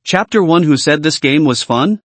Chapter 1. Who said this game was fun?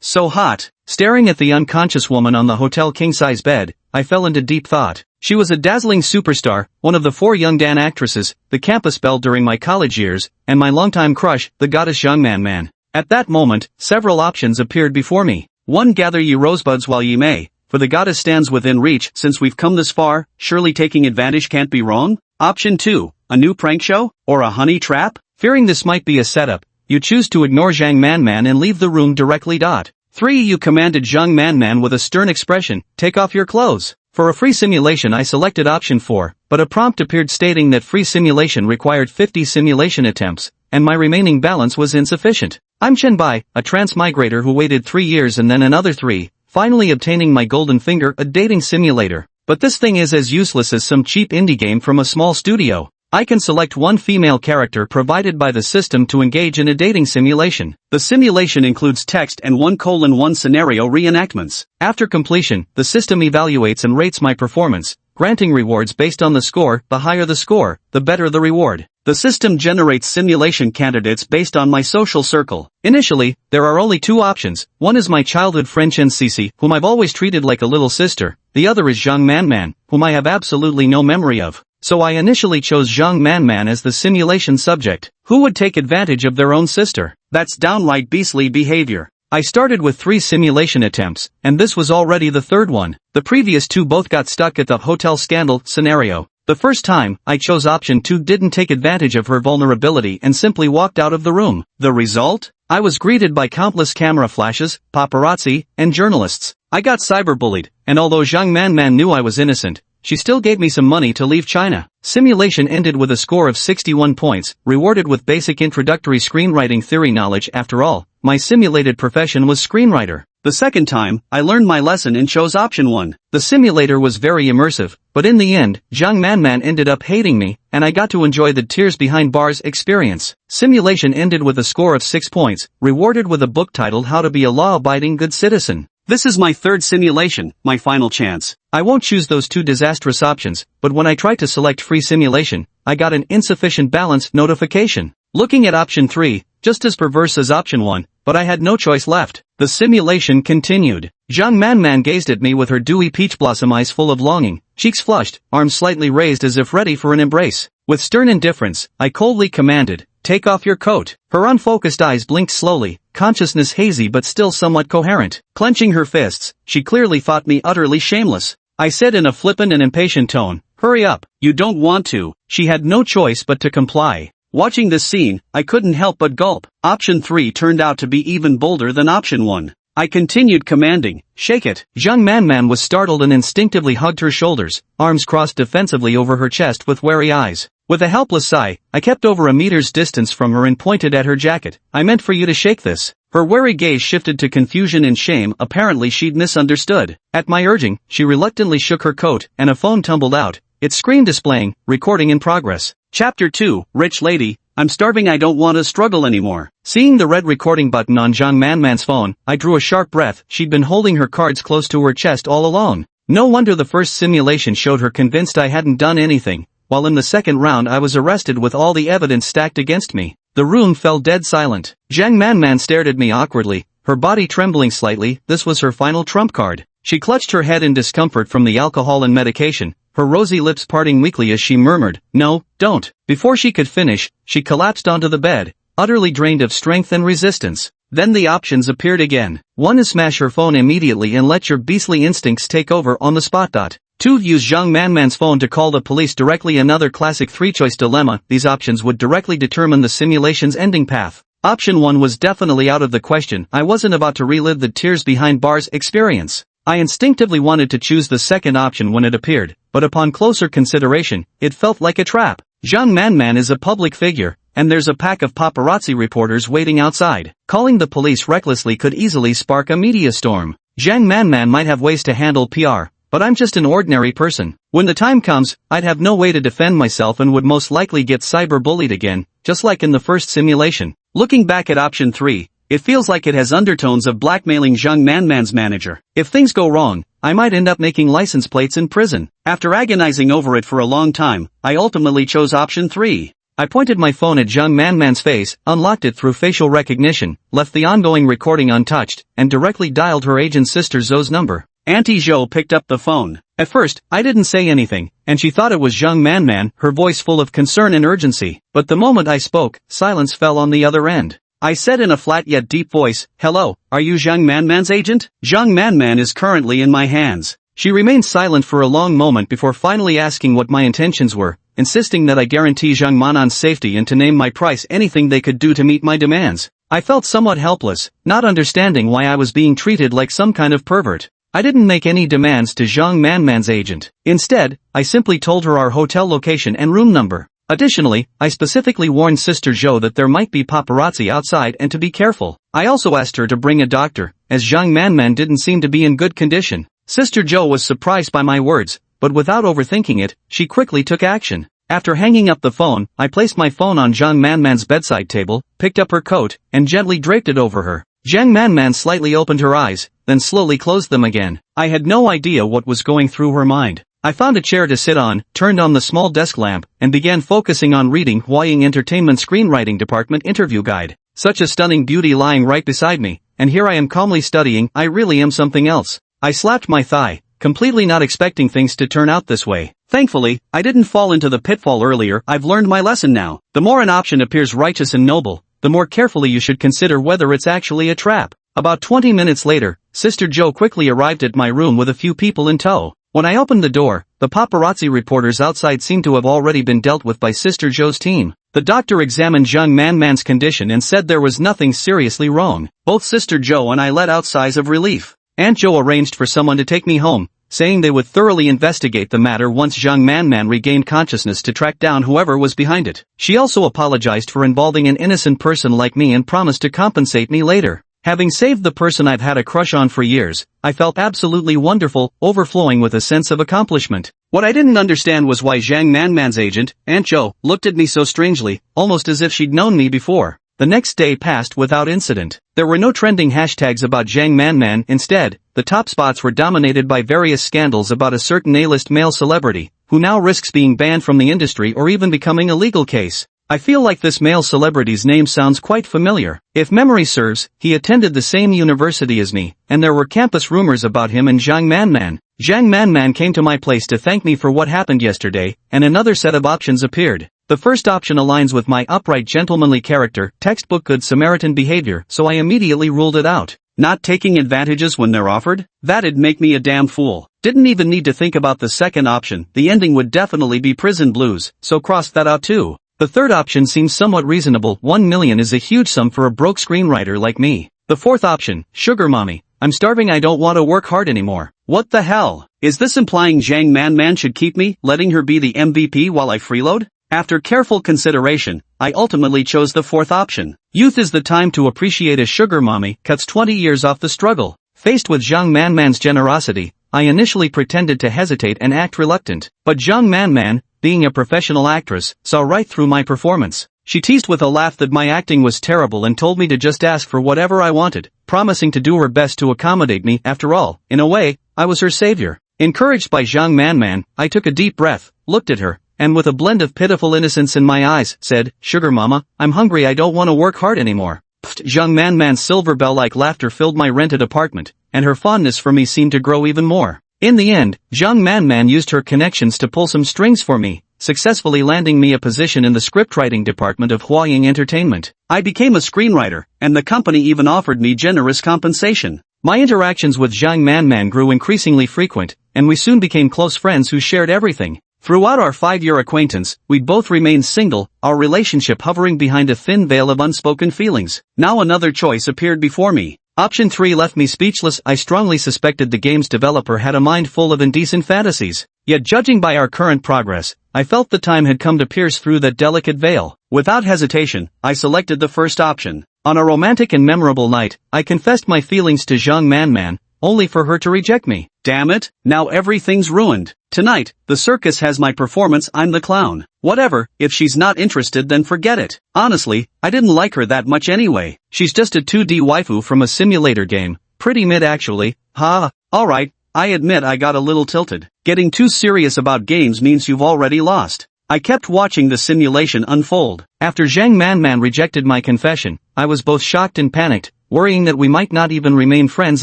So hot. Staring at the unconscious woman on the hotel king-size bed, I fell into deep thought. She was a dazzling superstar, one of the 4 young Dan actresses, the campus belle during my college years, and my longtime crush, the goddess Young Man. At that moment, several options appeared before me. 1. Gather ye rosebuds while ye may, for the goddess stands within reach. Since we've come this far, surely taking advantage can't be wrong. Option 2. A new prank show? Or a honey trap? Fearing this might be a setup, you choose to ignore Zhang Man and leave the room directly. 3. You commanded Zhang Man with a stern expression, take off your clothes. For a free simulation I selected option 4, but a prompt appeared stating that free simulation required 50 simulation attempts, and my remaining balance was insufficient. I'm Chen Bai, a transmigrator who waited 3 years and then another 3, finally obtaining my golden finger, a dating simulator. But this thing is as useless as some cheap indie game from a small studio. I can select 1 female character provided by the system to engage in a dating simulation. The simulation includes text and 1:1 scenario reenactments. After completion, the system evaluates and rates my performance, granting rewards based on the score. The higher the score, the better the reward. The system generates simulation candidates based on my social circle. Initially, there are only 2 options. 1 is my childhood friend Chen Cece, whom I've always treated like a little sister. The other is Zhang Man, whom I have absolutely no memory of. So I initially chose Zhang Man as the simulation subject. Who would take advantage of their own sister? That's downright beastly behavior. I started with 3 simulation attempts, and this was already the 3rd one. The previous 2 both got stuck at the hotel scandal scenario. The first time, I chose option 2, didn't take advantage of her vulnerability and simply walked out of the room. The result? I was greeted by countless camera flashes, paparazzi, and journalists. I got cyberbullied, and although Zhang Man knew I was innocent, she still gave me some money to leave China. Simulation ended with a score of 61 points, rewarded with basic introductory screenwriting theory knowledge. After all, my simulated profession was screenwriter. The second time, I learned my lesson and chose option 1. The simulator was very immersive, but in the end, Zhang Man ended up hating me, and I got to enjoy the tears behind bars experience. Simulation ended with a score of 6 points, rewarded with a book titled How to Be a Law-Abiding Good Citizen. This is my 3rd simulation, my final chance. I won't choose those 2 disastrous options, but when I tried to select free simulation, I got an insufficient balance notification. Looking at option 3, just as perverse as option 1, but I had no choice left. The simulation continued. Zhang Man gazed at me with her dewy peach blossom eyes full of longing, cheeks flushed, arms slightly raised as if ready for an embrace. With stern indifference, I coldly commanded, take off your coat. Her unfocused eyes blinked slowly, consciousness hazy but still somewhat coherent. Clenching her fists, she clearly thought me utterly shameless. I said in a flippant and impatient tone, hurry up, you don't want to. She had no choice but to comply. Watching this scene, I couldn't help but gulp. Option 3 turned out to be even bolder than option 1. I continued commanding, shake it. Zhang Man was startled and instinctively hugged her shoulders, arms crossed defensively over her chest with wary eyes. With a helpless sigh, I kept over a meter's distance from her and pointed at her jacket. I meant for you to shake this. Her wary gaze shifted to confusion and shame. Apparently she'd misunderstood. At my urging, she reluctantly shook her coat, and a phone tumbled out, its screen displaying, recording in progress. Chapter 2, Rich Lady, I'm starving, I don't want to struggle anymore. Seeing the red recording button on Zhang Man's phone, I drew a sharp breath. She'd been holding her cards close to her chest all along. No wonder the first simulation showed her convinced I hadn't done anything, while in the second round I was arrested with all the evidence stacked against me. The room fell dead silent. Zhang Man stared at me awkwardly, her body trembling slightly. This was her final trump card. She clutched her head in discomfort from the alcohol and medication, her rosy lips parting weakly as she murmured, no, don't. Before she could finish, she collapsed onto the bed, utterly drained of strength and resistance. Then the options appeared again. 1 is smash her phone immediately and let your beastly instincts take over on the spot. 2 use Zhang Man's phone to call the police directly. Another classic 3-choice dilemma. These options would directly determine the simulation's ending path. Option 1 was definitely out of the question. I wasn't about to relive the tears behind bars experience. I instinctively wanted to choose the second option when it appeared, but upon closer consideration, it felt like a trap. Zhang Man is a public figure, and there's a pack of paparazzi reporters waiting outside. Calling the police recklessly could easily spark a media storm. Zhang Man might have ways to handle PR, but I'm just an ordinary person. When the time comes, I'd have no way to defend myself and would most likely get cyberbullied again, just like in the first simulation. Looking back at option 3, it feels like it has undertones of blackmailing Zhang Man's manager. If things go wrong, I might end up making license plates in prison. After agonizing over it for a long time, I ultimately chose option 3. I pointed my phone at Zhang Manman's face, unlocked it through facial recognition, left the ongoing recording untouched, and directly dialed her agent sister Zhou's number. Auntie Zhou picked up the phone. At first, I didn't say anything, and she thought it was Zhang Manman, her voice full of concern and urgency. But the moment I spoke, silence fell on the other end. I said in a flat yet deep voice, "Hello, are you Zhang Manman's agent? Zhang Manman is currently in my hands." She remained silent for a long moment before finally asking what my intentions were, insisting that I guarantee Zhang Manan's safety and to name my price anything they could do to meet my demands. I felt somewhat helpless, not understanding why I was being treated like some kind of pervert. I didn't make any demands to Zhang Manman's agent. Instead, I simply told her our hotel location and room number. Additionally, I specifically warned Sister Zhou that there might be paparazzi outside and to be careful. I also asked her to bring a doctor, as Zhang Manman didn't seem to be in good condition. Sister Zhou was surprised by my words, but without overthinking it, she quickly took action. After hanging up the phone, I placed my phone on Zhang Manman's bedside table, picked up her coat, and gently draped it over her. Zhang Manman slightly opened her eyes, then slowly closed them again. I had no idea what was going through her mind. I found a chair to sit on, turned on the small desk lamp, and began focusing on reading Hua-Ying Entertainment Screenwriting Department Interview Guide. Such a stunning beauty lying right beside me, and here I am calmly studying. I really am something else. I slapped my thigh, completely not expecting things to turn out this way. Thankfully, I didn't fall into the pitfall earlier. I've learned my lesson now. The more an option appears righteous and noble, the more carefully you should consider whether it's actually a trap. About 20 minutes later, Sister Zhou quickly arrived at my room with a few people in tow. When I opened the door, the paparazzi reporters outside seemed to have already been dealt with by Sister Zhou's team. The doctor examined Zhang Manman's condition and said there was nothing seriously wrong. Both Sister Zhou and I let out sighs of relief. Aunt Zhou arranged for someone to take me home, saying they would thoroughly investigate the matter once Zhang Manman regained consciousness to track down whoever was behind it. She also apologized for involving an innocent person like me and promised to compensate me later. Having saved the person I've had a crush on for years, I felt absolutely wonderful, overflowing with a sense of accomplishment. What I didn't understand was why Zhang Manman's agent, Aunt Zhou, looked at me so strangely, almost as if she'd known me before. The next day passed without incident. There were no trending hashtags about Zhang Manman. Instead, the top spots were dominated by various scandals about a certain A-list male celebrity, who now risks being banned from the industry or even becoming a legal case. I feel like this male celebrity's name sounds quite familiar. If memory serves, he attended the same university as me, and there were campus rumors about him and Zhang Manman. Zhang Manman came to my place to thank me for what happened yesterday, and another set of options appeared. The first option aligns with my upright gentlemanly character, textbook good Samaritan behavior, so I immediately ruled it out. Not taking advantages when they're offered? That'd make me a damn fool. Didn't even need to think about the second option. The ending would definitely be prison blues, so crossed that out too. The third option seems somewhat reasonable. 1 million is a huge sum for a broke screenwriter like me. The fourth option, sugar mommy. I'm starving, I don't want to work hard anymore. What the hell? Is this implying Zhang Manman should keep me, letting her be the MVP while I freeload? After careful consideration, I ultimately chose the fourth option. Youth is the time to appreciate a sugar mommy, cuts 20 years off the struggle. Faced with Zhang Manman's generosity, I initially pretended to hesitate and act reluctant. But Zhang Manman, being a professional actress, saw right through my performance. She teased with a laugh that my acting was terrible and told me to just ask for whatever I wanted, promising to do her best to accommodate me. After all, in a way, I was her savior. Encouraged by Zhang Manman, I took a deep breath, looked at her, and with a blend of pitiful innocence in my eyes, said, "Sugar mama, I'm hungry, I don't want to work hard anymore." Pfft, Zhang Manman's silver bell-like laughter filled my rented apartment, and her fondness for me seemed to grow even more. In the end, Zhang Manman used her connections to pull some strings for me, successfully landing me a position in the scriptwriting department of Hua-Ying Entertainment. I became a screenwriter, and the company even offered me generous compensation. My interactions with Zhang Manman grew increasingly frequent, and we soon became close friends who shared everything. Throughout our 5-year acquaintance, we'd both remained single, our relationship hovering behind a thin veil of unspoken feelings. Now another choice appeared before me. Option 3 left me speechless. I strongly suspected the game's developer had a mind full of indecent fantasies. Yet judging by our current progress, I felt the time had come to pierce through that delicate veil. Without hesitation, I selected the first option. On a romantic and memorable night, I confessed my feelings to Zhang Manman, only for her to reject me. Damn it, now everything's ruined. Tonight, the circus has my performance, I'm the clown. Whatever, if she's not interested then forget it. Honestly, I didn't like her that much anyway. She's just a 2D waifu from a simulator game. Pretty mid actually. Alright, I admit I got a little tilted. Getting too serious about games means you've already lost. I kept watching the simulation unfold. After Zhang Manman rejected my confession, I was both shocked and panicked, worrying that we might not even remain friends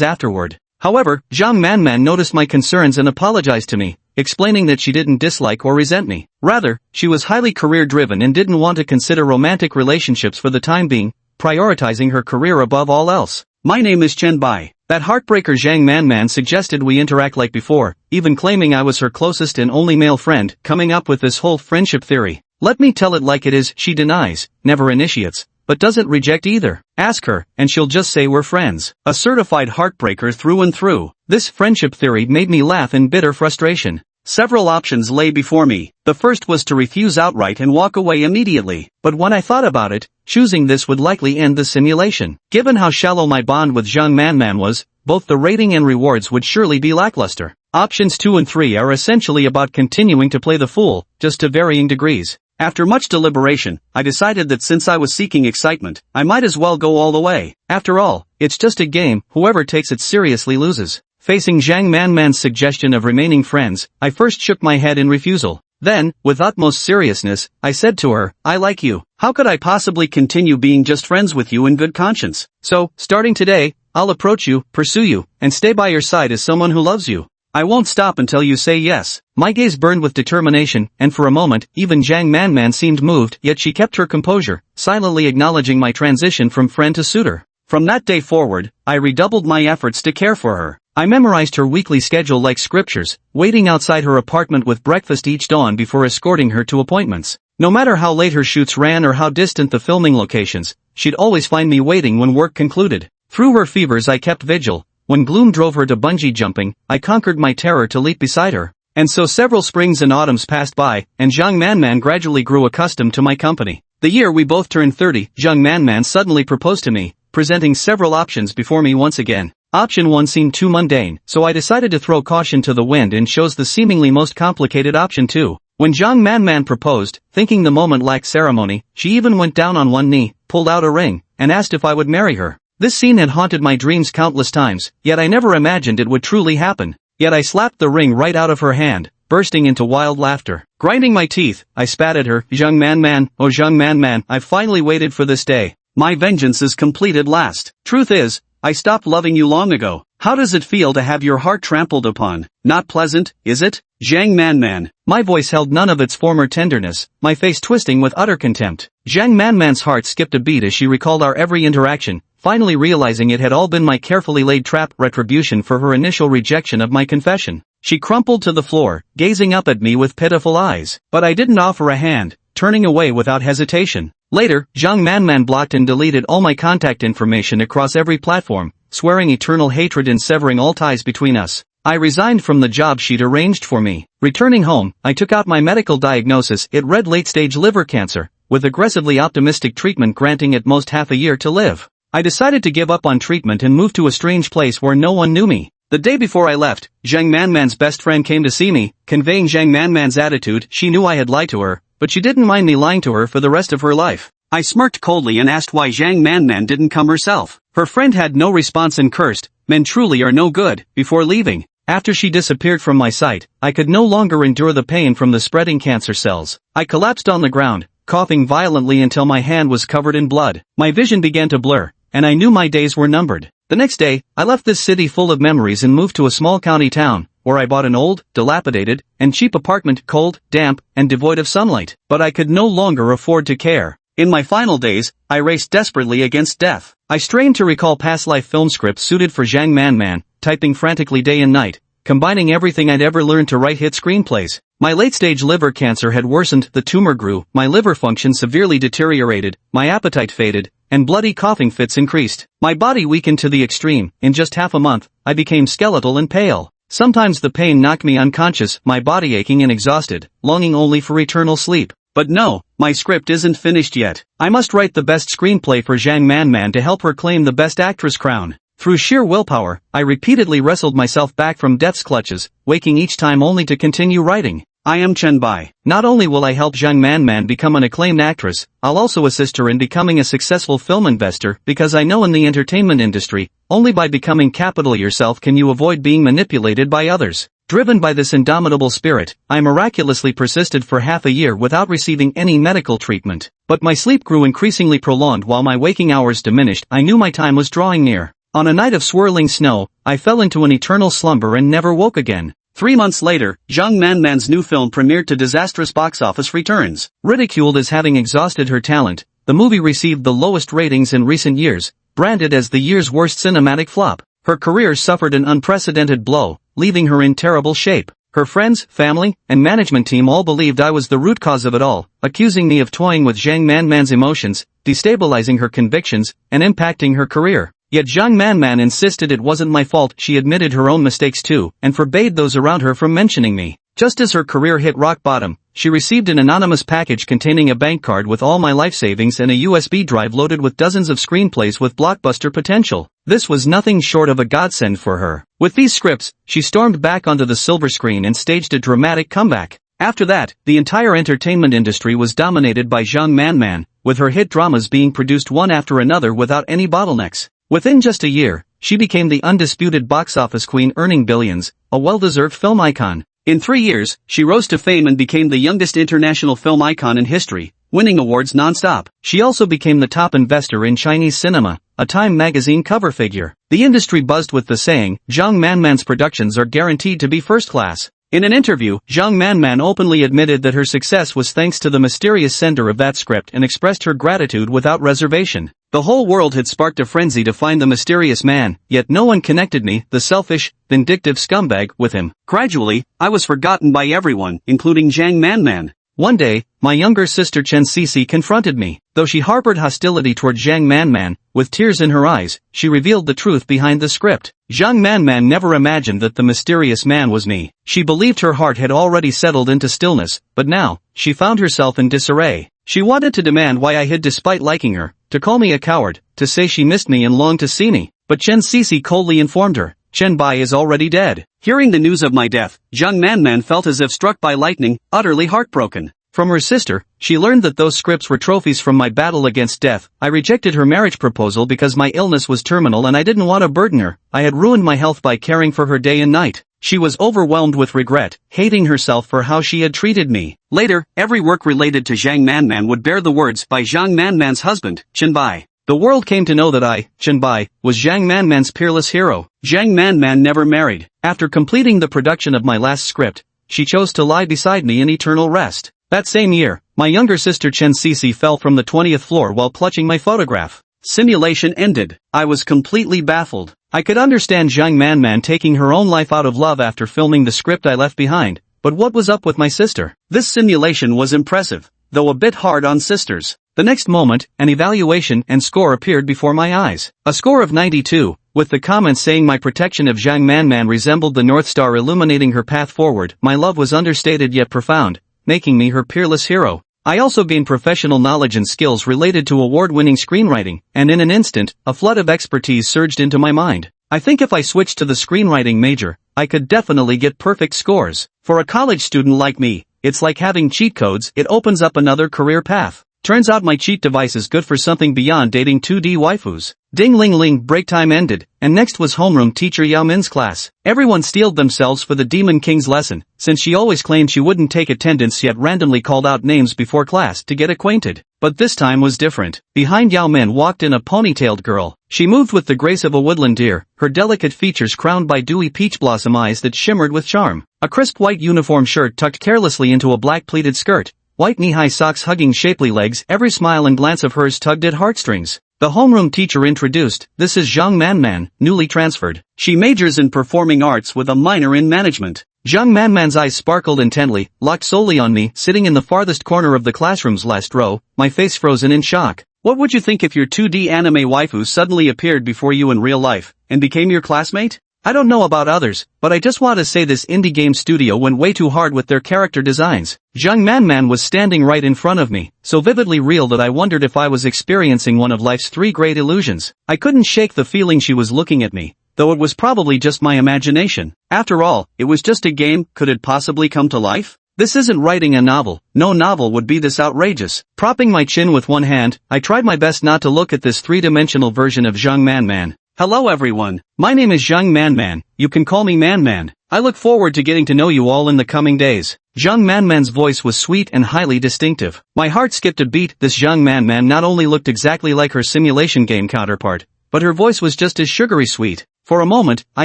afterward. However, Zhang Manman noticed my concerns and apologized to me, explaining that she didn't dislike or resent me. Rather, she was highly career-driven and didn't want to consider romantic relationships for the time being, prioritizing her career above all else. My name is Chen Bai. That heartbreaker Zhang Manman suggested we interact like before, even claiming I was her closest and only male friend, coming up with this whole friendship theory. Let me tell it like it is, she denies, never initiates, but doesn't reject either. Ask her, and she'll just say we're friends. A certified heartbreaker through and through. This friendship theory made me laugh in bitter frustration. Several options lay before me. The first was to refuse outright and walk away immediately. But when I thought about it, choosing this would likely end the simulation. Given how shallow my bond with Zhang Manman was, both the rating and rewards would surely be lackluster. Options 2 and 3 are essentially about continuing to play the fool, just to varying degrees. After much deliberation, I decided that since I was seeking excitement, I might as well go all the way. After all, it's just a game, whoever takes it seriously loses. Facing Zhang Manman's suggestion of remaining friends, I first shook my head in refusal. Then, with utmost seriousness, I said to her, I like you. How could I possibly continue being just friends with you in good conscience? So, starting today, I'll approach you, pursue you, and stay by your side as someone who loves you. I won't stop until you say yes. My gaze burned with determination, and for a moment, even Zhang Manman seemed moved, yet she kept her composure, silently acknowledging my transition from friend to suitor. From that day forward, I redoubled my efforts to care for her. I memorized her weekly schedule like scriptures, waiting outside her apartment with breakfast each dawn before escorting her to appointments. No matter how late her shoots ran or how distant the filming locations, she'd always find me waiting when work concluded. Through her fevers I kept vigil. When gloom drove her to bungee jumping, I conquered my terror to leap beside her. And so several springs and autumns passed by, and Zhang Manman gradually grew accustomed to my company. The year we both turned 30, Zhang Manman suddenly proposed to me, presenting several options before me once again. Option 1 seemed too mundane, so I decided to throw caution to the wind and chose the seemingly most complicated option 2. When Zhang Manman proposed, thinking the moment lacked ceremony, she even went down on one knee, pulled out a ring, and asked if I would marry her. This scene had haunted my dreams countless times, yet I never imagined it would truly happen. Yet I slapped the ring right out of her hand, bursting into wild laughter. Grinding my teeth, I spat at her, Zhang Manman, oh Zhang Manman, I've finally waited for this day. My vengeance is complete at last. Truth is, I stopped loving you long ago. How does it feel to have your heart trampled upon? Not pleasant, is it? Zhang Manman. My voice held none of its former tenderness, my face twisting with utter contempt. Zhang Manman's heart skipped a beat as she recalled our every interaction, finally realizing it had all been my carefully laid trap, retribution for her initial rejection of my confession. She crumpled to the floor, gazing up at me with pitiful eyes. But I didn't offer a hand, turning away without hesitation. Later, Zhang Manman blocked and deleted all my contact information across every platform, swearing eternal hatred and severing all ties between us. I resigned from the job she'd arranged for me. Returning home, I took out my medical diagnosis. It read late-stage liver cancer, with aggressively optimistic treatment granting at most half a year to live. I decided to give up on treatment and move to a strange place where no one knew me. The day before I left, Zhang Manman's best friend came to see me, conveying Zhang Manman's attitude. She knew I had lied to her, but she didn't mind me lying to her for the rest of her life. I smirked coldly and asked why Zhang Manman didn't come herself. Her friend had no response and cursed, "Men truly are no good," before leaving. After she disappeared from my sight, I could no longer endure the pain from the spreading cancer cells. I collapsed on the ground, coughing violently until my hand was covered in blood. My vision began to blur, and I knew my days were numbered. The next day, I left this city full of memories and moved to a small county town, where I bought an old, dilapidated, and cheap apartment, cold, damp, and devoid of sunlight. But I could no longer afford to care. In my final days, I raced desperately against death. I strained to recall past life film scripts suited for Zhang Manman, typing frantically day and night, combining everything I'd ever learned to write hit screenplays. My late-stage liver cancer had worsened, the tumor grew, my liver function severely deteriorated, my appetite faded, and bloody coughing fits increased. My body weakened to the extreme. In just half a month, I became skeletal and pale. Sometimes the pain knocked me unconscious, my body aching and exhausted, longing only for eternal sleep. But no, my script isn't finished yet. I must write the best screenplay for Zhang Manman to help her claim the Best Actress crown. Through sheer willpower, I repeatedly wrestled myself back from death's clutches, waking each time only to continue writing. I am Chen Bai. Not only will I help Zhang Manman become an acclaimed actress, I'll also assist her in becoming a successful film investor, because I know in the entertainment industry, only by becoming capital yourself can you avoid being manipulated by others. Driven by this indomitable spirit, I miraculously persisted for half a year without receiving any medical treatment. But my sleep grew increasingly prolonged while my waking hours diminished. I knew my time was drawing near. On a night of swirling snow, I fell into an eternal slumber and never woke again. 3 months later, Jung Man-man's new film premiered to disastrous box office returns. Ridiculed as having exhausted her talent, the movie received the lowest ratings in recent years, branded as the year's worst cinematic flop. Her career suffered an unprecedented blow, leaving her in terrible shape. Her friends, family, and management team all believed I was the root cause of it all, accusing me of toying with Jung Man-man's emotions, destabilizing her convictions, and impacting her career. Yet Jung Man-man insisted it wasn't my fault. She admitted her own mistakes too, and forbade those around her from mentioning me. Just as her career hit rock bottom, she received an anonymous package containing a bank card with all my life savings and a USB drive loaded with dozens of screenplays with blockbuster potential. This was nothing short of a godsend for her. With these scripts, she stormed back onto the silver screen and staged a dramatic comeback. After that, the entire entertainment industry was dominated by Jung Man-man, with her hit dramas being produced one after another without any bottlenecks. Within just a year, she became the undisputed box office queen, earning billions, a well-deserved film icon. In 3 years, she rose to fame and became the youngest international film icon in history, winning awards non-stop. She also became the top investor in Chinese cinema, a Time magazine cover figure. The industry buzzed with the saying, Jung Man-man's productions are guaranteed to be first class. In an interview, Jung Man-man openly admitted that her success was thanks to the mysterious sender of that script and expressed her gratitude without reservation. The whole world had sparked a frenzy to find the mysterious man, yet no one connected me, the selfish, vindictive scumbag, with him. Gradually, I was forgotten by everyone, including Jung Man-man. One day, my younger sister Chen Cece confronted me. Though she harbored hostility toward Jung Man-man, with tears in her eyes, she revealed the truth behind the script. Jung Man-man never imagined that the mysterious man was me. She believed her heart had already settled into stillness, but now, she found herself in disarray. She wanted to demand why I hid despite liking her, to call me a coward, to say she missed me and longed to see me. But Chen Cece coldly informed her, Chen Bai is already dead. Hearing the news of my death, Jung Man-man felt as if struck by lightning, utterly heartbroken. From her sister, she learned that those scripts were trophies from my battle against death. I rejected her marriage proposal because my illness was terminal and I didn't want to burden her. I had ruined my health by caring for her day and night. She was overwhelmed with regret, hating herself for how she had treated me. Later, every work related to Jung Man-man would bear the words by Jung Man-man's husband, Chen Bai. The world came to know that I, Chen Bai, was Jung Man-man's peerless hero. Jung Man-man never married. After completing the production of my last script, she chose to lie beside me in eternal rest. That same year, my younger sister Chen Cece fell from the 20th floor while clutching my photograph. Simulation ended. I was completely baffled. I could understand Jung Man-man taking her own life out of love after filming the script I left behind, but what was up with my sister? This simulation was impressive, though a bit hard on sisters. The next moment, an evaluation and score appeared before my eyes. A score of 92, with the comments saying my protection of Jung Man-man resembled the North Star illuminating her path forward. My love was understated yet profound, making me her peerless hero. I also gained professional knowledge and skills related to award-winning screenwriting, and in an instant, a flood of expertise surged into my mind. I think if I switched to the screenwriting major, I could definitely get perfect scores. For a college student like me, it's like having cheat codes. It opens up another career path. Turns out my cheat device is good for something beyond dating 2D waifus. Ding ling ling, break time ended, and next was homeroom teacher Yao Min's class. Everyone steeled themselves for the Demon King's lesson, since she always claimed she wouldn't take attendance yet randomly called out names before class to get acquainted. But this time was different. Behind Yao Min walked in a ponytailed girl. She moved with the grace of a woodland deer, her delicate features crowned by dewy peach blossom eyes that shimmered with charm. A crisp white uniform shirt tucked carelessly into a black pleated skirt. White knee-high socks hugging shapely legs, every smile and glance of hers tugged at heartstrings. The homeroom teacher introduced, this is Jung Man-man, newly transferred. She majors in performing arts with a minor in management. Jung Man-man's eyes sparkled intently, locked solely on me, sitting in the farthest corner of the classroom's last row, my face frozen in shock. What would you think if your 2D anime waifu suddenly appeared before you in real life, and became your classmate? I don't know about others, but I just want to say this indie game studio went way too hard with their character designs. Jung Man-man was standing right in front of me, so vividly real that I wondered if I was experiencing one of life's 3 great illusions. I couldn't shake the feeling she was looking at me, though it was probably just my imagination. After all, it was just a game. Could it possibly come to life? This isn't writing a novel. No novel would be this outrageous. Propping my chin with one hand, I tried my best not to look at this 3-dimensional version of Jung Man-man. Hello everyone, my name is Jung Man-man, you can call me Man-man. I look forward to getting to know you all in the coming days. Zhang Manman's voice was sweet and highly distinctive. My heart skipped a beat. This Zhang Manman not only looked exactly like her simulation game counterpart, but her voice was just as sugary sweet. For a moment, I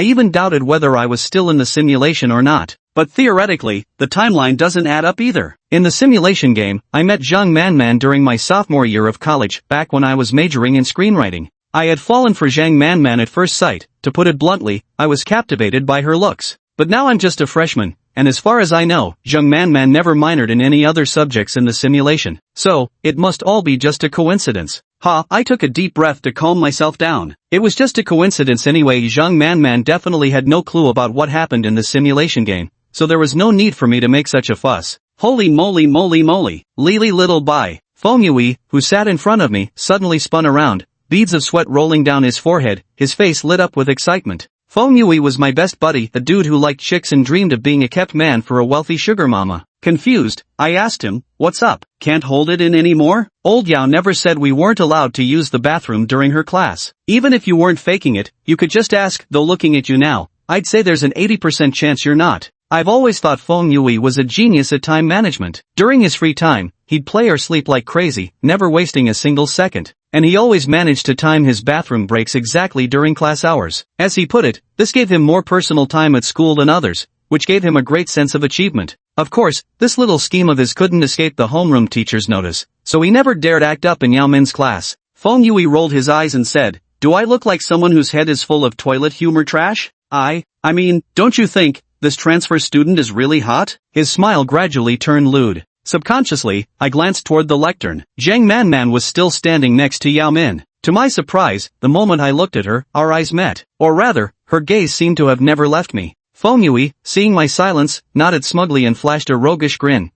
even doubted whether I was still in the simulation or not. But theoretically, the timeline doesn't add up either. In the simulation game, I met Zhang Manman during my sophomore year of college, back when I was majoring in screenwriting. I had fallen for Zhang Manman at first sight. To put it bluntly, I was captivated by her looks. But now I'm just a freshman, and as far as I know, Zhang Manman never minored in any other subjects in the simulation. So, it must all be just a coincidence. I took a deep breath to calm myself down. It was just a coincidence anyway. Zhang Manman definitely had no clue about what happened in the simulation game, so there was no need for me to make such a fuss. Holy moly moly moly. Lily little bai. Feng Yui, who sat in front of me, suddenly spun around, beads of sweat rolling down his forehead, his face lit up with excitement. Feng Yui was my best buddy, a dude who liked chicks and dreamed of being a kept man for a wealthy sugar mama. Confused, I asked him, "What's up? Can't hold it in anymore?" Old Yao never said we weren't allowed to use the bathroom during her class. Even if you weren't faking it, you could just ask, though looking at you now, I'd say there's an 80% chance you're not. I've always thought Feng Yui was a genius at time management. During his free time, he'd play or sleep like crazy, never wasting a single second. And he always managed to time his bathroom breaks exactly during class hours. As he put it, this gave him more personal time at school than others, which gave him a great sense of achievement. Of course, this little scheme of his couldn't escape the homeroom teacher's notice, so he never dared act up in Yao Min's class. Feng Yui rolled his eyes and said, "Do I look like someone whose head is full of toilet humor trash? I mean, don't you think this transfer student is really hot?" His smile gradually turned lewd. Subconsciously, I glanced toward the lectern. Zhang Manman was still standing next to Yao Min. To my surprise, the moment I looked at her, our eyes met. Or rather, her gaze seemed to have never left me. Feng Yui, seeing my silence, nodded smugly and flashed a roguish grin.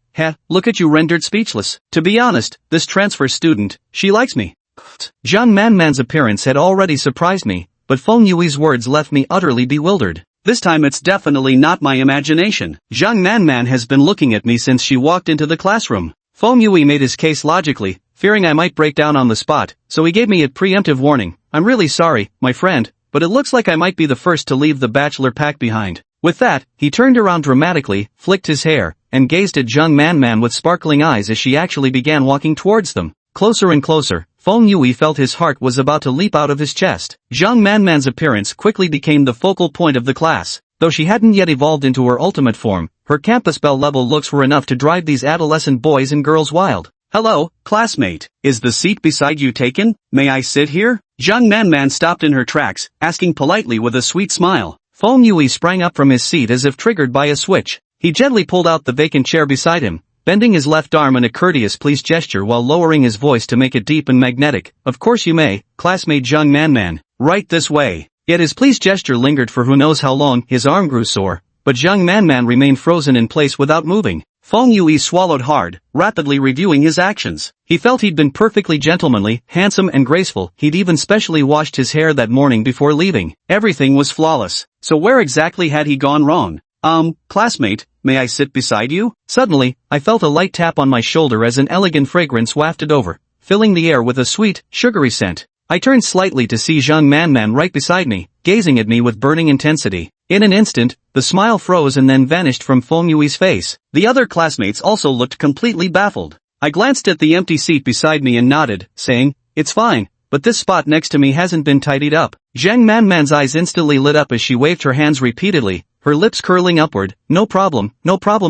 Look at you, rendered speechless. To be honest, this transfer student, she likes me. Zhang Manman's appearance had already surprised me, but Feng Yui's words left me utterly bewildered. This time it's definitely not my imagination. Zhang Manman has been looking at me since she walked into the classroom. Feng Yui made his case logically, fearing I might break down on the spot, so he gave me a preemptive warning. "I'm really sorry, my friend, but it looks like I might be the first to leave the bachelor pack behind." With that, he turned around dramatically, flicked his hair, and gazed at Zhang Manman with sparkling eyes as she actually began walking towards them. Closer and closer, Feng Yui felt his heart was about to leap out of his chest. Zhang Manman's appearance quickly became the focal point of the class. Though she hadn't yet evolved into her ultimate form, her campus belle level looks were enough to drive these adolescent boys and girls wild. "Hello, classmate. Is the seat beside you taken? May I sit here?" Zhang Manman stopped in her tracks, asking politely with a sweet smile. Feng Yui sprang up from his seat as if triggered by a switch. He gently pulled out the vacant chair beside him, bending his left arm in a courteous please gesture while lowering his voice to make it deep and magnetic. "Of course you may, classmate Zhang Manman. Right this way." Yet his please gesture lingered for who knows how long. His arm grew sore, but Zhang Manman remained frozen in place without moving. Feng Yui swallowed hard, rapidly reviewing his actions. He felt he'd been perfectly gentlemanly, handsome and graceful. He'd even specially washed his hair that morning before leaving. Everything was flawless. So where exactly had he gone wrong? Classmate, may I sit beside you?" Suddenly, I felt a light tap on my shoulder as an elegant fragrance wafted over, filling the air with a sweet, sugary scent. I turned slightly to see Zhang Manman right beside me, gazing at me with burning intensity. In an instant, the smile froze and then vanished from Feng Yui's face. The other classmates also looked completely baffled. I glanced at the empty seat beside me and nodded, saying, "It's fine, but this spot next to me hasn't been tidied up." Zhang Manman's eyes instantly lit up as she waved her hands repeatedly, her lips curling upward. No problem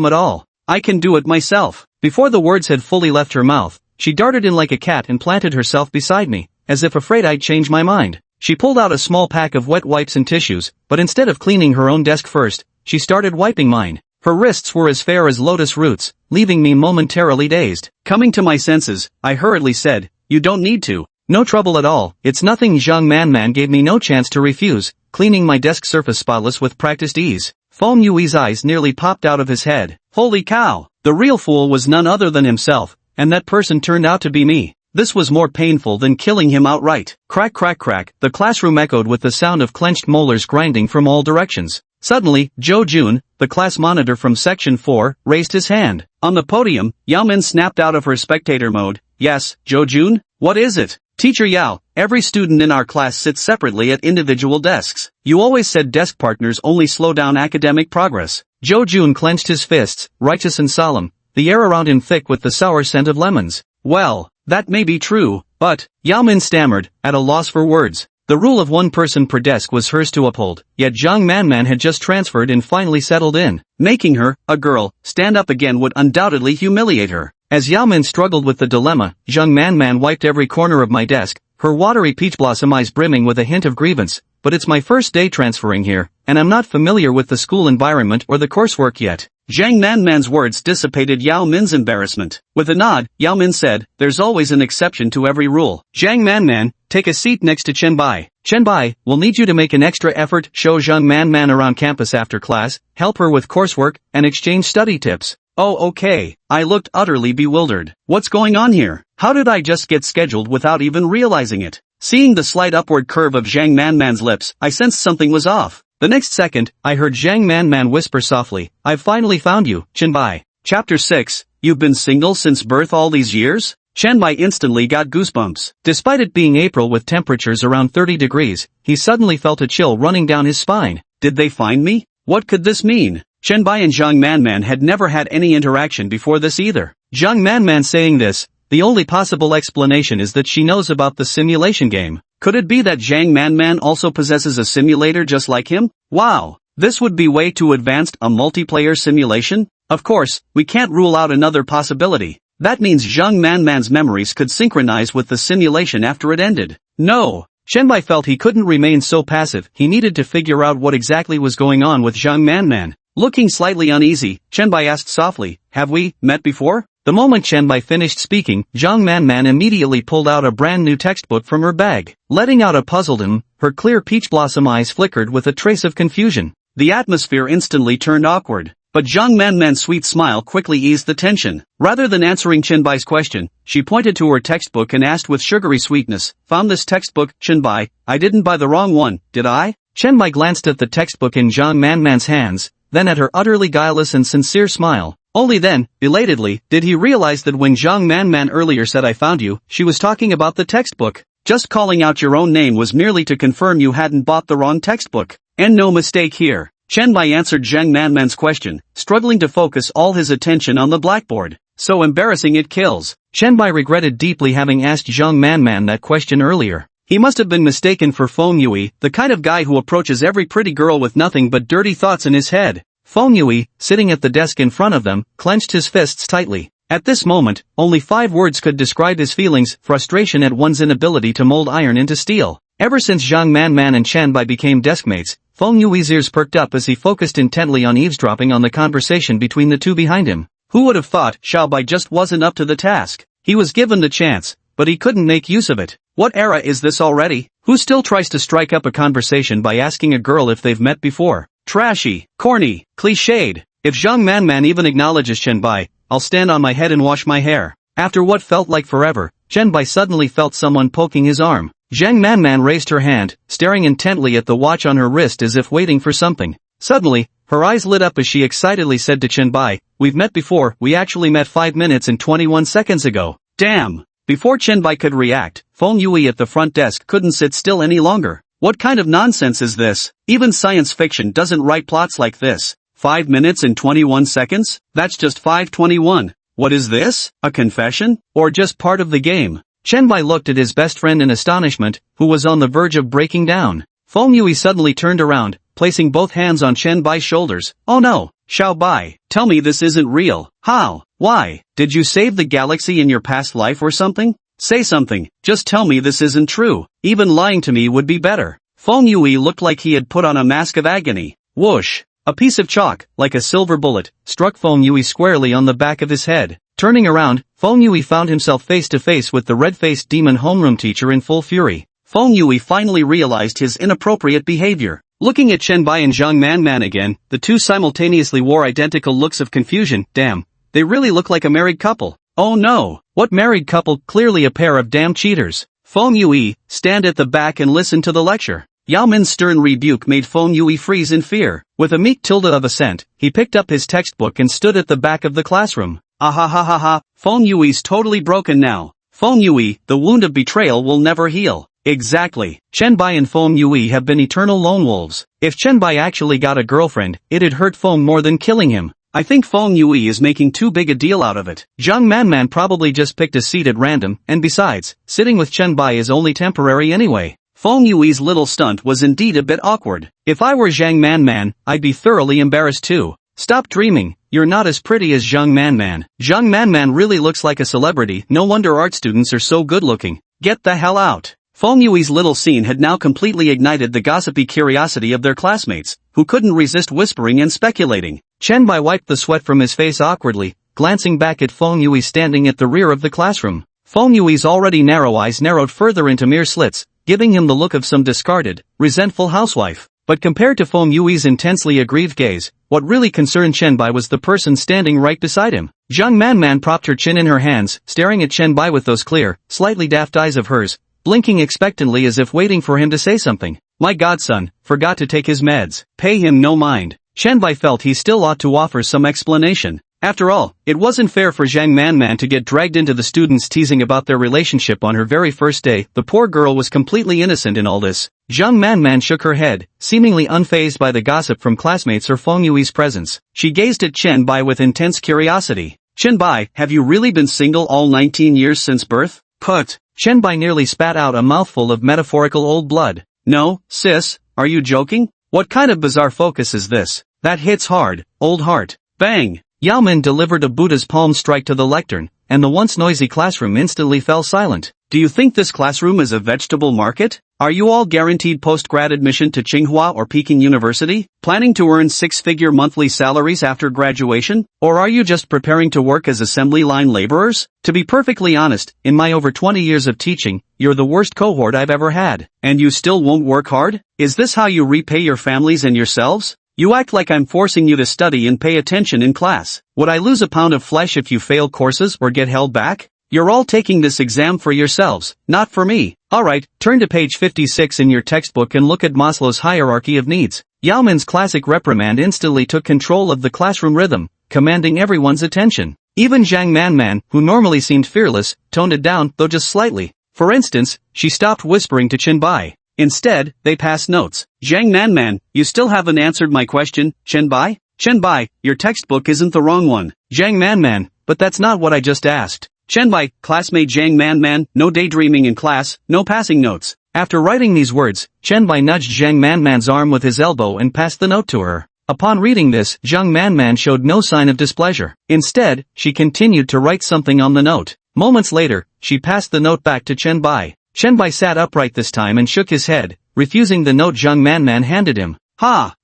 at all. I can do it myself." Before the words had fully left her mouth, she darted in like a cat and planted herself beside me, as if afraid I'd change my mind. She pulled out a small pack of wet wipes and tissues, but instead of cleaning her own desk first, she started wiping mine. Her wrists were as fair as lotus roots, leaving me momentarily dazed. Coming to my senses, I hurriedly said, "You don't need to." "No trouble at all, it's nothing." Zhang Manman gave me no chance to refuse, cleaning my desk surface spotless with practiced ease. Feng Yui's eyes nearly popped out of his head. Holy cow! The real fool was none other than himself, and that person turned out to be me. This was more painful than killing him outright. Crack crack crack, the classroom echoed with the sound of clenched molars grinding from all directions. Suddenly, Jo Jun, the class monitor from Section 4, raised his hand. On the podium, Yao Min snapped out of her spectator mode. "Yes, Jo Jun? What is it?" Teacher Yao, every student in our class sits separately at individual desks. You always said desk partners only slow down academic progress. Jo Jun clenched his fists, righteous and solemn, the air around him thick with the sour scent of lemons. Well, that may be true, but, Yao Min stammered, at a loss for words. The rule of one person per desk was hers to uphold, yet Zhang Manman had just transferred and finally settled in. Making her, a girl, stand up again would undoubtedly humiliate her. As Yao Min struggled with the dilemma, Zhang Manman wiped every corner of my desk, her watery peach blossom eyes brimming with a hint of grievance. But it's my first day transferring here, and I'm not familiar with the school environment or the coursework yet. Zhang Manman's words dissipated Yao Min's embarrassment. With a nod, Yao Min said, there's always an exception to every rule. Zhang Manman, take a seat next to Chen Bai. Chen Bai, we'll need you to make an extra effort, show Zhang Manman around campus after class, help her with coursework, and exchange study tips. Oh okay, I looked utterly bewildered. What's going on here? How did I just get scheduled without even realizing it? Seeing the slight upward curve of Zhang Manman's lips, I sensed something was off. The next second, I heard Zhang Manman whisper softly, I've finally found you, Chen Bai. Chapter 6, You've been single since birth all these years? Chen Bai instantly got goosebumps. Despite it being April with temperatures around 30 degrees, he suddenly felt a chill running down his spine. Did they find me? What could this mean? Chen Bai and Zhang Manman had never had any interaction before this either. Zhang Manman saying this, the only possible explanation is that she knows about the simulation game. Could it be that Zhang Manman also possesses a simulator just like him? Wow, this would be way too advanced, a multiplayer simulation? Of course, we can't rule out another possibility. That means Zhang Manman's memories could synchronize with the simulation after it ended. No. Chen Bai felt he couldn't remain so passive, he needed to figure out what exactly was going on with Zhang Manman. Looking slightly uneasy, Chen Bai asked softly, have we met before? The moment Chen Bai finished speaking, Zhang Manman immediately pulled out a brand new textbook from her bag. Letting out a puzzled her clear peach blossom eyes flickered with a trace of confusion. The atmosphere instantly turned awkward. But Zhang Manman's sweet smile quickly eased the tension. Rather than answering Chen Bai's question, she pointed to her textbook and asked with sugary sweetness, found this textbook, Chen Bai? I didn't buy the wrong one, did I? Chen Bai glanced at the textbook in Zhang Manman's hands, then at her utterly guileless and sincere smile. Only then, belatedly, did he realize that when Zhang Manman earlier said I found you, she was talking about the textbook. Just calling out your own name was merely to confirm you hadn't bought the wrong textbook. And no mistake here. Chen Bai answered Zhang Manman's question, struggling to focus all his attention on the blackboard. So embarrassing it kills. Chen Bai regretted deeply having asked Zhang Manman that question earlier. He must have been mistaken for Feng Yui, the kind of guy who approaches every pretty girl with nothing but dirty thoughts in his head. Feng Yui, sitting at the desk in front of them, clenched his fists tightly. At this moment, only 5 words could describe his feelings: frustration at one's inability to mold iron into steel. Ever since Zhang Manman and Chen Bai became deskmates, Feng Yui's ears perked up as he focused intently on eavesdropping on the conversation between the two behind him. Who would have thought Xiao Bai just wasn't up to the task? He was given the chance, but he couldn't make use of it. What era is this already? Who still tries to strike up a conversation by asking a girl if they've met before? Trashy, corny, cliched. If Zhang Manman even acknowledges Chen Bai, I'll stand on my head and wash my hair. After what felt like forever, Chen Bai suddenly felt someone poking his arm. Zhang Manman raised her hand, staring intently at the watch on her wrist as if waiting for something. Suddenly, her eyes lit up as she excitedly said to Chen Bai, we've met before, we actually met 5 minutes and 21 seconds ago. Damn! Before Chen Bai could react, Feng Yui at the front desk couldn't sit still any longer. What kind of nonsense is this? Even science fiction doesn't write plots like this. 5 minutes and 21 seconds? That's just 5:21. What is this? A confession? Or just part of the game? Chen Bai looked at his best friend in astonishment, who was on the verge of breaking down. Feng Yui suddenly turned around, placing both hands on Chen Bai's shoulders. Oh no, Xiao Bai, tell me this isn't real. How? Why? Did you save the galaxy in your past life or something? Say something, just tell me this isn't true. Even lying to me would be better. Feng Yui looked like he had put on a mask of agony. Whoosh! A piece of chalk, like a silver bullet, struck Feng Yui squarely on the back of his head. Turning around, Feng Yui found himself face to face with the red-faced demon homeroom teacher in full fury. Feng Yui finally realized his inappropriate behavior. Looking at Chen Bai and Zhang Manman again, the two simultaneously wore identical looks of confusion. Damn, they really look like a married couple. Oh no, what married couple? Clearly a pair of damn cheaters. Feng Yui, stand at the back and listen to the lecture. Yao Min's stern rebuke made Feng Yui freeze in fear. With a meek tilde of assent, he picked up his textbook and stood at the back of the classroom. Ah ha ha ha ha, Feng Yui's totally broken now. Feng Yui, the wound of betrayal will never heal. Exactly. Chen Bai and Feng Yui have been eternal lone wolves. If Chen Bai actually got a girlfriend, it'd hurt Feng more than killing him. I think Feng Yui is making too big a deal out of it. Zhang Manman probably just picked a seat at random, and besides, sitting with Chen Bai is only temporary anyway. Feng Yui's little stunt was indeed a bit awkward. If I were Zhang Manman, I'd be thoroughly embarrassed too. Stop dreaming, you're not as pretty as Zhang Manman. Zhang Manman really looks like a celebrity, no wonder art students are so good looking. Get the hell out. Feng Yui's little scene had now completely ignited the gossipy curiosity of their classmates, who couldn't resist whispering and speculating. Chen Bai wiped the sweat from his face awkwardly, glancing back at Feng Yui standing at the rear of the classroom. Feng Yui's already narrow eyes narrowed further into mere slits, giving him the look of some discarded, resentful housewife. But compared to Feng Yui's intensely aggrieved gaze, what really concerned Chen Bai was the person standing right beside him. Zhang Manman propped her chin in her hands, staring at Chen Bai with those clear, slightly daft eyes of hers, blinking expectantly as if waiting for him to say something. My godson, forgot to take his meds. Pay him no mind. Chen Bai felt he still ought to offer some explanation. After all, it wasn't fair for Zhang Manman to get dragged into the students teasing about their relationship on her very first day. The poor girl was completely innocent in all this. Zhang Manman shook her head, seemingly unfazed by the gossip from classmates or Feng Yui's presence. She gazed at Chen Bai with intense curiosity. Chen Bai, have you really been single all 19 years since birth? Put. Chen Bai nearly spat out a mouthful of metaphorical old blood. No, sis, are you joking? What kind of bizarre focus is this? That hits hard, old heart. Bang! Yao Min delivered a Buddha's palm strike to the lectern, and the once noisy classroom instantly fell silent. Do you think this classroom is a vegetable market? Are you all guaranteed post-grad admission to Tsinghua or Peking University? Planning to earn six-figure monthly salaries after graduation? Or are you just preparing to work as assembly line laborers? To be perfectly honest, in my over 20 years of teaching, you're the worst cohort I've ever had. And you still won't work hard? Is this how you repay your families and yourselves? You act like I'm forcing you to study and pay attention in class. Would I lose a pound of flesh if you fail courses or get held back? You're all taking this exam for yourselves, not for me. Alright, turn to page 56 in your textbook and look at Maslow's hierarchy of needs. Yao Min's classic reprimand instantly took control of the classroom rhythm, commanding everyone's attention. Even Zhang Manman, who normally seemed fearless, toned it down, though just slightly. For instance, she stopped whispering to Chen Bai. Instead, they passed notes. Zhang Manman, you still haven't answered my question, Chen Bai? Chen Bai, your textbook isn't the wrong one. Zhang Manman, but that's not what I just asked. Chen Bai, classmate Zhang Manman, no daydreaming in class, no passing notes. After writing these words, Chen Bai nudged Zhang Manman's arm with his elbow and passed the note to her. Upon reading this, Zhang Manman showed no sign of displeasure. Instead, she continued to write something on the note. Moments later, she passed the note back to Chen Bai. Chen Bai sat upright this time and shook his head, refusing the note Zhang Manman handed him. Ha!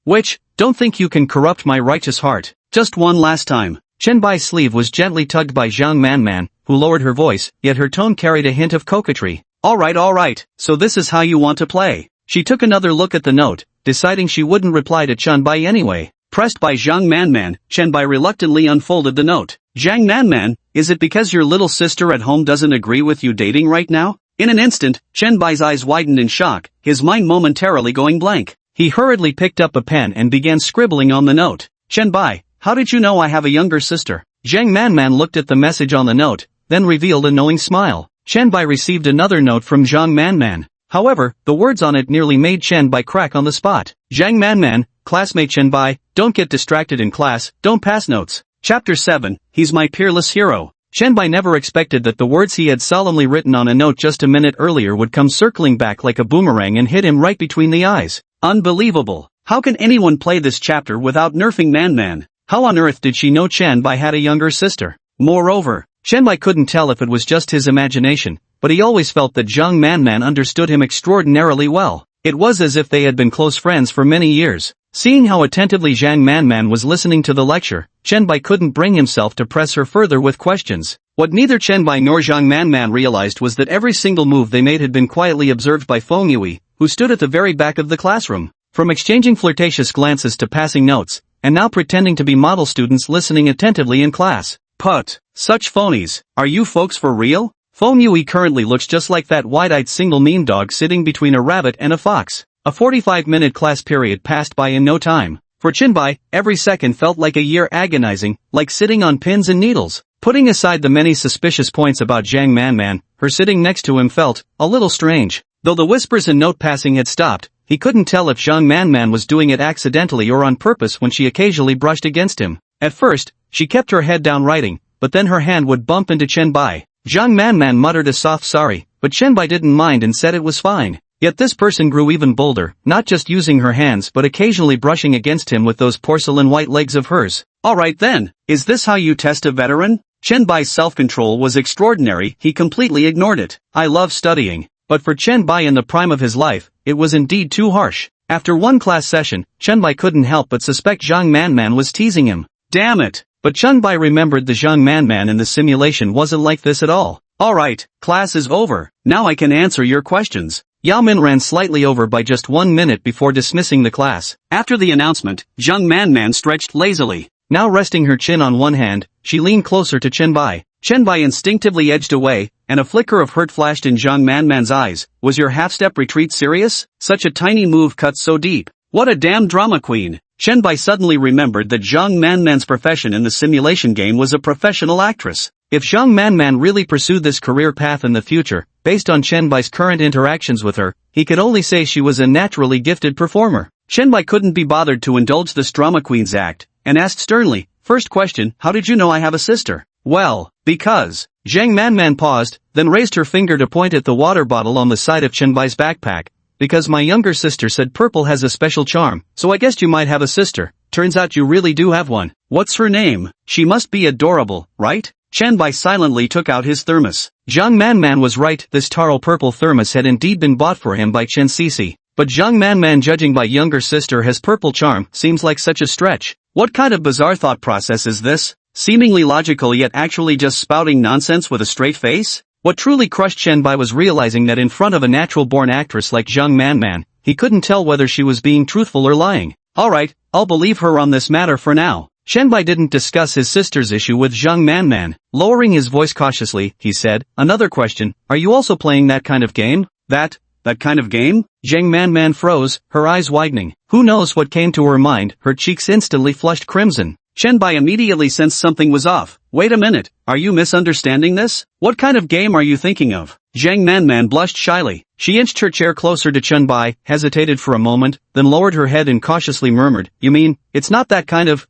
Don't think you can corrupt my righteous heart. Just one last time. Chen Bai's sleeve was gently tugged by Zhang Manman, who lowered her voice, yet her tone carried a hint of coquetry. Alright, so this is how you want to play. She took another look at the note, deciding she wouldn't reply to Chen Bai anyway. Pressed by Zhang Manman, Chen Bai reluctantly unfolded the note. Zhang Manman, is it because your little sister at home doesn't agree with you dating right now? In an instant, Chen Bai's eyes widened in shock, his mind momentarily going blank. He hurriedly picked up a pen and began scribbling on the note. Chen Bai, how did you know I have a younger sister? Zhang Manman looked at the message on the note, then revealed a knowing smile. Chen Bai received another note from Zhang Manman. However, the words on it nearly made Chen Bai crack on the spot. Zhang Manman, classmate Chen Bai, don't get distracted in class, don't pass notes. Chapter 7, He's My Peerless Hero. Chen Bai never expected that the words he had solemnly written on a note just a minute earlier would come circling back like a boomerang and hit him right between the eyes. Unbelievable. How can anyone play this chapter without nerfing Manman? How on earth did she know Chen Bai had a younger sister? Moreover, Chen Bai couldn't tell if it was just his imagination, but he always felt that Zhang Manman understood him extraordinarily well. It was as if they had been close friends for many years. Seeing how attentively Zhang Manman was listening to the lecture, Chen Bai couldn't bring himself to press her further with questions. What neither Chen Bai nor Zhang Manman realized was that every single move they made had been quietly observed by Feng Yui, who stood at the very back of the classroom. From exchanging flirtatious glances to passing notes, and now pretending to be model students listening attentively in class. Put. Such phonies. Are you folks for real? Feng Yui currently looks just like that wide-eyed single meme dog sitting between a rabbit and a fox. A 45-minute class period passed by in no time. For Chen Bai, every second felt like a year, agonizing, like sitting on pins and needles. Putting aside the many suspicious points about Zhang Manman, her sitting next to him felt a little strange. Though the whispers and note-passing had stopped, he couldn't tell if Zhang Manman was doing it accidentally or on purpose when she occasionally brushed against him. At first, she kept her head down writing, but then her hand would bump into Chen Bai. Zhang Manman muttered a soft sorry, but Chen Bai didn't mind and said it was fine. Yet this person grew even bolder, not just using her hands but occasionally brushing against him with those porcelain white legs of hers. Alright then, is this how you test a veteran? Chen Bai's self-control was extraordinary, he completely ignored it. I love studying. But for Chen Bai in the prime of his life, it was indeed too harsh. After one class session, Chen Bai couldn't help but suspect Zhang Manman was teasing him. Damn it! But Chen Bai remembered the Zhang Manman in the simulation wasn't like this at all. Alright, class is over. Now I can answer your questions. Yao Min ran slightly over by just 1 minute before dismissing the class. After the announcement, Zhang Manman stretched lazily. Now resting her chin on one hand, she leaned closer to Chen Bai. Chen Bai instinctively edged away, and a flicker of hurt flashed in Zhang Manman's eyes. Was your half-step retreat serious? Such a tiny move cut so deep. What a damn drama queen. Chen Bai suddenly remembered that Zhang Manman's profession in the simulation game was a professional actress. If Zhang Manman really pursued this career path in the future, based on Chen Bai's current interactions with her, he could only say she was a naturally gifted performer. Chen Bai couldn't be bothered to indulge this drama queen's act, and asked sternly, first question, how did you know I have a sister? Well, because. Zhang Manman paused, then raised her finger to point at the water bottle on the side of Chen Bai's backpack. Because my younger sister said purple has a special charm, so I guessed you might have a sister. Turns out you really do have one. What's her name? She must be adorable, right? Chen Bai silently took out his thermos. Zhang Manman was right, this taro purple thermos had indeed been bought for him by Chen Sisi. But Zhang Manman judging by younger sister has purple charm seems like such a stretch. What kind of bizarre thought process is this? Seemingly logical yet actually just spouting nonsense with a straight face? What truly crushed Chen Bai was realizing that in front of a natural-born actress like Zhang Manman, he couldn't tell whether she was being truthful or lying. Alright, I'll believe her on this matter for now. Chen Bai didn't discuss his sister's issue with Zhang Manman. Lowering his voice cautiously, he said, another question, are you also playing that kind of game? That kind of game? Zhang Manman froze, her eyes widening. Who knows what came to her mind, her cheeks instantly flushed crimson. Chen Bai immediately sensed something was off. Wait a minute, are you misunderstanding this? What kind of game are you thinking of? Zhang Manman blushed shyly. She inched her chair closer to Chen Bai, hesitated for a moment, then lowered her head and cautiously murmured, you mean, it's not that kind of,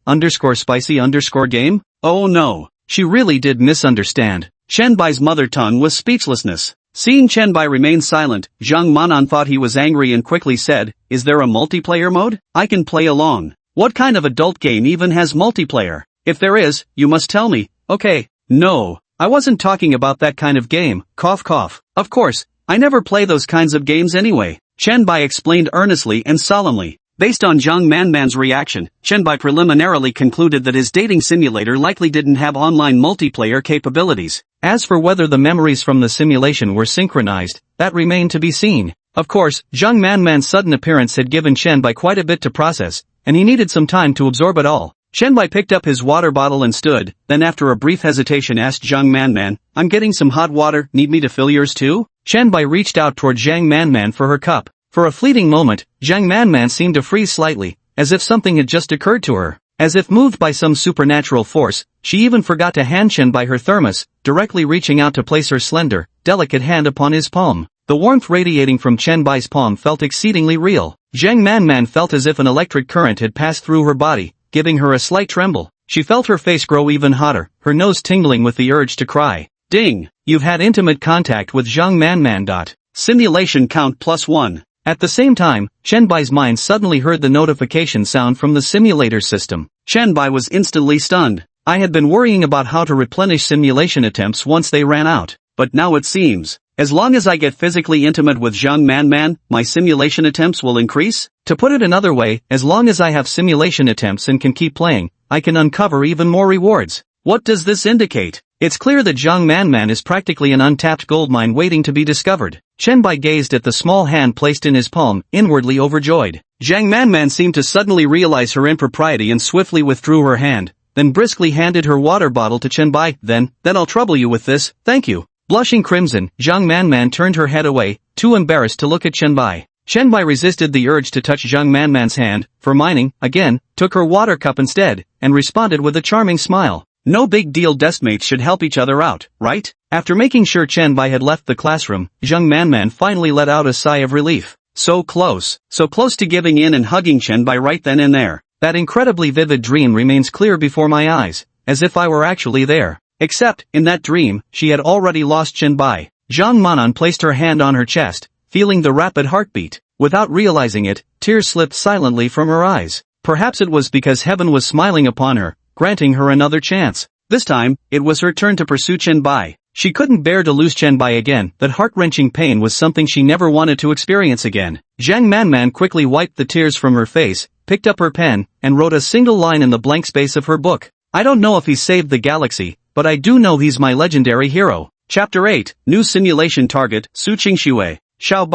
spicy game? Oh no. She really did misunderstand. Chen Bai's mother tongue was speechlessness. Seeing Chen Bai remain silent, Zhang Manan thought he was angry and quickly said, is there a multiplayer mode? I can play along. What kind of adult game even has multiplayer? If there is, you must tell me. Okay. No, I wasn't talking about that kind of game, cough cough. Of course, I never play those kinds of games anyway. Chen Bai explained earnestly and solemnly. Based on Zhang Manman's reaction, Chen Bai preliminarily concluded that his dating simulator likely didn't have online multiplayer capabilities. As for whether the memories from the simulation were synchronized, that remained to be seen. Of course, Zhang Manman's sudden appearance had given Chen Bai quite a bit to process, and he needed some time to absorb it all. Chen Bai picked up his water bottle and stood, then after a brief hesitation asked Zhang Manman, I'm getting some hot water, need me to fill yours too? Chen Bai reached out toward Zhang Manman for her cup. For a fleeting moment, Zhang Manman seemed to freeze slightly, as if something had just occurred to her. As if moved by some supernatural force, she even forgot to hand Chen Bai her thermos, directly reaching out to place her slender, delicate hand upon his palm. The warmth radiating from Chen Bai's palm felt exceedingly real. Zhang Manman felt as if an electric current had passed through her body, giving her a slight tremble. She felt her face grow even hotter, her nose tingling with the urge to cry. Ding! You've had intimate contact with Zhang Manman. Simulation count +1. At the same time, Chen Bai's mind suddenly heard the notification sound from the simulator system. Chen Bai was instantly stunned. I had been worrying about how to replenish simulation attempts once they ran out, but now it seems, as long as I get physically intimate with Zhang Manman, my simulation attempts will increase? To put it another way, as long as I have simulation attempts and can keep playing, I can uncover even more rewards. What does this indicate? It's clear that Zhang Manman is practically an untapped goldmine waiting to be discovered. Chen Bai gazed at the small hand placed in his palm, inwardly overjoyed. Zhang Manman seemed to suddenly realize her impropriety and swiftly withdrew her hand, then briskly handed her water bottle to Chen Bai. Then I'll trouble you with this, thank you. Blushing crimson, Zhang Manman turned her head away, too embarrassed to look at Chen Bai. Chen Bai resisted the urge to touch Zhang Manman's hand, for mining, again, took her water cup instead, and responded with a charming smile. No big deal, deskmates should help each other out, right? After making sure Chen Bai had left the classroom, Zhang Manman finally let out a sigh of relief. So close to giving in and hugging Chen Bai right then and there. That incredibly vivid dream remains clear before my eyes, as if I were actually there. Except, in that dream, she had already lost Chen Bai. Zhang Manan placed her hand on her chest, feeling the rapid heartbeat. Without realizing it, tears slipped silently from her eyes. Perhaps it was because heaven was smiling upon her, granting her another chance. This time, it was her turn to pursue Chen Bai. She couldn't bear to lose Chen Bai again. That heart-wrenching pain was something she never wanted to experience again. Zhang Manman quickly wiped the tears from her face, picked up her pen, and wrote a single line in the blank space of her book. I don't know if he saved the galaxy, but I do know he's my legendary hero. Chapter 8, New Simulation Target, Su Qingxue. Xiao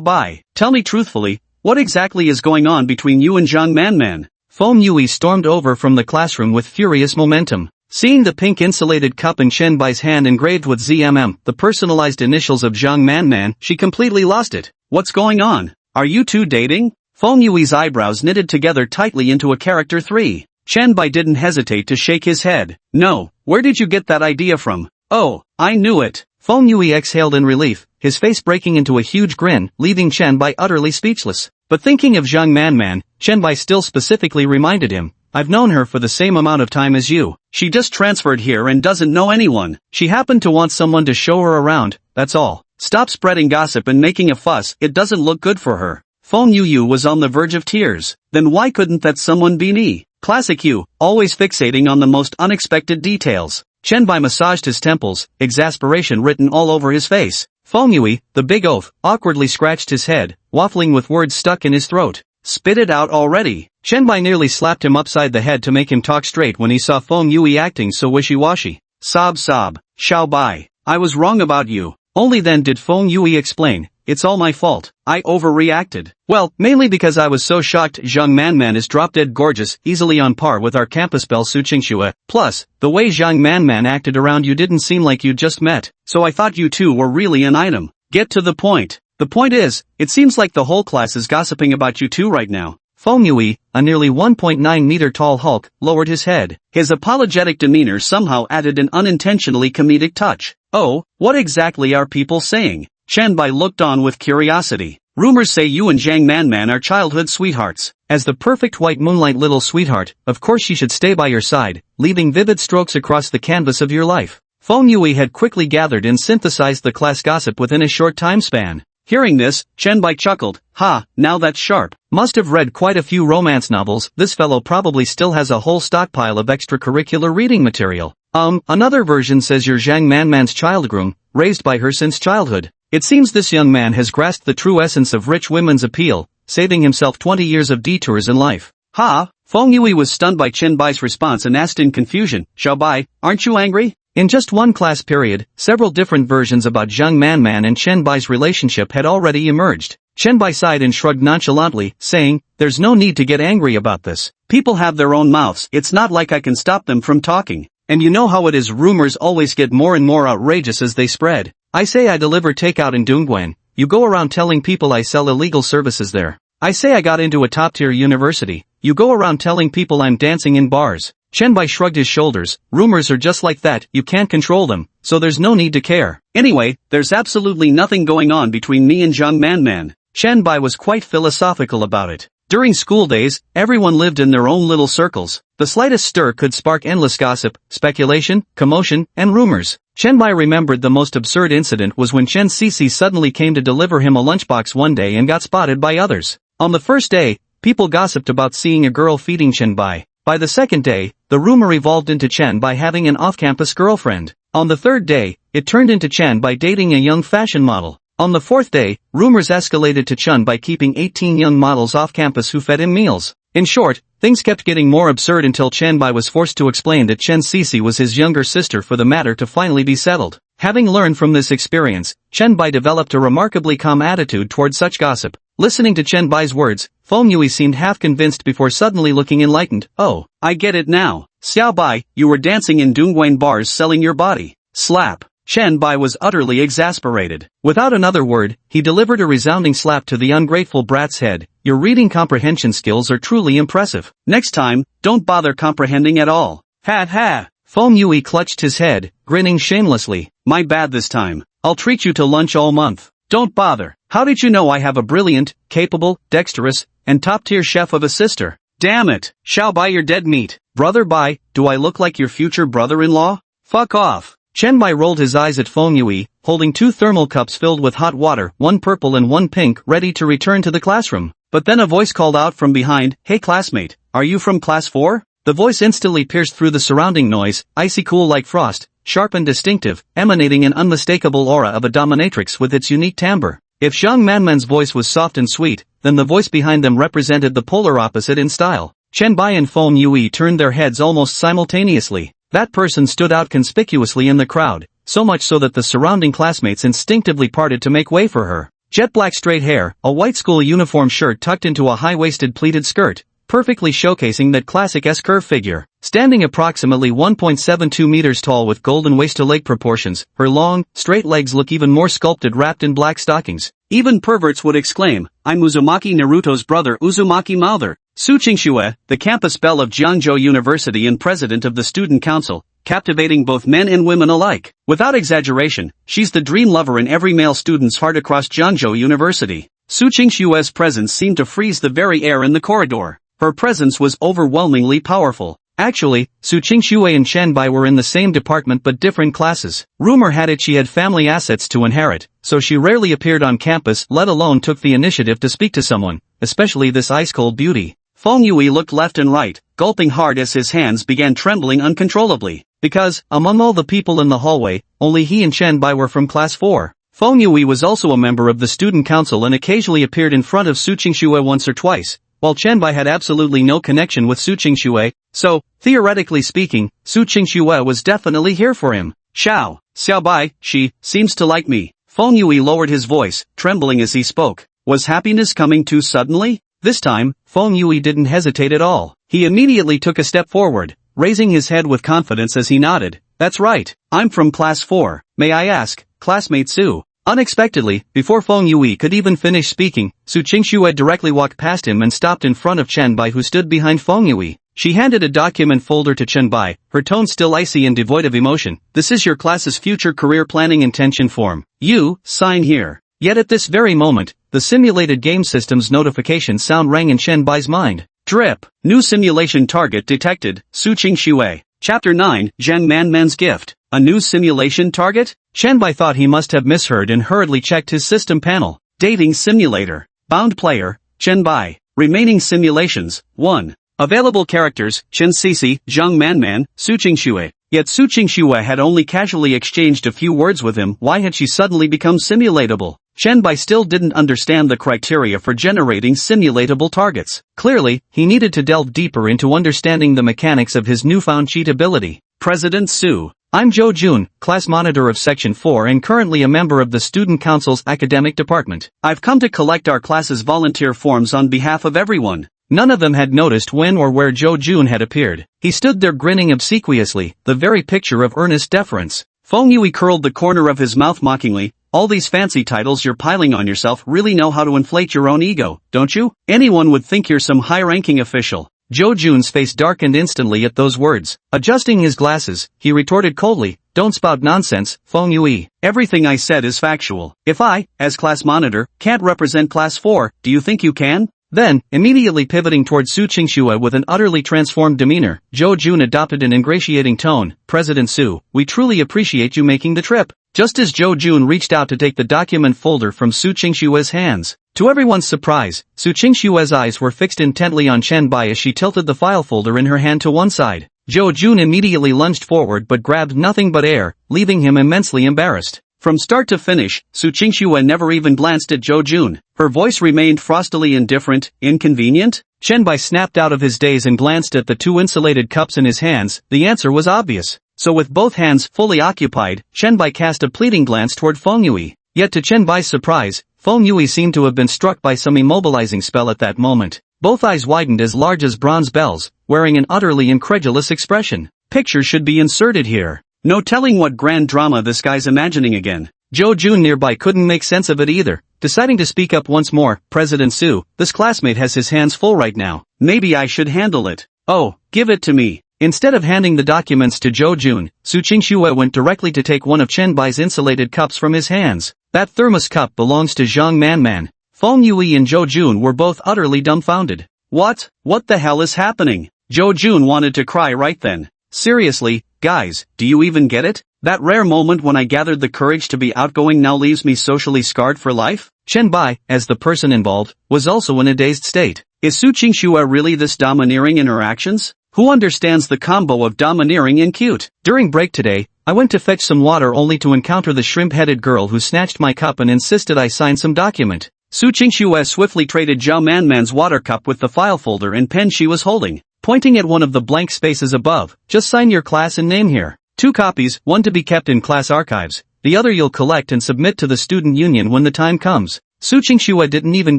Bai, tell me truthfully, what exactly is going on between you and Zhang Manman? Feng Yui stormed over from the classroom with furious momentum. Seeing the pink insulated cup in Chen Bai's hand engraved with ZMM, the personalized initials of Zhang Manman, she completely lost it. What's going on? Are you two dating? Feng Yui's eyebrows knitted together tightly into a character 3. Chen Bai didn't hesitate to shake his head. No, where did you get that idea from? Oh, I knew it. Feng Yui exhaled in relief, his face breaking into a huge grin, leaving Chen Bai utterly speechless. But thinking of Zhang Manman, Chen Bai still specifically reminded him, I've known her for the same amount of time as you. She just transferred here and doesn't know anyone. She happened to want someone to show her around, that's all. Stop spreading gossip and making a fuss, it doesn't look good for her. Feng Yu was on the verge of tears. Then why couldn't that someone be me? Classic you, always fixating on the most unexpected details. Chen Bai massaged his temples, exasperation written all over his face. Feng Yui, the big oaf, awkwardly scratched his head, waffling with words stuck in his throat. Spit it out already. Chen Bai nearly slapped him upside the head to make him talk straight when he saw Feng Yui acting so wishy-washy. Sob. Xiao Bai, I was wrong about you. Only then did Feng Yui explain, it's all my fault. I overreacted. Well, mainly because I was so shocked Zhang Manman is drop-dead gorgeous, easily on par with our campus belle Su Qingxue. Plus, the way Zhang Manman acted around you didn't seem like you'd just met, so I thought you two were really an item. Get to the point. The point is, it seems like the whole class is gossiping about you two right now. Feng Yui, a nearly 1.9-meter tall hulk, lowered his head. His apologetic demeanor somehow added an unintentionally comedic touch. Oh, what exactly are people saying? Chen Bai looked on with curiosity. Rumors say you and Zhang Manman are childhood sweethearts. As the perfect white moonlight little sweetheart, of course she should stay by your side, leaving vivid strokes across the canvas of your life. Feng Yui had quickly gathered and synthesized the class gossip within a short time span. Hearing this, Chen Bai chuckled. Ha, now that's sharp. Must have read quite a few romance novels. This fellow probably still has a whole stockpile of extracurricular reading material. Another version says you're Zhang Manman's child groom, raised by her since childhood. It seems this young man has grasped the true essence of rich women's appeal, saving himself 20 years of detours in life. Ha! Feng Yui was stunned by Chen Bai's response and asked in confusion, Xiao Bai, aren't you angry? In just one class period, several different versions about Zhang Manman and Chen Bai's relationship had already emerged. Chen Bai sighed and shrugged nonchalantly, saying, there's no need to get angry about this. People have their own mouths, it's not like I can stop them from talking. And you know how it is, rumors always get more and more outrageous as they spread. I say I deliver takeout in Dongguan, you go around telling people I sell illegal services there. I say I got into a top-tier university, you go around telling people I'm dancing in bars. Chen Bai shrugged his shoulders. Rumors are just like that, you can't control them, so there's no need to care. Anyway, there's absolutely nothing going on between me and Zhang Manman. Chen Bai was quite philosophical about it. During school days, everyone lived in their own little circles. The slightest stir could spark endless gossip, speculation, commotion, and rumors. Chen Bai remembered the most absurd incident was when Chen Sisi suddenly came to deliver him a lunchbox one day and got spotted by others. On the first day, people gossiped about seeing a girl feeding Chen Bai. By the second day, the rumor evolved into Chen Bai having an off-campus girlfriend. On the third day, it turned into Chen Bai dating a young fashion model. On the fourth day, rumors escalated to Chen Bai keeping 18 young models off campus who fed him meals. In short, things kept getting more absurd until Chen Bai was forced to explain that Chen Sisi was his younger sister for the matter to finally be settled. Having learned from this experience, Chen Bai developed a remarkably calm attitude toward such gossip. Listening to Chen Bai's words, Feng Yui seemed half convinced before suddenly looking enlightened. Oh, I get it now. Xiao Bai, you were dancing in Dongguan bars selling your body. Slap. Chen Bai was utterly exasperated. Without another word, he delivered a resounding slap to the ungrateful brat's head. Your reading comprehension skills are truly impressive. Next time, don't bother comprehending at all. Ha ha. Feng Yui clutched his head, grinning shamelessly. My bad this time. I'll treat you to lunch all month. Don't bother. How did you know I have a brilliant, capable, dexterous, and top-tier chef of a sister? Damn it. Xiao Bai, your dead meat. Brother Bai, do I look like your future brother-in-law? Fuck off. Chen Bai rolled his eyes at Feng Yui, holding 2 thermal cups filled with hot water, one purple and one pink, ready to return to the classroom. But then a voice called out from behind, Hey classmate, are you from class 4? The voice instantly pierced through the surrounding noise, icy cool like frost, sharp and distinctive, emanating an unmistakable aura of a dominatrix with its unique timbre. If Zhang Manman's voice was soft and sweet, then the voice behind them represented the polar opposite in style. Chen Bai and Feng Yui turned their heads almost simultaneously. That person stood out conspicuously in the crowd, so much so that the surrounding classmates instinctively parted to make way for her. Jet black straight hair, a white school uniform shirt tucked into a high-waisted pleated skirt, perfectly showcasing that classic S-curve figure. Standing approximately 1.72 meters tall with golden waist-to-leg proportions, her long, straight legs look even more sculpted wrapped in black stockings. Even perverts would exclaim, I'm Uzumaki Naruto's brother Uzumaki Mouther. Su Qingxue, the campus belle of Jiangzhou University and president of the student council, captivating both men and women alike. Without exaggeration, she's the dream lover in every male student's heart across Jiangzhou University. Su Qingxue's presence seemed to freeze the very air in the corridor. Her presence was overwhelmingly powerful. Actually, Su Qingxue and Chen Bai were in the same department but different classes. Rumor had it she had family assets to inherit, so she rarely appeared on campus, let alone took the initiative to speak to someone, especially this ice-cold beauty. Feng Yui looked left and right, gulping hard as his hands began trembling uncontrollably. Because, among all the people in the hallway, only he and Chen Bai were from class 4. Feng Yui was also a member of the student council and occasionally appeared in front of Su Qingxue once or twice, while Chen Bai had absolutely no connection with Su Qingxue, so, theoretically speaking, Su Qingxue was definitely here for him. Xiao Bai, she seems to like me. Feng Yui lowered his voice, trembling as he spoke. Was happiness coming too suddenly? This time, Feng Yui didn't hesitate at all. He immediately took a step forward, raising his head with confidence as he nodded. That's right, I'm from class 4. May I ask, classmate Su? Unexpectedly, before Feng Yui could even finish speaking, Su Qingxue directly walked past him and stopped in front of Chen Bai, who stood behind Feng Yui. She handed a document folder to Chen Bai, her tone still icy and devoid of emotion. This is your class's future career planning intention form. You, sign here. Yet at this very moment, the simulated game system's notification sound rang in Chen Bai's mind. Drip. New simulation target detected, Su Qingxue. Chapter 9, Zhang Manman's gift. A new simulation target? Chen Bai thought he must have misheard and hurriedly checked his system panel. Dating simulator. Bound player, Chen Bai. Remaining simulations, 1. Available characters, Chen Sisi, Zhang Manman, Su Qingxue. Yet Su Qingxue had only casually exchanged a few words with him. Why had she suddenly become simulatable? Chen Bai still didn't understand the criteria for generating simulatable targets. Clearly, he needed to delve deeper into understanding the mechanics of his newfound cheat ability. President Su. I'm Zhou Jun, class monitor of Section 4 and currently a member of the Student Council's academic department. I've come to collect our class's volunteer forms on behalf of everyone. None of them had noticed when or where Zhou Jun had appeared. He stood there grinning obsequiously, the very picture of earnest deference. Feng Yui curled the corner of his mouth mockingly. All these fancy titles you're piling on yourself really know how to inflate your own ego, don't you? Anyone would think you're some high-ranking official. Zhou Jun's face darkened instantly at those words. Adjusting his glasses, he retorted coldly, don't spout nonsense, Feng Yui. Everything I said is factual. If I, as class monitor, can't represent class 4, do you think you can? Then, immediately pivoting toward Su Qingxue with an utterly transformed demeanor, Zhou Jun adopted an ingratiating tone. President Su, we truly appreciate you making the trip. Just as Zhou Jun reached out to take the document folder from Su Qingxue's hands. To everyone's surprise, Su Qingxue's eyes were fixed intently on Chen Bai as she tilted the file folder in her hand to one side. Zhou Jun immediately lunged forward but grabbed nothing but air, leaving him immensely embarrassed. From start to finish, Su Qingxue never even glanced at Zhou Jun. Her voice remained frostily indifferent. Inconvenient? Chen Bai snapped out of his daze and glanced at the 2 insulated cups in his hands. The answer was obvious. So with both hands fully occupied, Chen Bai cast a pleading glance toward Feng Yui. Yet to Chen Bai's surprise, Feng Yui seemed to have been struck by some immobilizing spell at that moment. Both eyes widened as large as bronze bells, wearing an utterly incredulous expression. Picture should be inserted here. No telling what grand drama this guy's imagining again. Zhou Jun nearby couldn't make sense of it either, deciding to speak up once more. President Su, this classmate has his hands full right now. Maybe I should handle it. Oh, give it to me. Instead of handing the documents to Jo Jun, Su Qingxue went directly to take one of Chen Bai's insulated cups from his hands. That thermos cup belongs to Zhang Manman. Feng Yui and Jo Jun were both utterly dumbfounded. What the hell is happening? Jo Jun wanted to cry right then. Seriously, guys, do you even get it? That rare moment when I gathered the courage to be outgoing now leaves me socially scarred for life? Chen Bai, as the person involved, was also in a dazed state. Is Su Qingxue really this domineering in her actions? Who understands the combo of domineering and cute? During break today, I went to fetch some water only to encounter the shrimp-headed girl who snatched my cup and insisted I sign some document. Su Qingxue swiftly traded Zhao Manman's water cup with the file folder and pen she was holding, pointing at one of the blank spaces above. Just sign your class and name here. 2 copies, one to be kept in class archives, the other you'll collect and submit to the student union when the time comes. Su Qingxue didn't even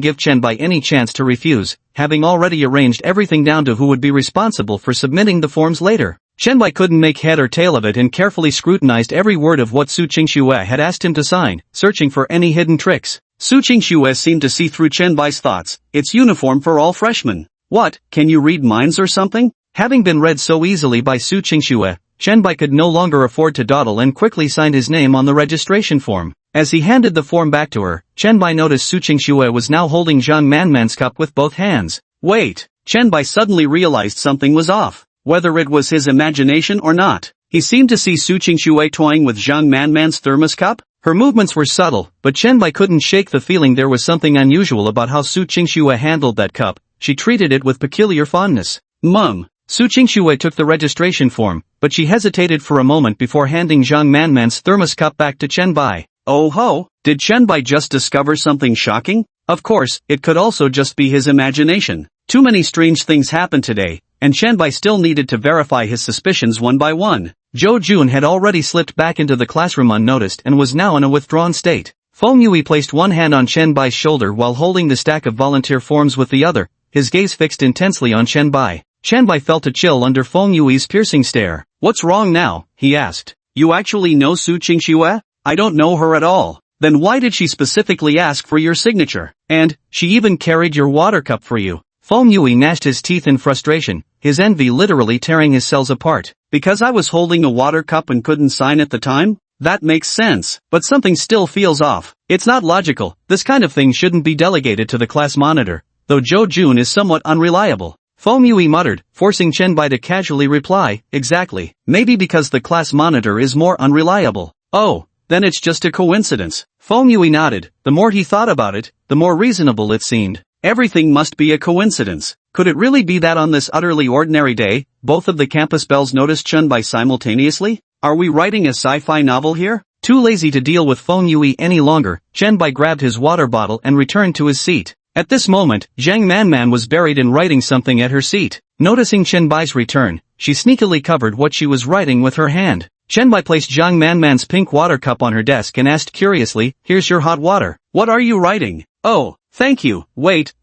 give Chen Bai any chance to refuse, having already arranged everything down to who would be responsible for submitting the forms later. Chen Bai couldn't make head or tail of it and carefully scrutinized every word of what Su Qingxue had asked him to sign, searching for any hidden tricks. Su Qingxue seemed to see through Chen Bai's thoughts. It's uniform for all freshmen. What, can you read minds or something? Having been read so easily by Su Qingxue, Chen Bai could no longer afford to dawdle and quickly signed his name on the registration form. As he handed the form back to her, Chen Bai noticed Su Qingxue was now holding Zhang Manman's cup with both hands. Wait, Chen Bai suddenly realized something was off. Whether it was his imagination or not, he seemed to see Su Qingxue toying with Zhang Manman's thermos cup. Her movements were subtle, but Chen Bai couldn't shake the feeling there was something unusual about how Su Qingxue handled that cup. She treated it with peculiar fondness. Su Qingxue took the registration form, but she hesitated for a moment before handing Zhang Manman's thermos cup back to Chen Bai. Oh ho, did Chen Bai just discover something shocking? Of course, it could also just be his imagination. Too many strange things happened today, and Chen Bai still needed to verify his suspicions one by one. Jo Jun had already slipped back into the classroom unnoticed and was now in a withdrawn state. Feng Yui placed one hand on Chen Bai's shoulder while holding the stack of volunteer forms with the other, his gaze fixed intensely on Chen Bai. Chen Bai felt a chill under Feng Yui's piercing stare. What's wrong now? He asked. You actually know Su Qingxue? I don't know her at all. Then why did she specifically ask for your signature? And, she even carried your water cup for you. Feng Yui gnashed his teeth in frustration, his envy literally tearing his cells apart. Because I was holding a water cup and couldn't sign at the time? That makes sense, but something still feels off. It's not logical. This kind of thing shouldn't be delegated to the class monitor, though Jo Jun is somewhat unreliable. Feng Yui muttered, forcing Chen Bai to casually reply, exactly. Maybe because the class monitor is more unreliable. Oh, then it's just a coincidence. Feng Yui nodded. The more he thought about it, the more reasonable it seemed. Everything must be a coincidence. Could it really be that on this utterly ordinary day, both of the campus belles noticed Chen Bai simultaneously? Are we writing a sci-fi novel here? Too lazy to deal with Feng Yui any longer, Chen Bai grabbed his water bottle and returned to his seat. At this moment, Zhang Manman was buried in writing something at her seat. Noticing Chen Bai's return, she sneakily covered what she was writing with her hand. Chen Bai placed Zhang Manman's pink water cup on her desk and asked curiously, here's your hot water. What are you writing? Oh, thank you. Wait,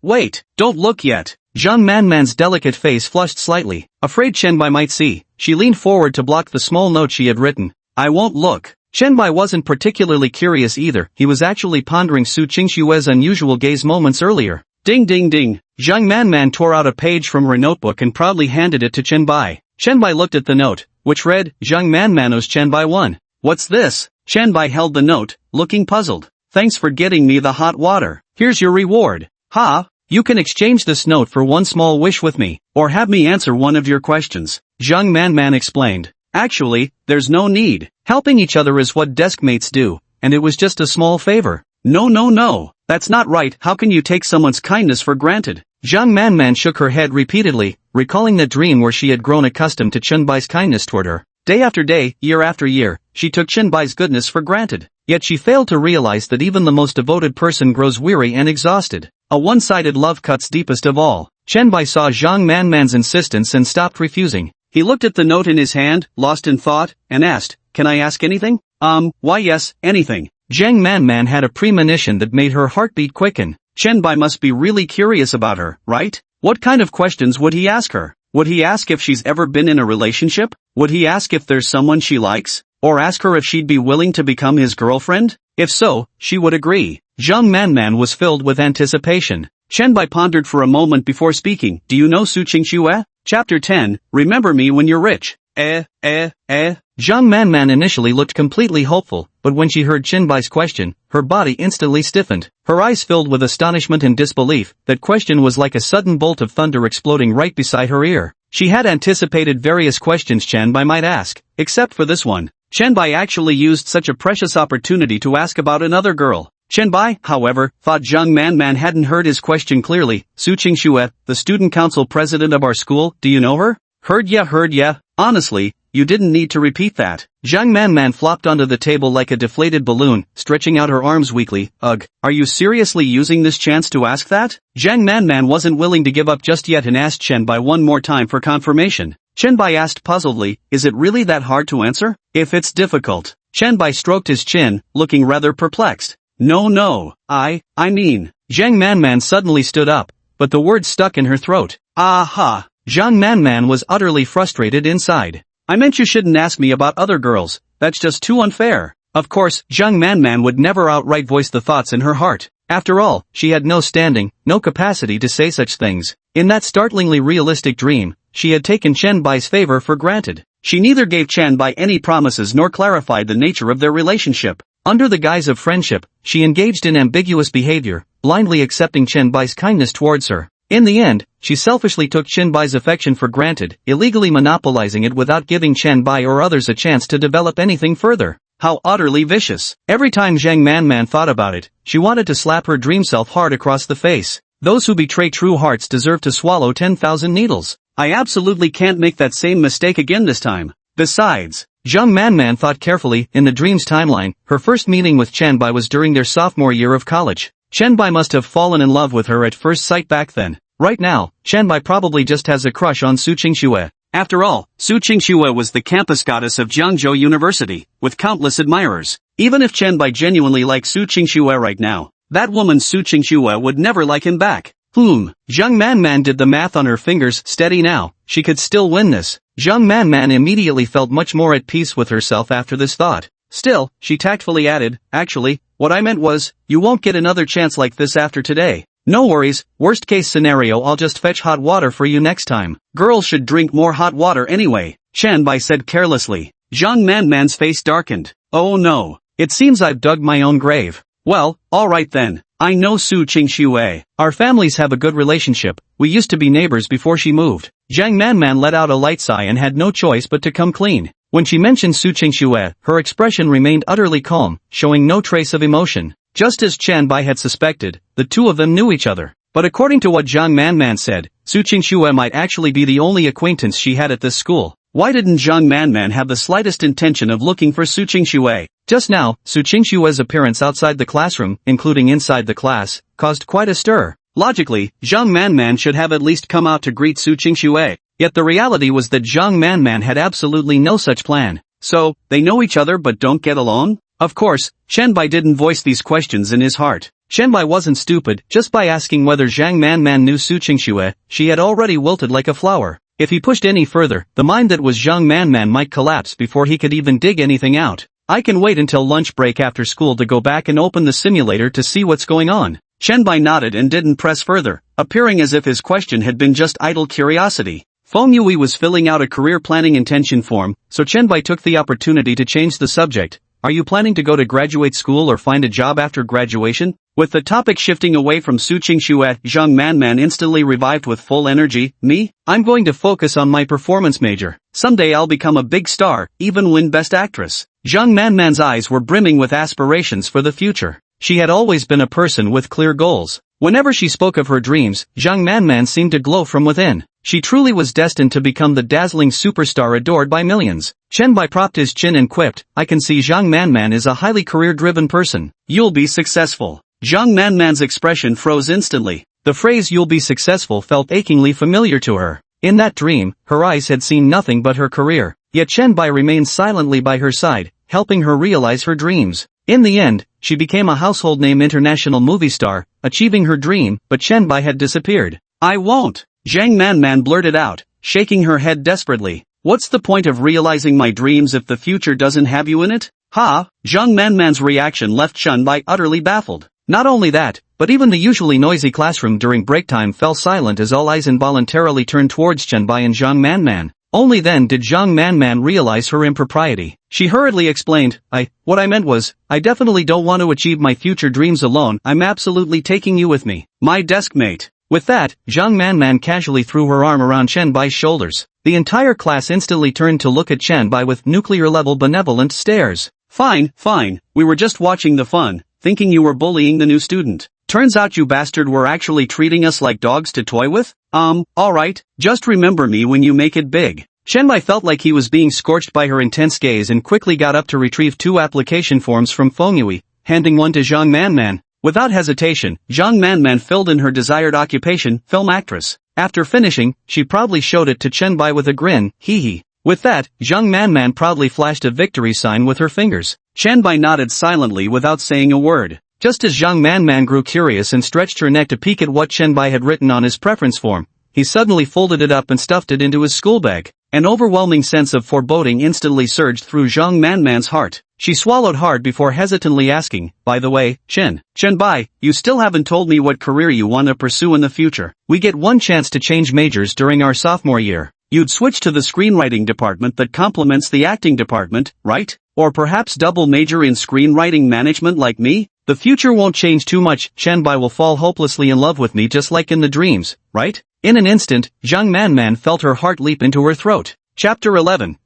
don't look yet. Zhang Manman's delicate face flushed slightly, afraid Chen Bai might see. She leaned forward to block the small note she had written. I won't look. Chen Bai wasn't particularly curious either, he was actually pondering Su Qingxue's unusual gaze moments earlier. Ding ding ding. Zhang Manman tore out a page from her notebook and proudly handed it to Chen Bai. Chen Bai looked at the note, which read, Zhang Manmanos Chen Bai 1. What's this? Chen Bai held the note, looking puzzled. Thanks for getting me the hot water. Here's your reward. Ha! You can exchange this note for one small wish with me, or have me answer one of your questions. Zhang Manman explained. Actually, there's no need. Helping each other is what deskmates do, and it was just a small favor. No. That's not right. How can you take someone's kindness for granted? Zhang Manman shook her head repeatedly, recalling the dream where she had grown accustomed to Chen Bai's kindness toward her. Day after day, year after year, she took Chen Bai's goodness for granted. Yet she failed to realize that even the most devoted person grows weary and exhausted. A one-sided love cuts deepest of all. Chen Bai saw Zhang Manman's insistence and stopped refusing. He looked at the note in his hand, lost in thought, and asked, Can I ask anything? Why yes, anything. Zhang Manman had a premonition that made her heartbeat quicken. Chen Bai must be really curious about her, right? What kind of questions would he ask her? Would he ask if she's ever been in a relationship? Would he ask if there's someone she likes? Or ask her if she'd be willing to become his girlfriend? If so, she would agree. Zhang Manman was filled with anticipation. Chen Bai pondered for a moment before speaking. Do you know Su Qingxue? Chapter 10, Remember Me When You're Rich. Zhang Manman initially looked completely hopeful, but when she heard Qinbai's question, her body instantly stiffened. Her eyes filled with astonishment and disbelief. That question was like a sudden bolt of thunder exploding right beside her ear. She had anticipated various questions Qinbai might ask, except for this one. Qinbai actually used such a precious opportunity to ask about another girl. Qinbai, however, thought Zhang Manman hadn't heard his question clearly. Su Qingxue, the student council president of our school, do you know her? Heard ya. Honestly, you didn't need to repeat that. Zhang Manman flopped onto the table like a deflated balloon, stretching out her arms weakly. Ugh, are you seriously using this chance to ask that? Zhang Manman wasn't willing to give up just yet and asked Qinbai one more time for confirmation. Qinbai asked puzzledly, is it really that hard to answer? If it's difficult. Qinbai stroked his chin, looking rather perplexed. No, I mean. Zhang Manman suddenly stood up, but the words stuck in her throat. Aha! Zhang Manman was utterly frustrated inside. I meant you shouldn't ask me about other girls, that's just too unfair. Of course, Zhang Manman would never outright voice the thoughts in her heart. After all, she had no standing, no capacity to say such things. In that startlingly realistic dream, she had taken Qinbai's favor for granted. She neither gave Qinbai any promises nor clarified the nature of their relationship. Under the guise of friendship, she engaged in ambiguous behavior, blindly accepting Qinbai's kindness towards her. In the end, she selfishly took Qinbai's affection for granted, illegally monopolizing it without giving Qinbai or others a chance to develop anything further. How utterly vicious. Every time Zhang Manman thought about it, she wanted to slap her dream self hard across the face. Those who betray true hearts deserve to swallow 10,000 needles. I absolutely can't make that same mistake again this time. Besides, Zhang Manman thought carefully. In the dream's timeline, her first meeting with Qinbai was during their sophomore year of college. Qinbai must have fallen in love with her at first sight back then. Right now, Qinbai probably just has a crush on Su Qingxue. After all, Su Qingxue was the campus goddess of Jiangzhou University, with countless admirers. Even if Qinbai genuinely likes Su Qingxue right now, that woman Su Qingxue would never like him back. Zhang Manman did the math on her fingers. Steady now, she could still win this. Zhang Manman immediately felt much more at peace with herself after this thought. Still, she tactfully added, actually, what I meant was, you won't get another chance like this after today. No worries, worst case scenario I'll just fetch hot water for you next time. Girls should drink more hot water anyway, Qinbai said carelessly. Zhang Manman's face darkened. Oh no, it seems I've dug my own grave. Well, alright then, I know Su Qingxue. Our families have a good relationship, we used to be neighbors before she moved. Zhang Manman let out a light sigh and had no choice but to come clean. When she mentioned Su Qingxue, her expression remained utterly calm, showing no trace of emotion. Just as Qinbai had suspected, the two of them knew each other. But according to what Zhang Manman said, Su Qingxue might actually be the only acquaintance she had at this school. Why didn't Zhang Manman have the slightest intention of looking for Su Qingxue? Just now, Su Qingxue's appearance outside the classroom, including inside the class, caused quite a stir. Logically, Zhang Manman should have at least come out to greet Su Qingxue. Yet the reality was that Zhang Manman had absolutely no such plan. So, they know each other but don't get along? Of course, Qinbai didn't voice these questions in his heart. Qinbai wasn't stupid. Just by asking whether Zhang Manman knew Su Qingxue, she had already wilted like a flower. If he pushed any further, the mind that was Zhang Manman might collapse before he could even dig anything out. I can wait until lunch break after school to go back and open the simulator to see what's going on. Qinbai nodded and didn't press further, appearing as if his question had been just idle curiosity. Feng Yui was filling out a career planning intention form, so Qinbai took the opportunity to change the subject. Are you planning to go to graduate school or find a job after graduation? With the topic shifting away from Su Qingxue, Zhang Manman instantly revived with full energy. Me? I'm going to focus on my performance major. Someday I'll become a big star, even win Best Actress. Zhang Manman's eyes were brimming with aspirations for the future. She had always been a person with clear goals. Whenever she spoke of her dreams, Zhang Manman seemed to glow from within. She truly was destined to become the dazzling superstar adored by millions. Qinbai propped his chin and quipped, I can see Zhang Manman is a highly career-driven person. You'll be successful. Zhang Manman's expression froze instantly. The phrase you'll be successful felt achingly familiar to her. In that dream, her eyes had seen nothing but her career. Yet Qinbai remained silently by her side, helping her realize her dreams. In the end, she became a household name international movie star, achieving her dream, but Qinbai had disappeared. I won't. Zhang Manman blurted out, shaking her head desperately. What's the point of realizing my dreams if the future doesn't have you in it? Ha! Zhang Manman's reaction left Qinbai utterly baffled. Not only that, but even the usually noisy classroom during break time fell silent as all eyes involuntarily turned towards Chenbai and Zhang Manman. Only then did Zhang Manman realize her impropriety. She hurriedly explained, what I meant was, I definitely don't want to achieve my future dreams alone, I'm absolutely taking you with me. My deskmate. With that, Zhang Manman casually threw her arm around Chenbai's shoulders. The entire class instantly turned to look at Chenbai with nuclear-level benevolent stares. Fine, we were just watching the fun, thinking you were bullying the new student. Turns out you bastard were actually treating us like dogs to toy with? Alright, just remember me when you make it big. Chenbai felt like he was being scorched by her intense gaze and quickly got up to retrieve 2 application forms from Fengyue, handing one to Zhang Manman. Without hesitation, Zhang Manman filled in her desired occupation, film actress. After finishing, she proudly showed it to Chenbai with a grin, hee. With that, Zhang Manman proudly flashed a victory sign with her fingers. Chenbai nodded silently without saying a word. Just as Zhang Manman grew curious and stretched her neck to peek at what Chenbai had written on his preference form, he suddenly folded it up and stuffed it into his school bag. An overwhelming sense of foreboding instantly surged through Zhang Manman's heart. She swallowed hard before hesitantly asking, by the way, Chenbai, you still haven't told me what career you want to pursue in the future. We get one chance to change majors during our sophomore year. You'd switch to the screenwriting department that complements the acting department, right? Or perhaps double major in screenwriting management like me? The future won't change too much, Chenbai will fall hopelessly in love with me just like in the dreams, right? In an instant, Zhang Manman felt her heart leap into her throat. Chapter 11.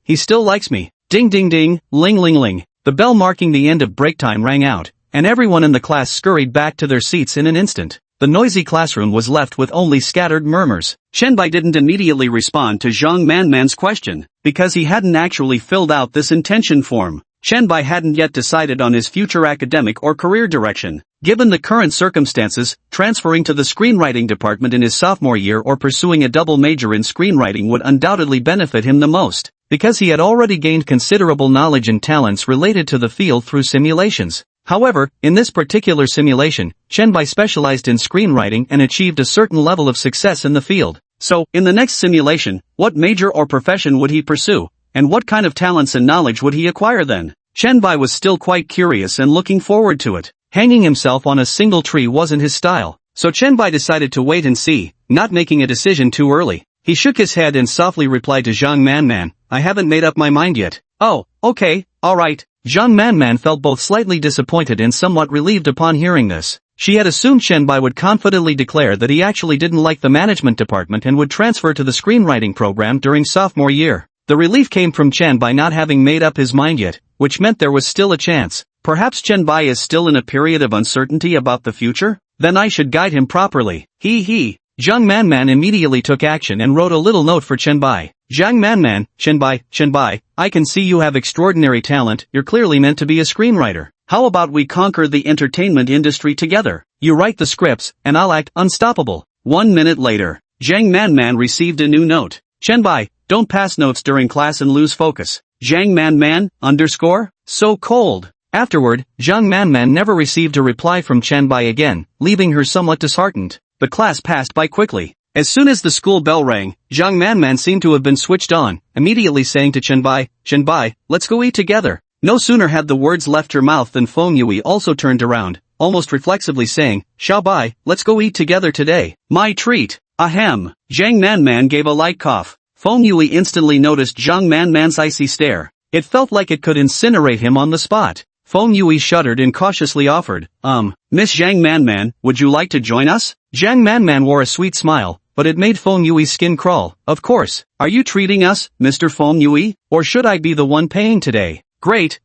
He still likes me. Ding ding ding, ling ling ling. The bell marking the end of break time rang out, and everyone in the class scurried back to their seats in an instant. The noisy classroom was left with only scattered murmurs. Chenbai didn't immediately respond to Zhang Manman's question, because he hadn't actually filled out this intention form. Chenbai hadn't yet decided on his future academic or career direction. Given the current circumstances, transferring to the screenwriting department in his sophomore year or pursuing a double major in screenwriting would undoubtedly benefit him the most, because he had already gained considerable knowledge and talents related to the field through simulations. However, in this particular simulation, Chenbai specialized in screenwriting and achieved a certain level of success in the field. So, in the next simulation, what major or profession would he pursue? And what kind of talents and knowledge would he acquire then? Chenbai was still quite curious and looking forward to it. Hanging himself on a single tree wasn't his style, so Chenbai decided to wait and see, not making a decision too early. He shook his head and softly replied to Zhang Manman, I haven't made up my mind yet. Oh, okay, alright. Zhang Manman felt both slightly disappointed and somewhat relieved upon hearing this. She had assumed Chenbai would confidently declare that he actually didn't like the management department and would transfer to the screenwriting program during sophomore year. The relief came from Chenbai not having made up his mind yet, which meant there was still a chance. Perhaps Chenbai is still in a period of uncertainty about the future? Then I should guide him properly. Hee. Zhang Manman immediately took action and wrote a little note for Chenbai. Zhang Manman, Chenbai, I can see you have extraordinary talent, you're clearly meant to be a screenwriter. How about we conquer the entertainment industry together? You write the scripts, and I'll act unstoppable. 1 minute later, Zhang Manman received a new note. Chenbai, don't pass notes during class and lose focus. Zhang Manman, _ so cold. Afterward, Zhang Manman never received a reply from Chenbai again, leaving her somewhat disheartened. The class passed by quickly. As soon as the school bell rang, Zhang Manman seemed to have been switched on, immediately saying to Chenbai, let's go eat together. No sooner had the words left her mouth than Fengyue also turned around, almost reflexively saying, Xiaobai, let's go eat together today. My treat. Ahem. Zhang Manman gave a light cough. Fengyue instantly noticed Zhang Manman's icy stare. It felt like it could incinerate him on the spot. Fengyue shuddered and cautiously offered, Miss Zhang Manman, would you like to join us? Zhang Manman wore a sweet smile, but it made Fengyue's skin crawl. Of course. Are you treating us, Mr. Fengyue? Or should I be the one paying today? Great.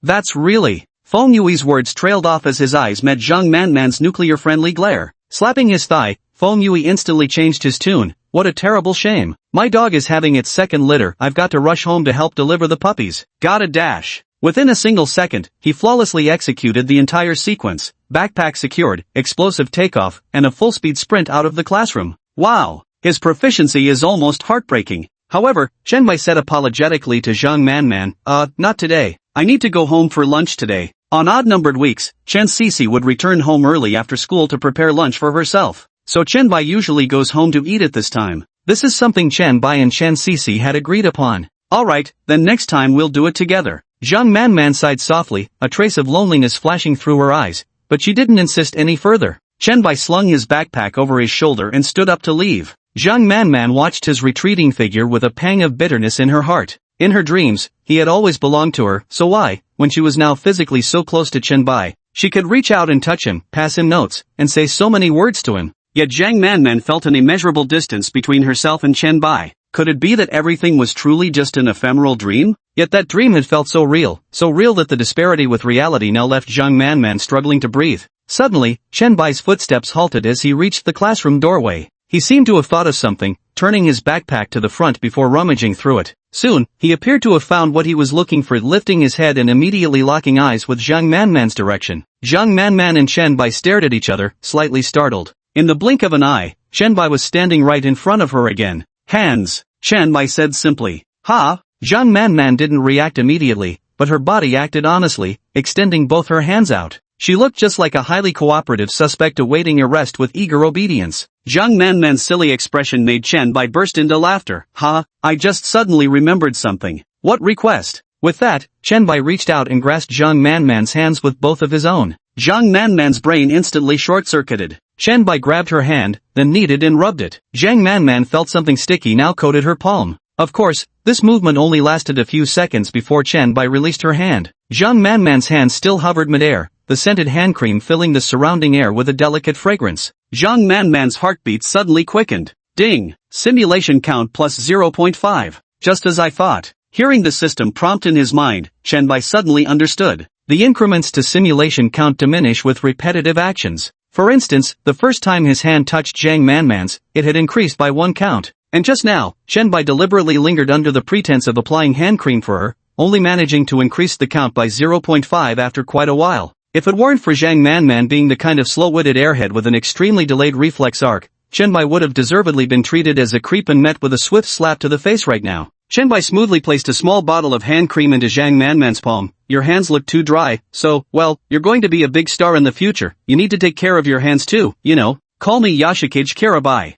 That's really. Fengyue's words trailed off as his eyes met Zhang Manman's nuclear-friendly glare. Slapping his thigh, Fengyue instantly changed his tune. What a terrible shame. My dog is having its second litter, I've got to rush home to help deliver the puppies. Gotta dash. Within a single second, he flawlessly executed the entire sequence, backpack secured, explosive takeoff, and a full-speed sprint out of the classroom. Wow! His proficiency is almost heartbreaking. However, Chenbai said apologetically to Zhang Manman, not today. I need to go home for lunch today. On odd-numbered weeks, Chen Cece would return home early after school to prepare lunch for herself. So Chenbai usually goes home to eat at this time. This is something Chenbai and Chen Cece had agreed upon. Alright, then next time we'll do it together. Zhang Manman sighed softly, a trace of loneliness flashing through her eyes, but she didn't insist any further. Chen Bai slung his backpack over his shoulder and stood up to leave. Zhang Manman watched his retreating figure with a pang of bitterness in her heart. In her dreams, he had always belonged to her, so why, when she was now physically so close to Chen Bai, she could reach out and touch him, pass him notes, and say so many words to him. Yet Zhang Manman felt an immeasurable distance between herself and Chen Bai. Could it be that everything was truly just an ephemeral dream? Yet that dream had felt so real that the disparity with reality now left Zhang Manman struggling to breathe. Suddenly, Chen Bai's footsteps halted as he reached the classroom doorway. He seemed to have thought of something, turning his backpack to the front before rummaging through it. Soon, he appeared to have found what he was looking for, lifting his head and immediately locking eyes with Zhang Manman's direction. Zhang Manman and Chen Bai stared at each other, slightly startled. In the blink of an eye, Chen Bai was standing right in front of her again. Hands, Chen Bai said simply. Ha! Zhang Manman didn't react immediately, but her body acted honestly, extending both her hands out. She looked just like a highly cooperative suspect awaiting arrest with eager obedience. Zhang Manman's silly expression made Chen Bai burst into laughter. Ha, I just suddenly remembered something. What request? With that, Chen Bai reached out and grasped Zhang Manman's hands with both of his own. Zhang Manman's brain instantly short-circuited. Chen Bai grabbed her hand, then kneaded and rubbed it. Zhang Manman felt something sticky now coated her palm. Of course, this movement only lasted a few seconds before Chen Bai released her hand. Zhang Manman's hand still hovered midair, the scented hand cream filling the surrounding air with a delicate fragrance. Zhang Manman's heartbeat suddenly quickened. Ding! Simulation count plus 0.5. Just as I thought. Hearing the system prompt in his mind, Chen Bai suddenly understood. The increments to simulation count diminish with repetitive actions. For instance, the first time his hand touched Zhang Manman's, it had increased by 1 count. And just now, Chen Bai deliberately lingered under the pretense of applying hand cream for her, only managing to increase the count by 0.5 after quite a while. If it weren't for Zhang Manman being the kind of slow-witted airhead with an extremely delayed reflex arc, Chen Bai would have deservedly been treated as a creep and met with a swift slap to the face right now. Chen Bai smoothly placed a small bottle of hand cream into Zhang Manman's palm. Your hands look too dry, so, well, you're going to be a big star in the future. You need to take care of your hands too, you know. Call me Yashikage Karabai.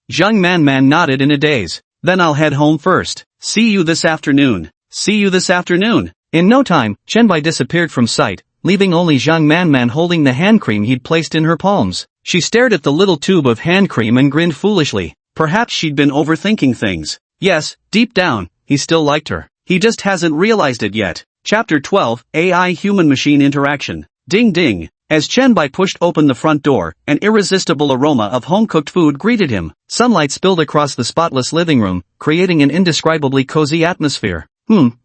Zhang Manman nodded in a daze. Then I'll head home first. See you this afternoon. In no time, Chen Bai disappeared from sight, leaving only Zhang Manman holding the hand cream he'd placed in her palms. She stared at the little tube of hand cream and grinned foolishly. Perhaps she'd been overthinking things. Yes, deep down, he still liked her. He just hasn't realized it yet. Chapter 12, AI Human-Machine Interaction. Ding ding. As Chen Bai pushed open the front door, an irresistible aroma of home-cooked food greeted him. Sunlight spilled across the spotless living room, creating an indescribably cozy atmosphere.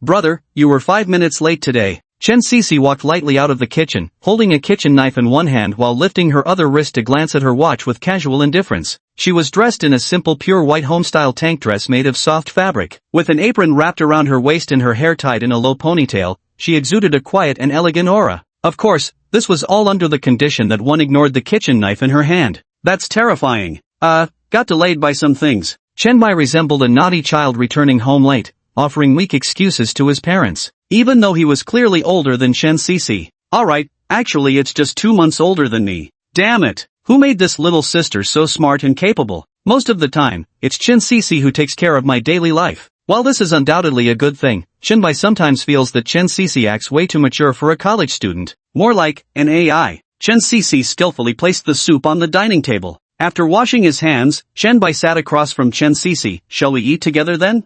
Brother, you were 5 minutes late today. Chen Cece walked lightly out of the kitchen, holding a kitchen knife in one hand while lifting her other wrist to glance at her watch with casual indifference. She was dressed in a simple pure white home-style tank dress made of soft fabric. With an apron wrapped around her waist and her hair tied in a low ponytail, she exuded a quiet and elegant aura. Of course, this was all under the condition that one ignored the kitchen knife in her hand. That's terrifying. Got delayed by some things. Chen Bai resembled a naughty child returning home late, offering weak excuses to his parents. Even though he was clearly older than Chen Cece. Alright, actually it's just 2 months older than me. Damn it! Who made this little sister so smart and capable? Most of the time, it's Chen Cece who takes care of my daily life. While this is undoubtedly a good thing, Chen Bai sometimes feels that Chen Cece acts way too mature for a college student. More like an AI. Chen Cece skillfully placed the soup on the dining table. After washing his hands, Chen Bai sat across from Chen Cece. Shall we eat together then?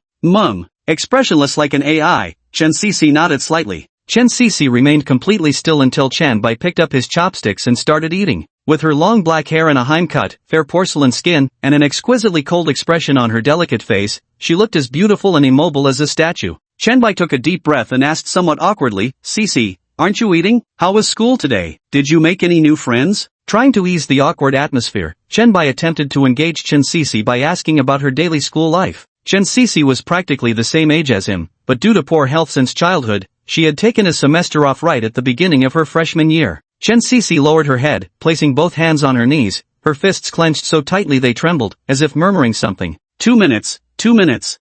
Expressionless like an AI, Chen Cece nodded slightly. Chen Cece remained completely still until Chen Bai picked up his chopsticks and started eating. With her long black hair and a Heim-cut, fair porcelain skin, and an exquisitely cold expression on her delicate face, she looked as beautiful and immobile as a statue. Chen Bai took a deep breath and asked somewhat awkwardly, Cece, aren't you eating? How was school today? Did you make any new friends? Trying to ease the awkward atmosphere, Chen Bai attempted to engage Chen Cece by asking about her daily school life. Chen Cece was practically the same age as him, but due to poor health since childhood, she had taken a semester off right at the beginning of her freshman year. Chen Cece lowered her head, placing both hands on her knees, her fists clenched so tightly they trembled, as if murmuring something. 2 minutes.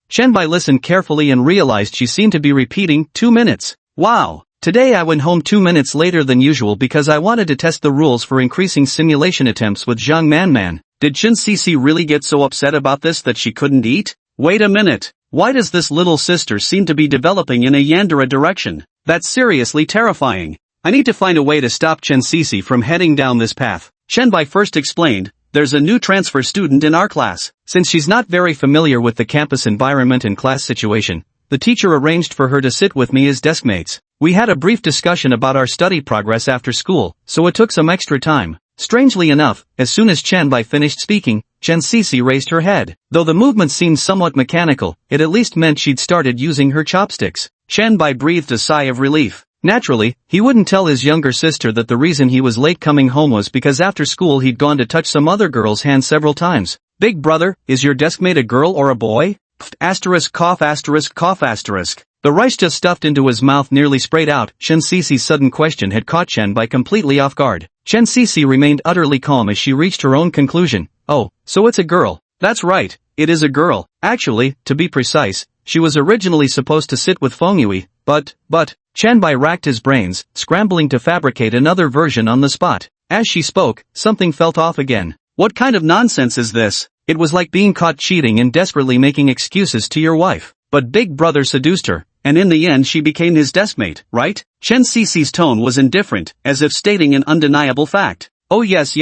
Chen Bai listened carefully and realized she seemed to be repeating 2 minutes. Wow! Today I went home 2 minutes later than usual because I wanted to test the rules for increasing simulation attempts with Zhang Manman. Did Chen Cece really get so upset about this that she couldn't eat? Wait a minute. Why does this little sister seem to be developing in a Yandere direction? That's seriously terrifying. I need to find a way to stop Chen Sisi from heading down this path. Chen first explained, there's a new transfer student in our class. Since she's not very familiar with the campus environment and class situation, the teacher arranged for her to sit with me as deskmates. We had a brief discussion about our study progress after school, so it took some extra time. Strangely enough, as soon as Chen finished speaking, Chen Sisi raised her head. Though the movement seemed somewhat mechanical, it at least meant she'd started using her chopsticks. Chen breathed a sigh of relief. Naturally, he wouldn't tell his younger sister that the reason he was late coming home was because after school he'd gone to touch some other girl's hand several times. Big brother, is your deskmate a girl or a boy? Cough. The rice just stuffed into his mouth nearly sprayed out. Chen Sisi's sudden question had caught Chen completely off guard. Chen Sisi remained utterly calm as she reached her own conclusion. Oh, so it's a girl. That's right, it is a girl. Actually, to be precise, she was originally supposed to sit with Fengyue, but, Chen racked his brains, scrambling to fabricate another version on the spot. As she spoke, something felt off again. What kind of nonsense is this? It was like being caught cheating and desperately making excuses to your wife. But Big Brother seduced her, and in the end she became his deskmate, right? Chen Sisi's tone was indifferent, as if stating an undeniable fact. Oh yes.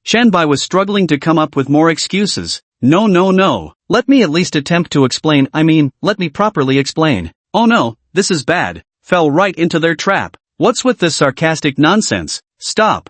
Chen was struggling to come up with more excuses. No. Let me at least attempt to explain, let me properly explain. Oh no, this is bad. Fell right into their trap. What's with this sarcastic nonsense? Stop.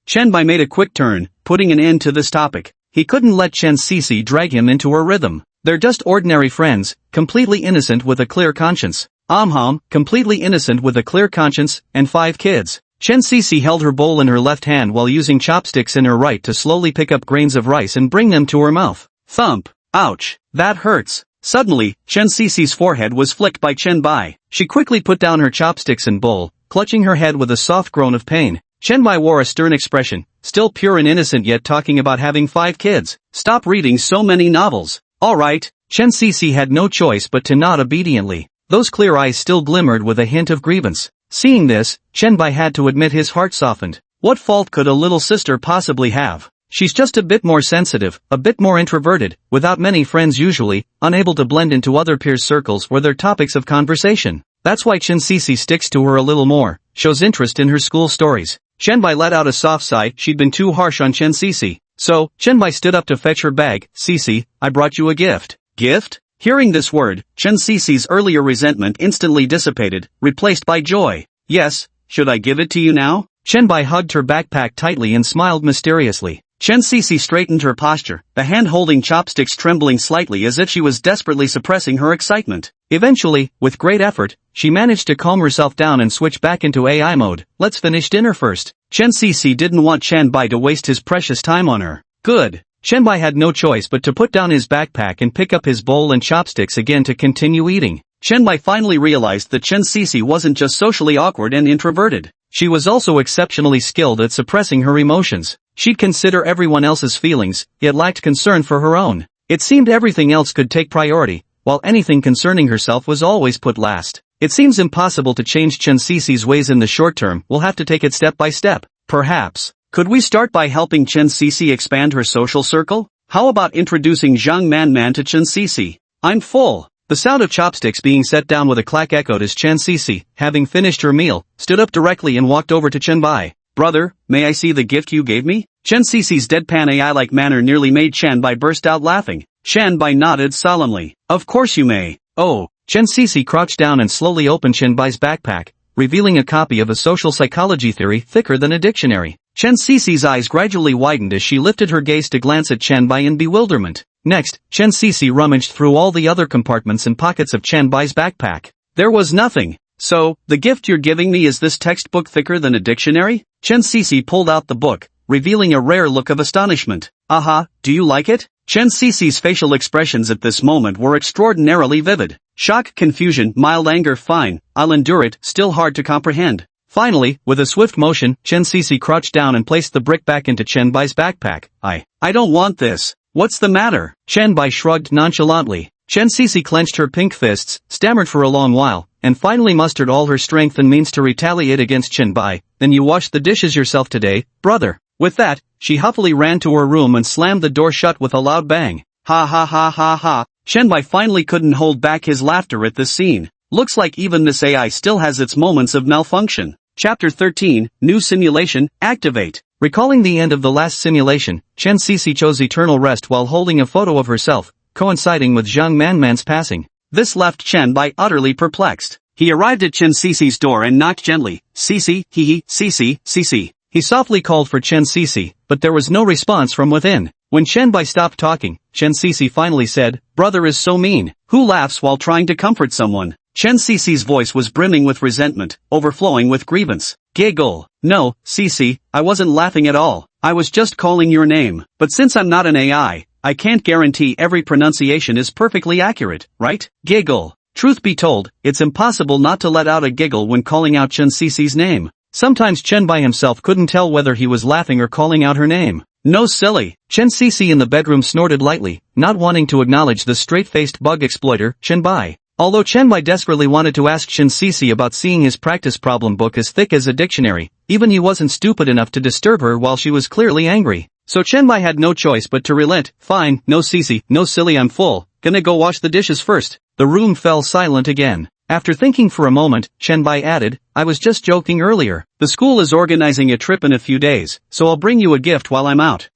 Chen made a quick turn, putting an end to this topic. He couldn't let Chen Sisi drag him into her rhythm. They're just ordinary friends, completely innocent with a clear conscience. Completely innocent with a clear conscience, and 5 kids. Chen Sisi held her bowl in her left hand while using chopsticks in her right to slowly pick up grains of rice and bring them to her mouth. Thump. Ouch. That hurts. Suddenly, Chen Sisi's forehead was flicked by Chen Bai. She quickly put down her chopsticks and bowl, clutching her head with a soft groan of pain. Chen Bai wore a stern expression, still pure and innocent yet talking about having 5 kids. Stop reading so many novels. Alright. Chen Sisi had no choice but to nod obediently. Those clear eyes still glimmered with a hint of grievance. Seeing this, Chen Bai had to admit his heart softened. What fault could a little sister possibly have? She's just a bit more sensitive, a bit more introverted, without many friends usually, unable to blend into other peers' circles where they're topics of conversation. That's why Chen Sisi sticks to her a little more, shows interest in her school stories. Chen Bai let out a soft sigh. She'd been too harsh on Chen Sisi. So, Chen Bai stood up to fetch her bag. Sisi, I brought you a gift. Gift? Hearing this word, Chen Sisi's earlier resentment instantly dissipated, replaced by joy. Yes, should I give it to you now? Chen Bai hugged her backpack tightly and smiled mysteriously. Chen Sisi straightened her posture, the hand holding chopsticks trembling slightly as if she was desperately suppressing her excitement. Eventually, with great effort, she managed to calm herself down and switch back into AI mode. Let's finish dinner first. Chen Sisi didn't want Chen Bai to waste his precious time on her. Good. Chen Bai had no choice but to put down his backpack and pick up his bowl and chopsticks again to continue eating. Chen Bai finally realized that Chen Sisi wasn't just socially awkward and introverted. She was also exceptionally skilled at suppressing her emotions. She'd consider everyone else's feelings, yet lacked concern for her own. It seemed everything else could take priority, while anything concerning herself was always put last. It seems impossible to change Chen Sisi's ways in the short term. We'll have to take it step by step. Perhaps. Could we start by helping Chen Sisi expand her social circle? How about introducing Zhang Man to Chen Sisi? I'm full. The sound of chopsticks being set down with a clack echoed as Chen Sisi, having finished her meal, stood up directly and walked over to Chen Bai. Brother, may I see the gift you gave me? Chen Sisi's deadpan AI-like manner nearly made Chen Bai burst out laughing. Chen Bai nodded solemnly. Of course you may. Oh. Chen Sisi crouched down and slowly opened Chen Bai's backpack, revealing a copy of a social psychology theory thicker than a dictionary. Chen Sisi's eyes gradually widened as she lifted her gaze to glance at Chen Bai in bewilderment. Next, Chen Sisi rummaged through all the other compartments and pockets of Chen Bai's backpack. There was nothing. So, the gift you're giving me is this textbook thicker than a dictionary? Chen Sisi pulled out the book, revealing a rare look of astonishment. Aha, do you like it? Chen Sisi's facial expressions at this moment were extraordinarily vivid. Shock, confusion, mild anger. Fine, I'll endure it. Still hard to comprehend. Finally, with a swift motion, Chen Sisi crouched down and placed the brick back into Chen Bai's backpack. I don't want this. What's the matter? Chen Bai shrugged nonchalantly. Chen Sisi clenched her pink fists, stammered for a long while, and finally mustered all her strength and means to retaliate against Chen Bai. Then you washed the dishes yourself today, brother. With that, she huffily ran to her room and slammed the door shut with a loud bang. Ha ha ha ha ha. Chen Bai finally couldn't hold back his laughter at this scene. Looks like even this AI still has its moments of malfunction. Chapter 13, New Simulation, Activate. Recalling the end of the last simulation, Chen Cece chose eternal rest while holding a photo of herself, coinciding with Zhang Manman's passing. This left Chen Bai utterly perplexed. He arrived at Chen Cece's door and knocked gently. Cece, hee, Cece, Cece. He softly called for Chen Cece, but there was no response from within. When Chen Bai stopped talking, Chen Cece finally said, "Brother is so mean. Who laughs while trying to comfort someone?" Chen Cece's voice was brimming with resentment, overflowing with grievance. Giggle. No, Cece, I wasn't laughing at all. I was just calling your name. But since I'm not an AI, I can't guarantee every pronunciation is perfectly accurate, right? Giggle. Truth be told, it's impossible not to let out a giggle when calling out Chen Cece's name. Sometimes Chen Bai himself couldn't tell whether he was laughing or calling out her name. No silly. Chen Cece in the bedroom snorted lightly, not wanting to acknowledge the straight-faced bug exploiter, Chen Bai. Although Chen Bai desperately wanted to ask Chen Cece about seeing his practice problem book as thick as a dictionary, even he wasn't stupid enough to disturb her while she was clearly angry. So Chen Bai had no choice but to relent. Fine, no Cece, no silly, I'm full. Gonna go wash the dishes first. The room fell silent again. After thinking for a moment, Chen Bai added, I was just joking earlier. The school is organizing a trip in a few days, so I'll bring you a gift while I'm out.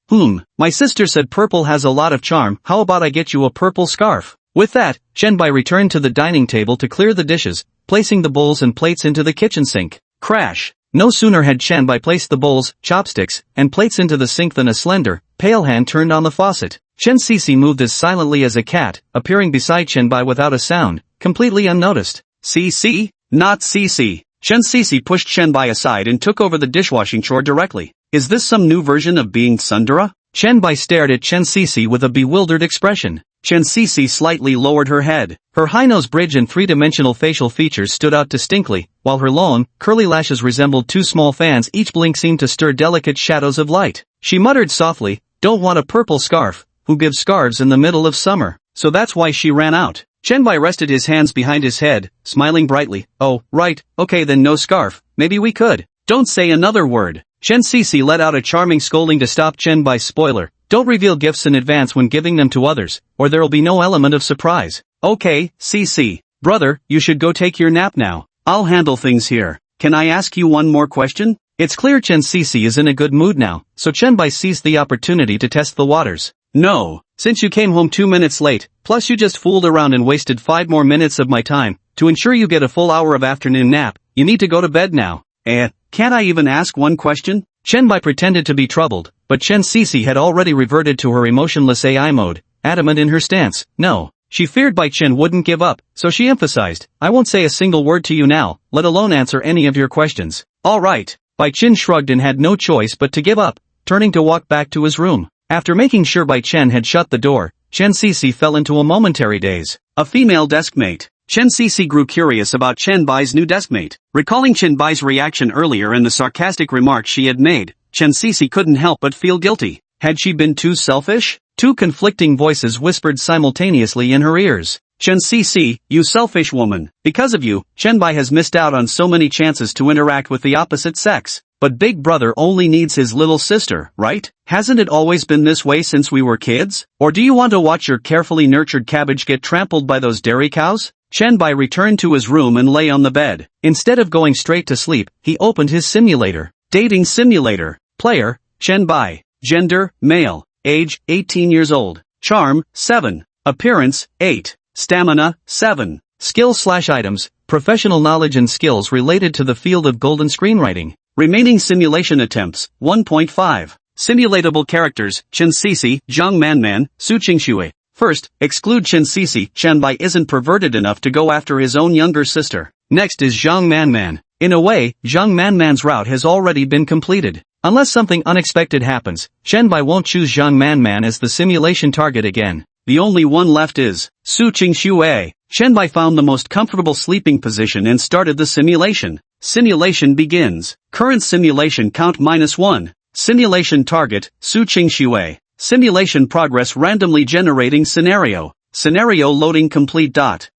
My sister said purple has a lot of charm, how about I get you a purple scarf? With that, Chen Bai returned to the dining table to clear the dishes, placing the bowls and plates into the kitchen sink. Crash! No sooner had Chen Bai placed the bowls, chopsticks, and plates into the sink than a slender, pale hand turned on the faucet. Chen Cece moved as silently as a cat, appearing beside Chen Bai without a sound, completely unnoticed. Cece? Not Cece. Chen Cece pushed Chen Bai aside and took over the dishwashing chore directly. Is this some new version of being tsundere? Chen Bai stared at Chen Cece with a bewildered expression. Chen Cece slightly lowered her head. Her high nose bridge and three-dimensional facial features stood out distinctly, while her long, curly lashes resembled two small fans. Each blink seemed to stir delicate shadows of light. She muttered softly, don't want a purple scarf. Who gives scarves in the middle of summer? So that's why she ran out. Chen Bai rested his hands behind his head, smiling brightly. Oh, right, okay then no scarf. Maybe we could. Don't say another word. Chen Cece let out a charming scolding to stop Chen Bai's spoiler. Don't reveal gifts in advance when giving them to others, or there'll be no element of surprise. Okay, Cece. Brother, you should go take your nap now. I'll handle things here. Can I ask you one more question? It's clear Chen Cece is in a good mood now, so Chen Bai seized the opportunity to test the waters. No, since you came home 2 minutes late, plus you just fooled around and wasted 5 more minutes of my time, to ensure you get a full hour of afternoon nap, you need to go to bed now. Can't I even ask one question? Chen Bai pretended to be troubled, but Chen Cece had already reverted to her emotionless AI mode, adamant in her stance. No. She feared Bai Chen wouldn't give up, so she emphasized, I won't say a single word to you now, let alone answer any of your questions. Alright. Bai Chen shrugged and had no choice but to give up, turning to walk back to his room. After making sure Bai Chen had shut the door, Chen Cece fell into a momentary daze. A female deskmate. Chen Cece grew curious about Chen Bai's new deskmate. Recalling Chen Bai's reaction earlier and the sarcastic remarks she had made, Chen Cece couldn't help but feel guilty. Had she been too selfish? Two conflicting voices whispered simultaneously in her ears. Chen Cece, you selfish woman. Because of you, Chen Bai has missed out on so many chances to interact with the opposite sex. But Big Brother only needs his little sister, right? Hasn't it always been this way since we were kids? Or do you want to watch your carefully nurtured cabbage get trampled by those dairy cows? Chen Bai returned to his room and lay on the bed. Instead of going straight to sleep, he opened his simulator. Dating simulator. Player, Chen Bai. Gender, male. Age, 18 years old. Charm, 7. Appearance, 8. Stamina, 7. Skills/items, professional knowledge and skills related to the field of golden screenwriting. Remaining simulation attempts, 1.5. Simulatable characters, Chen Cece, Zhang Manman, Su Qingxue. First, exclude Chen Cece. Chen Bai isn't perverted enough to go after his own younger sister. Next is Zhang Manman. In a way, Zhang Manman's route has already been completed. Unless something unexpected happens, Chen Bai won't choose Zhang Manman as the simulation target again. The only one left is Su Qingxue. Chen Bai found the most comfortable sleeping position and started the simulation. Simulation begins. Current simulation count -1. Simulation target, Su Qingxue. Simulation progress randomly generating scenario. Scenario loading complete.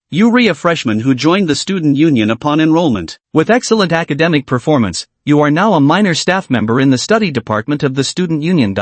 Yuri, a freshman who joined the student union upon enrollment. With excellent academic performance, you are now a minor staff member in the study department of the student union.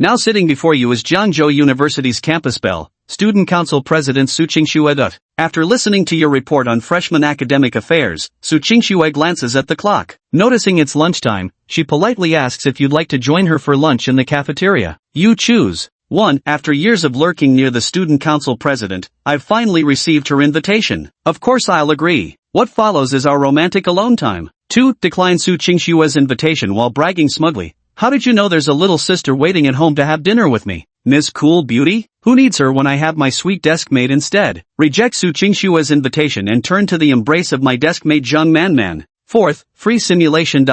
Now sitting before you is Jiangzhou University's campus belle, Student Council President Su Qingxue. After listening to your report on freshman academic affairs, Su Qingxue glances at the clock. Noticing it's lunchtime, she politely asks if you'd like to join her for lunch in the cafeteria. You choose. 1. After years of lurking near the Student Council President, I've finally received her invitation. Of course I'll agree. What follows is our romantic alone time. 2. Decline Su Qingxue's invitation while bragging smugly. How did you know there's a little sister waiting at home to have dinner with me? Miss Cool Beauty? Who needs her when I have my sweet deskmate instead? Reject Su Qingxue's invitation and turn to the embrace of my deskmate Zhang Manman. 4th, free simulation.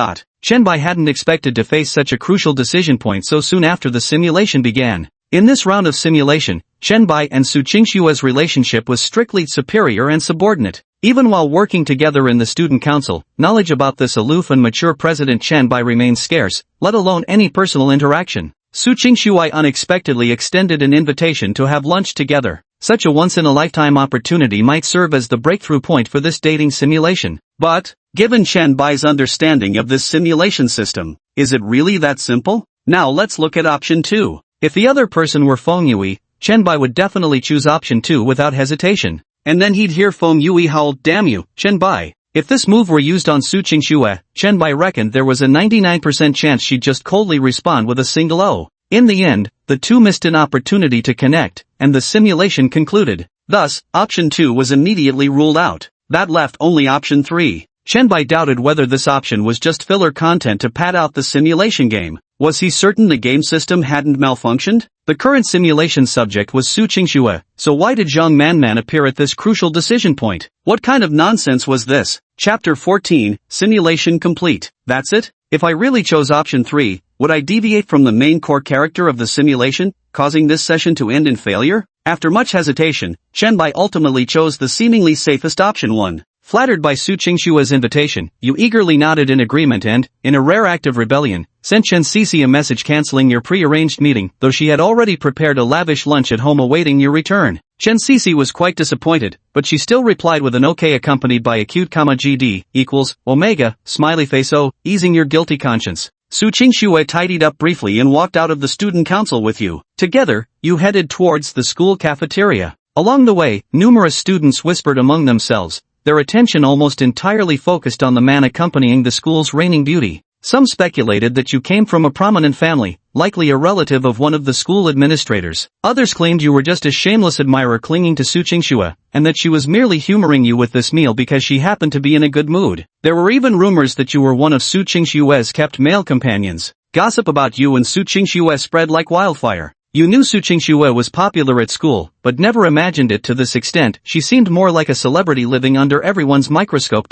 Chen hadn't expected to face such a crucial decision point so soon after the simulation began. In this round of simulation, Chen and Su Qingxue's relationship was strictly superior and subordinate. Even while working together in the student council, knowledge about this aloof and mature President Chen remained scarce, let alone any personal interaction. Su Qingxue unexpectedly extended an invitation to have lunch together. Such a once-in-a-lifetime opportunity might serve as the breakthrough point for this dating simulation. But, given Chen Bai's understanding of this simulation system, is it really that simple? Now let's look at option 2. If the other person were Feng Yui, Chen Bai would definitely choose option 2 without hesitation. And then he'd hear Feng Yui howl, "Damn you, Chen Bai." If this move were used on Su Qingxue, Chen Bai reckoned there was a 99% chance she'd just coldly respond with a single "oh." In the end, the two missed an opportunity to connect, and the simulation concluded. Thus, option 2 was immediately ruled out. That left only option 3. Chen Bai doubted whether this option was just filler content to pad out the simulation game. Was he certain the game system hadn't malfunctioned? The current simulation subject was Su Qingxue, so why did Zhang Manman appear at this crucial decision point? What kind of nonsense was this? Chapter 14, Simulation Complete. That's it? If I really chose option 3, would I deviate from the main core character of the simulation, causing this session to end in failure? After much hesitation, Chen Bai ultimately chose the seemingly safest option 1. Flattered by Su Qingxue's invitation, you eagerly nodded in agreement and, in a rare act of rebellion, sent Chen Cece a message canceling your pre-arranged meeting, though she had already prepared a lavish lunch at home awaiting your return. Chen Cece was quite disappointed, but she still replied with an okay accompanied by a cute GD equals, omega, smiley face oh, easing your guilty conscience. Su Qingxue tidied up briefly and walked out of the student council with you. Together, you headed towards the school cafeteria. Along the way, numerous students whispered among themselves, their attention almost entirely focused on the man accompanying the school's reigning beauty. Some speculated that you came from a prominent family, likely a relative of one of the school administrators. Others claimed you were just a shameless admirer clinging to Su Qingxue, and that she was merely humoring you with this meal because she happened to be in a good mood. There were even rumors that you were one of Su Qingxue's kept male companions. Gossip about you and Su Qingxue spread like wildfire. You knew Su Qingxue was popular at school, but never imagined it to this extent. She seemed more like a celebrity living under everyone's microscope.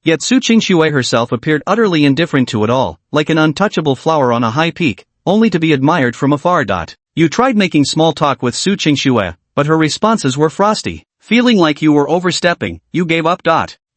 Yet Su Qingxue herself appeared utterly indifferent to it all, like an untouchable flower on a high peak, only to be admired from afar. You tried making small talk with Su Qingxue, but her responses were frosty. Feeling like you were overstepping, you gave up.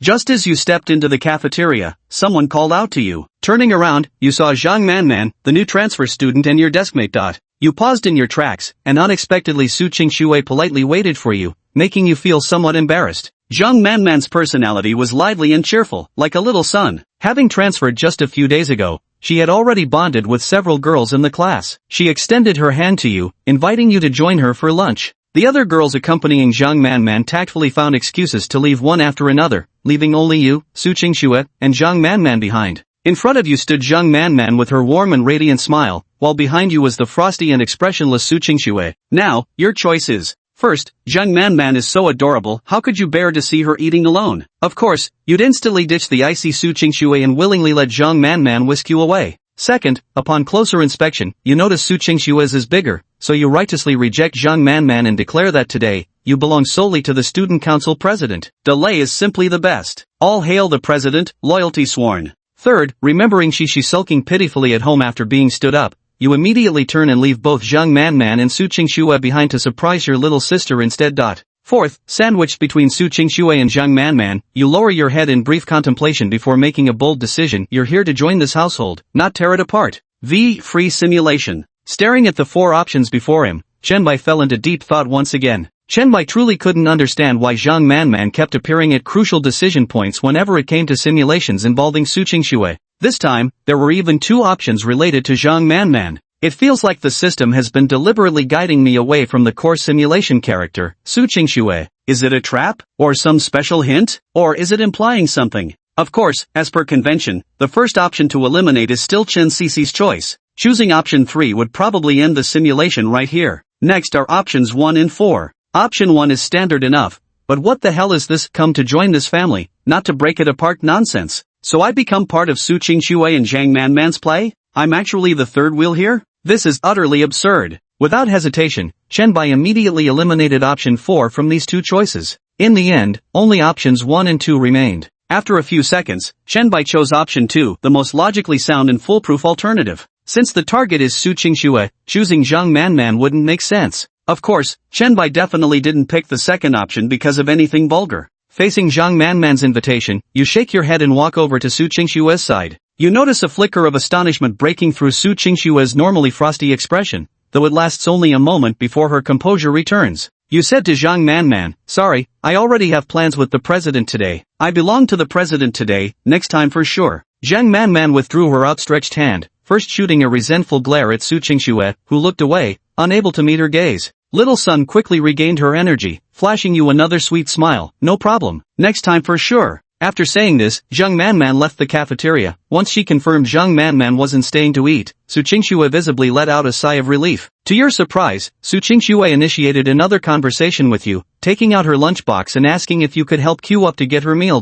Just as you stepped into the cafeteria, someone called out to you. Turning around, you saw Zhang Manman, the new transfer student and your deskmate. You paused in your tracks, and unexpectedly Su Qingxue politely waited for you, making you feel somewhat embarrassed. Zhang Manman's personality was lively and cheerful, like a little sun. Having transferred just a few days ago, she had already bonded with several girls in the class. She extended her hand to you, inviting you to join her for lunch. The other girls accompanying Zhang Manman tactfully found excuses to leave one after another, leaving only you, Su Qingxue, and Zhang Manman behind. In front of you stood Zhang Manman with her warm and radiant smile, while behind you was the frosty and expressionless Su Qingxue. Now, your choice is. First, Zhang Manman is so adorable, how could you bear to see her eating alone? Of course, you'd instantly ditch the icy Su Qingxue and willingly let Zhang Manman whisk you away. Second, upon closer inspection, you notice Su Qingxue's is bigger, so you righteously reject Zhang Manman and declare that today, you belong solely to the student council president. Delay is simply the best. All hail the president, loyalty sworn. Third, remembering she's sulking pitifully at home after being stood up, you immediately turn and leave both Zhang Manman and Su Qingxue behind to surprise your little sister instead. Fourth, sandwiched between Su Qingxue and Zhang Manman, you lower your head in brief contemplation before making a bold decision. You're here to join this household, not tear it apart. Free simulation. Staring at the 4 options before him, Chen Bai fell into deep thought once again. Chen Bai truly couldn't understand why Zhang Manman kept appearing at crucial decision points whenever it came to simulations involving Su Qingxue. This time, there were even 2 options related to Zhang Manman. It feels like the system has been deliberately guiding me away from the core simulation character, Su Qingxue. Is it a trap? Or some special hint? Or is it implying something? Of course, as per convention, the first option to eliminate is still Chen Cici's choice. Choosing option 3 would probably end the simulation right here. Next are options 1 and 4. Option 1 is standard enough. But what the hell is this? Come to join this family, not to break it apart nonsense. So I become part of Su Qingxue and Zhang Manman's play? I'm actually the third wheel here? This is utterly absurd. Without hesitation, Shenbai immediately eliminated option 4 from these two choices. In the end, only options 1 and 2 remained. After a few seconds, Shenbai chose option 2, the most logically sound and foolproof alternative. Since the target is Su Qingxue, choosing Zhang Manman wouldn't make sense. Of course, Shenbai definitely didn't pick the second option because of anything vulgar. Facing Zhang Manman's invitation, you shake your head and walk over to Su Qingxue's side. You notice a flicker of astonishment breaking through Su Qingxue's normally frosty expression, though it lasts only a moment before her composure returns. You said to Zhang Manman, "Sorry, I already have plans with the president today. I belong to the president today, next time for sure." Zhang Manman withdrew her outstretched hand, first shooting a resentful glare at Su Qingxue, who looked away, unable to meet her gaze. Little Sun quickly regained her energy, flashing you another sweet smile. "No problem. Next time for sure." After saying this, Zhang Manman left the cafeteria. Once she confirmed Zhang Manman wasn't staying to eat, Su Qingxue visibly let out a sigh of relief. To your surprise, Su Qingxue initiated another conversation with you, taking out her lunchbox and asking if you could help queue up to get her meal.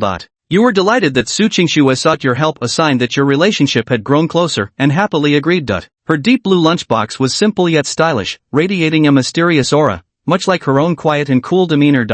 You were delighted that Su Qingxue sought your help, a sign that your relationship had grown closer, and happily agreed. Her deep blue lunchbox was simple yet stylish, radiating a mysterious aura, much like her own quiet and cool demeanor.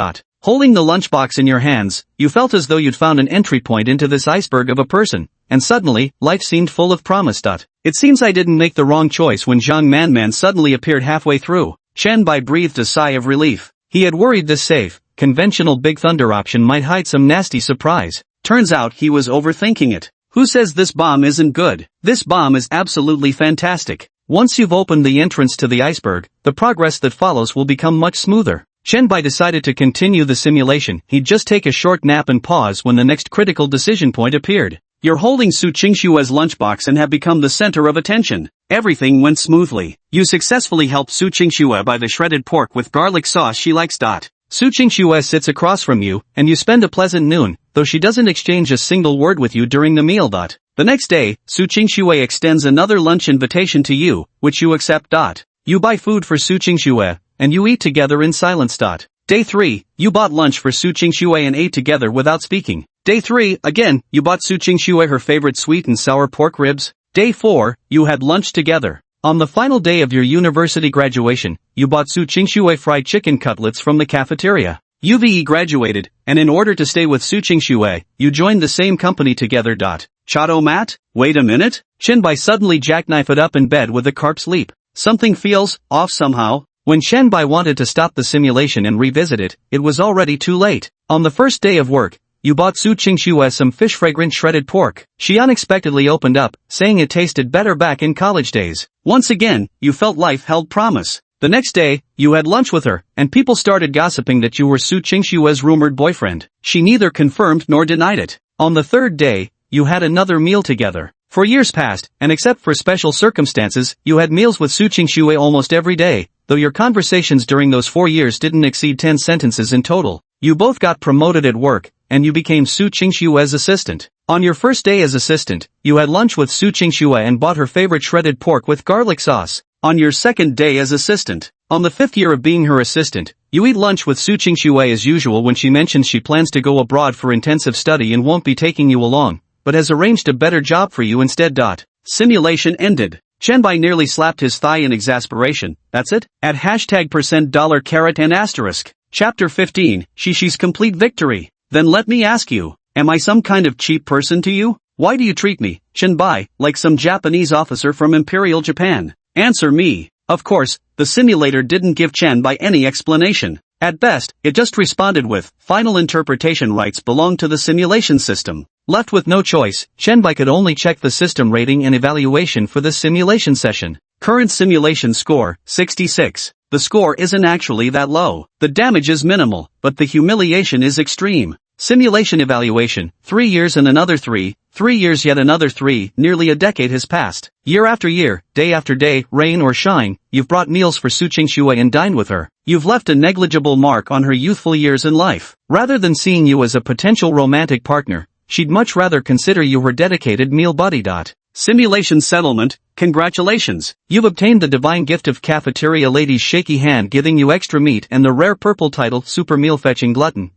Holding the lunchbox in your hands, you felt as though you'd found an entry point into this iceberg of a person, and suddenly, life seemed full of promise. It seems I didn't make the wrong choice when Zhang Manman suddenly appeared halfway through. Shenbai breathed a sigh of relief. He had worried this safe, conventional Big Thunder option might hide some nasty surprise. Turns out he was overthinking it. Who says this bomb isn't good? This bomb is absolutely fantastic. Once you've opened the entrance to the iceberg, the progress that follows will become much smoother. Shenbai decided to continue the simulation. He'd just take a short nap and pause when the next critical decision point appeared. You're holding Su Qingxue's lunchbox and have become the center of attention. Everything went smoothly. You successfully helped Su Qingxue buy the shredded pork with garlic sauce she likes. Su Qingxue sits across from you, and you spend a pleasant noon, though she doesn't exchange a single word with you during the meal. The next day, Su Qingxue extends another lunch invitation to you, which you accept. You buy food for Su Qingxue, and you eat together in silence. Day 3, you bought lunch for Su Qingxue and ate together without speaking. Day 3, again, you bought Su Qingxue her favorite sweet and sour pork ribs. Day 4, you had lunch together. On the final day of your university graduation, you bought Su Qingxue fried chicken cutlets from the cafeteria. UVE graduated, and in order to stay with Su Qingxue, you joined the same company together. Chato Mat? Wait a minute? Shenbai suddenly jackknifed up in bed with a carp's leap. Something feels off somehow. When Shenbai wanted to stop the simulation and revisit it, it was already too late. On the first day of work, you bought Su Qingxue some fish-fragrant shredded pork. She unexpectedly opened up, saying it tasted better back in college days. Once again, you felt life held promise. The next day, you had lunch with her, and people started gossiping that you were Su Qingxue's rumored boyfriend. She neither confirmed nor denied it. On the third day, you had another meal together. For years past, and except for special circumstances, you had meals with Su Qingxue almost every day, though your conversations during those 4 years didn't exceed 10 sentences in total. You both got promoted at work, and you became Su Qingxue's assistant. On your first day as assistant, you had lunch with Su Qingxue and bought her favorite shredded pork with garlic sauce. On your second day as assistant, on the 5th year of being her assistant, you eat lunch with Su Qingxue as usual when she mentions she plans to go abroad for intensive study and won't be taking you along, but has arranged a better job for you instead. Simulation ended. Shenbai nearly slapped his thigh in exasperation. That's it? At $$ and asterisk. Chapter 15, Shishi's complete victory. Then let me ask you, am I some kind of cheap person to you? Why do you treat me, Shenbai, like some Japanese officer from Imperial Japan? Answer me. Of course, the simulator didn't give Shenbai any explanation. At best, it just responded with, final interpretation rights belong to the simulation system. Left with no choice, Shenbai could only check the system rating and evaluation for the simulation session. Current simulation score, 66. The score isn't actually that low. The damage is minimal, but the humiliation is extreme. Simulation evaluation, 3 years and another 3, 3 years yet another 3, nearly a decade has passed. Year after year, day after day, rain or shine, you've brought meals for Su Qingxue and dined with her. You've left a negligible mark on her youthful years in life. Rather than seeing you as a potential romantic partner, she'd much rather consider you her dedicated meal buddy. Simulation settlement, congratulations. You've obtained the divine gift of cafeteria lady's shaky hand giving you extra meat and the rare purple title Super Meal Fetching Glutton.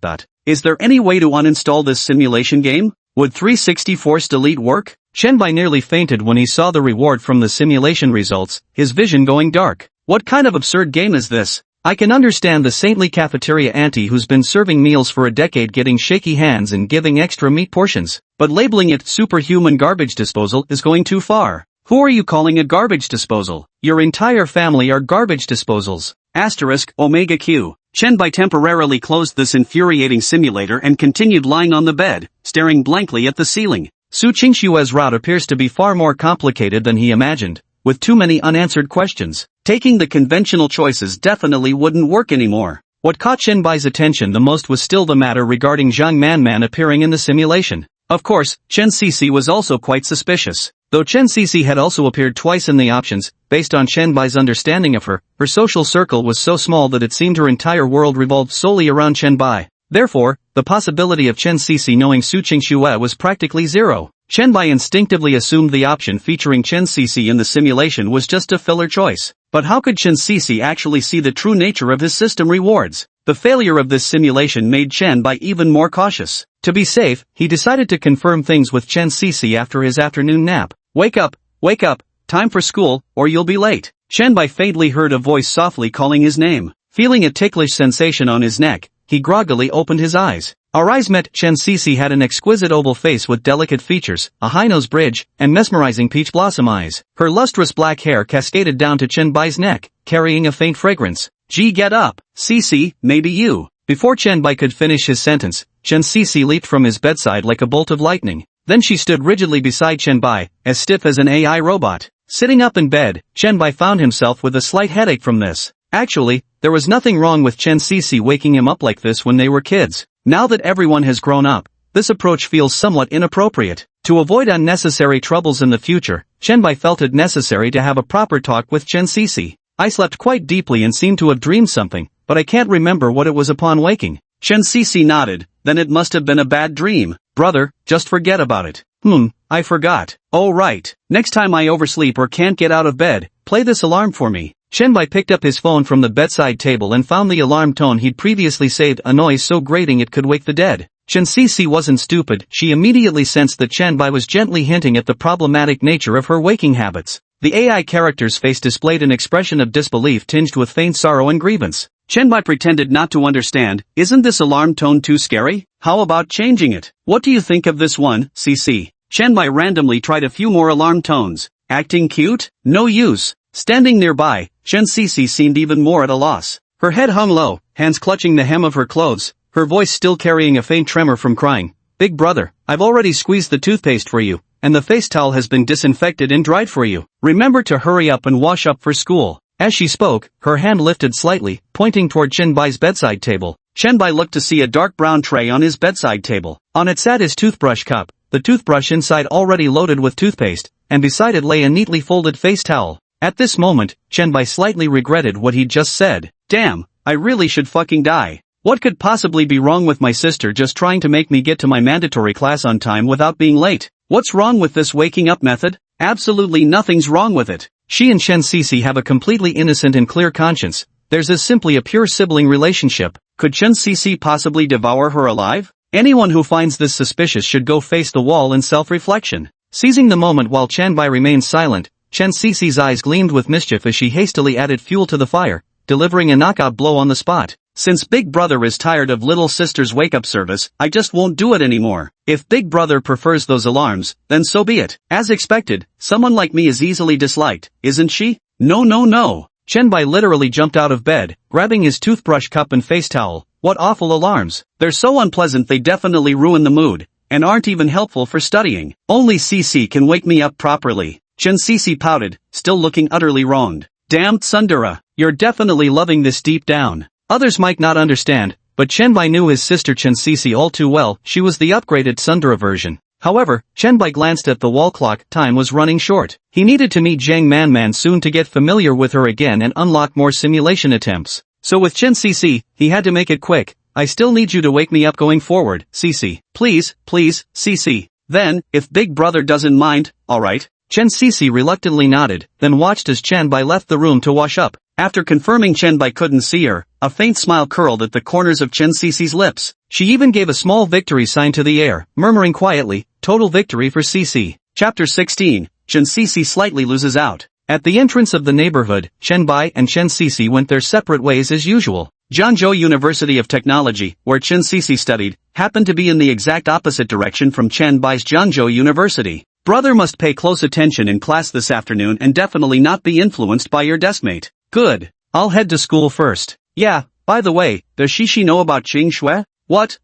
Is there any way to uninstall this simulation game? Would 360 force delete work? Shenbai nearly fainted when he saw the reward from the simulation results, his vision going dark. What kind of absurd game is this? I can understand the saintly cafeteria auntie who's been serving meals for a decade getting shaky hands and giving extra meat portions, but labeling it superhuman garbage disposal is going too far. Who are you calling a garbage disposal? Your entire family are garbage disposals. Asterisk, Omega Q. Shenbai temporarily closed this infuriating simulator and continued lying on the bed, staring blankly at the ceiling. Su Qingxue's route appears to be far more complicated than he imagined, with too many unanswered questions. Taking the conventional choices definitely wouldn't work anymore. What caught Shenbai's attention the most was still the matter regarding Zhang Manman appearing in the simulation. Of course, Chen Cece was also quite suspicious. Though Chen Cece had also appeared twice in the options, based on Shenbai's understanding of her, her social circle was so small that it seemed her entire world revolved solely around Shenbai. Therefore, the possibility of Chen Cece knowing Su Qingxue was practically zero. Shenbai instinctively assumed the option featuring Chen Cece in the simulation was just a filler choice. But how could Chen Cece actually see the true nature of his system rewards? The failure of this simulation made Shenbai even more cautious. To be safe, he decided to confirm things with Chen Cece after his afternoon nap. Wake up, time for school, or you'll be late. Shenbai faintly heard a voice softly calling his name. Feeling a ticklish sensation on his neck, he groggily opened his eyes. Our eyes met. Chen Cece had an exquisite oval face with delicate features, a high nose bridge, and mesmerizing peach blossom eyes. Her lustrous black hair cascaded down to Shenbai's neck, carrying a faint fragrance. Gee, get up, Cece, maybe you. Before Shenbai could finish his sentence, Chen Cece leaped from his bedside like a bolt of lightning. Then she stood rigidly beside Shenbai, as stiff as an AI robot. Sitting up in bed, Shenbai found himself with a slight headache from this. Actually, there was nothing wrong with Chen Cece waking him up like this when they were kids. Now that everyone has grown up, this approach feels somewhat inappropriate. To avoid unnecessary troubles in the future, Shenbai felt it necessary to have a proper talk with Chen Cece. I slept quite deeply and seemed to have dreamed something, but I can't remember what it was upon waking. Chen Cece nodded. Then it must have been a bad dream. Brother, just forget about it. I forgot. Oh right. Next time I oversleep or can't get out of bed, play this alarm for me. Shenbai picked up his phone from the bedside table and found the alarm tone he'd previously saved, a noise so grating it could wake the dead. Chen Cece wasn't stupid. She immediately sensed that Shenbai was gently hinting at the problematic nature of her waking habits. The AI character's face displayed an expression of disbelief tinged with faint sorrow and grievance. Shenbai pretended not to understand. Isn't this alarm tone too scary? How about changing it? What do you think of this one, Cece? Shenbai randomly tried a few more alarm tones. Acting cute? No use. Standing nearby, Chen Cece seemed even more at a loss. Her head hung low, hands clutching the hem of her clothes, her voice still carrying a faint tremor from crying. Big brother, I've already squeezed the toothpaste for you, and the face towel has been disinfected and dried for you. Remember to hurry up and wash up for school. As she spoke, her hand lifted slightly, pointing toward Shenbai's bedside table. Shenbai looked to see a dark brown tray on his bedside table. On it sat his toothbrush cup, the toothbrush inside already loaded with toothpaste, and beside it lay a neatly folded face towel. At this moment, Shenbai slightly regretted what he'd just said. Damn, I really should fucking die. What could possibly be wrong with my sister just trying to make me get to my mandatory class on time without being late? What's wrong with this waking up method? Absolutely nothing's wrong with it. She and Chen Cece have a completely innocent and clear conscience. Theirs is simply a pure sibling relationship. Could Chen Cece possibly devour her alive? Anyone who finds this suspicious should go face the wall in self-reflection. Seizing the moment while Shenbai remained silent, Chen Cece's eyes gleamed with mischief as she hastily added fuel to the fire, delivering a knockout blow on the spot. Since Big Brother is tired of little sister's wake-up service, I just won't do it anymore. If Big Brother prefers those alarms, then so be it. As expected, someone like me is easily disliked, isn't she? No. Shenbai literally jumped out of bed, grabbing his toothbrush cup and face towel. What awful alarms. They're so unpleasant they definitely ruin the mood, and aren't even helpful for studying. Only Cece can wake me up properly. Chen Cece pouted, still looking utterly wronged. Damn Tsundere, you're definitely loving this deep down. Others might not understand, but Chenbai knew his sister Chen Sisi all too well. She was the upgraded tsundere version. However, Chenbai glanced at the wall clock. Time was running short. He needed to meet Jiang Manman soon to get familiar with her again and unlock more simulation attempts. So with Chen Sisi, he had to make it quick. I still need you to wake me up going forward, Sisi. Please, Sisi. Then, if Big Brother doesn't mind, alright. Chen Sisi reluctantly nodded, then watched as Chenbai left the room to wash up. After confirming Chenbai couldn't see her, a faint smile curled at the corners of Chen Sisi's lips. She even gave a small victory sign to the air, murmuring quietly, total victory for Sisi. Chapter 16, Chen Sisi slightly loses out. At the entrance of the neighborhood, Chenbai and Chen Sisi went their separate ways as usual. Jiangzhou University of Technology, where Chen Sisi studied, happened to be in the exact opposite direction from Chenbai's Jiangzhou University. Brother must pay close attention in class this afternoon and definitely not be influenced by your deskmate. Good. I'll head to school first. Yeah, by the way, does Shishi know about Qing Shui? What?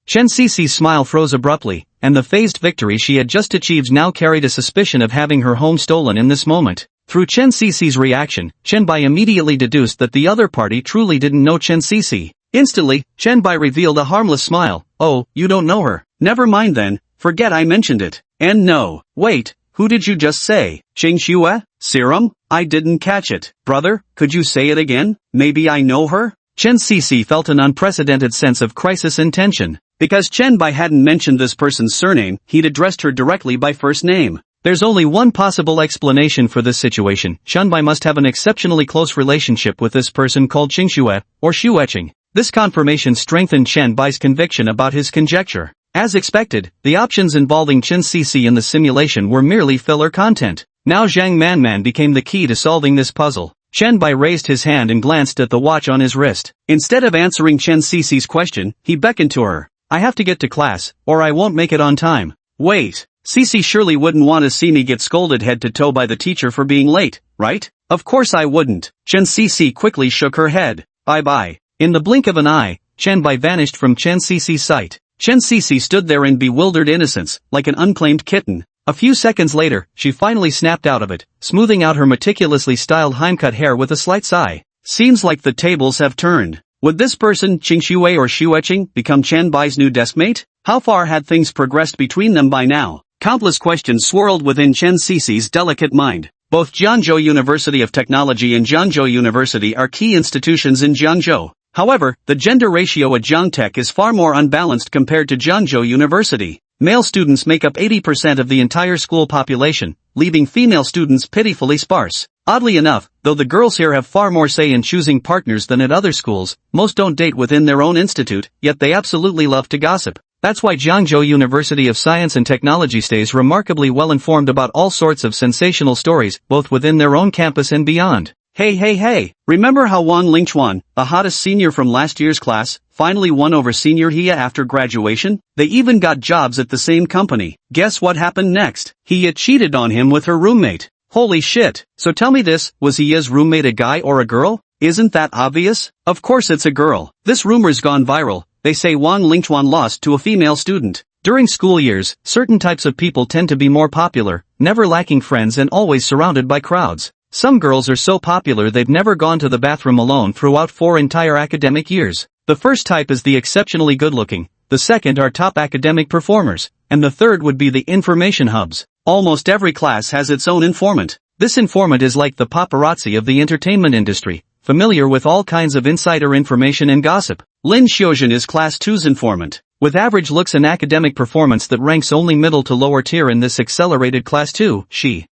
Chen Sisi's smile froze abruptly, and the phased victory she had just achieved now carried a suspicion of having her home stolen in this moment. Through Chen Sisi's reaction, Chenbai immediately deduced that the other party truly didn't know Chen Sisi. Instantly, Chenbai revealed a harmless smile. Oh, you don't know her. Never mind then, forget I mentioned it. And no, wait, who did you just say? Qing Shui? Serum? I didn't catch it. Brother, could you say it again? Maybe I know her? Chen Sisi felt an unprecedented sense of crisis and tension. Because Chenbai hadn't mentioned this person's surname, he'd addressed her directly by first name. There's only one possible explanation for this situation. Chenbai must have an exceptionally close relationship with this person called Qing Shui, or Xueqing. This confirmation strengthened Chenbai's conviction about his conjecture. As expected, the options involving Chen Sisi in the simulation were merely filler content. Now Jiang Manman became the key to solving this puzzle. Chenbai raised his hand and glanced at the watch on his wrist. Instead of answering Chen Sisi's question, he beckoned to her. I have to get to class, or I won't make it on time. Wait. Sisi surely wouldn't want to see me get scolded head to toe by the teacher for being late, right? Of course I wouldn't. Chen Sisi quickly shook her head. Bye-bye. In the blink of an eye, Chenbai vanished from Chen Sisi's sight. Chen Sisi stood there in bewildered innocence, like an unclaimed kitten. A few seconds later, she finally snapped out of it, smoothing out her meticulously styled hime-cut hair with a slight sigh. Seems like the tables have turned. Would this person, Qing Shui or Xueqing, become Chenbai's new deskmate? How far had things progressed between them by now? Countless questions swirled within Chen Sisi's delicate mind. Both Jiangzhou University of Technology and Jiangzhou University are key institutions in Jiangzhou. However, the gender ratio at Jiangtech is far more unbalanced compared to Jiangzhou University. Male students make up 80% of the entire school population, leaving female students pitifully sparse. Oddly enough, though the girls here have far more say in choosing partners than at other schools, most don't date within their own institute, yet they absolutely love to gossip. That's why Jiangzhou University of Science and Technology stays remarkably well informed about all sorts of sensational stories, both within their own campus and beyond. Hey, remember how Wang Lingchuan, the hottest senior from last year's class, finally won over senior Hia after graduation? They even got jobs at the same company. Guess what happened next? Hia cheated on him with her roommate. Holy shit. So tell me this, was Hia's roommate a guy or a girl? Isn't that obvious? Of course it's a girl. This rumor's gone viral. They say Wang Lingchuan lost to a female student. During school years, certain types of people tend to be more popular, never lacking friends and always surrounded by crowds. Some girls are so popular they've never gone to the bathroom alone throughout 4 entire academic years. The first type is the exceptionally good-looking, the second are top academic performers, and the third would be the information hubs. Almost every class has its own informant. This informant is like the paparazzi of the entertainment industry, familiar with all kinds of insider information and gossip. Lin Xiaojun is Class 2's informant. With average looks and academic performance that ranks only middle to lower tier in this accelerated Class 2,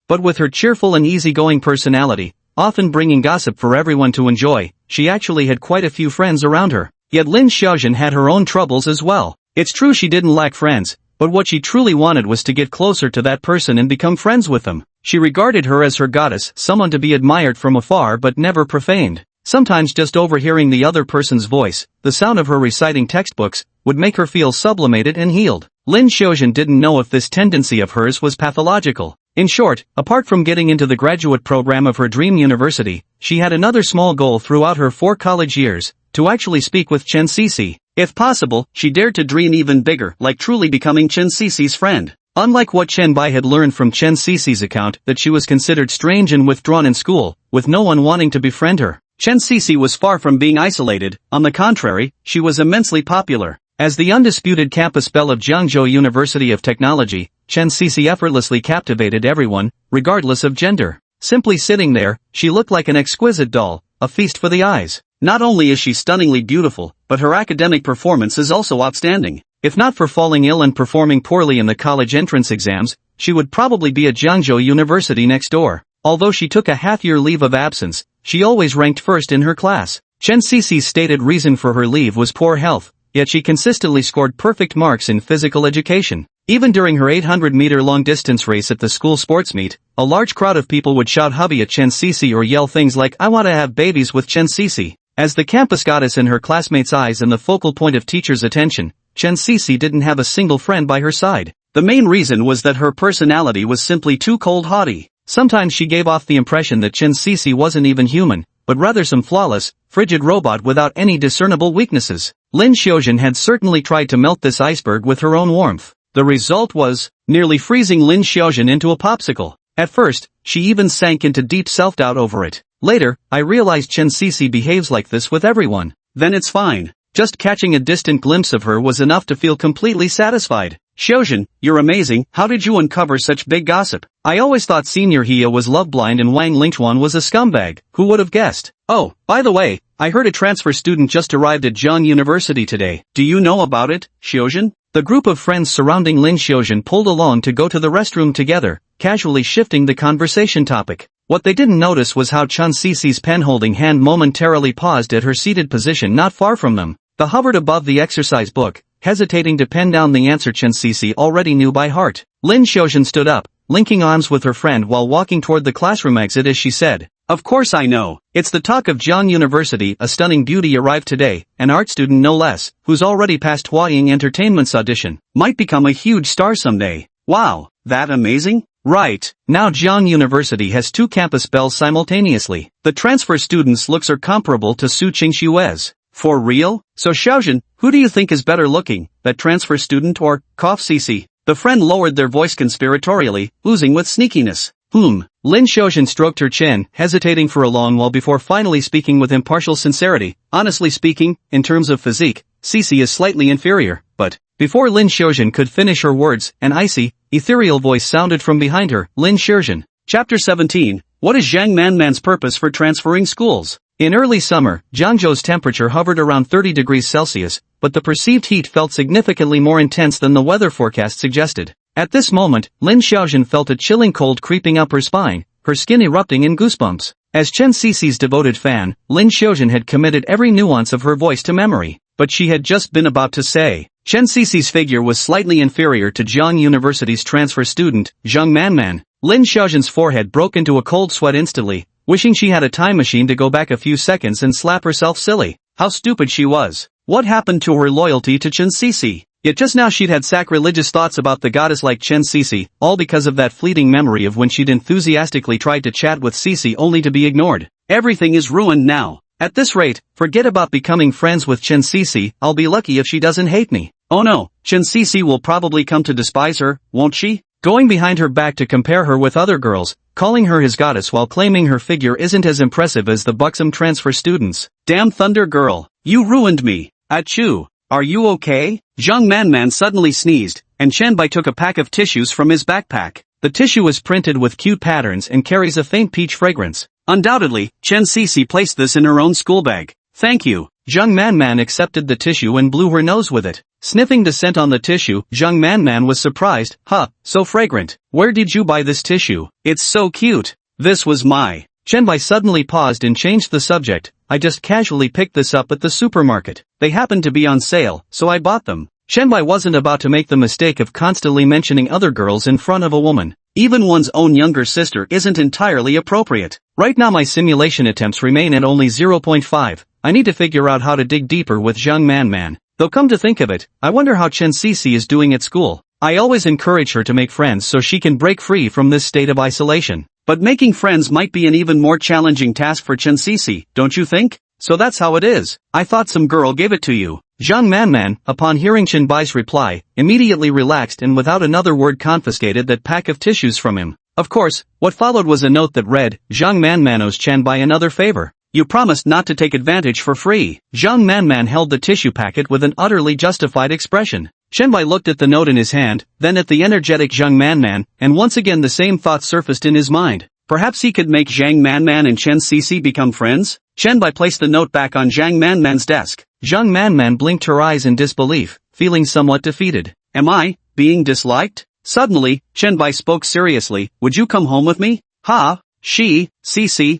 but with her cheerful and easygoing personality, often bringing gossip for everyone to enjoy, she actually had quite a few friends around her. Yet Lin Xiaojun had her own troubles as well. It's true she didn't lack friends, but what she truly wanted was to get closer to that person and become friends with them. She regarded her as her goddess, someone to be admired from afar but never profaned. Sometimes just overhearing the other person's voice, the sound of her reciting textbooks, would make her feel sublimated and healed. Lin Xiaojun didn't know if this tendency of hers was pathological. In short, apart from getting into the graduate program of her dream university, she had another small goal throughout her 4 college years, to actually speak with Chen Sisi. If possible, she dared to dream even bigger, like truly becoming Chen Sisi's friend. Unlike what Chenbai had learned from Chen Sisi's account that she was considered strange and withdrawn in school, with no one wanting to befriend her, Chen Cece was far from being isolated, on the contrary, she was immensely popular. As the undisputed campus belle of Jiangzhou University of Technology, Chen Cece effortlessly captivated everyone, regardless of gender. Simply sitting there, she looked like an exquisite doll, a feast for the eyes. Not only is she stunningly beautiful, but her academic performance is also outstanding. If not for falling ill and performing poorly in the college entrance exams, she would probably be at Jiangzhou University next door. Although she took a half-year leave of absence, she always ranked first in her class. Chen Cece's stated reason for her leave was poor health, yet she consistently scored perfect marks in physical education. Even during her 800-meter long-distance race at the school sports meet, a large crowd of people would shout hubby at Chen Cece or yell things like I want to have babies with Chen Cece. As the campus goddess in her classmates' eyes and the focal point of teachers' attention, Chen Cece didn't have a single friend by her side. The main reason was that her personality was simply too cold-haughty. Sometimes she gave off the impression that Chen Cece wasn't even human, but rather some flawless, frigid robot without any discernible weaknesses. Lin Xiaojun had certainly tried to melt this iceberg with her own warmth. The result was nearly freezing Lin Xiaojun into a popsicle. At first, she even sank into deep self-doubt over it. Later, I realized Chen Cece behaves like this with everyone. Then it's fine. Just catching a distant glimpse of her was enough to feel completely satisfied. Xiaojun, you're amazing, how did you uncover such big gossip? I always thought Senior Hia was love-blind and Wang Lingchuan was a scumbag, who would have guessed? Oh, by the way, I heard a transfer student just arrived at Jiang University today. Do you know about it, Xiaojun? The group of friends surrounding Lin Xiaojun pulled along to go to the restroom together, casually shifting the conversation topic. What they didn't notice was how Chen Cece's pen-holding hand momentarily paused at her seated position not far from them. The hovered above the exercise book, hesitating to pen down the answer Chen Cece already knew by heart. Lin Xiaojun stood up, linking arms with her friend while walking toward the classroom exit as she said, of course I know. It's the talk of Jiang University. A stunning beauty arrived today, an art student no less, who's already passed Huaying Entertainment's audition. Might become a huge star someday. Wow, that amazing? Right, now Jiang University has two campus belles simultaneously. The transfer student's looks are comparable to Su Qingxue's. For real? So Xiaojun, who do you think is better looking, that transfer student or, Cece? The friend lowered their voice conspiratorially, oozing with sneakiness. Lin Xiaojun stroked her chin, hesitating for a long while before finally speaking with impartial sincerity. Honestly speaking, in terms of physique, Cece is slightly inferior, but, before Lin Xiaojun could finish her words, an icy, ethereal voice sounded from behind her. Lin Xiaojun. Chapter 17, What is Zhang Manman's purpose for transferring schools? In early summer, Jiangzhou's temperature hovered around 30 degrees Celsius, but the perceived heat felt significantly more intense than the weather forecast suggested. At this moment, Lin Xiaojun felt a chilling cold creeping up her spine, her skin erupting in goosebumps. As Chen Cece's devoted fan, Lin Xiaojun had committed every nuance of her voice to memory, but she had just been about to say, Chen Cece's figure was slightly inferior to Jiang University's transfer student, Zhang Manman. Lin Xiaojun's forehead broke into a cold sweat instantly, wishing she had a time machine to go back a few seconds and slap herself silly. How stupid she was. What happened to her loyalty to Chen Cece? Yet just now she'd had sacrilegious thoughts about the goddess like Chen Cece, all because of that fleeting memory of when she'd enthusiastically tried to chat with Cece only to be ignored. Everything is ruined now. At this rate, forget about becoming friends with Chen Cece. I'll be lucky if she doesn't hate me. Oh no, Chen Cece will probably come to despise her, won't she? Going behind her back to compare her with other girls, calling her his goddess while claiming her figure isn't as impressive as the buxom transfer students. Damn Thunder Girl, you ruined me. Achoo. Are you okay? Zhang Manman suddenly sneezed, and Chen Bai took a pack of tissues from his backpack. The tissue is printed with cute patterns and carries a faint peach fragrance. Undoubtedly, Chen Cece placed this in her own school bag. Thank you. Zhang Manman accepted the tissue and blew her nose with it. Sniffing the scent on the tissue, Zhang Manman was surprised. Huh, so fragrant. Where did you buy this tissue? It's so cute. This was my. Chen Bai suddenly paused and changed the subject. I just casually picked this up at the supermarket. They happened to be on sale, so I bought them. Chen Bai wasn't about to make the mistake of constantly mentioning other girls in front of a woman. Even one's own younger sister isn't entirely appropriate. Right now my simulation attempts remain at only 0.5. I need to figure out how to dig deeper with Zhang Manman. Though come to think of it, I wonder how Chen Cece is doing at school. I always encourage her to make friends so she can break free from this state of isolation. But making friends might be an even more challenging task for Chen Cece, don't you think? So that's how it is. I thought some girl gave it to you. Zhang Manman, upon hearing Chen Bai's reply, immediately relaxed and without another word confiscated that pack of tissues from him. Of course, what followed was a note that read, Zhang Manman owes Chen Bai another favor. You promised not to take advantage for free. Zhang Manman held the tissue packet with an utterly justified expression. Shenbai looked at the note in his hand, then at the energetic Zhang Manman, and once again the same thought surfaced in his mind. Perhaps he could make Zhang Manman and Chen Cici become friends? Shenbai placed the note back on Zhang Manman's desk. Zhang Manman blinked her eyes in disbelief, feeling somewhat defeated. Am I being disliked? Suddenly, Shenbai spoke seriously. Would you come home with me? Ha! She, Cici,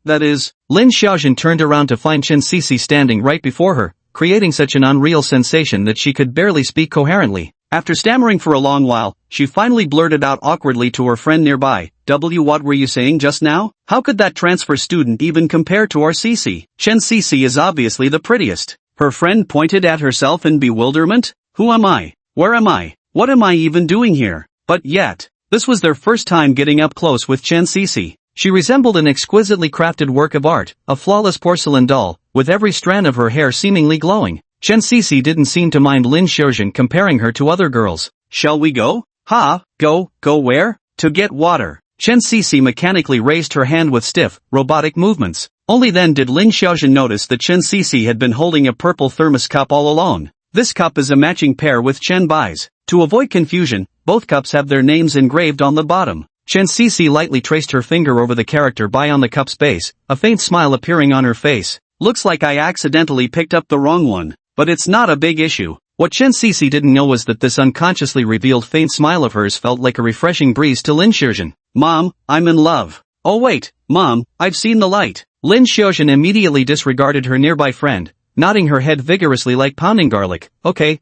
that is. Lin Xiaojun turned around to find Chen Cici standing right before her, creating such an unreal sensation that she could barely speak coherently. After stammering for a long while, she finally blurted out awkwardly to her friend nearby, What were you saying just now? How could that transfer student even compare to our Cici? Chen Cici is obviously the prettiest. Her friend pointed at herself in bewilderment. Who am I? Where am I? What am I even doing here? But yet, this was their first time getting up close with Chen Cici. She resembled an exquisitely crafted work of art, a flawless porcelain doll, with every strand of her hair seemingly glowing. Chen Cici didn't seem to mind Lin Xiaojun comparing her to other girls. Shall we go? Ha, go where? To get water. Chen Cici mechanically raised her hand with stiff, robotic movements. Only then did Lin Xiaojun notice that Chen Cici had been holding a purple thermos cup all along. This cup is a matching pair with Chen Bai's. To avoid confusion, both cups have their names engraved on the bottom. Chen Cici lightly traced her finger over the character Bai on the cup's base, a faint smile appearing on her face. Looks like I accidentally picked up the wrong one. But it's not a big issue. What Chen Cici didn't know was that this unconsciously revealed faint smile of hers felt like a refreshing breeze to Lin Xiaojun. Mom, I'm in love. Oh wait, Mom, I've seen the light. Lin Xiaojun immediately disregarded her nearby friend, nodding her head vigorously like pounding garlic. Okay,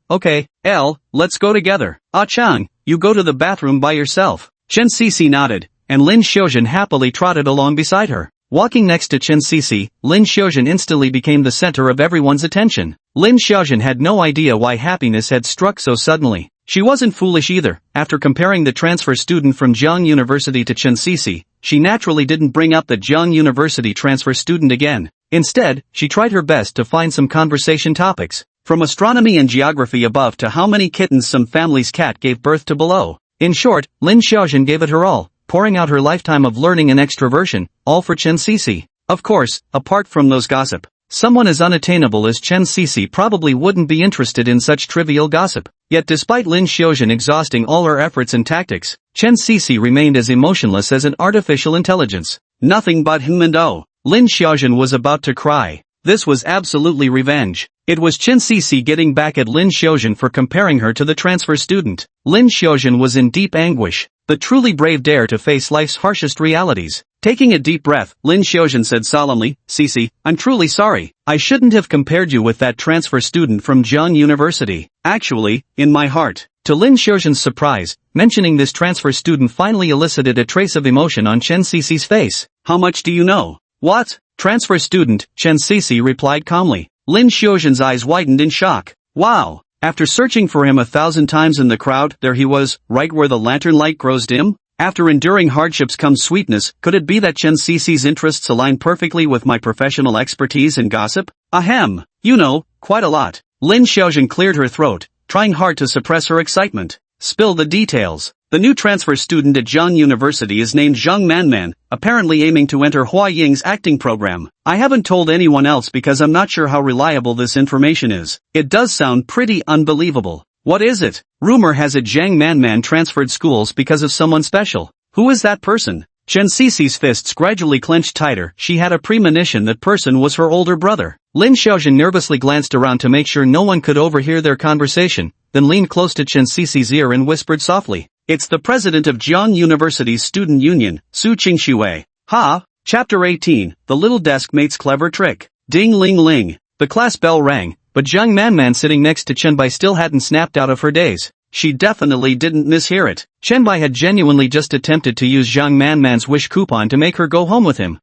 let's go together. Ah Chang, you go to the bathroom by yourself. Chen Cici nodded, and Lin Xiaojun happily trotted along beside her. Walking next to Chen Cici, Lin Xiaojun instantly became the center of everyone's attention. Lin Xiaojun had no idea why happiness had struck so suddenly. She wasn't foolish either. After comparing the transfer student from Jiang University to Chen Cici, she naturally didn't bring up the Jiang University transfer student again. Instead, she tried her best to find some conversation topics, from astronomy and geography above to how many kittens some family's cat gave birth to below. In short, Lin Xiaojun gave it her all, pouring out her lifetime of learning and extroversion, all for Chen Cici. Of course, apart from those gossip, someone as unattainable as Chen Cici probably wouldn't be interested in such trivial gossip. Yet despite Lin Xiaojun exhausting all her efforts and tactics, Chen Cici remained as emotionless as an artificial intelligence. Nothing but him and oh. Lin Xiaojun was about to cry. This was absolutely revenge. It was Chen Cici getting back at Lin Xiaojun for comparing her to the transfer student. Lin Xiaojun was in deep anguish. The truly brave dare to face life's harshest realities. Taking a deep breath, Lin Xiaojun said solemnly, Cici, I'm truly sorry. I shouldn't have compared you with that transfer student from Jiang University. Actually, in my heart. To Lin Xiaojun's surprise, mentioning this transfer student finally elicited a trace of emotion on Chen Cici's face. How much do you know? What? Transfer student, Chen Cici replied calmly. Lin Xiaojun's eyes widened in shock. Wow. After searching for him 1,000 times in the crowd, there he was, right where the lantern light grows dim? After enduring hardships comes sweetness. Could it be that Chen Cici's interests align perfectly with my professional expertise in gossip? Ahem. You know, quite a lot. Lin Xiaojun cleared her throat, trying hard to suppress her excitement. Spill the details. The new transfer student at Jiang University is named Zhang Manman, apparently aiming to enter Hua Ying's acting program. I haven't told anyone else because I'm not sure how reliable this information is. It does sound pretty unbelievable. What is it? Rumor has it Zhang Manman transferred schools because of someone special. Who is that person? Chen Cici's fists gradually clenched tighter. She had a premonition that person was her older brother. Lin Xiaojun nervously glanced around to make sure no one could overhear their conversation, then leaned close to Chen Cici's ear and whispered softly. It's the president of Jiang University's student union, Su Qingxue. Ha! Chapter 18, The Little Deskmate's Clever Trick. Ding ling ling. The class bell rang, but Zhang Manman sitting next to Chen Bai still hadn't snapped out of her daze. She definitely didn't mishear it. Chen Bai had genuinely just attempted to use Zhang Manman's wish coupon to make her go home with him.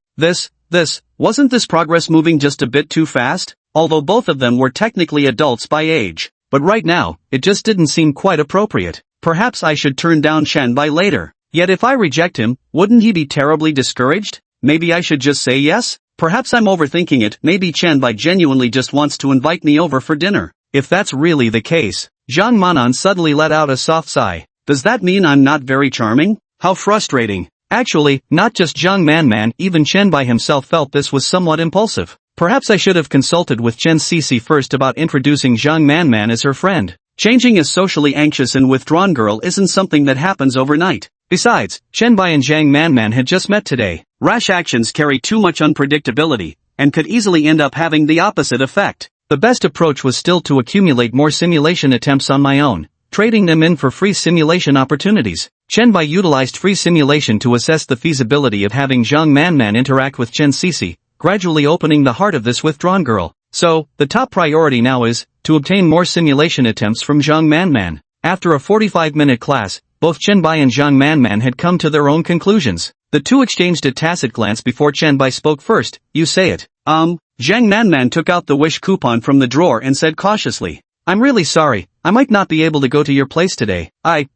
Wasn't this progress moving just a bit too fast? Although both of them were technically adults by age. But right now, it just didn't seem quite appropriate. Perhaps I should turn down Chen Bai later. Yet if I reject him, wouldn't he be terribly discouraged? Maybe I should just say yes? Perhaps I'm overthinking it. Maybe Chen Bai genuinely just wants to invite me over for dinner. If that's really the case, Zhang Manan suddenly let out a soft sigh. Does that mean I'm not very charming? How frustrating. Actually, not just Zhang Manman, even Chen Bai himself felt this was somewhat impulsive. Perhaps I should have consulted with Chen Cece first about introducing Zhang Manman as her friend. Changing a socially anxious and withdrawn girl isn't something that happens overnight. Besides, Chen Bai and Zhang Manman had just met today. Rash actions carry too much unpredictability, and could easily end up having the opposite effect. The best approach was still to accumulate more simulation attempts on my own, trading them in for free simulation opportunities. Chen Bai utilized free simulation to assess the feasibility of having Zhang Manman interact with Chen Cece, gradually opening the heart of this withdrawn girl. So, the top priority now is to obtain more simulation attempts from Zhang Manman. After a 45-minute class, both Chen Bai and Zhang Manman had come to their own conclusions. The two exchanged a tacit glance before Chen Bai spoke first. You say it. Zhang Manman took out the wish coupon from the drawer and said cautiously, I'm really sorry, I might not be able to go to your place today.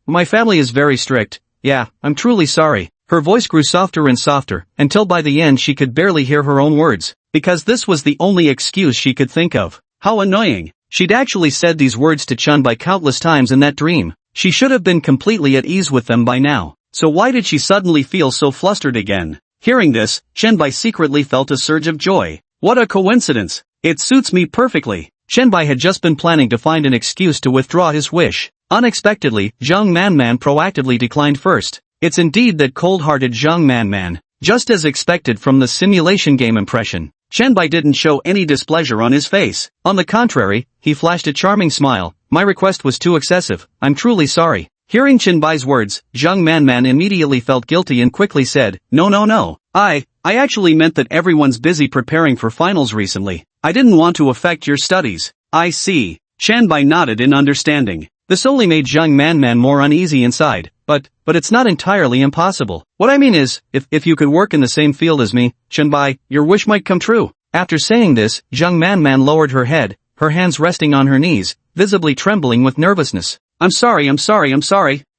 My family is very strict. Yeah, I'm truly sorry. Her voice grew softer and softer, until by the end she could barely hear her own words, because this was the only excuse she could think of. How annoying. She'd actually said these words to Chen Bai countless times in that dream. She should have been completely at ease with them by now. So why did she suddenly feel so flustered again? Hearing this, Chen Bai secretly felt a surge of joy. What a coincidence. It suits me perfectly. Chen Bai had just been planning to find an excuse to withdraw his wish. Unexpectedly, Zhang Manman proactively declined first. It's indeed that cold-hearted Zhang Manman. Just as expected from the simulation game impression, Chen Bai didn't show any displeasure on his face. On the contrary, he flashed a charming smile. My request was too excessive. I'm truly sorry. Hearing Chen Bai's words, Zhang Manman immediately felt guilty and quickly said, No. I actually meant that everyone's busy preparing for finals recently. I didn't want to affect your studies. I see. Chen Bai nodded in understanding. This only made Zhang Manman more uneasy inside. But it's not entirely impossible. What I mean is, if you could work in the same field as me, Chen Bai, your wish might come true. After saying this, Zhang Manman lowered her head, her hands resting on her knees, visibly trembling with nervousness. I'm sorry.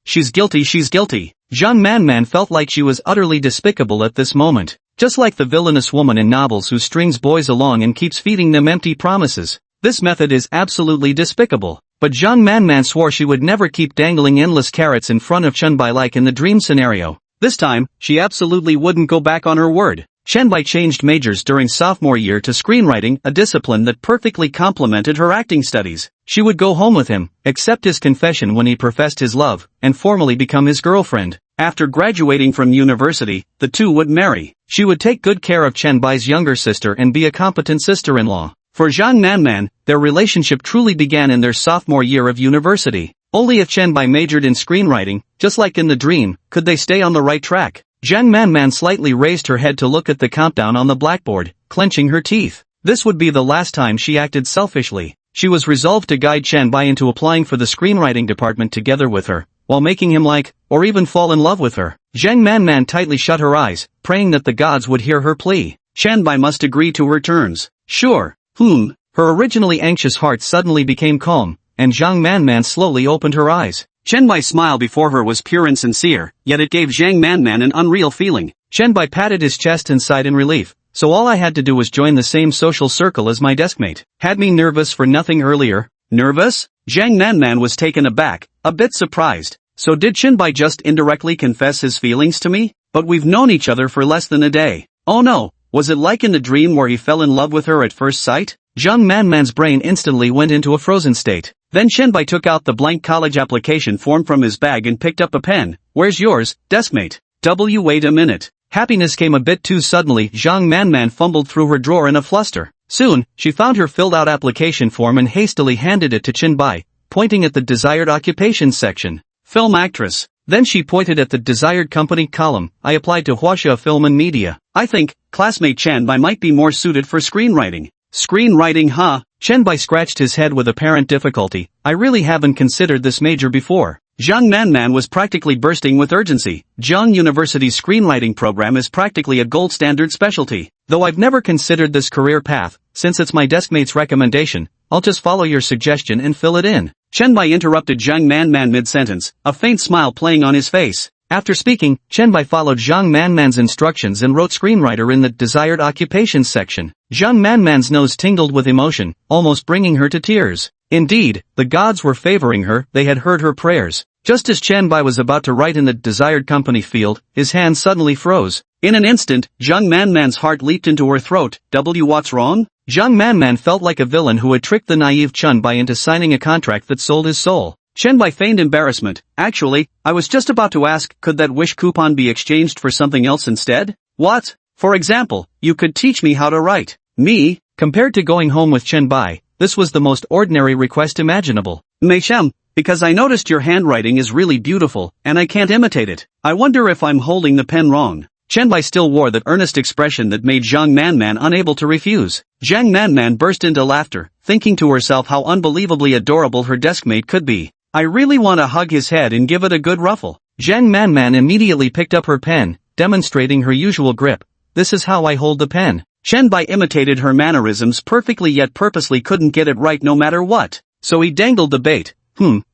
She's guilty. Zhang Manman felt like she was utterly despicable at this moment. Just like the villainous woman in novels who strings boys along and keeps feeding them empty promises. This method is absolutely despicable. But Zhang Manman swore she would never keep dangling endless carrots in front of Chen Bai like in the dream scenario. This time, she absolutely wouldn't go back on her word. Chen Bai changed majors during sophomore year to screenwriting, a discipline that perfectly complemented her acting studies. She would go home with him, accept his confession when he professed his love, and formally become his girlfriend. After graduating from university, the two would marry. She would take good care of Chen Bai's younger sister and be a competent sister-in-law. For Zhang Manman, their relationship truly began in their sophomore year of university. Only if Chen Bai majored in screenwriting, just like in the dream, could they stay on the right track. Zhang Manman slightly raised her head to look at the countdown on the blackboard, clenching her teeth. This would be the last time she acted selfishly. She was resolved to guide Chen Bai into applying for the screenwriting department together with her, while making him like, or even fall in love with her. Zhang Manman tightly shut her eyes, praying that the gods would hear her plea. Chen Bai must agree to her terms. Sure. Her originally anxious heart suddenly became calm, and Zhang Manman slowly opened her eyes. Chen Bai's smile before her was pure and sincere, yet it gave Zhang Manman an unreal feeling. Chen Bai patted his chest and sighed in relief. So all I had to do was join the same social circle as my deskmate. Had me nervous for nothing earlier. Nervous? Zhang Manman was taken aback, a bit surprised. So did Chen Bai just indirectly confess his feelings to me? But we've known each other for less than a day. Oh no. Was it like in the dream where he fell in love with her at first sight? Zhang Manman's brain instantly went into a frozen state. Then Chen Bai took out the blank college application form from his bag and picked up a pen. Where's yours, deskmate? Wait a minute. Happiness came a bit too suddenly. Zhang Manman fumbled through her drawer in a fluster. Soon, she found her filled-out application form and hastily handed it to Chen Bai, pointing at the desired occupations section. Film actress. Then she pointed at the desired company column. I applied to Huaxia Film and Media. I think, classmate Chen Bai might be more suited for screenwriting. Screenwriting, huh? Chen Bai scratched his head with apparent difficulty. I really haven't considered this major before. Zhang Manman was practically bursting with urgency. Zhang University's screenwriting program is practically a gold standard specialty. Though I've never considered this career path, since it's my deskmate's recommendation, I'll just follow your suggestion and fill it in. Chen Bai interrupted Zhang Manman mid-sentence, a faint smile playing on his face. After speaking, Chen Bai followed Zhang Manman's instructions and wrote screenwriter in the desired occupations section. Zhang Manman's nose tingled with emotion, almost bringing her to tears. Indeed, the gods were favoring her, they had heard her prayers. Just as Chen Bai was about to write in the desired company field, his hand suddenly froze. In an instant, Zhang Manman's heart leaped into her throat. What's wrong? Zhang Manman felt like a villain who had tricked the naive Chen Bai into signing a contract that sold his soul. Chen Bai feigned embarrassment. Actually, I was just about to ask, could that wish coupon be exchanged for something else instead? What? For example, you could teach me how to write. Me? Compared to going home with Chen Bai, this was the most ordinary request imaginable. Meishem, because I noticed your handwriting is really beautiful, and I can't imitate it. I wonder if I'm holding the pen wrong. Chen Bai still wore that earnest expression that made Zhang Manman unable to refuse. Zhang Manman burst into laughter, thinking to herself how unbelievably adorable her deskmate could be. I really want to hug his head and give it a good ruffle. Zhang Manman immediately picked up her pen, demonstrating her usual grip. This is how I hold the pen. Chen Bai imitated her mannerisms perfectly yet purposely couldn't get it right no matter what. So he dangled the bait.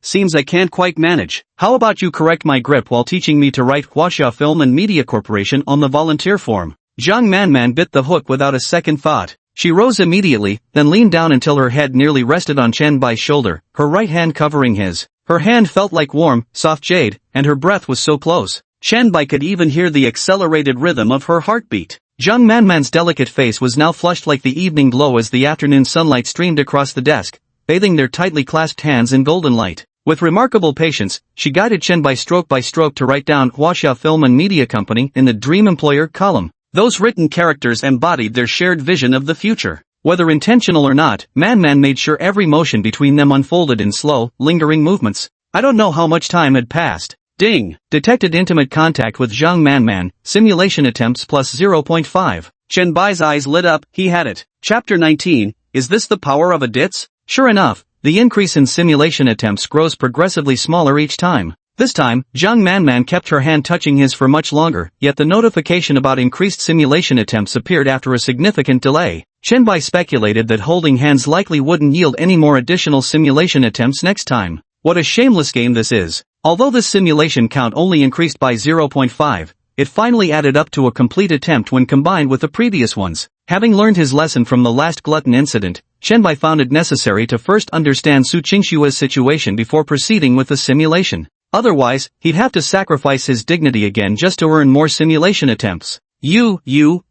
Seems I can't quite manage. How about you correct my grip while teaching me to write Huaxia Film and Media Corporation on the volunteer form? Zhang Manman bit the hook without a second thought. She rose immediately, then leaned down until her head nearly rested on Chen Bai's shoulder, her right hand covering his. Her hand felt like warm, soft jade, and her breath was so close. Chen Bai could even hear the accelerated rhythm of her heartbeat. Zhang Manman's delicate face was now flushed like the evening glow as the afternoon sunlight streamed across the desk, bathing their tightly clasped hands in golden light. With remarkable patience, she guided Chen Bai stroke by stroke to write down Huaxia Film and Media Company in the Dream Employer column. Those written characters embodied their shared vision of the future. Whether intentional or not, Manman made sure every motion between them unfolded in slow, lingering movements. I don't know how much time had passed. Ding! Detected intimate contact with Zhang Manman, simulation attempts plus 0.5. Chen Bai's eyes lit up, he had it. Chapter 19, is this the power of a ditz? Sure enough, the increase in simulation attempts grows progressively smaller each time. This time, Zhang Manman kept her hand touching his for much longer, yet the notification about increased simulation attempts appeared after a significant delay. Chen Bai speculated that holding hands likely wouldn't yield any more additional simulation attempts next time. What a shameless game this is. Although this simulation count only increased by 0.5, it finally added up to a complete attempt when combined with the previous ones. Having learned his lesson from the last glutton incident, Chen Bai found it necessary to first understand Su Qingshua's situation before proceeding with the simulation. Otherwise, he'd have to sacrifice his dignity again just to earn more simulation attempts.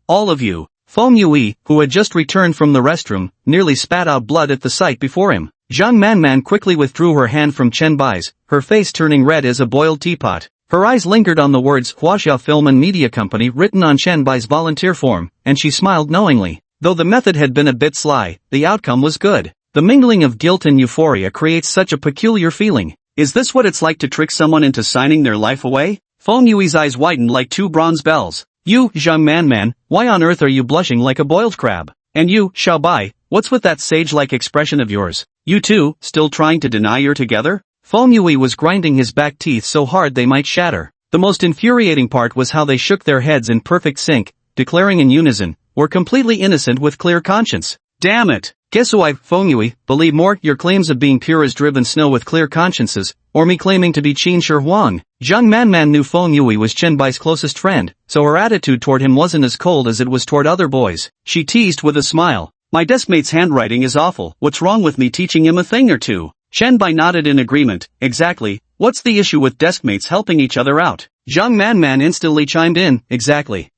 All of you. Feng Yui, who had just returned from the restroom, nearly spat out blood at the sight before him. Zhang Manman quickly withdrew her hand from Chen Bai's, her face turning red as a boiled teapot. Her eyes lingered on the words Huaxia Film and Media Company written on Chen Bai's volunteer form, and she smiled knowingly. Though the method had been a bit sly, the outcome was good. The mingling of guilt and euphoria creates such a peculiar feeling. Is this what it's like to trick someone into signing their life away? Feng Yui's eyes widened like two bronze bells. You, Zhang Manman, why on earth are you blushing like a boiled crab? And you, Xiao Bai, what's with that sage-like expression of yours? You two, still trying to deny you're together? Feng Yui was grinding his back teeth so hard they might shatter. The most infuriating part was how they shook their heads in perfect sync, declaring in unison, we're completely innocent with clear conscience. Damn it! Guess who Feng Yui, believe more your claims of being pure as driven snow with clear consciences, or me claiming to be Qin Shi Huang. Zhang Manman knew Feng Yui was Chen Bai's closest friend, so her attitude toward him wasn't as cold as it was toward other boys. She teased with a smile. My deskmate's handwriting is awful, what's wrong with me teaching him a thing or two? Chen Bai nodded in agreement. Exactly, what's the issue with deskmates helping each other out? Zhang Manman instantly chimed in. Exactly.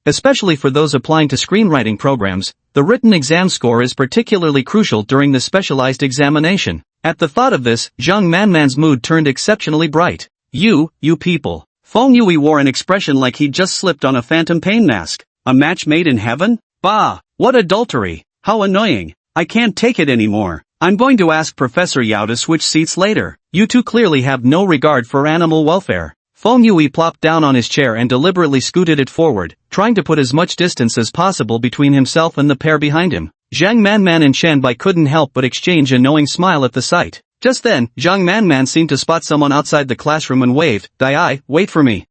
Especially for those applying to screenwriting programs, the written exam score is particularly crucial during the specialized examination. At the thought of this, Zhang Manman's mood turned exceptionally bright. You people. Feng Yui wore an expression like he'd just slipped on a phantom pain mask. A match made in heaven? Bah! What adultery! How annoying! I can't take it anymore. I'm going to ask Professor Yao to switch seats later. You two clearly have no regard for animal welfare. Feng Yui plopped down on his chair and deliberately scooted it forward, trying to put as much distance as possible between himself and the pair behind him. Zhang Manman and Chen Bai couldn't help but exchange a knowing smile at the sight. Just then, Zhang Manman seemed to spot someone outside the classroom and waved. Dai, wait for me. ?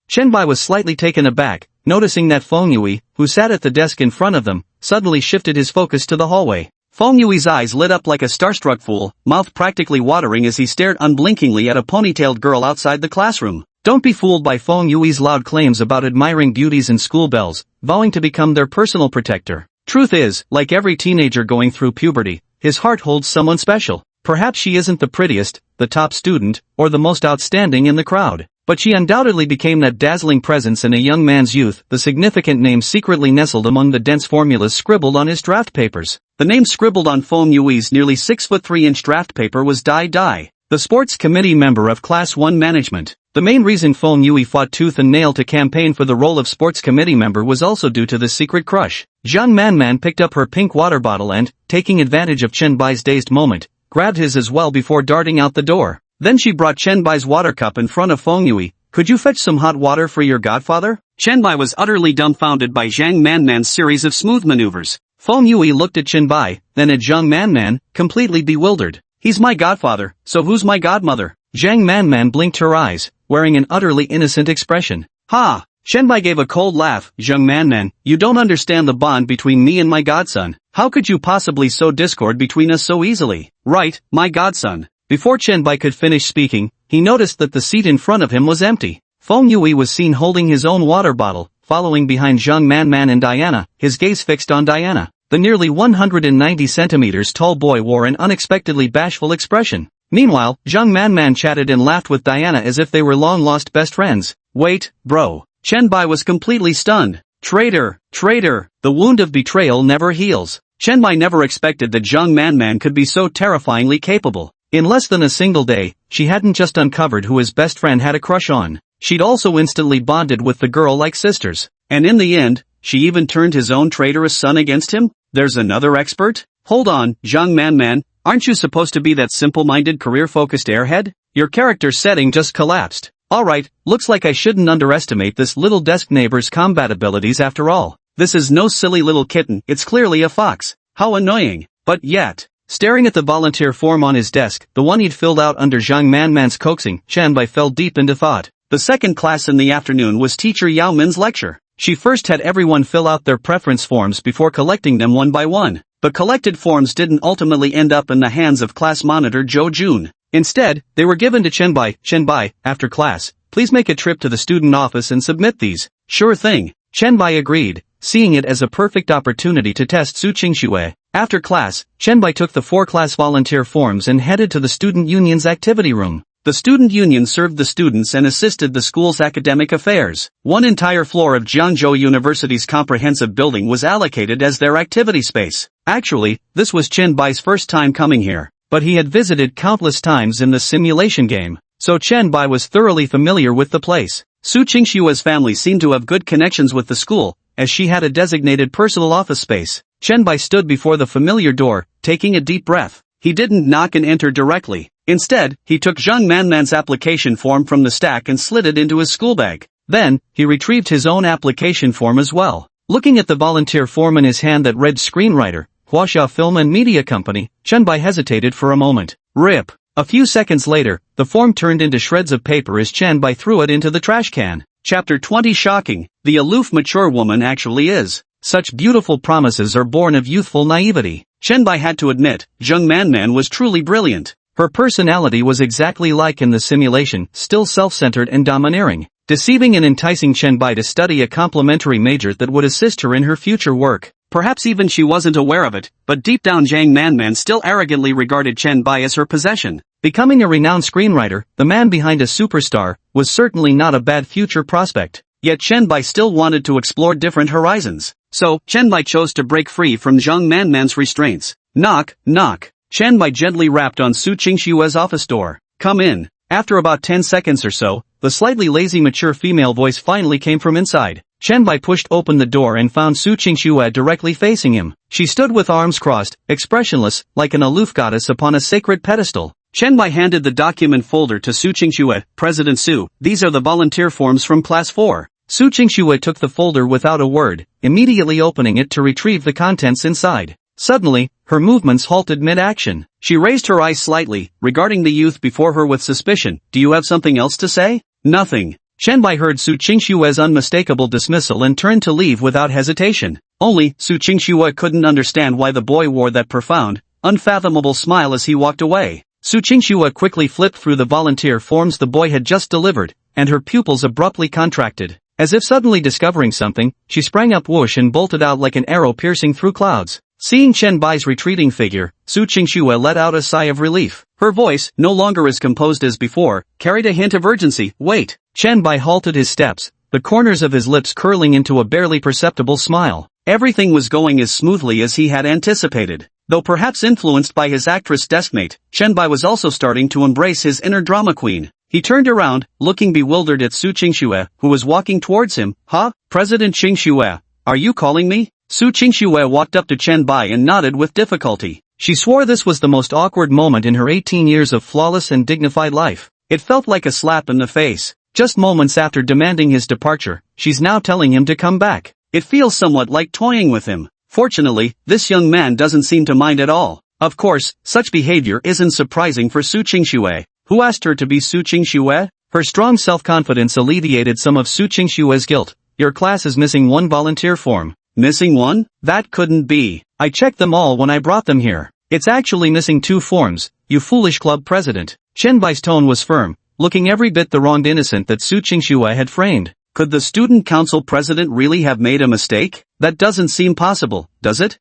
Chen Bai was slightly taken aback, noticing that Feng Yui, who sat at the desk in front of them, suddenly shifted his focus to the hallway. Feng Yui's eyes lit up like a starstruck fool, mouth practically watering as he stared unblinkingly at a ponytailed girl outside the classroom. Don't be fooled by Feng Yui's loud claims about admiring beauties and school belles, vowing to become their personal protector. Truth is, like every teenager going through puberty, his heart holds someone special. Perhaps she isn't the prettiest, the top student, or the most outstanding in the crowd, but she undoubtedly became that dazzling presence in a young man's youth, the significant name secretly nestled among the dense formulas scribbled on his draft papers. The name scribbled on Fong Yui's nearly 6'3" draft paper was Dai Dai, the sports committee member of Class 1 management. The main reason Fong Yui fought tooth and nail to campaign for the role of sports committee member was also due to the secret crush. Zhang Manman picked up her pink water bottle and, taking advantage of Chen Bai's dazed moment, grabbed his as well before darting out the door. Then she brought Chen Bai's water cup in front of Fong Yui. "Could you fetch some hot water for your godfather?" Chen Bai was utterly dumbfounded by Zhang Manman's series of smooth maneuvers. Fong Yui looked at Chen Bai, then at Zhang Manman, completely bewildered. "He's my godfather, so who's my godmother?" Zhang Manman blinked her eyes, wearing an utterly innocent expression. "Ha!" Chen Bai gave a cold laugh. "Zhang Manman, you don't understand the bond between me and my godson. How could you possibly sow discord between us so easily?" "Right, my godson." Before Chen Bai could finish speaking, he noticed that the seat in front of him was empty. Fong Yui was seen holding his own water bottle, following behind Zhang Manman and Diana, his gaze fixed on Diana. The nearly 190 centimeters tall boy wore an unexpectedly bashful expression. Meanwhile, Zhang Manman chatted and laughed with Diana as if they were long-lost best friends. "Wait, bro." Chen Bai was completely stunned. "Traitor, traitor, the wound of betrayal never heals." Chen Bai never expected that Zhang Manman could be so terrifyingly capable. In less than a single day, she hadn't just uncovered who his best friend had a crush on, she'd also instantly bonded with the girl like sisters. And in the end, she even turned his own traitorous son against him? There's another expert? Hold on, Zhang Manman, aren't you supposed to be that simple-minded career-focused airhead? Your character setting just collapsed. Alright, looks like I shouldn't underestimate this little desk neighbor's combat abilities after all. This is no silly little kitten, it's clearly a fox. How annoying. But yet. Staring at the volunteer form on his desk, the one he'd filled out under Zhang Manman's coaxing, Chen Bai fell deep into thought. The second class in the afternoon was teacher Yao Min's lecture. She first had everyone fill out their preference forms before collecting them one by one. The collected forms didn't ultimately end up in the hands of class monitor Zhou Jun. Instead, they were given to Chen Bai. "Chen Bai, after class, please make a trip to the student office and submit these." "Sure thing." Chen Bai agreed, seeing it as a perfect opportunity to test Su Qingxue. After class, Chen Bai took the 4 class volunteer forms and headed to the student union's activity room. The student union served the students and assisted the school's academic affairs. One entire floor of Jiangzhou University's comprehensive building was allocated as their activity space. Actually, this was Chen Bai's first time coming here, but he had visited countless times in the simulation game, so Chen Bai was thoroughly familiar with the place. Su Qingxue's family seemed to have good connections with the school, as she had a designated personal office space. Chen Bai stood before the familiar door, taking a deep breath. He didn't knock and enter directly. Instead, he took Zhang Manman's application form from the stack and slid it into his school bag. Then, he retrieved his own application form as well. Looking at the volunteer form in his hand that read screenwriter, Huaxia Film and Media Company, Chen Bai hesitated for a moment. Rip. A few seconds later, the form turned into shreds of paper as Chen Bai threw it into the trash can. Chapter 20 Shocking. The aloof mature woman actually is. Such beautiful promises are born of youthful naivety. Chen Bai had to admit, Zhang Manman was truly brilliant. Her personality was exactly like in the simulation, still self-centered and domineering, deceiving and enticing Chen Bai to study a complementary major that would assist her in her future work. Perhaps even she wasn't aware of it, but deep down Zhang Manman still arrogantly regarded Chen Bai as her possession. Becoming a renowned screenwriter, the man behind a superstar, was certainly not a bad future prospect. Yet Chen Bai still wanted to explore different horizons. So, Chen Bai chose to break free from Zhang Manman's restraints. Knock, knock. Chen Bai gently rapped on Su Qingxue's office door. "Come in." After about 10 seconds or so, the slightly lazy mature female voice finally came from inside. Chen Bai pushed open the door and found Su Qingxue directly facing him. She stood with arms crossed, expressionless, like an aloof goddess upon a sacred pedestal. Chen Bai handed the document folder to Su Qingxue. "President Su, these are the volunteer forms from Class 4. Su Qingxue took the folder without a word, immediately opening it to retrieve the contents inside. Suddenly, her movements halted mid-action. She raised her eyes slightly, regarding the youth before her with suspicion. "Do you have something else to say?" "Nothing." Chen Bai heard Su Qingxue's unmistakable dismissal and turned to leave without hesitation. Only, Su Qingxue couldn't understand why the boy wore that profound, unfathomable smile as he walked away. Su Qingxue quickly flipped through the volunteer forms the boy had just delivered, and her pupils abruptly contracted. As if suddenly discovering something, she sprang up whoosh and bolted out like an arrow piercing through clouds. Seeing Chen Bai's retreating figure, Su Qingxue let out a sigh of relief. Her voice, no longer as composed as before, carried a hint of urgency. Wait. Chen Bai halted his steps, the corners of his lips curling into a barely perceptible smile. Everything was going as smoothly as he had anticipated. Though perhaps influenced by his actress Deskmate, Chen Bai was also starting to embrace his inner drama queen. He turned around, looking bewildered at Su Qingxue, who was walking towards him. Huh? President Qingxue, are you calling me? Su Qingxue walked up to Chen Bai and nodded with difficulty. She swore this was the most awkward moment in her 18 years of flawless and dignified life. It felt like a slap in the face. Just moments after demanding his departure, she's now telling him to come back. It feels somewhat like toying with him. Fortunately, this young man doesn't seem to mind at all. Of course, such behavior isn't surprising for Su Qingxue. Who asked her to be Su Qingxue? Her strong self-confidence alleviated some of Su Qingxue's guilt. Your class is missing one volunteer form. Missing one? That couldn't be. I checked them all when I brought them here. It's actually missing 2 forms, you foolish club president. Chen Bai's tone was firm, looking every bit the wronged innocent that Su Qingxue had framed. Could the student council president really have made a mistake? That doesn't seem possible, does it?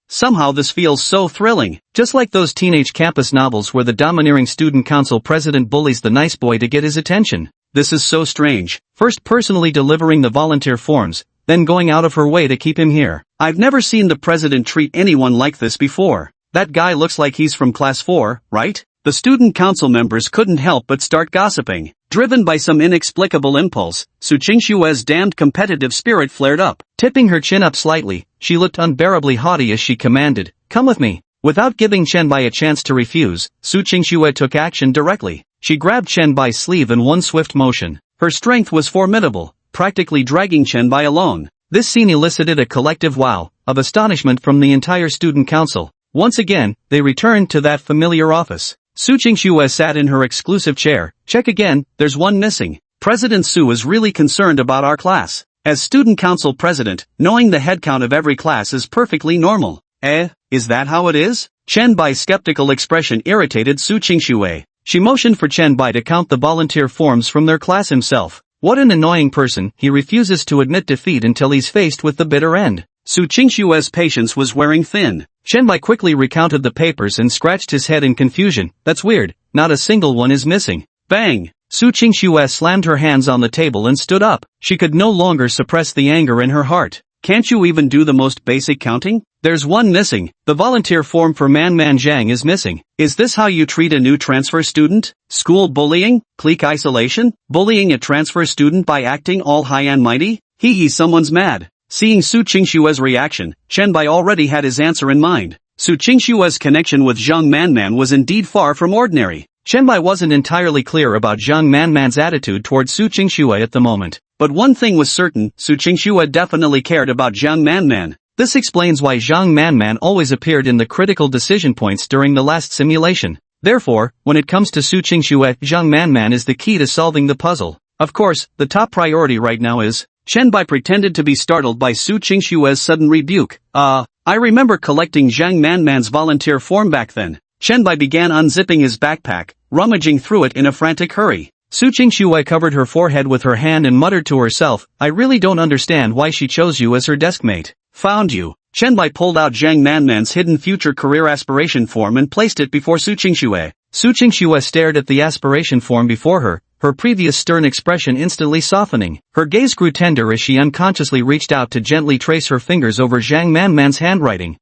Somehow this feels so thrilling. Just like those teenage campus novels where the domineering student council president bullies the nice boy to get his attention. This is so strange. First personally delivering the volunteer forms, then going out of her way to keep him here. I've never seen the president treat anyone like this before. That guy looks like he's from class 4, right? The student council members couldn't help but start gossiping. Driven by some inexplicable impulse, Su Qingxue's damned competitive spirit flared up. Tipping her chin up slightly, she looked unbearably haughty as she commanded, "Come with me." Without giving Chen Bai a chance to refuse, Su Qingxue took action directly. She grabbed Chen Bai's sleeve in one swift motion. Her strength was formidable, practically dragging Chen Bai along. This scene elicited a collective wow of astonishment from the entire student council. Once again, they returned to that familiar office. Su Qingxue sat in her exclusive chair. Check again, there's one missing. President Su is really concerned about our class. As student council president, knowing the headcount of every class is perfectly normal. Is that how it is? Chen Bai's skeptical expression irritated Su Qingxue. She motioned for Chen Bai to count the volunteer forms from their class himself. What an annoying person, he refuses to admit defeat until he's faced with the bitter end. Su Qingxue's patience was wearing thin. Chen Bai quickly recounted the papers and scratched his head in confusion. That's weird, not a single one is missing. Bang! Su Qingxue slammed her hands on the table and stood up. She could no longer suppress the anger in her heart. Can't you even do the most basic counting? There's one missing. The volunteer form for Man Zhang is missing. Is this how you treat a new transfer student? School bullying? Clique isolation? Bullying a transfer student by acting all high and mighty? Someone's mad. Seeing Su Qingxue's reaction, Chen Bai already had his answer in mind. Su Qingxue's connection with Zhang Manman was indeed far from ordinary. Chen Bai wasn't entirely clear about Zhang Manman's attitude towards Su Qingxue at the moment. But one thing was certain, Su Qingxue definitely cared about Zhang Manman. This explains why Zhang Manman always appeared in the critical decision points during the last simulation. Therefore, when it comes to Su Qingxue, Zhang Manman is the key to solving the puzzle. Of course, the top priority right now is... Chen Bai pretended to be startled by Su Qingxue's sudden rebuke. I remember collecting Zhang Manman's volunteer form back then. Chen Bai began unzipping his backpack, rummaging through it in a frantic hurry. Su Qingxue covered her forehead with her hand and muttered to herself, I really don't understand why she chose you as her deskmate. Found you. Chen Bai pulled out Zhang Manman's hidden future career aspiration form and placed it before Su Qingxue. Su Qingxue stared at the aspiration form before her, her previous stern expression instantly softening. Her gaze grew tender as she unconsciously reached out to gently trace her fingers over Zhang Manman's handwriting.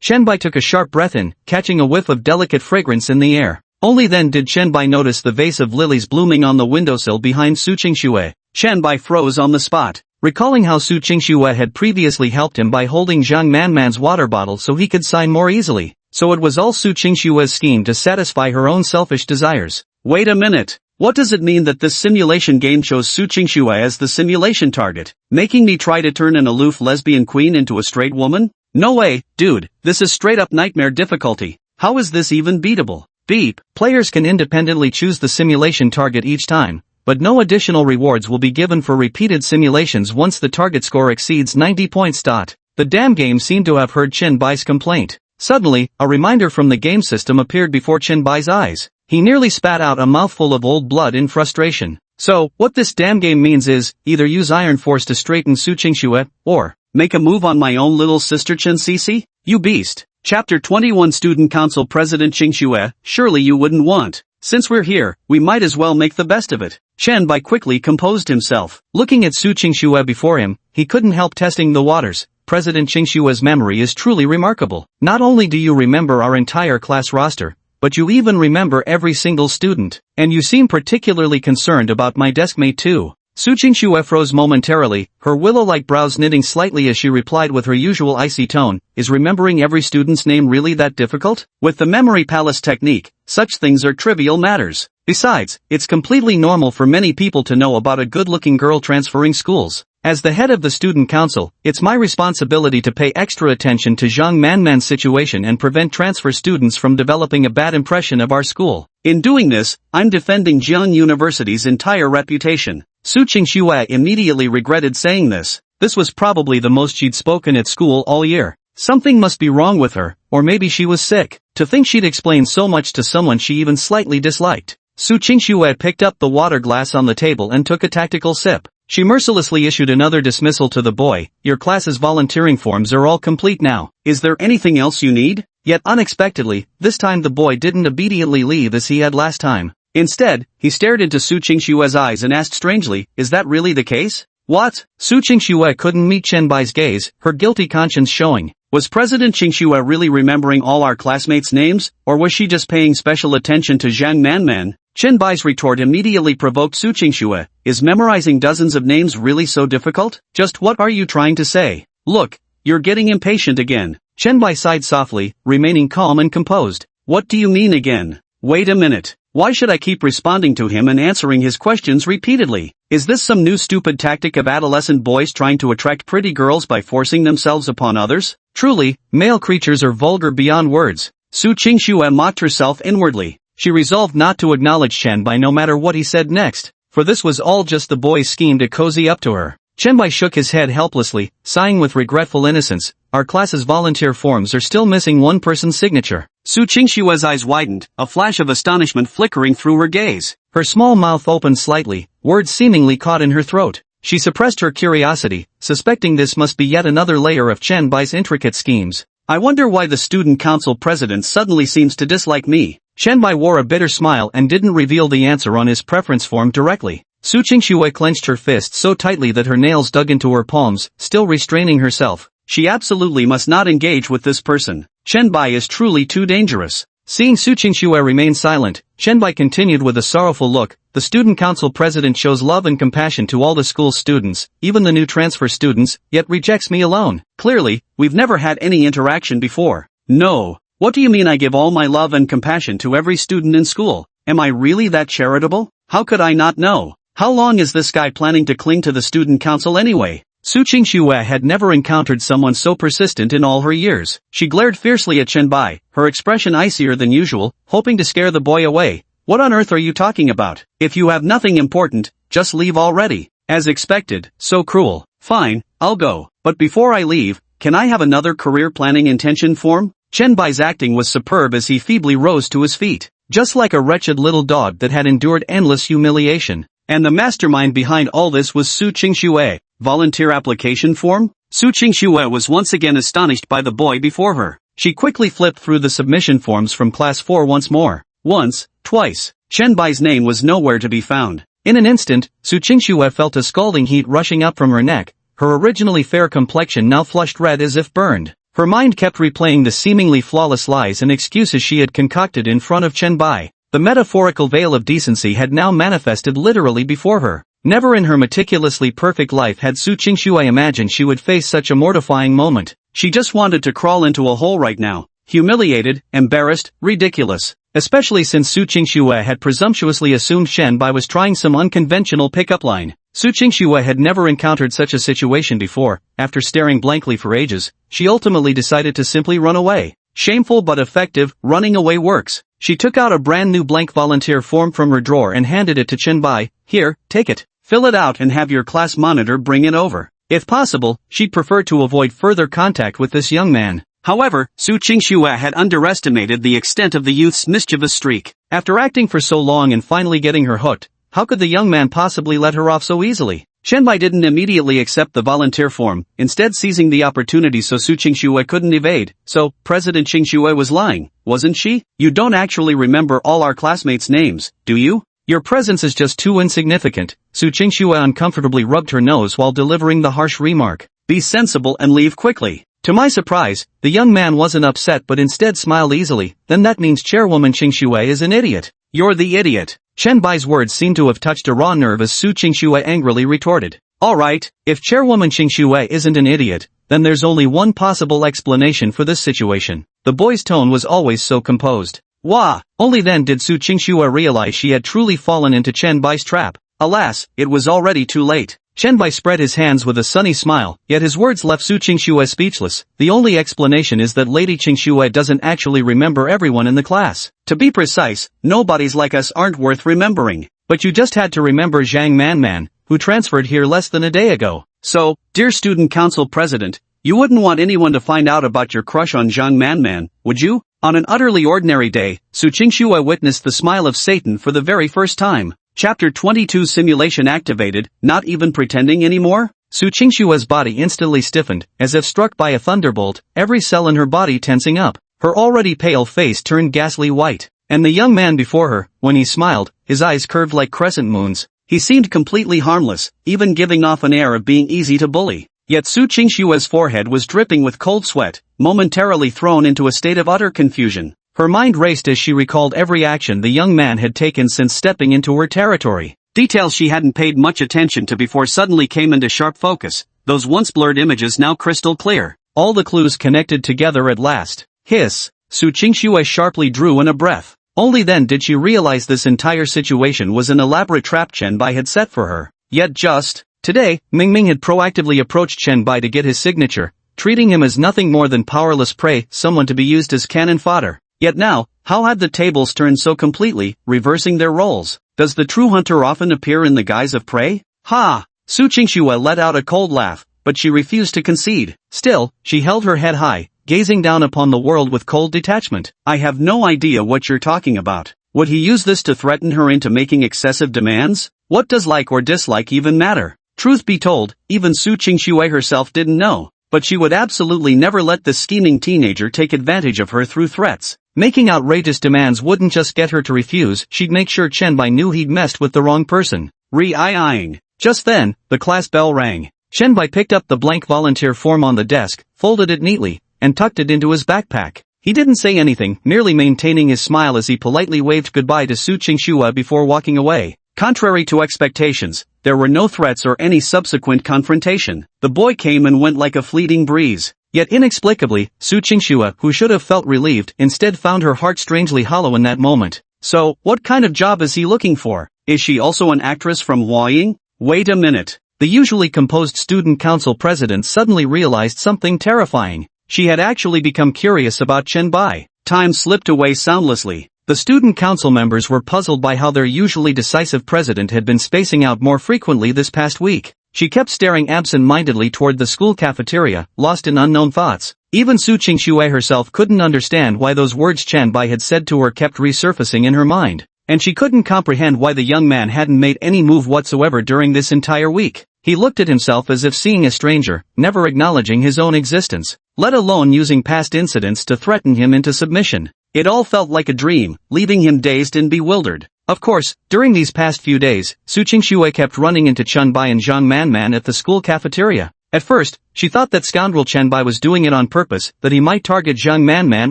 Chen Bai took a sharp breath in, catching a whiff of delicate fragrance in the air. Only then did Chen Bai notice the vase of lilies blooming on the windowsill behind Su Qingxue. Chen Bai froze on the spot, recalling how Su Qingxue had previously helped him by holding Zhang Manman's water bottle so he could sign more easily. So it was all Su Qingxue's scheme to satisfy her own selfish desires. Wait a minute. What does it mean that this simulation game chose Su Qingxue as the simulation target, making me try to turn an aloof lesbian queen into a straight woman? No way, dude, this is straight up nightmare difficulty. How is this even beatable? Beep, players can independently choose the simulation target each time, but no additional rewards will be given for repeated simulations once the target score exceeds 90 points. The damn game seemed to have heard Chen Bai's complaint. Suddenly, a reminder from the game system appeared before Chen Bai's eyes. He nearly spat out a mouthful of old blood in frustration. So, what this damn game means is, either use Iron Force to straighten Su Qingxue, or make a move on my own little sister Chen Cece? You beast. Chapter 21 Student Council President Qingxue, surely you wouldn't want. Since we're here, we might as well make the best of it. Chen Bai quickly composed himself. Looking at Su Qingxue before him, he couldn't help testing the waters. President Qingxue's memory is truly remarkable. Not only do you remember our entire class roster, but you even remember every single student. And you seem particularly concerned about my deskmate too. Su Qingxue froze momentarily, her willow-like brows knitting slightly as she replied with her usual icy tone, is remembering every student's name really that difficult? With the memory palace technique, such things are trivial matters. Besides, it's completely normal for many people to know about a good-looking girl transferring schools. As the head of the student council, it's my responsibility to pay extra attention to Zhang Manman's situation and prevent transfer students from developing a bad impression of our school. In doing this, I'm defending Jiang University's entire reputation. Su Qingxue immediately regretted saying this. This was probably the most she'd spoken at school all year. Something must be wrong with her, or maybe she was sick. To think she'd explain so much to someone she even slightly disliked. Su Qingxue picked up the water glass on the table and took a tactical sip. She mercilessly issued another dismissal to the boy. Your class's volunteering forms are all complete now. Is there anything else you need? Yet unexpectedly, this time the boy didn't obediently leave as he had last time. Instead, he stared into Su Qingxue's eyes and asked strangely, is that really the case? What? Su Qingxue couldn't meet Chen Bai's gaze, her guilty conscience showing. Was President Qingxue really remembering all our classmates' names, or was she just paying special attention to Zhang Manman? Chen Bai's retort immediately provoked Su Qingxue. Is memorizing dozens of names really so difficult? Just what are you trying to say? Look, you're getting impatient again. Chen Bai sighed softly, remaining calm and composed. What do you mean again? Wait a minute. Why should I keep responding to him and answering his questions repeatedly? Is this some new stupid tactic of adolescent boys trying to attract pretty girls by forcing themselves upon others? Truly, male creatures are vulgar beyond words. Su Qingxue mocked herself inwardly. She resolved not to acknowledge Chen Bai no matter what he said next, for this was all just the boy's scheme to cozy up to her. Chen Bai shook his head helplessly, sighing with regretful innocence. Our class's volunteer forms are still missing one person's signature. Su Qingxue's eyes widened, a flash of astonishment flickering through her gaze. Her small mouth opened slightly, words seemingly caught in her throat. She suppressed her curiosity, suspecting this must be yet another layer of Chen Bai's intricate schemes. I wonder why the student council president suddenly seems to dislike me. Chen Bai wore a bitter smile and didn't reveal the answer on his preference form directly. Su Qingxue clenched her fists so tightly that her nails dug into her palms, still restraining herself. She absolutely must not engage with this person. Chen Bai is truly too dangerous. Seeing Su Qingxue remain silent, Chen Bai continued with a sorrowful look. The student council president shows love and compassion to all the school's students, even the new transfer students, yet rejects me alone. Clearly, we've never had any interaction before. No. What do you mean I give all my love and compassion to every student in school? Am I really that charitable? How could I not know? How long is this guy planning to cling to the student council anyway? Su Qingxue had never encountered someone so persistent in all her years. She glared fiercely at Chen Bai, her expression icier than usual, hoping to scare the boy away. What on earth are you talking about? If you have nothing important, just leave already. As expected, so cruel. Fine, I'll go. But before I leave, can I have another career planning intention form? Chen Bai's acting was superb as he feebly rose to his feet, just like a wretched little dog that had endured endless humiliation. And the mastermind behind all this was Su Qingxue. Volunteer application form? Su Qingxue was once again astonished by the boy before her. She quickly flipped through the submission forms from class 4 once more. Once, twice. Chen Bai's name was nowhere to be found. In an instant, Su Qingxue felt a scalding heat rushing up from her neck, her originally fair complexion now flushed red as if burned. Her mind kept replaying the seemingly flawless lies and excuses she had concocted in front of Chen Bai. The metaphorical veil of decency had now manifested literally before her. Never in her meticulously perfect life had Su Qingxue imagined she would face such a mortifying moment. She just wanted to crawl into a hole right now. Humiliated, embarrassed, ridiculous. Especially since Su Qingxue had presumptuously assumed Chen Bai was trying some unconventional pickup line. Su Qingxue had never encountered such a situation before. After staring blankly for ages, she ultimately decided to simply run away. Shameful but effective, running away works. She took out a brand new blank volunteer form from her drawer and handed it to Chen Bai. Here, take it. Fill it out and have your class monitor bring it over. If possible, she'd prefer to avoid further contact with this young man. However, Su Qingxue had underestimated the extent of the youth's mischievous streak. After acting for so long and finally getting her hooked, how could the young man possibly let her off so easily? Shenbai didn't immediately accept the volunteer form, instead seizing the opportunity so Su Qingxue couldn't evade. So, President Qingxue was lying, wasn't she? You don't actually remember all our classmates' names, do you? Your presence is just too insignificant. Su Qingxue uncomfortably rubbed her nose while delivering the harsh remark. Be sensible and leave quickly. To my surprise, the young man wasn't upset but instead smiled easily. Then that means Chairwoman Qingxue is an idiot. You're the idiot. Shenbai's words seemed to have touched a raw nerve as Su Qingxue angrily retorted. Alright, if Chairwoman Qingxue isn't an idiot, then there's only one possible explanation for this situation. The boy's tone was always so composed. Wah! Only then did Su Qingxue realize she had truly fallen into Shenbai's trap. Alas, it was already too late. Shenbai spread his hands with a sunny smile, yet his words left Su Qingxue speechless. The only explanation is that Lady Qingxue doesn't actually remember everyone in the class. To be precise, nobodies like us aren't worth remembering. But you just had to remember Zhang Manman, who transferred here less than a day ago. So, dear Student Council President, you wouldn't want anyone to find out about your crush on Zhang Manman, would you? On an utterly ordinary day, Su Qingxue witnessed the smile of Satan for the very first time. Chapter 22 Simulation activated, not even pretending anymore? Su Qingxue's body instantly stiffened, as if struck by a thunderbolt, every cell in her body tensing up. Her already pale face turned ghastly white. And the young man before her, when he smiled, his eyes curved like crescent moons. He seemed completely harmless, even giving off an air of being easy to bully. Yet Su Qingxue's forehead was dripping with cold sweat, momentarily thrown into a state of utter confusion. Her mind raced as she recalled every action the young man had taken since stepping into her territory. Details she hadn't paid much attention to before suddenly came into sharp focus, those once blurred images now crystal clear. All the clues connected together at last. Hiss! Su Qingxue sharply drew in a breath. Only then did she realize this entire situation was an elaborate trap Shenbai had set for her. Yet just today, Mingming had proactively approached Shenbai to get his signature, treating him as nothing more than powerless prey, someone to be used as cannon fodder. Yet now, how had the tables turned so completely, reversing their roles? Does the true hunter often appear in the guise of prey? Ha! Su Qingxue let out a cold laugh, but she refused to concede. Still, she held her head high, gazing down upon the world with cold detachment. I have no idea what you're talking about. Would he use this to threaten her into making excessive demands? What does like or dislike even matter? Truth be told, even Su Qingxue herself didn't know. But she would absolutely never let this scheming teenager take advantage of her through threats. Making outrageous demands wouldn't just get her to refuse, she'd make sure Shenbai knew he'd messed with the wrong person. Re-eyeing. Just then, the class bell rang. Shenbai picked up the blank volunteer form on the desk, folded it neatly, and tucked it into his backpack. He didn't say anything, merely maintaining his smile as he politely waved goodbye to Su Qingxue before walking away. Contrary to expectations, there were no threats or any subsequent confrontation. The boy came and went like a fleeting breeze. Yet inexplicably, Su Qingxue, who should have felt relieved, instead found her heart strangely hollow in that moment. So, what kind of job is he looking for? Is she also an actress from Huaying? Wait a minute. The usually composed student council president suddenly realized something terrifying. She had actually become curious about Shenbai. Time slipped away soundlessly. The student council members were puzzled by how their usually decisive president had been spacing out more frequently this past week. She kept staring absent-mindedly toward the school cafeteria, lost in unknown thoughts. Even Su Qingxue herself couldn't understand why those words Shenbai had said to her kept resurfacing in her mind. And she couldn't comprehend why the young man hadn't made any move whatsoever during this entire week. He looked at himself as if seeing a stranger, never acknowledging his own existence, let alone using past incidents to threaten him into submission. It all felt like a dream, leaving him dazed and bewildered. Of course, during these past few days, Su Qingxue kept running into Chunbai and Zhang Manman at the school cafeteria. At first, she thought that scoundrel Chunbai was doing it on purpose, that he might target Zhang Manman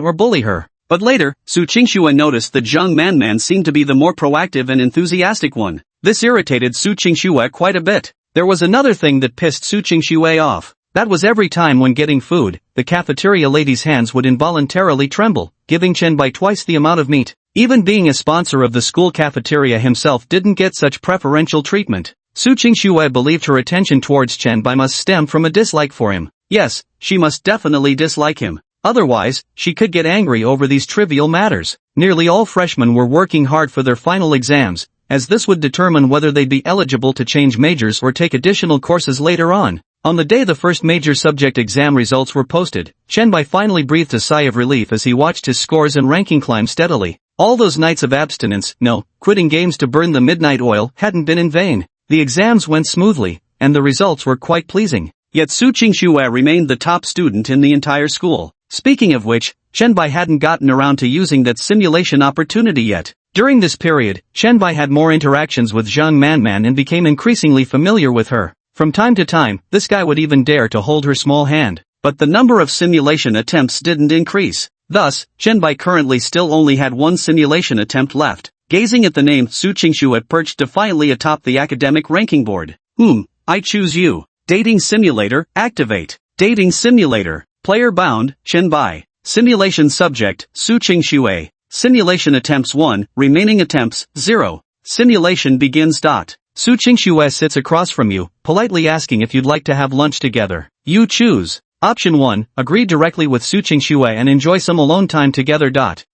or bully her. But later, Su Qingxue noticed that Zhang Manman seemed to be the more proactive and enthusiastic one. This irritated Su Qingxue quite a bit. There was another thing that pissed Su Qingxue off. That was every time when getting food, the cafeteria lady's hands would involuntarily tremble, giving Chunbai twice the amount of meat. Even being a sponsor of the school cafeteria himself didn't get such preferential treatment. Su Qingxue believed her attention towards Chunbai must stem from a dislike for him. Yes, she must definitely dislike him. Otherwise, she could get angry over these trivial matters. Nearly all freshmen were working hard for their final exams, as this would determine whether they'd be eligible to change majors or take additional courses later on. On the day the first major subject exam results were posted, Chunbai finally breathed a sigh of relief as he watched his scores and ranking climb steadily. All those nights of abstinence, no, quitting games to burn the midnight oil, hadn't been in vain. The exams went smoothly, and the results were quite pleasing. Yet Su Qingxue remained the top student in the entire school. Speaking of which, Shenbai hadn't gotten around to using that simulation opportunity yet. During this period, Shenbai had more interactions with Zhang Manman and became increasingly familiar with her. From time to time, this guy would even dare to hold her small hand. But the number of simulation attempts didn't increase. Thus, Shenbai currently still only had one simulation attempt left. Gazing at the name Su Qingxue perched defiantly atop the academic ranking board. I choose you. Dating simulator, activate. Dating simulator. Player bound, Shenbai. Simulation subject, Su Qingxue. Simulation attempts 1, remaining attempts, 0. Simulation begins. Su Qingxue sits across from you, politely asking if you'd like to have lunch together. You choose. Option 1, agree directly with Su Qingxue and enjoy some alone time together.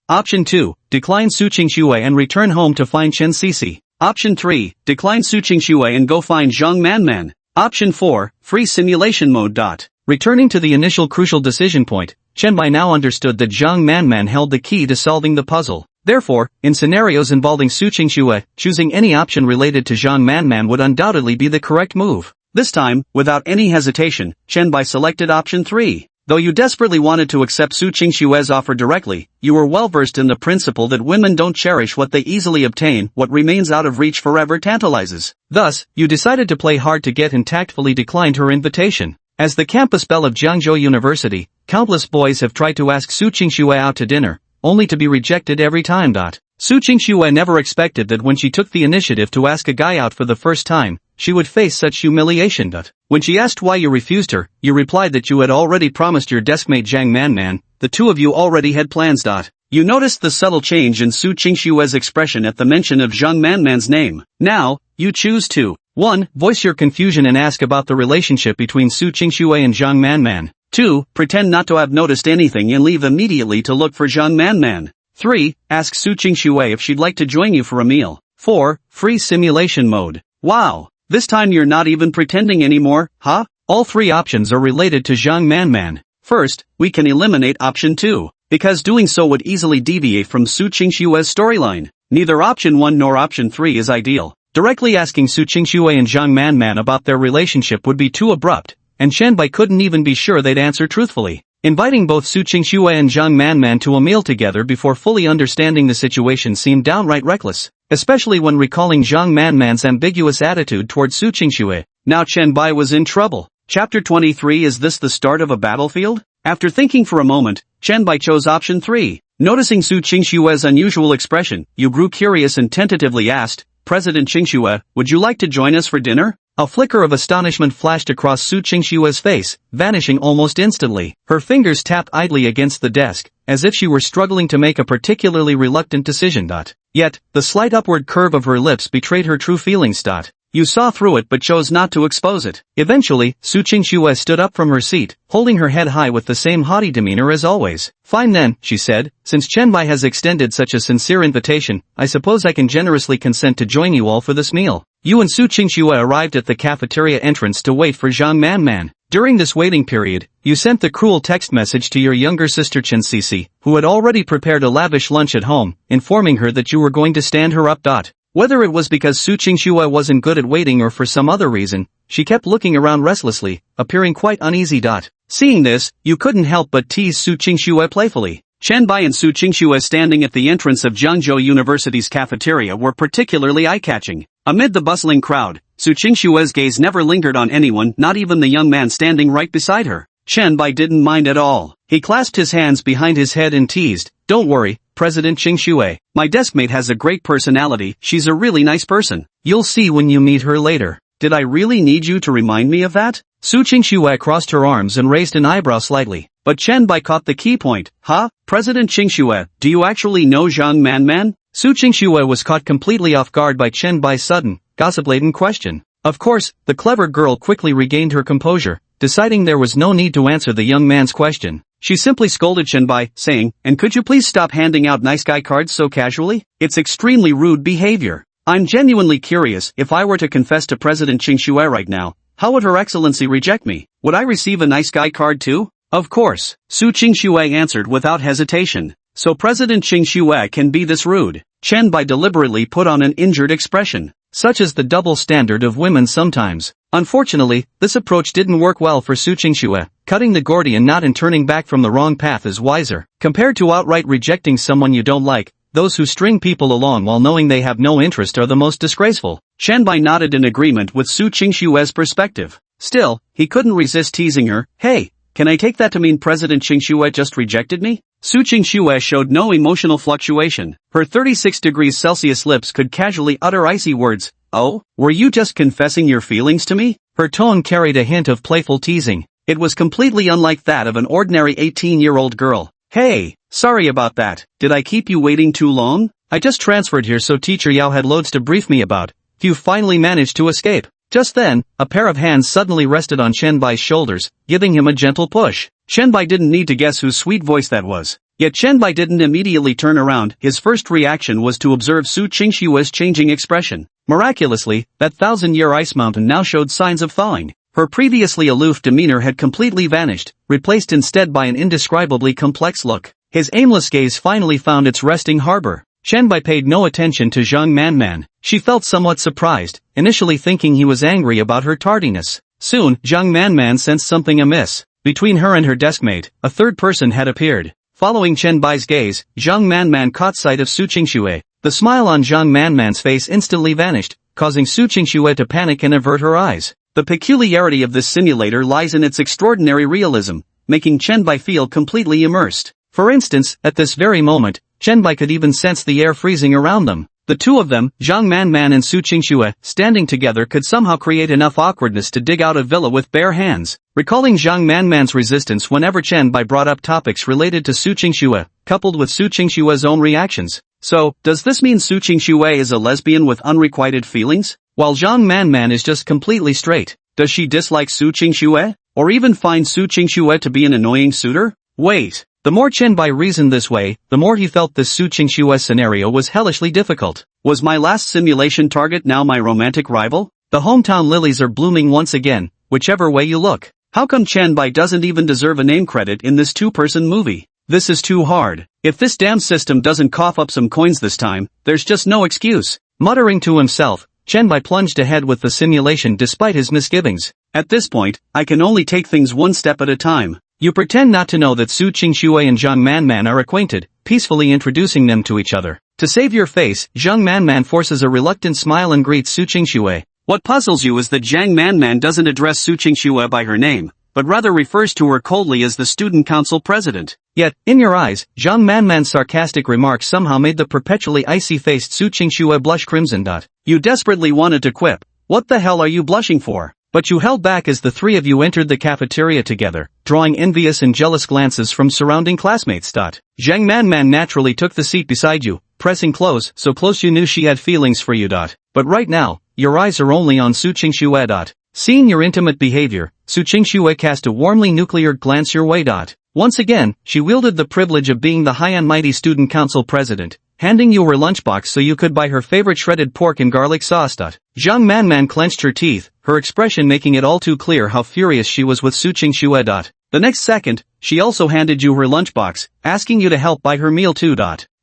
Option 2, decline Su Qingxue and return home to find Chen Sisi. Option 3, decline Su Qingxue and go find Zhang Manman. Option 4, free simulation mode. Returning to the initial crucial decision point, Shenbai now understood that Zhang Manman held the key to solving the puzzle. Therefore, in scenarios involving Su Qingxue, choosing any option related to Zhang Manman would undoubtedly be the correct move. This time, without any hesitation, Shenbai selected option 3. Though you desperately wanted to accept Su Qingxue's offer directly, you were well versed in the principle that women don't cherish what they easily obtain. What remains out of reach forever tantalizes. Thus, you decided to play hard to get and tactfully declined her invitation. As the campus belle of Jiangzhou University, countless boys have tried to ask Su Qingxue out to dinner, only to be rejected every time. Su Qingxue never expected that when she took the initiative to ask a guy out for the first time, she would face such humiliation. When she asked why you refused her, you replied that you had already promised your deskmate Zhang Manman. The two of you already had plans. You noticed the subtle change in Su Qingxue's expression at the mention of Zhang Manman's name. Now, you choose to 1. Voice your confusion and ask about the relationship between Su Qingxue and Zhang Manman. 2. Pretend not to have noticed anything and leave immediately to look for Zhang Manman. 3. Ask Su Qingxue if she'd like to join you for a meal. 4. Free simulation mode. Wow! This time you're not even pretending anymore, huh? All three options are related to Zhang Manman. First, we can eliminate option 2, because doing so would easily deviate from Su Qingxue's storyline. Neither option 1 nor option 3 is ideal. Directly asking Su Qingxue and Zhang Manman about their relationship would be too abrupt, and Shenbai couldn't even be sure they'd answer truthfully. Inviting both Su Qingxue and Zhang Manman to a meal together before fully understanding the situation seemed downright reckless, especially when recalling Zhang Manman's ambiguous attitude toward Su Qingxue. Now Shenbai was in trouble. Chapter 23. Is this the start of a battlefield? After thinking for a moment, Shenbai chose option 3. Noticing Su Qingxue's unusual expression, you grew curious and tentatively asked, President Qingxue, would you like to join us for dinner? A flicker of astonishment flashed across Su Qingxue's face, vanishing almost instantly. Her fingers tapped idly against the desk, as if she were struggling to make a particularly reluctant decision. Yet, the slight upward curve of her lips betrayed her true feelings. You saw through it but chose not to expose it. Eventually, Su Qingxue stood up from her seat, holding her head high with the same haughty demeanor as always. Fine then, she said, since Shenbai has extended such a sincere invitation, I suppose I can generously consent to join you all for this meal. You and Su Qingxue arrived at the cafeteria entrance to wait for Zhang Manman. During this waiting period, you sent the cruel text message to your younger sister Chen Sisi, who had already prepared a lavish lunch at home, informing her that you were going to stand her up. Whether it was because Su Qingxue wasn't good at waiting or for some other reason, she kept looking around restlessly, appearing quite uneasy. Seeing this, you couldn't help but tease Su Qingxue playfully. Shenbai and Su Qingxue standing at the entrance of Jiangzhou University's cafeteria were particularly eye-catching. Amid the bustling crowd, Su Qingxue's gaze never lingered on anyone, not even the young man standing right beside her. Shenbai didn't mind at all. He clasped his hands behind his head and teased, Don't worry, President Qingxue. My deskmate has a great personality, she's a really nice person. You'll see when you meet her later. Did I really need you to remind me of that? Su Qingxue crossed her arms and raised an eyebrow slightly. But Shenbai caught the key point. Huh? President Qingxue, do you actually know Zhang Manman? Su Qingxue was caught completely off guard by Shenbai's sudden, gossip-laden question. Of course, the clever girl quickly regained her composure, deciding there was no need to answer the young man's question. She simply scolded Shenbai, saying, And could you please stop handing out nice guy cards so casually? It's extremely rude behavior. I'm genuinely curious, if I were to confess to President Qingxue right now, how would Her Excellency reject me? Would I receive a nice guy card too? Of course, Su Qingxue answered without hesitation. So President Qingxue can be this rude. Shenbai deliberately put on an injured expression. Such is the double standard of women sometimes. Unfortunately, this approach didn't work well for Su Qingxue. Cutting the Gordian knot and turning back from the wrong path is wiser. Compared to outright rejecting someone you don't like, those who string people along while knowing they have no interest are the most disgraceful. Qianbai nodded in agreement with Su Qingxue's perspective. Still, he couldn't resist teasing her. Hey, can I take that to mean President Qingxue just rejected me? Su Qingxue showed no emotional fluctuation. Her 36 degrees Celsius lips could casually utter icy words. Oh, were you just confessing your feelings to me? Her tone carried a hint of playful teasing. It was completely unlike that of an ordinary 18-year-old girl. Hey, sorry about that. Did I keep you waiting too long? I just transferred here so Teacher Yao had loads to brief me about. You finally managed to escape. Just then, a pair of hands suddenly rested on Qianbai's shoulders, giving him a gentle push. Qianbai didn't need to guess whose sweet voice that was. Yet Qianbai didn't immediately turn around. His first reaction was to observe Su Qingxue's changing expression. Miraculously, that 1,000-year ice mountain now showed signs of thawing. Her previously aloof demeanor had completely vanished, replaced instead by an indescribably complex look. His aimless gaze finally found its resting harbor. Qianbai paid no attention to Zhang Manman. She felt somewhat surprised, initially thinking he was angry about her tardiness. Soon, Zhang Manman sensed something amiss. Between her and her deskmate, a third person had appeared. Following Qianbai's gaze, Zhang Manman caught sight of Su Qingxue. The smile on Zhang Manman's face instantly vanished, causing Su Qingxue to panic and avert her eyes. The peculiarity of this simulator lies in its extraordinary realism, making Qianbai feel completely immersed. For instance, at this very moment, Qianbai could even sense the air freezing around them. The two of them, Zhang Manman and Su Qingxue, standing together could somehow create enough awkwardness to dig out a villa with bare hands. Recalling Zhang Manman's resistance whenever Qianbai brought up topics related to Su Qingxue, coupled with Su Qingxue's own reactions. So, does this mean Su Qingxue is a lesbian with unrequited feelings? While Zhang Manman is just completely straight, does she dislike Su Qingxue? Or even find Su Qingxue to be an annoying suitor? Wait. The more Qianbai reasoned this way, the more he felt this Su Qingxue scenario was hellishly difficult. Was my last simulation target now my romantic rival? The hometown lilies are blooming once again, whichever way you look. How come Qianbai doesn't even deserve a name credit in this two-person movie? This is too hard. If this damn system doesn't cough up some coins this time, there's just no excuse. Muttering to himself, Qianbai plunged ahead with the simulation despite his misgivings. At this point, I can only take things one step at a time. You pretend not to know that Su Qingxue and Zhang Manman are acquainted, peacefully introducing them to each other. To save your face, Zhang Manman forces a reluctant smile and greets Su Qingxue. What puzzles you is that Zhang Manman doesn't address Su Qingxue by her name, but rather refers to her coldly as the student council president. Yet, in your eyes, Zhang Manman's sarcastic remarks somehow made the perpetually icy-faced Su Qingxue blush crimson. You desperately wanted to quip. What the hell are you blushing for? But you held back as the three of you entered the cafeteria together, drawing envious and jealous glances from surrounding classmates. Zhang Manman naturally took the seat beside you, pressing close, so close you knew she had feelings for you. But right now, your eyes are only on Su Qingxue. Seeing your intimate behavior, Su Qingxue cast a warmly nuclear glance your way. Once again, she wielded the privilege of being the high and mighty student council president, handing you her lunchbox so you could buy her favorite shredded pork and garlic sauce. Zhang Manman clenched her teeth, her expression making it all too clear how furious she was with Su Qingxue. The next second, she also handed you her lunchbox, asking you to help buy her meal too.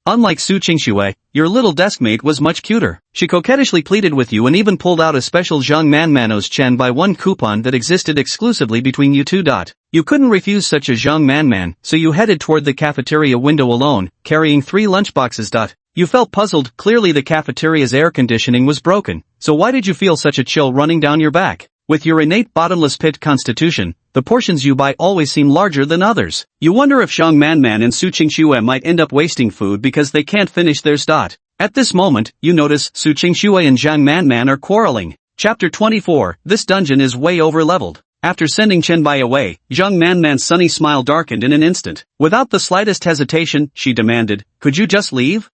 Unlike Su Qingxue, your little deskmate was much cuter. She coquettishly pleaded with you and even pulled out a special Zhang Manman's Qianbai 1 coupon that existed exclusively between you two. You couldn't refuse such a Zhang Manman, so you headed toward the cafeteria window alone, carrying 3 lunchboxes. You felt puzzled. Clearly the cafeteria's air conditioning was broken, so why did you feel such a chill running down your back? With your innate bottomless pit constitution, the portions you buy always seem larger than others. You wonder if Zhang Manman and Su Qingxue might end up wasting food because they can't finish theirs. At this moment, you notice Su Qingxue and Zhang Manman are quarreling. Chapter 24, This dungeon is way over-leveled. After sending Qianbai away, Zhang Manman's sunny smile darkened in an instant. Without the slightest hesitation, she demanded, "Could you just leave?"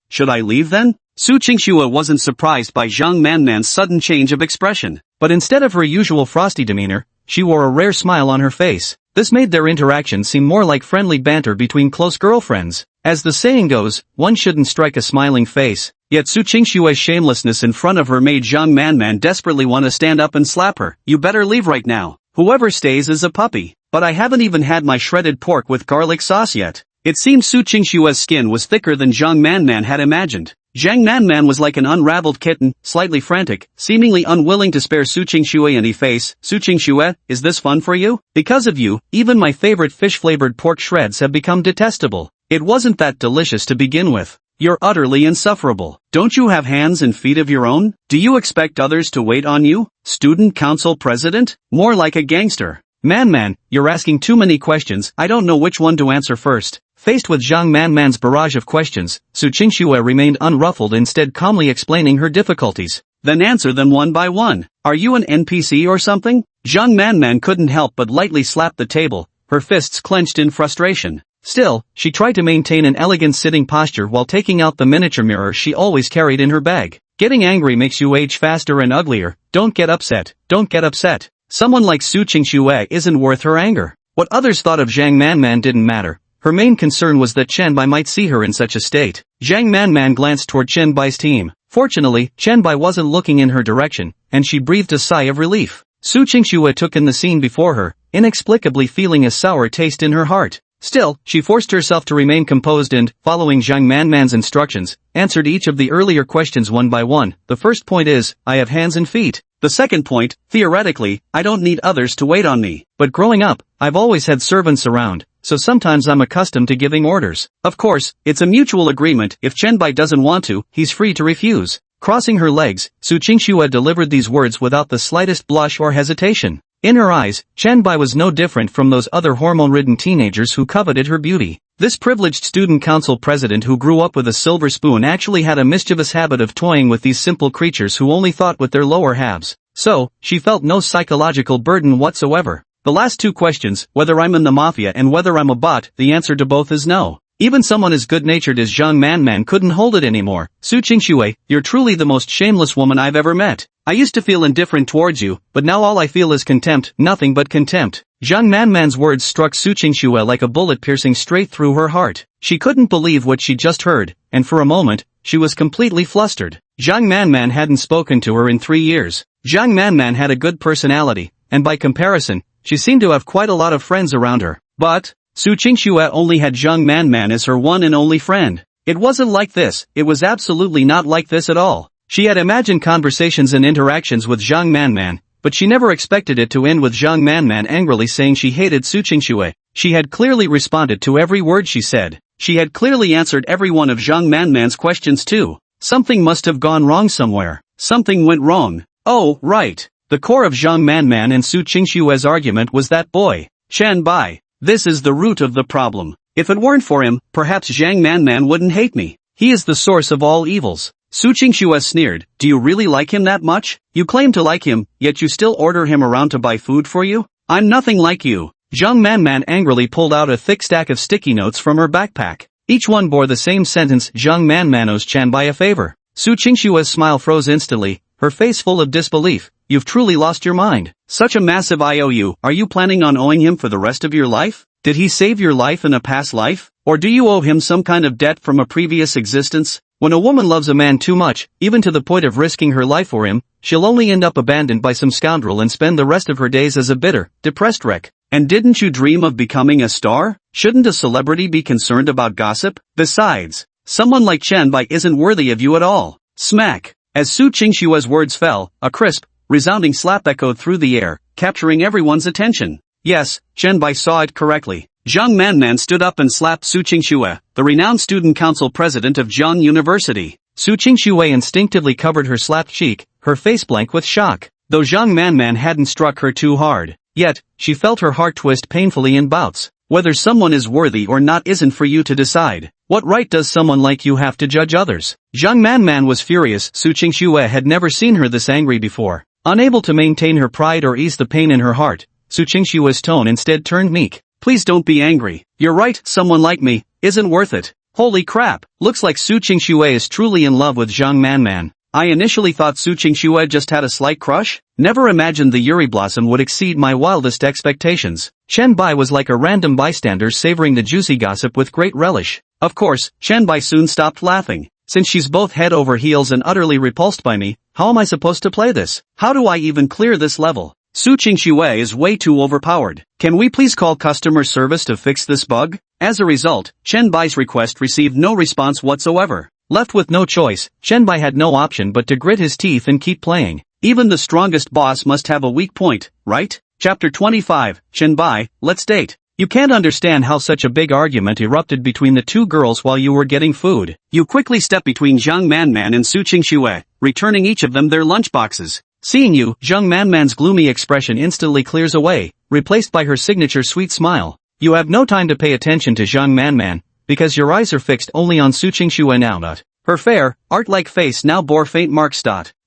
Should I leave then? Su Qingxue wasn't surprised by Zhang Manman's sudden change of expression, but instead of her usual frosty demeanor, she wore a rare smile on her face. This made their interaction seem more like friendly banter between close girlfriends. As the saying goes, one shouldn't strike a smiling face. Yet Su Qingxue's shamelessness in front of her made Zhang Manman desperately want to stand up and slap her. You better leave right now. Whoever stays is a puppy. But I haven't even had my shredded pork with garlic sauce yet. It seemed Su Qingxue's skin was thicker than Zhang Manman had imagined. Zhang Manman was like an unraveled kitten, slightly frantic, seemingly unwilling to spare Su Qingxue any face. Su Qingxue, is this fun for you? Because of you, even my favorite fish-flavored pork shreds have become detestable. It wasn't that delicious to begin with. You're utterly insufferable. Don't you have hands and feet of your own? Do you expect others to wait on you? Student council president? More like a gangster. Man, you're asking too many questions, I don't know which one to answer first. Faced with Zhang Manman's barrage of questions, Su Qingxue remained unruffled, instead calmly explaining her difficulties. Then answer them one by one. Are you an NPC or something? Zhang Manman couldn't help but lightly slap the table, her fists clenched in frustration. Still, she tried to maintain an elegant sitting posture while taking out the miniature mirror she always carried in her bag. Getting angry makes you age faster and uglier. Don't get upset. Don't get upset. Someone like Su Qingxue isn't worth her anger. What others thought of Zhang Manman didn't matter. Her main concern was that Chen Bai might see her in such a state. Zhang Manman glanced toward Chen Bai's team. Fortunately, Chen Bai wasn't looking in her direction, and she breathed a sigh of relief. Su Qingxue took in the scene before her, inexplicably feeling a sour taste in her heart. Still, she forced herself to remain composed and, following Zhang Manman's instructions, answered each of the earlier questions one by one. The first point is, I have hands and feet. The second point, theoretically, I don't need others to wait on me. But growing up, I've always had servants around, so sometimes I'm accustomed to giving orders. Of course, it's a mutual agreement. If Chen Bai doesn't want to, he's free to refuse. Crossing her legs, Su Qingxue delivered these words without the slightest blush or hesitation. In her eyes, Chen Bai was no different from those other hormone-ridden teenagers who coveted her beauty. This privileged student council president who grew up with a silver spoon actually had a mischievous habit of toying with these simple creatures who only thought with their lower halves. So, she felt no psychological burden whatsoever. The last two questions, whether I'm in the mafia and whether I'm a bot, the answer to both is no. Even someone as good-natured as Zhang Manman couldn't hold it anymore. Su Qingxue, you're truly the most shameless woman I've ever met. I used to feel indifferent towards you, but now all I feel is contempt, nothing but contempt. Zhang Manman's words struck Su Qingxue like a bullet piercing straight through her heart. She couldn't believe what she just heard, and for a moment, she was completely flustered. Zhang Manman hadn't spoken to her in 3 years. Zhang Manman had a good personality, and by comparison, she seemed to have quite a lot of friends around her. But Su Qingxue only had Zhang Manman as her one and only friend. It wasn't like this, it was absolutely not like this at all. She had imagined conversations and interactions with Zhang Manman, but she never expected it to end with Zhang Manman angrily saying she hated Su Qingxue. She had clearly responded to every word she said. She had clearly answered every one of Zhang Manman's questions too. Something must have gone wrong somewhere. Something went wrong. Oh, right. The core of Zhang Manman and Su Qingxue's argument was that boy, Chen Bai. This is the root of the problem. If it weren't for him, perhaps Zhang Manman wouldn't hate me. He is the source of all evils. Su Qingxue sneered, do you really like him that much? You claim to like him, yet you still order him around to buy food for you? I'm nothing like you. Zhang Manman angrily pulled out a thick stack of sticky notes from her backpack. Each one bore the same sentence, Zhang Manman owes Chen Bai a favor. Su Qingxue's smile froze instantly, her face full of disbelief. You've truly lost your mind. Such a massive IOU, are you planning on owing him for the rest of your life? Did he save your life in a past life? Or do you owe him some kind of debt from a previous existence? When a woman loves a man too much, even to the point of risking her life for him, she'll only end up abandoned by some scoundrel and spend the rest of her days as a bitter, depressed wreck. And didn't you dream of becoming a star? Shouldn't a celebrity be concerned about gossip? Besides, someone like Chen Bai isn't worthy of you at all. Smack! As Su Qingxue's words fell, a crisp, resounding slap echoed through the air, capturing everyone's attention. Yes, Chen Bai saw it correctly. Zhang Manman stood up and slapped Su Qingxue, the renowned student council president of Zhang University. Su Qingxue instinctively covered her slapped cheek, her face blank with shock. Though Zhang Manman hadn't struck her too hard, yet, she felt her heart twist painfully in bouts. Whether someone is worthy or not isn't for you to decide. What right does someone like you have to judge others? Zhang Manman was furious. Su Qingxue had never seen her this angry before. Unable to maintain her pride or ease the pain in her heart, Su Qingxue's tone instead turned meek. Please don't be angry. You're right, someone like me isn't worth it. Holy crap, looks like Su Qingxue is truly in love with Zhang Manman. I initially thought Su Qingxue just had a slight crush. Never imagined the Yuri blossom would exceed my wildest expectations. Chen Bai was like a random bystander savoring the juicy gossip with great relish. Of course, Chen Bai soon stopped laughing. Since she's both head over heels and utterly repulsed by me, how am I supposed to play this? How do I even clear this level? Su Qingxue is way too overpowered. Can we please call customer service to fix this bug? As a result, Chen Bai's request received no response whatsoever. Left with no choice, Shenbai had no option but to grit his teeth and keep playing. Even the strongest boss must have a weak point, right? Chapter 25, Shenbai, let's date. You can't understand how such a big argument erupted between the two girls while you were getting food. You quickly step between Zhang Manman and Su Qingxue, returning each of them their lunchboxes. Seeing you, Zhang Manman's gloomy expression instantly clears away, replaced by her signature sweet smile. You have no time to pay attention to Zhang Manman, because your eyes are fixed only on Su Qingxue now. Her fair, art-like face now bore faint marks.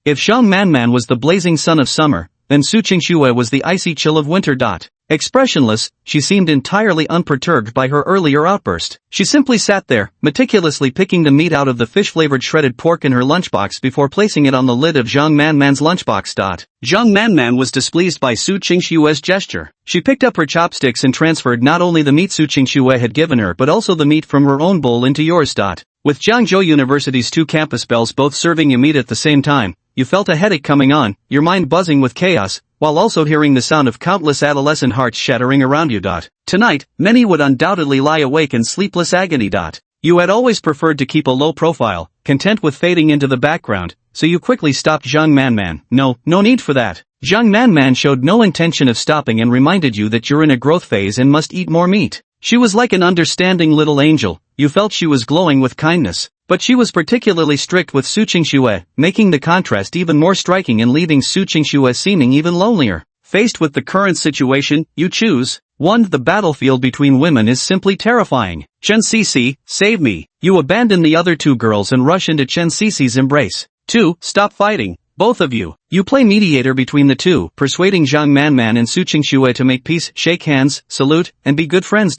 If Zhang Manman was the blazing sun of summer, then Su Qingxue was the icy chill of winter. Expressionless, she seemed entirely unperturbed by her earlier outburst. She simply sat there, meticulously picking the meat out of the fish-flavored shredded pork in her lunchbox before placing it on the lid of Zhang Manman's lunchbox. Zhang Manman was displeased by Su Qingxue's gesture. She picked up her chopsticks and transferred not only the meat Su Qingxue had given her but also the meat from her own bowl into yours. With Jiangzhou University's two campus bells both serving you meat at the same time, you felt a headache coming on, your mind buzzing with chaos, while also hearing the sound of countless adolescent hearts shattering around you. Tonight, many would undoubtedly lie awake in sleepless agony. You had always preferred to keep a low profile, content with fading into the background, so you quickly stopped Zhang Manman. No need for that. Zhang Manman showed no intention of stopping and reminded you that you're in a growth phase and must eat more meat. She was like an understanding little angel, you felt she was glowing with kindness. But she was particularly strict with Su Qingxue, making the contrast even more striking and leaving Su Qingxue seeming even lonelier. Faced with the current situation, you choose. 1. The battlefield between women is simply terrifying. Chen Cici, save me. You abandon the other two girls and rush into Chen Cici's embrace. 2. Stop fighting. Both of you. You play mediator between the two, persuading Zhang Manman and Su Qingxue to make peace, shake hands, salute, and be good friends.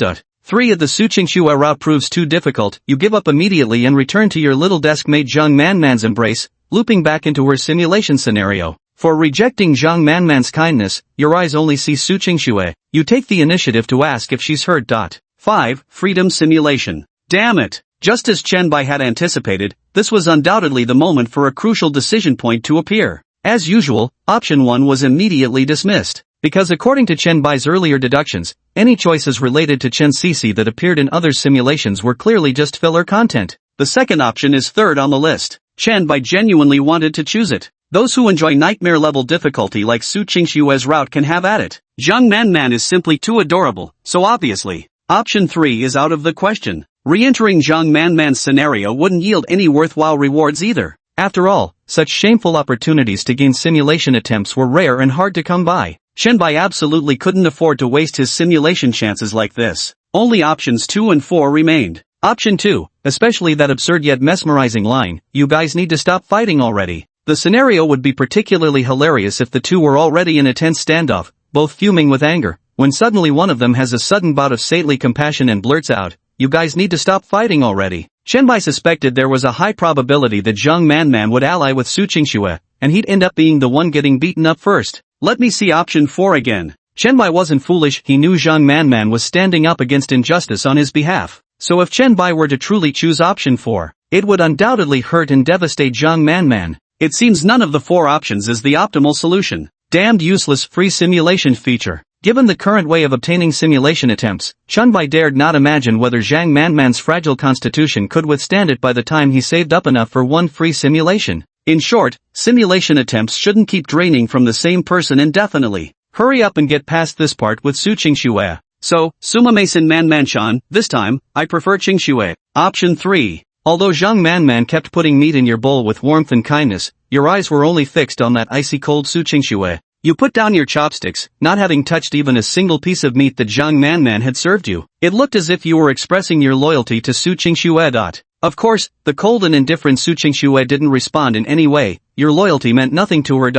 3. If the Su Qingxue route proves too difficult, you give up immediately and return to your little deskmate Zhang Manman's embrace, looping back into her simulation scenario. For rejecting Zhang Manman's kindness, your eyes only see Su Qingxue. You take the initiative to ask if she's hurt. 5. Freedom simulation. Damn it! Just as Chenbai had anticipated, this was undoubtedly the moment for a crucial decision point to appear. As usual, option 1 was immediately dismissed. Because according to Chenbai's earlier deductions, any choices related to Chen Cici that appeared in other simulations were clearly just filler content. The second option is third on the list. Chenbai genuinely wanted to choose it. Those who enjoy nightmare-level difficulty like Su Qingxue's route can have at it. Zhang Manman is simply too adorable, so obviously, option 3 is out of the question. Re-entering Zhang Manman's scenario wouldn't yield any worthwhile rewards either. After all, such shameful opportunities to gain simulation attempts were rare and hard to come by. Shenbai absolutely couldn't afford to waste his simulation chances like this. Only options 2 and 4 remained. Option 2, especially that absurd yet mesmerizing line, "You guys need to stop fighting already." The scenario would be particularly hilarious if the two were already in a tense standoff, both fuming with anger, when suddenly one of them has a sudden bout of saintly compassion and blurts out, "You guys need to stop fighting already." Shenbai suspected there was a high probability that Zhang Manman would ally with Su Qingxue, and he'd end up being the one getting beaten up first. Let me see option 4 again. Chenbai wasn't foolish, he knew Zhang Manman was standing up against injustice on his behalf. So if Chenbai were to truly choose option 4, it would undoubtedly hurt and devastate Zhang Manman. It seems none of the 4 options is the optimal solution. Damned useless free simulation feature. Given the current way of obtaining simulation attempts, Chenbai dared not imagine whether Zhang Manman's fragile constitution could withstand it by the time he saved up enough for one free simulation. In short, simulation attempts shouldn't keep draining from the same person indefinitely. Hurry up and get past this part with Su Qingxue. So, Sumamasen Manmanchan, this time, I prefer Qingxue. Option 3. Although Zhang Manman kept putting meat in your bowl with warmth and kindness, your eyes were only fixed on that icy cold Su Qingxue. You put down your chopsticks, not having touched even a single piece of meat that Zhang Manman had served you. It looked as if you were expressing your loyalty to Su Qingxue. Of course, the cold and indifferent Su Qingxue didn't respond in any way, your loyalty meant nothing to her.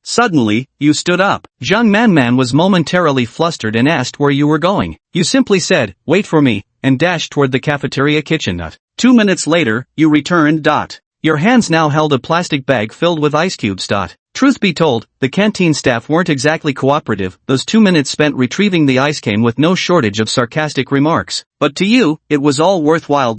Suddenly, you stood up. Zhang Manman was momentarily flustered and asked where you were going. You simply said, "Wait for me," and dashed toward the cafeteria kitchen. 2 minutes later, you returned. Your hands now held a plastic bag filled with ice cubes. Truth be told, the canteen staff weren't exactly cooperative. Those 2 minutes spent retrieving the ice came with no shortage of sarcastic remarks. But to you, it was all worthwhile.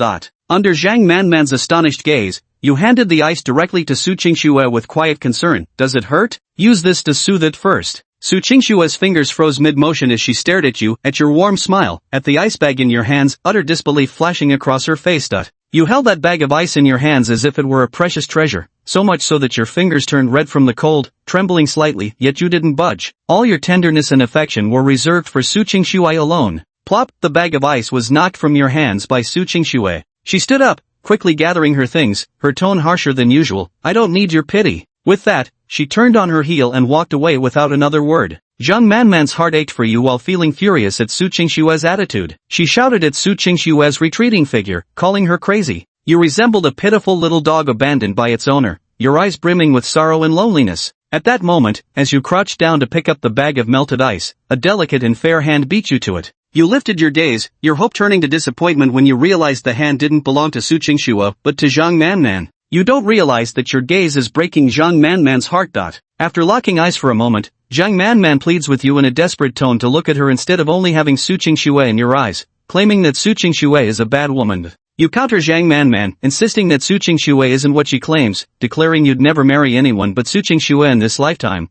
Under Zhang Manman's astonished gaze, you handed the ice directly to Su Qingxue with quiet concern. "Does it hurt? Use this to soothe it first." Su Qingxue's fingers froze mid-motion as she stared at you, at your warm smile, at the ice bag in your hands, utter disbelief flashing across her face. You held that bag of ice in your hands as if it were a precious treasure, so much so that your fingers turned red from the cold, trembling slightly, yet you didn't budge. All your tenderness and affection were reserved for Su Qingxue alone. Plop, the bag of ice was knocked from your hands by Su Qingxue. She stood up, quickly gathering her things, her tone harsher than usual. I don't need your pity. With that, she turned on her heel and walked away without another word. Zhang Manman's heart ached for you while feeling furious at Su Qingxue's attitude. She shouted at Su Qingxue's retreating figure, calling her crazy. You resembled a pitiful little dog abandoned by its owner, your eyes brimming with sorrow and loneliness. At that moment, as you crouched down to pick up the bag of melted ice, a delicate and fair hand beat you to it. You lifted your gaze, your hope turning to disappointment when you realized the hand didn't belong to Su Qingxue but to Zhang Manman. You don't realize that your gaze is breaking Zhang Manman's heart. After locking eyes for a moment, Zhang Manman pleads with you in a desperate tone to look at her instead of only having Su Qingxue in your eyes, claiming that Su Qingxue is a bad woman. You counter Zhang Manman, insisting that Su Qingxue isn't what she claims, declaring you'd never marry anyone but Su Qingxue in this lifetime.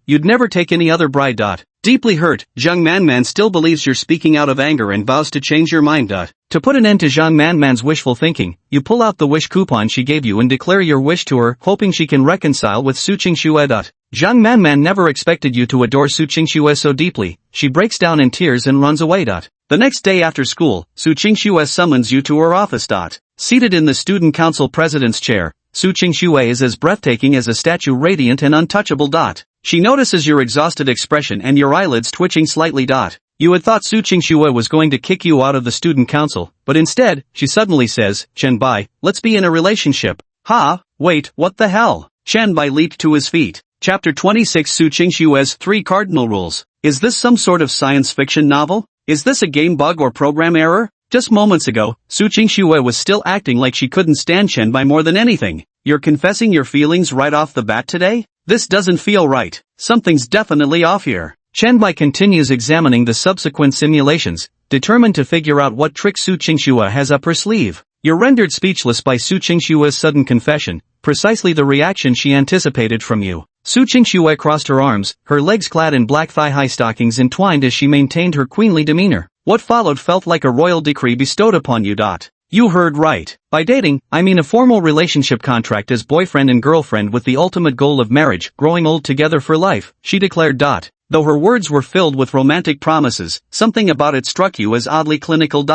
You'd never take any other bride. Deeply hurt, Zhang Manman still believes you're speaking out of anger and vows to change your mind. To put an end to Zhang Manman's wishful thinking, you pull out the wish coupon she gave you and declare your wish to her, hoping she can reconcile with Su Qingxue. Zhang Manman never expected you to adore Su Qingxue so deeply. She breaks down in tears and runs away. The next day after school, Su Qingxue summons you to her office. Seated in the student council president's chair, Su Qingxue is as breathtaking as a statue, radiant and untouchable. She notices your exhausted expression and your eyelids twitching slightly. You had thought Su Qingxue was going to kick you out of the student council, but instead, she suddenly says, Chen Bai, let's be in a relationship. Wait, what the hell? Chen Bai leaped to his feet. Chapter 26 Su Qingxue's 3 Cardinal Rules. Is this some sort of science fiction novel? Is this a game bug or program error? Just moments ago, Su Qingxue was still acting like she couldn't stand Chen Bai more than anything. You're confessing your feelings right off the bat today? This doesn't feel right. Something's definitely off here. Chen Bai continues examining the subsequent simulations, determined to figure out what trick Su Qingxue has up her sleeve. You're rendered speechless by Su Qingxue's sudden confession, precisely the reaction she anticipated from you. Su Qingxue crossed her arms, her legs clad in black thigh-high stockings entwined as she maintained her queenly demeanor. What followed felt like a royal decree bestowed upon you. You heard right. By dating, I mean a formal relationship contract as boyfriend and girlfriend with the ultimate goal of marriage, growing old together for life, she declared. Though her words were filled with romantic promises, something about it struck you as oddly clinical.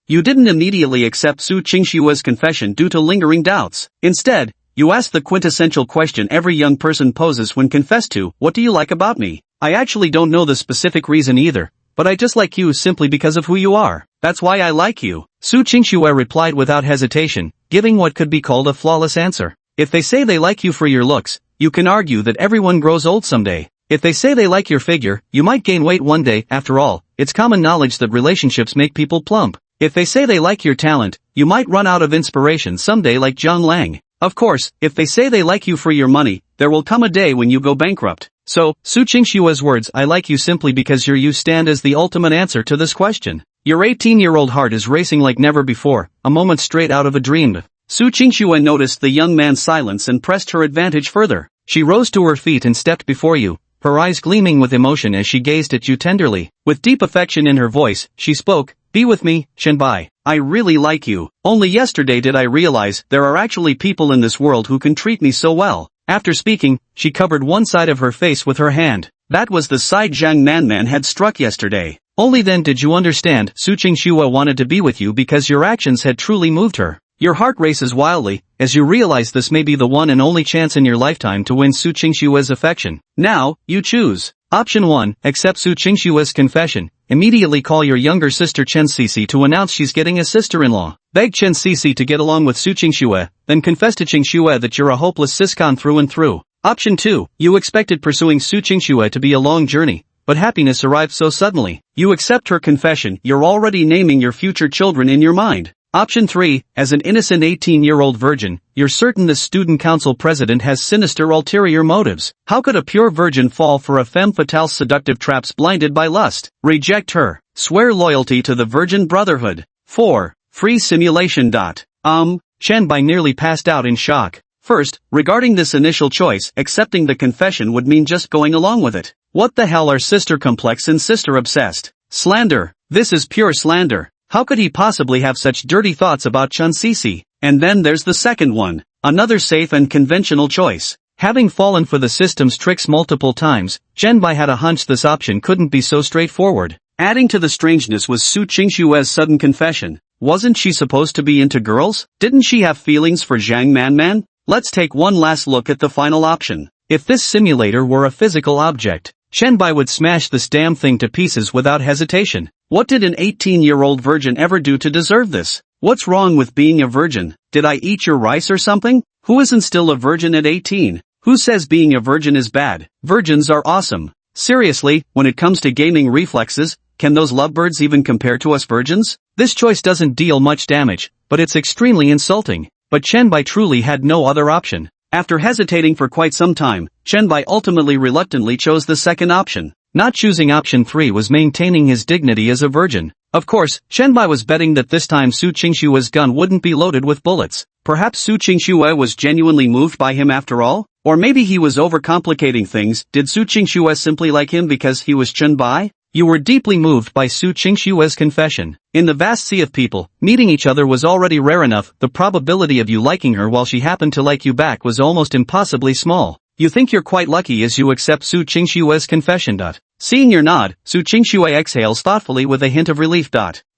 You didn't immediately accept Su Qingxue's confession due to lingering doubts. Instead, you asked the quintessential question every young person poses when confessed to, what do you like about me? I actually don't know the specific reason either, but I just like you simply because of who you are. That's why I like you. Su Qingxue replied without hesitation, giving what could be called a flawless answer. If they say they like you for your looks, you can argue that everyone grows old someday. If they say they like your figure, you might gain weight one day. After all, it's common knowledge that relationships make people plump. If they say they like your talent, you might run out of inspiration someday like Zhang Lang. Of course, if they say they like you for your money, there will come a day when you go bankrupt. So, Su Qingxue's words I like you simply because you stand as the ultimate answer to this question. Your 18-year-old heart is racing like never before, a moment straight out of a dream. Su Qingxue noticed the young man's silence and pressed her advantage further. She rose to her feet and stepped before you, her eyes gleaming with emotion as she gazed at you tenderly. With deep affection in her voice, she spoke, Be with me, Chen Bai. I really like you. Only yesterday did I realize there are actually people in this world who can treat me so well. After speaking, she covered one side of her face with her hand. That was the side Zhang Manman had struck yesterday. Only then did you understand Su Qingxue wanted to be with you because your actions had truly moved her. Your heart races wildly, as you realize this may be the one and only chance in your lifetime to win Su Qingxue's affection. Now, you choose. Option 1, accept Su Qingxue's confession. Immediately call your younger sister Chen Sisi to announce she's getting a sister-in-law. Beg Chen Sisi to get along with Su Qingxue, then confess to Qingxue that you're a hopeless siscon through and through. Option 2, you expected pursuing Su Qingxue to be a long journey, but happiness arrived so suddenly. You accept her confession, you're already naming your future children in your mind. Option 3, as an innocent 18-year-old virgin, you're certain the student council president has sinister ulterior motives. How could a pure virgin fall for a femme fatale's seductive traps blinded by lust? Reject her. Swear loyalty to the Virgin Brotherhood. 4. Free simulation. Chen Bai nearly passed out in shock. First, regarding this initial choice, accepting the confession would mean just going along with it. What the hell are sister complex and sister obsessed? Slander. This is pure slander. How could he possibly have such dirty thoughts about Chun Sisi? And then there's the second one. Another safe and conventional choice. Having fallen for the system's tricks multiple times, Zhenbai had a hunch this option couldn't be so straightforward. Adding to the strangeness was Su Qingshue's sudden confession. Wasn't she supposed to be into girls? Didn't she have feelings for Zhang Manman? Let's take one last look at the final option. If this simulator were a physical object, Zhenbai would smash this damn thing to pieces without hesitation. What did an 18-year-old virgin ever do to deserve this? What's wrong with being a virgin? Did I eat your rice or something? Who isn't still a virgin at 18? Who says being a virgin is bad? Virgins are awesome. Seriously, when it comes to gaming reflexes, can those lovebirds even compare to us virgins? This choice doesn't deal much damage, but it's extremely insulting. But Zhenbai truly had no other option. After hesitating for quite some time, Zhenbai ultimately reluctantly chose the second option. Not choosing option 3 was maintaining his dignity as a virgin. Of course, Zhenbai was betting that this time Su Qingshue's gun wouldn't be loaded with bullets. Perhaps Su Qingxue was genuinely moved by him after all? Or maybe he was overcomplicating things. Did Su Qingxue simply like him because he was Zhenbai? You were deeply moved by Su Qingshue's confession. In the vast sea of people, meeting each other was already rare enough. The probability of you liking her while she happened to like you back was almost impossibly small. You think you're quite lucky as you accept Su Qingshue's confession. Seeing your nod, Su Qingxue exhales thoughtfully with a hint of relief.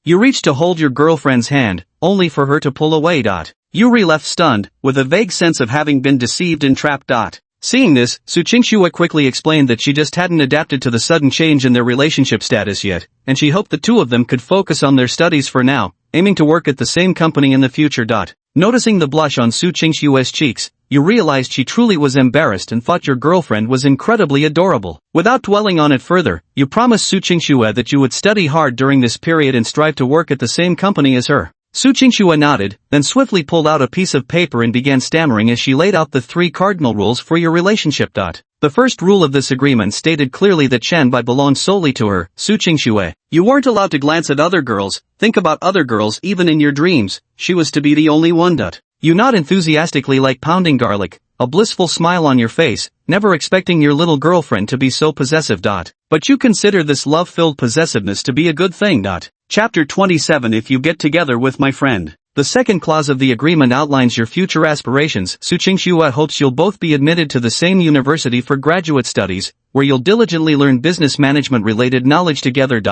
You reach to hold your girlfriend's hand, only for her to pull away. Yuri left stunned, with a vague sense of having been deceived and trapped. Seeing this, Su Qingxue quickly explained that she just hadn't adapted to the sudden change in their relationship status yet, and she hoped the two of them could focus on their studies for now, aiming to work at the same company in the future. Noticing the blush on Su Qingshue's cheeks, you realized she truly was embarrassed and thought your girlfriend was incredibly adorable. Without dwelling on it further, you promised Su Qingxue that you would study hard during this period and strive to work at the same company as her. Su Qingxue nodded, then swiftly pulled out a piece of paper and began stammering as she laid out the 3 cardinal rules for your relationship. The first rule of this agreement stated clearly that Zhenbai belonged solely to her, Su Qingxue. You weren't allowed to glance at other girls, think about other girls even in your dreams. She was to be the only one. You nod enthusiastically like pounding garlic, a blissful smile on your face, never expecting your little girlfriend to be so possessive. But you consider this love-filled possessiveness to be a good thing. Chapter 27 If you get together with my friend. The second clause of the agreement outlines your future aspirations. Su Qingxue hopes you'll both be admitted to the same university for graduate studies, where you'll diligently learn business management-related knowledge together.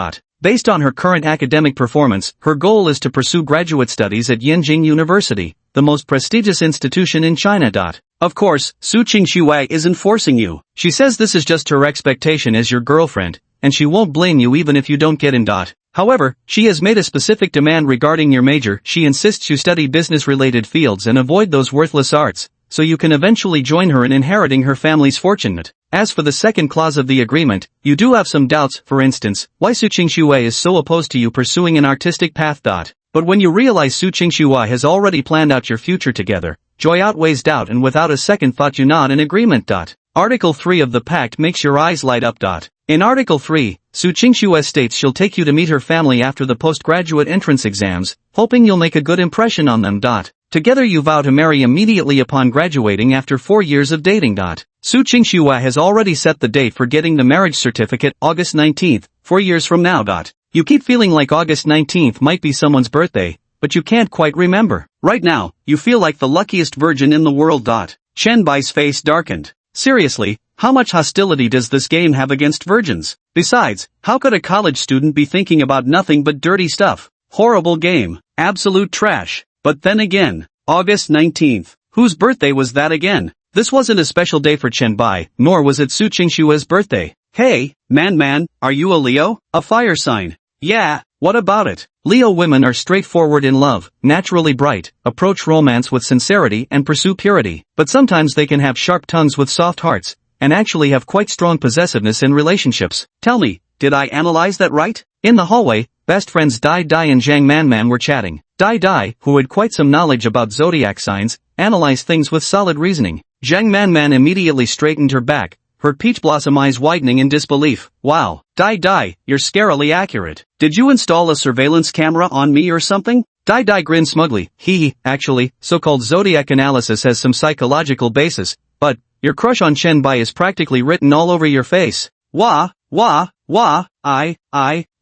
Based on her current academic performance, her goal is to pursue graduate studies at Yenjing University, the most prestigious institution in China. Of course, Su Qingxue isn't forcing you. She says this is just her expectation as your girlfriend, and she won't blame you even if you don't get in. However, she has made a specific demand regarding your major. She insists you study business-related fields and avoid those worthless arts, so you can eventually join her in inheriting her family's fortune. As for the second clause of the agreement, you do have some doubts. For instance, why Su Qingxue is so opposed to you pursuing an artistic path. But when you realize Su Qingxue has already planned out your future together, joy outweighs doubt, and without a second thought you nod in agreement. Article 3 of the pact makes your eyes light up. In Article 3, Su Qingxue states she'll take you to meet her family after the postgraduate entrance exams, hoping you'll make a good impression on them. Together you vow to marry immediately upon graduating after 4 years of dating. Su Qingxue has already set the date for getting the marriage certificate, August 19th, 4 years from now. You keep feeling like August 19th might be someone's birthday, but you can't quite remember. Right now, you feel like the luckiest virgin in the world. Zhenbai's face darkened. Seriously, how much hostility does this game have against virgins? Besides, how could a college student be thinking about nothing but dirty stuff? Horrible game. Absolute trash. But then again, August 19th. Whose birthday was that again? This wasn't a special day for Zhenbai, nor was it Su Qingshue's birthday. Hey, man, are you a Leo? A fire sign? Yeah, what about it? Leo women are straightforward in love, naturally bright, approach romance with sincerity and pursue purity. But sometimes they can have sharp tongues with soft hearts, and actually have quite strong possessiveness in relationships. Tell me, did I analyze that right? In the hallway, best friends Dai Dai and Zhang Manman were chatting. Dai Dai, who had quite some knowledge about zodiac signs, analyzed things with solid reasoning. Zhang Manman immediately straightened her back, her peach blossom eyes widening in disbelief. Wow, Dai Dai, you're scarily accurate. Did you install a surveillance camera on me or something? Dai Dai grinned smugly. Actually, so-called zodiac analysis has some psychological basis, but your crush on Zhenbai is practically written all over your face.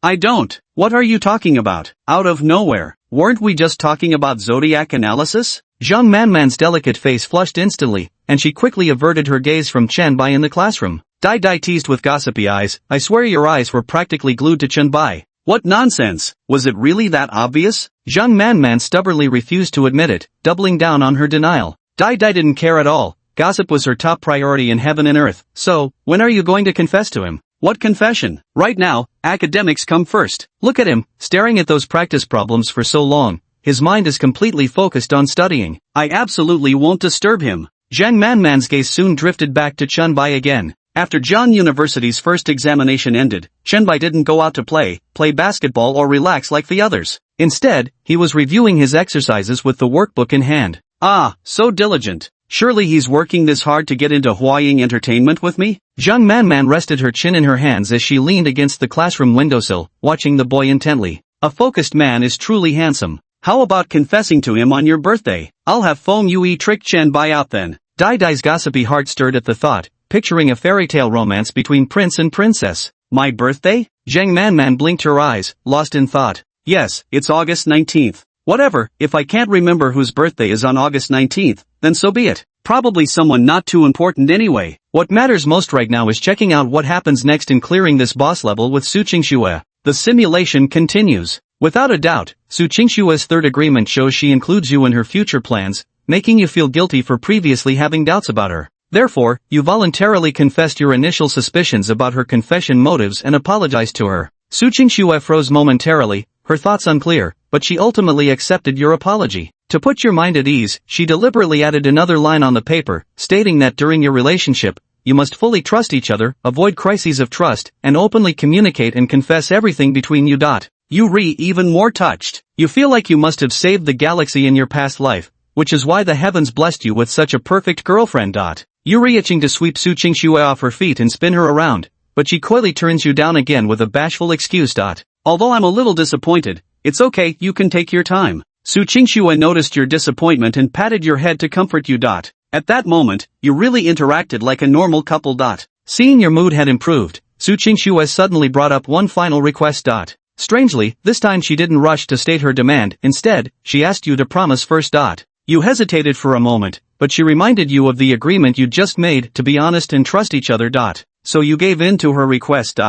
I don't. What are you talking about? Out of nowhere. Weren't we just talking about zodiac analysis? Zhang Manman's delicate face flushed instantly, and she quickly averted her gaze from Chen Bai in the classroom. Dai teased with gossipy eyes, I swear your eyes were practically glued to Chen Bai. What nonsense! Was it really that obvious? Zhang Manman stubbornly refused to admit it, doubling down on her denial. Dai didn't care at all. Gossip was her top priority in heaven and earth. So, when are you going to confess to him? What confession? Right now, academics come first. Look at him, staring at those practice problems for so long. His mind is completely focused on studying. I absolutely won't disturb him. Zhang Manman's gaze soon drifted back to Chen Bai again. After Jian University's first examination ended, Chen Bai didn't go out to play basketball or relax like the others. Instead, he was reviewing his exercises with the workbook in hand. Ah, so diligent. Surely he's working this hard to get into Huaying Entertainment with me? Zhang Manman rested her chin in her hands as she leaned against the classroom windowsill, watching the boy intently. A focused man is truly handsome. How about confessing to him on your birthday? I'll have Feng Yue trick Chen Bai out then. Dai's gossipy heart stirred at the thought, picturing a fairy tale romance between prince and princess. My birthday? Zhang Manman blinked her eyes, lost in thought. Yes, it's August 19th. Whatever, if I can't remember whose birthday is on August 19th, then so be it. Probably someone not too important anyway. What matters most right now is checking out what happens next in clearing this boss level with Su Qingshuo. The simulation continues. Without a doubt, Su Qingshuo's third agreement shows she includes you in her future plans, making you feel guilty for previously having doubts about her. Therefore, you voluntarily confessed your initial suspicions about her confession motives and apologized to her. Su Qingshuo froze momentarily, her thoughts unclear, but she ultimately accepted your apology. To put your mind at ease, she deliberately added another line on the paper, stating that during your relationship, you must fully trust each other, avoid crises of trust, and openly communicate and confess everything between you. Yuri even more touched. You feel like you must have saved the galaxy in your past life, which is why the heavens blessed you with such a perfect girlfriend. Yuri itching to sweep Su Qingshuo off her feet and spin her around, but she coyly turns you down again with a bashful excuse. Although I'm a little disappointed, it's okay, you can take your time. Su Qingshuo noticed your disappointment and patted your head to comfort you. At that moment, you really interacted like a normal couple. Seeing your mood had improved, Su Qingshuo suddenly brought up one final request. Strangely, this time she didn't rush to state her demand, instead, she asked you to promise first. You hesitated for a moment, but she reminded you of the agreement you just made to be honest and trust each other. So you gave in to her request.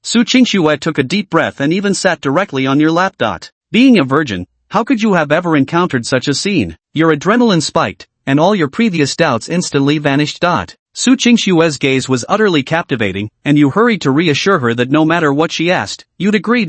Su Qingshuo took a deep breath and even sat directly on your lap. Being a virgin, how could you have ever encountered such a scene? Your adrenaline spiked, and all your previous doubts instantly vanished. Su Qingshuo's gaze was utterly captivating, and you hurried to reassure her that no matter what she asked, you'd agree.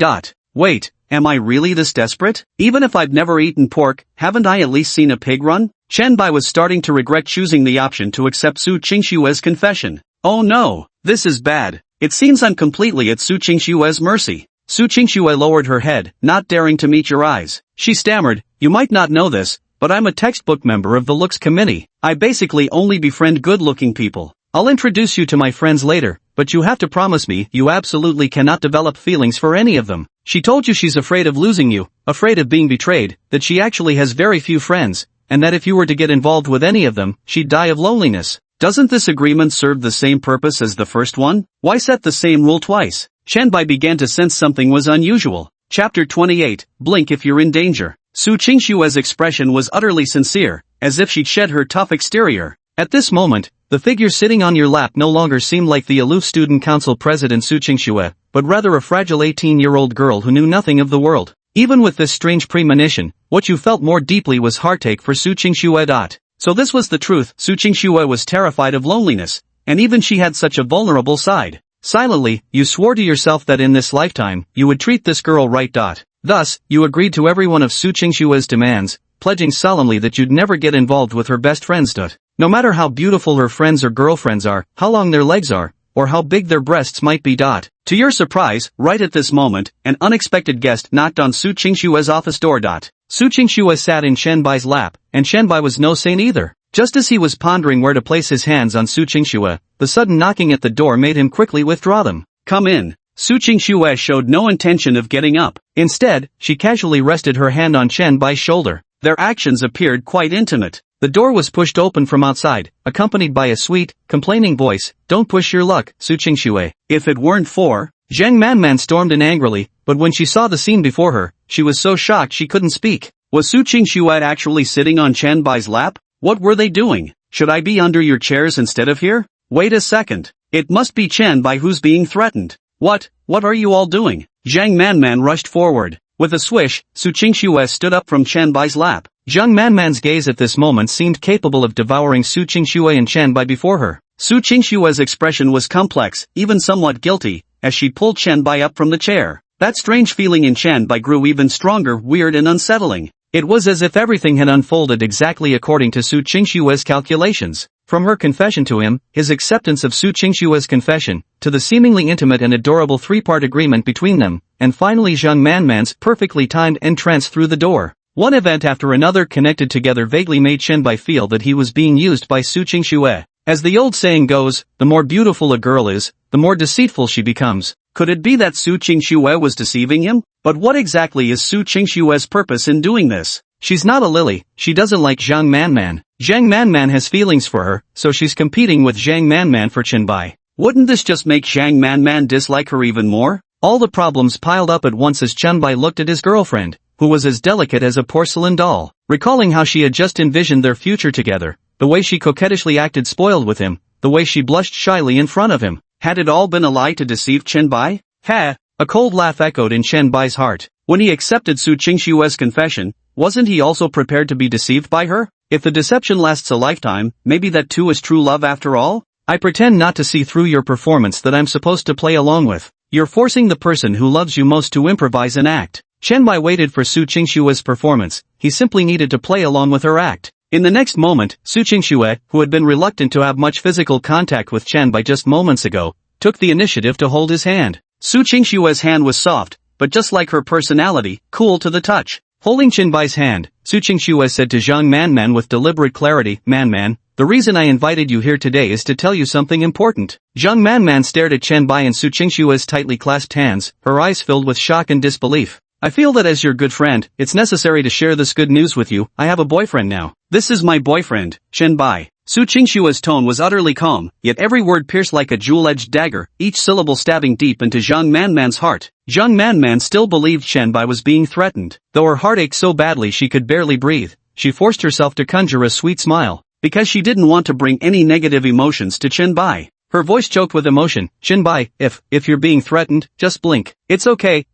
Wait, am I really this desperate? Even if I've never eaten pork, haven't I at least seen a pig run? Chen Bai was starting to regret choosing the option to accept Su Qingshuo's confession. Oh no, this is bad. It seems I'm completely at Su Qingshuo's mercy. Su Qingshuo lowered her head, not daring to meet your eyes. She stammered, you might not know this, but I'm a textbook member of the Looks Committee. I basically only befriend good-looking people. I'll introduce you to my friends later, but you have to promise me you absolutely cannot develop feelings for any of them. She told you she's afraid of losing you, afraid of being betrayed, that she actually has very few friends, and that if you were to get involved with any of them, she'd die of loneliness. Doesn't this agreement serve the same purpose as the first one? Why set the same rule twice? Chen Bai began to sense something was unusual. Chapter 28, Blink if you're in danger. Su Qingshuo's expression was utterly sincere, as if she'd shed her tough exterior. At this moment, the figure sitting on your lap no longer seemed like the aloof student council president Su Qingshuo, but rather a fragile 18-year-old girl who knew nothing of the world. Even with this strange premonition, what you felt more deeply was heartache for Su Qingshuo. So this was the truth, Su Qingshuo was terrified of loneliness, and even she had such a vulnerable side. Silently, you swore to yourself that in this lifetime, you would treat this girl right. Thus, you agreed to every one of Su Qingshuo's demands, pledging solemnly that you'd never get involved with her best friends. No matter how beautiful her friends or girlfriends are, how long their legs are, or how big their breasts might be. To your surprise, right at this moment, an unexpected guest knocked on Su Qingshuo's office door. Su Qingshuo sat in Chen Bai's lap, and Chen Bai was no saint either. Just as he was pondering where to place his hands on Su Qingshuo, the sudden knocking at the door made him quickly withdraw them. Come in. Su Qingshuo showed no intention of getting up. Instead, she casually rested her hand on Chen Bai's shoulder. Their actions appeared quite intimate. The door was pushed open from outside, accompanied by a sweet, complaining voice. Don't push your luck, Su Qingshuo. If it weren't for... Zhang Manman stormed in angrily, but when she saw the scene before her, she was so shocked she couldn't speak. Was Su Qingxue actually sitting on Chen Bai's lap? What were they doing? Should I be under your chairs instead of here? Wait a second. It must be Chen Bai who's being threatened. What are you all doing? Zhang Manman rushed forward. With a swish, Su Qingxue stood up from Chen Bai's lap. Zhang Manman's gaze at this moment seemed capable of devouring Su Qingxue and Chen Bai before her. Su Qingxue's expression was complex, even somewhat guilty, as she pulled Chen Bai up from the chair. That strange feeling in Chen Bai grew even stronger, weird and unsettling. It was as if everything had unfolded exactly according to Su Qingxue's calculations. From her confession to him, his acceptance of Su Qingxue's confession, to the seemingly intimate and adorable three-part agreement between them, and finally Zhang Manman's perfectly timed entrance through the door. One event after another connected together vaguely made Chen Bai feel that he was being used by Su Qingxue. As the old saying goes, the more beautiful a girl is, the more deceitful she becomes. Could it be that Su Qingxue was deceiving him? But what exactly is Su Qingxue's purpose in doing this? She's not a lily, she doesn't like Zhang Manman. Zhang Manman has feelings for her, so she's competing with Zhang Manman for Chen Bai. Wouldn't this just make Zhang Manman dislike her even more? All the problems piled up at once as Chen Bai looked at his girlfriend, who was as delicate as a porcelain doll. Recalling how she had just envisioned their future together, the way she coquettishly acted spoiled with him, the way she blushed shyly in front of him. Had it all been a lie to deceive Chen Bai? Ha! A cold laugh echoed in Chen Bai's heart. When he accepted Su Qingxue's confession, wasn't he also prepared to be deceived by her? If the deception lasts a lifetime, maybe that too is true love after all? I pretend not to see through your performance that I'm supposed to play along with. You're forcing the person who loves you most to improvise and act. Chen Bai waited for Su Qingxue's performance, he simply needed to play along with her act. In the next moment, Su Qingxue, who had been reluctant to have much physical contact with Chen Bai just moments ago, took the initiative to hold his hand. Su Qingxue's hand was soft, but just like her personality, cool to the touch. Holding Chen Bai's hand, Su Qingxue said to Zhang Manman with deliberate clarity, "Manman, the reason I invited you here today is to tell you something important." Zhang Manman stared at Chen Bai and Su Qingxue's tightly clasped hands, her eyes filled with shock and disbelief. "I feel that as your good friend, it's necessary to share this good news with you. I have a boyfriend now. This is my boyfriend, Chen Bai." Su Qingxue's tone was utterly calm, yet every word pierced like a jewel-edged dagger, each syllable stabbing deep into Zhang Manman's heart. Zhang Manman still believed Chen Bai was being threatened. Though her heart ached so badly she could barely breathe, she forced herself to conjure a sweet smile, because she didn't want to bring any negative emotions to Chen Bai. Her voice choked with emotion. "Chen Bai, if you're being threatened, just blink. It's okay,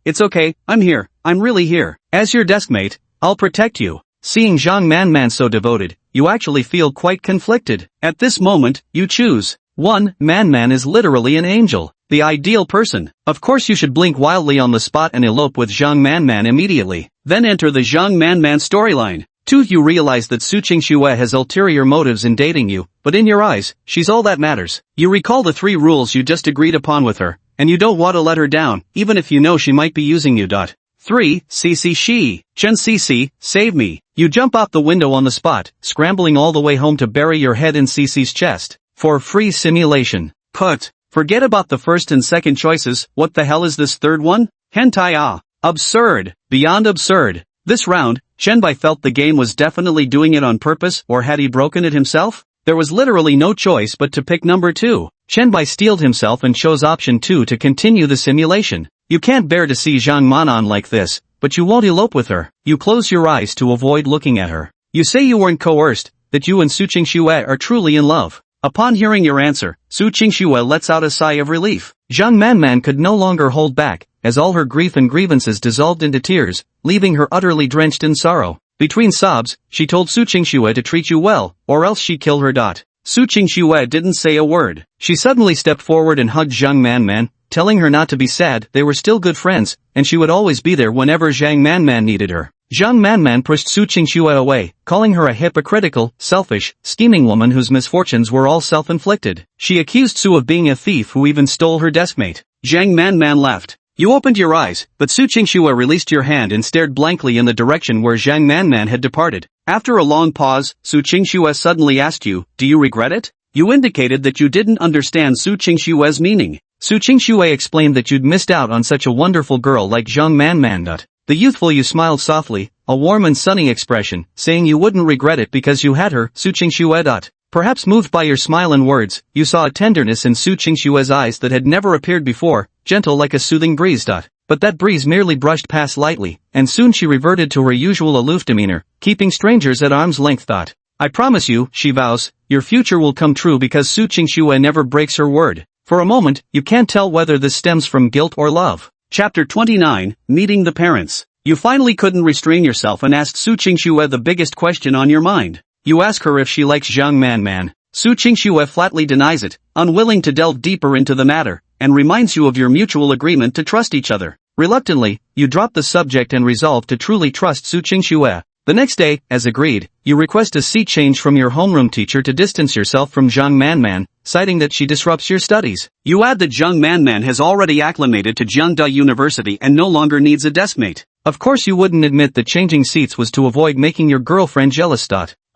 I'm here, I'm really here. As your deskmate, I'll protect you." Seeing Zhang Manman so devoted, you actually feel quite conflicted. At this moment, you choose. 1. Manman is literally an angel, the ideal person. Of course you should blink wildly on the spot and elope with Zhang Manman immediately. Then enter the Zhang Manman storyline. 2. You realize that Su Qingxue has ulterior motives in dating you, but in your eyes, she's all that matters. You recall the 3 rules you just agreed upon with her, and you don't want to let her down, even if you know she might be using you. 3. CC she. Chen CC, save me. You jump off the window on the spot, scrambling all the way home to bury your head in CC's chest. For free simulation. Forget about the first and second choices. What the hell is this third one? Hentai. Absurd. Beyond absurd. This round, Chen Bai felt the game was definitely doing it on purpose, or had he broken it himself? There was literally no choice but to pick number 2. Chen Bai steeled himself and chose option 2 to continue the simulation. You can't bear to see Zhang Manan like this, but you won't elope with her. You close your eyes to avoid looking at her. You say you weren't coerced, that you and Su Qingxue are truly in love. Upon hearing your answer, Su Qingxue lets out a sigh of relief. Zhang Manman could no longer hold back, as all her grief and grievances dissolved into tears, leaving her utterly drenched in sorrow. Between sobs, she told Su Qingxue to treat you well, or else she'd kill her. Su Qingxue didn't say a word. She suddenly stepped forward and hugged Zhang Manman, telling her not to be sad. They were still good friends, and she would always be there whenever Zhang Manman needed her. Zhang Manman pushed Su Qingxue away, calling her a hypocritical, selfish, scheming woman whose misfortunes were all self-inflicted. She accused Su of being a thief who even stole her deskmate. Zhang Manman laughed. You opened your eyes, but Su Qingxue released your hand and stared blankly in the direction where Zhang Manman had departed. After a long pause, Su Qingxue suddenly asked you, do you regret it? You indicated that you didn't understand Su Qingxue's meaning. Su Qingxue explained that you'd missed out on such a wonderful girl like Zhang Manman. The youthful you smiled softly, a warm and sunny expression, saying you wouldn't regret it because you had her, Su Qingxue. Perhaps moved by your smile and words, you saw a tenderness in Su Qingxue's eyes that had never appeared before, gentle like a soothing breeze. But that breeze merely brushed past lightly, and soon she reverted to her usual aloof demeanor, keeping strangers at arm's length. I promise you, she vows, your future will come true because Su Qingxue never breaks her word. For a moment, you can't tell whether this stems from guilt or love. Chapter 29, Meeting the Parents. You finally couldn't restrain yourself and asked Su Qingxue the biggest question on your mind. You ask her if she likes Zhang Manman. Su Qingxue flatly denies it, unwilling to delve deeper into the matter, and reminds you of your mutual agreement to trust each other. Reluctantly, you drop the subject and resolve to truly trust Su Qingxue. The next day, as agreed, you request a seat change from your homeroom teacher to distance yourself from Zhang Manman, citing that she disrupts your studies. You add that Zhang Manman has already acclimated to Jiangda University and no longer needs a deskmate. Of course you wouldn't admit that changing seats was to avoid making your girlfriend jealous.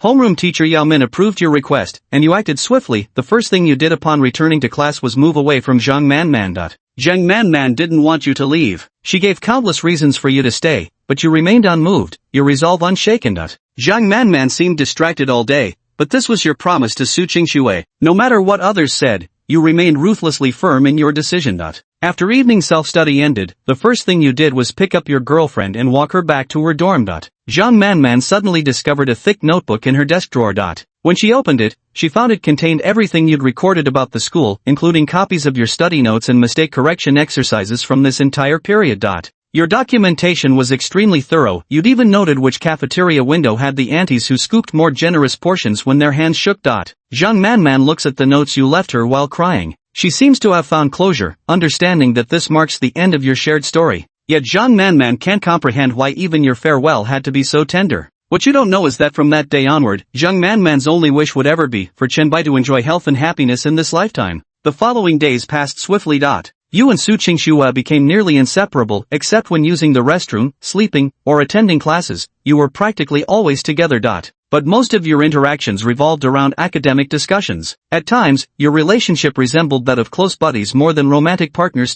Homeroom teacher Yao Min approved your request, and you acted swiftly. The first thing you did upon returning to class was move away from Zhang Manman. Zhang Manman didn't want you to leave. She gave countless reasons for you to stay, but you remained unmoved, your resolve unshaken. Zhang Manman seemed distracted all day, but this was your promise to Su Qingxue. No matter what others said, you remained ruthlessly firm in your decision. After evening self-study ended, the first thing you did was pick up your girlfriend and walk her back to her dorm. Zhang Manman suddenly discovered a thick notebook in her desk drawer. When she opened it, she found it contained everything you'd recorded about the school, including copies of your study notes and mistake correction exercises from this entire period. Your documentation was extremely thorough. You'd even noted which cafeteria window had the aunties who scooped more generous portions when their hands shook. Zhang Manman looks at the notes you left her while crying. She seems to have found closure, understanding that this marks the end of your shared story. Yet Zhang Manman can't comprehend why even your farewell had to be so tender. What you don't know is that from that day onward, Zhang Manman's only wish would ever be for Chenbai to enjoy health and happiness in this lifetime. The following days passed swiftly. You and Su Qingxue became nearly inseparable, except when using the restroom, sleeping, or attending classes. You were practically always together. But most of your interactions revolved around academic discussions. At times, your relationship resembled that of close buddies more than romantic partners.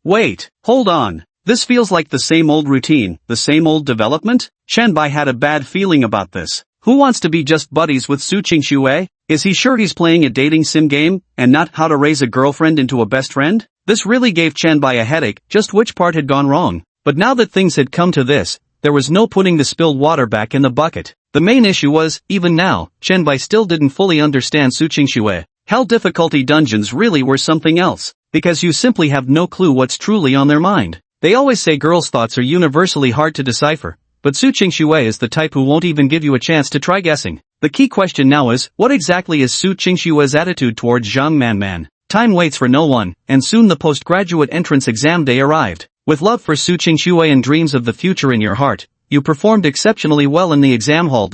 Wait, hold on. This feels like the same old routine, the same old development? Chenbai had a bad feeling about this. Who wants to be just buddies with Su Qingxue? Is he sure he's playing a dating sim game, and not how to raise a girlfriend into a best friend? This really gave Chenbai a headache. Just which part had gone wrong? But now that things had come to this, there was no putting the spilled water back in the bucket. The main issue was, even now, Chenbai still didn't fully understand Su Qingxue. Hell, difficulty dungeons really were something else, because you simply have no clue what's truly on their mind. They always say girls' thoughts are universally hard to decipher, but Su Qingxue is the type who won't even give you a chance to try guessing. The key question now is, what exactly is Su Qingxue's attitude towards Zhang Manman? Time waits for no one, and soon the postgraduate entrance exam day arrived. With love for Su Qingxue and dreams of the future in your heart, you performed exceptionally well in the exam hall.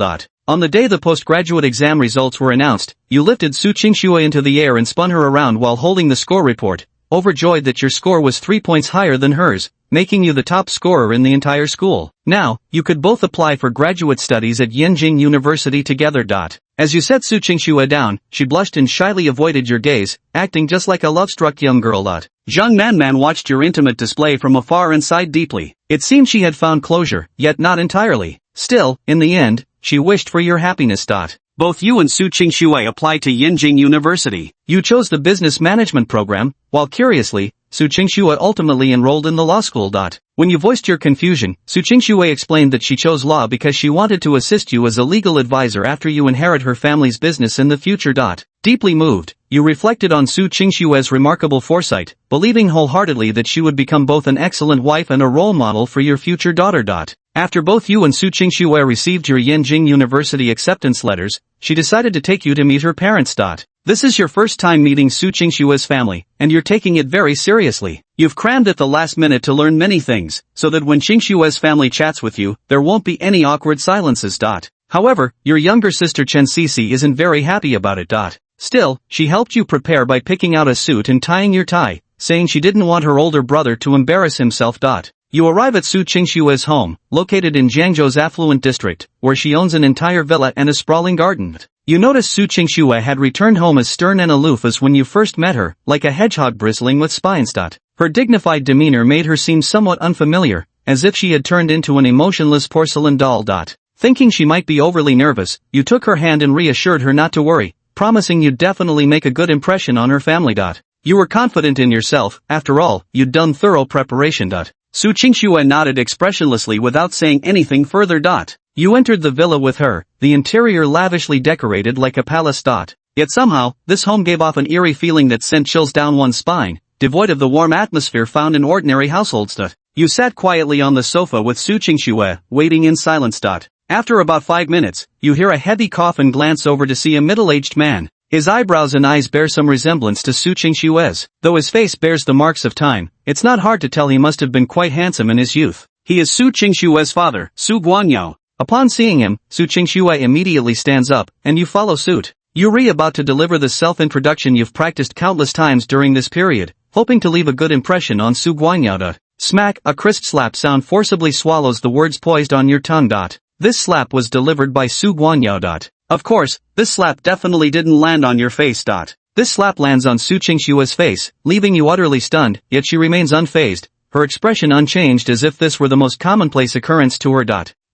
On the day the postgraduate exam results were announced, you lifted Su Qingxue into the air and spun her around while holding the score report, overjoyed that your score was 3 points higher than hers, making you the top scorer in the entire school. Now, you could both apply for graduate studies at Yenjing University together. As you set Su Qingxue down, she blushed and shyly avoided your gaze, acting just like a love-struck young girl. Zhang Manman watched your intimate display from afar and sighed deeply. It seemed she had found closure, yet not entirely. Still, in the end, she wished for your happiness. Both you and Su Qingxue applied to Yenjing University. You chose the business management program, while curiously, Su Qingxue ultimately enrolled in the law school. When you voiced your confusion, Su Qingxue explained that she chose law because she wanted to assist you as a legal advisor after you inherit her family's business in the future. Deeply moved, you reflected on Su Qingxue's remarkable foresight, believing wholeheartedly that she would become both an excellent wife and a role model for your future daughter. After both you and Su Qingxue received your Yenjing University acceptance letters, she decided to take you to meet her parents. This is your first time meeting Su Qingxue's family, and you're taking it very seriously. You've crammed at the last minute to learn many things, so that when Qingxue's family chats with you, there won't be any awkward silences. However, your younger sister Chen Cece isn't very happy about it. Still, she helped you prepare by picking out a suit and tying your tie, saying she didn't want her older brother to embarrass himself. You arrive at Su Qingxue's home, located in Jiangzhou's affluent district, where she owns an entire villa and a sprawling garden. You notice Su Qingxue had returned home as stern and aloof as when you first met her, like a hedgehog bristling with spines. Her dignified demeanor made her seem somewhat unfamiliar, as if she had turned into an emotionless porcelain doll. Thinking she might be overly nervous, you took her hand and reassured her not to worry, promising you'd definitely make a good impression on her family. You were confident in yourself, after all, you'd done thorough preparation. Su Qingxue nodded expressionlessly without saying anything further. You entered the villa with her, the interior lavishly decorated like a palace. Yet somehow, this home gave off an eerie feeling that sent chills down one's spine, devoid of the warm atmosphere found in ordinary households. You sat quietly on the sofa with Su Qingxue, waiting in silence. After about 5 minutes, you hear a heavy cough and glance over to see a middle-aged man. His eyebrows and eyes bear some resemblance to Su Qingxue's. Though his face bears the marks of time, it's not hard to tell he must have been quite handsome in his youth. He is Su Qingxue's father, Su Guanyao. Upon seeing him, Su Qingxue immediately stands up, and you follow suit. You're about to deliver the self-introduction you've practiced countless times during this period, hoping to leave a good impression on Su Guanyao. Smack, a crisp slap sound forcibly swallows the words poised on your tongue. This slap was delivered by Su Guanyao. Of course, this slap definitely didn't land on your face. This slap lands on Su Qingxue's face, leaving you utterly stunned, yet she remains unfazed, her expression unchanged as if this were the most commonplace occurrence to her.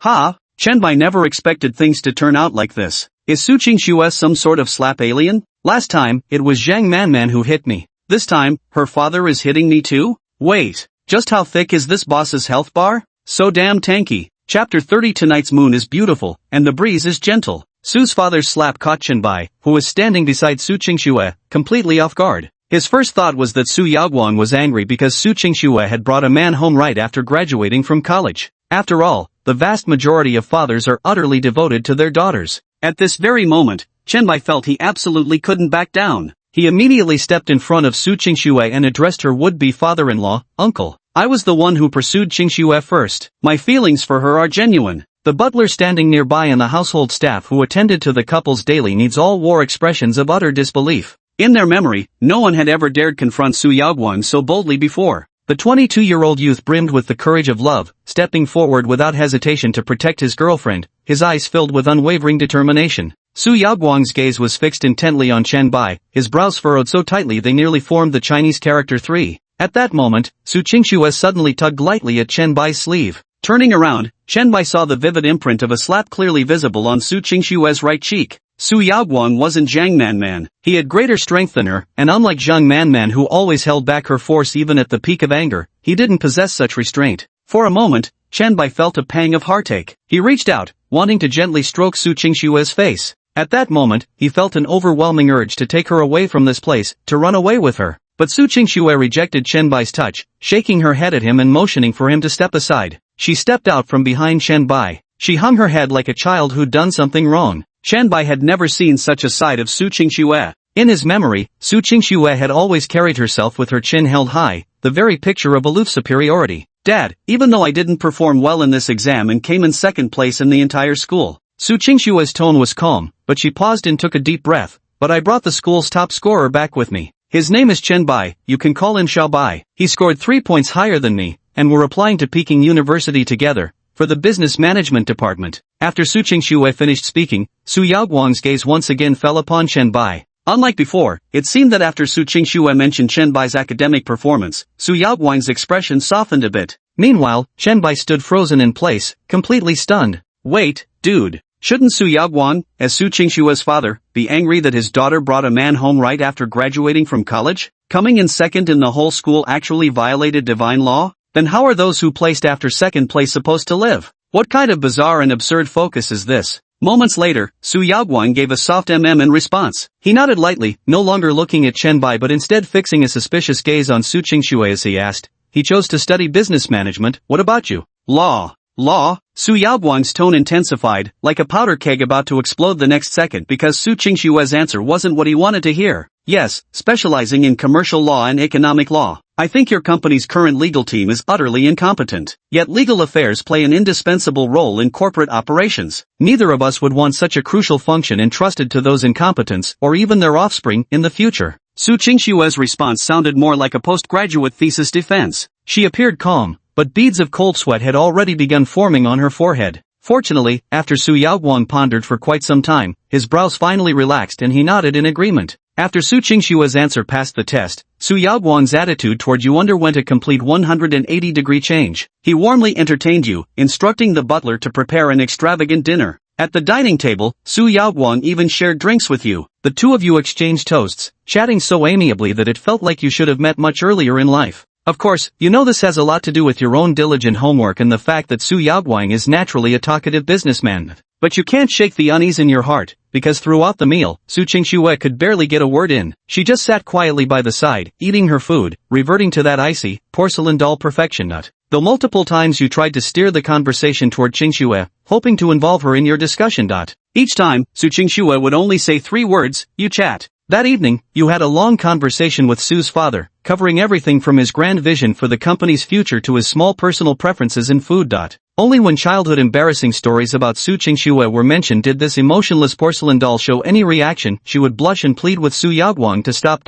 Ha! Chenbai never expected things to turn out like this. Is Su Qingxue some sort of slap alien? Last time, it was Zhang Manman who hit me. This time, her father is hitting me too? Wait, just how thick is this boss's health bar? So damn tanky. Chapter 30. Tonight's moon is beautiful, and the breeze is gentle. Su's father's slap caught Chenbai, who was standing beside Su Qingxue, completely off guard. His first thought was that Su Yaoguang was angry because Su Qingxue had brought a man home right after graduating from college. After all, the vast majority of fathers are utterly devoted to their daughters. At this very moment, Chenbai felt he absolutely couldn't back down. He immediately stepped in front of Su Qingxue and addressed her would-be father-in-law, Uncle. I was the one who pursued Qingxue first. My feelings for her are genuine. The butler standing nearby and the household staff who attended to the couple's daily needs all wore expressions of utter disbelief. In their memory, no one had ever dared confront Su Yaoguang so boldly before. The 22-year-old youth brimmed with the courage of love, stepping forward without hesitation to protect his girlfriend, his eyes filled with unwavering determination. Su Yaoguang's gaze was fixed intently on Chenbai, his brows furrowed so tightly they nearly formed the Chinese character 3. At that moment, Su Qingxue suddenly tugged lightly at Chenbai's sleeve. Turning around, Chenbai saw the vivid imprint of a slap clearly visible on Su Qingxue's right cheek. Su Yaoguang wasn't Zhang Manman. He had greater strength than her, and unlike Zhang Manman who always held back her force even at the peak of anger, he didn't possess such restraint. For a moment, Chenbai felt a pang of heartache. He reached out, wanting to gently stroke Su Qingxue's face. At that moment, he felt an overwhelming urge to take her away from this place, to run away with her. But Su Qingxue rejected Chenbai's touch, shaking her head at him and motioning for him to step aside. She stepped out from behind Chenbai. She hung her head like a child who'd done something wrong. Chenbai had never seen such a side of Su Qingxue. In his memory, Su Qingxue had always carried herself with her chin held high, the very picture of aloof superiority. Dad, even though I didn't perform well in this exam and came in second place in the entire school. Su Qingxue's tone was calm, but she paused and took a deep breath. But I brought the school's top scorer back with me. His name is Chenbai, you can call him Xiaobai. He scored 3 points higher than me, and we're applying to Peking University together, for the business management department. After Su Qingxue finished speaking, Su Yaoguang's gaze once again fell upon Chenbai. Unlike before, it seemed that after Su Qingxue mentioned Chenbai's academic performance, Su Yaoguang's expression softened a bit. Meanwhile, Chenbai stood frozen in place, completely stunned. Wait, dude. Shouldn't Su Yaoguang, as Su Qingxue's father, be angry that his daughter brought a man home right after graduating from college? Coming in second in the whole school actually violated divine law? Then how are those who placed after second place supposed to live? What kind of bizarre and absurd focus is this? Moments later, Su Yaoguang gave a soft in response. He nodded lightly, no longer looking at Chenbai but instead fixing a suspicious gaze on Su Qingxue as he asked. He chose to study business management, what about you? Law. Law? Su Yaoguang's tone intensified, like a powder keg about to explode the next second because Su Qingxue's answer wasn't what he wanted to hear. Yes, specializing in commercial law and economic law. I think your company's current legal team is utterly incompetent. Yet legal affairs play an indispensable role in corporate operations. Neither of us would want such a crucial function entrusted to those incompetents or even their offspring in the future. Su Qingxue's response sounded more like a postgraduate thesis defense. She appeared calm, but beads of cold sweat had already begun forming on her forehead. Fortunately, after Su Yaoguang pondered for quite some time, his brows finally relaxed and he nodded in agreement. After Su Qingxue's answer passed the test, Su Yaoguang's attitude toward you underwent a complete 180-degree change. He warmly entertained you, instructing the butler to prepare an extravagant dinner. At the dining table, Su Yaoguang even shared drinks with you. The two of you exchanged toasts, chatting so amiably that it felt like you should have met much earlier in life. Of course, you know this has a lot to do with your own diligent homework and the fact that Su Yaoguang is naturally a talkative businessman. But you can't shake the unease in your heart, because throughout the meal, Su Qingxue could barely get a word in. She just sat quietly by the side, eating her food, reverting to that icy, porcelain doll perfection. Though multiple times you tried to steer the conversation toward Qingxue, hoping to involve her in your discussion. Each time, Su Qingxue would only say 3 words, you chat. That evening, you had a long conversation with Su's father, covering everything from his grand vision for the company's future to his small personal preferences in food. Only when childhood embarrassing stories about Su Qingxue were mentioned did this emotionless porcelain doll show any reaction. She would blush and plead with Su Yaoguang to stop.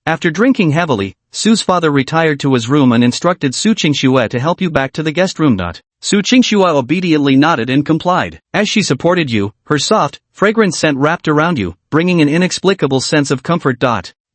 After drinking heavily, Su's father retired to his room and instructed Su Qingxue to help you back to the guest room. Su Qingxue obediently nodded and complied. As she supported you, her soft, fragrant scent wrapped around you, bringing an inexplicable sense of comfort.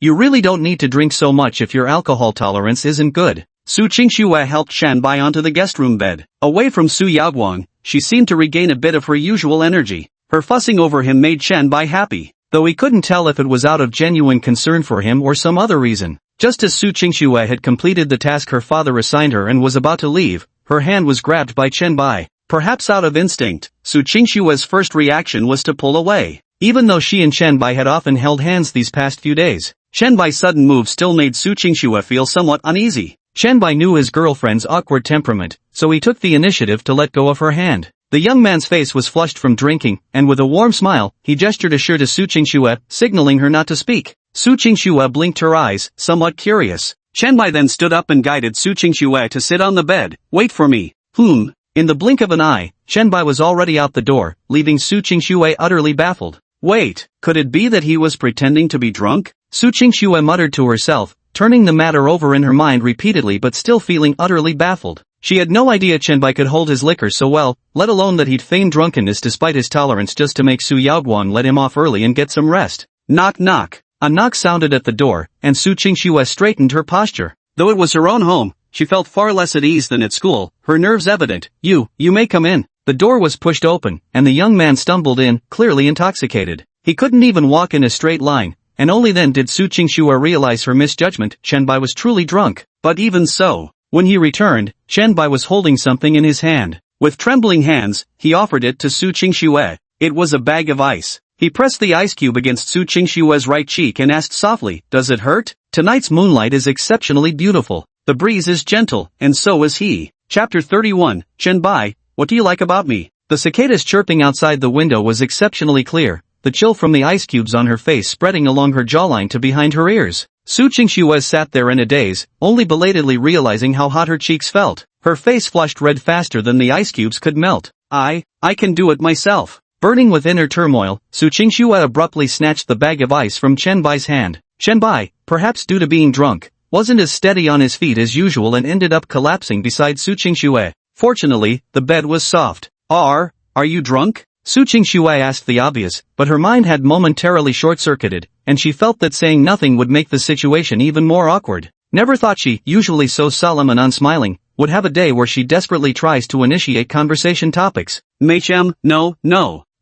You really don't need to drink so much if your alcohol tolerance isn't good. Su Qingxue helped Shanbai onto the guest room bed. Away from Su Yaoguang, she seemed to regain a bit of her usual energy. Her fussing over him made Shanbai happy, though he couldn't tell if it was out of genuine concern for him or some other reason. Just as Su Qingxue had completed the task her father assigned her and was about to leave, her hand was grabbed by Shanbai. Perhaps out of instinct, Su Qingxue's first reaction was to pull away. Even though she and Shanbai had often held hands these past few days, Shanbai's sudden move still made Su Qingxue feel somewhat uneasy. Shanbai knew his girlfriend's awkward temperament, so he took the initiative to let go of her hand. The young man's face was flushed from drinking, and with a warm smile, he gestured assure to Su Qingxue, signaling her not to speak. Su Qingxue blinked her eyes, somewhat curious. Shanbai then stood up and guided Su Qingxue to sit on the bed. Wait for me. In the blink of an eye, Shanbai was already out the door, leaving Su Qingxue utterly baffled. Wait, could it be that he was pretending to be drunk? Su Qingxue muttered to herself, turning the matter over in her mind repeatedly but still feeling utterly baffled. She had no idea Shanbai could hold his liquor so well, let alone that he'd feign drunkenness despite his tolerance just to make Su Yaoguang let him off early and get some rest. Knock knock. A knock sounded at the door, and Su Qingxue straightened her posture. Though it was her own home, she felt far less at ease than at school, her nerves evident. You may come in. The door was pushed open, and the young man stumbled in, clearly intoxicated. He couldn't even walk in a straight line, and only then did Su Qingxue realize her misjudgment. Shanbai was truly drunk. But even so, when he returned, Shanbai was holding something in his hand. With trembling hands, he offered it to Su Qingxue. It was a bag of ice. He pressed the ice cube against Su Qingxue's right cheek and asked softly, "Does it hurt? Tonight's moonlight is exceptionally beautiful. The breeze is gentle, and so is he." Chapter 31, Shanbai, what do you like about me? The cicadas chirping outside the window was exceptionally clear, the chill from the ice cubes on her face spreading along her jawline to behind her ears. Su Qingxue sat there in a daze, only belatedly realizing how hot her cheeks felt. Her face flushed red faster than the ice cubes could melt. I can do it myself. Burning with inner turmoil, Su Qingxue abruptly snatched the bag of ice from Shanbai's hand. Shanbai, perhaps due to being drunk, wasn't as steady on his feet as usual and ended up collapsing beside Su Qingxue. Fortunately, the bed was soft. Are you drunk? Su Qingxue asked the obvious, but her mind had momentarily short-circuited, and she felt that saying nothing would make the situation even more awkward. Never thought she, usually so solemn and unsmiling, would have a day where she desperately tries to initiate conversation topics. Machem, no.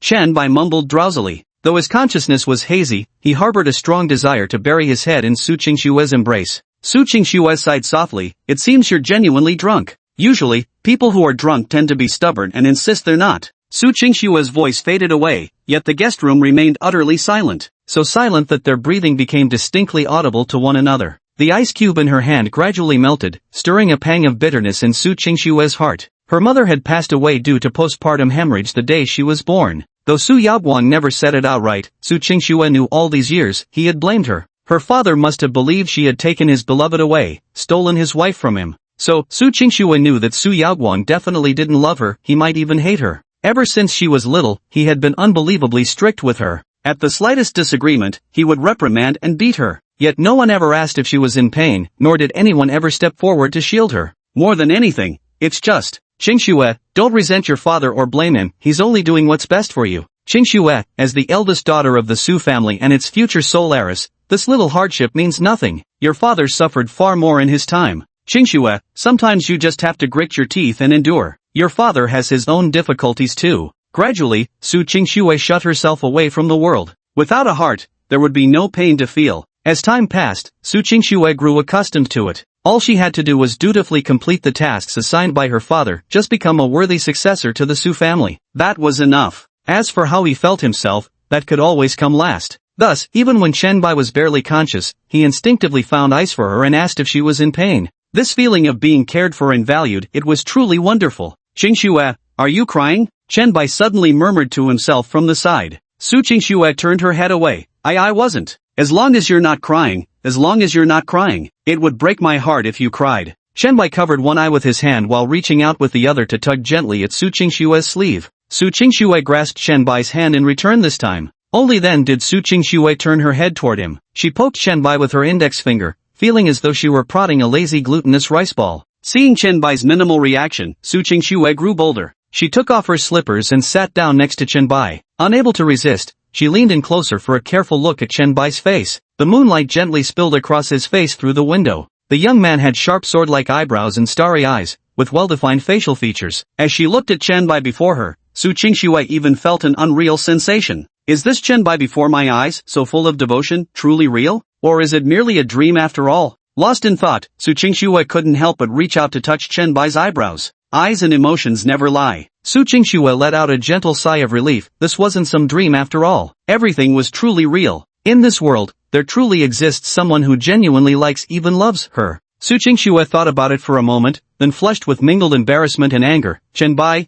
Shanbai mumbled drowsily. Though his consciousness was hazy, he harbored a strong desire to bury his head in Su Qingxue's embrace. Su Qingxue sighed softly, "It seems you're genuinely drunk." Usually, people who are drunk tend to be stubborn and insist they're not. Su Qingxue's voice faded away, yet the guest room remained utterly silent. So silent that their breathing became distinctly audible to one another. The ice cube in her hand gradually melted, stirring a pang of bitterness in Su Qingxue's heart. Her mother had passed away due to postpartum hemorrhage the day she was born. Though Su Yaoguang never said it outright, Su Qingxue knew all these years he had blamed her. Her father must have believed she had taken his beloved away, stolen his wife from him. So, Su Qingxue knew that Su Yaoguang definitely didn't love her, he might even hate her. Ever since she was little, he had been unbelievably strict with her. At the slightest disagreement, he would reprimand and beat her. Yet no one ever asked if she was in pain, nor did anyone ever step forward to shield her. More than anything, it's just, Qingxue, don't resent your father or blame him, he's only doing what's best for you. Qingxue, as the eldest daughter of the Su family and its future sole heiress, this little hardship means nothing. Your father suffered far more in his time. Qingxue, sometimes you just have to grit your teeth and endure. Your father has his own difficulties too. Gradually, Su Qingxue shut herself away from the world. Without a heart, there would be no pain to feel. As time passed, Su Qingxue grew accustomed to it. All she had to do was dutifully complete the tasks assigned by her father, just become a worthy successor to the Su family. That was enough. As for how he felt himself, that could always come last. Thus, even when Qianbai was barely conscious, he instinctively found ice for her and asked if she was in pain. This feeling of being cared for and valued, it was truly wonderful. Qingxue, are you crying? Qianbai suddenly murmured to himself from the side. Su Qingxue turned her head away. I wasn't. As long as you're not crying, as long as you're not crying. It would break my heart if you cried. Qianbai covered one eye with his hand while reaching out with the other to tug gently at Su Qingxue's sleeve. Su Qingxue grasped Qianbai's hand in return this time. Only then did Su Qingxue turn her head toward him. She poked Qianbai with her index finger, feeling as though she were prodding a lazy glutinous rice ball. Seeing Qianbai's minimal reaction, Su Qingxue grew bolder. She took off her slippers and sat down next to Qianbai. Unable to resist, she leaned in closer for a careful look at Qianbai's face. The moonlight gently spilled across his face through the window. The young man had sharp sword-like eyebrows and starry eyes, with well-defined facial features. As she looked at Qianbai before her, Su Qingxue even felt an unreal sensation. Is this Qianbai before my eyes, so full of devotion, truly real? Or is it merely a dream after all? Lost in thought, Su Qingxue couldn't help but reach out to touch Qianbai's eyebrows. Eyes and emotions never lie. Su Qingxue let out a gentle sigh of relief. This wasn't some dream after all. Everything was truly real. In this world, there truly exists someone who genuinely likes, even loves, her. Su Qingxue thought about it for a moment, then flushed with mingled embarrassment and anger. Qianbai,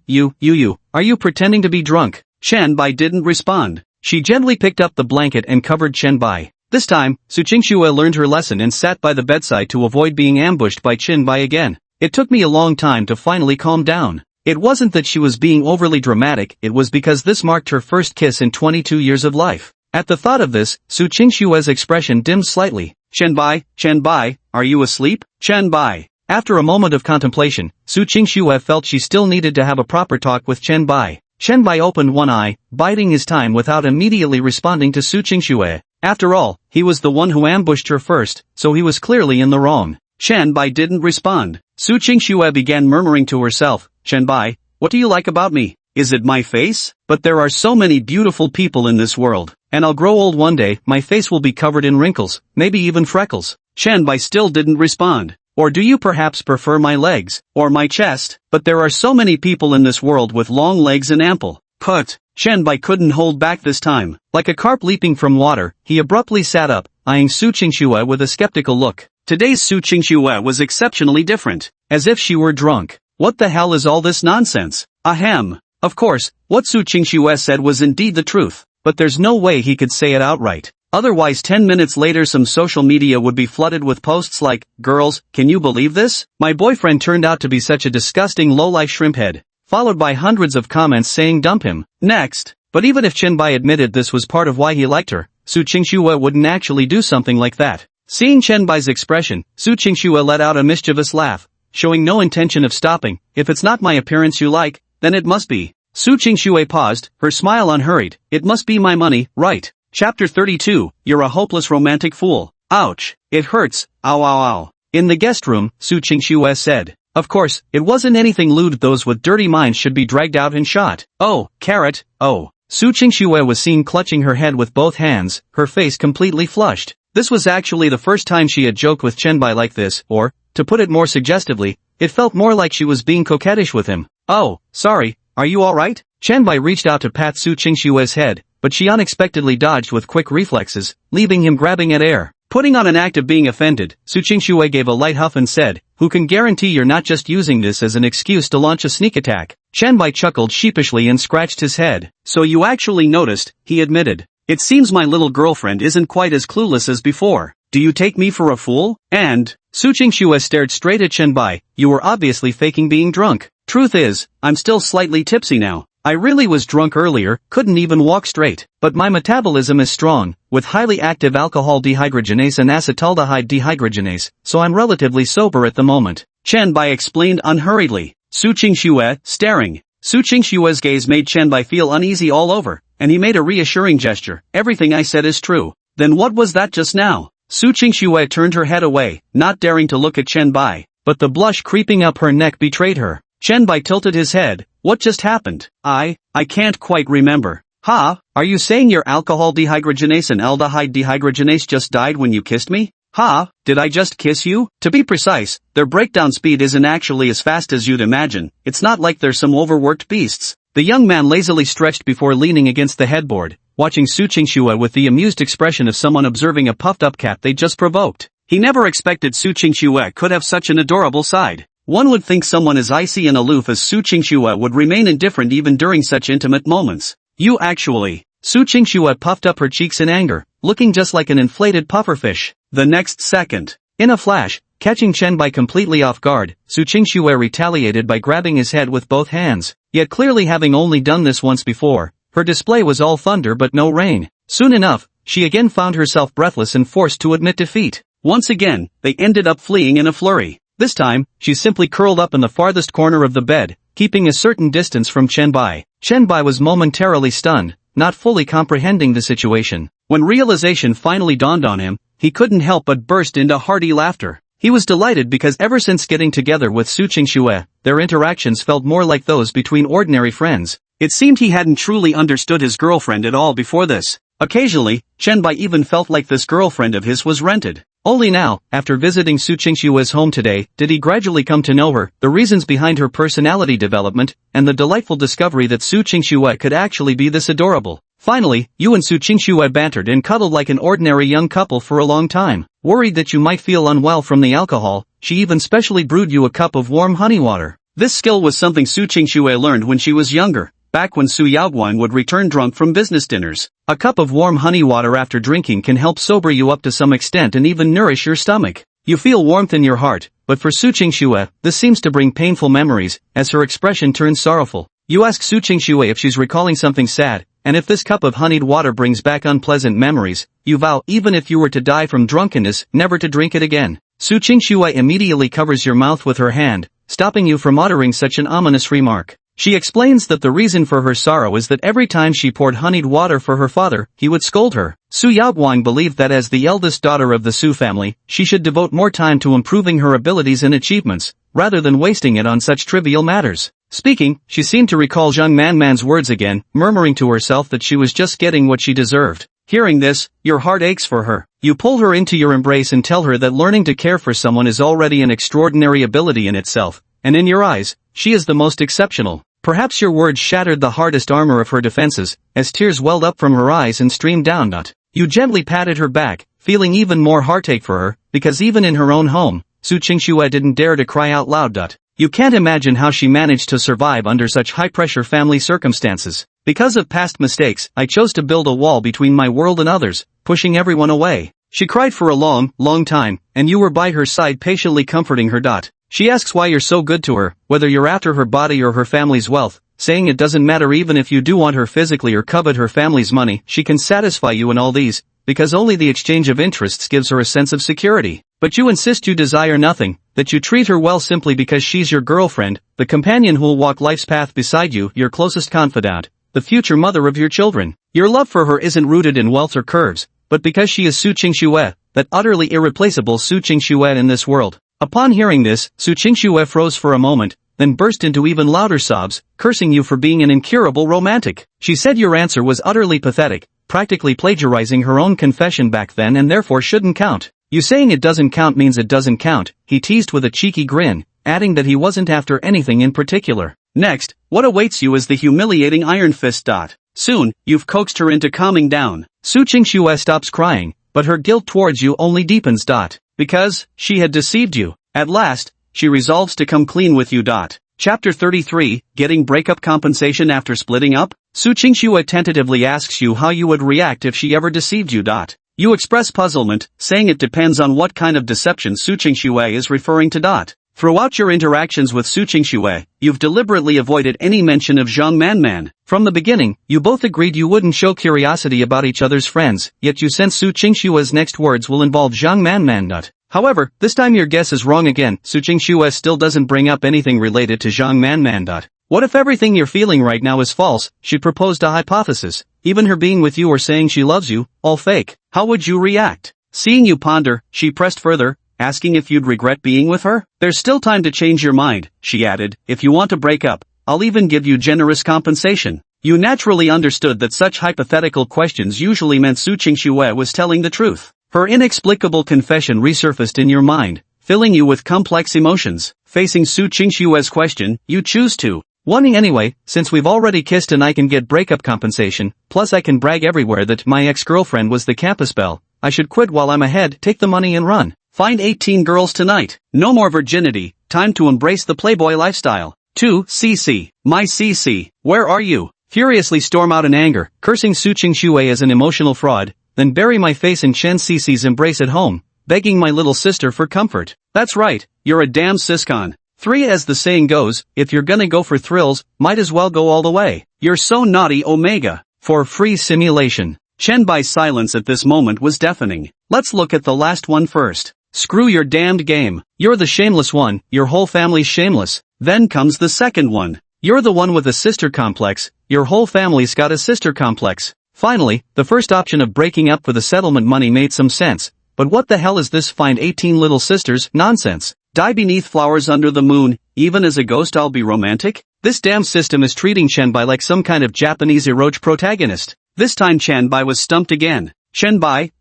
are you pretending to be drunk? Qianbai didn't respond. She gently picked up the blanket and covered Qianbai. This time, Su Qingxue learned her lesson and sat by the bedside to avoid being ambushed by Qianbai again. It took me a long time to finally calm down. It wasn't that she was being overly dramatic, it was because this marked her first kiss in 22 years of life. At the thought of this, Su Qingxue's expression dimmed slightly. Qianbai, are you asleep? Qianbai. After a moment of contemplation, Su Qingxue felt she still needed to have a proper talk with Qianbai. Qianbai opened one eye, biding his time without immediately responding to Su Qingxue. After all, he was the one who ambushed her first, so he was clearly in the wrong. Qianbai didn't respond. Su Qingxue began murmuring to herself, Qianbai, what do you like about me? Is it my face? But there are so many beautiful people in this world, and I'll grow old one day, my face will be covered in wrinkles, maybe even freckles. Qianbai still didn't respond. Or do you perhaps prefer my legs, or my chest? But there are so many people in this world with long legs and ample. Put. Qianbai couldn't hold back this time. Like a carp leaping from water, he abruptly sat up, eyeing Su Qingxue with a skeptical look. Today's Su Qingxue was exceptionally different, as if she were drunk. What the hell is all this nonsense? Ahem. Of course, what Su Qingxue said was indeed the truth, but there's no way he could say it outright. Otherwise 10 minutes later some social media would be flooded with posts like, girls, can you believe this? My boyfriend turned out to be such a disgusting low-life shrimphead, followed by hundreds of comments saying dump him. Next. But even if Qianbai admitted this was part of why he liked her, Su Qingxue wouldn't actually do something like that. Seeing Qianbai's expression, Su Qingxue let out a mischievous laugh, showing no intention of stopping. If it's not my appearance you like, then it must be. Su Qingxue paused, her smile unhurried. It must be my money, right? Chapter 32, You're a hopeless romantic fool. Ouch. It hurts. Ow ow ow. In the guest room, Su Qingxue said. Of course, it wasn't anything lewd. Those with dirty minds should be dragged out and shot. Oh, carrot, oh. Su Qingxue was seen clutching her head with both hands, her face completely flushed. This was actually the first time she had joked with Qianbai like this, or, to put it more suggestively, it felt more like she was being coquettish with him. Oh, sorry, are you alright? Qianbai reached out to pat Su Qingxue's head, but she unexpectedly dodged with quick reflexes, leaving him grabbing at air. Putting on an act of being offended, Su Qingxue gave a light huff and said, who can guarantee you're not just using this as an excuse to launch a sneak attack? Qianbai chuckled sheepishly and scratched his head. So you actually noticed, he admitted. It seems my little girlfriend isn't quite as clueless as before. Do you take me for a fool? And, Su Qingxue stared straight at Qianbai, you were obviously faking being drunk. Truth is, I'm still slightly tipsy now. I really was drunk earlier, couldn't even walk straight. But my metabolism is strong, with highly active alcohol dehydrogenase and acetaldehyde dehydrogenase, so I'm relatively sober at the moment. Qianbai explained unhurriedly. Su Qingxue, staring. Su Qingxue's gaze made Qianbai feel uneasy all over, and he made a reassuring gesture. Everything I said is true. Then what was that just now? Su Qingxue turned her head away, not daring to look at Qianbai, but the blush creeping up her neck betrayed her. Chen Bai tilted his head. What just happened? I can't quite remember. Ha, are you saying your alcohol dehydrogenase and aldehyde dehydrogenase just died when you kissed me? Ha, did I just kiss you? To be precise, their breakdown speed isn't actually as fast as you'd imagine. It's not like they're some overworked beasts. The young man lazily stretched before leaning against the headboard, watching Su Qingxue with the amused expression of someone observing a puffed-up cat they just provoked. He never expected Su Qingxue could have such an adorable side. One would think someone as icy and aloof as Su Qingxue would remain indifferent even during such intimate moments. You actually. Su Qingxue puffed up her cheeks in anger, looking just like an inflated pufferfish. The next second, in a flash, catching Chen Bai completely off guard, Su Qingxue retaliated by grabbing his head with both hands. Yet clearly having only done this once before, her display was all thunder but no rain. Soon enough, she again found herself breathless and forced to admit defeat. Once again, they ended up fleeing in a flurry. This time, she simply curled up in the farthest corner of the bed, keeping a certain distance from Chen Bai. Chen Bai was momentarily stunned, not fully comprehending the situation. When realization finally dawned on him, he couldn't help but burst into hearty laughter. He was delighted because ever since getting together with Su Qingxue, their interactions felt more like those between ordinary friends. It seemed he hadn't truly understood his girlfriend at all before this. Occasionally, Chen Bai even felt like this girlfriend of his was rented. Only now, after visiting Su Qingxue's home today, did he gradually come to know her, the reasons behind her personality development, and the delightful discovery that Su Qingxue could actually be this adorable. Finally, you and Su Qingxue bantered and cuddled like an ordinary young couple for a long time. Worried that you might feel unwell from the alcohol, she even specially brewed you a cup of warm honey water. This skill was something Su Qingxue learned when she was younger, back when Su Yaoguang would return drunk from business dinners. A cup of warm honey water after drinking can help sober you up to some extent and even nourish your stomach. You feel warmth in your heart, but for Su Qingxue, this seems to bring painful memories, as her expression turns sorrowful. You ask Su Qingxue if she's recalling something sad, and if this cup of honeyed water brings back unpleasant memories, you vow even if you were to die from drunkenness, never to drink it again. Su Qingxue immediately covers your mouth with her hand, stopping you from uttering such an ominous remark. She explains that the reason for her sorrow is that every time she poured honeyed water for her father, he would scold her. Su Yaoguang believed that as the eldest daughter of the Su family, she should devote more time to improving her abilities and achievements, rather than wasting it on such trivial matters. Speaking, she seemed to recall Zhang Manman's words again, murmuring to herself that she was just getting what she deserved. Hearing this, your heart aches for her. You pull her into your embrace and tell her that learning to care for someone is already an extraordinary ability in itself, and in your eyes, she is the most exceptional. Perhaps your words shattered the hardest armor of her defenses, as tears welled up from her eyes and streamed down. You gently patted her back, feeling even more heartache for her, because even in her own home, Su Qingxue didn't dare to cry out loud. You can't imagine how she managed to survive under such high-pressure family circumstances. Because of past mistakes, I chose to build a wall between my world and others, pushing everyone away. She cried for a long time, and you were by her side patiently comforting her. She asks why you're so good to her, whether you're after her body or her family's wealth, saying it doesn't matter even if you do want her physically or covet her family's money, she can satisfy you in all these, because only the exchange of interests gives her a sense of security. But you insist you desire nothing, that you treat her well simply because she's your girlfriend, the companion who'll walk life's path beside you, your closest confidant, the future mother of your children. Your love for her isn't rooted in wealth or curves, but because she is Su Qingxue, that utterly irreplaceable Su Qingxue in this world. Upon hearing this, Su Qingxue froze for a moment, then burst into even louder sobs, cursing you for being an incurable romantic. She said your answer was utterly pathetic, practically plagiarizing her own confession back then and therefore shouldn't count. You saying it doesn't count means it doesn't count, he teased with a cheeky grin, adding that he wasn't after anything in particular. Next, what awaits you is the humiliating iron fist. Soon, you've coaxed her into calming down. Su Qingxue stops crying, but her guilt towards you only deepens. Because she had deceived you. At last, she resolves to come clean with you. Chapter 33, Getting Breakup Compensation After Splitting Up? Su Qingxue tentatively asks you how you would react if she ever deceived you. You express puzzlement, saying it depends on what kind of deception Su Qingxue is referring to. Throughout your interactions with Su Qingxue, you've deliberately avoided any mention of Zhang Manman. From the beginning, you both agreed you wouldn't show curiosity about each other's friends, yet you sense Su Qingxue's next words will involve Zhang Manman. However, this time your guess is wrong again. Su Qingxue still doesn't bring up anything related to Zhang Manman. What if everything you're feeling right now is false? She proposed a hypothesis. Even her being with you or saying she loves you, all fake. How would you react? Seeing you ponder, she pressed further, asking if you'd regret being with her. There's still time to change your mind, she added. If you want to break up, I'll even give you generous compensation. You naturally understood that such hypothetical questions usually meant Su Qingxue was telling the truth. Her inexplicable confession resurfaced in your mind, filling you with complex emotions. Facing Su Qingxue's question, you choose to. Wanting anyway, since we've already kissed and I can get breakup compensation, plus I can brag everywhere that my ex-girlfriend was the campus belle, I should quit while I'm ahead, take the money and run. Find 18 girls tonight. No more virginity, time to embrace the playboy lifestyle. 2. CC. My CC. Where are you? Furiously storm out in anger, cursing Su Qingxue as an emotional fraud, then bury my face in Chen Cici's embrace at home, begging my little sister for comfort. That's right, you're a damn siscon. 3. As the saying goes, if you're gonna go for thrills, might as well go all the way. You're so naughty, Omega. For free simulation. Chen Bai's silence at this moment was deafening. Let's look at the last one first. Screw your damned game. You're the shameless one, your whole family's shameless. Then comes the second one. You're the one with a sister complex, your whole family's got a sister complex. Finally, the first option of breaking up for the settlement money made some sense, but what the hell is this find 18 little sisters nonsense? Die beneath flowers under the moon, even as a ghost I'll be romantic? This damn system is treating Chen Bai like some kind of Japanese eroge protagonist. This time Chen Bai was stumped again. Chen Bai.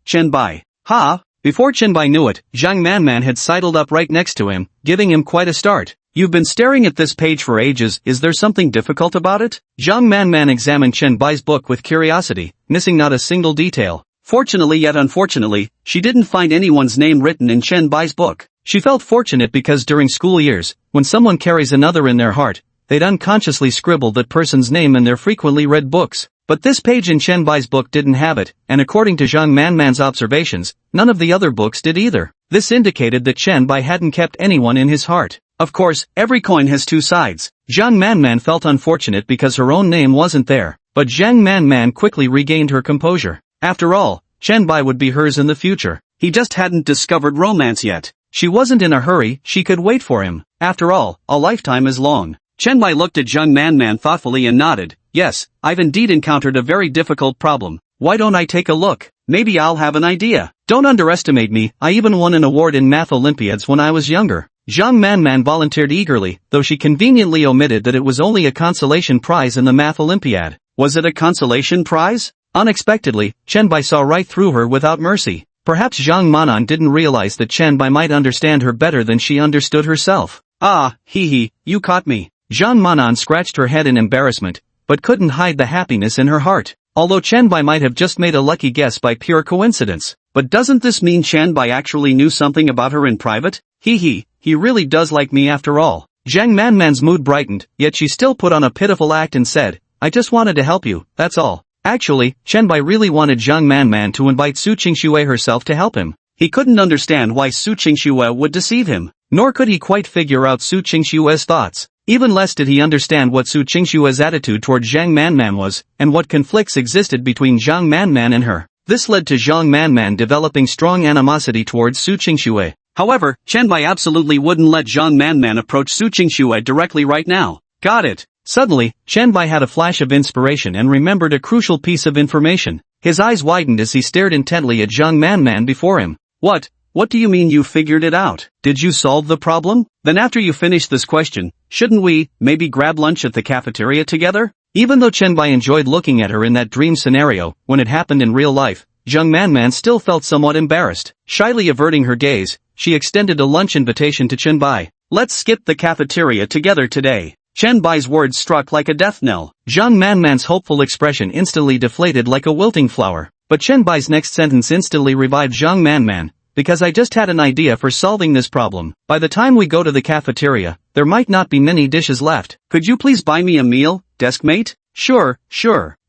Ha! Before Chen Bai knew it, Zhang Manman had sidled up right next to him, giving him quite a start. You've been staring at this page for ages, is there something difficult about it? Zhang Manman examined Chen Bai's book with curiosity, missing not a single detail. Fortunately yet unfortunately, she didn't find anyone's name written in Chen Bai's book. She felt fortunate because during school years, when someone carries another in their heart, they'd unconsciously scribble that person's name in their frequently read books. But this page in Chen Bai's book didn't have it, and according to Zhang Manman's observations, none of the other books did either. This indicated that Chen Bai hadn't kept anyone in his heart. Of course, every coin has two sides. Zhang Manman felt unfortunate because her own name wasn't there, but Zhang Manman quickly regained her composure. After all, Chen Bai would be hers in the future. He just hadn't discovered romance yet. She wasn't in a hurry, she could wait for him. After all, a lifetime is long. Chen Bai looked at Zhang Manman thoughtfully and nodded. Yes, I've indeed encountered a very difficult problem. Why don't I take a look? Maybe I'll have an idea. Don't underestimate me, I even won an award in math Olympiads when I was younger. Zhang Manman volunteered eagerly, though she conveniently omitted that it was only a consolation prize in the math Olympiad. Was it a consolation prize? Unexpectedly, Chen Bai saw right through her without mercy. Perhaps Zhang Manan didn't realize that Chen Bai might understand her better than she understood herself. Ah, you caught me. Zhang Manan scratched her head in embarrassment, but couldn't hide the happiness in her heart. Although Chen Bai might have just made a lucky guess by pure coincidence. But doesn't this mean Chen Bai actually knew something about her in private? He really does like me after all. Zhang Manman's mood brightened, yet she still put on a pitiful act and said, I just wanted to help you, that's all. Actually, Chen Bai really wanted Zhang Manman to invite Su Qingxue herself to help him. He couldn't understand why Su Qingxue would deceive him, nor could he quite figure out Su Qingxue's thoughts. Even less did he understand what Su Qingxue's attitude toward Zhang Manman was, and what conflicts existed between Zhang Manman and her. This led to Zhang Manman developing strong animosity towards Su Qingxue. However, Chen Bai absolutely wouldn't let Zhang Manman approach Su Qingxue directly right now. Got it. Suddenly, Chen Bai had a flash of inspiration and remembered a crucial piece of information. His eyes widened as he stared intently at Zhang Manman before him. What do you mean you figured it out? Did you solve the problem? Then after you finish this question, shouldn't we, maybe grab lunch at the cafeteria together? Even though Chen Bai enjoyed looking at her in that dream scenario, when it happened in real life, Zhang Manman still felt somewhat embarrassed. Shyly averting her gaze, she extended a lunch invitation to Chen Bai. Let's skip the cafeteria together today. Chen Bai's words struck like a death knell. Zhang Manman's hopeful expression instantly deflated like a wilting flower. But Chen Bai's next sentence instantly revived Zhang Manman. Because I just had an idea for solving this problem. By the time we go to the cafeteria, there might not be many dishes left. Could you please buy me a meal, Deskmate? Sure.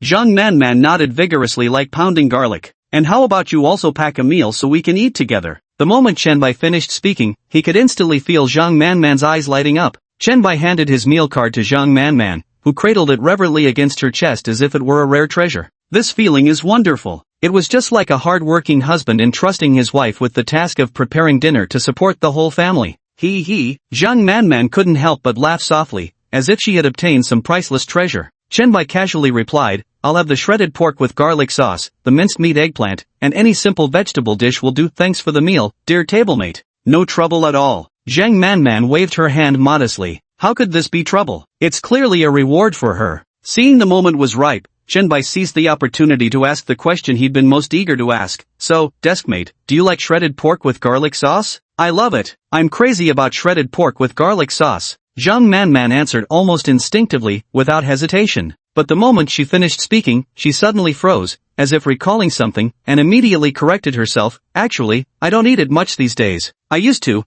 Zhang Manman nodded vigorously like pounding garlic. And how about you also pack a meal so we can eat together? The moment Chen Bai finished speaking, he could instantly feel Zhang Manman's eyes lighting up. Chen Bai handed his meal card to Zhang Manman, who cradled it reverently against her chest as if it were a rare treasure. This feeling is wonderful. It was just like a hard-working husband entrusting his wife with the task of preparing dinner to support the whole family. Zhang Manman couldn't help but laugh softly, as if she had obtained some priceless treasure. Chen Bai casually replied, I'll have the shredded pork with garlic sauce, the minced meat eggplant, and any simple vegetable dish will do. Thanks for the meal, dear tablemate. No trouble at all. Zhang Manman waved her hand modestly. How could this be trouble? It's clearly a reward for her. Seeing the moment was ripe, Shenbai seized the opportunity to ask the question he'd been most eager to ask. So, Deskmate, do you like shredded pork with garlic sauce? I love it. I'm crazy about shredded pork with garlic sauce. Zhang Manman answered almost instinctively, without hesitation. But the moment she finished speaking, she suddenly froze, as if recalling something, and immediately corrected herself. Actually, I don't eat it much these days. I used to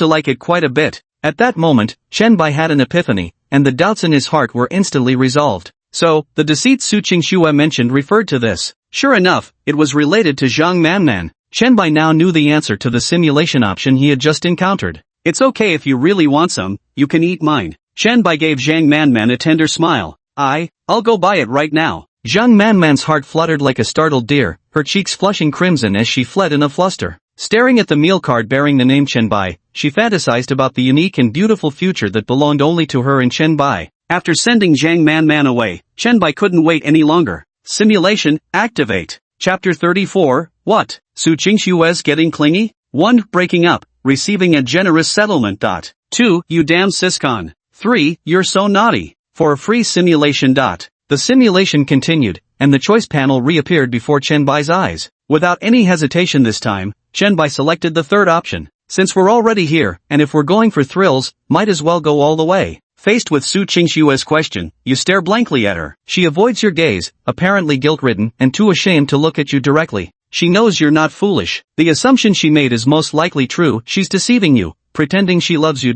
like it quite a bit. At that moment, Shenbai had an epiphany, and the doubts in his heart were instantly resolved. So, the deceit Su Qingxue mentioned referred to this. Sure enough, it was related to Zhang Manman. Shenbai now knew the answer to the simulation option he had just encountered. It's okay if you really want some, you can eat mine. Shenbai gave Zhang Manman a tender smile. I'll go buy it right now. Zhang Manman's heart fluttered like a startled deer, her cheeks flushing crimson as she fled in a fluster. Staring at the meal card bearing the name Chenbai, she fantasized about the unique and beautiful future that belonged only to her and Chenbai. After sending Zhang Manman away, Chenbai couldn't wait any longer. Simulation, activate. Chapter 34, What? Su Qingxue's getting clingy? 1. Breaking up, receiving a generous settlement. 2. You damn siscon. 3. You're so naughty. For a free simulation. The simulation continued, and the choice panel reappeared before Chenbai's eyes. Without any hesitation this time, Chenbai selected the third option. Since we're already here, and if we're going for thrills, might as well go all the way. Faced with Su Qingxue's question, you stare blankly at her. She avoids your gaze, apparently guilt-ridden and too ashamed to look at you directly. She knows you're not foolish. The assumption she made is most likely true. She's deceiving you, pretending she loves you.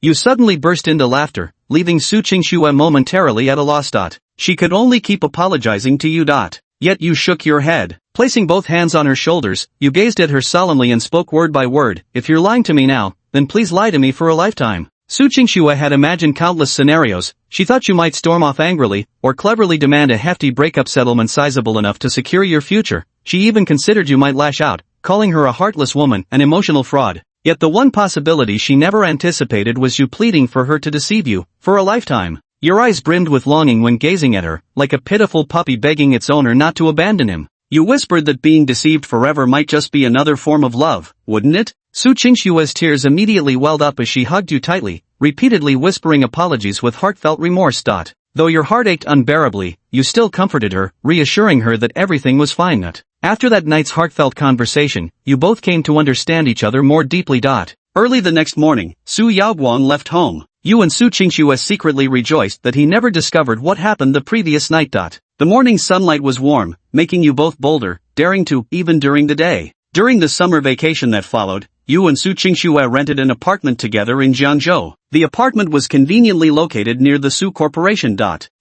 You suddenly burst into laughter, leaving Su Qingxue momentarily at a loss. She could only keep apologizing to you. Yet you shook your head. Placing both hands on her shoulders, you gazed at her solemnly and spoke word by word. If you're lying to me now, then please lie to me for a lifetime. Su Qingxue had imagined countless scenarios. She thought you might storm off angrily, or cleverly demand a hefty breakup settlement sizable enough to secure your future. She even considered you might lash out, calling her a heartless woman, an emotional fraud. Yet the one possibility she never anticipated was you pleading for her to deceive you, for a lifetime. Your eyes brimmed with longing when gazing at her, like a pitiful puppy begging its owner not to abandon him. You whispered that being deceived forever might just be another form of love, wouldn't it? Su Qingxue's tears immediately welled up as she hugged you tightly, repeatedly whispering apologies with heartfelt remorse. Though your heart ached unbearably, you still comforted her, reassuring her that everything was fine. After that night's heartfelt conversation, you both came to understand each other more deeply. Early the next morning, Su Yaoguang left home. You and Su Qingxue secretly rejoiced that he never discovered what happened the previous night. The morning sunlight was warm, making you both bolder, daring to, even during the day. During the summer vacation that followed, you and Su Qingxue rented an apartment together in Jiangzhou. The apartment was conveniently located near the Su Corporation.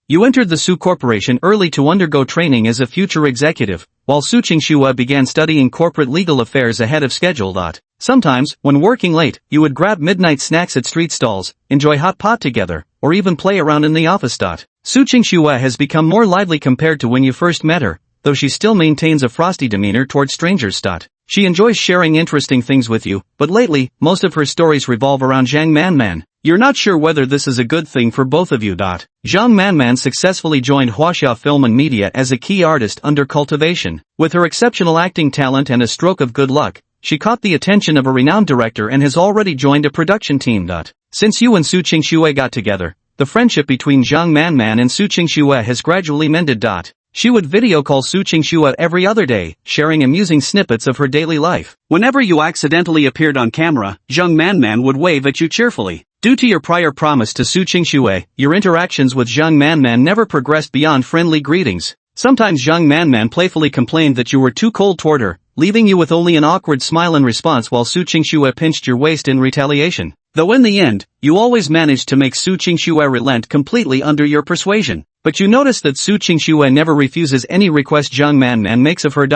You entered the Su Corporation early to undergo training as a future executive, while Su Qingxue began studying corporate legal affairs ahead of schedule. Sometimes, when working late, you would grab midnight snacks at street stalls, enjoy hot pot together, or even play around in the office. Su Qingxue has become more lively compared to when you first met her, though she still maintains a frosty demeanor toward strangers. She enjoys sharing interesting things with you, but lately, most of her stories revolve around Zhang Manman. You're not sure whether this is a good thing for both of you. Zhang Manman successfully joined Huaxia Film and Media as a key artist under cultivation. With her exceptional acting talent and a stroke of good luck, she caught the attention of a renowned director and has already joined a production team. Since you and Su Qingxue got together, the friendship between Zhang Manman and Su Qingxue has gradually mended. She would video call Su Qingxue every other day, sharing amusing snippets of her daily life. Whenever you accidentally appeared on camera, Zhang Manman would wave at you cheerfully. Due to your prior promise to Su Qingxue, your interactions with Zhang Manman never progressed beyond friendly greetings. Sometimes Zhang Manman playfully complained that you were too cold toward her, leaving you with only an awkward smile in response while Su Qingxue pinched your waist in retaliation. Though in the end, you always managed to make Su Qingxue relent completely under your persuasion. But you notice that Su Qingxue never refuses any request Zhang Manman makes of her.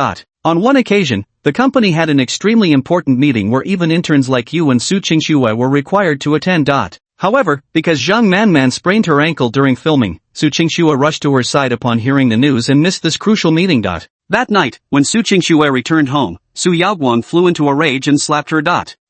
On one occasion, the company had an extremely important meeting where even interns like you and Su Qingxue were required to attend. However, because Zhang Manman sprained her ankle during filming, Su Qingxue rushed to her side upon hearing the news and missed this crucial meeting. That night, when Su Qingxue returned home, Su Yaoguang flew into a rage and slapped her.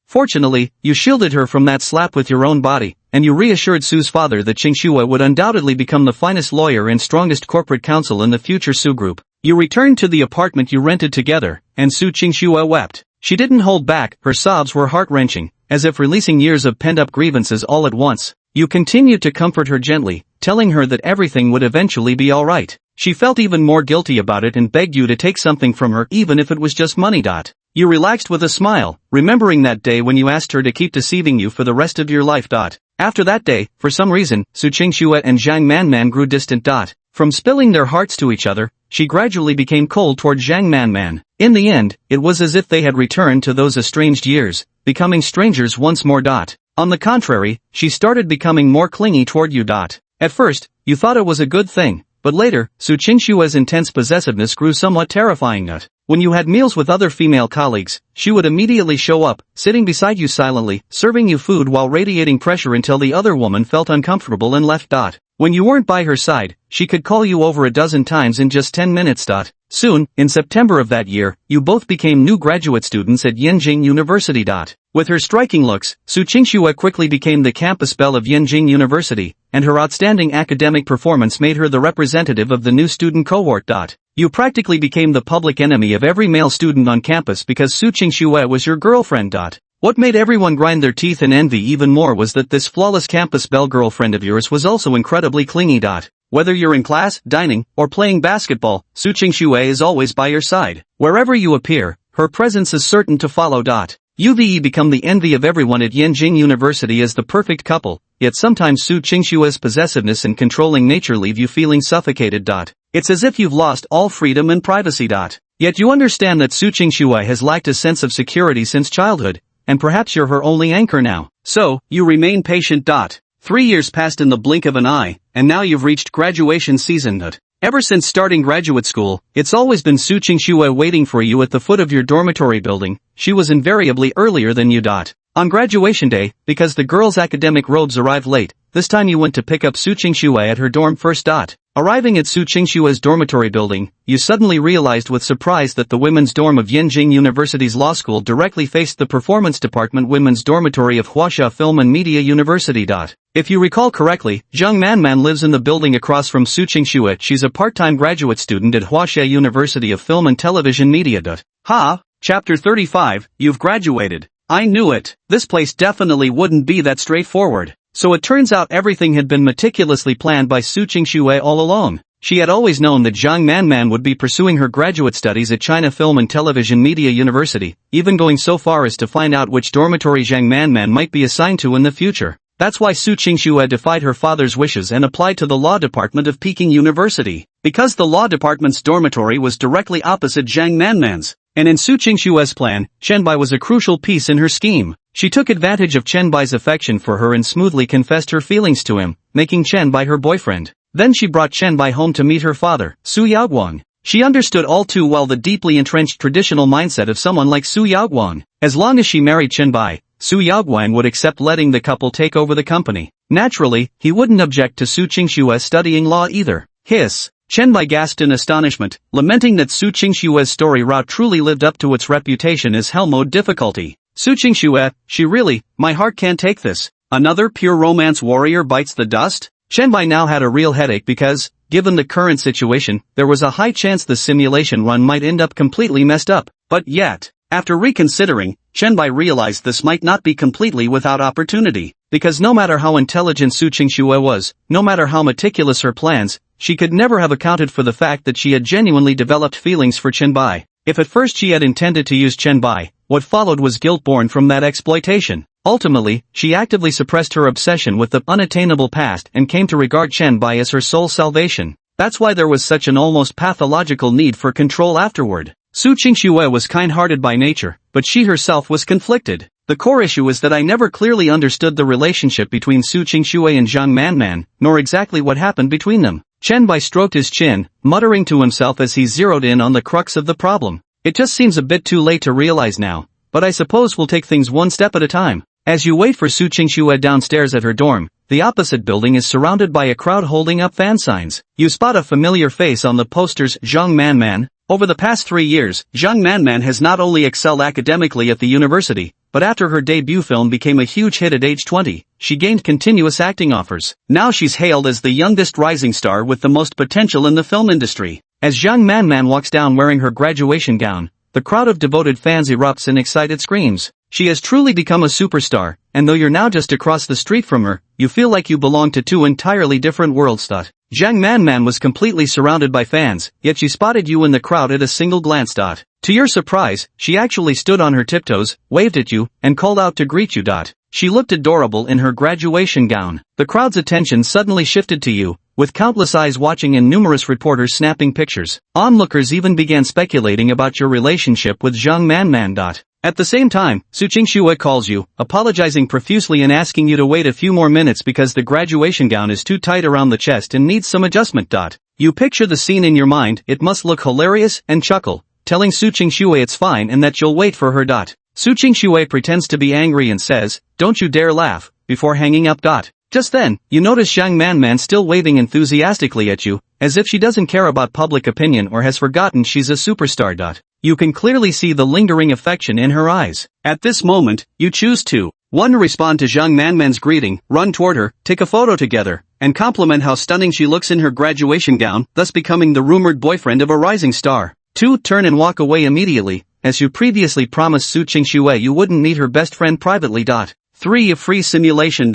Fortunately, you shielded her from that slap with your own body, and you reassured Su's father that Qingxue would undoubtedly become the finest lawyer and strongest corporate counsel in the future Su Group. You returned to the apartment you rented together, and Su Qingxue wept. She didn't hold back, her sobs were heart-wrenching, as if releasing years of pent-up grievances all at once. You continued to comfort her gently, telling her that everything would eventually be alright. She felt even more guilty about it and begged you to take something from her even if it was just money. You relaxed with a smile, remembering that day when you asked her to keep deceiving you for the rest of your life. After that day, for some reason, Su Qingxue and Zhang Manman grew distant. From spilling their hearts to each other, she gradually became cold toward Zhang Manman. In the end, it was as if they had returned to those estranged years, becoming strangers once more. On the contrary, she started becoming more clingy toward you. At first, you thought it was a good thing, but later, Su Qingxue's intense possessiveness grew somewhat terrifying. When you had meals with other female colleagues, she would immediately show up, sitting beside you silently, serving you food while radiating pressure until the other woman felt uncomfortable and left. When you weren't by her side, she could call you over a dozen times in just 10 minutes. Soon, in September of that year, you both became new graduate students at Yenjing University. With her striking looks, Su Qingxue quickly became the campus belle of Yenjing University, and her outstanding academic performance made her the representative of the new student cohort. You practically became the public enemy of every male student on campus because Su Qingxue was your girlfriend. What made everyone grind their teeth in envy even more was that this flawless campus belle girlfriend of yours was also incredibly clingy. Whether you're in class, dining, or playing basketball, Su Qingxue is always by your side. Wherever you appear, her presence is certain to follow. You've become the envy of everyone at Yenjing University as the perfect couple, yet sometimes Su Qingxue's possessiveness and controlling nature leave you feeling suffocated. It's as if you've lost all freedom and privacy. Yet you understand that Su Qingxue has lacked a sense of security since childhood, and perhaps you're her only anchor now. So, you remain patient. 3 years passed in the blink of an eye, and now you've reached graduation season. Ever since starting graduate school, it's always been Su Qingxue waiting for you at the foot of your dormitory building. She was invariably earlier than you. On graduation day, because the girls' academic robes arrived late, this time you went to pick up Su Qingxue at her dorm first. Arriving at Su Qingxue's dormitory building, you suddenly realized with surprise that the women's dorm of Yenjing University's law school directly faced the performance department women's dormitory of Huaxia Film and Media University. If you recall correctly, Zhang Manman lives in the building across from Su Qingxue. She's a part-time graduate student at Huaxia University of Film and Television Media. Chapter 35, You've graduated. I knew it. This place definitely wouldn't be that straightforward. So it turns out everything had been meticulously planned by Su Qingxue all along. She had always known that Zhang Manman would be pursuing her graduate studies at China Film and Television Media University, even going so far as to find out which dormitory Zhang Manman might be assigned to in the future. That's why Su Qingxue defied her father's wishes and applied to the law department of Peking University. Because the law department's dormitory was directly opposite Zhang Manman's. And in Su Qingxue's plan, Chenbai was a crucial piece in her scheme. She took advantage of Chenbai's affection for her and smoothly confessed her feelings to him, making Chenbai her boyfriend. Then she brought Chenbai home to meet her father, Su Yaoguang. She understood all too well the deeply entrenched traditional mindset of someone like Su Yaoguang. As long as she married Chenbai, Su Yaoguang would accept letting the couple take over the company. Naturally, he wouldn't object to Su Qingxue studying law either. Hiss. Chenbai gasped in astonishment, lamenting that Su Qingxue's story route truly lived up to its reputation as hell mode difficulty. Su Qingxue, my heart can't take this. Another pure romance warrior bites the dust? Chenbai now had a real headache because, given the current situation, there was a high chance the simulation run might end up completely messed up. But yet, after reconsidering, Chenbai realized this might not be completely without opportunity. Because no matter how intelligent Su Qingxue was, no matter how meticulous her plans, she could never have accounted for the fact that she had genuinely developed feelings for Chenbai. If at first she had intended to use Chenbai, what followed was guilt born from that exploitation. Ultimately, she actively suppressed her obsession with the unattainable past and came to regard Chenbai as her sole salvation. That's why there was such an almost pathological need for control afterward. Su Qingxue was kind-hearted by nature, but she herself was conflicted. The core issue is that I never clearly understood the relationship between Su Qingxue and Zhang Manman, nor exactly what happened between them. Chenbai stroked his chin, muttering to himself as he zeroed in on the crux of the problem. It just seems a bit too late to realize now, but I suppose we'll take things one step at a time. As you wait for Su Qingxue downstairs at her dorm, the opposite building is surrounded by a crowd holding up fan signs. You spot a familiar face on the posters, Zhang Manman. Over the past 3 years, Zhang Manman has not only excelled academically at the university, but after her debut film became a huge hit at age 20, she gained continuous acting offers. Now she's hailed as the youngest rising star with the most potential in the film industry. As Zhang Manman walks down wearing her graduation gown, the crowd of devoted fans erupts in excited screams. She has truly become a superstar, and though you're now just across the street from her, you feel like you belong to two entirely different worlds. Zhang Manman was completely surrounded by fans, yet she spotted you in the crowd at a single glance. To your surprise, she actually stood on her tiptoes, waved at you, and called out to greet you. She looked adorable in her graduation gown. The crowd's attention suddenly shifted to you, with countless eyes watching and numerous reporters snapping pictures. Onlookers even began speculating about your relationship with Zhang Manman. At the same time, Su Qingxue calls you, apologizing profusely and asking you to wait a few more minutes because the graduation gown is too tight around the chest and needs some adjustment. You picture the scene in your mind. It must look hilarious, and chuckle, telling Su Qingxue it's fine and that you'll wait for her. Su Qingxue pretends to be angry and says, "Don't you dare laugh," before hanging up. Just then, you notice Zhang Manman still waving enthusiastically at you, as if she doesn't care about public opinion or has forgotten she's a superstar. You can clearly see the lingering affection in her eyes. At this moment, you choose to 1. Respond to Zhang Manman's greeting, run toward her, take a photo together, and compliment how stunning she looks in her graduation gown, thus becoming the rumored boyfriend of a rising star. 2. Turn and walk away immediately, as you previously promised Su Qingxue you wouldn't meet her best friend privately. 3. A free simulation.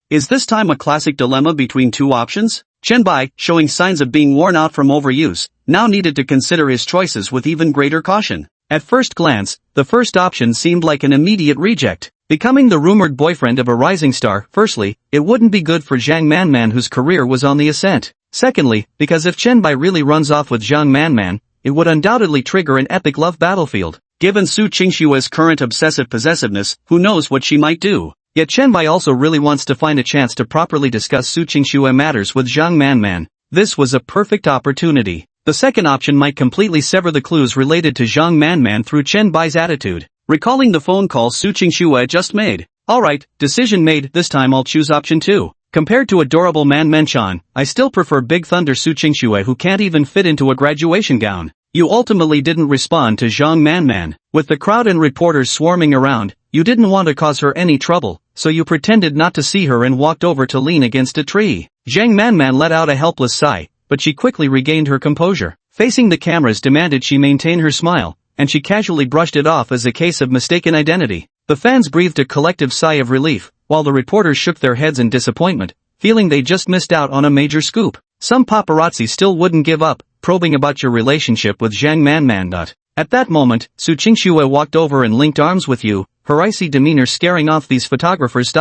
Is this time a classic dilemma between two options? Chen Bai, showing signs of being worn out from overuse, now needed to consider his choices with even greater caution. At first glance, the first option seemed like an immediate reject. Becoming the rumored boyfriend of a rising star. Firstly, it wouldn't be good for Zhang Manman, whose career was on the ascent. Secondly, because if Chen Bai really runs off with Zhang Manman, it would undoubtedly trigger an epic love battlefield. Given Su Qingxue's current obsessive possessiveness, who knows what she might do? Yet Chen Bai also really wants to find a chance to properly discuss Su Qingxue matters with Zhang Manman. This was a perfect opportunity. The second option might completely sever the clues related to Zhang Manman through Chen Bai's attitude. Recalling the phone call Su Qingxue just made. Alright, decision made, this time I'll choose option 2. Compared to adorable Man Chan, I still prefer Big Thunder Su Qingxue, who can't even fit into a graduation gown. You ultimately didn't respond to Zhang Manman. With the crowd and reporters swarming around, you didn't want to cause her any trouble, so you pretended not to see her and walked over to lean against a tree. Zhang Manman let out a helpless sigh, but she quickly regained her composure. Facing the cameras demanded she maintain her smile, and she casually brushed it off as a case of mistaken identity. The fans breathed a collective sigh of relief, while the reporters shook their heads in disappointment, feeling they just missed out on a major scoop. Some paparazzi still wouldn't give up, probing about your relationship with Zhang Manman. At that moment, Su Qingxue walked over and linked arms with you, her icy demeanor scaring off these photographers.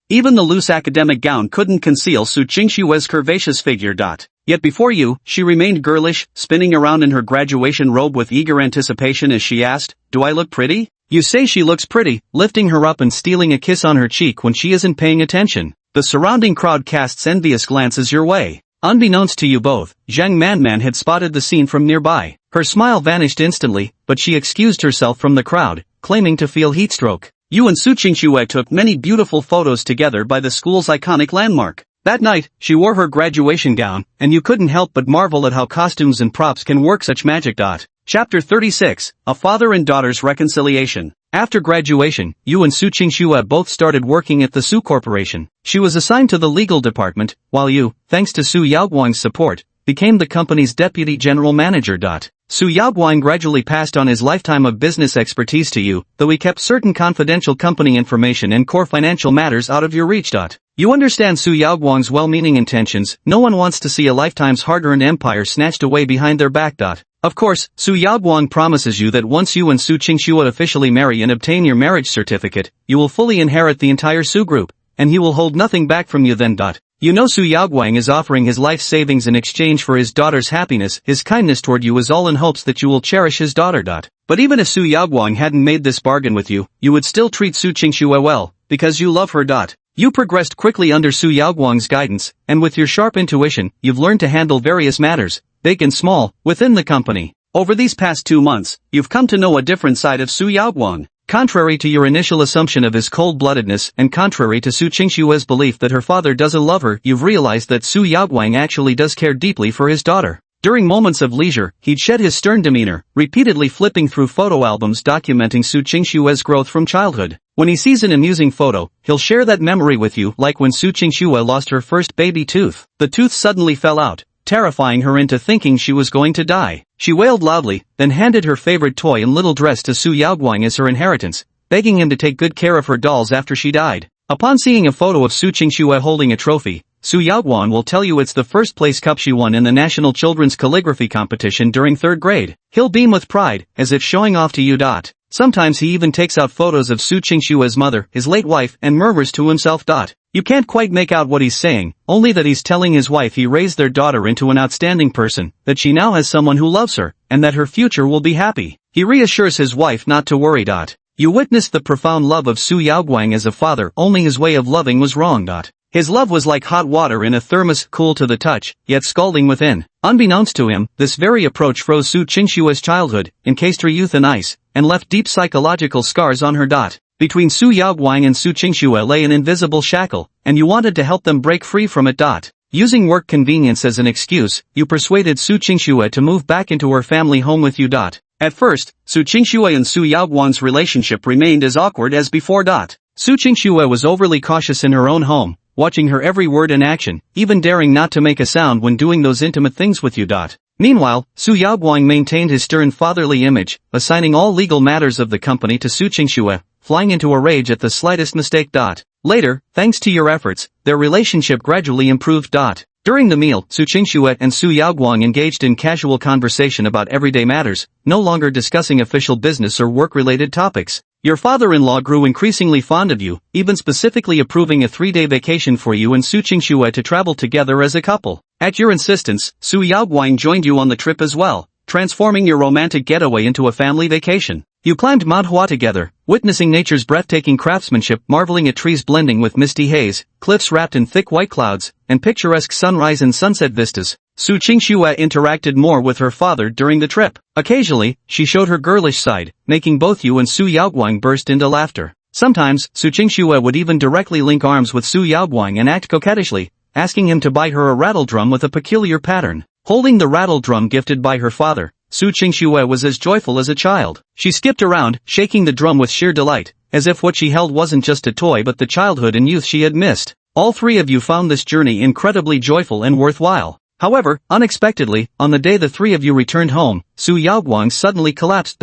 Even the loose academic gown couldn't conceal Su Qingxue's curvaceous figure. Yet before you, she remained girlish, spinning around in her graduation robe with eager anticipation as she asked, "Do I look pretty?" You say she looks pretty, lifting her up and stealing a kiss on her cheek when she isn't paying attention. The surrounding crowd casts envious glances your way. Unbeknownst to you both, Zhang Manman had spotted the scene from nearby. Her smile vanished instantly, but she excused herself from the crowd, claiming to feel heatstroke. You and Su Qingxue took many beautiful photos together by the school's iconic landmark. That night, she wore her graduation gown, and you couldn't help but marvel at how costumes and props can work such magic. Chapter 36, A Father and Daughter's Reconciliation. After graduation, you and Su Qingxue both started working at the Su Corporation. She was assigned to the legal department, while you, thanks to Su Yaoguang's support, became the company's deputy general manager. Su Yaoguang gradually passed on his lifetime of business expertise to you, though he kept certain confidential company information and core financial matters out of your reach. You understand Su Yaoguang's well-meaning intentions. No one wants to see a lifetime's hard-earned empire snatched away behind their back. Of course, Su Yaoguang promises you that once you and Su Qingxue officially marry and obtain your marriage certificate, you will fully inherit the entire Su group, and he will hold nothing back from you then. You know Su Yaoguang is offering his life savings in exchange for his daughter's happiness. His kindness toward you is all in hopes that you will cherish his daughter. But even if Su Yaoguang hadn't made this bargain with you, you would still treat Su Qingxue well, because you love her. You progressed quickly under Su Yaoguang's guidance, and with your sharp intuition, you've learned to handle various matters, big and small, within the company. Over these past 2 months, you've come to know a different side of Su Yaoguang. Contrary to your initial assumption of his cold-bloodedness and contrary to Su Qingxue's belief that her father doesn't love her, you've realized that Su Yaoguang actually does care deeply for his daughter. During moments of leisure, he'd shed his stern demeanor, repeatedly flipping through photo albums documenting Su Qingxue's growth from childhood. When he sees an amusing photo, he'll share that memory with you, like when Su Qingxue lost her first baby tooth. The tooth suddenly fell out, terrifying her into thinking she was going to die. She wailed loudly, then handed her favorite toy and little dress to Su Yaoguang as her inheritance, begging him to take good care of her dolls after she died. Upon seeing a photo of Su Qingxue holding a trophy, Su Yaoguang will tell you it's the first place cup she won in the National Children's Calligraphy Competition during 3rd grade. He'll beam with pride, as if showing off to you. Sometimes he even takes out photos of Su Qingxue's mother, his late wife, and murmurs to himself. You can't quite make out what he's saying, only that he's telling his wife he raised their daughter into an outstanding person, that she now has someone who loves her, and that her future will be happy. He reassures his wife not to worry. You witnessed the profound love of Su Yaoguang as a father, only his way of loving was wrong. His love was like hot water in a thermos, cool to the touch, yet scalding within. Unbeknownst to him, this very approach froze Su Qingxue's childhood, encased her youth in ice, and left deep psychological scars on her. Between Su Yaoguang and Su Qingxue lay an invisible shackle, and you wanted to help them break free from it. Using work convenience as an excuse, you persuaded Su Qingxue to move back into her family home with you. At first, Su Qingxue and Su Yaoguang's relationship remained as awkward as before. Su Qingxue was overly cautious in her own home, watching her every word and action, even daring not to make a sound when doing those intimate things with you. Meanwhile, Su Yaoguang maintained his stern fatherly image, assigning all legal matters of the company to Su Qingxue, flying into a rage at the slightest mistake. Later, thanks to your efforts, their relationship gradually improved. During the meal, Su Qingxue and Su Yaoguang engaged in casual conversation about everyday matters, no longer discussing official business or work-related topics. Your father-in-law grew increasingly fond of you, even specifically approving a 3-day vacation for you and Su Qingxue to travel together as a couple. At your insistence, Su Yaoguang joined you on the trip as well, transforming your romantic getaway into a family vacation. You climbed Manhwa together, witnessing nature's breathtaking craftsmanship, marveling at trees blending with misty haze, cliffs wrapped in thick white clouds, and picturesque sunrise and sunset vistas. Su Qingxue interacted more with her father during the trip. Occasionally, she showed her girlish side, making both you and Su Yaoguang burst into laughter. Sometimes, Su Qingxue would even directly link arms with Su Yaoguang and act coquettishly, asking him to buy her a rattle drum with a peculiar pattern. Holding the rattle drum gifted by her father, Su Qingxue was as joyful as a child. She skipped around, shaking the drum with sheer delight, as if what she held wasn't just a toy but the childhood and youth she had missed. All three of you found this journey incredibly joyful and worthwhile. However, unexpectedly, on the day the three of you returned home, Su Yaoguang suddenly collapsed.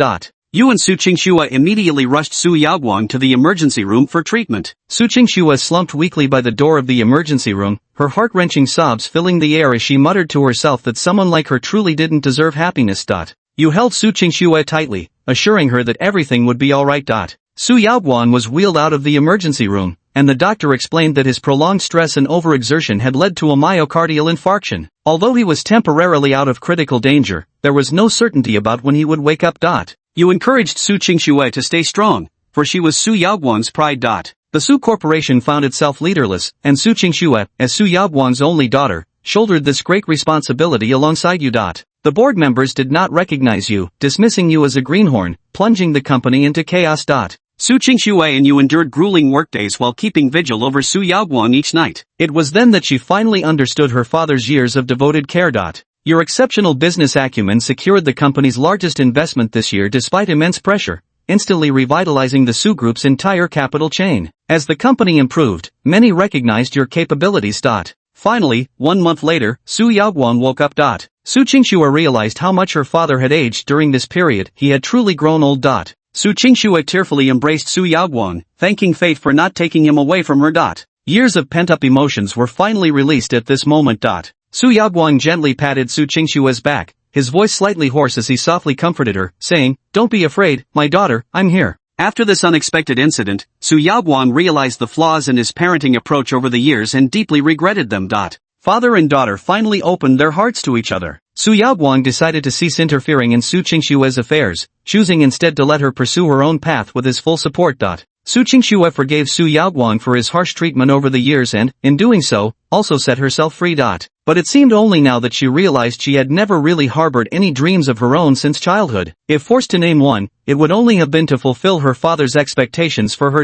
You and Su Qingxue immediately rushed Su Yaoguang to the emergency room for treatment. Su Qingxue slumped weakly by the door of the emergency room, her heart-wrenching sobs filling the air as she muttered to herself that someone like her truly didn't deserve happiness. You held Su Qingxue tightly, assuring her that everything would be alright. Su Yaoguang was wheeled out of the emergency room, and the doctor explained that his prolonged stress and overexertion had led to a myocardial infarction. Although he was temporarily out of critical danger, there was no certainty about when he would wake up. You encouraged Su Qingxue to stay strong, for she was Su Yaoguang's pride. The Su Corporation found itself leaderless, and Su Qingxue, as Su Yaoguang's only daughter, shouldered this great responsibility alongside you. The board members did not recognize you, dismissing you as a greenhorn, plunging the company into chaos. Su Qingxue and you endured grueling workdays while keeping vigil over Su Yaoguang each night. It was then that she finally understood her father's years of devoted care. Your exceptional business acumen secured the company's largest investment this year despite immense pressure, instantly revitalizing the Su Group's entire capital chain. As the company improved, many recognized your capabilities. Finally, 1 month later, Su Yaoguang woke up. Su Qingxue realized how much her father had aged during this period. He had truly grown old. Su Qingxue tearfully embraced Su Yaoguang, thanking fate for not taking him away from her. Years of pent-up emotions were finally released at this moment. Su Yaoguang gently patted Su Qingxue's back, his voice slightly hoarse as he softly comforted her, saying, "Don't be afraid, my daughter, I'm here." After this unexpected incident, Su Yaoguang realized the flaws in his parenting approach over the years and deeply regretted them. Father and daughter finally opened their hearts to each other. Su Yaoguang decided to cease interfering in Su Qingxue's affairs, choosing instead to let her pursue her own path with his full support. Su Qingxue forgave Su Yaoguang for his harsh treatment over the years and, in doing so, also set herself free. But it seemed only now that she realized she had never really harbored any dreams of her own since childhood. If forced to name one, it would only have been to fulfill her father's expectations for her.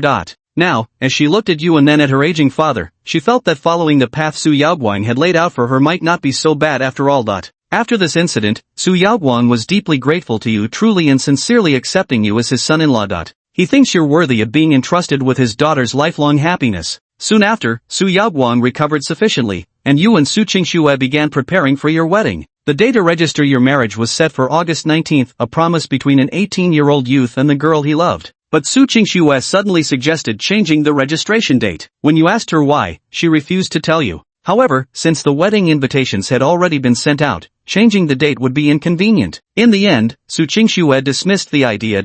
Now, as she looked at you and then at her aging father, she felt that following the path Su Yaoguang had laid out for her might not be so bad after all. After this incident, Su Yaoguang was deeply grateful to you, truly and sincerely accepting you as his son-in-law. He thinks you're worthy of being entrusted with his daughter's lifelong happiness. Soon after, Su Yaoguang recovered sufficiently, and you and Su Qingxue began preparing for your wedding. The day to register your marriage was set for August 19th, a promise between an 18-year-old youth and the girl he loved. But Su Qingxue suddenly suggested changing the registration date. When you asked her why, she refused to tell you. However, since the wedding invitations had already been sent out, changing the date would be inconvenient. In the end, Su Qingxue dismissed the idea.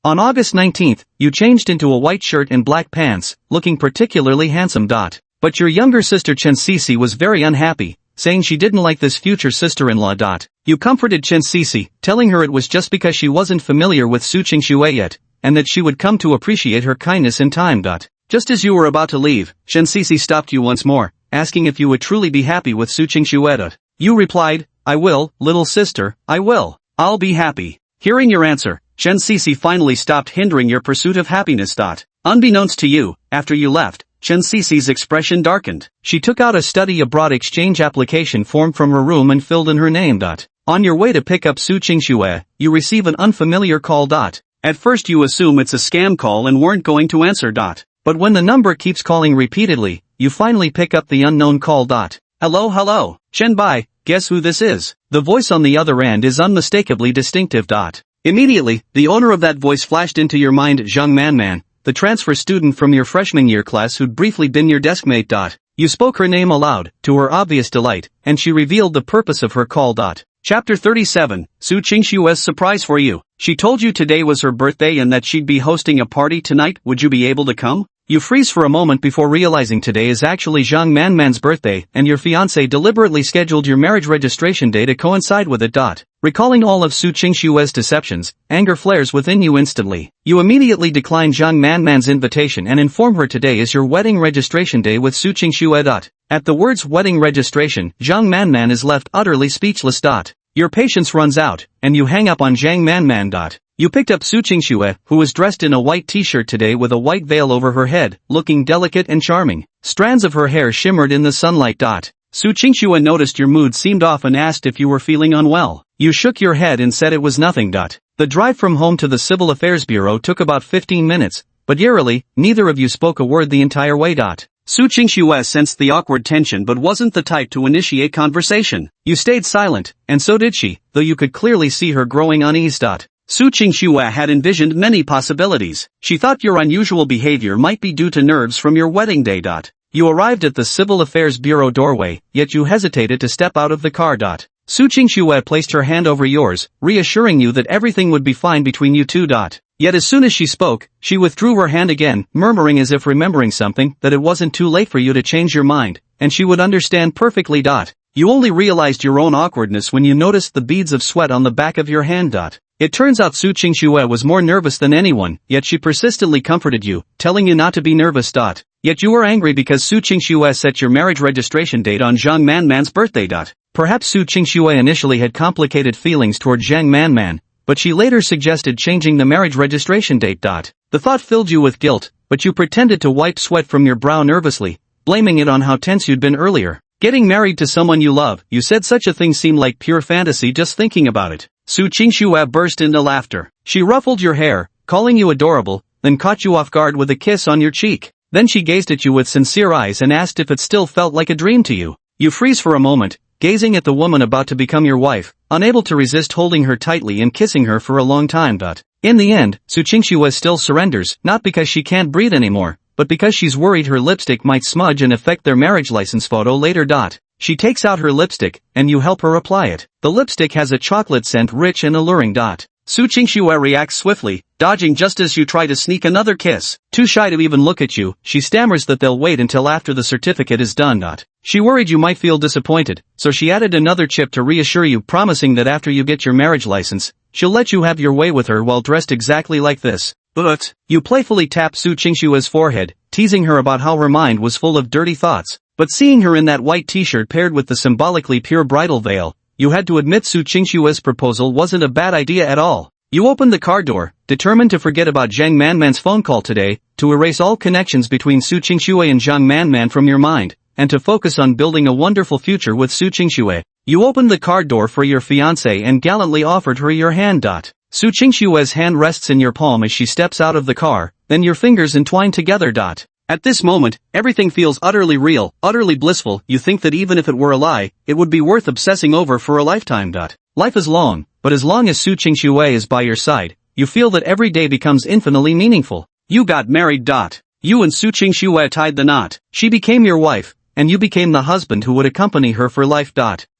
On August 19th, you changed into a white shirt and black pants, looking particularly handsome. But your younger sister Chen Sisi was very unhappy, saying she didn't like this future sister-in-law. You comforted Chen Sisi, telling her it was just because she wasn't familiar with Su Qingxue yet, and that she would come to appreciate her kindness in time. Just as you were about to leave, Chen Sisi stopped you once more, asking if you would truly be happy with Su Qingxue. You replied, "I will, little sister, I will. I'll be happy." Hearing your answer, Chen Sisi finally stopped hindering your pursuit of happiness. Unbeknownst to you, after you left, Chen Sisi's expression darkened. She took out a study abroad exchange application form from her room and filled in her name. On your way to pick up Su Qingxue, you receive an unfamiliar call. At first you assume it's a scam call and weren't going to answer. But when the number keeps calling repeatedly, you finally pick up the unknown call. Hello, Chen Bai, guess who this is? The voice on the other end is unmistakably distinctive. Immediately, the owner of that voice flashed into your mind, Zhang Manman, the transfer student from your freshman year class who'd briefly been your deskmate. You spoke her name aloud, to her obvious delight, and she revealed the purpose of her call. Chapter 37, Su Qingxue's surprise for you. She told you today was her birthday and that she'd be hosting a party tonight. Would you be able to come? You freeze for a moment before realizing today is actually Zhang Manman's birthday and your fiancé deliberately scheduled your marriage registration day to coincide with it. Recalling all of Su Qingxue's deceptions, anger flares within you instantly. You immediately decline Zhang Manman's invitation and inform her today is your wedding registration day with Su Qingxue. At the words wedding registration, Zhang Manman is left utterly speechless. Your patience runs out, and you hang up on Zhang Manman. You picked up Su Qingxue, who was dressed in a white t-shirt today with a white veil over her head, looking delicate and charming. Strands of her hair shimmered in the sunlight. Su Qingxue noticed your mood seemed off and asked if you were feeling unwell. You shook your head and said it was nothing. The drive from home to the Civil Affairs Bureau took about 15 minutes, but eerily, neither of you spoke a word the entire way. Su Qingxue sensed the awkward tension but wasn't the type to initiate conversation. You stayed silent, and so did she, though you could clearly see her growing unease. Su Qingxue had envisioned many possibilities. She thought your unusual behavior might be due to nerves from your wedding day. You arrived at the Civil Affairs Bureau doorway, yet you hesitated to step out of the car. Su Qingxue placed her hand over yours, reassuring you that everything would be fine between you two. Yet as soon as she spoke, she withdrew her hand again, murmuring as if remembering something, that it wasn't too late for you to change your mind, and she would understand perfectly. You only realized your own awkwardness when you noticed the beads of sweat on the back of your hand. It turns out Su Qingxue was more nervous than anyone, yet she persistently comforted you, telling you not to be nervous. Yet you were angry because Su Qingxue set your marriage registration date on Zhang Manman's birthday. Perhaps Su Qingxue initially had complicated feelings toward Zhang Manman, but she later suggested changing the marriage registration date. The thought filled you with guilt, but you pretended to wipe sweat from your brow nervously, blaming it on how tense you'd been earlier. Getting married to someone you love, you said such a thing seemed like pure fantasy just thinking about it. Su Qingxue burst into laughter. She ruffled your hair, calling you adorable, then caught you off guard with a kiss on your cheek. Then she gazed at you with sincere eyes and asked if it still felt like a dream to you. You freeze for a moment, gazing at the woman about to become your wife, unable to resist holding her tightly and kissing her for a long time. In the end, Su Qingxue still surrenders, not because she can't breathe anymore, but because she's worried her lipstick might smudge and affect their marriage license photo later. She takes out her lipstick, and you help her apply it. The lipstick has a chocolate scent rich and alluring. Su Qingxue reacts swiftly, dodging just as you try to sneak another kiss. Too shy to even look at you, she stammers that they'll wait until after the certificate is done. She worried you might feel disappointed, so she added another chip to reassure you, promising that after you get your marriage license, she'll let you have your way with her while dressed exactly like this. But you playfully tap Su Qingxue's forehead, teasing her about how her mind was full of dirty thoughts. But seeing her in that white t-shirt paired with the symbolically pure bridal veil, you had to admit Su Qingxue's proposal wasn't a bad idea at all. You opened the car door, determined to forget about Zhang Manman's phone call today, to erase all connections between Su Qingxue and Zhang Manman from your mind, and to focus on building a wonderful future with Su Qingxue. You opened the car door for your fiancée and gallantly offered her your hand. Su Qingxue's hand rests in your palm as she steps out of the car, then your fingers entwine together. At this moment, everything feels utterly real, utterly blissful. You think that even if it were a lie, it would be worth obsessing over for a lifetime. Life is long, but as long as Su Qingxue is by your side, you feel that every day becomes infinitely meaningful. You got married. You and Su Qingxue tied the knot. She became your wife, and you became the husband who would accompany her for life.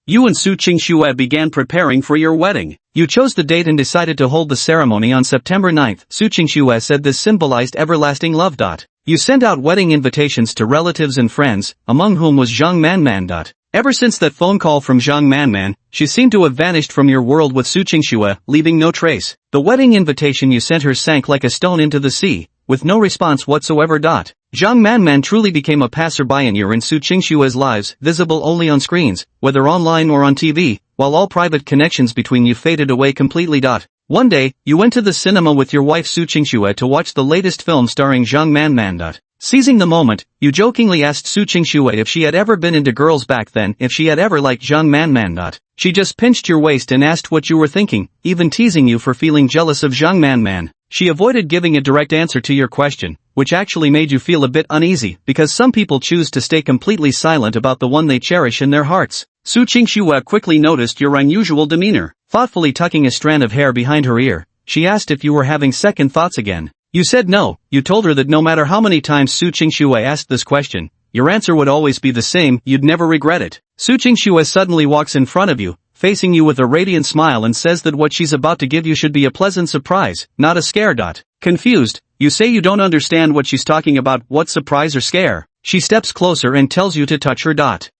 You and Su Qingxue began preparing for your wedding. You chose the date and decided to hold the ceremony on September 9th. Su Qingxue said this symbolized everlasting love. You sent out wedding invitations to relatives and friends, among whom was Zhang Manman. Ever since that phone call from Zhang Manman, she seemed to have vanished from your world with Su Qingxue, leaving no trace. The wedding invitation you sent her sank like a stone into the sea, with no response whatsoever. Zhang Manman truly became a passerby in your and Su Qingxue's lives, visible only on screens, whether online or on TV, while all private connections between you faded away completely. One day, you went to the cinema with your wife Su Qingxue to watch the latest film starring Zhang Manman. Seizing the moment, you jokingly asked Su Qingxue if she had ever been into girls back then, if she had ever liked Zhang Manman. She just pinched your waist and asked what you were thinking, even teasing you for feeling jealous of Zhang Manman. She avoided giving a direct answer to your question, which actually made you feel a bit uneasy, because some people choose to stay completely silent about the one they cherish in their hearts. Su Qingxue quickly noticed your unusual demeanor. Thoughtfully tucking a strand of hair behind her ear, she asked if you were having second thoughts again. You said no. You told her that no matter how many times Su Qingxue asked this question, your answer would always be the same, you'd never regret it. Su Qingxue suddenly walks in front of you, facing you with a radiant smile and says that what she's about to give you should be a pleasant surprise, not a scare. Confused, you say you don't understand what she's talking about. What surprise or scare? She steps closer and tells you to touch her.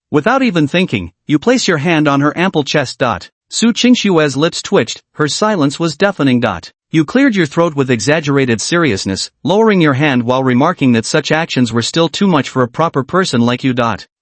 Without even thinking, you place your hand on her ample chest. Su Qingxue's lips twitched, her silence was deafening. You cleared your throat with exaggerated seriousness, lowering your hand while remarking that such actions were still too much for a proper person like you.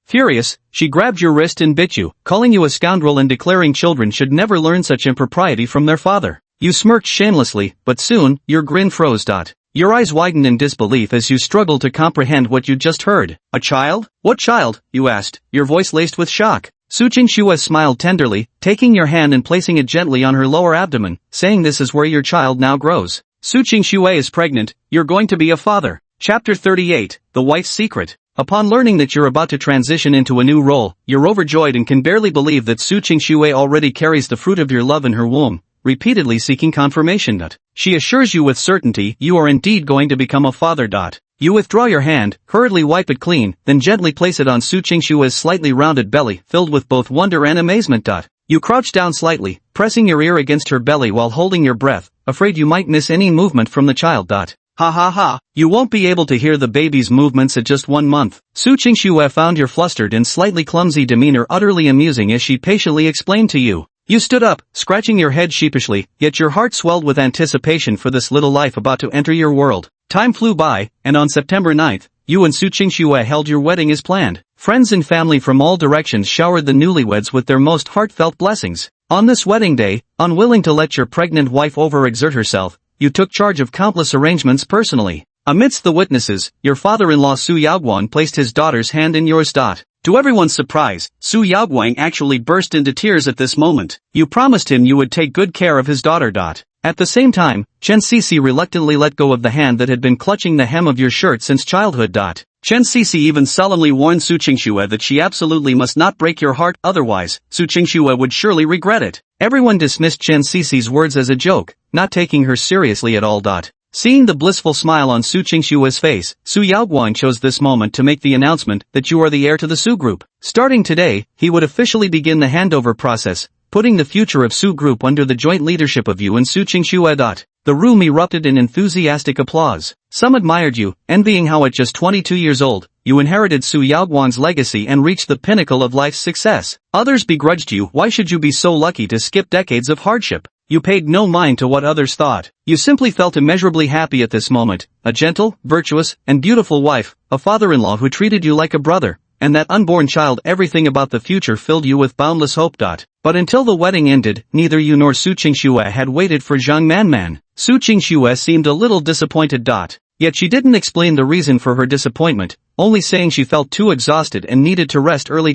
Furious, she grabbed your wrist and bit you, calling you a scoundrel and declaring children should never learn such impropriety from their father. You smirked shamelessly, but soon, your grin froze. Your eyes widened in disbelief as you struggled to comprehend what you'd just heard. A child? What child? You asked, your voice laced with shock. Su Qingxue smiled tenderly, taking your hand and placing it gently on her lower abdomen, saying this is where your child now grows. Su Qingxue is pregnant, you're going to be a father. Chapter 38, The Wife's Secret. Upon learning that you're about to transition into a new role, you're overjoyed and can barely believe that Su Qingxue already carries the fruit of your love in her womb, repeatedly seeking confirmation. She assures you with certainty you are indeed going to become a father. You withdraw your hand, hurriedly wipe it clean, then gently place it on Su Qingxue's slightly rounded belly, filled with both wonder and amazement. You crouch down slightly, pressing your ear against her belly while holding your breath, afraid you might miss any movement from the child. Ha ha ha, you won't be able to hear the baby's movements at just 1 month. Su Qingxue found your flustered and slightly clumsy demeanor utterly amusing as she patiently explained to you. You stood up, scratching your head sheepishly, yet your heart swelled with anticipation for this little life about to enter your world. Time flew by, and on September 9th, you and Su Qingxue held your wedding as planned. Friends and family from all directions showered the newlyweds with their most heartfelt blessings. On this wedding day, unwilling to let your pregnant wife overexert herself, you took charge of countless arrangements personally. Amidst the witnesses, your father-in-law Su Yaoguang placed his daughter's hand in yours. To everyone's surprise, Su Yaoguang actually burst into tears at this moment. You promised him you would take good care of his daughter. At the same time, Chen Cixi reluctantly let go of the hand that had been clutching the hem of your shirt since childhood. Chen Cixi even solemnly warned Su Qingxue that she absolutely must not break your heart, otherwise, Su Qingxue would surely regret it. Everyone dismissed Chen Cixi's words as a joke, not taking her seriously at all. Seeing the blissful smile on Su Qingxue's face, Su Yaoguang chose this moment to make the announcement that you are the heir to the Su Group. Starting today, he would officially begin the handover process, putting the future of Su Group under the joint leadership of you and Su Qingxue. The room erupted in enthusiastic applause. Some admired you, envying how at just 22 years old, you inherited Su Yaoguang's legacy and reached the pinnacle of life's success. Others begrudged you. Why should you be so lucky to skip decades of hardship? You paid no mind to what others thought. You simply felt immeasurably happy at this moment. A gentle, virtuous, and beautiful wife, a father-in-law who treated you like a brother, and that unborn child. Everything about the future filled you with boundless hope. But until the wedding ended, neither you nor Su Qingxue had waited for Zhang Manman. Su Qingxue seemed a little disappointed. Yet she didn't explain the reason for her disappointment, only saying she felt too exhausted and needed to rest early.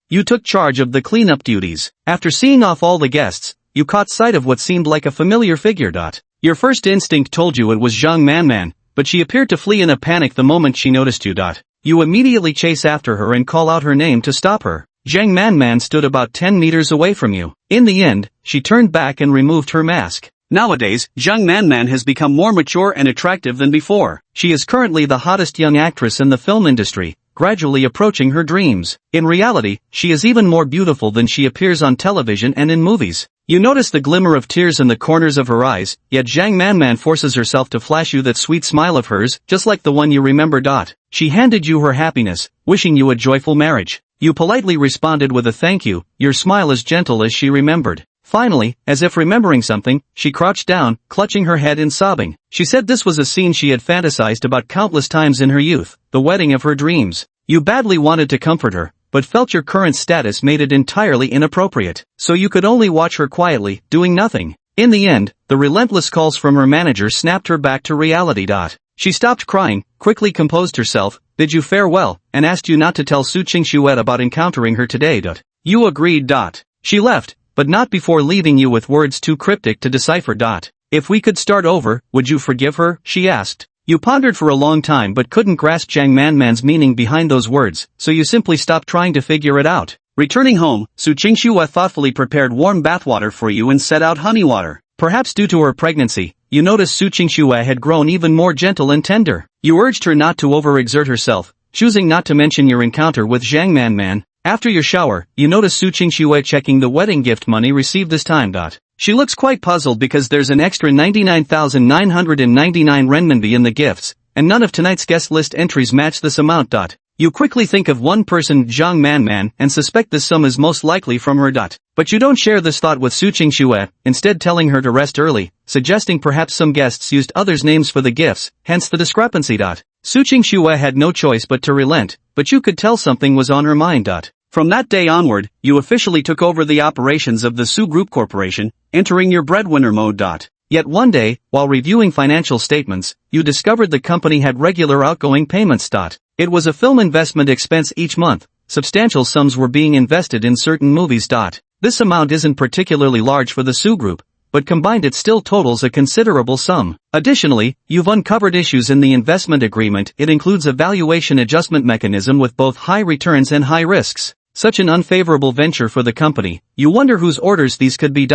You took charge of the cleanup duties. After seeing off all the guests, you caught sight of what seemed like a familiar figure. Your first instinct told you it was Zhang Manman, but she appeared to flee in a panic the moment she noticed you. You immediately chase after her and call out her name to stop her. Zhang Manman stood about 10 meters away from you. In the end, she turned back and removed her mask. Nowadays, Zhang Manman has become more mature and attractive than before. She is currently the hottest young actress in the film industry, gradually approaching her dreams. In reality, she is even more beautiful than she appears on television and in movies. You notice the glimmer of tears in the corners of her eyes, yet Zhang Manman forces herself to flash you that sweet smile of hers, just like the one you remember. She handed you her happiness, wishing you a joyful marriage. You politely responded with a thank you, your smile as gentle as she remembered. Finally, as if remembering something, she crouched down, clutching her head and sobbing. She said this was a scene she had fantasized about countless times in her youth, the wedding of her dreams. You badly wanted to comfort her, but felt your current status made it entirely inappropriate, so you could only watch her quietly, doing nothing. In the end, the relentless calls from her manager snapped her back to reality. She stopped crying, quickly composed herself, bid you farewell, and asked you not to tell Su Qingshuet about encountering her today. You agreed. She left, but not before leaving you with words too cryptic to decipher. If we could start over, would you forgive her? She asked. You pondered for a long time but couldn't grasp Zhang Manman's meaning behind those words, so you simply stopped trying to figure it out. Returning home, Su Qingshuet thoughtfully prepared warm bathwater for you and set out honey water. Perhaps due to her pregnancy, you noticed Su Qingshuet had grown even more gentle and tender. You urged her not to overexert herself, choosing not to mention your encounter with Zhang Manman. After your shower, you notice Su Qingshuet checking the wedding gift money received this time. She looks quite puzzled because there's an extra 99,999 renminbi in the gifts, and none of tonight's guest list entries match this amount. You quickly think of one person, Zhang Manman, and suspect this sum is most likely from her. But you don't share this thought with Su Qingshuet, instead telling her to rest early, suggesting perhaps some guests used others' names for the gifts, hence the discrepancy. Su Qingshuet had no choice but to relent, but you could tell something was on her mind. From that day onward, you officially took over the operations of the Su Group Corporation, entering your breadwinner mode. Yet one day, while reviewing financial statements, you discovered the company had regular outgoing payments. It was a film investment expense each month, substantial sums were being invested in certain movies. This amount isn't particularly large for the Su Group, but combined it still totals a considerable sum. Additionally, you've uncovered issues in the investment agreement. It includes a valuation adjustment mechanism with both high returns and high risks. Such an unfavorable venture for the company, you wonder whose orders these could be.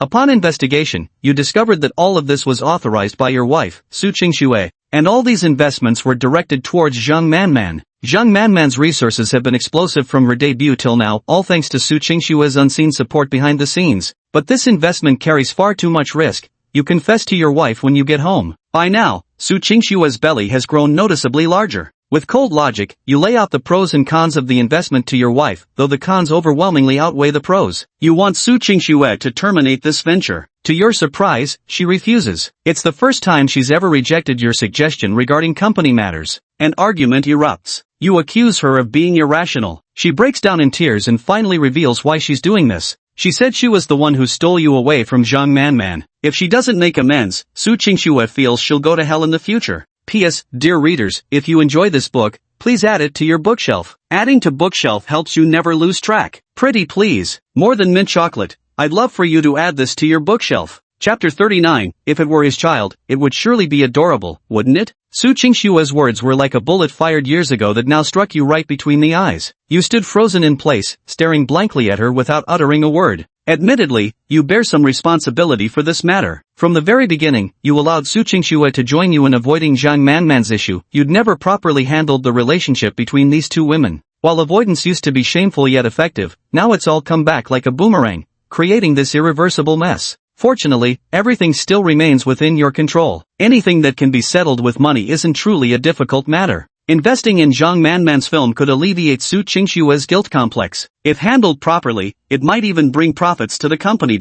Upon investigation, you discovered that all of this was authorized by your wife, Su Qingshuet, and all these investments were directed towards Zhang Manman. Zhang Manman's resources have been explosive from her debut till now, all thanks to Su Qingshuet's unseen support behind the scenes. But this investment carries far too much risk, you confess to your wife when you get home. By now, Su Qingshuet's belly has grown noticeably larger. With cold logic, you lay out the pros and cons of the investment to your wife, though the cons overwhelmingly outweigh the pros. You want Su Qingshuet to terminate this venture. To your surprise, she refuses. It's the first time she's ever rejected your suggestion regarding company matters. An argument erupts. You accuse her of being irrational. She breaks down in tears and finally reveals why she's doing this. She said she was the one who stole you away from Zhang Manman. If she doesn't make amends, Su Qingshuet feels she'll go to hell in the future. P.S. Dear readers, if you enjoy this book, please add it to your bookshelf. Adding to bookshelf helps you never lose track. Pretty please. More than mint chocolate. I'd love for you to add this to your bookshelf. Chapter 39, if it were his child, it would surely be adorable, wouldn't it? Su Qingshue's words were like a bullet fired years ago that now struck you right between the eyes. You stood frozen in place, staring blankly at her without uttering a word. Admittedly, you bear some responsibility for this matter. From the very beginning, you allowed Su Qingshuet to join you in avoiding Zhang Manman's issue. You'd never properly handled the relationship between these two women. While avoidance used to be shameful yet effective, now it's all come back like a boomerang, creating this irreversible mess. Fortunately, everything still remains within your control. Anything that can be settled with money isn't truly a difficult matter. Investing in Zhang Manman's film could alleviate Su Qingshue's guilt complex. If handled properly, it might even bring profits to the company.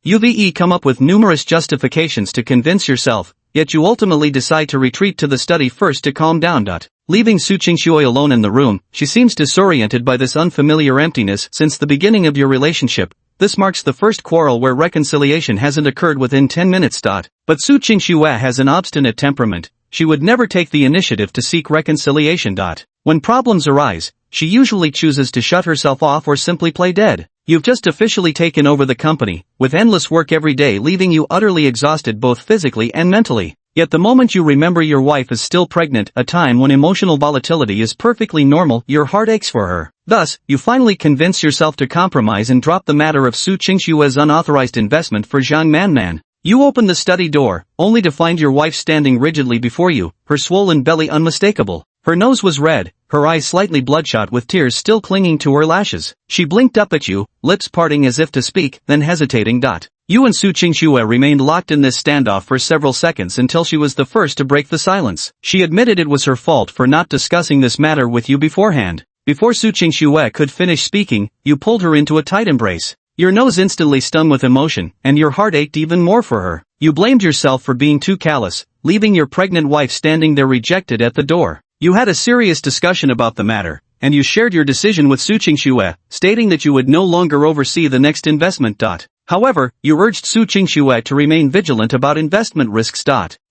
You've come up with numerous justifications to convince yourself, yet you ultimately decide to retreat to the study first to calm down. Leaving Su Qingshuet alone in the room, she seems disoriented by this unfamiliar emptiness. Since the beginning of your relationship, this marks the first quarrel where reconciliation hasn't occurred within 10 minutes. But Su Qingshuet has an obstinate temperament. She would never take the initiative to seek reconciliation. When problems arise, she usually chooses to shut herself off or simply play dead. You've just officially taken over the company, with endless work every day leaving you utterly exhausted both physically and mentally. Yet the moment you remember your wife is still pregnant, a time when emotional volatility is perfectly normal, your heart aches for her. Thus, you finally convince yourself to compromise and drop the matter of Su Qingshue's unauthorized investment for Zhang Manman. You open the study door, only to find your wife standing rigidly before you, her swollen belly unmistakable. Her nose was red, her eyes slightly bloodshot with tears still clinging to her lashes. She blinked up at you, lips parting as if to speak, then hesitating. You and Su Qingxue remained locked in this standoff for several seconds until she was the first to break the silence. She admitted it was her fault for not discussing this matter with you beforehand. Before Su Qingxue could finish speaking, you pulled her into a tight embrace. Your nose instantly stung with emotion, and your heart ached even more for her. You blamed yourself for being too callous, leaving your pregnant wife standing there rejected at the door. You had a serious discussion about the matter, and you shared your decision with Su Qingxue, stating that you would no longer oversee the next investment. However, you urged Su Qingxue to remain vigilant about investment risks.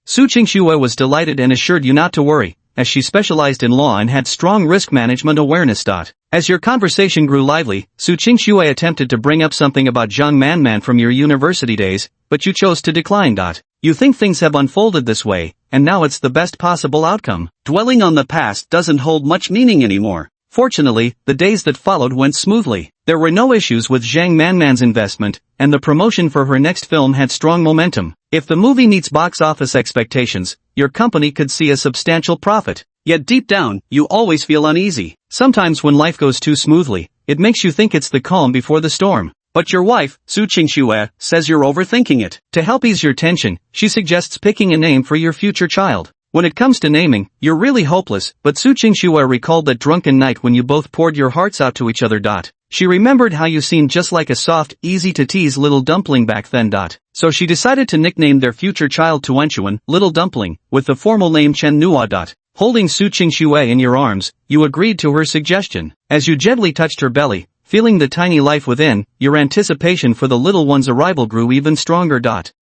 Su Qingxue was delighted and assured you not to worry, as she specialized in law and had strong risk management awareness. As your conversation grew lively, Su Qingxue attempted to bring up something about Zhang Manman from your university days, but you chose to decline. You think things have unfolded this way, and now it's the best possible outcome. Dwelling on the past doesn't hold much meaning anymore. Fortunately, the days that followed went smoothly. There were no issues with Zhang Manman's investment, and the promotion for her next film had strong momentum. If the movie meets box office expectations, your company could see a substantial profit. Yet deep down, you always feel uneasy. Sometimes when life goes too smoothly, it makes you think it's the calm before the storm. But your wife, Su Qingxue, says you're overthinking it. To help ease your tension, she suggests picking a name for your future child. When it comes to naming, you're really hopeless, but Su Qingxue recalled that drunken night when you both poured your hearts out to each other. She remembered how you seemed just like a soft, easy-to-tease little dumpling back then. So she decided to nickname their future child Tuanchuan, Little Dumpling, with the formal name Chen Nua. Holding Su Qingxue in your arms, you agreed to her suggestion. As you gently touched her belly, feeling the tiny life within, your anticipation for the little one's arrival grew even stronger.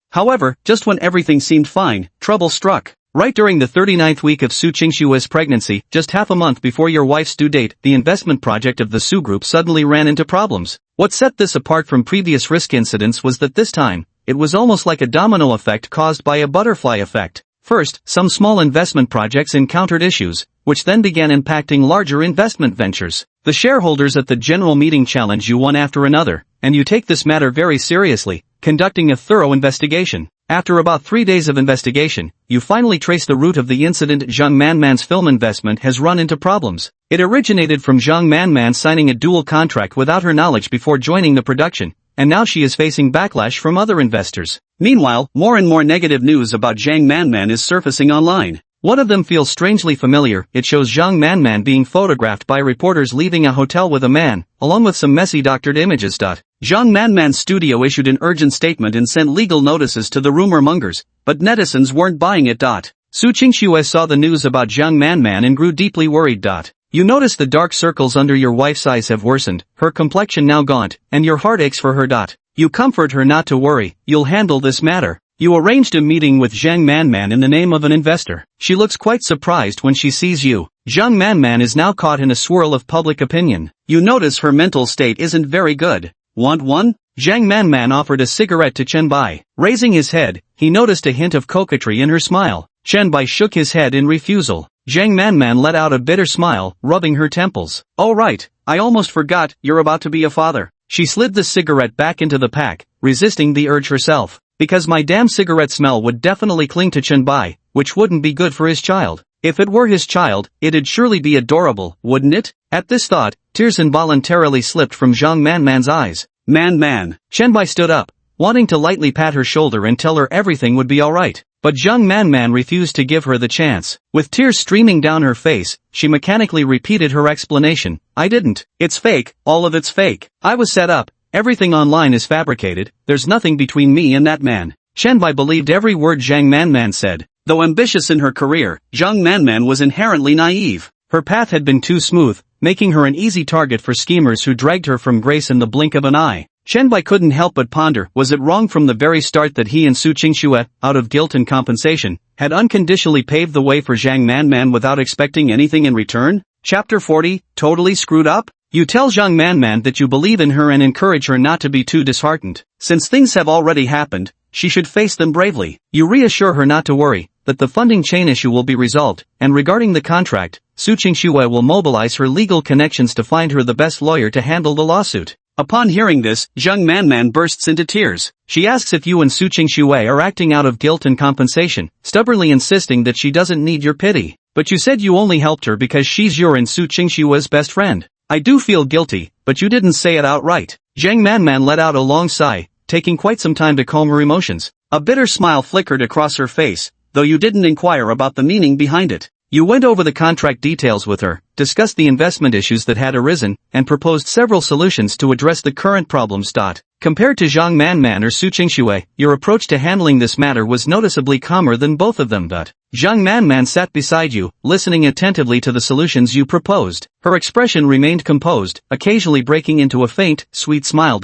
However, just when everything seemed fine, trouble struck. Right during the 39th week of Su Qingxue's pregnancy, just half a month before your wife's due date, the investment project of the Su Group suddenly ran into problems. What set this apart from previous risk incidents was that this time, it was almost like a domino effect caused by a butterfly effect. First, some small investment projects encountered issues, which then began impacting larger investment ventures. The shareholders at the general meeting challenge you one after another, and you take this matter very seriously, conducting a thorough investigation. After about 3 days of investigation, you finally trace the root of the incident. Zhang Manman's film investment has run into problems. It originated from Zhang Manman signing a dual contract without her knowledge before joining the production, and now she is facing backlash from other investors. Meanwhile, more and more negative news about Zhang Manman is surfacing online. One of them feels strangely familiar. It shows Zhang Manman being photographed by reporters leaving a hotel with a man, along with some messy doctored images. Zhang Manman's studio issued an urgent statement and sent legal notices to the rumor mongers, but netizens weren't buying it. Su Qingxue saw the news about Zhang Manman and grew deeply worried. You notice the dark circles under your wife's eyes have worsened, her complexion now gaunt, and your heart aches for her. You comfort her not to worry, you'll handle this matter. You arranged a meeting with Zhang Manman in the name of an investor. She looks quite surprised when she sees you. Zhang Manman is now caught in a swirl of public opinion. You notice her mental state isn't very good. Want one? Zhang Manman offered a cigarette to Chen Bai. Raising his head, he noticed a hint of coquetry in her smile. Chen Bai shook his head in refusal. Zhang Manman let out a bitter smile, rubbing her temples. Oh right, I almost forgot, you're about to be a father. She slid the cigarette back into the pack, resisting the urge herself. Because my damn cigarette smell would definitely cling to Chen Bai, which wouldn't be good for his child. If it were his child, it'd surely be adorable, wouldn't it? At this thought, tears involuntarily slipped from Zhang Manman's eyes. Man. Chen Bai stood up, wanting to lightly pat her shoulder and tell her everything would be alright. But Zhang Manman refused to give her the chance. With tears streaming down her face, she mechanically repeated her explanation. I didn't. It's fake, all of it's fake. I was set up. Everything online is fabricated, there's nothing between me and that man. Chen Bai believed every word Zhang Manman said. Though ambitious in her career, Zhang Manman was inherently naive. Her path had been too smooth, making her an easy target for schemers who dragged her from grace in the blink of an eye. Chen Bai couldn't help but ponder, was it wrong from the very start that he and Su Qingxue, out of guilt and compensation, had unconditionally paved the way for Zhang Manman without expecting anything in return? Chapter 40, Totally Screwed Up? You tell Zhang Manman that you believe in her and encourage her not to be too disheartened. Since things have already happened, she should face them bravely. You reassure her not to worry, that the funding chain issue will be resolved, and regarding the contract, Su Qingxue will mobilize her legal connections to find her the best lawyer to handle the lawsuit. Upon hearing this, Zhang Manman bursts into tears. She asks if you and Su Qingxue are acting out of guilt and compensation, stubbornly insisting that she doesn't need your pity. But you said you only helped her because she's your and Su Qingxue's best friend. I do feel guilty, but you didn't say it outright. Zhang Manman let out a long sigh, taking quite some time to calm her emotions. A bitter smile flickered across her face, though you didn't inquire about the meaning behind it. You went over the contract details with her, discussed the investment issues that had arisen, and proposed several solutions to address the current problems. Compared to Zhang Manman or Su Qingxue, your approach to handling this matter was noticeably calmer than both of them. Zhang Manman sat beside you, listening attentively to the solutions you proposed. Her expression remained composed, occasionally breaking into a faint, sweet smile.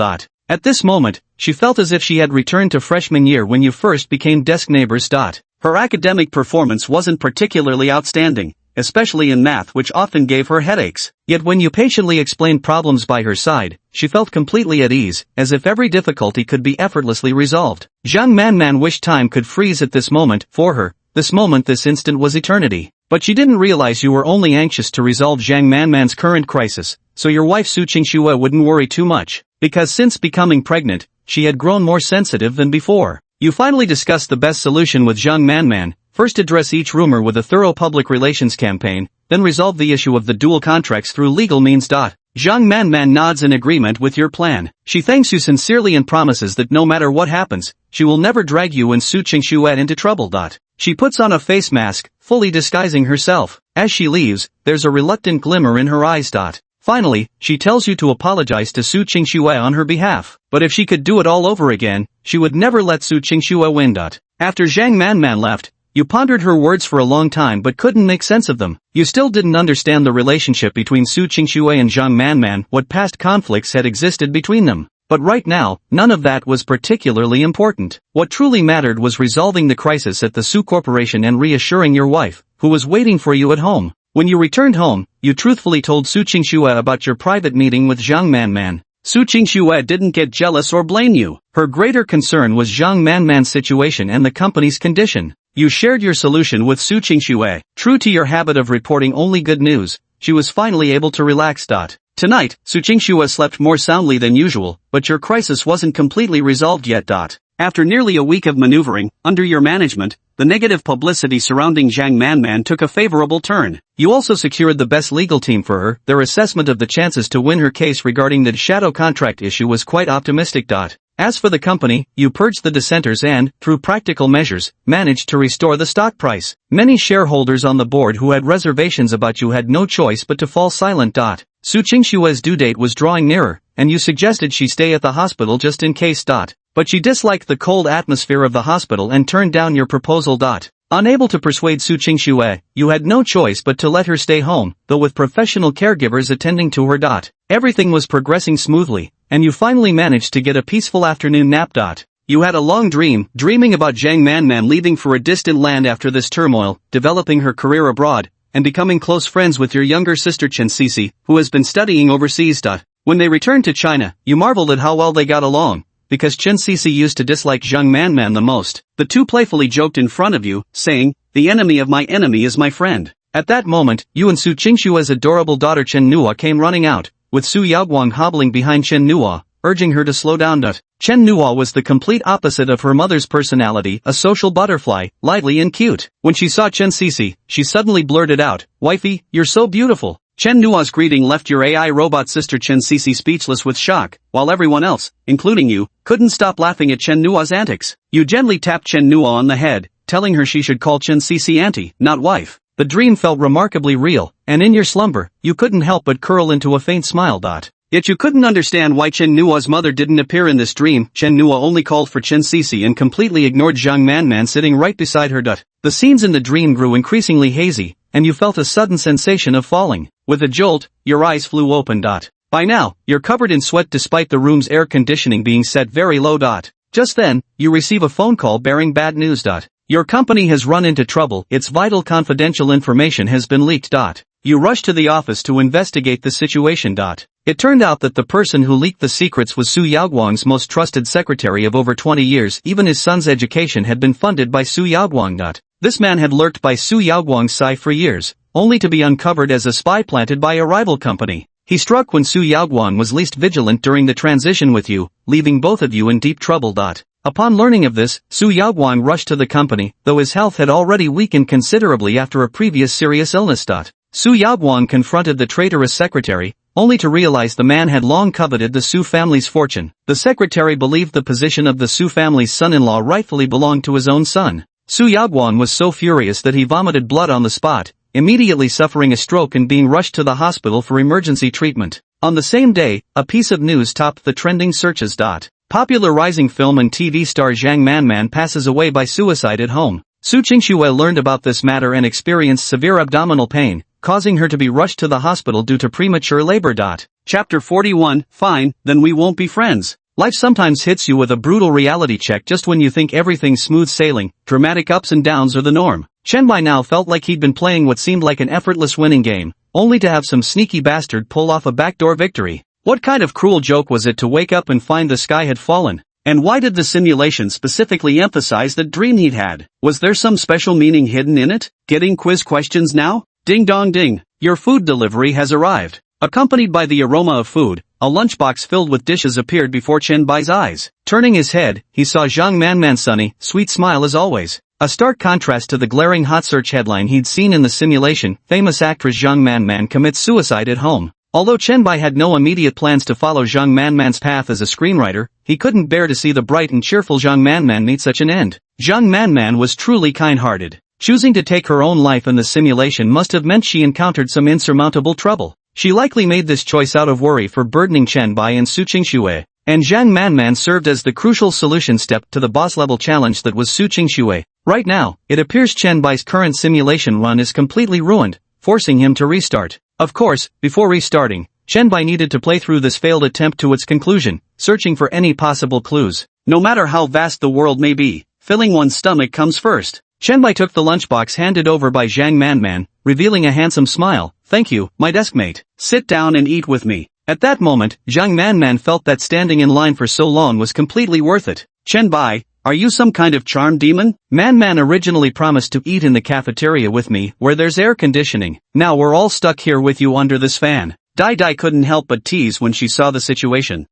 At this moment, she felt as if she had returned to freshman year when you first became desk neighbors. Her academic performance wasn't particularly outstanding, especially in math, which often gave her headaches. Yet when you patiently explained problems by her side, she felt completely at ease, as if every difficulty could be effortlessly resolved. Zhang Manman wished time could freeze at this moment for her. This moment, this instant was eternity. But she didn't realize you were only anxious to resolve Zhang Manman's current crisis, so your wife Su Qingxue wouldn't worry too much. Because since becoming pregnant, she had grown more sensitive than before. You finally discussed the best solution with Zhang Manman, first address each rumor with a thorough public relations campaign, then resolve the issue of the dual contracts through legal means. Zhang Manman nods in agreement with your plan. She thanks you sincerely and promises that no matter what happens, she will never drag you and Su Qingxue into trouble. She puts on a face mask, fully disguising herself. As she leaves, there's a reluctant glimmer in her eyes. Finally, she tells you to apologize to Su Qingxue on her behalf. But if she could do it all over again, she would never let Su Qingxue win. After Zhang Manman left, you pondered her words for a long time but couldn't make sense of them. You still didn't understand the relationship between Su Qingxue and Zhang Manman, what past conflicts had existed between them. But right now, none of that was particularly important. What truly mattered was resolving the crisis at the Su Corporation and reassuring your wife, who was waiting for you at home. When you returned home, you truthfully told Su Qingxue about your private meeting with Zhang Manman. Su Qingxue didn't get jealous or blame you. Her greater concern was Zhang Manman's situation and the company's condition. You shared your solution with Su Qingxue. True to your habit of reporting only good news, she was finally able to relax. Tonight, Su Qingxue slept more soundly than usual, but your crisis wasn't completely resolved yet. After nearly a week of maneuvering, under your management, the negative publicity surrounding Zhang Manman took a favorable turn. You also secured the best legal team for her. Their assessment of the chances to win her case regarding the shadow contract issue was quite optimistic. As for the company, you purged the dissenters and, through practical measures, managed to restore the stock price. Many shareholders on the board who had reservations about you had no choice but to fall silent. Su Qingxue's due date was drawing nearer, and you suggested she stay at the hospital just in case. But she disliked the cold atmosphere of the hospital and turned down your proposal. Unable to persuade Su Qingxue, you had no choice but to let her stay home, though with professional caregivers attending to her. Everything was progressing smoothly, and you finally managed to get a peaceful afternoon nap. You had a long dream, dreaming about Zhang Manman leaving for a distant land after this turmoil, developing her career abroad, and becoming close friends with your younger sister Chen Cece, who has been studying overseas. When they returned to China, you marveled at how well they got along, because Chen Cece used to dislike Zhang Manman the most. The two playfully joked in front of you, saying, "The enemy of my enemy is my friend." At that moment, you and Su Qingxue's adorable daughter Chen Nuo came running out, with Su Yaoguang hobbling behind Chen Nuo, urging her to slow down. Chen Nuo was the complete opposite of her mother's personality, a social butterfly, lively and cute. When she saw Chen Cece, she suddenly blurted out, "Wifey, you're so beautiful." Chen Nuo's greeting left your AI robot sister Chen Cece speechless with shock, while everyone else, including you, couldn't stop laughing at Chen Nuo's antics. You gently tapped Chen Nuo on the head, telling her she should call Chen Cece auntie, not wife. The dream felt remarkably real, and in your slumber, you couldn't help but curl into a faint smile. Yet you couldn't understand why Chen Nuo's mother didn't appear in this dream. Chen Nuo only called for Chen Cece and completely ignored Zhang Manman sitting right beside her. The scenes in the dream grew increasingly hazy, and you felt a sudden sensation of falling. With a jolt, your eyes flew open. By now, you're covered in sweat despite the room's air conditioning being set very low. Just then, you receive a phone call bearing bad news. Your company has run into trouble. Its vital confidential information has been leaked. You rush to the office to investigate the situation. It turned out that the person who leaked the secrets was Su Yaoguang's most trusted secretary of over 20 years. Even his son's education had been funded by Su Yaoguang. This man had lurked by Su Yaoguang's side for years, only to be uncovered as a spy planted by a rival company. He struck when Su Yaoguang was least vigilant during the transition with you, leaving both of you in deep trouble. Upon learning of this, Su Yaoguang rushed to the company, though his health had already weakened considerably after a previous serious illness. Su Yaoguang confronted the traitorous secretary, only to realize the man had long coveted the Su family's fortune. The secretary believed the position of the Su family's son-in-law rightfully belonged to his own son. Su Yaoguang was so furious that he vomited blood on the spot, immediately suffering a stroke and being rushed to the hospital for emergency treatment. On the same day, a piece of news topped the trending searches. Popular rising film and TV star Zhang Manman passes away by suicide at home. Su Qingxue learned about this matter and experienced severe abdominal pain, causing her to be rushed to the hospital due to premature labor. Chapter 41, Fine, then we won't be friends. Life sometimes hits you with a brutal reality check just when you think everything's smooth sailing. Dramatic ups and downs are the norm. Chen Bai now felt like he'd been playing what seemed like an effortless winning game, only to have some sneaky bastard pull off a backdoor victory. What kind of cruel joke was it to wake up and find the sky had fallen? And why did the simulation specifically emphasize that dream he'd had? Was there some special meaning hidden in it? Getting quiz questions now? Ding dong ding, your food delivery has arrived. Accompanied by the aroma of food, a lunchbox filled with dishes appeared before Chen Bai's eyes. Turning his head, he saw Zhang Manman's sunny, sweet smile as always. A stark contrast to the glaring hot search headline he'd seen in the simulation, famous actress Zhang Manman commits suicide at home. Although Chen Bai had no immediate plans to follow Zhang Manman's path as a screenwriter, he couldn't bear to see the bright and cheerful Zhang Manman meet such an end. Zhang Manman was truly kind-hearted. Choosing to take her own life in the simulation must have meant she encountered some insurmountable trouble. She likely made this choice out of worry for burdening Chen Bai and Su Qingxue, and Zhang Manman served as the crucial solution step to the boss-level challenge that was Su Qingxue. Right now, it appears Chen Bai's current simulation run is completely ruined, forcing him to restart. Of course, before restarting, Chen Bai needed to play through this failed attempt to its conclusion, searching for any possible clues. No matter how vast the world may be, filling one's stomach comes first. Chen Bai took the lunchbox handed over by Zhang Manman, revealing a handsome smile. Thank you, my deskmate. Sit down and eat with me. At that moment, Zhang Manman felt that standing in line for so long was completely worth it. Chen Bai, are you some kind of charm demon? Man originally promised to eat in the cafeteria with me, where there's air conditioning. Now we're all stuck here with you under this fan. Dai couldn't help but tease when she saw the situation.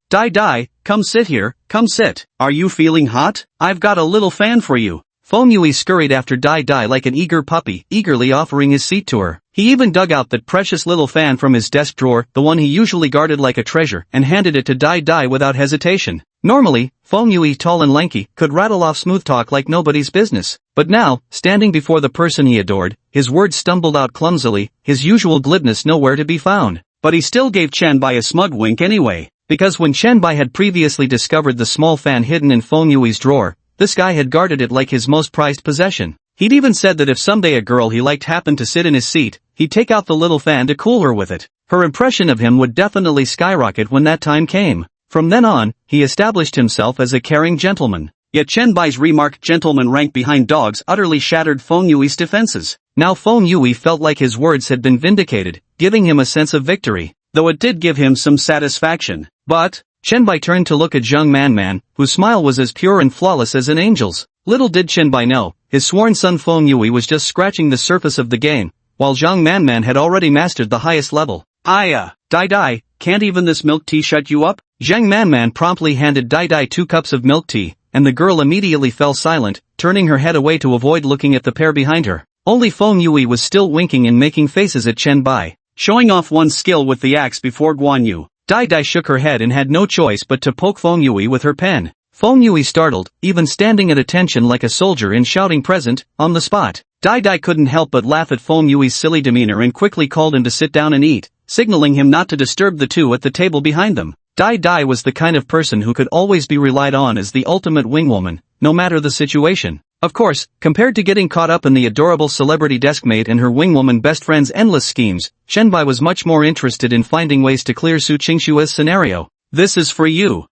Dai, come sit here, come sit. Are you feeling hot? I've got a little fan for you. Feng Yui scurried after Dai like an eager puppy, eagerly offering his seat to her. He even dug out that precious little fan from his desk drawer, the one he usually guarded like a treasure, and handed it to Dai without hesitation. Normally, Feng Yui, tall and lanky, could rattle off smooth talk like nobody's business. But now, standing before the person he adored, his words stumbled out clumsily, his usual glibness nowhere to be found. But he still gave Chen Bai a smug wink anyway. Because when Chen Bai had previously discovered the small fan hidden in Feng Yui's drawer, this guy had guarded it like his most prized possession. He'd even said that if someday a girl he liked happened to sit in his seat, he'd take out the little fan to cool her with it. Her impression of him would definitely skyrocket when that time came. From then on, he established himself as a caring gentleman. Yet Chen Bai's remarked gentleman rank behind dogs utterly shattered Feng Yui's defenses. Now Feng Yui felt like his words had been vindicated, giving him a sense of victory, though it did give him some satisfaction. But Chen Bai turned to look at Zhang Manman, whose smile was as pure and flawless as an angel's. Little did Chen Bai know, his sworn son Feng Yui was just scratching the surface of the game, while Zhang Manman had already mastered the highest level. Dai, can't even this milk tea shut you up? Zhang Manman promptly handed Dai 2 cups of milk tea, and the girl immediately fell silent, turning her head away to avoid looking at the pair behind her. Only Feng Yui was still winking and making faces at Chen Bai, showing off one's skill with the axe before Guan Yu. Dai shook her head and had no choice but to poke Feng Yui with her pen. Feng Yui startled, even standing at attention like a soldier in shouting present, on the spot. Dai couldn't help but laugh at Feng Yui's silly demeanor and quickly called him to sit down and eat, signaling him not to disturb the two at the table behind them. Dai was the kind of person who could always be relied on as the ultimate wingwoman, no matter the situation. Of course, compared to getting caught up in the adorable celebrity deskmate and her wingwoman best friend's endless schemes, Chen Bai was much more interested in finding ways to clear Su Qingxue's scenario. This is for you.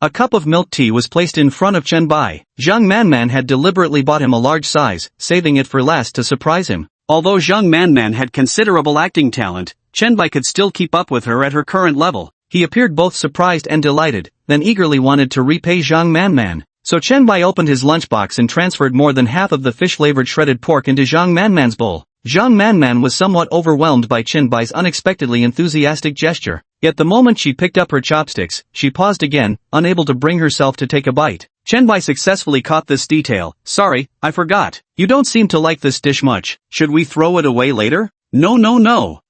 A cup of milk tea was placed in front of Chen Bai. Zhang Manman had deliberately bought him a large size, saving it for last to surprise him. Although Zhang Manman had considerable acting talent, Chen Bai could still keep up with her at her current level. He appeared both surprised and delighted, then eagerly wanted to repay Zhang Manman. So Chen Bai opened his lunchbox and transferred more than half of the fish-flavored shredded pork into Zhang Manman's bowl. Zhang Manman was somewhat overwhelmed by Chen Bai's unexpectedly enthusiastic gesture. Yet the moment she picked up her chopsticks, she paused again, unable to bring herself to take a bite. Chen Bai successfully caught this detail. "Sorry, I forgot. You don't seem to like this dish much. Should we throw it away later?" "No.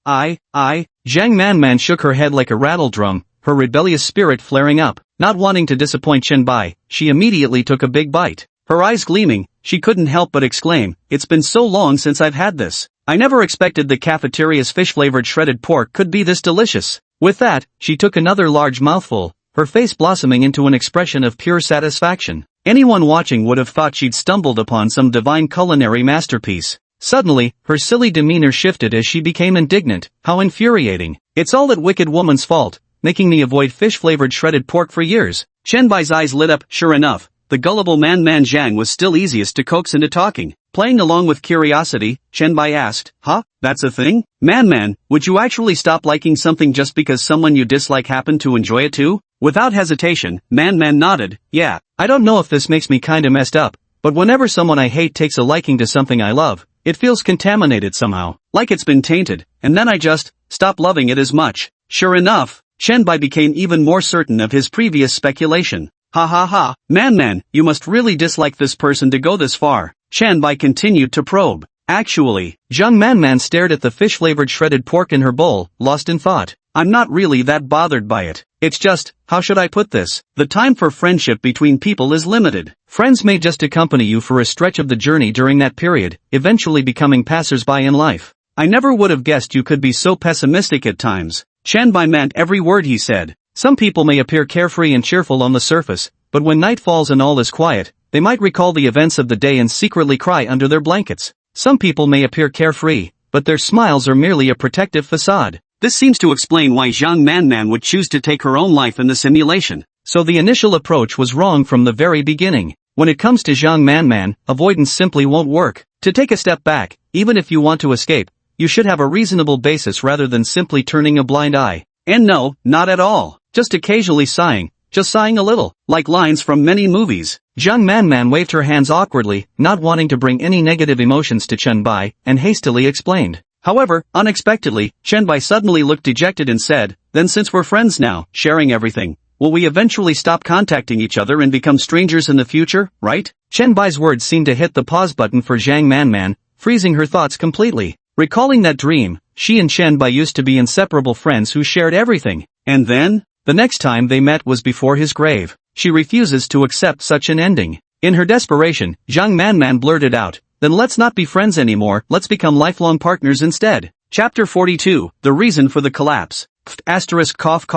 Zhang Manman shook her head like a rattle drum, her rebellious spirit flaring up. Not wanting to disappoint Chen Bai, she immediately took a big bite. Her eyes gleaming, she couldn't help but exclaim, "It's been so long since I've had this. I never expected the cafeteria's fish-flavored shredded pork could be this delicious." With that, she took another large mouthful, her face blossoming into an expression of pure satisfaction. Anyone watching would have thought she'd stumbled upon some divine culinary masterpiece. Suddenly, her silly demeanor shifted as she became indignant. "How infuriating. It's all that wicked woman's fault, making me avoid fish-flavored shredded pork for years." Chen Bai's eyes lit up. Sure enough, the gullible Man Zhang was still easiest to coax into talking. Playing along with curiosity, Chen Bai asked, "Huh? That's a thing? Man, would you actually stop liking something just because someone you dislike happened to enjoy it too?" Without hesitation, Man nodded. "Yeah, I don't know if this makes me kinda messed up, but whenever someone I hate takes a liking to something I love, it feels contaminated somehow, like it's been tainted, and then I just stop loving it as much." Sure enough, Chen Bai became even more certain of his previous speculation. Ha, Man, you must really dislike this person to go this far. Chen Bai continued to probe. Actually, Zhang Manman stared at the fish-flavored shredded pork in her bowl, lost in thought. "I'm not really that bothered by it. It's just, how should I put this? The time for friendship between people is limited. Friends may just accompany you for a stretch of the journey during that period, eventually becoming passers-by in life. I never would have guessed you could be so pessimistic at times." Chen Bai meant every word he said. Some people may appear carefree and cheerful on the surface, but when night falls and all is quiet, they might recall the events of the day and secretly cry under their blankets. Some people may appear carefree, but their smiles are merely a protective facade. This seems to explain why Zhang Manman would choose to take her own life in the simulation. So the initial approach was wrong from the very beginning. When it comes to Zhang Manman, avoidance simply won't work. To take a step back, even if you want to escape, you should have a reasonable basis rather than simply turning a blind eye. And no, not at all. Just occasionally sighing, just sighing a little, like lines from many movies. Zhang Manman waved her hands awkwardly, not wanting to bring any negative emotions to Chen Bai, and hastily explained. However, unexpectedly, Chen Bai suddenly looked dejected and said, "Then since we're friends now, sharing everything, will we eventually stop contacting each other and become strangers in the future, right?" Chen Bai's words seemed to hit the pause button for Zhang Manman, freezing her thoughts completely. Recalling that dream, she and Chen Bai used to be inseparable friends who shared everything. And then? The next time they met was before his grave. She refuses to accept such an ending. In her desperation, Zhang Manman blurted out, "Then let's not be friends anymore, let's become lifelong partners instead." Chapter 42, The Reason for the Collapse. Cough.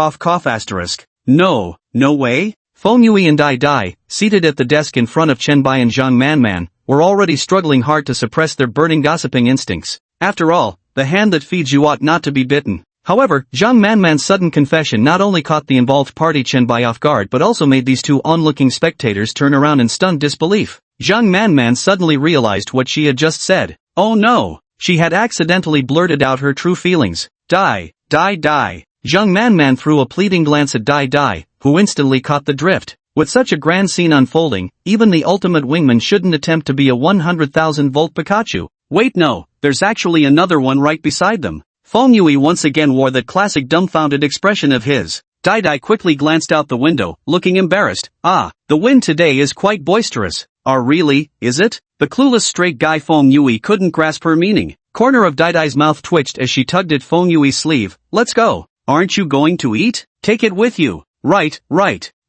No way? Feng Yui and Dai, seated at the desk in front of Chen Bai and Zhang Manman, were already struggling hard to suppress their burning gossiping instincts. After all, the hand that feeds you ought not to be bitten. However, Zhang Manman's sudden confession not only caught the involved party Chen Bai off guard but also made these two onlooking spectators turn around in stunned disbelief. Zhang Manman suddenly realized what she had just said. Oh no! She had accidentally blurted out her true feelings. Dai. Zhang Manman threw a pleading glance at Dai, who instantly caught the drift. With such a grand scene unfolding, even the ultimate wingman shouldn't attempt to be a 100,000-volt Pikachu. Wait, no, there's actually another one right beside them. Feng Yui once again wore that classic dumbfounded expression of his. Dai quickly glanced out the window, looking embarrassed. Ah, the wind today is quite boisterous. Really, is it? The clueless straight guy Feng Yui couldn't grasp her meaning. Corner of Dai's mouth twitched as she tugged at Feng Yui's sleeve. Let's go. Aren't you going to eat? Take it with you. Right.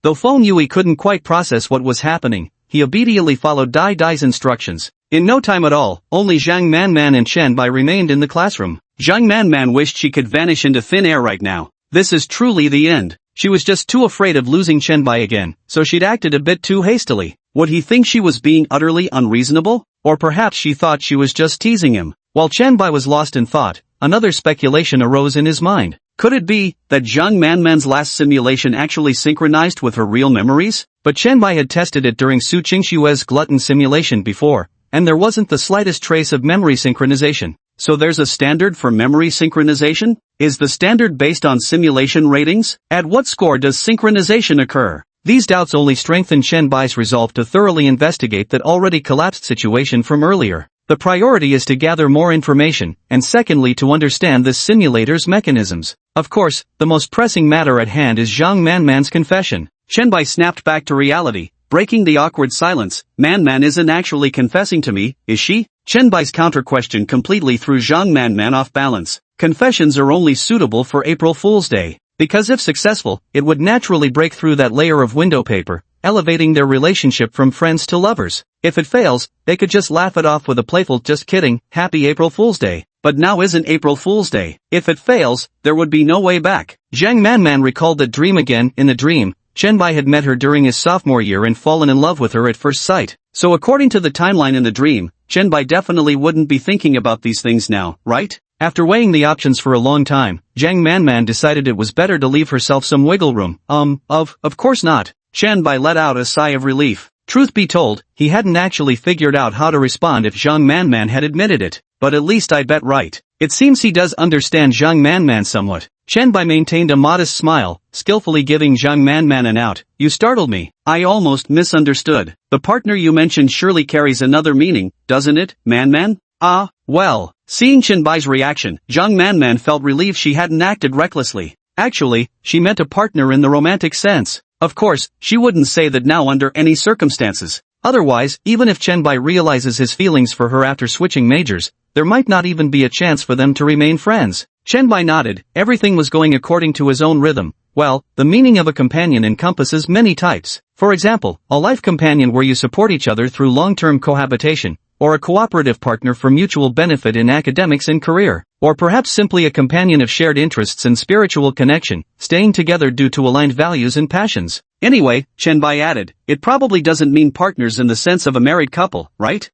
Though Feng Yui couldn't quite process what was happening, he obediently followed Dai's instructions. In no time at all, only Zhang Manman and Chen Bai remained in the classroom. Zhang Manman wished she could vanish into thin air right now. This is truly the end. She was just too afraid of losing Chen Bai again, so she'd acted a bit too hastily. Would he think she was being utterly unreasonable? Or perhaps she thought she was just teasing him. While Chen Bai was lost in thought, another speculation arose in his mind. Could it be that Zhang Manman's last simulation actually synchronized with her real memories? But Chen Bai had tested it during Su Qingshue's glutton simulation before, and there wasn't the slightest trace of memory synchronization. So there's a standard for memory synchronization? Is the standard based on simulation ratings? At what score does synchronization occur? These doubts only strengthen Chen Bai's resolve to thoroughly investigate that already collapsed situation from earlier. The priority is to gather more information, and secondly to understand this simulator's mechanisms. Of course, the most pressing matter at hand is Zhang Manman's confession. Chen Bai snapped back to reality, breaking the awkward silence. Man isn't actually confessing to me, is she? Chen Bai's counter-question completely threw Zhang Man off balance. Confessions are only suitable for April Fool's Day, because if successful, it would naturally break through that layer of window paper, elevating their relationship from friends to lovers. If it fails, they could just laugh it off with a playful "just kidding, happy April Fool's Day." But now isn't April Fool's Day. If it fails, there would be no way back. Zhang Man recalled that dream again. In the dream, Chen Bai had met her during his sophomore year and fallen in love with her at first sight. So according to the timeline in the dream, Chen Bai definitely wouldn't be thinking about these things now, right? After weighing the options for a long time, Zhang Man decided it was better to leave herself some wiggle room. Of course not. Chen Bai let out a sigh of relief. Truth be told, he hadn't actually figured out how to respond if Zhang Man had admitted it. But at least I bet right. It seems he does understand Zhang Man somewhat. Chen Bai maintained a modest smile, skillfully giving Zhang Man an out. You startled me. I almost misunderstood. The partner you mentioned surely carries another meaning, doesn't it, Man? Ah, well. Seeing Chen Bai's reaction, Zhang Man felt relieved she hadn't acted recklessly. Actually, she meant a partner in the romantic sense. Of course, she wouldn't say that now under any circumstances. Otherwise, even if Chen Bai realizes his feelings for her after switching majors, there might not even be a chance for them to remain friends. Chen Bai nodded. Everything was going according to his own rhythm. Well, the meaning of a companion encompasses many types. For example, a life companion where you support each other through long-term cohabitation, or a cooperative partner for mutual benefit in academics and career, or perhaps simply a companion of shared interests and spiritual connection, staying together due to aligned values and passions. Anyway, Chen Bai added, it probably doesn't mean partners in the sense of a married couple, right?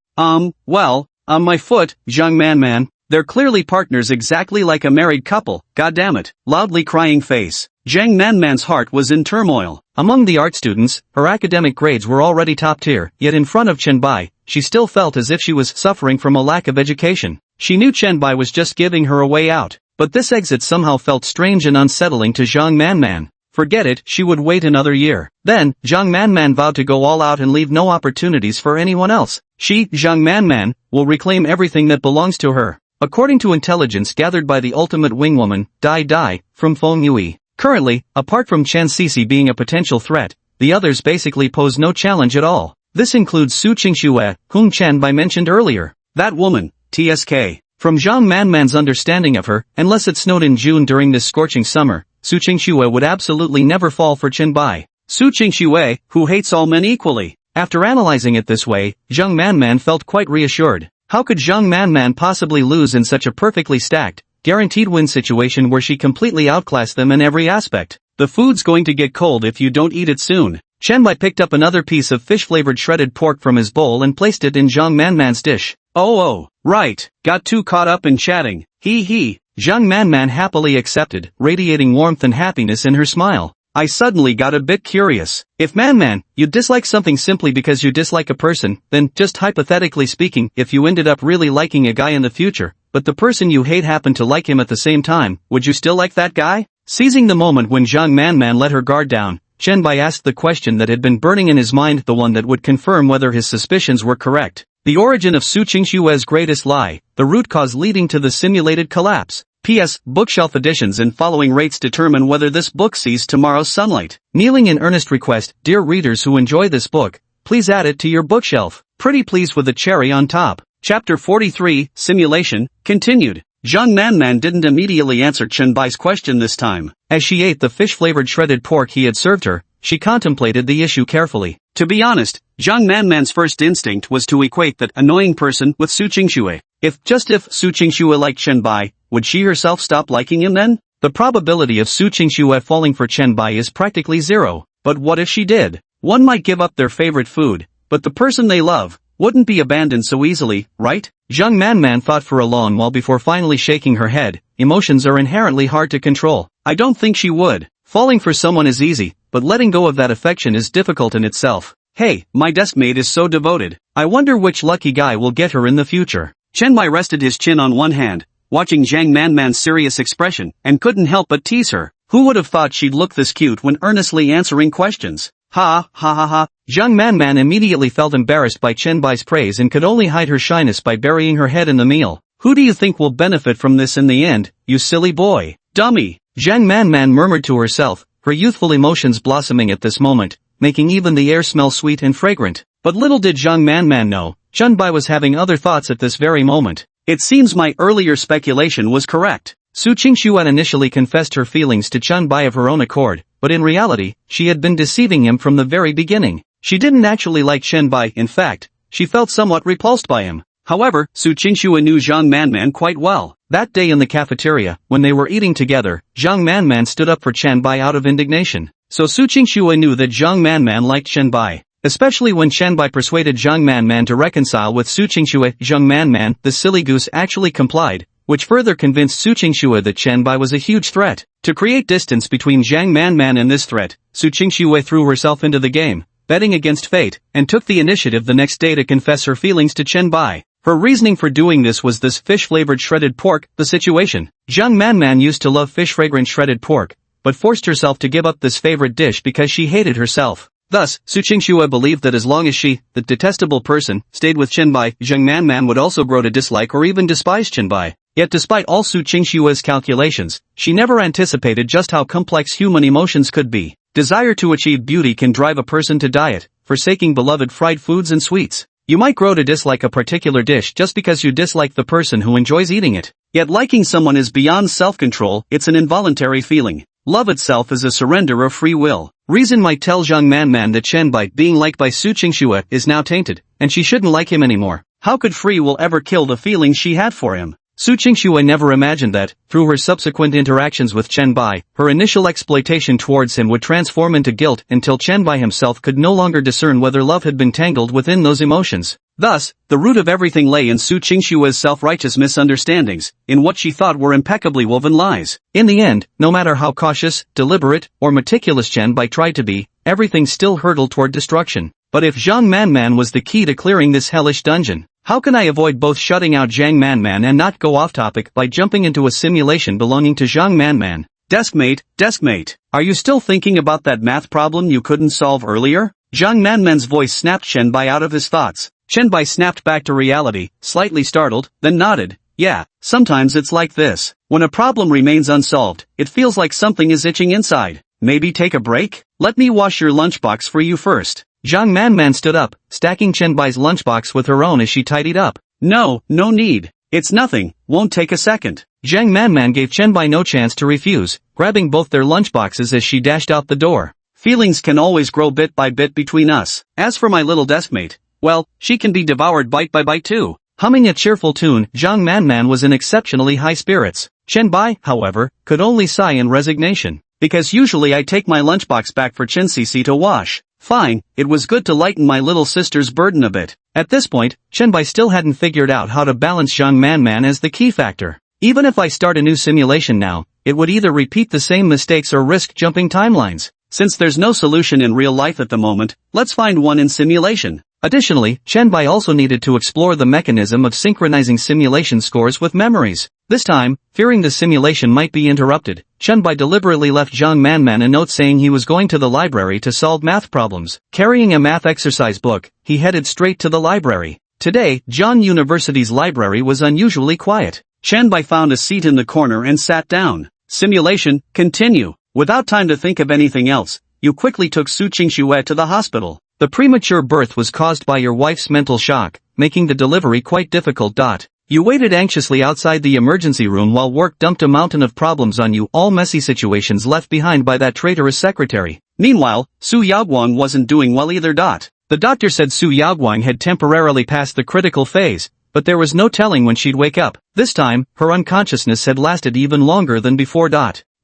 Well, on my foot, Zhang Man. They're clearly partners exactly like a married couple, goddammit. Loudly crying face. Zhang Man's heart was in turmoil. Among the art students, her academic grades were already top tier, yet in front of Chen Bai, she still felt as if she was suffering from a lack of education. She knew Chen Bai was just giving her a way out, but this exit somehow felt strange and unsettling to Zhang Man. Forget it, she would wait another year. Then, Zhang Man vowed to go all out and leave no opportunities for anyone else. She, Zhang Man, will reclaim everything that belongs to her. According to intelligence gathered by the ultimate wingwoman, Dai, from Feng Yui. Currently, apart from Chen Cixi being a potential threat, the others basically pose no challenge at all. This includes Su Qingxue, whom Chen Bai mentioned earlier. That woman, TSK. From Zhang Man's understanding of her, unless it snowed in June during this scorching summer, Su Qingxue would absolutely never fall for Chen Bai. Su Qingxue, who hates all men equally. After analyzing it this way, Zhang Man felt quite reassured. How could Zhang Man possibly lose in such a perfectly stacked, guaranteed win situation where she completely outclassed them in every aspect? The food's going to get cold if you don't eat it soon. Chen Bai picked up another piece of fish-flavored shredded pork from his bowl and placed it in Zhang Man's dish. Oh, right. Got too caught up in chatting. He. Zhang Man happily accepted, radiating warmth and happiness in her smile. I suddenly got a bit curious. If Man, you dislike something simply because you dislike a person, then, just hypothetically speaking, if you ended up really liking a guy in the future, but the person you hate happened to like him at the same time, would you still like that guy? Seizing the moment when Zhang Man let her guard down, Chen Bai asked the question that had been burning in his mind, the one that would confirm whether his suspicions were correct. The origin of Su Qingxue's greatest lie, the root cause leading to the simulated collapse. P.S. Bookshelf editions and following rates determine whether this book sees tomorrow's sunlight. Kneeling in earnest request, dear readers who enjoy this book, please add it to your bookshelf. Pretty please with a cherry on top. Chapter 43, Simulation, continued. Zhang Man didn't immediately answer Chen Bai's question this time. As she ate the fish-flavored shredded pork he had served her, she contemplated the issue carefully. To be honest, Zhang Man's first instinct was to equate that annoying person with Su Qingxue. If Su Qingxue liked Chen Bai, would she herself stop liking him then? The probability of Su Qingxue falling for Chen Bai is practically zero, but what if she did? One might give up their favorite food, but the person they love wouldn't be abandoned so easily, right? Zhang Man thought for a long while before finally shaking her head. Emotions are inherently hard to control. I don't think she would. Falling for someone is easy, but letting go of that affection is difficult in itself. Hey, my deskmate is so devoted. I wonder which lucky guy will get her in the future. Chenbai rested his chin on one hand, watching Zhang Manman's serious expression, and couldn't help but tease her. Who would have thought she'd look this cute when earnestly answering questions? Ha ha. Zhang Manman immediately felt embarrassed by Chenbai's praise and could only hide her shyness by burying her head in the meal. Who do you think will benefit from this in the end, you silly boy? Dummy! Zhang Manman murmured to herself, her youthful emotions blossoming at this moment, making even the air smell sweet and fragrant. But little did Zhang Manman know, Chenbai was having other thoughts at this very moment. It seems my earlier speculation was correct. Su Qingxue had initially confessed her feelings to Chenbai of her own accord, but in reality, she had been deceiving him from the very beginning. She didn't actually like Chenbai, in fact, she felt somewhat repulsed by him. However, Su Qingxue knew Zhang Manman quite well. That day in the cafeteria, when they were eating together, Zhang Manman stood up for Chenbai out of indignation. So Su Qingxue knew that Zhang Manman liked Chenbai. Especially when Chenbai persuaded Zhang Manman to reconcile with Su Qingxue. Zhang Manman, the silly goose, actually complied, which further convinced Su Qingxue that Chenbai was a huge threat. To create distance between Zhang Manman and this threat, Su Qingxue threw herself into the game, betting against fate, and took the initiative the next day to confess her feelings to Chenbai. Her reasoning for doing this was this fish-flavored shredded pork, the situation. Zhang Manman used to love fish-fragrant shredded pork, but forced herself to give up this favorite dish because she hated herself. Thus, Su Qingxue believed that as long as she, the detestable person, stayed with Chenbai, Zhang Manman would also grow to dislike or even despise Chenbai. Yet despite all Su Qingxue's calculations, she never anticipated just how complex human emotions could be. Desire to achieve beauty can drive a person to diet, forsaking beloved fried foods and sweets. You might grow to dislike a particular dish just because you dislike the person who enjoys eating it. Yet liking someone is beyond self-control, it's an involuntary feeling. Love itself is a surrender of free will. Reason might tell Zhang Manman that Chenbai being liked by Su Qingxue is now tainted, and she shouldn't like him anymore. How could free will ever kill the feelings she had for him? Su Qingxue never imagined that, through her subsequent interactions with Chenbai, her initial exploitation towards him would transform into guilt until Chenbai himself could no longer discern whether love had been tangled within those emotions. Thus, the root of everything lay in Su Qingxue's self-righteous misunderstandings, in what she thought were impeccably woven lies. In the end, no matter how cautious, deliberate, or meticulous Chenbai tried to be, everything still hurtled toward destruction. But if Zhang Manman was the key to clearing this hellish dungeon, how can I avoid both shutting out Zhang Manman and not go off topic by jumping into a simulation belonging to Zhang Manman? Deskmate, are you still thinking about that math problem you couldn't solve earlier? Zhang Manman's voice snapped Chenbai out of his thoughts. Chenbai snapped back to reality, slightly startled, then nodded. Yeah, sometimes it's like this. When a problem remains unsolved, it feels like something is itching inside. Maybe take a break? Let me wash your lunchbox for you first. Zhang Manman stood up, stacking Chenbai's lunchbox with her own as she tidied up. No need. It's nothing, won't take a second. Zhang Manman gave Chenbai no chance to refuse, grabbing both their lunchboxes as she dashed out the door. Feelings can always grow bit by bit between us. As for my little deskmate, well, she can be devoured bite by bite too. Humming a cheerful tune, Zhang Manman was in exceptionally high spirits. Chenbai, however, could only sigh in resignation. Because usually I take my lunchbox back for Chen-Cece to wash. Fine, it was good to lighten my little sister's burden a bit. At this point, Chenbai still hadn't figured out how to balance Zhang Manman as the key factor. Even if I start a new simulation now, it would either repeat the same mistakes or risk jumping timelines. Since there's no solution in real life at the moment, let's find one in simulation. Additionally, Chenbai also needed to explore the mechanism of synchronizing simulation scores with memories. This time, fearing the simulation might be interrupted, Chenbai deliberately left Zhang Manman a note saying he was going to the library to solve math problems. Carrying a math exercise book, he headed straight to the library. Today, Jian University's library was unusually quiet. Chenbai found a seat in the corner and sat down. Simulation, continue. Without time to think of anything else, you quickly took Su Qingxue to the hospital. The premature birth was caused by your wife's mental shock, making the delivery quite difficult. You waited anxiously outside the emergency room while work dumped a mountain of problems on you, all messy situations left behind by that traitorous secretary. Meanwhile, Su Yaoguang wasn't doing well either. The doctor said Su Yaoguang had temporarily passed the critical phase, but there was no telling when she'd wake up. This time, her unconsciousness had lasted even longer than before.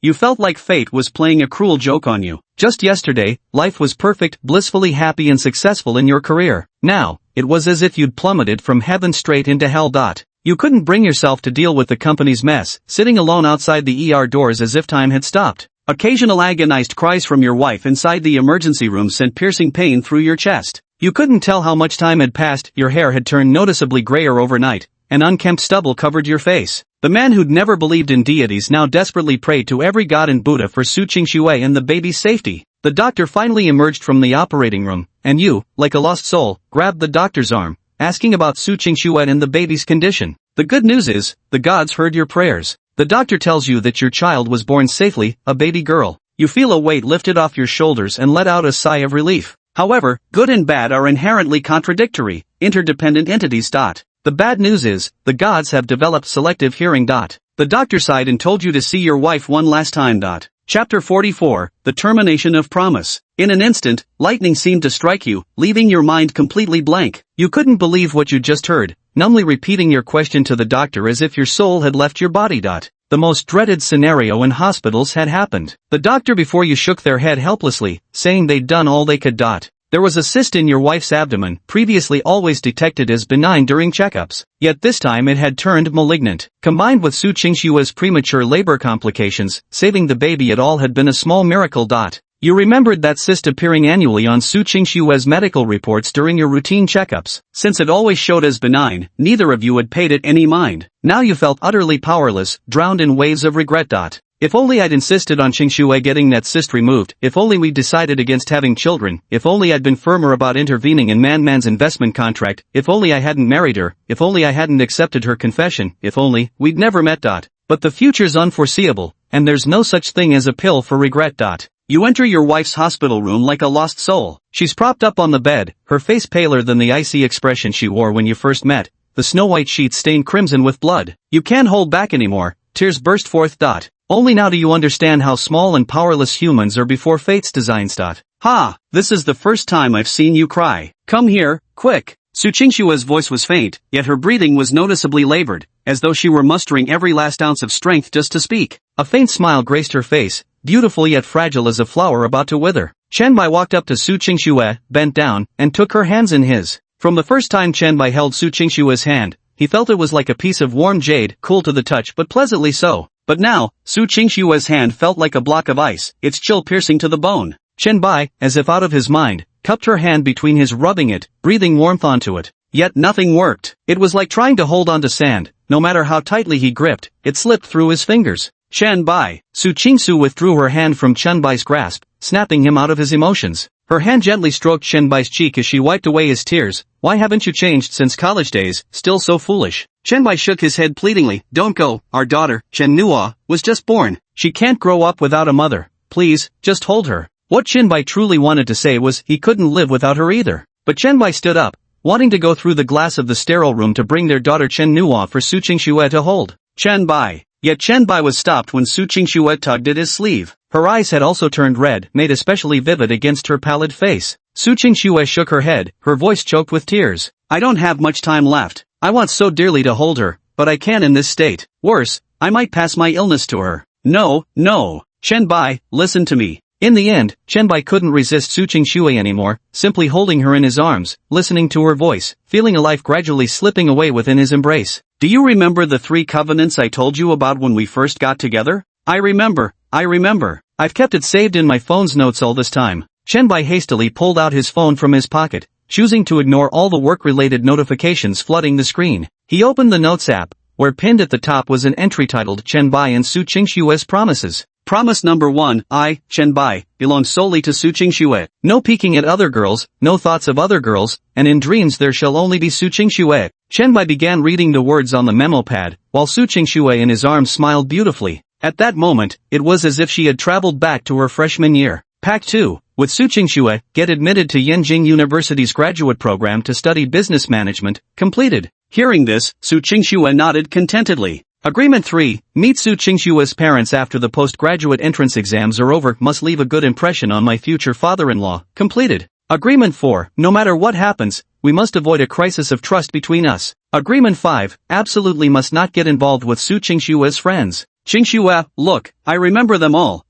You felt like fate was playing a cruel joke on you. Just yesterday, life was perfect, blissfully happy and successful in your career. Now, it was as if you'd plummeted from heaven straight into hell. You couldn't bring yourself to deal with the company's mess, sitting alone outside the ER doors as if time had stopped. Occasional agonized cries from your wife inside the emergency room sent piercing pain through your chest. You couldn't tell how much time had passed, your hair had turned noticeably grayer overnight, and unkempt stubble covered your face. The man who'd never believed in deities now desperately prayed to every god and Buddha for Su Qingxue and the baby's safety. The doctor finally emerged from the operating room, and you, like a lost soul, grabbed the doctor's arm, asking about Su Qingxue and the baby's condition. The good news is, the gods heard your prayers. The doctor tells you that your child was born safely, a baby girl. You feel a weight lifted off your shoulders and let out a sigh of relief. However, good and bad are inherently contradictory, interdependent entities. The bad news is, the gods have developed selective hearing. The doctor sighed and told you to see your wife one last time. Chapter 44, The Termination of Promise. In an instant, lightning seemed to strike you, leaving your mind completely blank. You couldn't believe what you just heard, numbly repeating your question to the doctor as if your soul had left your body. The most dreaded scenario in hospitals had happened. The doctor before you shook their head helplessly, saying they'd done all they could. There was a cyst in your wife's abdomen, previously always detected as benign during checkups, yet this time it had turned malignant. Combined with Su Qingxue's premature labor complications, saving the baby at all had been a small miracle. You remembered that cyst appearing annually on Su Qingxue's medical reports during your routine checkups. Since it always showed as benign, neither of you had paid it any mind. Now you felt utterly powerless, drowned in waves of regret. If only I'd insisted on Qingxue getting that cyst removed, if only we'd decided against having children, if only I'd been firmer about intervening in Man's investment contract, if only I hadn't married her, if only I hadn't accepted her confession, if only we'd never met. But the future's unforeseeable, and there's no such thing as a pill for regret. You enter your wife's hospital room like a lost soul. She's propped up on the bed, her face paler than the icy expression she wore when you first met, the snow-white sheets stained crimson with blood. You can't hold back anymore, tears burst forth. Only now do you understand how small and powerless humans are before fate's designs. Ha! This is the first time I've seen you cry. Come here, quick. Su Qingxue's voice was faint, yet her breathing was noticeably labored, as though she were mustering every last ounce of strength just to speak. A faint smile graced her face, beautiful yet fragile as a flower about to wither. Qianbai walked up to Su Qingxue, bent down, and took her hands in his. From the first time Qianbai held Su Qingxue's hand, he felt it was like a piece of warm jade, cool to the touch but pleasantly so. But now, Su Qingxue's hand felt like a block of ice, its chill piercing to the bone. Qianbai, as if out of his mind, cupped her hand between his, rubbing it, breathing warmth onto it. Yet nothing worked. It was like trying to hold onto sand. No matter how tightly he gripped, it slipped through his fingers. Qianbai. Su Qingxu withdrew her hand from Qianbai's grasp, snapping him out of his emotions. Her hand gently stroked Qianbai's cheek as she wiped away his tears. Why haven't you changed since college days, still so foolish? Qianbai shook his head pleadingly. Don't go, our daughter, Manhwa, was just born. She can't grow up without a mother. Please, just hold her. What Qianbai truly wanted to say was he couldn't live without her either. But Qianbai stood up, wanting to go through the glass of the sterile room to bring their daughter Manhwa for Su Qingxue to hold. Qianbai. Yet Qianbai was stopped when Su Qingxue tugged at his sleeve. Her eyes had also turned red, made especially vivid against her pallid face. Su Qingxue shook her head, her voice choked with tears. I don't have much time left. I want so dearly to hold her, but I can't in this state. Worse, I might pass my illness to her. No, no. Qianbai, listen to me. In the end, Qianbai couldn't resist Su Qingxue anymore, simply holding her in his arms, listening to her voice, feeling a life gradually slipping away within his embrace. Do you remember the 3 covenants I told you about when we first got together? I remember. I've kept it saved in my phone's notes all this time. Qianbai hastily pulled out his phone from his pocket, choosing to ignore all the work-related notifications flooding the screen. He opened the Notes app, where pinned at the top was an entry titled Qianbai and Su Qingxue's Promises. Promise number 1, I, Qianbai, belong solely to Su Qingxue. No peeking at other girls, no thoughts of other girls, and in dreams there shall only be Su Qingxue. Qianbai began reading the words on the memo pad, while Su Qingxue in his arms smiled beautifully. At that moment, it was as if she had traveled back to her freshman year. Pack 2, with Su Qingxue, get admitted to Yenjing University's graduate program to study business management, completed. Hearing this, Su Qingxue nodded contentedly. Agreement 3, meet Su Qingxue's parents after the postgraduate entrance exams are over, must leave a good impression on my future father-in-law, completed. Agreement 4, no matter what happens, we must avoid a crisis of trust between us. Agreement 5, absolutely must not get involved with Su Qingxue's friends. Qingxue, look, I remember them all.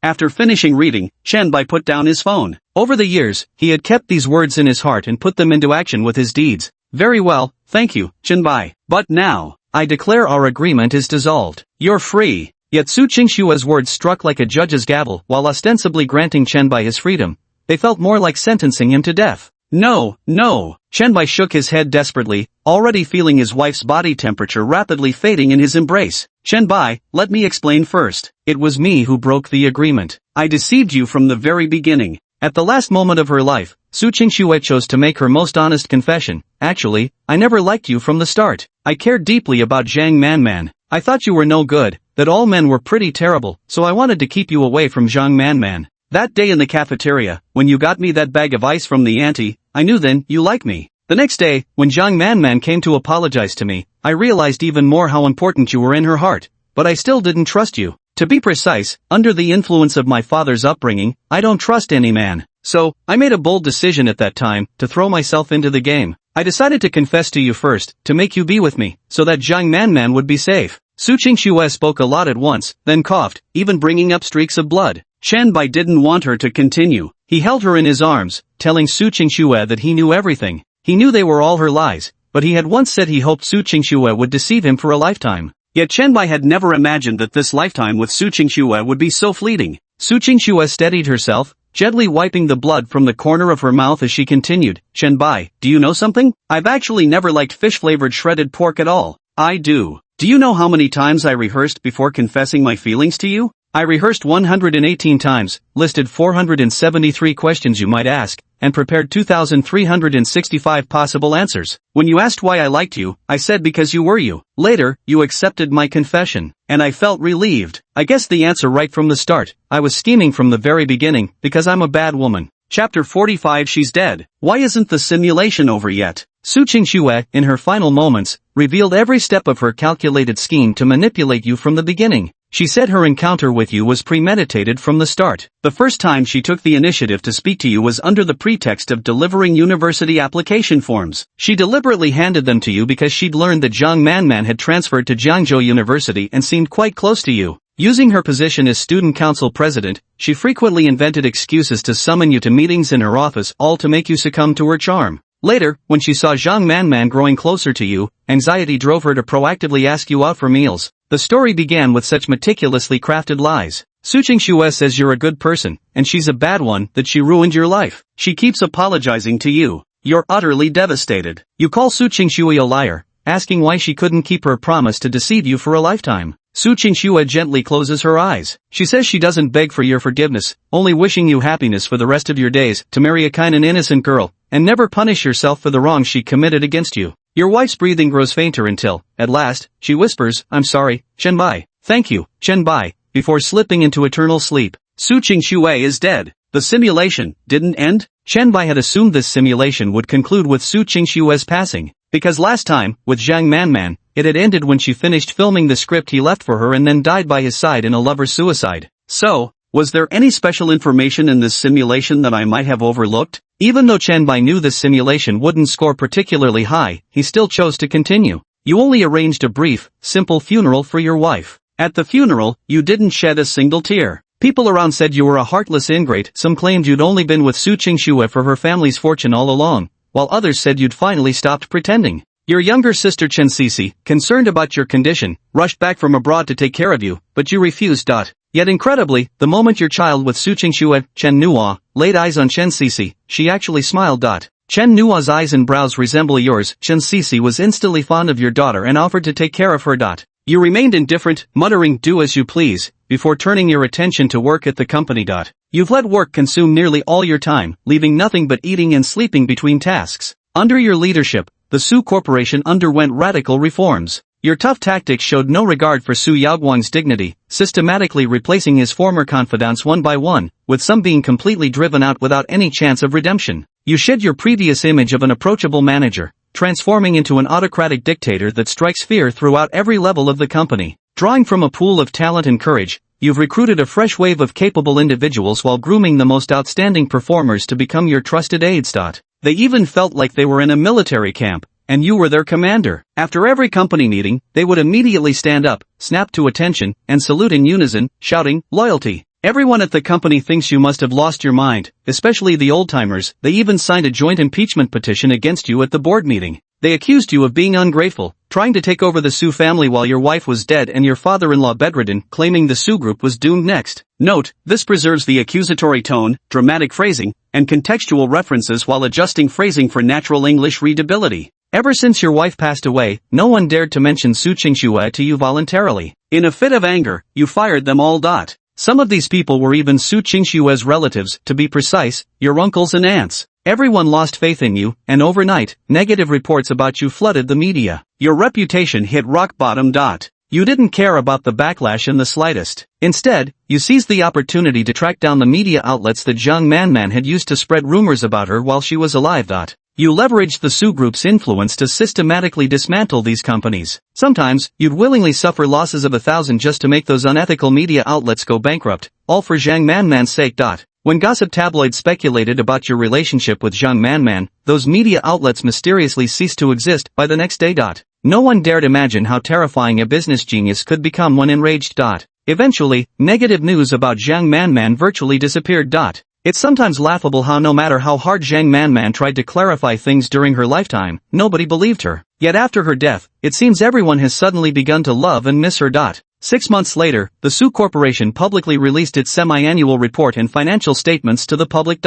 After finishing reading, Qianbai put down his phone. Over the years, he had kept these words in his heart and put them into action with his deeds. Very well, thank you, Qianbai. But now, I declare our agreement is dissolved. You're free. Yet Su Qingshua's words struck like a judge's gavel while ostensibly granting Chen Bai his freedom. They felt more like sentencing him to death. No, no. Chen Bai shook his head desperately, already feeling his wife's body temperature rapidly fading in his embrace. Chen Bai, let me explain first. It was me who broke the agreement. I deceived you from the very beginning. At the last moment of her life, Su Qingxue chose to make her most honest confession. Actually, I never liked you from the start. I cared deeply about Zhang Manman. I thought you were no good, that all men were pretty terrible, so I wanted to keep you away from Zhang Manman. That day in the cafeteria, when you got me that bag of ice from the auntie, I knew then you like me. The next day, when Zhang Manman came to apologize to me, I realized even more how important you were in her heart. But I still didn't trust you. To be precise, under the influence of my father's upbringing, I don't trust any man. So, I made a bold decision at that time, to throw myself into the game. I decided to confess to you first, to make you be with me, so that Zhang Manman would be safe. Su Qingxue spoke a lot at once, then coughed, even bringing up streaks of blood. Chen Bai didn't want her to continue. He held her in his arms, telling Su Qingxue that he knew everything. He knew they were all her lies, but he had once said he hoped Su Qingxue would deceive him for a lifetime. Yet Chen Bai had never imagined that this lifetime with Su Qingxue would be so fleeting. Su Qingxue steadied herself, gently wiping the blood from the corner of her mouth as she continued. Chen Bai, do you know something? I've actually never liked fish-flavored shredded pork at all. I do. Do you know how many times I rehearsed before confessing my feelings to you? I rehearsed 118 times, listed 473 questions you might ask, and prepared 2,365 possible answers. When you asked why I liked you, I said because you were you. Later, you accepted my confession, and I felt relieved. I guessed the answer right from the start. I was scheming from the very beginning, because I'm a bad woman. Chapter 45. She's dead. Why isn't the simulation over yet? Su Qingxue, in her final moments, revealed every step of her calculated scheme to manipulate you from the beginning. She said her encounter with you was premeditated from the start. The first time she took the initiative to speak to you was under the pretext of delivering university application forms. She deliberately handed them to you because she'd learned that Zhang Manman had transferred to Jiangzhou University and seemed quite close to you. Using her position as student council president, she frequently invented excuses to summon you to meetings in her office, all to make you succumb to her charm. Later, when she saw Zhang Manman growing closer to you, anxiety drove her to proactively ask you out for meals. The story began with such meticulously crafted lies. Su Qingxue says you're a good person, and she's a bad one, that she ruined your life. She keeps apologizing to you. You're utterly devastated. You call Su Qingxue a liar, asking why she couldn't keep her promise to deceive you for a lifetime. Su Qingxue gently closes her eyes. She says she doesn't beg for your forgiveness, only wishing you happiness for the rest of your days, to marry a kind and innocent girl, and never punish yourself for the wrongs she committed against you. Your wife's breathing grows fainter until, at last, she whispers, I'm sorry, Chen Bai. Thank you, Chen Bai, before slipping into eternal sleep. Su Qingxue is dead. The simulation didn't end? Chen Bai had assumed this simulation would conclude with Su Qingxue's passing, because last time, with Zhang Manman, it had ended when she finished filming the script he left for her and then died by his side in a lover's suicide. So, was there any special information in this simulation that I might have overlooked? Even though Chen Bai knew this simulation wouldn't score particularly high, he still chose to continue. You only arranged a brief, simple funeral for your wife. At the funeral, you didn't shed a single tear. People around said you were a heartless ingrate, some claimed you'd only been with Su Qingxue for her family's fortune all along, while others said you'd finally stopped pretending. Your younger sister Chen Sisi, concerned about your condition, rushed back from abroad to take care of you, but you refused. Yet incredibly, the moment your child with Su Qingxue, Chen Nuo, laid eyes on Chen Sisi, she actually smiled. Chen Nuo's eyes and brows resemble yours. Chen Sisi was instantly fond of your daughter and offered to take care of her. You remained indifferent, muttering do as you please, before turning your attention to work at the company. You've let work consume nearly all your time, leaving nothing but eating and sleeping between tasks. Under your leadership, the Su Corporation underwent radical reforms. Your tough tactics showed no regard for Su Yaoguang's dignity, systematically replacing his former confidants one by one, with some being completely driven out without any chance of redemption. You shed your previous image of an approachable manager, transforming into an autocratic dictator that strikes fear throughout every level of the company. Drawing from a pool of talent and courage, you've recruited a fresh wave of capable individuals while grooming the most outstanding performers to become your trusted aides. They even felt like they were in a military camp, and you were their commander. After every company meeting, they would immediately stand up, snap to attention, and salute in unison, shouting, loyalty. Everyone at the company thinks you must have lost your mind, especially the old-timers. They even signed a joint impeachment petition against you at the board meeting. They accused you of being ungrateful, trying to take over the Su family while your wife was dead and your father-in-law bedridden, claiming the Su group was doomed next. Note, this preserves the accusatory tone, dramatic phrasing, and contextual references while adjusting phrasing for natural English readability. Ever since your wife passed away, no one dared to mention Su Qingxue to you voluntarily. In a fit of anger, you fired them all. Some of these people were even Su Qingxue's relatives, to be precise, your uncles and aunts. Everyone lost faith in you, and overnight, negative reports about you flooded the media. Your reputation hit rock bottom. You didn't care about the backlash in the slightest. Instead, you seized the opportunity to track down the media outlets that Jiang Manman had used to spread rumors about her while she was alive. You leveraged the Su Group's influence to systematically dismantle these companies. Sometimes, you'd willingly suffer losses of 1,000 just to make those unethical media outlets go bankrupt, all for Jiang Manman's sake. When gossip tabloids speculated about your relationship with Jiang Manman, those media outlets mysteriously ceased to exist by the next day. No one dared imagine how terrifying a business genius could become when enraged. Eventually, negative news about Jiang Manman virtually disappeared. It's sometimes laughable how no matter how hard Jiang Manman tried to clarify things during her lifetime, nobody believed her. Yet after her death, it seems everyone has suddenly begun to love and miss her. 6 months later, the Su Corporation publicly released its semi-annual report and financial statements to the public.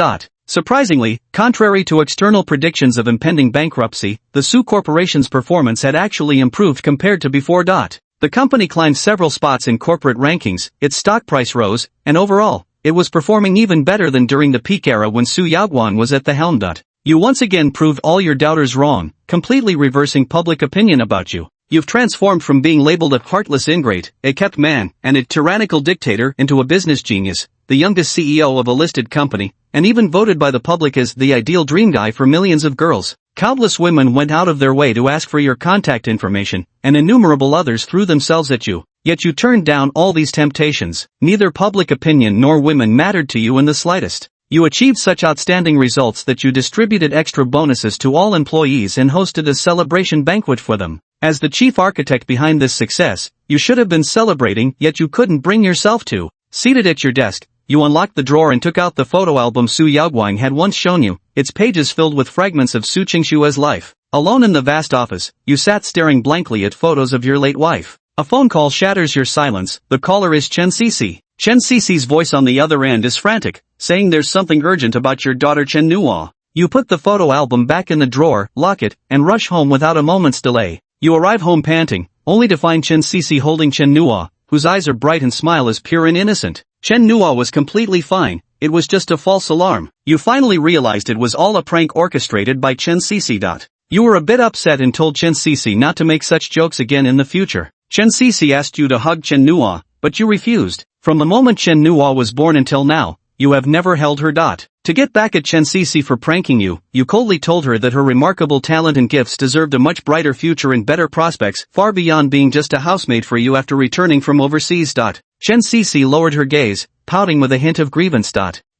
Surprisingly, contrary to external predictions of impending bankruptcy, the Su Corporation's performance had actually improved compared to before. The company climbed several spots in corporate rankings, its stock price rose, and overall, it was performing even better than during the peak era when Su Yaoguan was at the helm. You once again proved all your doubters wrong, completely reversing public opinion about you. You've transformed from being labeled a heartless ingrate, a kept man, and a tyrannical dictator into a business genius, the youngest CEO of a listed company, and even voted by the public as the ideal dream guy for millions of girls. Countless women went out of their way to ask for your contact information, and innumerable others threw themselves at you. Yet you turned down all these temptations. Neither public opinion nor women mattered to you in the slightest. You achieved such outstanding results that you distributed extra bonuses to all employees and hosted a celebration banquet for them. As the chief architect behind this success, you should have been celebrating, yet you couldn't bring yourself to. Seated at your desk, you unlocked the drawer and took out the photo album Su Yaoguang had once shown you, its pages filled with fragments of Su Qingxue's life. Alone in the vast office, you sat staring blankly at photos of your late wife. A phone call shatters your silence. The caller is Chen Cece. Chen Cece's voice on the other end is frantic, saying there's something urgent about your daughter Chen Nuo. You put the photo album back in the drawer, lock it, and rush home without a moment's delay. You arrive home panting, only to find Chen Cece holding Chen Nuo, whose eyes are bright and smile is pure and innocent. Chen Nuo was completely fine, it was just a false alarm. You finally realized it was all a prank orchestrated by Chen Cece. You were a bit upset and told Chen Cece not to make such jokes again in the future. Chen Cece asked you to hug Chen Nuo, but you refused. From the moment Chen Nuo was born until now, you have never held her. To get back at Chen Cece for pranking you, you coldly told her that her remarkable talent and gifts deserved a much brighter future and better prospects, far beyond being just a housemaid for you after returning from overseas. Chen Cece lowered her gaze, pouting with a hint of grievance.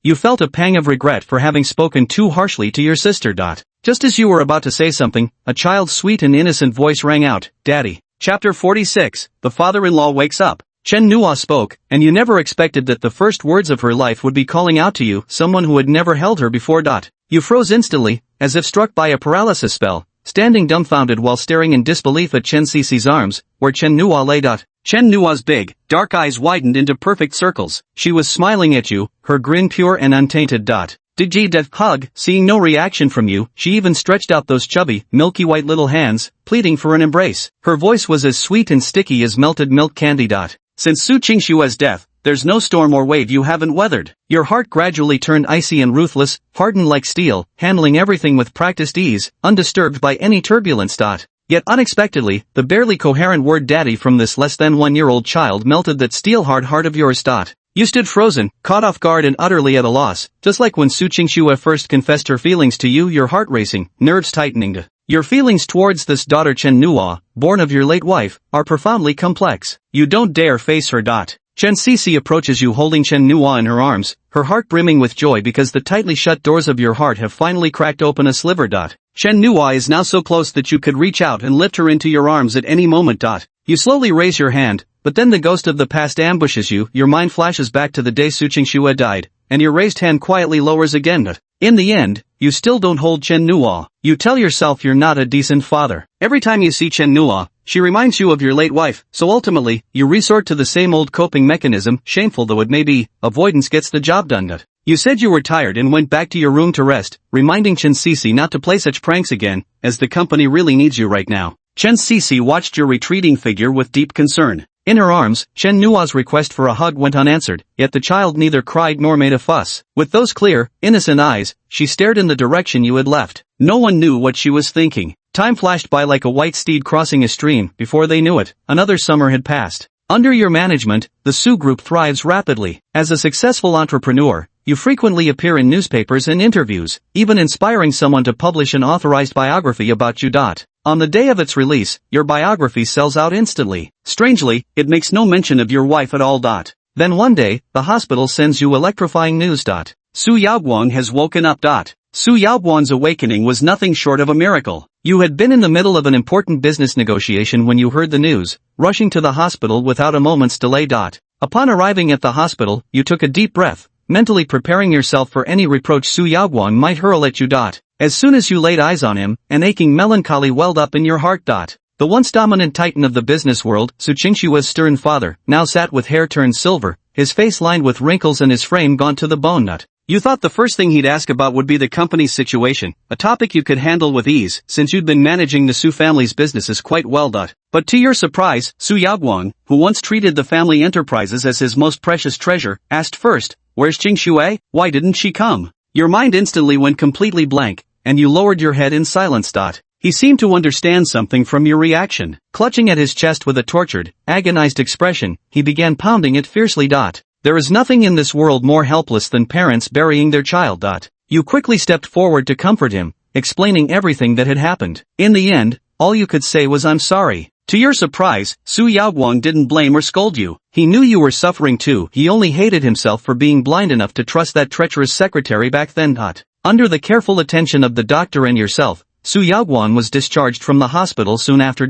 You felt a pang of regret for having spoken too harshly to your sister. Just as you were about to say something, a child's sweet and innocent voice rang out, Daddy. Chapter 46, The Father-in-Law Wakes Up. Chen Nuo spoke, and you never expected that the first words of her life would be calling out to you, someone who had never held her before. You froze instantly, as if struck by a paralysis spell, standing dumbfounded while staring in disbelief at Chen Cece's arms, where Chen Nuo lay. Chen Nuo's big, dark eyes widened into perfect circles. She was smiling at you, her grin pure and untainted. Did you hug? Seeing no reaction from you, she even stretched out those chubby, milky white little hands, pleading for an embrace. Her voice was as sweet and sticky as melted milk candy. Since Su Qingxue's death, there's no storm or wave you haven't weathered. Your heart gradually turned icy and ruthless, hardened like steel, handling everything with practiced ease, undisturbed by any turbulence. Yet unexpectedly, the barely coherent word daddy from this less than 1-year-old child melted that steel-hard heart of yours. You stood frozen, caught off guard and utterly at a loss, just like when Su Qingxue first confessed her feelings to you, your heart racing, nerves tightening. Your feelings towards this daughter Chen Nuo, born of your late wife, are profoundly complex. You don't dare face her. Chen Cece approaches you holding Chen Nuo in her arms, her heart brimming with joy because the tightly shut doors of your heart have finally cracked open a sliver. Chen Nuo is now so close that you could reach out and lift her into your arms at any moment. You slowly raise your hand, but then the ghost of the past ambushes you, your mind flashes back to the day Su Qingxue died, and your raised hand quietly lowers again. In the end, you still don't hold Chen Nuo. You tell yourself you're not a decent father. Every time you see Chen Nuo, she reminds you of your late wife, so ultimately, you resort to the same old coping mechanism, shameful though it may be, avoidance gets the job done. You said you were tired and went back to your room to rest, reminding Chen Cece not to play such pranks again, as the company really needs you right now. Chen Cece watched your retreating figure with deep concern. In her arms, Chen Nuo's request for a hug went unanswered, yet the child neither cried nor made a fuss. With those clear, innocent eyes, she stared in the direction you had left. No one knew what she was thinking. Time flashed by like a white steed crossing a stream. Before they knew it, another summer had passed. Under your management, the Su Group thrives rapidly. As a successful entrepreneur, you frequently appear in newspapers and interviews, even inspiring someone to publish an authorized biography about you. On the day of its release, your biography sells out instantly. Strangely, it makes no mention of your wife at all. Then one day, the hospital sends you electrifying news. Su Yaoguang has woken up. Su Yaoguang's awakening was nothing short of a miracle. You had been in the middle of an important business negotiation when you heard the news, rushing to the hospital without a moment's delay. Upon arriving at the hospital, you took a deep breath, mentally preparing yourself for any reproach Su Yaoguang might hurl at you. As soon as you laid eyes on him, an aching melancholy welled up in your heart. The once dominant titan of the business world, Su Qingshua's stern father, now sat with hair turned silver, his face lined with wrinkles and his frame gaunt to the bone. You thought the first thing he'd ask about would be the company's situation, a topic you could handle with ease, since you'd been managing the Su family's businesses quite well. But to your surprise, Su Yaoguang, who once treated the family enterprises as his most precious treasure, asked first, "Where's Qingxue? Why didn't she come?" Your mind instantly went completely blank, and you lowered your head in silence. He seemed to understand something from your reaction. Clutching at his chest with a tortured, agonized expression, he began pounding it fiercely. There is nothing in this world more helpless than parents burying their child. You quickly stepped forward to comfort him, explaining everything that had happened. In the end, all you could say was "I'm sorry." To your surprise, Su Yaoguang didn't blame or scold you. He knew you were suffering too. He only hated himself for being blind enough to trust that treacherous secretary back then. Under the careful attention of the doctor and yourself, Su Yaoguang was discharged from the hospital soon after.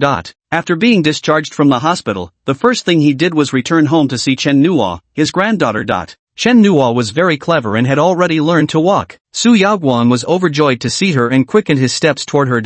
After being discharged from the hospital, the first thing he did was return home to see Chen Nuo, his granddaughter. Chen Nuo was very clever and had already learned to walk. Su Yaoguang was overjoyed to see her and quickened his steps toward her.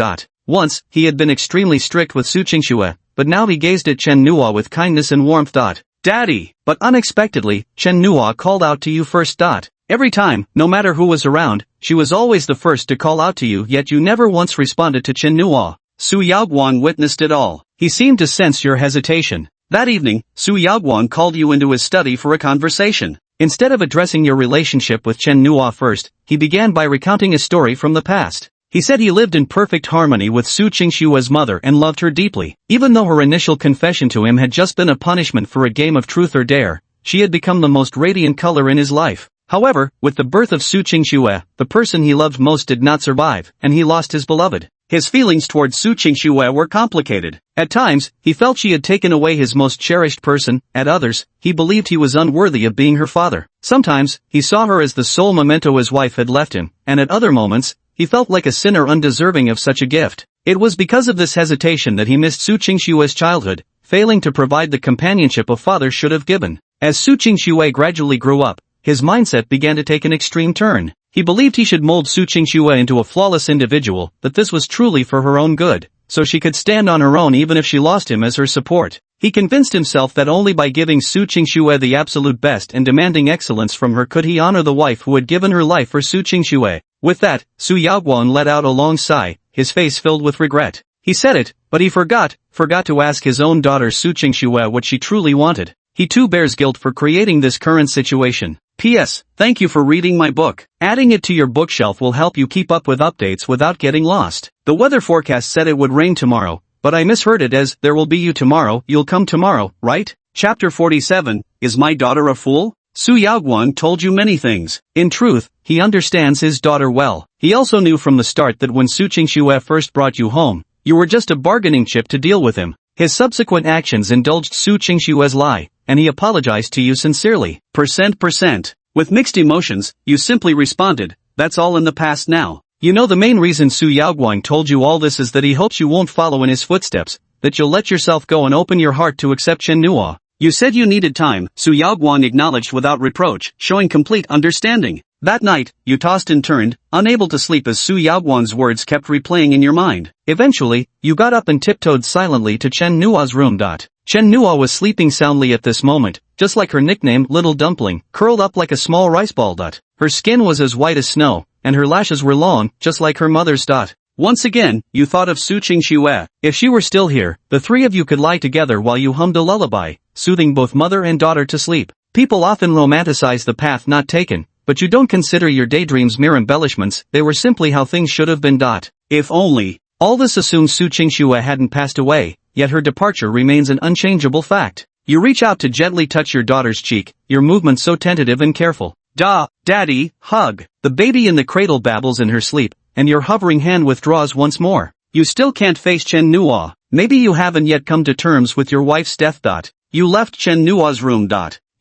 Once, he had been extremely strict with Su Qingshuo, but now he gazed at Chen Nuo with kindness and warmth. "Daddy!" But unexpectedly, Chen Nuo called out to you first. Every time, no matter who was around, she was always the first to call out to you, yet you never once responded to Chen Nuo. Su Yaoguang witnessed it all. He seemed to sense your hesitation. That evening, Su Yaoguang called you into his study for a conversation. Instead of addressing your relationship with Chen Nuo first, he began by recounting a story from the past. He said he lived in perfect harmony with Su Qingshua's mother and loved her deeply. Even though her initial confession to him had just been a punishment for a game of truth or dare, she had become the most radiant color in his life. However, with the birth of Su Qingshuo, the person he loved most did not survive, and he lost his beloved. His feelings towards Su Qingshuo were complicated. At times, he felt she had taken away his most cherished person. At others, he believed he was unworthy of being her father. Sometimes, he saw her as the sole memento his wife had left him, and at other moments, he felt like a sinner undeserving of such a gift. It was because of this hesitation that he missed Su Qingshuo's childhood, failing to provide the companionship a father should have given. As Su Qingshuo gradually grew up, his mindset began to take an extreme turn. He believed he should mold Su Qingshuo into a flawless individual, that this was truly for her own good, so she could stand on her own even if she lost him as her support. He convinced himself that only by giving Su Qingshuo the absolute best and demanding excellence from her could he honor the wife who had given her life for Su Qingshuo. With that, Su Yaoguang let out a long sigh, his face filled with regret. He said it, but he forgot to ask his own daughter Su Qingshuo what she truly wanted. He too bears guilt for creating this current situation. P.S. Thank you for reading my book. Adding it to your bookshelf will help you keep up with updates without getting lost. The weather forecast said it would rain tomorrow, but I misheard it as, there will be you tomorrow, you'll come tomorrow, right? Chapter 47, Is My Daughter a Fool? Su Yaoguang told you many things. In truth, he understands his daughter well. He also knew from the start that when Su Qingshuo first brought you home, you were just a bargaining chip to deal with him. His subsequent actions indulged Su Qingshuo's lie, and he apologized to you sincerely. Percent. With mixed emotions, you simply responded, that's all in the past now. You know the main reason Su Yaoguang told you all this is that he hopes you won't follow in his footsteps, that you'll let yourself go and open your heart to accept Chen Nuo. You said you needed time, Su Yaoguang acknowledged without reproach, showing complete understanding. That night, you tossed and turned, unable to sleep as Su Yaoguang's words kept replaying in your mind. Eventually, you got up and tiptoed silently to Chen Nua's room. Chen Nua was sleeping soundly at this moment, just like her nickname Little Dumpling, curled up like a small rice ball. Her skin was as white as snow, and her lashes were long, just like her mother's. Once again, you thought of Su Qingxue. If she were still here, the three of you could lie together while you hummed a lullaby, soothing both mother and daughter to sleep. People often romanticize the path not taken, but you don't consider your daydreams mere embellishments, they were simply how things should have been. If only. All this assumes Su Qingxue hadn't passed away, yet her departure remains an unchangeable fact. You reach out to gently touch your daughter's cheek, your movement so tentative and careful. Daddy, hug. The baby in the cradle babbles in her sleep, and your hovering hand withdraws once more. You still can't face Chen Nua. Maybe you haven't yet come to terms with your wife's death. You left Chen Nua's room.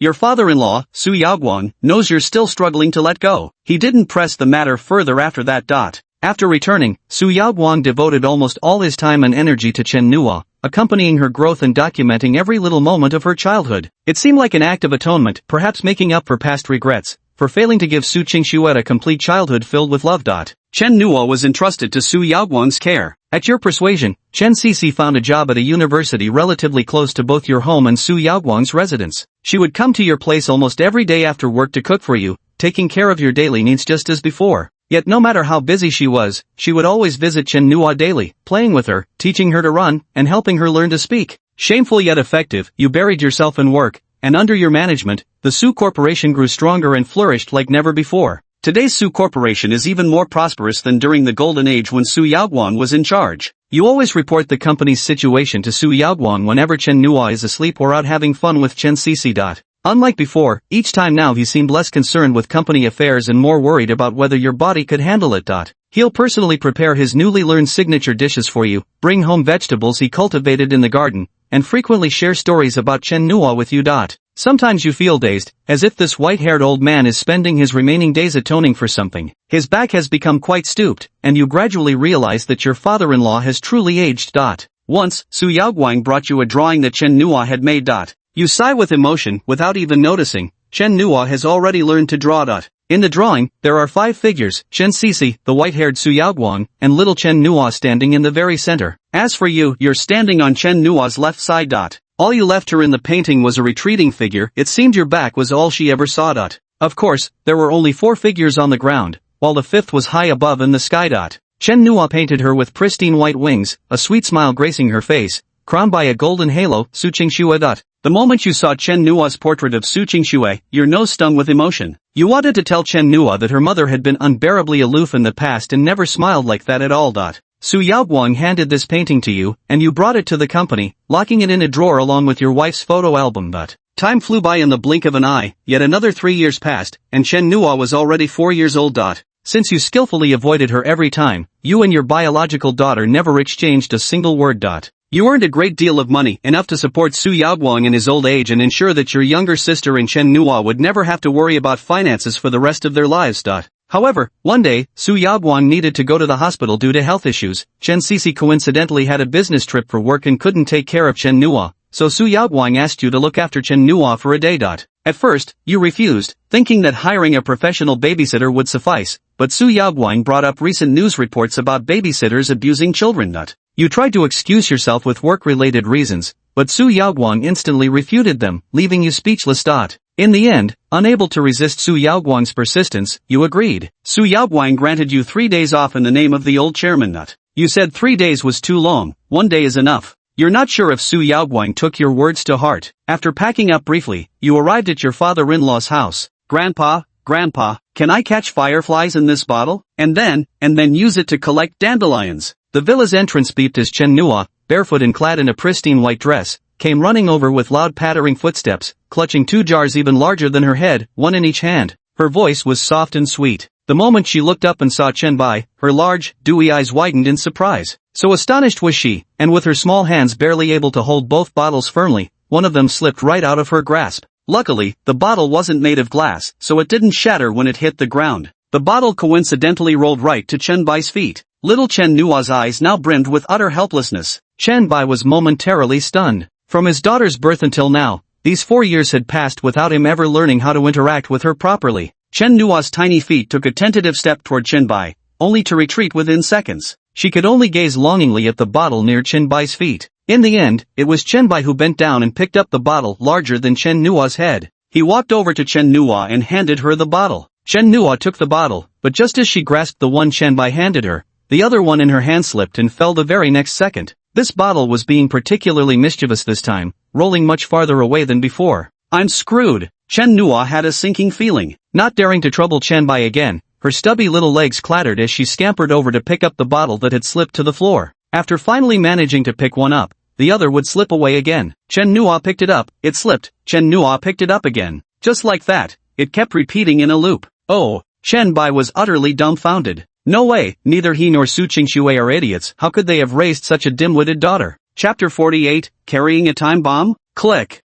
Your father-in-law, Su Yaoguang, knows you're still struggling to let go. He didn't press the matter further after that. After returning, Su Yaoguang devoted almost all his time and energy to Chen Nua, accompanying her growth and documenting every little moment of her childhood. It seemed like an act of atonement, perhaps making up for past regrets, for failing to give Su Qingxue a complete childhood filled with love. Chen Nua was entrusted to Su Yaoguang's care. At your persuasion, Chen Cece found a job at a university relatively close to both your home and Su Yaoguang's residence. She would come to your place almost every day after work to cook for you, taking care of your daily needs just as before. Yet no matter how busy she was, she would always visit Chen Nua daily, playing with her, teaching her to run, and helping her learn to speak. Shameful yet effective, you buried yourself in work, and under your management, the Su Corporation grew stronger and flourished like never before. Today's Su Corporation is even more prosperous than during the golden age when Su Yaoguang was in charge. You always report the company's situation to Su Yaoguang whenever Chen Nua is asleep or out having fun with Chen Cece. Unlike before, each time now he seemed less concerned with company affairs and more worried about whether your body could handle it. He'll personally prepare his newly learned signature dishes for you, bring home vegetables he cultivated in the garden, and frequently share stories about Chen Nua with you. Sometimes you feel dazed, as if this white-haired old man is spending his remaining days atoning for something. His back has become quite stooped, and you gradually realize that your father-in-law has truly aged. Once, Su Yaoguang brought you a drawing that Chen Nua had made. You sigh with emotion without even noticing. Chen Nua has already learned to draw. In the drawing, there are 5 figures, Chen Cece, the white-haired Su Yaoguang, and little Chen Nua standing in the very center. As for you, you're standing on Chen Nua's left side. All you left her in the painting was a retreating figure. It seemed your back was all she ever saw. Of course, there were only 4 figures on the ground, while the 5th was high above in the sky. Chen Nua painted her with pristine white wings, a sweet smile gracing her face, crowned by a golden halo, Su Qingxue. The moment you saw Chen Nua's portrait of Su Qingxue, your nose stung with emotion. You wanted to tell Chen Nua that her mother had been unbearably aloof in the past and never smiled like that at all. Su Yaoguang handed this painting to you, and you brought it to the company, locking it in a drawer along with your wife's photo album. Time flew by in the blink of an eye, yet another 3 years passed, and Chen Nua was already 4 years old. Since you skillfully avoided her every time, you and your biological daughter never exchanged a single word. You earned a great deal of money, enough to support Su Yaoguang in his old age and ensure that your younger sister and Chen Nua would never have to worry about finances for the rest of their lives. However, one day, Su Yaoguang needed to go to the hospital due to health issues. Chen Cece coincidentally had a business trip for work and couldn't take care of Chen Nua, so Su Yaoguang asked you to look after Chen Nua for a day. At first, you refused, thinking that hiring a professional babysitter would suffice, but Su Yaoguang brought up recent news reports about babysitters abusing children. You tried to excuse yourself with work-related reasons, but Su Yaoguang instantly refuted them, leaving you speechless. In the end, unable to resist Su Yaoguang's persistence, you agreed. Su Yaoguang granted you 3 days off in the name of the old chairman. You said 3 days was too long, 1 day is enough. You're not sure if Su Yaoguang took your words to heart. After packing up briefly, you arrived at your father-in-law's house. Grandpa, can I catch fireflies in this bottle? And then use it to collect dandelions. The villa's entrance beeped as Chen Nua, barefoot and clad in a pristine white dress, came running over with loud pattering footsteps, clutching 2 jars even larger than her head, one in each hand. Her voice was soft and sweet. The moment she looked up and saw Chen Bai, her large, dewy eyes widened in surprise. So astonished was she, and with her small hands barely able to hold both bottles firmly, one of them slipped right out of her grasp. Luckily, the bottle wasn't made of glass, so it didn't shatter when it hit the ground. The bottle coincidentally rolled right to Chen Bai's feet. Little Chen Nua's eyes now brimmed with utter helplessness. Chen Bai was momentarily stunned. From his daughter's birth until now, these 4 years had passed without him ever learning how to interact with her properly. Chen Nua's tiny feet took a tentative step toward Chenbai, only to retreat within seconds. She could only gaze longingly at the bottle near Chenbai's feet. In the end, it was Chenbai who bent down and picked up the bottle larger than Chen Nua's head. He walked over to Chen Nua and handed her the bottle. Chen Nua took the bottle, but just as she grasped the one Chenbai handed her, the other one in her hand slipped and fell the very next second. This bottle was being particularly mischievous this time, rolling much farther away than before. I'm screwed. Chen Nua had a sinking feeling. Not daring to trouble Chenbai again, her stubby little legs clattered as she scampered over to pick up the bottle that had slipped to the floor. After finally managing to pick one up, the other would slip away again. Chen Nua picked it up, it slipped, Chen Nua picked it up again. Just like that, it kept repeating in a loop. Oh, Chenbai was utterly dumbfounded. No way, neither he nor Su Qingxue are idiots. How could they have raised such a dim-witted daughter? Chapter 48, Carrying a Time Bomb? Click.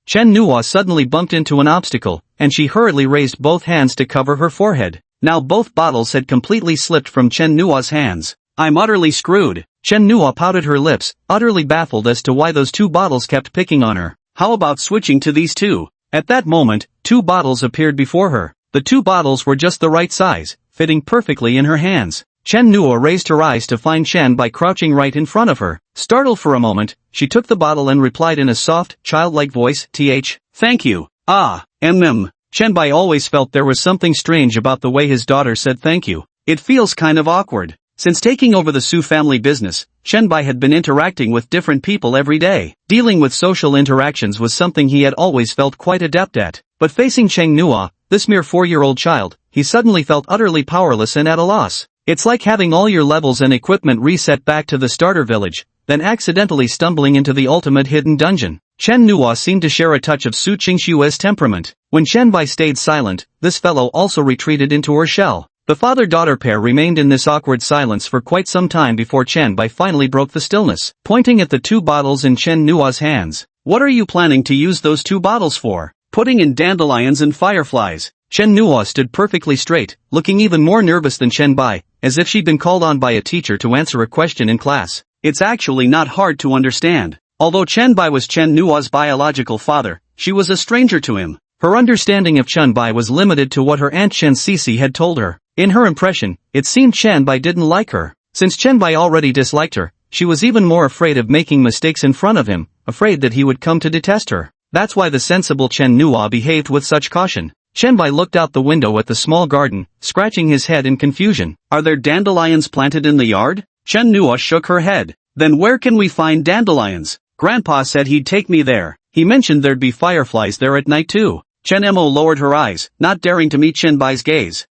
Chen Nua suddenly bumped into an obstacle, and she hurriedly raised both hands to cover her forehead. Now both bottles had completely slipped from Chen Nua's hands. I'm utterly screwed. Chen Nua pouted her lips, utterly baffled as to why those two bottles kept picking on her. How about switching to these two? At that moment, two bottles appeared before her. The two bottles were just the right size, fitting perfectly in her hands. Chen Nua raised her eyes to find Chen Bai crouching right in front of her. Startled for a moment, she took the bottle and replied in a soft, childlike voice, Thank you. Chen Bai always felt there was something strange about the way his daughter said thank you. It feels kind of awkward. Since taking over the Su family business, Chen Bai had been interacting with different people every day. Dealing with social interactions was something he had always felt quite adept at. But facing Chen Nua, this mere 4-year-old child, he suddenly felt utterly powerless and at a loss. It's like having all your levels and equipment reset back to the starter village, then accidentally stumbling into the ultimate hidden dungeon. Chen Nua seemed to share a touch of Su Qingxue's temperament. When Chen Bai stayed silent, this fellow also retreated into her shell. The father-daughter pair remained in this awkward silence for quite some time before Chen Bai finally broke the stillness, pointing at the two bottles in Chen Nua's hands. What are you planning to use those two bottles for? Putting in dandelions and fireflies. Chen Nua stood perfectly straight, looking even more nervous than Chen Bai, as if she'd been called on by a teacher to answer a question in class. It's actually not hard to understand. Although Chen Bai was Chen Nua's biological father, she was a stranger to him. Her understanding of Chen Bai was limited to what her aunt Chen Sisi had told her. In her impression, it seemed Chen Bai didn't like her. Since Chen Bai already disliked her, she was even more afraid of making mistakes in front of him, afraid that he would come to detest her. That's why the sensible Chen Nua behaved with such caution. Chen Bai looked out the window at the small garden, scratching his head in confusion. Are there dandelions planted in the yard? Chen Nua shook her head. Then where can we find dandelions? Grandpa said he'd take me there. He mentioned there'd be fireflies there at night too. Chen Mo lowered her eyes, not daring to meet Chen Bai's gaze.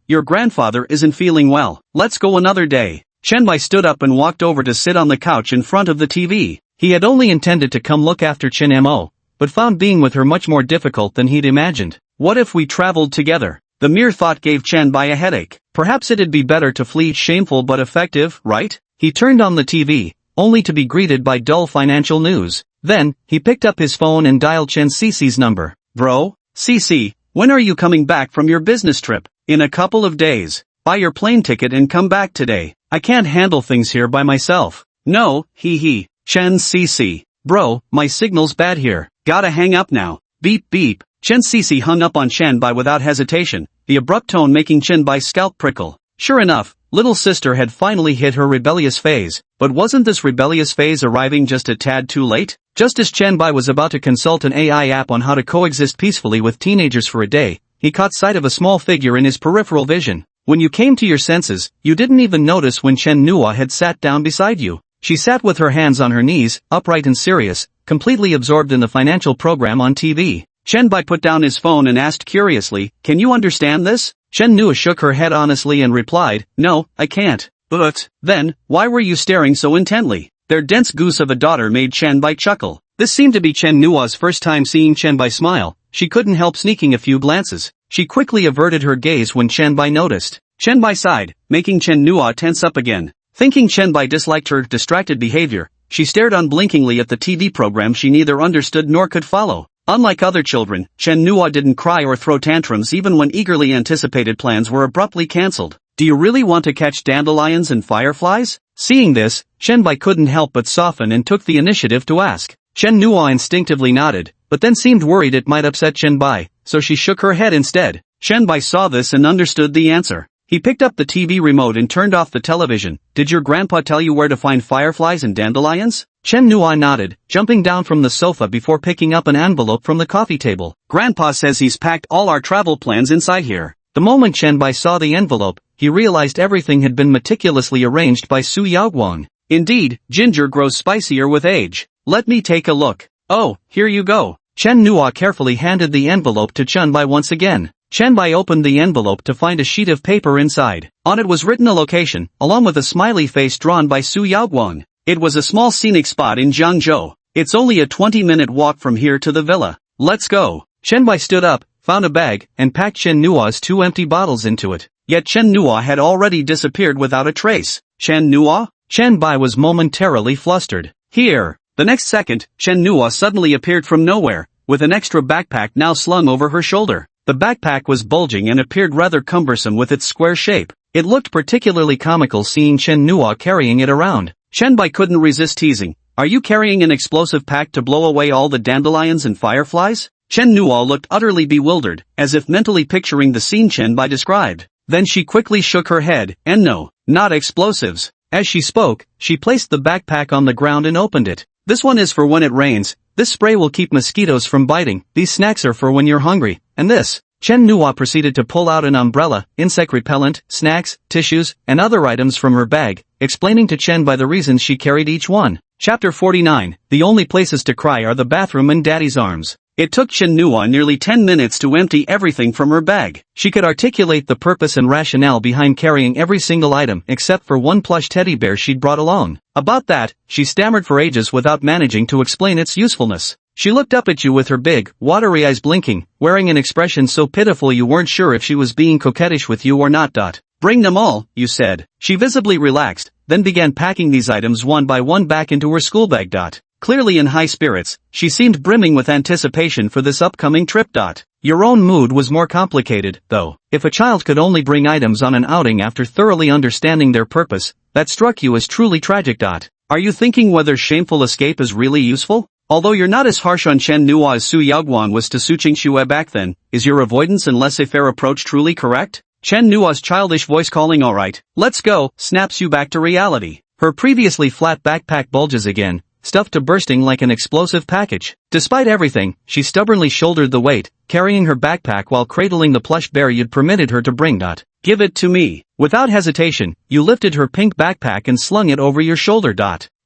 Your grandfather isn't feeling well. Let's go another day. Chen Bai stood up and walked over to sit on the couch in front of the TV. He had only intended to come look after Chen Mo, but found being with her much more difficult than he'd imagined. What if we traveled together? The mere thought gave Chen Bai a headache. Perhaps it'd be better to flee, shameful but effective, right? He turned on the TV, only to be greeted by dull financial news. Then, he picked up his phone and dialed Chen Sisi's number. Bro, Sisi, when are you coming back from your business trip? In a couple of days. Buy your plane ticket and come back today. I can't handle things here by myself. No, Chen Sisi. Bro, my signal's bad here. Gotta hang up now. Beep beep. Chen Sisi hung up on Chen Bai without hesitation, the abrupt tone making Chen Bai's scalp prickle. Sure enough, little sister had finally hit her rebellious phase, but wasn't this rebellious phase arriving just a tad too late? Just as Chen Bai was about to consult an AI app on how to coexist peacefully with teenagers for a day, he caught sight of a small figure in his peripheral vision. When you came to your senses, you didn't even notice when Chen Nua had sat down beside you. She sat with her hands on her knees, upright and serious, completely absorbed in the financial program on TV. Chen Bai put down his phone and asked curiously, "Can you understand this?" Chen Nua shook her head honestly and replied, "No, I can't." But, then, why were you staring so intently? Their dense goose of a daughter made Chen Bai chuckle. This seemed to be Chen Nua's first time seeing Chen Bai smile. She couldn't help sneaking a few glances. She quickly averted her gaze when Chen Bai noticed. Chen Bai sighed, making Chen Nua tense up again. Thinking Chen Bai disliked her distracted behavior, she stared unblinkingly at the TV program she neither understood nor could follow. Unlike other children, Chen Nua didn't cry or throw tantrums even when eagerly anticipated plans were abruptly cancelled. Do you really want to catch dandelions and fireflies? Seeing this, Chen Bai couldn't help but soften and took the initiative to ask. Chen Nua instinctively nodded, but then seemed worried it might upset Chen Bai, so she shook her head instead. Chen Bai saw this and understood the answer. He picked up the TV remote and turned off the television. Did your grandpa tell you where to find fireflies and dandelions? Chen Nua nodded, jumping down from the sofa before picking up an envelope from the coffee table. Grandpa says he's packed all our travel plans inside here. The moment Chen Bai saw the envelope, he realized everything had been meticulously arranged by Su Yaoguang. Indeed, ginger grows spicier with age. Let me take a look. Oh, here you go. Chen Nua carefully handed the envelope to Chen Bai once again. Chen Bai opened the envelope to find a sheet of paper inside. On it was written a location, along with a smiley face drawn by Su Yaoguang. It was a small scenic spot in Jiangzhou. It's only a 20-minute walk from here to the villa. Let's go. Chen Bai stood up, found a bag, and packed Chen Nua's 2 empty bottles into it. Yet Chen Nua had already disappeared without a trace. Chen Nua? Chen Bai was momentarily flustered. Here. The next second, Chen Nua suddenly appeared from nowhere, with an extra backpack now slung over her shoulder. The backpack was bulging and appeared rather cumbersome with its square shape. It looked particularly comical seeing Chen Nua carrying it around. Chen Bai couldn't resist teasing. Are you carrying an explosive pack to blow away all the dandelions and fireflies? Chen Nua looked utterly bewildered, as if mentally picturing the scene Chen Bai described. Then she quickly shook her head, and no, not explosives. As she spoke, she placed the backpack on the ground and opened it. This one is for when it rains. This spray will keep mosquitoes from biting. These snacks are for when you're hungry. And this. Chen Nua proceeded to pull out an umbrella, insect repellent, snacks, tissues, and other items from her bag, explaining to Chen Bai the reasons she carried each one. Chapter 49. The only places to cry are the bathroom and daddy's arms. It took Chen Nua nearly 10 minutes to empty everything from her bag. She could articulate the purpose and rationale behind carrying every single item except for one plush teddy bear she'd brought along. About that, she stammered for ages without managing to explain its usefulness. She looked up at you with her big, watery eyes blinking, wearing an expression so pitiful you weren't sure if she was being coquettish with you or not. Bring them all, you said. She visibly relaxed, then began packing these items one by one back into her school bag. Clearly in high spirits, she seemed brimming with anticipation for this upcoming trip. Your own mood was more complicated, though. If a child could only bring items on an outing after thoroughly understanding their purpose, that struck you as truly tragic. Are you thinking whether shameful escape is really useful? Although you're not as harsh on Chen Nua as Su Yaoguang was to Su Qingxue back then, is your avoidance and laissez-faire approach truly correct? Chen Nua's childish voice calling alright, let's go, snaps you back to reality. Her previously flat backpack bulges again, stuffed to bursting like an explosive package. Despite everything, she stubbornly shouldered the weight, carrying her backpack while cradling the plush bear you'd permitted her to bring. Give it to me. Without hesitation, you lifted her pink backpack and slung it over your shoulder.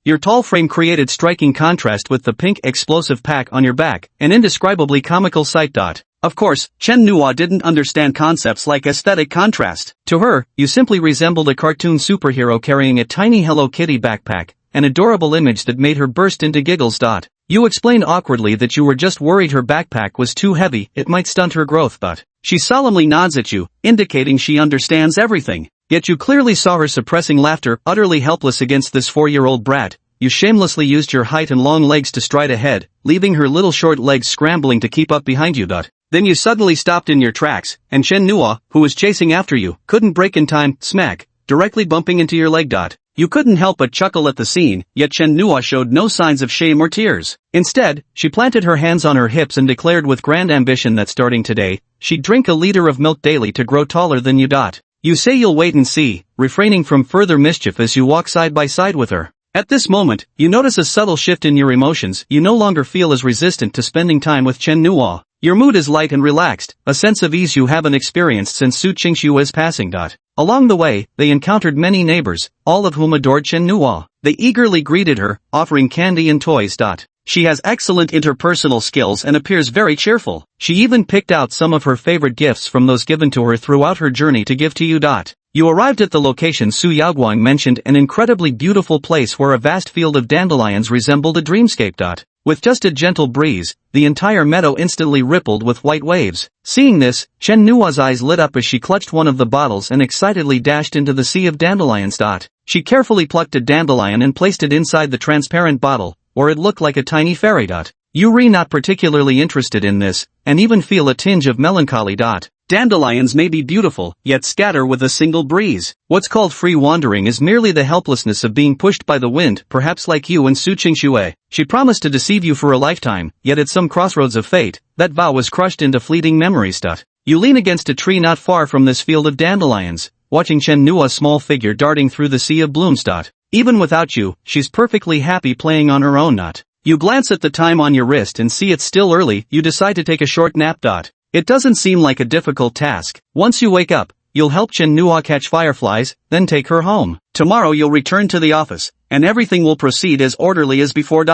Your tall frame created striking contrast with the pink explosive pack on your back, an indescribably comical sight. Of course, Chen Nua didn't understand concepts like aesthetic contrast. To her, you simply resembled a cartoon superhero carrying a tiny Hello Kitty backpack, an adorable image that made her burst into giggles. You explained awkwardly that you were just worried her backpack was too heavy, it might stunt her growth. She solemnly nods at you, indicating she understands everything. Yet you clearly saw her suppressing laughter, utterly helpless against this 4-year-old brat. You shamelessly used your height and long legs to stride ahead, leaving her little short legs scrambling to keep up behind you. Then you suddenly stopped in your tracks, and Chen Nua, who was chasing after you, couldn't brake in time, smack, directly bumping into your leg. You couldn't help but chuckle at the scene, yet Chen Nua showed no signs of shame or tears. Instead, she planted her hands on her hips and declared with grand ambition that starting today, she'd drink a liter of milk daily to grow taller than you. You say you'll wait and see, refraining from further mischief as you walk side by side with her. At this moment, you notice a subtle shift in your emotions. You no longer feel as resistant to spending time with Chen Nua. Your mood is light and relaxed, a sense of ease you haven't experienced since Su Qingxue's passing. Along the way, they encountered many neighbors, all of whom adored Chen Nua. They eagerly greeted her, offering candy and toys. She has excellent interpersonal skills and appears very cheerful. She even picked out some of her favorite gifts from those given to her throughout her journey to give to you. You arrived at the location Su Yaoguang mentioned, an incredibly beautiful place where a vast field of dandelions resembled a dreamscape. With just a gentle breeze, the entire meadow instantly rippled with white waves. Seeing this, Chen Nua's eyes lit up as she clutched one of the bottles and excitedly dashed into the sea of dandelions. She carefully plucked a dandelion and placed it inside the transparent bottle, where it looked like a tiny fairy. You're not particularly interested in this, and even feel a tinge of melancholy. Dandelions may be beautiful, yet scatter with a single breeze. What's called free wandering is merely the helplessness of being pushed by the wind, perhaps like you and Su Qingxue. She promised to deceive you for a lifetime, yet at some crossroads of fate, that vow was crushed into fleeting memories. You lean against a tree not far from this field of dandelions, watching Chen Nua's small figure darting through the sea of blooms. Even without you, she's perfectly happy playing on her own. You glance at the time on your wrist and see it's still early. You decide to take a short nap. It doesn't seem like a difficult task. Once you wake up, you'll help Chen Nua catch fireflies, then take her home. Tomorrow you'll return to the office, and everything will proceed as orderly as before.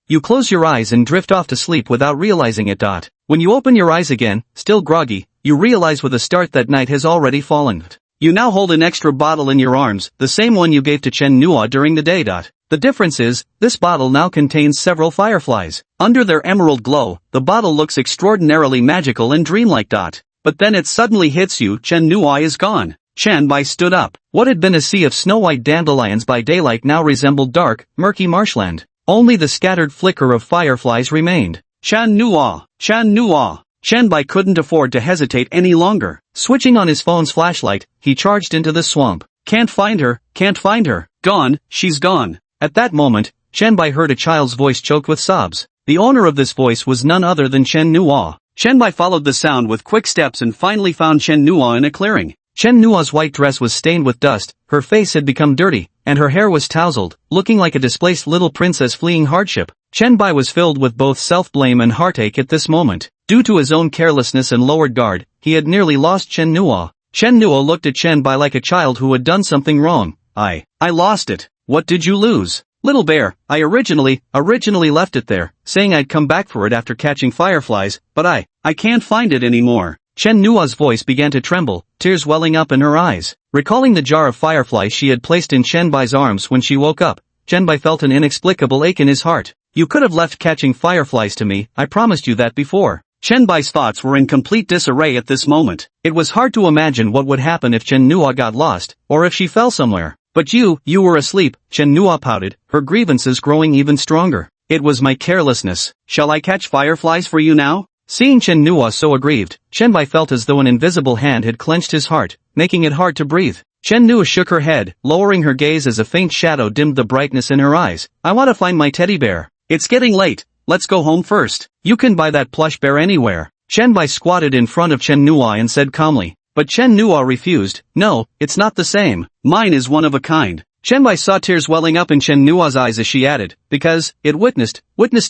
You close your eyes and drift off to sleep without realizing it. When you open your eyes again, still groggy, you realize with a start that night has already fallen. You now hold an extra bottle in your arms, the same one you gave to Chen Nua during the day. The difference is, this bottle now contains several fireflies. Under their emerald glow, the bottle looks extraordinarily magical and dreamlike. But then it suddenly hits you, Chen Nua is gone. Chen Bai stood up. What had been a sea of snow-white dandelions by daylight now resembled dark, murky marshland. Only the scattered flicker of fireflies remained. Chen Nua! Chen Nua! Chen Bai couldn't afford to hesitate any longer. Switching on his phone's flashlight, he charged into the swamp. Can't find her, can't find her. Gone, she's gone. At that moment, Chen Bai heard a child's voice choked with sobs. The owner of this voice was none other than Chen Nua. Chen Bai followed the sound with quick steps and finally found Chen Nua in a clearing. Chen Nua's white dress was stained with dust, her face had become dirty, and her hair was tousled, looking like a displaced little princess fleeing hardship. Chen Bai was filled with both self-blame and heartache at this moment. Due to his own carelessness and lowered guard, he had nearly lost Chen Nua. Chen Nua looked at Chen Bai like a child who had done something wrong. I lost it. What did you lose? Little bear, I originally left it there, saying I'd come back for it after catching fireflies, but I can't find it anymore. Chen Nua's voice began to tremble, tears welling up in her eyes. Recalling the jar of fireflies she had placed in Chen Bai's arms when she woke up, Chen Bai felt an inexplicable ache in his heart. You could have left catching fireflies to me, I promised you that before. Chen Bai's thoughts were in complete disarray at this moment. It was hard to imagine what would happen if Chen Nua got lost, or if she fell somewhere. But you were asleep, Chen Nua pouted, her grievances growing even stronger. It was my carelessness. Shall I catch fireflies for you now? Seeing Chen Nua so aggrieved, Chen Bai felt as though an invisible hand had clenched his heart, making it hard to breathe. Chen Nua shook her head, lowering her gaze as a faint shadow dimmed the brightness in her eyes. I want to find my teddy bear. It's getting late. Let's go home first. You can buy that plush bear anywhere. Chen Bai squatted in front of Chen Nua and said calmly. But Chen Nua refused. No, it's not the same. Mine is one of a kind. Chen Bai saw tears welling up in Chen Nua's eyes as she added, because it witnessed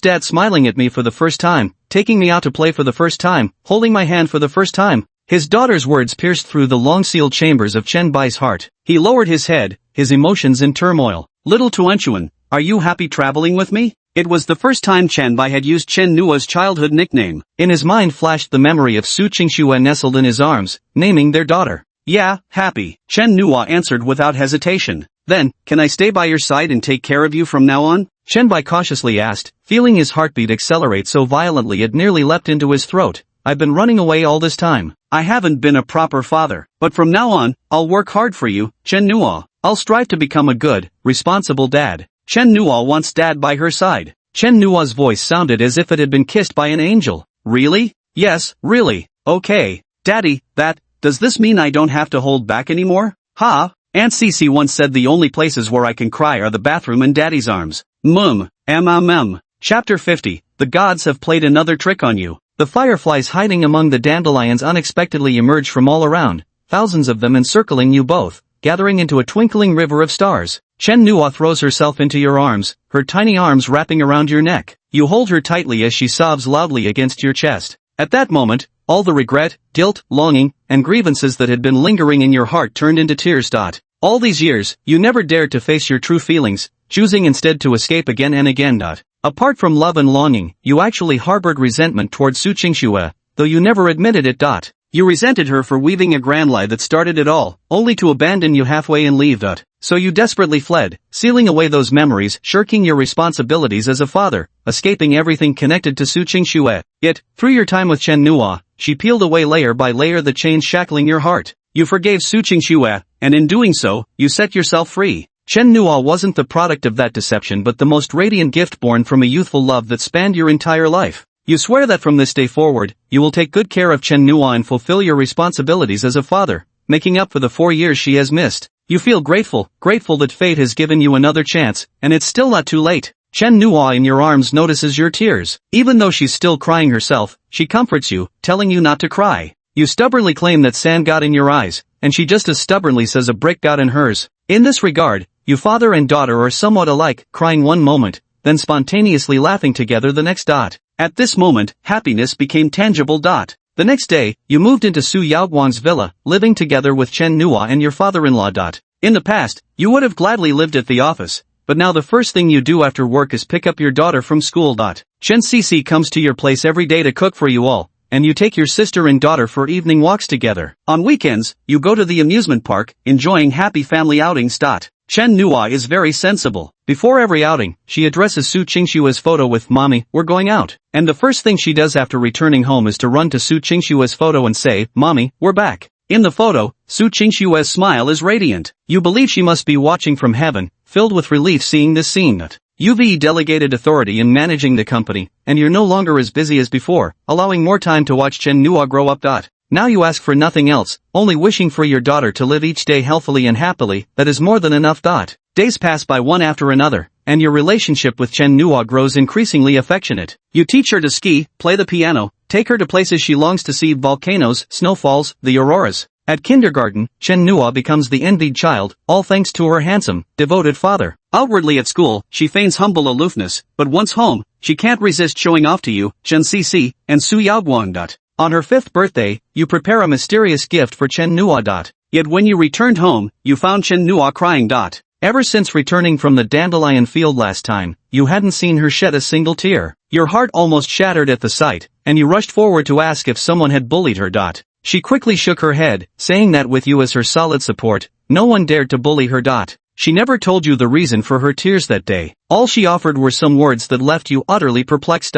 Dad smiling at me for the first time, taking me out to play for the first time, holding my hand for the first time. His daughter's words pierced through the long-sealed chambers of Chen Bai's heart. He lowered his head, his emotions in turmoil. Little Tuanchuan, are you happy traveling with me? It was the first time Chen Bai had used Chen Nua's childhood nickname. In his mind flashed the memory of Su Qingxue nestled in his arms, naming their daughter. Yeah, happy. Chen Nua answered without hesitation. Then, can I stay by your side and take care of you from now on? Chen Bai cautiously asked, feeling his heartbeat accelerate so violently it nearly leapt into his throat. I've been running away all this time. I haven't been a proper father. But from now on, I'll work hard for you, Chen Nua. I'll strive to become a good, responsible dad. Chen Nua wants Dad by her side. Chen Nua's voice sounded as if it had been kissed by an angel. Really? Yes, really. Okay. Daddy, does this mean I don't have to hold back anymore? Ha! Aunt Cece once said the only places where I can cry are the bathroom and Daddy's arms. Chapter 50. The gods have played another trick on you. The fireflies hiding among the dandelions unexpectedly emerged from all around, thousands of them encircling you both, gathering into a twinkling river of stars. Chen Nua throws herself into your arms, her tiny arms wrapping around your neck. You hold her tightly as she sobs loudly against your chest. At that moment, all the regret, guilt, longing, and grievances that had been lingering in your heart turned into tears. All these years, you never dared to face your true feelings, choosing instead to escape again and again. Apart from love and longing, you actually harbored resentment towards Su Qingxue, though you never admitted it. You resented her for weaving a grand lie that started it all, only to abandon you halfway and leave. So you desperately fled, sealing away those memories, shirking your responsibilities as a father, escaping everything connected to Su Qingxue. Yet, through your time with Chen Nua, she peeled away layer by layer the chains shackling your heart. You forgave Su Qingxue, and in doing so, you set yourself free. Chen Nua wasn't the product of that deception but the most radiant gift born from a youthful love that spanned your entire life. You swear that from this day forward, you will take good care of Chen Nua and fulfill your responsibilities as a father, making up for the 4 years she has missed. You feel grateful that fate has given you another chance, and it's still not too late. Chen Nua in your arms notices your tears. Even though she's still crying herself, she comforts you, telling you not to cry. You stubbornly claim that sand got in your eyes, and she just as stubbornly says a brick got in hers. In this regard, you father and daughter are somewhat alike, crying one moment, then spontaneously laughing together the next. At this moment, happiness became tangible. The next day, you moved into Su Yaoguang's villa, living together with Chen Nua and your father-in-law. In the past, you would have gladly lived at the office, but now the first thing you do after work is pick up your daughter from school. Chen Cici comes to your place every day to cook for you all, and you take your sister and daughter for evening walks together. On weekends, you go to the amusement park, enjoying happy family outings. Chen Nua is very sensible. Before every outing, she addresses Su Qingshua's photo with "Mommy, we're going out." And the first thing she does after returning home is to run to Su Qingshua's photo and say, "Mommy, we're back." In the photo, Su Qingshua's smile is radiant. You believe she must be watching from heaven, filled with relief seeing this scene. You've delegated authority in managing the company, and you're no longer as busy as before, allowing more time to watch Chen Nua grow up. Now you ask for nothing else, only wishing for your daughter to live each day healthily and happily. That is more than enough. Days pass by one after another, and your relationship with Chen Nua grows increasingly affectionate. You teach her to ski, play the piano, take her to places she longs to see: volcanoes, snowfalls, the auroras. At kindergarten, Chen Nua becomes the envied child, all thanks to her handsome, devoted father. Outwardly at school, she feigns humble aloofness, but once home, she can't resist showing off to you, Chen Cici, and Su Yaoguang. On her 5th birthday, you prepare a mysterious gift for Chen Nua. Yet when you returned home, you found Chen Nua crying. Ever since returning from the dandelion field last time, you hadn't seen her shed a single tear. Your heart almost shattered at the sight, and you rushed forward to ask if someone had bullied her. She quickly shook her head, saying that with you as her solid support, no one dared to bully her. She never told you the reason for her tears that day. All she offered were some words that left you utterly perplexed.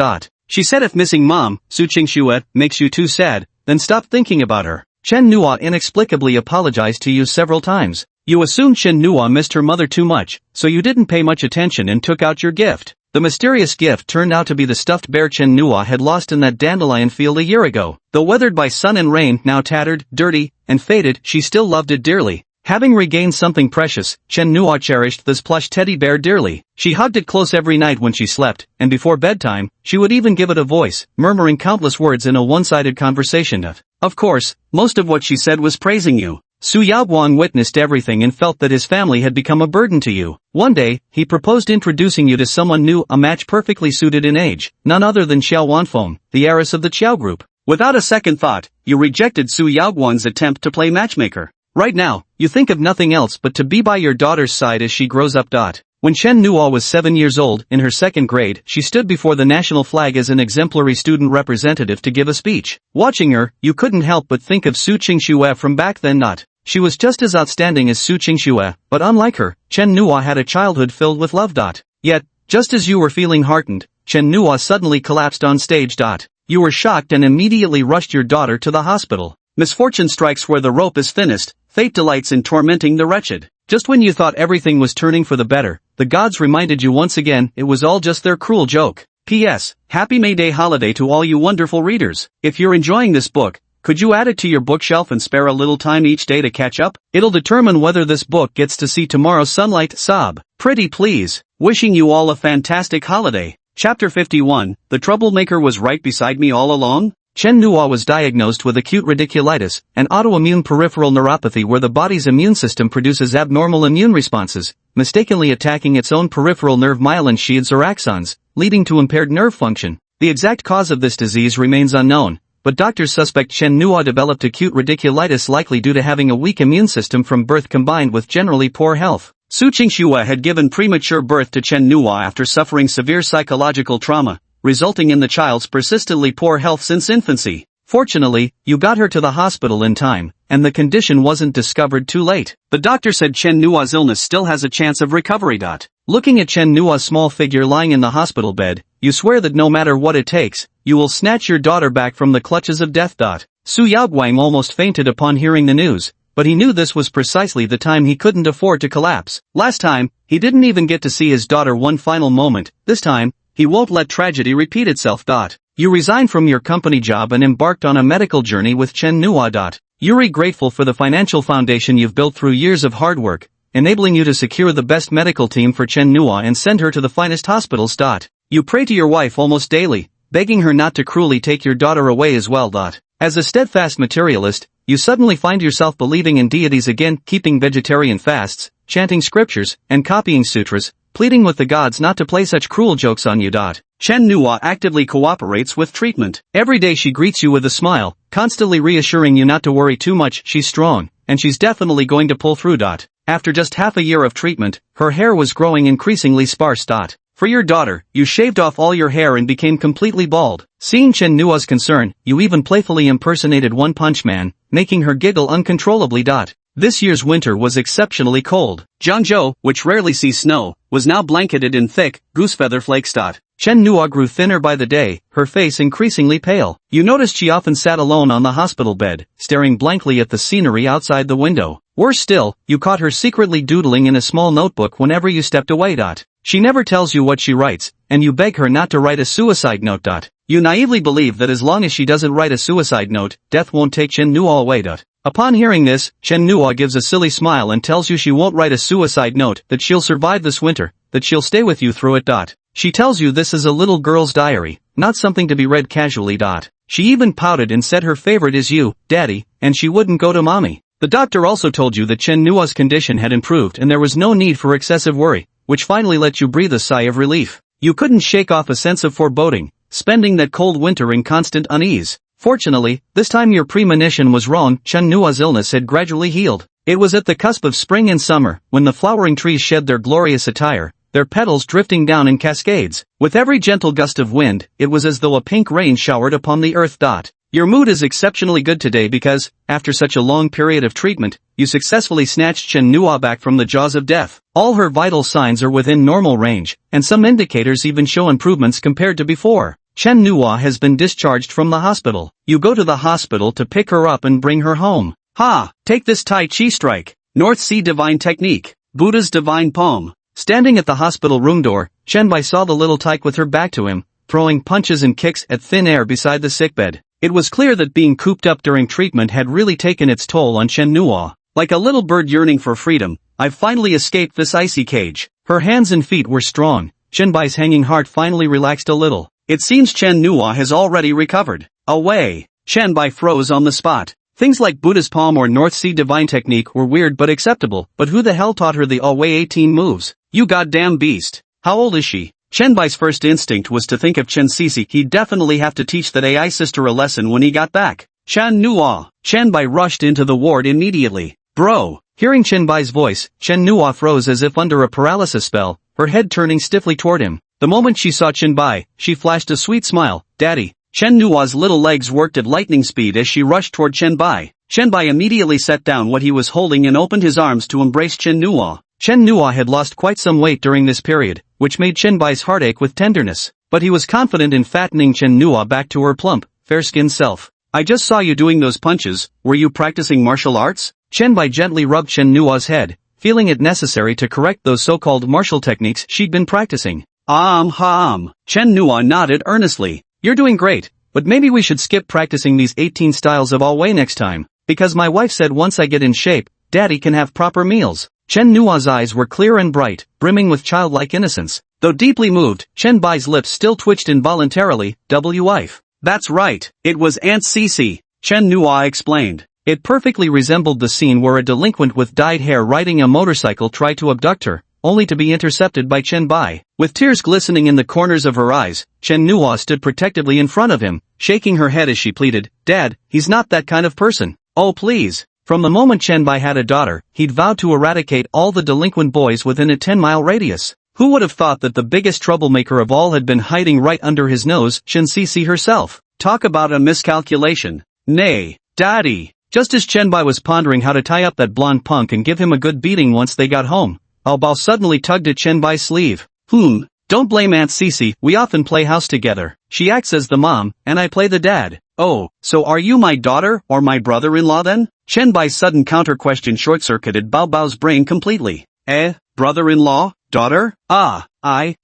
She said if missing mom, Su Qingxue, makes you too sad, then stop thinking about her. Chen Nua inexplicably apologized to you several times. You assumed Chen Nua missed her mother too much, so you didn't pay much attention and took out your gift. The mysterious gift turned out to be the stuffed bear Chen Nua had lost in that dandelion field a year ago. Though weathered by sun and rain, now tattered, dirty, and faded, she still loved it dearly. Having regained something precious, Chen Nua cherished this plush teddy bear dearly. She hugged it close every night when she slept, and before bedtime, she would even give it a voice, murmuring countless words in a one-sided conversation. Of course, most of what she said was praising you. Su Yaoguang witnessed everything and felt that his family had become a burden to you. One day, he proposed introducing you to someone new, a match perfectly suited in age, none other than Xiao Wanfeng, the heiress of the Qiao group. Without a second thought, you rejected Su Yaoguang's attempt to play matchmaker. Right now, you think of nothing else but to be by your daughter's side as she grows up. When Chen Nua was 7 years old, in her 2nd grade, she stood before the national flag as an exemplary student representative to give a speech. Watching her, you couldn't help but think of Su Qingxue from back then. She was just as outstanding as Su Qingxue, but unlike her, Chen Nua had a childhood filled with love. Yet, just as you were feeling heartened, Chen Nua suddenly collapsed on stage. You were shocked and immediately rushed your daughter to the hospital. Misfortune strikes where the rope is thinnest, fate delights in tormenting the wretched. Just when you thought everything was turning for the better, the gods reminded you once again it was all just their cruel joke. P.S. Happy May Day holiday to all you wonderful readers. If you're enjoying this book, could you add it to your bookshelf and spare a little time each day to catch up? It'll determine whether this book gets to see tomorrow's sunlight. Sob. Pretty please. Wishing you all a fantastic holiday. Chapter 51, The Troublemaker Was Right Beside Me All Along? Chen Nua was diagnosed with acute radiculitis, an autoimmune peripheral neuropathy where the body's immune system produces abnormal immune responses, mistakenly attacking its own peripheral nerve myelin sheaths or axons, leading to impaired nerve function. The exact cause of this disease remains unknown, but doctors suspect Chen Nua developed acute radiculitis likely due to having a weak immune system from birth combined with generally poor health. Su Qingxue had given premature birth to Chen Nua after suffering severe psychological trauma, resulting in the child's persistently poor health since infancy. Fortunately, you got her to the hospital in time, and the condition wasn't discovered too late. The doctor said Chen Nua's illness still has a chance of recovery. Looking at Chen Nua's small figure lying in the hospital bed, you swear that no matter what it takes, you will snatch your daughter back from the clutches of death. Su Yaoguang almost fainted upon hearing the news, but he knew this was precisely the time he couldn't afford to collapse. Last time, he didn't even get to see his daughter one final moment. This time, he won't let tragedy repeat itself. You resigned from your company job and embarked on a medical journey with Chen Nua. You're grateful for the financial foundation you've built through years of hard work, enabling you to secure the best medical team for Chen Nua and send her to the finest hospitals. You pray to your wife almost daily, begging her not to cruelly take your daughter away as well. As a steadfast materialist, you suddenly find yourself believing in deities again, keeping vegetarian fasts, chanting scriptures, and copying sutras, pleading with the gods not to play such cruel jokes on you. Chen Nua actively cooperates with treatment. Every day she greets you with a smile, constantly reassuring you not to worry too much. She's strong, and she's definitely going to pull through. After just half a year of treatment, her hair was growing increasingly sparse. For your daughter, you shaved off all your hair and became completely bald. Seeing Chen Nua's concern, you even playfully impersonated One Punch Man, making her giggle uncontrollably. This year's winter was exceptionally cold. Jiangzhou, which rarely sees snow, was now blanketed in thick, goosefeather flakes. Chen Nua grew thinner by the day, her face increasingly pale. You noticed she often sat alone on the hospital bed, staring blankly at the scenery outside the window. Worse still, you caught her secretly doodling in a small notebook whenever you stepped away. She never tells you what she writes, and you beg her not to write a suicide note. You naively believe that as long as she doesn't write a suicide note, death won't take Chen Nua away. Upon hearing this, Chen Nua gives a silly smile and tells you she won't write a suicide note, that she'll survive this winter, that she'll stay with you through it. She tells you this is a little girl's diary, not something to be read casually. She even pouted and said her favorite is you, Daddy, and she wouldn't go to Mommy. The doctor also told you that Chen Nua's condition had improved and there was no need for excessive worry, which finally let you breathe a sigh of relief. You couldn't shake off a sense of foreboding, spending that cold winter in constant unease. Fortunately, this time your premonition was wrong. Chen Nua's illness had gradually healed. It was at the cusp of spring and summer, when the flowering trees shed their glorious attire, their petals drifting down in cascades. With every gentle gust of wind, it was as though a pink rain showered upon the earth. Your mood is exceptionally good today because, after such a long period of treatment, you successfully snatched Chen Nua back from the jaws of death. All her vital signs are within normal range, and some indicators even show improvements compared to before. Chen Nua has been discharged from the hospital. You go to the hospital to pick her up and bring her home. Ha! Take this Tai Chi strike. North Sea divine technique. Buddha's divine palm. Standing at the hospital room door, Chen Bai saw the little tyke with her back to him, throwing punches and kicks at thin air beside the sickbed. It was clear that being cooped up during treatment had really taken its toll on Chen Nua. Like a little bird yearning for freedom, I've finally escaped this icy cage. Her hands and feet were strong. Chen Bai's hanging heart finally relaxed a little. It seems Chen Nua has already recovered. Away. Chen Bai froze on the spot. Things like Buddha's palm or North Sea divine technique were weird but acceptable, but who the hell taught her the Away 18 moves? You goddamn beast. How old is she? Chen Bai's first instinct was to think of Chen Sisi. He'd definitely have to teach that AI sister a lesson when he got back. Chen Nua. Chen Bai rushed into the ward immediately. Bro. Hearing Chen Bai's voice, Chen Nua froze as if under a paralysis spell, her head turning stiffly toward him. The moment she saw Chen Bai, she flashed a sweet smile. Daddy. Chen Nua's little legs worked at lightning speed as she rushed toward Chen Bai. Chen Bai immediately set down what he was holding and opened his arms to embrace Chen Nua. Chen Nua had lost quite some weight during this period, which made Chen Bai's heart ache with tenderness. But he was confident in fattening Chen Nua back to her plump, fair-skinned self. I just saw you doing those punches. Were you practicing martial arts? Chen Bai gently rubbed Chen Nua's head, feeling it necessary to correct those so-called martial techniques she'd been practicing. Chen Nua nodded earnestly. You're doing great, but maybe we should skip practicing these 18 styles of Away next time, because my wife said once I get in shape, Daddy can have proper meals. Chen Nua's eyes were clear and bright, brimming with childlike innocence. Though deeply moved, Chen Bai's lips still twitched involuntarily. Wife. That's right, it was Aunt Cece, Chen Nua explained. It perfectly resembled the scene where a delinquent with dyed hair riding a motorcycle tried to abduct her, only to be intercepted by Chen Bai. With tears glistening in the corners of her eyes, Chen Nua stood protectively in front of him, shaking her head as she pleaded, Dad, he's not that kind of person. Oh please. From the moment Chen Bai had a daughter, he'd vowed to eradicate all the delinquent boys within a 10-mile radius. Who would have thought that the biggest troublemaker of all had been hiding right under his nose, Chen Sisi herself? Talk about a miscalculation. Nay, Daddy. Just as Chen Bai was pondering how to tie up that blonde punk and give him a good beating once they got home, Ao Bao suddenly tugged at Chen Bai's sleeve. Don't blame Aunt Cece, we often play house together. She acts as the mom, and I play the dad. Oh, so are you my daughter, or my brother-in-law then? Chen Bai's sudden counter-question short-circuited Bao Bao's brain completely. Brother-in-law? Daughter? Chen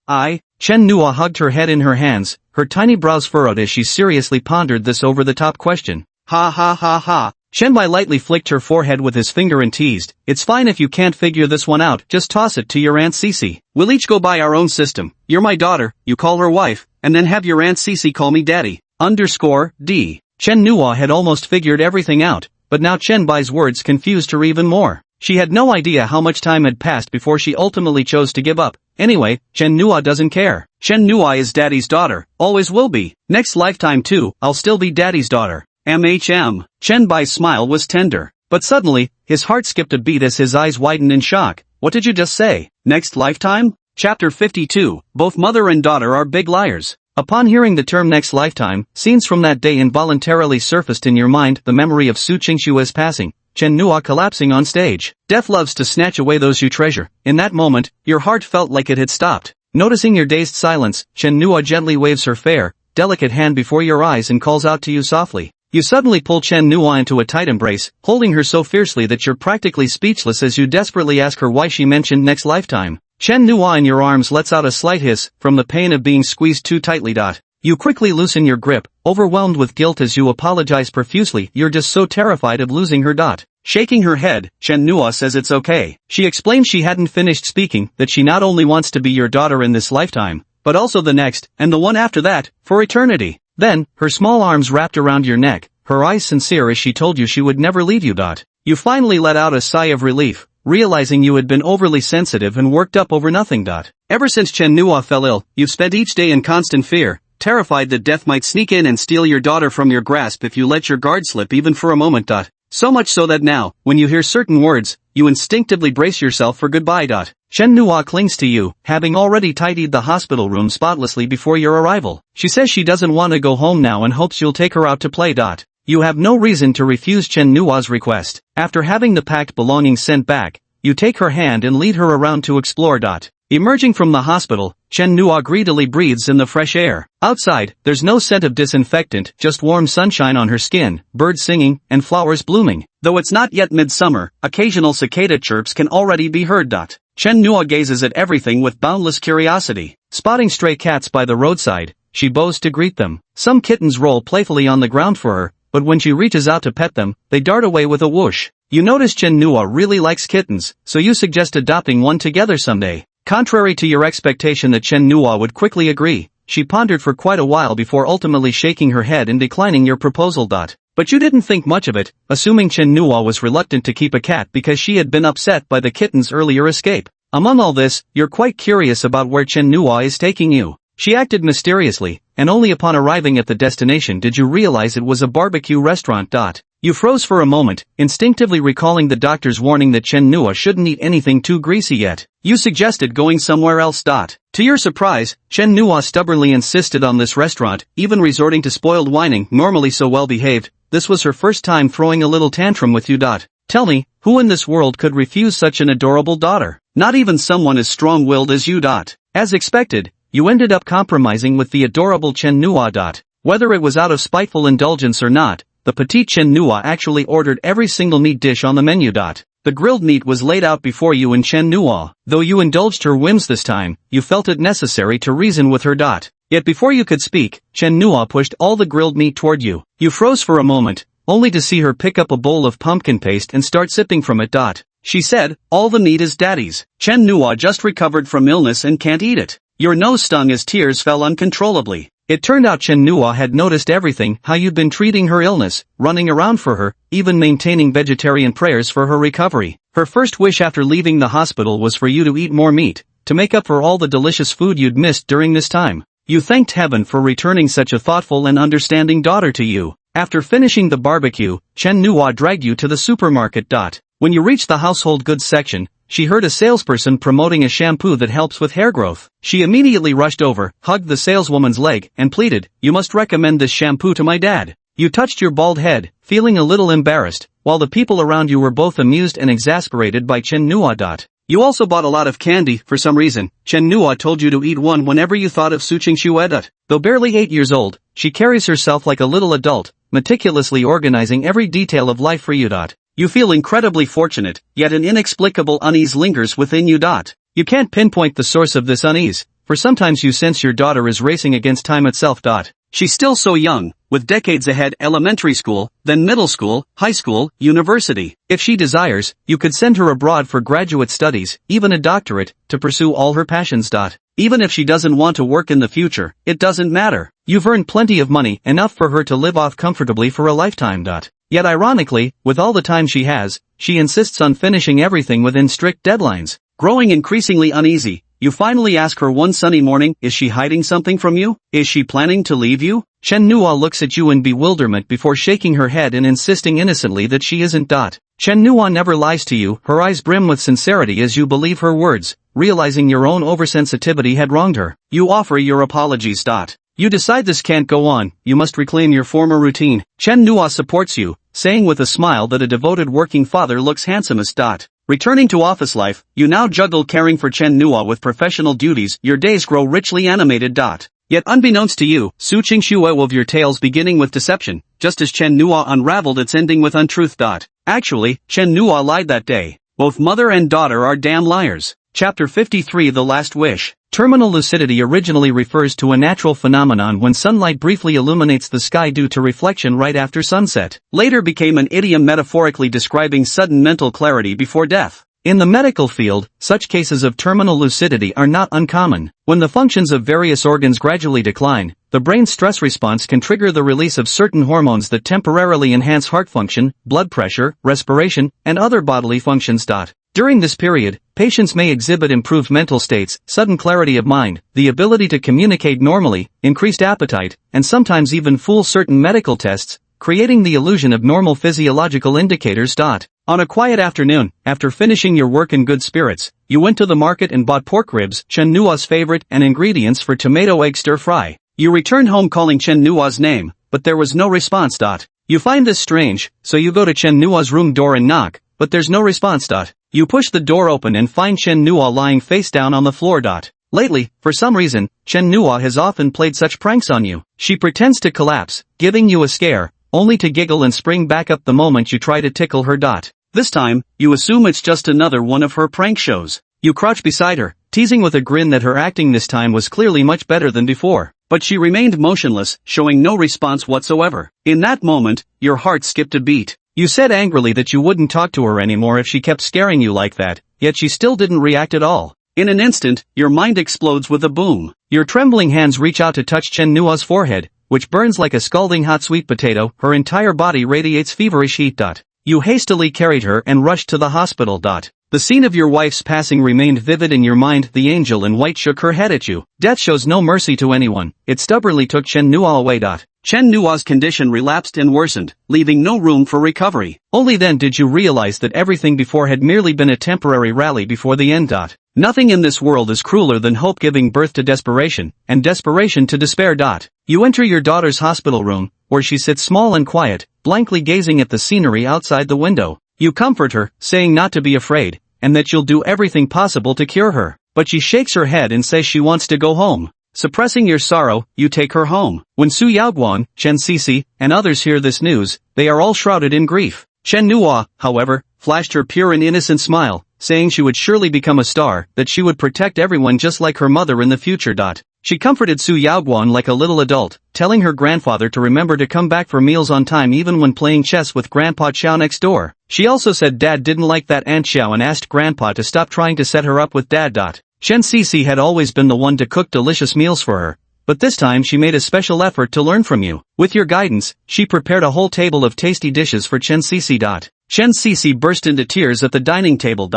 Nua hugged her head in her hands, her tiny brows furrowed as she seriously pondered this over-the-top question. Ha. Chen Bai lightly flicked her forehead with his finger and teased, it's fine if you can't figure this one out, just toss it to your Aunt Cece. We'll each go by our own system. You're my daughter, you call her wife, and then have your Aunt Cece call me daddy. _D. Chen Nua had almost figured everything out, but now Chen Bai's words confused her even more. She had no idea how much time had passed before she ultimately chose to give up. Anyway, Chen Nua doesn't care. Chen Nua is daddy's daughter, always will be. Next lifetime too, I'll still be daddy's daughter. MHM. Chen Bai's smile was tender. But suddenly, his heart skipped a beat as his eyes widened in shock. What did you just say? Next lifetime? Chapter 52. Both mother and daughter are big liars. Upon hearing the term next lifetime, scenes from that day involuntarily surfaced in your mind, the memory of Su Qingshua's passing, Chen Nua collapsing on stage. Death loves to snatch away those you treasure. In that moment, your heart felt like it had stopped. Noticing your dazed silence, Chen Nua gently waves her fair, delicate hand before your eyes and calls out to you softly. You suddenly pull Chen Nua into a tight embrace, holding her so fiercely that you're practically speechless as you desperately ask her why she mentioned next lifetime. Chen Nua in your arms lets out a slight hiss, from the pain of being squeezed too tightly. You quickly loosen your grip, overwhelmed with guilt as you apologize profusely. You're just so terrified of losing her. Shaking her head, Chen Nua says it's okay. She explains she hadn't finished speaking, that she not only wants to be your daughter in this lifetime, but also the next, and the one after that, for eternity. Then, her small arms wrapped around your neck, her eyes sincere as she told you she would never leave you. You finally let out a sigh of relief, realizing you had been overly sensitive and worked up over nothing. Ever since Chen Nua fell ill, you've spent each day in constant fear, terrified that death might sneak in and steal your daughter from your grasp if you let your guard slip even for a moment. So much so that now, when you hear certain words, you instinctively brace yourself for goodbye. Chen Nua clings to you, having already tidied the hospital room spotlessly before your arrival. She says she doesn't want to go home now and hopes you'll take her out to play. You have no reason to refuse Chen Nua's request. After having the packed belongings sent back, you take her hand and lead her around to explore. Emerging from the hospital, Chen Nua greedily breathes in the fresh air. Outside, there's no scent of disinfectant, just warm sunshine on her skin, birds singing, and flowers blooming. Though it's not yet midsummer, occasional cicada chirps can already be heard. Chen Nua gazes at everything with boundless curiosity. Spotting stray cats by the roadside, she bows to greet them. Some kittens roll playfully on the ground for her, but when she reaches out to pet them, they dart away with a whoosh. You notice Chen Nua really likes kittens, so you suggest adopting one together someday. Contrary to your expectation that Chen Nua would quickly agree, she pondered for quite a while before ultimately shaking her head and declining your proposal. But you didn't think much of it, assuming Chen Nua was reluctant to keep a cat because she had been upset by the kitten's earlier escape. Among all this, you're quite curious about where Chen Nua is taking you. She acted mysteriously, and only upon arriving at the destination did you realize it was a barbecue restaurant. You froze for a moment, instinctively recalling the doctor's warning that Chen Nua shouldn't eat anything too greasy yet. You suggested going somewhere else. To your surprise, Chen Nua stubbornly insisted on this restaurant, even resorting to spoiled whining. Normally so well behaved, this was her first time throwing a little tantrum with you. Tell me, who in this world could refuse such an adorable daughter? Not even someone as strong-willed as you. As expected, you ended up compromising with the adorable Chen Nua. Whether it was out of spiteful indulgence or not, the petite Chen Nua actually ordered every single meat dish on the menu. The grilled meat was laid out before you and Chen Nua. Though you indulged her whims this time, you felt it necessary to reason with her. Yet before you could speak, Chen Nua pushed all the grilled meat toward you. You froze for a moment, only to see her pick up a bowl of pumpkin paste and start sipping from it. She said, "All the meat is daddy's. Chen Nua just recovered from illness and can't eat it." Your nose stung as tears fell uncontrollably. It turned out Chen Nua had noticed everything, how you'd been treating her illness, running around for her, even maintaining vegetarian prayers for her recovery. Her first wish after leaving the hospital was for you to eat more meat, to make up for all the delicious food you'd missed during this time. You thanked heaven for returning such a thoughtful and understanding daughter to you. After finishing the barbecue, Chen Nua dragged you to the supermarket. When you reached the household goods section, she heard a salesperson promoting a shampoo that helps with hair growth. She immediately rushed over, hugged the saleswoman's leg, and pleaded, "You must recommend this shampoo to my dad." You touched your bald head, feeling a little embarrassed, while the people around you were both amused and exasperated by Chen Nua. You also bought a lot of candy, for some reason. Chen Nua told you to eat one whenever you thought of Su Qingshuo. Though barely 8 years old, she carries herself like a little adult, meticulously organizing every detail of life for you. You feel incredibly fortunate, yet an inexplicable unease lingers within you. You can't pinpoint the source of this unease, for sometimes you sense your daughter is racing against time itself. She's still so young, with decades ahead: elementary school, then middle school, high school, university. If she desires, you could send her abroad for graduate studies, even a doctorate, to pursue all her passions. Even if she doesn't want to work in the future, it doesn't matter. You've earned plenty of money, enough for her to live off comfortably for a lifetime. Yet ironically, with all the time she has, she insists on finishing everything within strict deadlines. Growing increasingly uneasy, you finally ask her one sunny morning, is she hiding something from you? Is she planning to leave you? Chen Nua looks at you in bewilderment before shaking her head and insisting innocently that she isn't. Chen Nua never lies to you, her eyes brim with sincerity as you believe her words, realizing your own oversensitivity had wronged her. You offer your apologies. You decide this can't go on, you must reclaim your former routine. Chen Nua supports you, saying with a smile that a devoted working father looks handsomest. Returning to office life, you now juggle caring for Chen Nua with professional duties. Your days grow richly animated. Yet unbeknownst to you, Su Qingxue wove your tales beginning with deception, just as Chen Nua unraveled its ending with untruth. Actually, Chen Nua lied that day. Both mother and daughter are damn liars. Chapter 53: The Last Wish. Terminal lucidity originally refers to a natural phenomenon when sunlight briefly illuminates the sky due to reflection right after sunset. Later became an idiom metaphorically describing sudden mental clarity before death. In the medical field, such cases of terminal lucidity are not uncommon. When the functions of various organs gradually decline, the brain's stress response can trigger the release of certain hormones that temporarily enhance heart function, blood pressure, respiration, and other bodily functions. During this period, patients may exhibit improved mental states, sudden clarity of mind, the ability to communicate normally, increased appetite, and sometimes even fool certain medical tests, creating the illusion of normal physiological indicators. On a quiet afternoon, after finishing your work in good spirits, you went to the market and bought pork ribs, Chen Nua's favorite, and ingredients for tomato egg stir fry. You returned home calling Chen Nua's name, but there was no response. You find this strange, so you go to Chen Nua's room door and knock, but there's no response. You push the door open and find Chen Nua lying face down on the floor. Lately, for some reason, Chen Nua has often played such pranks on you. She pretends to collapse, giving you a scare, only to giggle and spring back up the moment you try to tickle her. This time, you assume it's just another one of her prank shows. You crouch beside her, teasing with a grin that her acting this time was clearly much better than before. But she remained motionless, showing no response whatsoever. In that moment, your heart skipped a beat. You said angrily that you wouldn't talk to her anymore if she kept scaring you like that, yet she still didn't react at all. In an instant, your mind explodes with a boom. Your trembling hands reach out to touch Chen Nua's forehead, which burns like a scalding hot sweet potato. Her entire body radiates feverish heat. You hastily carried her and rushed to the hospital. The scene of your wife's passing remained vivid in your mind. The angel in white shook her head at you. Death shows no mercy to anyone. It stubbornly took Chen Nua away. Chen Nua's condition relapsed and worsened, leaving no room for recovery. Only then did you realize that everything before had merely been a temporary rally before the end. Nothing in this world is crueler than hope giving birth to desperation, and desperation to despair. You enter your daughter's hospital room, where she sits small and quiet, blankly gazing at the scenery outside the window. You comfort her, saying not to be afraid, and that you'll do everything possible to cure her. But she shakes her head and says she wants to go home. Suppressing your sorrow, you take her home. When Su Yaoguan, Chen Sisi, and others hear this news, they are all shrouded in grief. Chen Nua, however, flashed her pure and innocent smile, saying she would surely become a star, that she would protect everyone just like her mother in the future. She comforted Su Yaoguan like a little adult, telling her grandfather to remember to come back for meals on time even when playing chess with Grandpa Xiao next door. She also said Dad didn't like that Aunt Xiao and asked Grandpa to stop trying to set her up with Dad. Chen Sisi had always been the one to cook delicious meals for her, but this time she made a special effort to learn from you. With your guidance, she prepared a whole table of tasty dishes for Chen Sisi. Chen Sisi burst into tears at the dining table.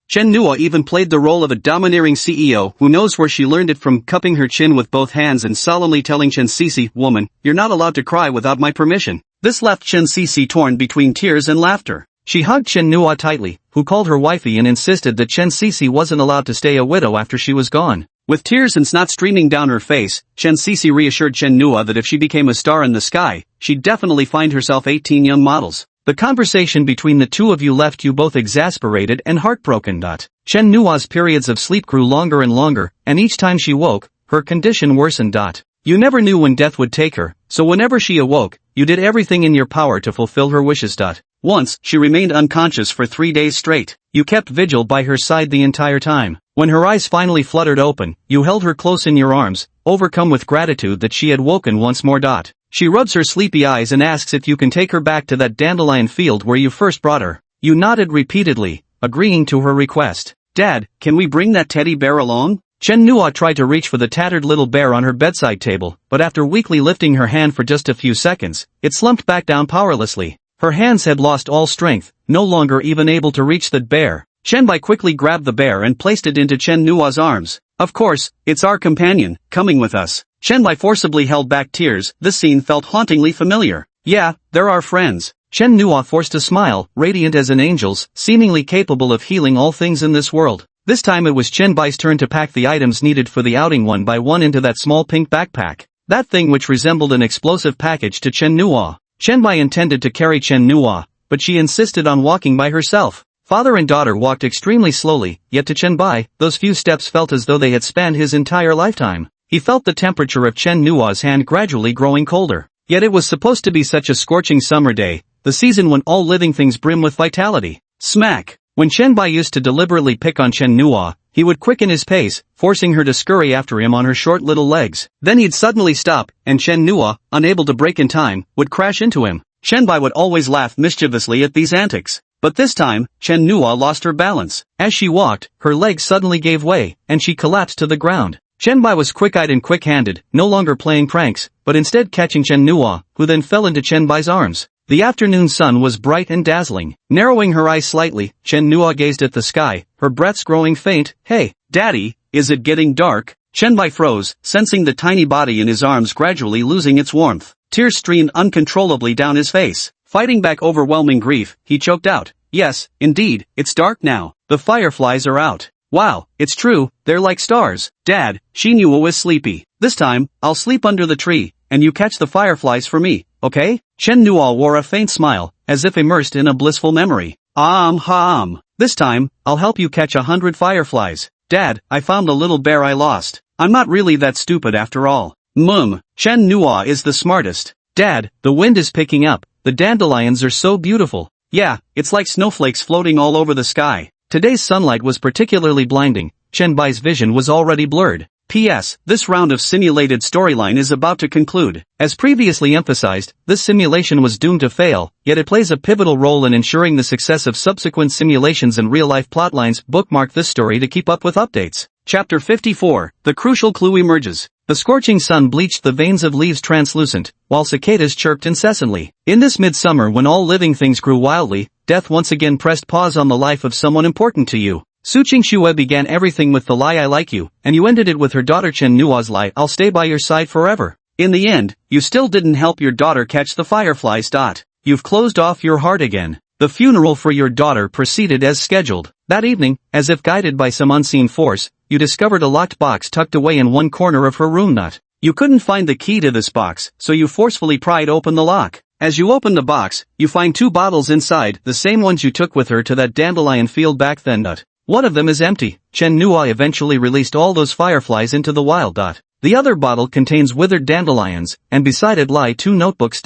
Chen Nua even played the role of a domineering CEO who knows where she learned it from, cupping her chin with both hands and solemnly telling Chen Sisi, "Woman, you're not allowed to cry without my permission." This left Chen Sisi torn between tears and laughter. She hugged Chen Nua tightly, who called her wifey and insisted that Chen Sisi wasn't allowed to stay a widow after she was gone. With tears and snot streaming down her face, Chen Sisi reassured Chen Nua that if she became a star in the sky, she'd definitely find herself 18 young models. The conversation between the two of you left you both exasperated and heartbroken. Chen Nua's periods of sleep grew longer and longer, and each time she woke, her condition worsened. You never knew when death would take her, so whenever she awoke, you did everything in your power to fulfill her wishes. Once, she remained unconscious for 3 days straight. You kept vigil by her side the entire time. When her eyes finally fluttered open, you held her close in your arms, overcome with gratitude that she had woken once more. She rubs her sleepy eyes and asks if you can take her back to that dandelion field where you first brought her. You nodded repeatedly, agreeing to her request. Dad, can we bring that teddy bear along? Chen Nua tried to reach for the tattered little bear on her bedside table, but after weakly lifting her hand for just a few seconds, it slumped back down powerlessly. Her hands had lost all strength, no longer even able to reach the bear. Chen Bai quickly grabbed the bear and placed it into Chen Nua's arms. Of course, it's our companion, coming with us. Chen Bai forcibly held back tears. This scene felt hauntingly familiar. Yeah, they're our friends. Chen Nua forced a smile, radiant as an angel's, seemingly capable of healing all things in this world. This time it was Chen Bai's turn to pack the items needed for the outing one by one into that small pink backpack. That thing which resembled an explosive package to Chen Nua. Chen Bai intended to carry Chen Nua, but she insisted on walking by herself. Father and daughter walked extremely slowly, yet to Chen Bai, those few steps felt as though they had spanned his entire lifetime. He felt the temperature of Chen Nua's hand gradually growing colder. Yet it was supposed to be such a scorching summer day, the season when all living things brim with vitality. Smack! When Chen Bai used to deliberately pick on Chen Nua, he would quicken his pace, forcing her to scurry after him on her short little legs. Then he'd suddenly stop, and Chen Nua, unable to break in time, would crash into him. Chen Bai would always laugh mischievously at these antics. But this time, Chen Nua lost her balance. As she walked, her legs suddenly gave way, and she collapsed to the ground. Chen Bai was quick-eyed and quick-handed, no longer playing pranks, but instead catching Chen Nua, who then fell into Chen Bai's arms. The afternoon sun was bright and dazzling. Narrowing her eyes slightly, Chen Nua gazed at the sky, her breaths growing faint. Hey, Daddy, is it getting dark? Chen Bai froze, sensing the tiny body in his arms gradually losing its warmth. Tears streamed uncontrollably down his face. Fighting back overwhelming grief, he choked out. Yes, indeed, it's dark now. The fireflies are out. Wow, it's true, they're like stars. Dad, she knew I was sleepy. This time, I'll sleep under the tree, and you catch the fireflies for me, okay? Chen Nua wore a faint smile, as if immersed in a blissful memory. This time, I'll help you catch 100 fireflies. Dad, I found the little bear I lost. I'm not really that stupid after all. Chen Nua is the smartest. Dad, the wind is picking up. The dandelions are so beautiful. Yeah, it's like snowflakes floating all over the sky. Today's sunlight was particularly blinding. Chen Bai's vision was already blurred. P.S. This round of simulated storyline is about to conclude. As previously emphasized, this simulation was doomed to fail, yet it plays a pivotal role in ensuring the success of subsequent simulations and real-life plotlines. Bookmark this story to keep up with updates. Chapter 54. The crucial clue emerges. The scorching sun bleached the veins of leaves translucent, while cicadas chirped incessantly. In this midsummer when all living things grew wildly, death once again pressed pause on the life of someone important to you. Su Qingxue began everything with the lie I like you, and you ended it with her daughter Chen Nua's lie I'll stay by your side forever. In the end, you still didn't help your daughter catch the fireflies. You've closed off your heart again. The funeral for your daughter proceeded as scheduled. That evening, as if guided by some unseen force, you discovered a locked box tucked away in one corner of her room. You couldn't find the key to this box, so you forcefully pried open the lock. As you open the box, you find 2 bottles inside, the same ones you took with her to that dandelion field back then. One of them is empty. Chen Nua eventually released all those fireflies into the wild. The other bottle contains withered dandelions, and beside it lie 2 notebooks.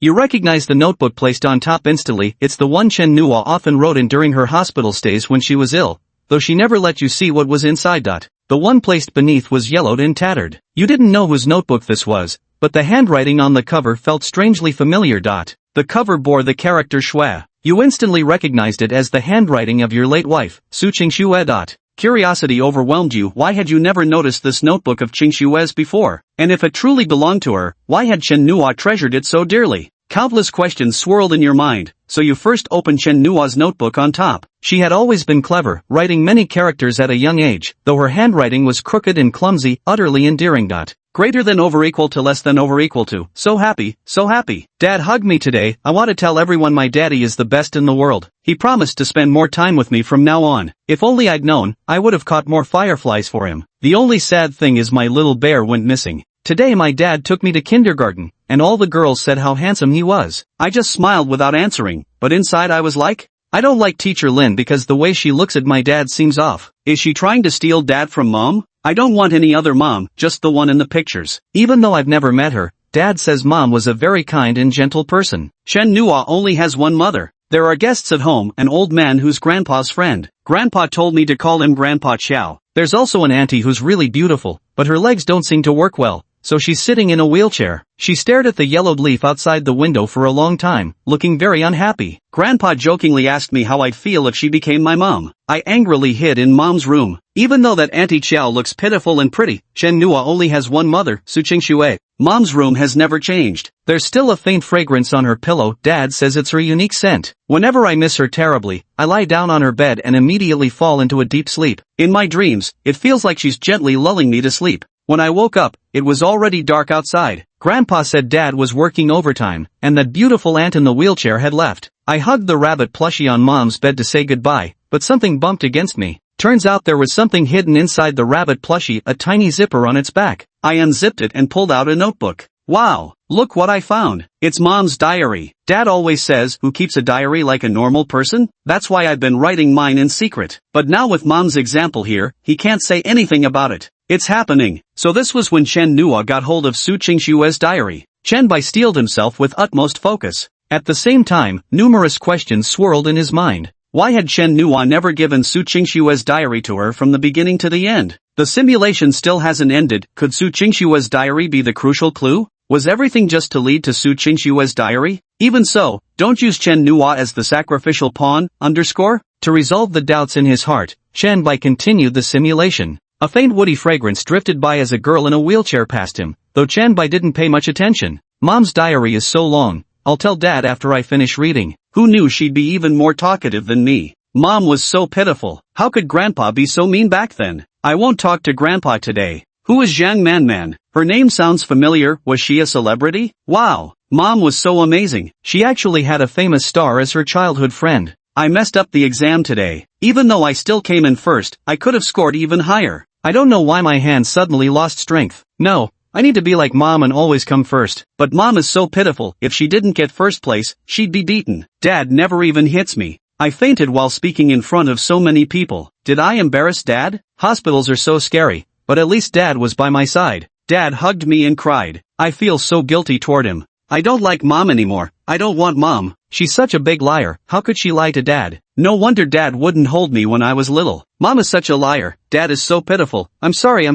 You recognize the notebook placed on top instantly. It's the one Chen Nua often wrote in during her hospital stays when she was ill, though she never let you see what was inside. The one placed beneath was yellowed and tattered. You didn't know whose notebook this was, but the handwriting on the cover felt strangely familiar. The cover bore the character Shui. You instantly recognized it as the handwriting of your late wife, Su Qingxue. Curiosity overwhelmed you. Why had you never noticed this notebook of Qingxue's before? And if it truly belonged to her, why had Chen Nua treasured it so dearly? Countless questions swirled in your mind, so you first opened Chen Nua's notebook on top. She had always been clever, writing many characters at a young age, though her handwriting was crooked and clumsy, utterly endearing. Greater than over equal to less than over equal to. So happy, so happy. Dad hugged me today. I want to tell everyone my daddy is the best in the world. He promised to spend more time with me from now on. If only I'd known, I would have caught more fireflies for him. The only sad thing is my little bear went missing. Today my dad took me to kindergarten, and all the girls said how handsome he was. I just smiled without answering, but inside I was like, I don't like Teacher Lin because the way she looks at my dad seems off. Is she trying to steal Dad from Mom? I don't want any other mom, just the one in the pictures. Even though I've never met her, Dad says Mom was a very kind and gentle person. Chen Nua only has one mother. There are guests at home, an old man who's Grandpa's friend. Grandpa told me to call him Grandpa Xiao. There's also an auntie who's really beautiful, but her legs don't seem to work well. so she's sitting in a wheelchair. She stared at the yellowed leaf outside the window for a long time, looking very unhappy. Grandpa jokingly asked me how I'd feel if she became my mom. I angrily hid in Mom's room. Even though that Auntie Qiao looks pitiful and pretty, Chen Nua only has one mother, Su Qingxue. Mom's room has never changed. There's still a faint fragrance on her pillow. Dad says it's her unique scent. Whenever I miss her terribly, I lie down on her bed and immediately fall into a deep sleep. In my dreams, it feels like she's gently lulling me to sleep. When I woke up, it was already dark outside. Grandpa said Dad was working overtime, and that beautiful aunt in the wheelchair had left. I hugged the rabbit plushie on Mom's bed to say goodbye, but something bumped against me. Turns out there was something hidden inside the rabbit plushie, a tiny zipper on its back. I unzipped it and pulled out a notebook. Wow, look what I found. It's Mom's diary. Dad always says, who keeps a diary like a normal person? That's why I've been writing mine in secret. But now with Mom's example here, he can't say anything about it. It's happening. So this was when Chen Nua got hold of Su Qingxue's diary. Chen Bai steeled himself with utmost focus. At the same time, numerous questions swirled in his mind. Why had Chen Nua never given Su Qingxue's diary to her from the beginning to the end? The simulation still hasn't ended. Could Su Qingxue's diary be the crucial clue? Was everything just to lead to Su Qingxue's diary? Even so, don't use Chen Nua as the sacrificial pawn, To resolve the doubts in his heart, Chen Bai continued the simulation. A faint woody fragrance drifted by as a girl in a wheelchair passed him, though Chen Bai didn't pay much attention. Mom's diary is so long, I'll tell Dad after I finish reading. Who knew she'd be even more talkative than me? Mom was so pitiful. How could Grandpa be so mean back then? I won't talk to Grandpa today. Who is Zhang Manman? Her name sounds familiar. Was she a celebrity? Wow. Mom was so amazing. She actually had a famous star as her childhood friend. I messed up the exam today. Even though I still came in first, I could have scored even higher. I don't know why my hand suddenly lost strength. No, I need to be like Mom and always come first. But Mom is so pitiful. If she didn't get first place, she'd be beaten. Dad never even hits me. I fainted while speaking in front of so many people. Did I embarrass Dad? Hospitals are so scary, but at least Dad was by my side. Dad hugged me and cried. I feel so guilty toward him. I don't like Mom anymore. I don't want Mom. She's such a big liar. How could she lie to Dad? No wonder Dad wouldn't hold me when I was little. Mom is such a liar. Dad is so pitiful. I'm sorry.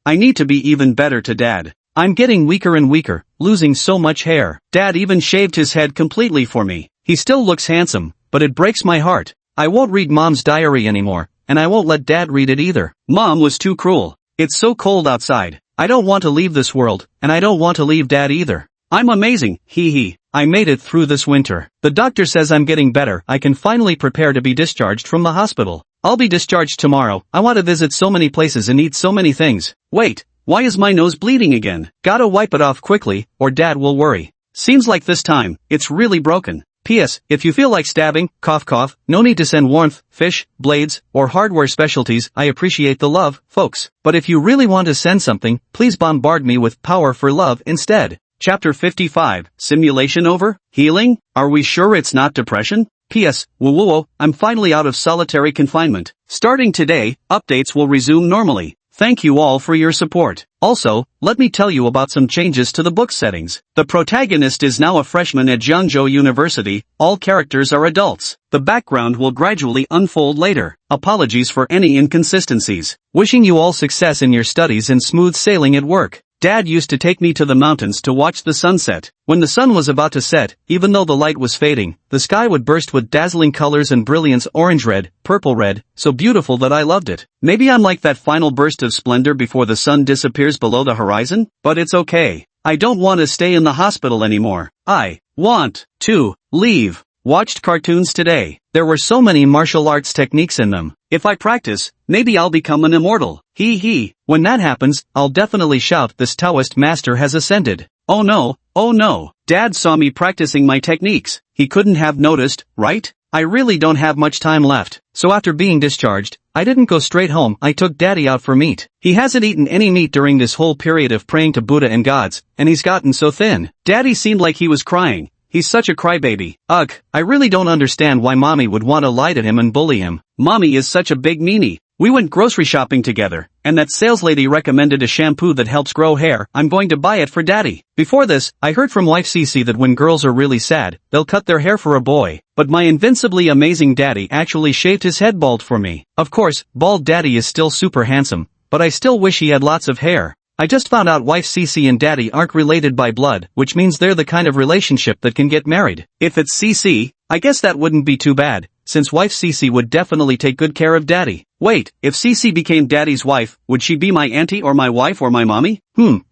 I need to be even better to Dad. I'm getting weaker and weaker, losing so much hair. Dad even shaved his head completely for me. He still looks handsome, but it breaks my heart. I won't read Mom's diary anymore, and I won't let Dad read it either. Mom was too cruel. It's so cold outside. I don't want to leave this world, and I don't want to leave Dad either. I'm amazing, hee hee. I made it through this winter. The doctor says I'm getting better. I can finally prepare to be discharged from the hospital. I'll be discharged tomorrow. I want to visit so many places and eat so many things. Wait, why is my nose bleeding again? Gotta wipe it off quickly, or Dad will worry. Seems like this time, it's really broken. P.S. If you feel like stabbing, cough cough, no need to send warmth, fish, blades, or hardware specialties. I appreciate the love, folks. But if you really want to send something, please bombard me with power for love instead. Chapter 55, Simulation over? Healing? Are we sure it's not depression? P.S. Whoa, I'm finally out of solitary confinement. Starting today, updates will resume normally. Thank you all for your support. Also, let me tell you about some changes to the book settings. The protagonist is now a freshman at Jiangzhou University. All characters are adults. The background will gradually unfold later. Apologies for any inconsistencies. Wishing you all success in your studies and smooth sailing at work. Dad used to take me to the mountains to watch the sunset. When the sun was about to set, even though the light was fading, the sky would burst with dazzling colors and brilliance, orange-red, purple-red, so beautiful that I loved it. Maybe I'm like that final burst of splendor before the sun disappears below the horizon? But it's okay. I don't want to stay in the hospital anymore. I want to leave. Watched cartoons today. There were so many martial arts techniques in them. If I practice, maybe I'll become an immortal. Hee hee. When that happens, I'll definitely shout, this Taoist master has ascended. Oh no. Dad saw me practicing my techniques. He couldn't have noticed, right? I really don't have much time left. So after being discharged, I didn't go straight home. I took Daddy out for meat. He hasn't eaten any meat during this whole period of praying to Buddha and gods, and he's gotten so thin. Daddy seemed like he was crying. He's such a crybaby. Ugh, I really don't understand why Mommy would want to lie to him and bully him. Mommy is such a big meanie. We went grocery shopping together, and that saleslady recommended a shampoo that helps grow hair. I'm going to buy it for Daddy. Before this, I heard from wife Cece that when girls are really sad, they'll cut their hair for a boy. But my invincibly amazing Daddy actually shaved his head bald for me. Of course, bald Daddy is still super handsome, but I still wish he had lots of hair. I just found out wife Cece and daddy aren't related by blood, which means they're the kind of relationship that can get married. If it's Cece, I guess that wouldn't be too bad, since wife Cece would definitely take good care of daddy. Wait, if Cece became daddy's wife, would she be my auntie or my wife or my mommy?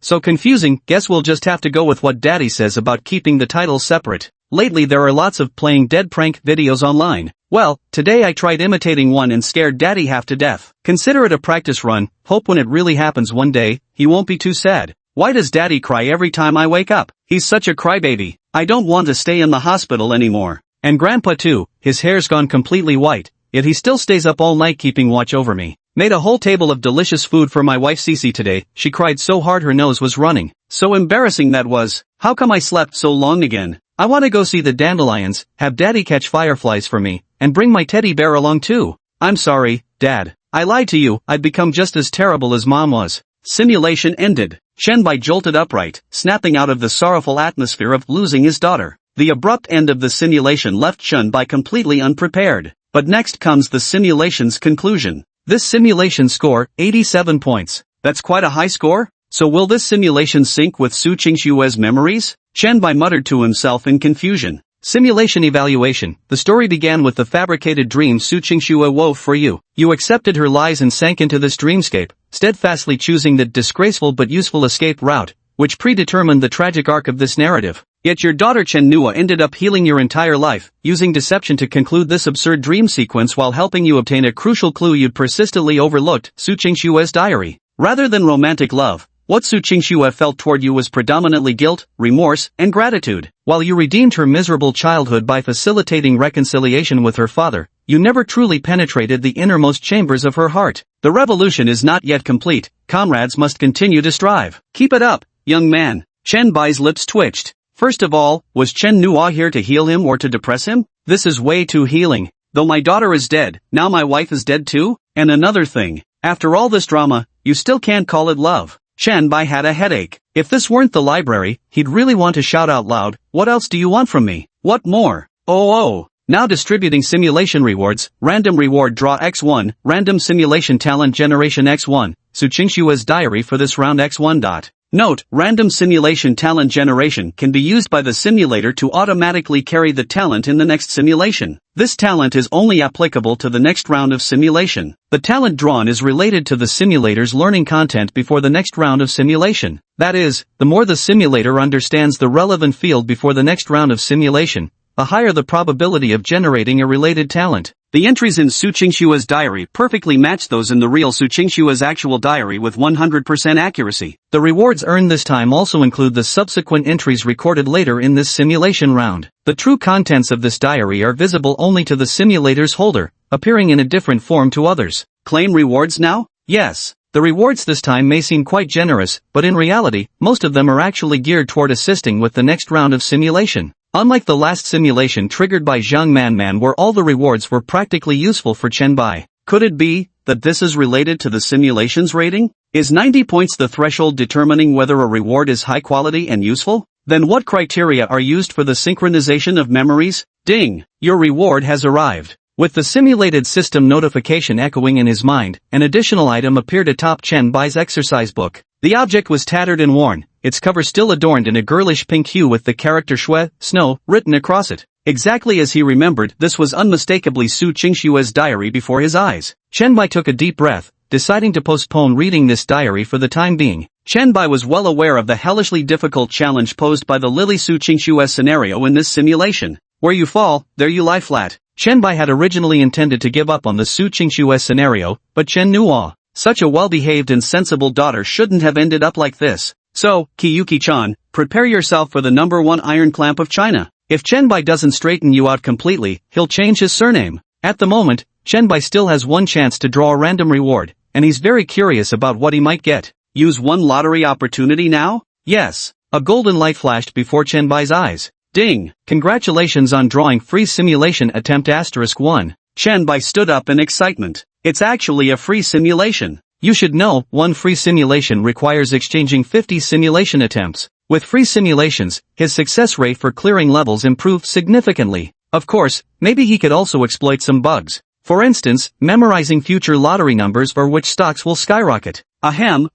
So confusing. Guess we'll just have to go with what daddy says about keeping the titles separate. Lately there are lots of playing dead prank videos online. Well, today I tried imitating one and scared daddy half to death. Consider it a practice run. Hope when it really happens one day, he won't be too sad. Why does daddy cry every time I wake up? He's such a crybaby. I don't want to stay in the hospital anymore. And grandpa too, his hair's gone completely white, yet he still stays up all night keeping watch over me. Made a whole table of delicious food for my wife Cece today. She cried so hard her nose was running. So embarrassing that was. How come I slept so long again? I want to go see the dandelions, have daddy catch fireflies for me, and bring my teddy bear along too. I'm sorry, dad. I lied to you. I'd become just as terrible as mom was. Simulation ended. Shenbai jolted upright, snapping out of the sorrowful atmosphere of losing his daughter. The abrupt end of the simulation left Shenbai completely unprepared. But next comes the simulation's conclusion. This simulation score, 87 points. That's quite a high score? So will this simulation sync with Su Qingshue's memories? Shenbai muttered to himself in confusion. Simulation evaluation. The story began with the fabricated dream Su Qingxue wove for you. You accepted her lies and sank into this dreamscape, steadfastly choosing the disgraceful but useful escape route, which predetermined the tragic arc of this narrative. Yet your daughter Manhwa ended up healing your entire life, using deception to conclude this absurd dream sequence while helping you obtain a crucial clue you'd persistently overlooked, Su Qingshue's diary. Rather than romantic love, what Su Qingshu felt toward you was predominantly guilt, remorse, and gratitude. While you redeemed her miserable childhood by facilitating reconciliation with her father, you never truly penetrated the innermost chambers of her heart. The revolution is not yet complete. Comrades must continue to strive. Keep it up, young man. Shenbai's lips twitched. First of all, was Manhwa here to heal him or to depress him? This is way too healing. Though my daughter is dead, now my wife is dead too? And another thing. After all this drama, you still can't call it love. Shenbai had a headache. If this weren't the library, he'd really want to shout out loud, "What else do you want from me? What more?" Oh. Now distributing simulation rewards. Random reward draw X1, random simulation talent generation X1, Su Qingshue's diary for this round X1. Note, random simulation talent generation can be used by the simulator to automatically carry the talent in the next simulation. This talent is only applicable to the next round of simulation. The talent drawn is related to the simulator's learning content before the next round of simulation. That is, the more the simulator understands the relevant field before the next round of simulation, the higher the probability of generating a related talent. The entries in Su Qingshue's diary perfectly match those in the real Su Qingshue's actual diary with 100% accuracy. The rewards earned this time also include the subsequent entries recorded later in this simulation round. The true contents of this diary are visible only to the simulator's holder, appearing in a different form to others. Claim rewards now? Yes. The rewards this time may seem quite generous, but in reality, most of them are actually geared toward assisting with the next round of simulation. Unlike the last simulation triggered by Zhang Manman where all the rewards were practically useful for Shenbai. Could it be that this is related to the simulation's rating? Is 90 points the threshold determining whether a reward is high quality and useful? Then what criteria are used for the synchronization of memories? Ding! Your reward has arrived. With the simulated system notification echoing in his mind, an additional item appeared atop Shenbai's exercise book. The object was tattered and worn, its cover still adorned in a girlish pink hue with the character Shui, snow, written across it. Exactly as he remembered, this was unmistakably Su Qingshue's diary before his eyes. Shenbai took a deep breath, deciding to postpone reading this diary for the time being. Shenbai was well aware of the hellishly difficult challenge posed by the Lily Su Qingshue's scenario in this simulation. Where you fall, there you lie flat. Shenbai had originally intended to give up on the Su Qingshue's scenario, but Manhwa, such a well-behaved and sensible daughter, shouldn't have ended up like this. So, Kiyuki-chan, prepare yourself for the #1 iron clamp of China. If Shenbai doesn't straighten you out completely, he'll change his surname. At the moment, Shenbai still has one chance to draw a random reward, and he's very curious about what he might get. Use one lottery opportunity now? Yes. A golden light flashed before Shenbai's eyes. Ding! Congratulations on drawing free simulation attempt *1. Shenbai stood up in excitement. It's actually a free simulation. You should know, one free simulation requires exchanging 50 simulation attempts. With free simulations, his success rate for clearing levels improved significantly. Of course, maybe he could also exploit some bugs. For instance, memorizing future lottery numbers or which stocks will skyrocket. Ahem.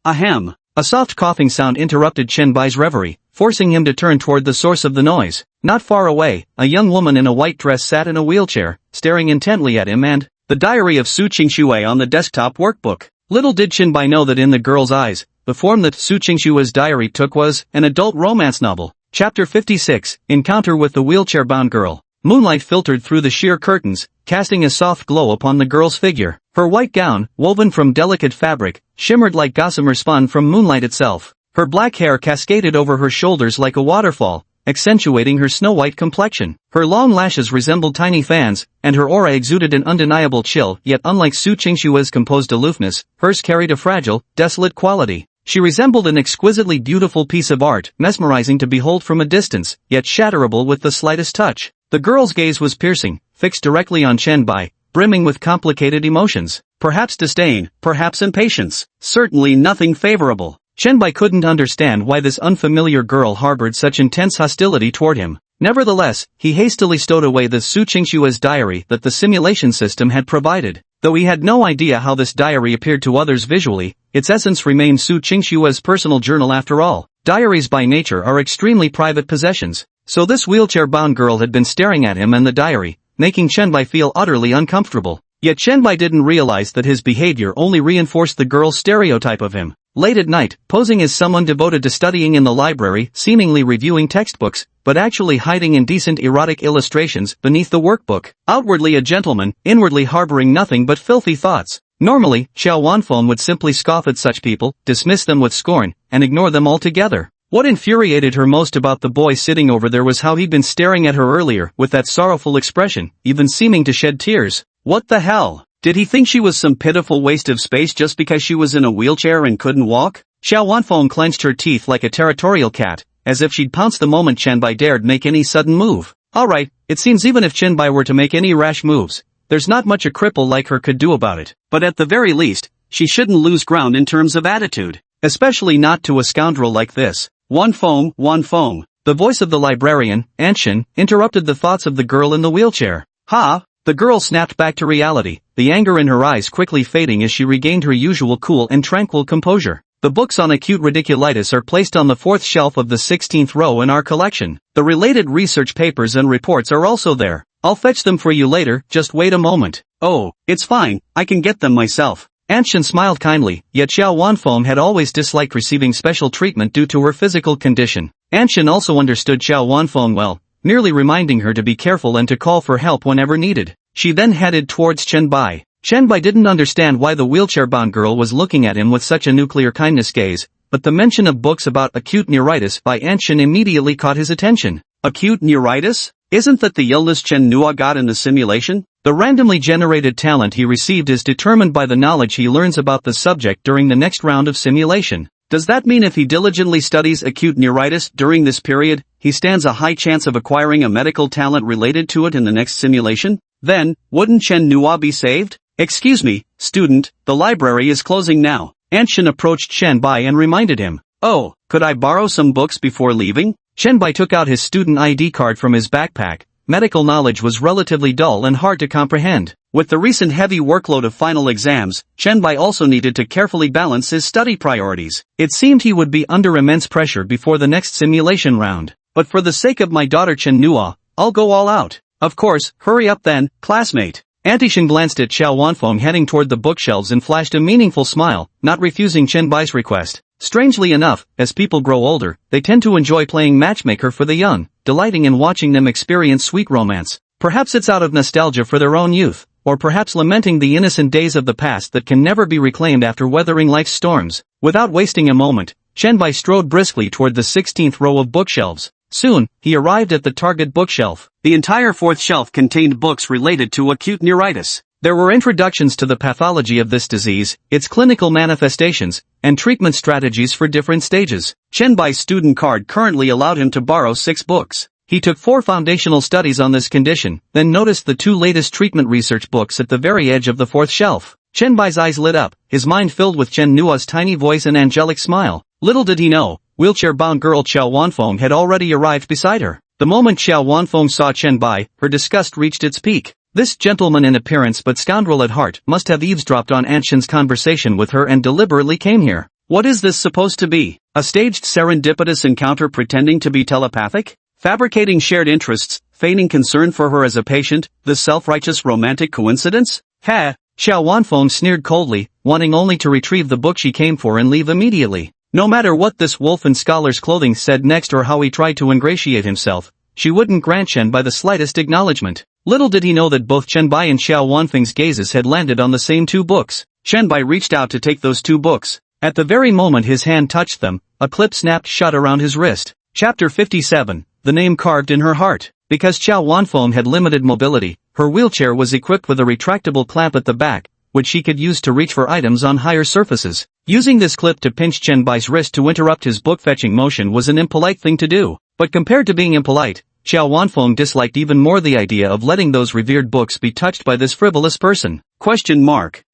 A soft coughing sound interrupted Chen Bai's reverie, forcing him to turn toward the source of the noise. Not far away, a young woman in a white dress sat in a wheelchair, staring intently at him and the diary of Su Qingshui on the desktop workbook. Little did Chen Bai know that in the girl's eyes, the form that Su Qingshui's diary took was an adult romance novel. Chapter 56, Encounter with the Wheelchair-Bound Girl. Moonlight filtered through the sheer curtains, casting a soft glow upon the girl's figure. Her white gown, woven from delicate fabric, shimmered like gossamer spun from moonlight itself. Her black hair cascaded over her shoulders like a waterfall, accentuating her snow-white complexion. Her long lashes resembled tiny fans, and her aura exuded an undeniable chill, yet unlike Su Qingshui's composed aloofness, hers carried a fragile, desolate quality. She resembled an exquisitely beautiful piece of art, mesmerizing to behold from a distance, yet shatterable with the slightest touch. The girl's gaze was piercing, fixed directly on Chen Bai, brimming with complicated emotions. Perhaps disdain, perhaps impatience, certainly nothing favorable. Chen Bai couldn't understand why this unfamiliar girl harbored such intense hostility toward him. Nevertheless, he hastily stowed away the Su Qingshui's diary that the simulation system had provided. Though he had no idea how this diary appeared to others visually, its essence remained Su Qingshui's personal journal after all. Diaries by nature are extremely private possessions. So this wheelchair-bound girl had been staring at him and the diary, making Chen Bai feel utterly uncomfortable. Yet Chen Bai didn't realize that his behavior only reinforced the girl's stereotype of him. Late at night, posing as someone devoted to studying in the library, seemingly reviewing textbooks, but actually hiding indecent erotic illustrations beneath the workbook. Outwardly a gentleman, inwardly harboring nothing but filthy thoughts. Normally, Xiao Wanfeng would simply scoff at such people, dismiss them with scorn, and ignore them altogether. What infuriated her most about the boy sitting over there was how he'd been staring at her earlier with that sorrowful expression, even seeming to shed tears. What the hell? Did he think she was some pitiful waste of space just because she was in a wheelchair and couldn't walk? Xiao Wanfeng clenched her teeth like a territorial cat, as if she'd pounce the moment Chen Bai dared make any sudden move. Alright, it seems even if Chen Bai were to make any rash moves, there's not much a cripple like her could do about it. But at the very least, she shouldn't lose ground in terms of attitude. Especially not to a scoundrel like this. Wanfeng. The voice of the librarian, Anshin, interrupted the thoughts of the girl in the wheelchair. Ha! The girl snapped back to reality, the anger in her eyes quickly fading as she regained her usual cool and tranquil composure. The books on acute radiculitis are placed on the 4th shelf of the 16th row in our collection. The related research papers and reports are also there. I'll fetch them for you later, just wait a moment. Oh, it's fine, I can get them myself. Anshin smiled kindly, yet Xiao Wanfeng had always disliked receiving special treatment due to her physical condition. Anshin also understood Xiao Wanfeng well, merely reminding her to be careful and to call for help whenever needed. She then headed towards Chen Bai. Chen Bai didn't understand why the wheelchair-bound girl was looking at him with such a nuclear kindness gaze, but the mention of books about acute neuritis by Anshin immediately caught his attention. Acute neuritis? Isn't that the illness Chen Nua got in the simulation? The randomly generated talent he received is determined by the knowledge he learns about the subject during the next round of simulation. Does that mean if he diligently studies acute neuritis during this period, he stands a high chance of acquiring a medical talent related to it in the next simulation? Then, wouldn't Chen Nua be saved? Excuse me, student, the library is closing now. Anshin approached Chen Bai and reminded him. Oh, could I borrow some books before leaving? Chen Bai took out his student ID card from his backpack. Medical knowledge was relatively dull and hard to comprehend. With the recent heavy workload of final exams, Chen Bai also needed to carefully balance his study priorities. It seemed he would be under immense pressure before the next simulation round. But for the sake of my daughter Chen Nua, I'll go all out. Of course, hurry up then, classmate. Antishin glanced at Xiao Wanfeng heading toward the bookshelves and flashed a meaningful smile, not refusing Chen Bai's request. Strangely enough, as people grow older, they tend to enjoy playing matchmaker for the young, delighting in watching them experience sweet romance. Perhaps it's out of nostalgia for their own youth, or perhaps lamenting the innocent days of the past that can never be reclaimed after weathering life's storms. Without wasting a moment, Chen Bai strode briskly toward the 16th row of bookshelves. Soon, he arrived at the target bookshelf. The entire 4th shelf contained books related to acute neuritis. There were introductions to the pathology of this disease, its clinical manifestations, and treatment strategies for different stages. Chen Bai's student card currently allowed him to borrow 6 books. He took 4 foundational studies on this condition, then noticed the 2 latest treatment research books at the very edge of the 4th shelf. Chen Bai's eyes lit up, his mind filled with Chen Nua's tiny voice and angelic smile. Little did he know, wheelchair-bound girl Xiao Wanfeng had already arrived beside her. The moment Xiao Wanfeng saw Chen Bai, her disgust reached its peak. This gentleman in appearance but scoundrel at heart must have eavesdropped on Anshin's conversation with her and deliberately came here. What is this supposed to be? A staged serendipitous encounter pretending to be telepathic? Fabricating shared interests, feigning concern for her as a patient, the self-righteous romantic coincidence? Ha! Xiao Wanfeng sneered coldly, wanting only to retrieve the book she came for and leave immediately. No matter what this wolf in scholar's clothing said next or how he tried to ingratiate himself, she wouldn't grant Chen Bai the slightest acknowledgement. Little did he know that both Chen Bai and Xiao Wanfeng's gazes had landed on the same two books. Chen Bai reached out to take those two books. At the very moment his hand touched them, a clip snapped shut around his wrist. Chapter 57, the name carved in her heart. Because Xiao Wanfeng had limited mobility, her wheelchair was equipped with a retractable clamp at the back, which she could use to reach for items on higher surfaces. Using this clip to pinch Chen Bai's wrist to interrupt his book-fetching motion was an impolite thing to do. But compared to being impolite, Xiao Wanfeng disliked even more the idea of letting those revered books be touched by this frivolous person.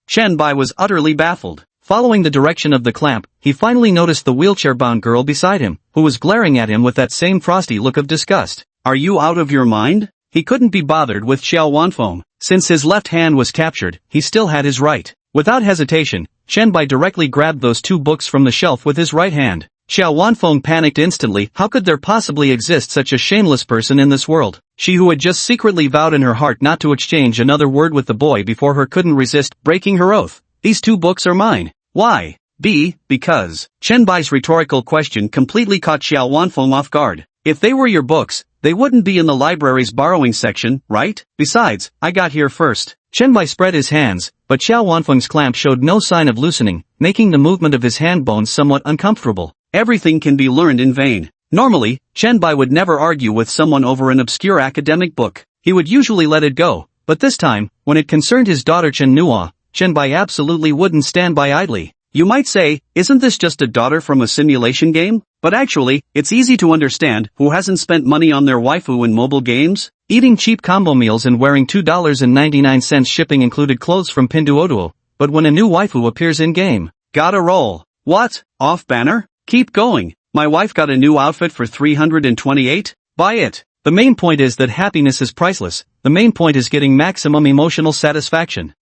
Chen Bai was utterly baffled. Following the direction of the clamp, he finally noticed the wheelchair-bound girl beside him, who was glaring at him with that same frosty look of disgust. Are you out of your mind? He couldn't be bothered with Xiao Wanfeng. Since his left hand was captured, he still had his right. Without hesitation, Chen Bai directly grabbed those two books from the shelf with his right hand. Xiao Wanfeng panicked instantly. How could there possibly exist such a shameless person in this world? She who had just secretly vowed in her heart not to exchange another word with the boy before her couldn't resist breaking her oath. These two books are mine. Why? Because. Chen Bai's rhetorical question completely caught Xiao Wanfeng off guard. If they were your books, they wouldn't be in the library's borrowing section, right? Besides, I got here first. Chen Bai spread his hands, but Xiao Wanfeng's clamp showed no sign of loosening, making the movement of his hand bones somewhat uncomfortable. Everything can be learned in vain. Normally, Chen Bai would never argue with someone over an obscure academic book. He would usually let it go, but this time, when it concerned his daughter Chen Nua, Chen Bai absolutely wouldn't stand by idly. You might say, isn't this just a daughter from a simulation game? But actually, it's easy to understand who hasn't spent money on their waifu in mobile games. Eating cheap combo meals and wearing $2.99 shipping included clothes from Pinduoduo, but when a new waifu appears in-game, gotta roll. What? Off banner? Keep going. My wife got a new outfit for $328? Buy it. The main point is that happiness is priceless. The main point is getting maximum emotional satisfaction.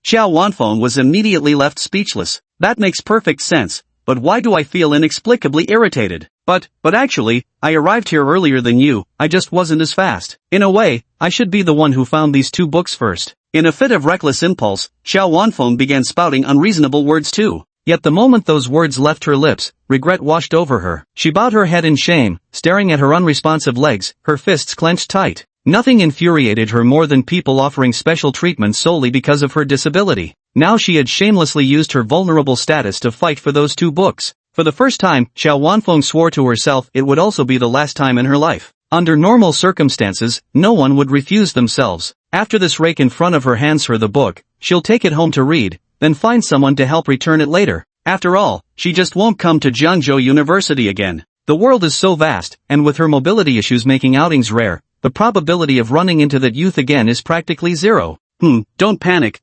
Xiao Wanfeng was immediately left speechless. That makes perfect sense, but why do I feel inexplicably irritated? But actually, I arrived here earlier than you, I just wasn't as fast. In a way, I should be the one who found these two books first. In a fit of reckless impulse, Xiao Wanfeng began spouting unreasonable words too. Yet the moment those words left her lips, regret washed over her. She bowed her head in shame, staring at her unresponsive legs, her fists clenched tight. Nothing infuriated her more than people offering special treatment solely because of her disability. Now she had shamelessly used her vulnerable status to fight for those two books. For the first time, Xiao Wanfeng swore to herself it would also be the last time in her life. Under normal circumstances, no one would refuse themselves. After this rake in front of her hands her the book, she'll take it home to read, then find someone to help return it later. After all, she just won't come to Jiangzhou University again. The world is so vast, and with her mobility issues making outings rare, the probability of running into that youth again is practically zero. Don't panic.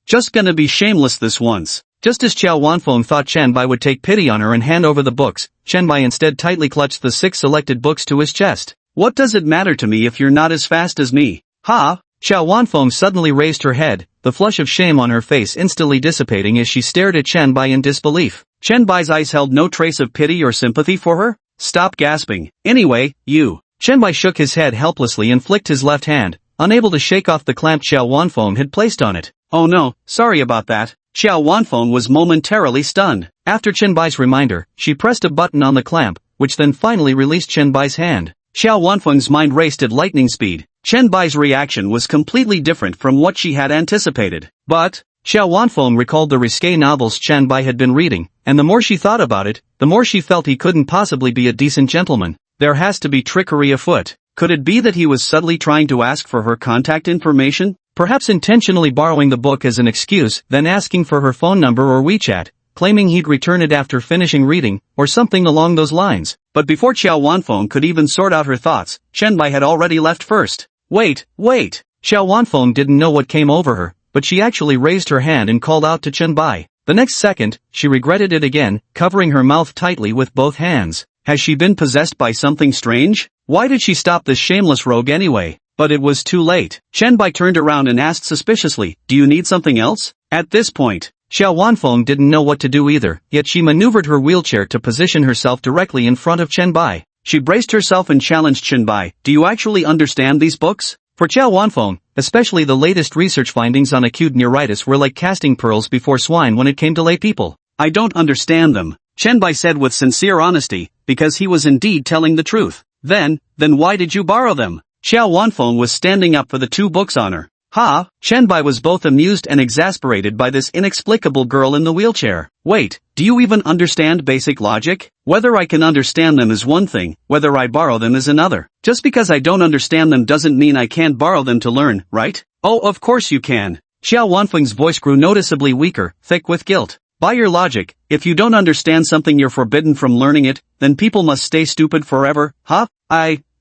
Just gonna be shameless this once. Just as Xiao Wanfeng thought Chen Bai would take pity on her and hand over the books, Chen Bai instead tightly clutched the 6 selected books to his chest. What does it matter to me if you're not as fast as me? Ha! Xiao Wanfeng suddenly raised her head, the flush of shame on her face instantly dissipating as she stared at Chen Bai in disbelief. Chen Bai's eyes held no trace of pity or sympathy for her? Stop gasping. Anyway, you. Chen Bai shook his head helplessly and flicked his left hand, unable to shake off the clamp Xiao Wanfeng had placed on it. Oh no, sorry about that. Xiao Wanfeng was momentarily stunned. After Chen Bai's reminder, she pressed a button on the clamp, which then finally released Chen Bai's hand. Xiao Wanfeng's mind raced at lightning speed. Chen Bai's reaction was completely different from what she had anticipated. But, Xiao Wanfeng recalled the risque novels Chen Bai had been reading, and the more she thought about it, the more she felt he couldn't possibly be a decent gentleman. There has to be trickery afoot. Could it be that he was subtly trying to ask for her contact information? Perhaps intentionally borrowing the book as an excuse, then asking for her phone number or WeChat, claiming he'd return it after finishing reading, or something along those lines. But before Xiao Wanfeng could even sort out her thoughts, Chen Bai had already left first. Wait. Xiao Wanfeng didn't know what came over her, but she actually raised her hand and called out to Chen Bai. The next second, she regretted it again, covering her mouth tightly with both hands. Has she been possessed by something strange? Why did she stop this shameless rogue anyway? But it was too late. Chen Bai turned around and asked suspiciously, do you need something else? At this point, Xiao Wanfeng didn't know what to do either, yet she maneuvered her wheelchair to position herself directly in front of Chen Bai. She braced herself and challenged Chen Bai, "Do you actually understand these books?" For Xiao Wanfeng, especially the latest research findings on acute neuritis were like casting pearls before swine when it came to lay people. "I don't understand them," Chen Bai said with sincere honesty, because he was indeed telling the truth. Then why did you borrow them?" Xiao Wanfeng was standing up for the two books on her. "Ha!" Chen Bai was both amused and exasperated by this inexplicable girl in the wheelchair. "Wait, do you even understand basic logic? Whether I can understand them is one thing, whether I borrow them is another. Just because I don't understand them doesn't mean I can't borrow them to learn, right?" "Oh, of course you can." Xiao Wanfeng's voice grew noticeably weaker, thick with guilt. "By your logic, if you don't understand something you're forbidden from learning it, then people must stay stupid forever, huh?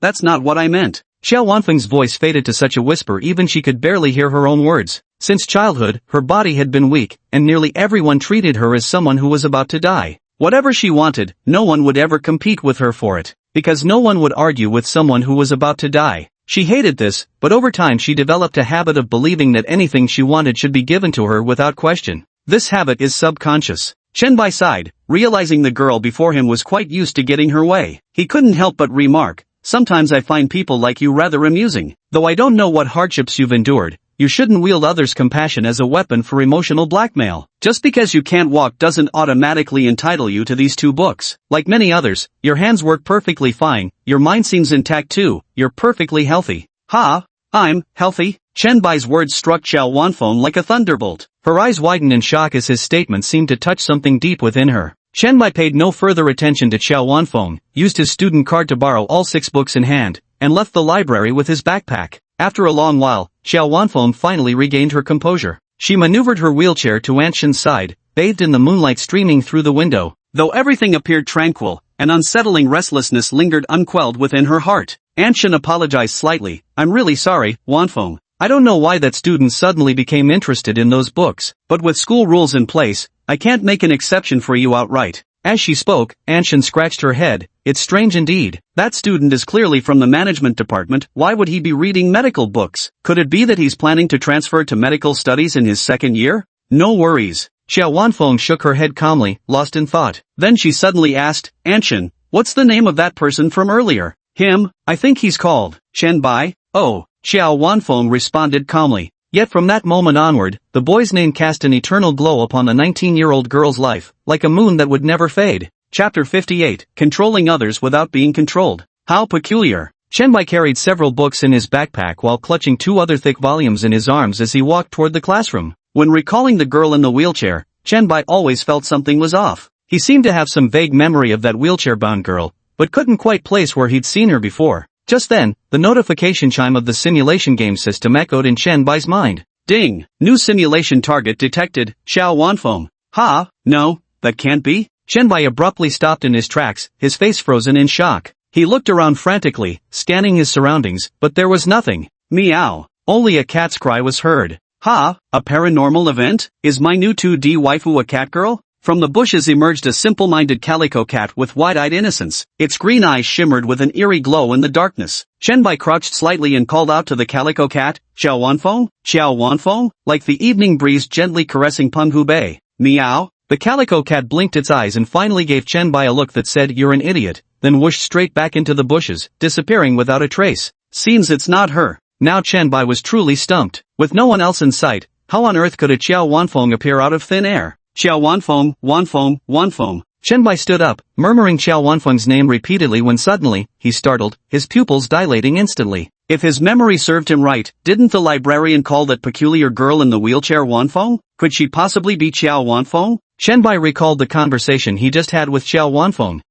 That's not what I meant." Xiao Wanfeng's voice faded to such a whisper even she could barely hear her own words. Since childhood, her body had been weak, and nearly everyone treated her as someone who was about to die. Whatever she wanted, no one would ever compete with her for it, because no one would argue with someone who was about to die. She hated this, but over time she developed a habit of believing that anything she wanted should be given to her without question. This habit is subconscious. Chen Bai sighed, realizing the girl before him was quite used to getting her way. He couldn't help but remark, "Sometimes I find people like you rather amusing. Though I don't know what hardships you've endured, you shouldn't wield others' compassion as a weapon for emotional blackmail. Just because you can't walk doesn't automatically entitle you to these two books. Like many others, your hands work perfectly fine, your mind seems intact too, you're perfectly healthy." "Ha? I'm healthy?" Chen Bai's words struck Xiao Wanfeng like a thunderbolt. Her eyes widened in shock as his statement seemed to touch something deep within her. Chen Bai paid no further attention to Xiao Wanfeng, used his student card to borrow all 6 books in hand, and left the library with his backpack. After a long while, Xiao Wanfeng finally regained her composure. She maneuvered her wheelchair to Anshin's side, bathed in the moonlight streaming through the window. Though everything appeared tranquil, an unsettling restlessness lingered unquelled within her heart. Anshin apologized slightly, "I'm really sorry, Wanfeng. I don't know why that student suddenly became interested in those books, but with school rules in place, I can't make an exception for you outright." As she spoke, Anshin scratched her head. "It's strange indeed. That student is clearly from the management department. Why would he be reading medical books? Could it be that he's planning to transfer to medical studies in his second year?" "No worries." Xiao Wanfeng shook her head calmly, lost in thought. Then she suddenly asked, "Anshin, what's the name of that person from earlier?" "Him, I think he's called Chen Bai." "Oh." Xiao Wanfeng responded calmly. Yet from that moment onward, the boy's name cast an eternal glow upon the 19-year-old girl's life, like a moon that would never fade. Chapter 58, Controlling Others Without Being Controlled. How peculiar. Chen Bai carried several books in his backpack while clutching 2 other thick volumes in his arms as he walked toward the classroom. When recalling the girl in the wheelchair, Chen Bai always felt something was off. He seemed to have some vague memory of that wheelchair-bound girl, but couldn't quite place where he'd seen her before. Just then, the notification chime of the simulation game system echoed in Chen Bai's mind. "Ding! New simulation target detected, Xiao Wanfeng." "Ha? No, that can't be." Chen Bai abruptly stopped in his tracks, his face frozen in shock. He looked around frantically, scanning his surroundings, but there was nothing. Meow. Only a cat's cry was heard. "Ha? A paranormal event? Is my new 2D waifu a cat girl?" From the bushes emerged a simple-minded calico cat with wide-eyed innocence. Its green eyes shimmered with an eerie glow in the darkness. Chen Bai crouched slightly and called out to the calico cat, "Xiao Wanfeng? Xiao Wanfeng?" Like the evening breeze gently caressing Penghu Bay. "Meow." The calico cat blinked its eyes and finally gave Chen Bai a look that said, "You're an idiot," then whooshed straight back into the bushes, disappearing without a trace. Seems it's not her. Now Chen Bai was truly stumped. With no one else in sight, how on earth could a Xiao Wanfeng appear out of thin air? "Xiao Wanfeng, Wanfeng, Wanfeng." Chen Bai stood up, murmuring Xiao Wanfeng's name repeatedly when suddenly, he startled, his pupils dilating instantly. If his memory served him right, didn't the librarian call that peculiar girl in the wheelchair Wanfeng? Could she possibly be Xiao Wanfeng? Chen Bai recalled the conversation he just had with Xiao Wanfeng.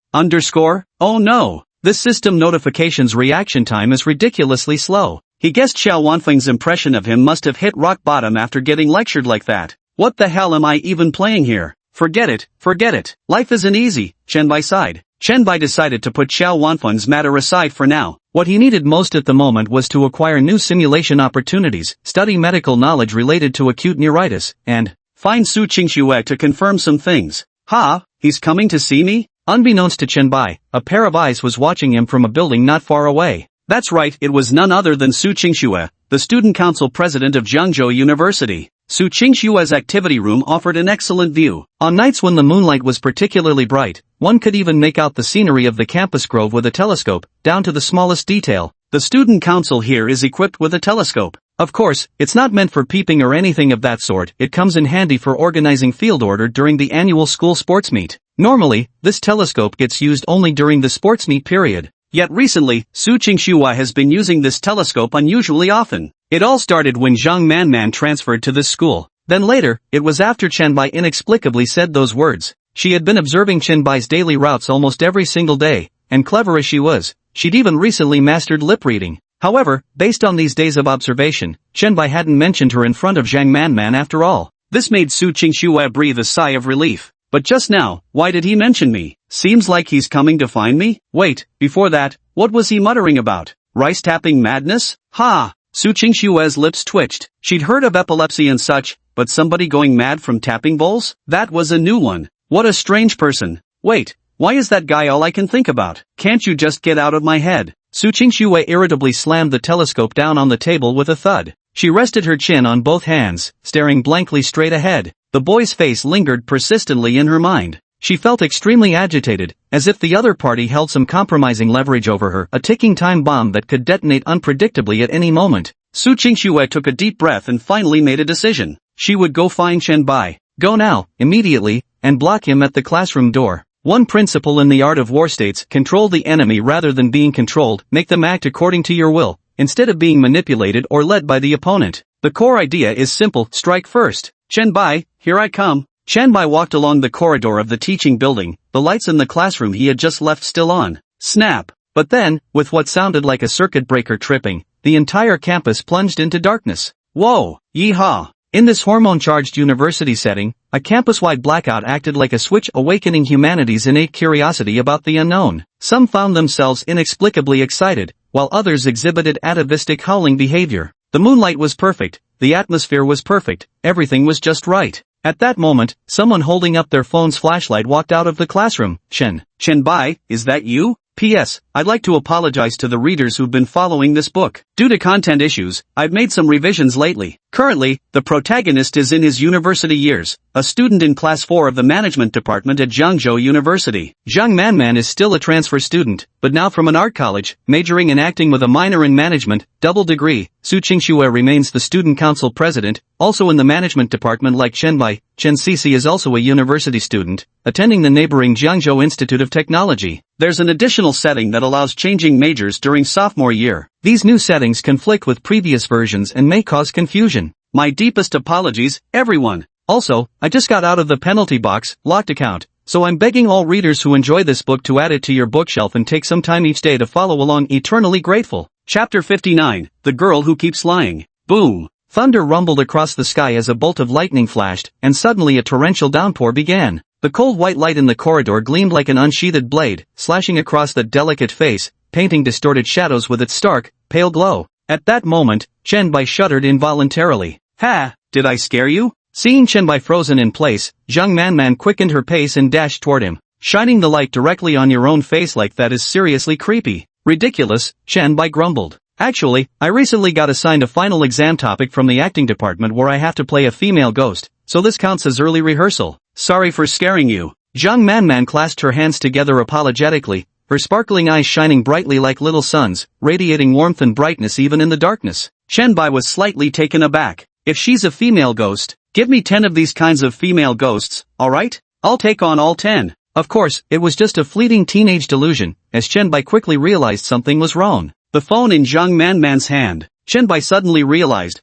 Oh no! This system notification's reaction time is ridiculously slow. He guessed Xiao Wanfeng's impression of him must have hit rock bottom after getting lectured like that. What the hell am I even playing here? Forget it. Life isn't easy, Chen Bai sighed. Chen Bai decided to put Xiao Wanfeng's matter aside for now. What he needed most at the moment was to acquire new simulation opportunities, study medical knowledge related to acute neuritis, and find Su Qingxue to confirm some things. Ha, he's coming to see me? Unbeknownst to Chen Bai, a pair of eyes was watching him from a building not far away. That's right, it was none other than Su Qingxue, the student council president of Jiangzhou University. Su Qingshua's activity room offered an excellent view. On nights when the moonlight was particularly bright, one could even make out the scenery of the campus grove with a telescope, down to the smallest detail. The student council here is equipped with a telescope. Of course, it's not meant for peeping or anything of that sort. It comes in handy for organizing field order during the annual school sports meet. Normally, this telescope gets used only during the sports meet period. Yet recently, Su Qingxua has been using this telescope unusually often. It all started when Zhang Manman transferred to this school. Then later, it was after Qianbai inexplicably said those words. She had been observing Qianbai's daily routes almost every single day, and clever as she was, she'd even recently mastered lip reading. However, based on these days of observation, Qianbai hadn't mentioned her in front of Zhang Manman after all. This made Su Qingxua breathe a sigh of relief. But just now, why did he mention me? Seems like he's coming to find me? Wait, before that, what was he muttering about? Rice-tapping madness? Ha! Su Qingshua's lips twitched. She'd heard of epilepsy and such, but somebody going mad from tapping bowls? That was a new one. What a strange person. Wait, why is that guy all I can think about? Can't you just get out of my head? Su Qingxua irritably slammed the telescope down on the table with a thud. She rested her chin on both hands, staring blankly straight ahead. The boy's face lingered persistently in her mind. She felt extremely agitated, as if the other party held some compromising leverage over her, a ticking time bomb that could detonate unpredictably at any moment. Su Qingxua took a deep breath and finally made a decision. She would go find Qianbai. Go now, immediately, and block him at the classroom door. One principle in the art of war states: control the enemy rather than being controlled, make them act according to your will, instead of being manipulated or led by the opponent. The core idea is simple: strike first. Qianbai, here I come. Qianbai walked along the corridor of the teaching building, the lights in the classroom he had just left still on. Snap! But then, with what sounded like a circuit breaker tripping, the entire campus plunged into darkness. Whoa! Yeehaw! In this hormone-charged university setting, a campus-wide blackout acted like a switch, awakening humanity's innate curiosity about the unknown. Some found themselves inexplicably excited, while others exhibited atavistic howling behavior. The moonlight was perfect, the atmosphere was perfect, everything was just right. At that moment, someone holding up their phone's flashlight walked out of the classroom. Qianbai, is that you? P.S. I'd like to apologize to the readers who've been following this book. Due to content issues, I've made some revisions lately. Currently, the protagonist is in his university years, a student in Class 4 of the Management Department at Jiangzhou University. Zhang Manman is still a transfer student, but now from an art college, majoring in acting with a minor in management, double degree. Su Qingxua remains the student council president, also in the management department like Qianbai. Chen Sisi is also a university student, attending the neighboring Jiangzhou Institute of Technology. There's an additional setting that allows changing majors during sophomore year. These new settings conflict with previous versions and may cause confusion. My deepest apologies, everyone. Also, I just got out of the penalty box, locked account, so I'm begging all readers who enjoy this book to add it to your bookshelf and take some time each day to follow along. Eternally grateful. Chapter 59, The Girl Who Keeps Lying. Boom! Thunder rumbled across the sky as a bolt of lightning flashed, and suddenly a torrential downpour began. The cold white light in the corridor gleamed like an unsheathed blade, slashing across the delicate face, painting distorted shadows with its stark, pale glow. At that moment, Qianbai shuddered involuntarily. Ha! Did I scare you? Seeing Qianbai frozen in place, Zhang Manman quickened her pace and dashed toward him. Shining the light directly on your own face like that is seriously creepy. Ridiculous, Qianbai grumbled. Actually, I recently got assigned a final exam topic from the acting department where I have to play a female ghost, so this counts as early rehearsal. Sorry for scaring you. Zhang Manman clasped her hands together apologetically, her sparkling eyes shining brightly like little suns, radiating warmth and brightness even in the darkness. Qianbai was slightly taken aback. If she's a female ghost, give me 10 of these kinds of female ghosts, alright? I'll take on all 10. Of course, it was just a fleeting teenage delusion, as Qianbai quickly realized something was wrong. The phone in Zhang Manman's hand. Qianbai suddenly realized,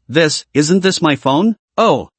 isn't this my phone? Oh,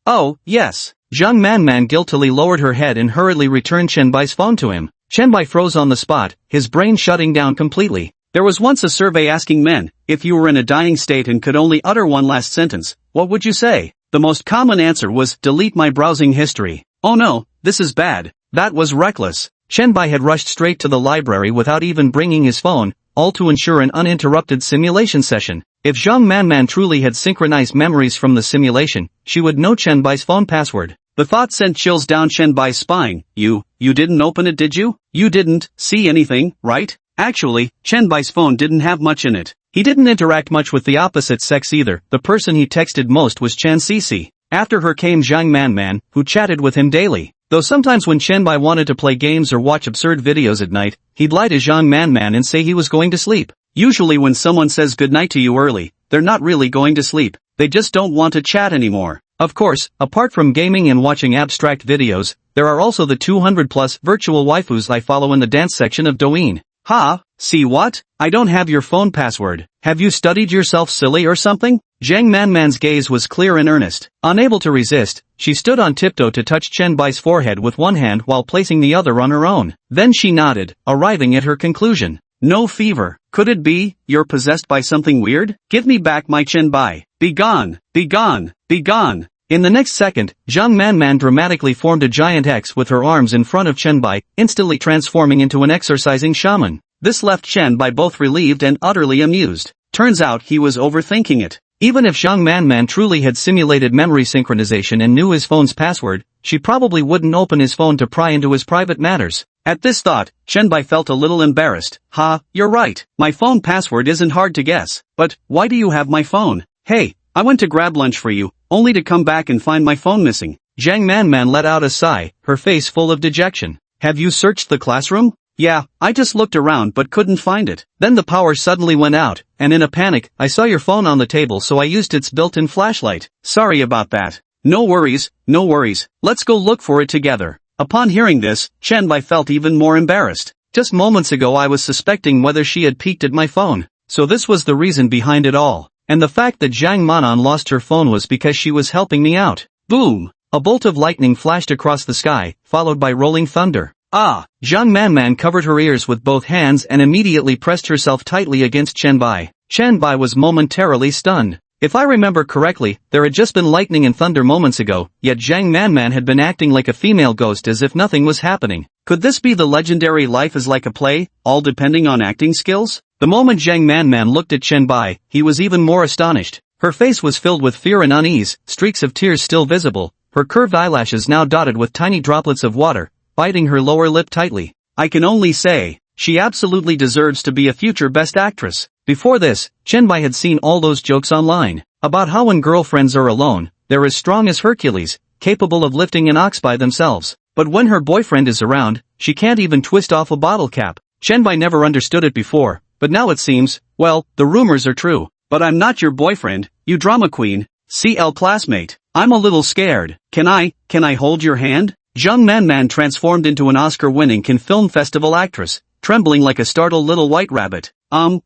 yes. Zhang Manman guiltily lowered her head and hurriedly returned Qianbai's phone to him. Qianbai froze on the spot, his brain shutting down completely. There was once a survey asking men, if you were in a dying state and could only utter one last sentence, what would you say? The most common answer was, delete my browsing history. Oh no, this is bad. That was reckless. Qianbai had rushed straight to the library without even bringing his phone, all to ensure an uninterrupted simulation session. If Zhang Manman truly had synchronized memories from the simulation, she would know Qianbai's phone password. The thought sent chills down Qianbai's spine. You didn't open it, did you? You didn't see anything, right? Actually, Qianbai's phone didn't have much in it. He didn't interact much with the opposite sex either. The person he texted most was Chen Sisi. After her came Zhang Manman, who chatted with him daily. Though sometimes when Chenbai wanted to play games or watch absurd videos at night, he'd lie to Zhang Manman and say he was going to sleep. Usually when someone says goodnight to you early, they're not really going to sleep, they just don't want to chat anymore. Of course, apart from gaming and watching abstract videos, there are also the 200+ virtual waifus I follow in the dance section of Douyin. Ha, see what? I don't have your phone password. Have you studied yourself silly or something? Zhang Manman's gaze was clear and earnest. Unable to resist, she stood on tiptoe to touch Chenbai's forehead with one hand while placing the other on her own. Then she nodded, arriving at her conclusion. No fever. Could it be, you're possessed by something weird? Give me back my Chenbai. Be gone, be gone, be gone. In the next second, Zhang Manman dramatically formed a giant X with her arms in front of Chenbai, instantly transforming into an exorcising shaman. This left Chenbai both relieved and utterly amused. Turns out he was overthinking it. Even if Zhang Manman truly had simulated memory synchronization and knew his phone's password, she probably wouldn't open his phone to pry into his private matters. At this thought, Chenbai felt a little embarrassed. Ha, you're right. My phone password isn't hard to guess. But, why do you have my phone? Hey, I went to grab lunch for you, only to come back and find my phone missing. Zhang Manman let out a sigh, her face full of dejection. Have you searched the classroom? Yeah, I just looked around but couldn't find it. Then the power suddenly went out, and in a panic, I saw your phone on the table so I used its built-in flashlight. Sorry about that. No worries, no worries. Let's go look for it together. Upon hearing this, Chenbai felt even more embarrassed. Just moments ago I was suspecting whether she had peeked at my phone. So this was the reason behind it all. And the fact that Zhang Manan lost her phone was because she was helping me out. Boom! A bolt of lightning flashed across the sky, followed by rolling thunder. Ah! Zhang Manman covered her ears with both hands and immediately pressed herself tightly against Chenbai. Chenbai was momentarily stunned. If I remember correctly, there had just been lightning and thunder moments ago, yet Zhang Manman had been acting like a female ghost as if nothing was happening. Could this be the legendary life is like a play, all depending on acting skills? The moment Zhang Manman looked at Chenbai, he was even more astonished. Her face was filled with fear and unease, streaks of tears still visible, her curved eyelashes now dotted with tiny droplets of water, biting her lower lip tightly. I can only say, she absolutely deserves to be a future best actress. Before this, Chenbai had seen all those jokes online, about how when girlfriends are alone, they're as strong as Hercules, capable of lifting an ox by themselves. But when her boyfriend is around, she can't even twist off a bottle cap. Chenbai never understood it before, but now it seems, well, the rumors are true. But I'm not your boyfriend, you drama queen, CL classmate. I'm a little scared. Can I hold your hand? Zhang Manman transformed into an Oscar-winning Cannes Film Festival actress, trembling like a startled little white rabbit.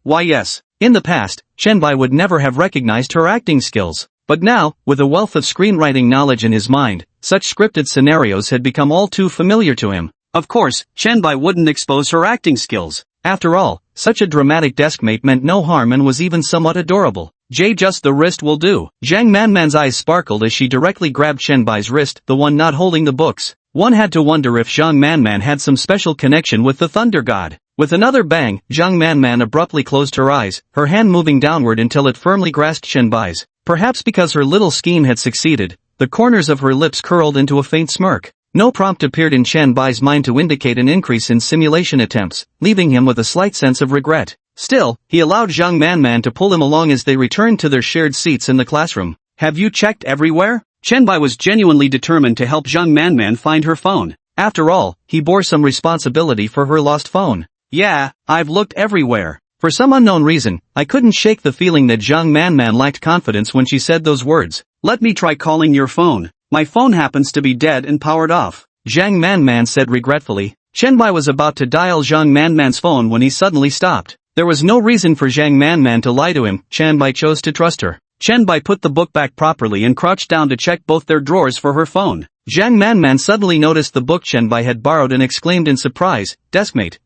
Why yes. In the past, Chenbai would never have recognized her acting skills. But now, with a wealth of screenwriting knowledge in his mind, such scripted scenarios had become all too familiar to him. Of course, Chenbai wouldn't expose her acting skills. After all, such a dramatic deskmate meant no harm and was even somewhat adorable. Just the wrist will do. Zhang Manman's eyes sparkled as she directly grabbed Chenbai's wrist, the one not holding the books. One had to wonder if Zhang Manman had some special connection with the Thunder God. With another bang, Zhang Manman abruptly closed her eyes, her hand moving downward until it firmly grasped Chenbai's. Perhaps because her little scheme had succeeded, the corners of her lips curled into a faint smirk. No prompt appeared in Chenbai's mind to indicate an increase in simulation attempts, leaving him with a slight sense of regret. Still, he allowed Zhang Manman to pull him along as they returned to their shared seats in the classroom. Have you checked everywhere? Chenbai was genuinely determined to help Zhang Manman find her phone. After all, he bore some responsibility for her lost phone. Yeah, I've looked everywhere. For some unknown reason, I couldn't shake the feeling that Zhang Manman lacked confidence when she said those words. Let me try calling your phone. My phone happens to be dead and powered off. Zhang Manman said regretfully. Chenbai was about to dial Zhang Manman's phone when he suddenly stopped. There was no reason for Zhang Manman to lie to him. Chenbai chose to trust her. Chenbai put the book back properly and crouched down to check both their drawers for her phone. Zhang Manman suddenly noticed the book Chenbai had borrowed and exclaimed in surprise, Deskmate,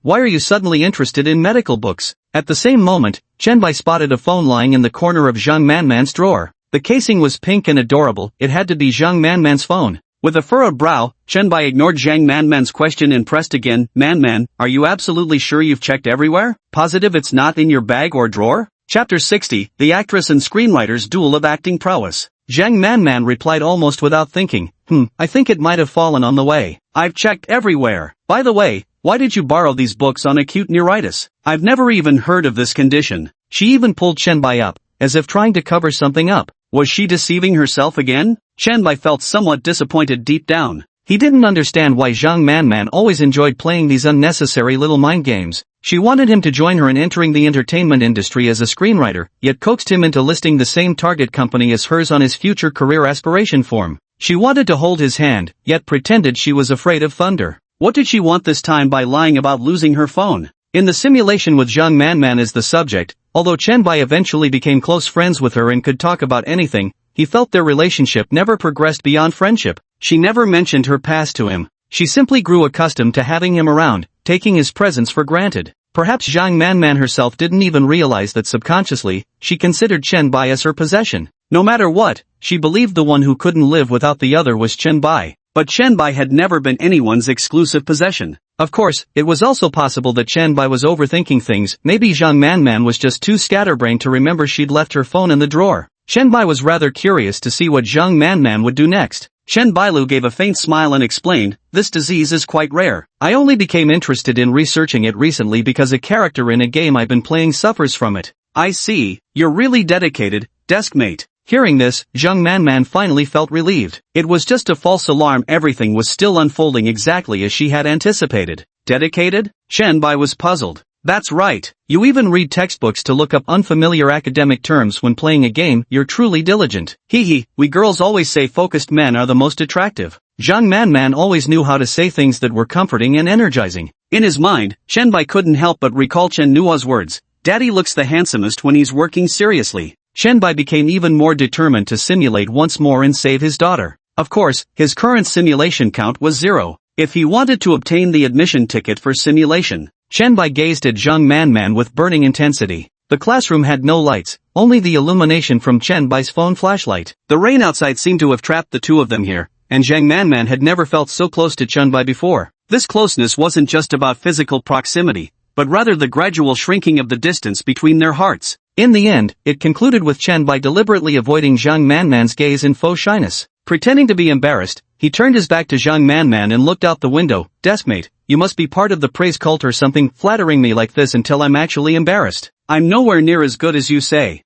why are you suddenly interested in medical books? At the same moment, Chenbai spotted a phone lying in the corner of Zhang Manman's drawer. The casing was pink and adorable, it had to be Zhang Manman's phone. With a furrowed brow, Chenbai ignored Zhang Manman's question and pressed again, Manman, are you absolutely sure you've checked everywhere? Positive it's not in your bag or drawer? Chapter 60, The Actress and Screenwriter's Duel of Acting Prowess. Zhang Manman replied almost without thinking, I think it might have fallen on the way. I've checked everywhere. By the way, why did you borrow these books on acute neuritis? I've never even heard of this condition. She even pulled Chenbai up, as if trying to cover something up. Was she deceiving herself again? Chen Bai felt somewhat disappointed deep down. He didn't understand why Zhang Manman always enjoyed playing these unnecessary little mind games. She wanted him to join her in entering the entertainment industry as a screenwriter, yet coaxed him into listing the same target company as hers on his future career aspiration form. She wanted to hold his hand, yet pretended she was afraid of thunder. What did she want this time by lying about losing her phone? In the simulation with Zhang Manman as the subject, although Chen Bai eventually became close friends with her and could talk about anything, he felt their relationship never progressed beyond friendship. She never mentioned her past to him. She simply grew accustomed to having him around, taking his presence for granted. Perhaps Zhang Manman herself didn't even realize that subconsciously, she considered Chen Bai as her possession. No matter what, she believed the one who couldn't live without the other was Chen Bai. But Chen Bai had never been anyone's exclusive possession. Of course, it was also possible that Chen Bai was overthinking things. Maybe Zhang Manman was just too scatterbrained to remember she'd left her phone in the drawer. Chen Bai was rather curious to see what Zhang Manman would do next. Chen Bailu gave a faint smile and explained, "This disease is quite rare. I only became interested in researching it recently because a character in a game I've been playing suffers from it." "I see, you're really dedicated, Deskmate." Hearing this, Zhang Manman finally felt relieved. It was just a false alarm. Everything was still unfolding exactly as she had anticipated. Dedicated? Chen Bai was puzzled. "That's right. You even read textbooks to look up unfamiliar academic terms when playing a game. You're truly diligent." "Hee, we girls always say focused men are the most attractive." Zhang Manman always knew how to say things that were comforting and energizing. In his mind, Chen Bai couldn't help but recall Chen Nua's words, "Daddy looks the handsomest when he's working seriously." Chen Bai became even more determined to simulate once more and save his daughter. Of course, his current simulation count was 0. If he wanted to obtain the admission ticket for simulation, Chen Bai gazed at Zhang Manman with burning intensity. The classroom had no lights, only the illumination from Chen Bai's phone flashlight. The rain outside seemed to have trapped the two of them here, and Zhang Manman had never felt so close to Chen Bai before. This closeness wasn't just about physical proximity, but rather the gradual shrinking of the distance between their hearts. In the end, it concluded with Chen Bai deliberately avoiding Zhang Manman's gaze in faux shyness. Pretending to be embarrassed, he turned his back to Zhang Manman and looked out the window. "Deskmate, you must be part of the praise cult or something, flattering me like this until I'm actually embarrassed. I'm nowhere near as good as you say."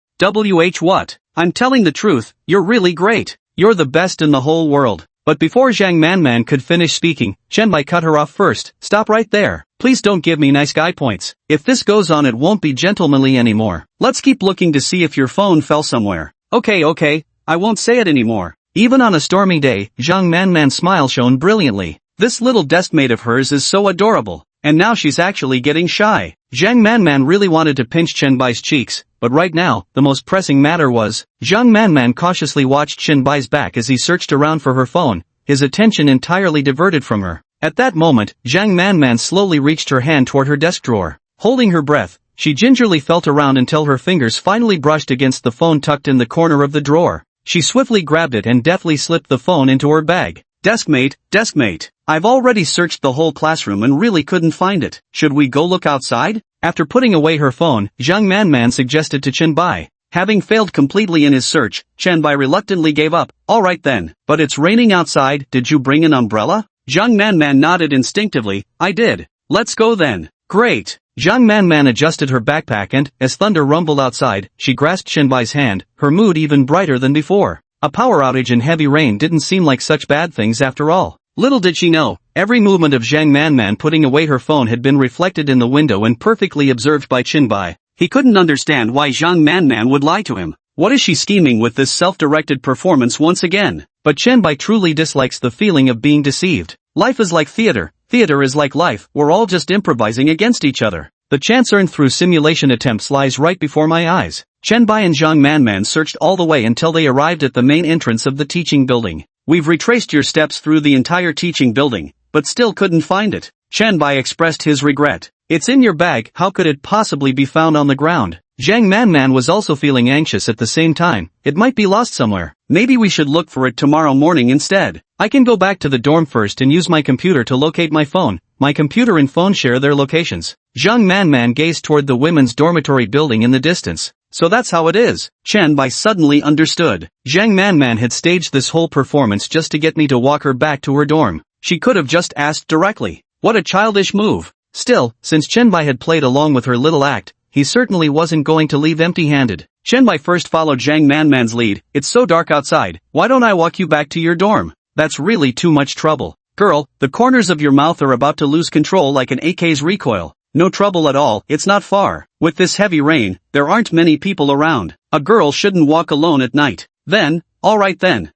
What? "I'm telling the truth, you're really great. You're the best in the whole world." But before Zhang Manman could finish speaking, Chen Bai cut her off first. "Stop right there. Please don't give me nice guy points. If this goes on, it won't be gentlemanly anymore. Let's keep looking to see if your phone fell somewhere." Okay, I won't say it anymore." Even on a stormy day, Zhang Manman's smile shone brilliantly. This little deskmate of hers is so adorable. And now she's actually getting shy. Zhang Manman really wanted to pinch Chen Bai's cheeks, but right now, the most pressing matter was, Zhang Manman cautiously watched Chen Bai's back as he searched around for her phone, his attention entirely diverted from her. At that moment, Zhang Manman slowly reached her hand toward her desk drawer. Holding her breath, she gingerly felt around until her fingers finally brushed against the phone tucked in the corner of the drawer. She swiftly grabbed it and deftly slipped the phone into her bag. Deskmate, I've already searched the whole classroom and really couldn't find it. Should we go look outside?" After putting away her phone, Zhang Manman suggested to Chen Bai. Having failed completely in his search, Chen Bai reluctantly gave up. "Alright then, but it's raining outside. Did you bring an umbrella?" Zhang Manman nodded instinctively. "I did." "Let's go then." "Great." Zhang Manman adjusted her backpack and, as thunder rumbled outside, she grasped Chen Bai's hand, her mood even brighter than before. A power outage and heavy rain didn't seem like such bad things after all. Little did she know, every movement of Zhang Manman putting away her phone had been reflected in the window and perfectly observed by Chen Bai. He couldn't understand why Zhang Manman would lie to him. What is she scheming with this self-directed performance once again? But Chen Bai truly dislikes the feeling of being deceived. Life is like theater. Theater is like life. We're all just improvising against each other. The chance earned through simulation attempts lies right before my eyes. Chen Bai and Zhang Manman searched all the way until they arrived at the main entrance of the teaching building. "We've retraced your steps through the entire teaching building, but still couldn't find it." Chen Bai expressed his regret. "It's in your bag. How could it possibly be found on the ground?" Zhang Manman was also feeling anxious at the same time. "It might be lost somewhere. Maybe we should look for it tomorrow morning instead. I can go back to the dorm first and use my computer to locate my phone. My computer and phone share their locations." Zhang Manman gazed toward the women's dormitory building in the distance. "So that's how it is." Chen Bai suddenly understood. Zhang Manman had staged this whole performance just to get me to walk her back to her dorm. She could have just asked directly. What a childish move. Still, since Chen Bai had played along with her little act, he certainly wasn't going to leave empty-handed. Chenbai first followed Zhang Manman's lead. It's so dark outside, why don't I walk you back to your dorm? That's really too much trouble. Girl, the corners of your mouth are about to lose control like an AK's recoil. No trouble at all, it's not far. With this heavy rain, there aren't many people around. A girl shouldn't walk alone at night. Then, alright then.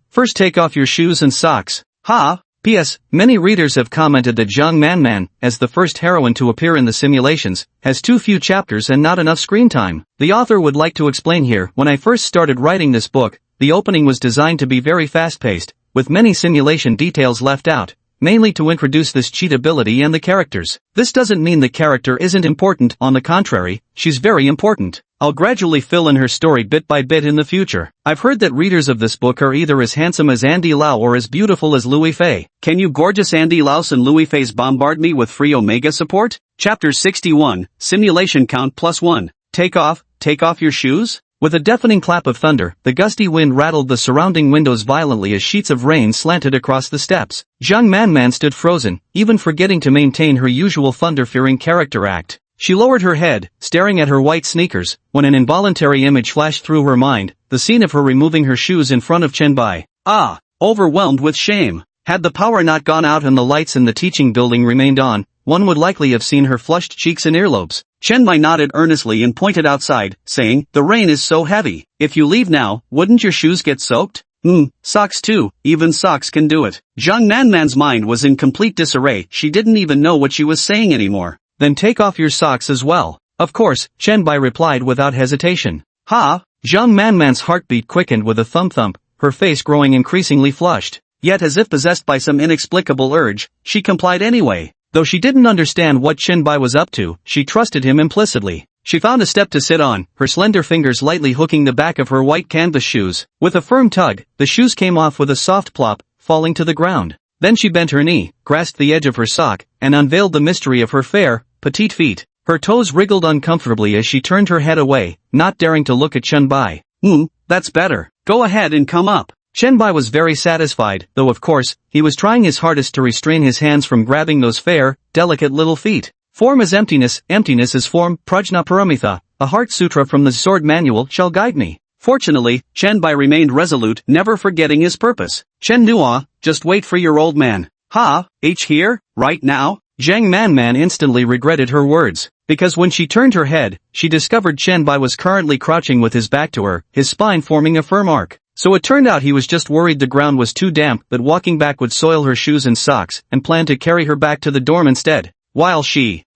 First take off your shoes and socks. Ha! P.S. Many readers have commented that Zhang Manman, as the first heroine to appear in the simulations, has too few chapters and not enough screen time. The author would like to explain here. When I first started writing this book, the opening was designed to be very fast-paced, with many simulation details left out, mainly to introduce this cheat ability and the characters. This doesn't mean the character isn't important, on the contrary, she's very important. I'll gradually fill in her story bit by bit in the future. I've heard that readers of this book are either as handsome as Andy Lau or as beautiful as Louis Fei. Can you gorgeous Andy Laus and Louis Fei's bombard me with free Omega support? Chapter 61, Simulation Count +1. Take off your shoes? With a deafening clap of thunder, the gusty wind rattled the surrounding windows violently as sheets of rain slanted across the steps. Zhang Manman stood frozen, even forgetting to maintain her usual thunder-fearing character act. She lowered her head, staring at her white sneakers, when an involuntary image flashed through her mind, the scene of her removing her shoes in front of Chenbai. Overwhelmed with shame. Had the power not gone out and the lights in the teaching building remained on, one would likely have seen her flushed cheeks and earlobes. Chenbai nodded earnestly and pointed outside, saying, "The rain is so heavy. If you leave now, wouldn't your shoes get soaked?" Socks too, even socks can do it. Zhang Manman's mind was in complete disarray, she didn't even know what she was saying anymore. Then take off your socks as well. Of course, Chenbai replied without hesitation. Ha! Zhang Manman's heartbeat quickened with a thump, her face growing increasingly flushed. Yet as if possessed by some inexplicable urge, she complied anyway. Though she didn't understand what Chenbai was up to, she trusted him implicitly. She found a step to sit on, her slender fingers lightly hooking the back of her white canvas shoes. With a firm tug, the shoes came off with a soft plop, falling to the ground. Then she bent her knee, grasped the edge of her sock, and unveiled the mystery of her fair, petite feet. Her toes wriggled uncomfortably as she turned her head away, not daring to look at Chenbai. That's better. Go ahead and come up. Chenbai was very satisfied, though of course, he was trying his hardest to restrain his hands from grabbing those fair, delicate little feet. Form is emptiness, emptiness is form, prajna paramitha, a heart sutra from the sword manual shall guide me. Fortunately, Chenbai remained resolute, never forgetting his purpose. Chen Nua, just wait for your old man. Here, right now? Zhang Manman instantly regretted her words, because when she turned her head, she discovered Chenbai was currently crouching with his back to her, his spine forming a firm arc. So it turned out he was just worried the ground was too damp that walking back would soil her shoes and socks, and planned to carry her back to the dorm instead. While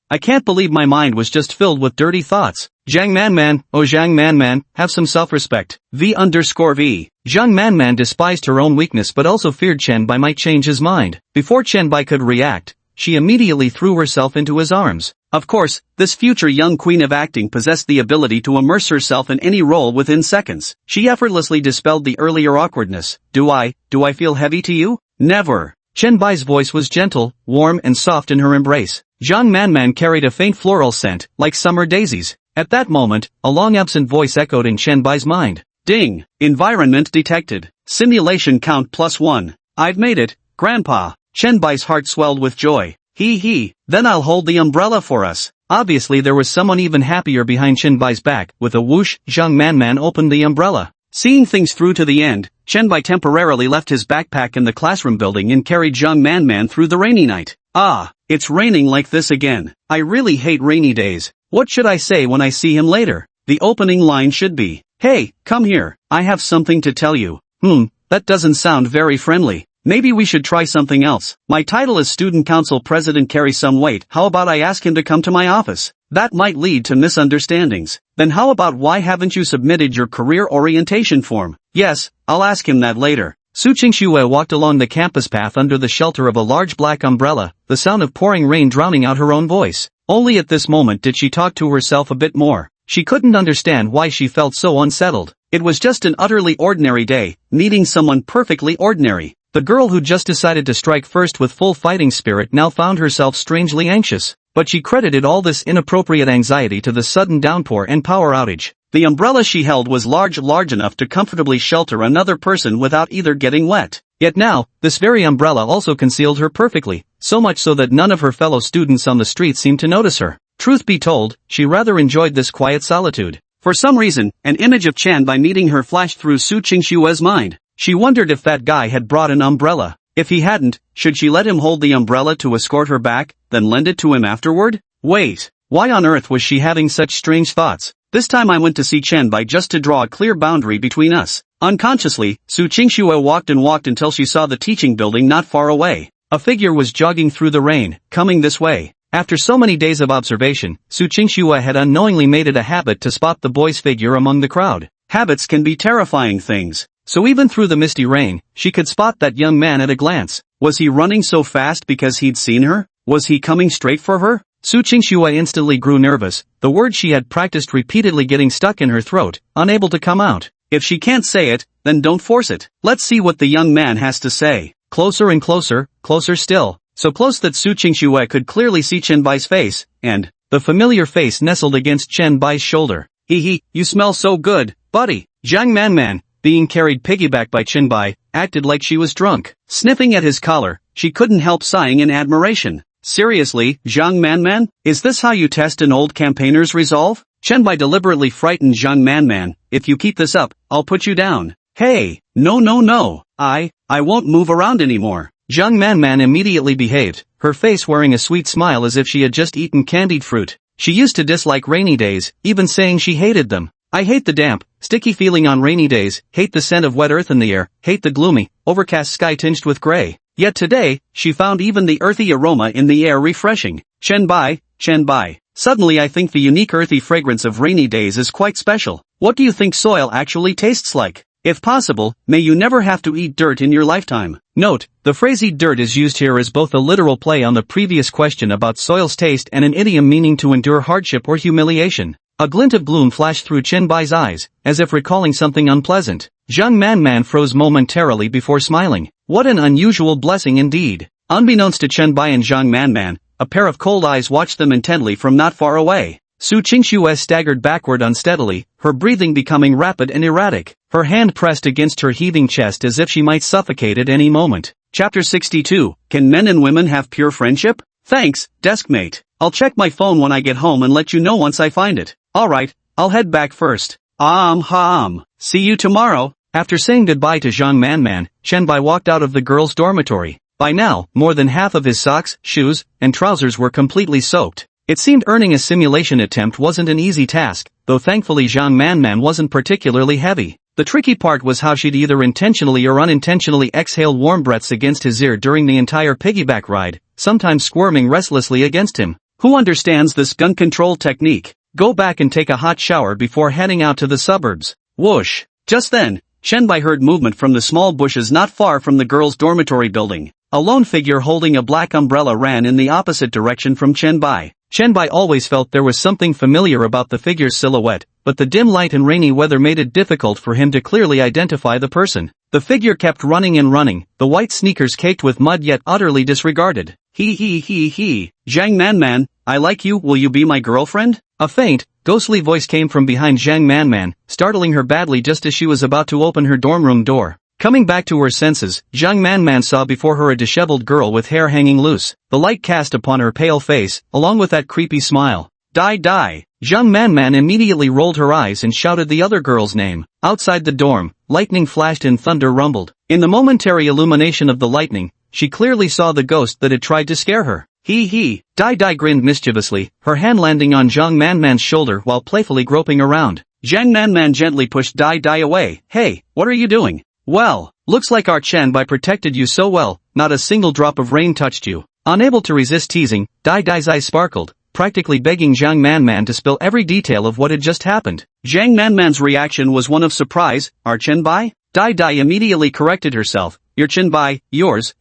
I can't believe my mind was just filled with dirty thoughts. Zhang Manman, have some self-respect. V_V. Zhang Manman despised her own weakness but also feared Chenbai might change his mind. Before Chenbai could react, she immediately threw herself into his arms. Of course, this future young queen of acting possessed the ability to immerse herself in any role within seconds. She effortlessly dispelled the earlier awkwardness. Do I feel heavy to you? Never. Chenbai's voice was gentle, warm and soft in her embrace. Zhang Manman carried a faint floral scent, like summer daisies. At that moment, a long-absent voice echoed in Chenbai's mind. Ding! Environment detected. Simulation count +1. I've made it, Grandpa. Chenbai's heart swelled with joy. Then I'll hold the umbrella for us. Obviously there was someone even happier behind Chenbai's back. With a whoosh, Zhang Manman opened the umbrella. Seeing things through to the end, Chenbai temporarily left his backpack in the classroom building and carried Zhang Manman through the rainy night. It's raining like this again. I really hate rainy days. What should I say when I see him later? The opening line should be, "Hey, come here, I have something to tell you." That doesn't sound very friendly. Maybe we should try something else. My title as student council president carries some weight. How about I ask him to come to my office? That might lead to misunderstandings. Then how about why haven't you submitted your career orientation form? Yes, I'll ask him that later. Su Qingxue walked along the campus path under the shelter of a large black umbrella, the sound of pouring rain drowning out her own voice. Only at this moment did she talk to herself a bit more. She couldn't understand why she felt so unsettled. It was just an utterly ordinary day, meeting someone perfectly ordinary. The girl who just decided to strike first with full fighting spirit now found herself strangely anxious. But she credited all this inappropriate anxiety to the sudden downpour and power outage. The umbrella she held was large enough to comfortably shelter another person without either getting wet. Yet now, this very umbrella also concealed her perfectly, so much so that none of her fellow students on the street seemed to notice her. Truth be told, she rather enjoyed this quiet solitude. For some reason, an image of Chan Bai meeting her flashed through Su Qingshua's mind. She wondered if that guy had brought an umbrella. If he hadn't, should she let him hold the umbrella to escort her back, then lend it to him afterward? Wait, why on earth was she having such strange thoughts? This time I went to see Chen Bai just to draw a clear boundary between us. Unconsciously, Su Qingxue walked and walked until she saw the teaching building not far away. A figure was jogging through the rain, coming this way. After so many days of observation, Su Qingxue had unknowingly made it a habit to spot the boy's figure among the crowd. Habits can be terrifying things. So even through the misty rain, she could spot that young man at a glance. Was he running so fast because he'd seen her? Was he coming straight for her? Su Qingxue instantly grew nervous, the words she had practiced repeatedly getting stuck in her throat, unable to come out. If she can't say it, then don't force it. Let's see what the young man has to say. Closer and closer, closer still. So close that Su Qingxue could clearly see Chen Bai's face, and the familiar face nestled against Chen Bai's shoulder. Hee, you smell so good, buddy. Zhang Manman, being carried piggyback by Chen Bai, acted like she was drunk. Sniffing at his collar, she couldn't help sighing in admiration. Seriously, Zhang Manman? Is this how you test an old campaigner's resolve? Chen Bai deliberately frightened Zhang Manman. If you keep this up, I'll put you down. Hey, no. I won't move around anymore. Zhang Manman immediately behaved, her face wearing a sweet smile as if she had just eaten candied fruit. She used to dislike rainy days, even saying she hated them. I hate the damp, sticky feeling on rainy days, hate the scent of wet earth in the air, hate the gloomy, overcast sky tinged with gray. Yet today, she found even the earthy aroma in the air refreshing. Chen Bai. Suddenly I think the unique earthy fragrance of rainy days is quite special. What do you think soil actually tastes like? If possible, may you never have to eat dirt in your lifetime. Note, the phrase eat dirt is used here as both a literal play on the previous question about soil's taste and an idiom meaning to endure hardship or humiliation. A glint of gloom flashed through Chen Bai's eyes, as if recalling something unpleasant. Zhang Manman froze momentarily before smiling. What an unusual blessing indeed. Unbeknownst to Chen Bai and Zhang Manman, a pair of cold eyes watched them intently from not far away. Su Qingxue staggered backward unsteadily, her breathing becoming rapid and erratic. Her hand pressed against her heaving chest as if she might suffocate at any moment. Chapter 62. Can men and women have pure friendship? Thanks, Deskmate. I'll check my phone when I get home and let you know once I find it. Alright, I'll head back first. See you tomorrow. After saying goodbye to Zhang Manman, Chen Bai walked out of the girls' dormitory. By now, more than half of his socks, shoes, and trousers were completely soaked. It seemed earning a simulation attempt wasn't an easy task, though thankfully Zhang Manman wasn't particularly heavy. The tricky part was how she'd either intentionally or unintentionally exhale warm breaths against his ear during the entire piggyback ride, sometimes squirming restlessly against him. Who understands this gun control technique? Go back and take a hot shower before heading out to the suburbs. Whoosh! Just then, Chen Bai heard movement from the small bushes not far from the girls' dormitory building. A lone figure holding a black umbrella ran in the opposite direction from Chen Bai. Chen Bai always felt there was something familiar about the figure's silhouette, but the dim light and rainy weather made it difficult for him to clearly identify the person. The figure kept running and running, the white sneakers caked with mud yet utterly disregarded. He. Zhang Manman, I like you, will you be my girlfriend? A faint, ghostly voice came from behind Zhang Manman, startling her badly just as she was about to open her dorm room door. Coming back to her senses, Zhang Manman saw before her a disheveled girl with hair hanging loose. The light cast upon her pale face, along with that creepy smile. Die. Zhang Manman immediately rolled her eyes and shouted the other girl's name. Outside the dorm, lightning flashed and thunder rumbled. In the momentary illumination of the lightning, she clearly saw the ghost that had tried to scare her. Die grinned mischievously, her hand landing on Zhang Manman's shoulder while playfully groping around. Zhang Manman gently pushed Die away. Hey, what are you doing? Well, looks like our Chen Bai protected you so well, not a single drop of rain touched you. Unable to resist teasing, Dai's eyes sparkled, practically begging Zhang Manman to spill every detail of what had just happened. Zhang Manman's reaction was one of surprise. Our Chen Bai? Dai immediately corrected herself. Your Chen Bai, yours.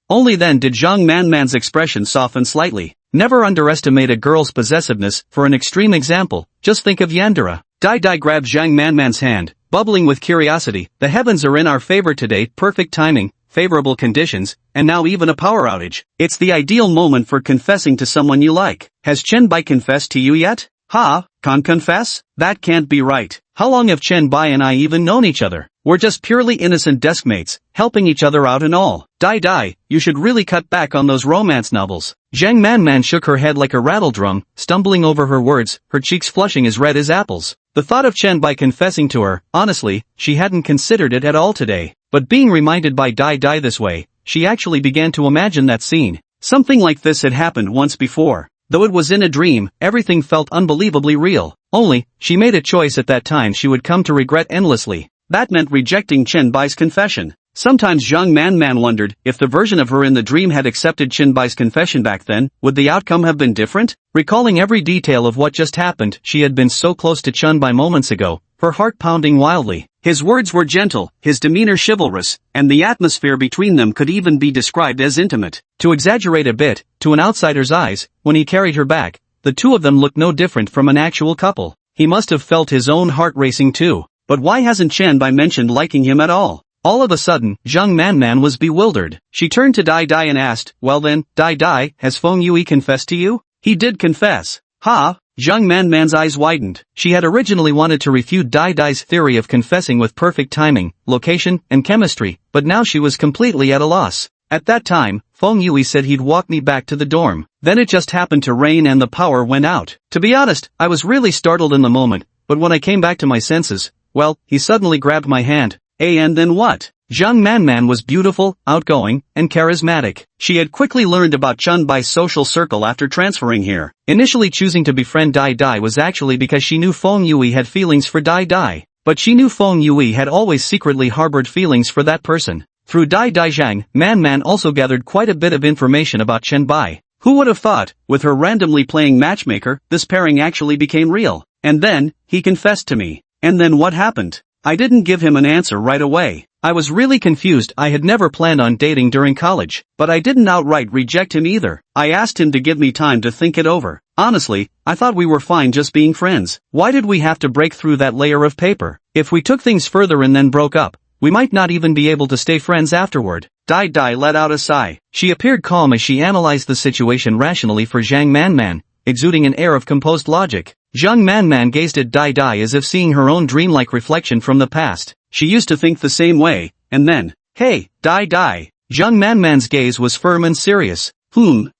Only then did Zhang Manman's expression soften slightly. Never underestimate a girl's possessiveness. For an extreme example, just think of Yandere. Dai grabbed Zhang Manman's hand, bubbling with curiosity. The heavens are in our favor today, perfect timing, favorable conditions, and now even a power outage. It's the ideal moment for confessing to someone you like. Has Chen Bai confessed to you yet? Can't confess? That can't be right. How long have Chen Bai and I even known each other? We're just purely innocent deskmates, helping each other out and all. Dai, you should really cut back on those romance novels. Zhang Manman shook her head like a rattledrum, stumbling over her words, her cheeks flushing as red as apples. The thought of Chen Bai confessing to her, honestly, she hadn't considered it at all today. But being reminded by Dai this way, she actually began to imagine that scene. Something like this had happened once before. Though it was in a dream, everything felt unbelievably real. Only, she made a choice at that time she would come to regret endlessly. That meant rejecting Chen Bai's confession. Sometimes Zhang Manman wondered, if the version of her in the dream had accepted Chen Bai's confession back then, would the outcome have been different? Recalling every detail of what just happened, she had been so close to Chen Bai moments ago, her heart pounding wildly. His words were gentle, his demeanor chivalrous, and the atmosphere between them could even be described as intimate. To exaggerate a bit, to an outsider's eyes, when he carried her back, the two of them looked no different from an actual couple. He must have felt his own heart racing too. But why hasn't Chen Bai mentioned liking him at all? All of a sudden, Zhang Manman was bewildered. She turned to Dai and asked, well then, Dai, has Feng Yui confessed to you? He did confess. Ha! Zhang Manman's eyes widened. She had originally wanted to refute Dai's theory of confessing with perfect timing, location, and chemistry, but now she was completely at a loss. At that time, Feng Yui said he'd walk me back to the dorm. Then it just happened to rain and the power went out. To be honest, I was really startled in the moment, but when I came back to my senses, well, he suddenly grabbed my hand. And then what? Zhang Manman was beautiful, outgoing, and charismatic. She had quickly learned about Chen Bai's social circle after transferring here. Initially choosing to befriend Dai was actually because she knew Feng Yui had feelings for Dai. But she knew Feng Yui had always secretly harbored feelings for that person. Through Dai Zhang Manman also gathered quite a bit of information about Chen Bai. Who would have thought, with her randomly playing matchmaker, this pairing actually became real? And then, he confessed to me. And then what happened? I didn't give him an answer right away. I was really confused. I had never planned on dating during college, but I didn't outright reject him either. I asked him to give me time to think it over. Honestly, I thought we were fine just being friends. Why did we have to break through that layer of paper? If we took things further and then broke up, we might not even be able to stay friends afterward. Dai let out a sigh. She appeared calm as she analyzed the situation rationally for Zhang Manman, exuding an air of composed logic. Zhang Manman gazed at Dai as if seeing her own dreamlike reflection from the past. She used to think the same way, and then, hey, Dai. Zhang Manman's gaze was firm and serious.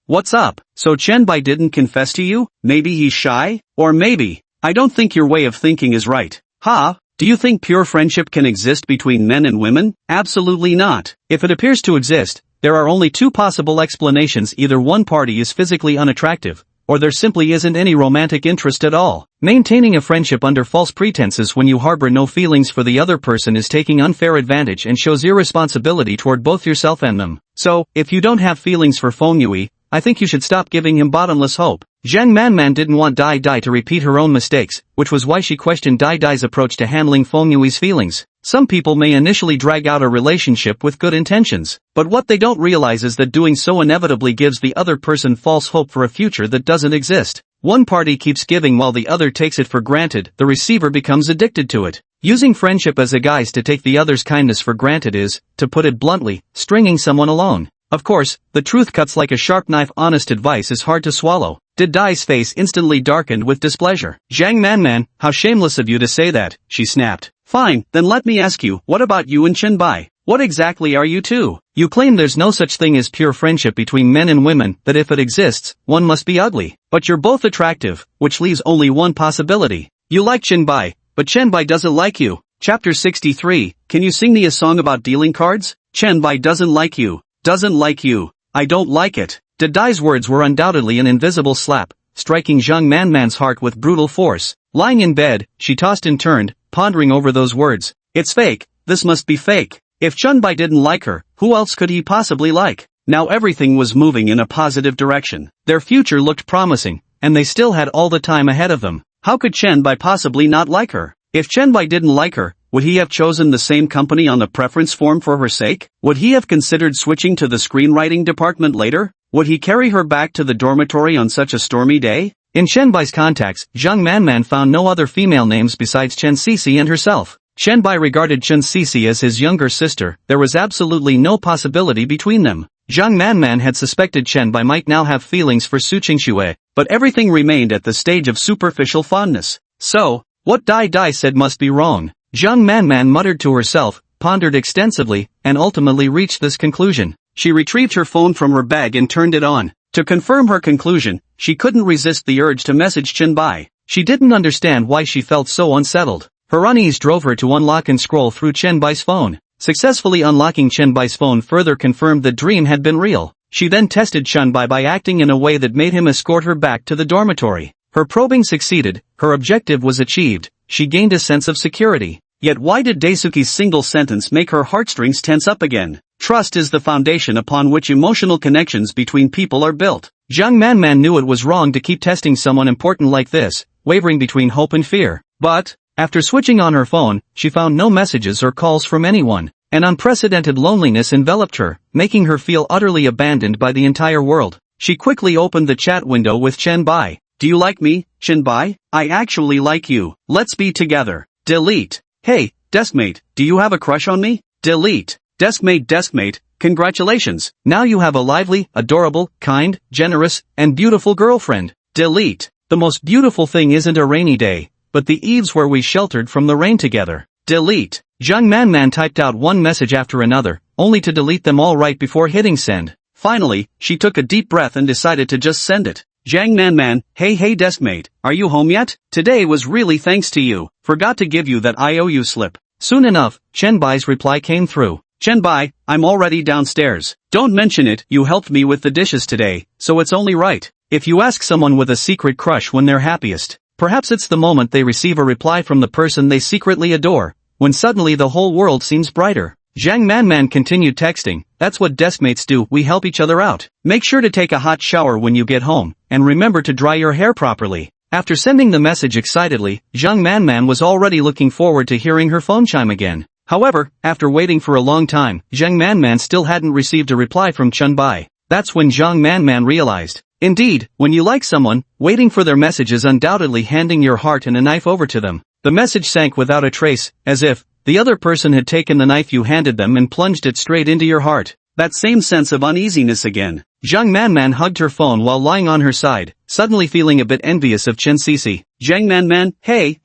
What's up? So Chen Bai didn't confess to you? Maybe he's shy? Or maybe, I don't think your way of thinking is right. Ha? Do you think pure friendship can exist between men and women? Absolutely not. If it appears to exist, there are only two possible explanations. Either one party is physically unattractive, or there simply isn't any romantic interest at all. Maintaining a friendship under false pretenses when you harbor no feelings for the other person is taking unfair advantage and shows irresponsibility toward both yourself and them. So, if you don't have feelings for Feng Yui, I think you should stop giving him bottomless hope. Zhang Manman didn't want Dai to repeat her own mistakes, which was why she questioned Dai's approach to handling Feng Yui's feelings. Some people may initially drag out a relationship with good intentions, but what they don't realize is that doing so inevitably gives the other person false hope for a future that doesn't exist. One party keeps giving while the other takes it for granted. The receiver becomes addicted to it. Using friendship as a guise to take the other's kindness for granted is, to put it bluntly, stringing someone along. Of course, the truth cuts like a sharp knife. Honest advice is hard to swallow. Dai's face instantly darkened with displeasure. Zhang Manman, how shameless of you to say that, she snapped. Fine, then let me ask you, what about you and Chen Bai? What exactly are you two? You claim there's no such thing as pure friendship between men and women, that if it exists, one must be ugly. But you're both attractive, which leaves only one possibility. You like Chen Bai, but Chen Bai doesn't like you. Chapter 63, can you sing me a song about dealing cards? Chen Bai doesn't like you. Doesn't like you. I don't like it. Dai's words were undoubtedly an invisible slap, striking Zhang Manman's heart with brutal force. Lying in bed, she tossed and turned, pondering over those words. It's fake. This must be fake. If Chen Bai didn't like her, who else could he possibly like? Now everything was moving in a positive direction. Their future looked promising, and they still had all the time ahead of them. How could Chen Bai possibly not like her? If Chen Bai didn't like her, would he have chosen the same company on the preference form for her sake? Would he have considered switching to the screenwriting department later? Would he carry her back to the dormitory on such a stormy day? In Chen Bai's contacts, Zhang Manman found no other female names besides Chen Sisi and herself. Chen Bai regarded Chen Sisi as his younger sister. There was absolutely no possibility between them. Zhang Manman had suspected Chen Bai might now have feelings for Su Qingxue, but everything remained at the stage of superficial fondness. So, what Dai said must be wrong. Zhang Manman muttered to herself, pondered extensively, and ultimately reached this conclusion. She retrieved her phone from her bag and turned it on. To confirm her conclusion, she couldn't resist the urge to message Chen-bai. She didn't understand why she felt so unsettled. Her unease drove her to unlock and scroll through Chen-bai's phone. Successfully unlocking Chen-bai's phone further confirmed the dream had been real. She then tested Chen-bai by acting in a way that made him escort her back to the dormitory. Her probing succeeded, her objective was achieved, she gained a sense of security. Yet why did Daisuke's single sentence make her heartstrings tense up again? Trust is the foundation upon which emotional connections between people are built. Zhang Manman knew it was wrong to keep testing someone important like this, wavering between hope and fear. But, after switching on her phone, she found no messages or calls from anyone. An unprecedented loneliness enveloped her, making her feel utterly abandoned by the entire world. She quickly opened the chat window with Chen-bai. Do you like me, Chen-bai? I actually like you. Let's be together. Delete. Hey, Deskmate, do you have a crush on me? Delete. Deskmate, congratulations. Now you have a lively, adorable, kind, generous, and beautiful girlfriend. Delete. The most beautiful thing isn't a rainy day, but the eves where we sheltered from the rain together. Delete. Zhang Manman typed out one message after another, only to delete them all right before hitting send. Finally, she took a deep breath and decided to just send it. Zhang Manman, hey Deskmate, are you home yet? Today was really thanks to you. Forgot to give you that IOU slip. Soon enough, Chen-bai's reply came through. Chen-bai, I'm already downstairs. Don't mention it, you helped me with the dishes today, so it's only right. If you ask someone with a secret crush when they're happiest, perhaps it's the moment they receive a reply from the person they secretly adore, when suddenly the whole world seems brighter. Zhang Manman continued texting, that's what deskmates do, we help each other out. Make sure to take a hot shower when you get home, and remember to dry your hair properly. After sending the message excitedly, Zhang Manman was already looking forward to hearing her phone chime again. However, after waiting for a long time, Zhang Manman still hadn't received a reply from Chen-bai. That's when Zhang Manman realized. Indeed, when you like someone, waiting for their message is undoubtedly handing your heart and a knife over to them. The message sank without a trace, as if the other person had taken the knife you handed them and plunged it straight into your heart. That same sense of uneasiness again. Zhang Manman hugged her phone while lying on her side, suddenly feeling a bit envious of Chen Sisi. Zhang Manman, hey,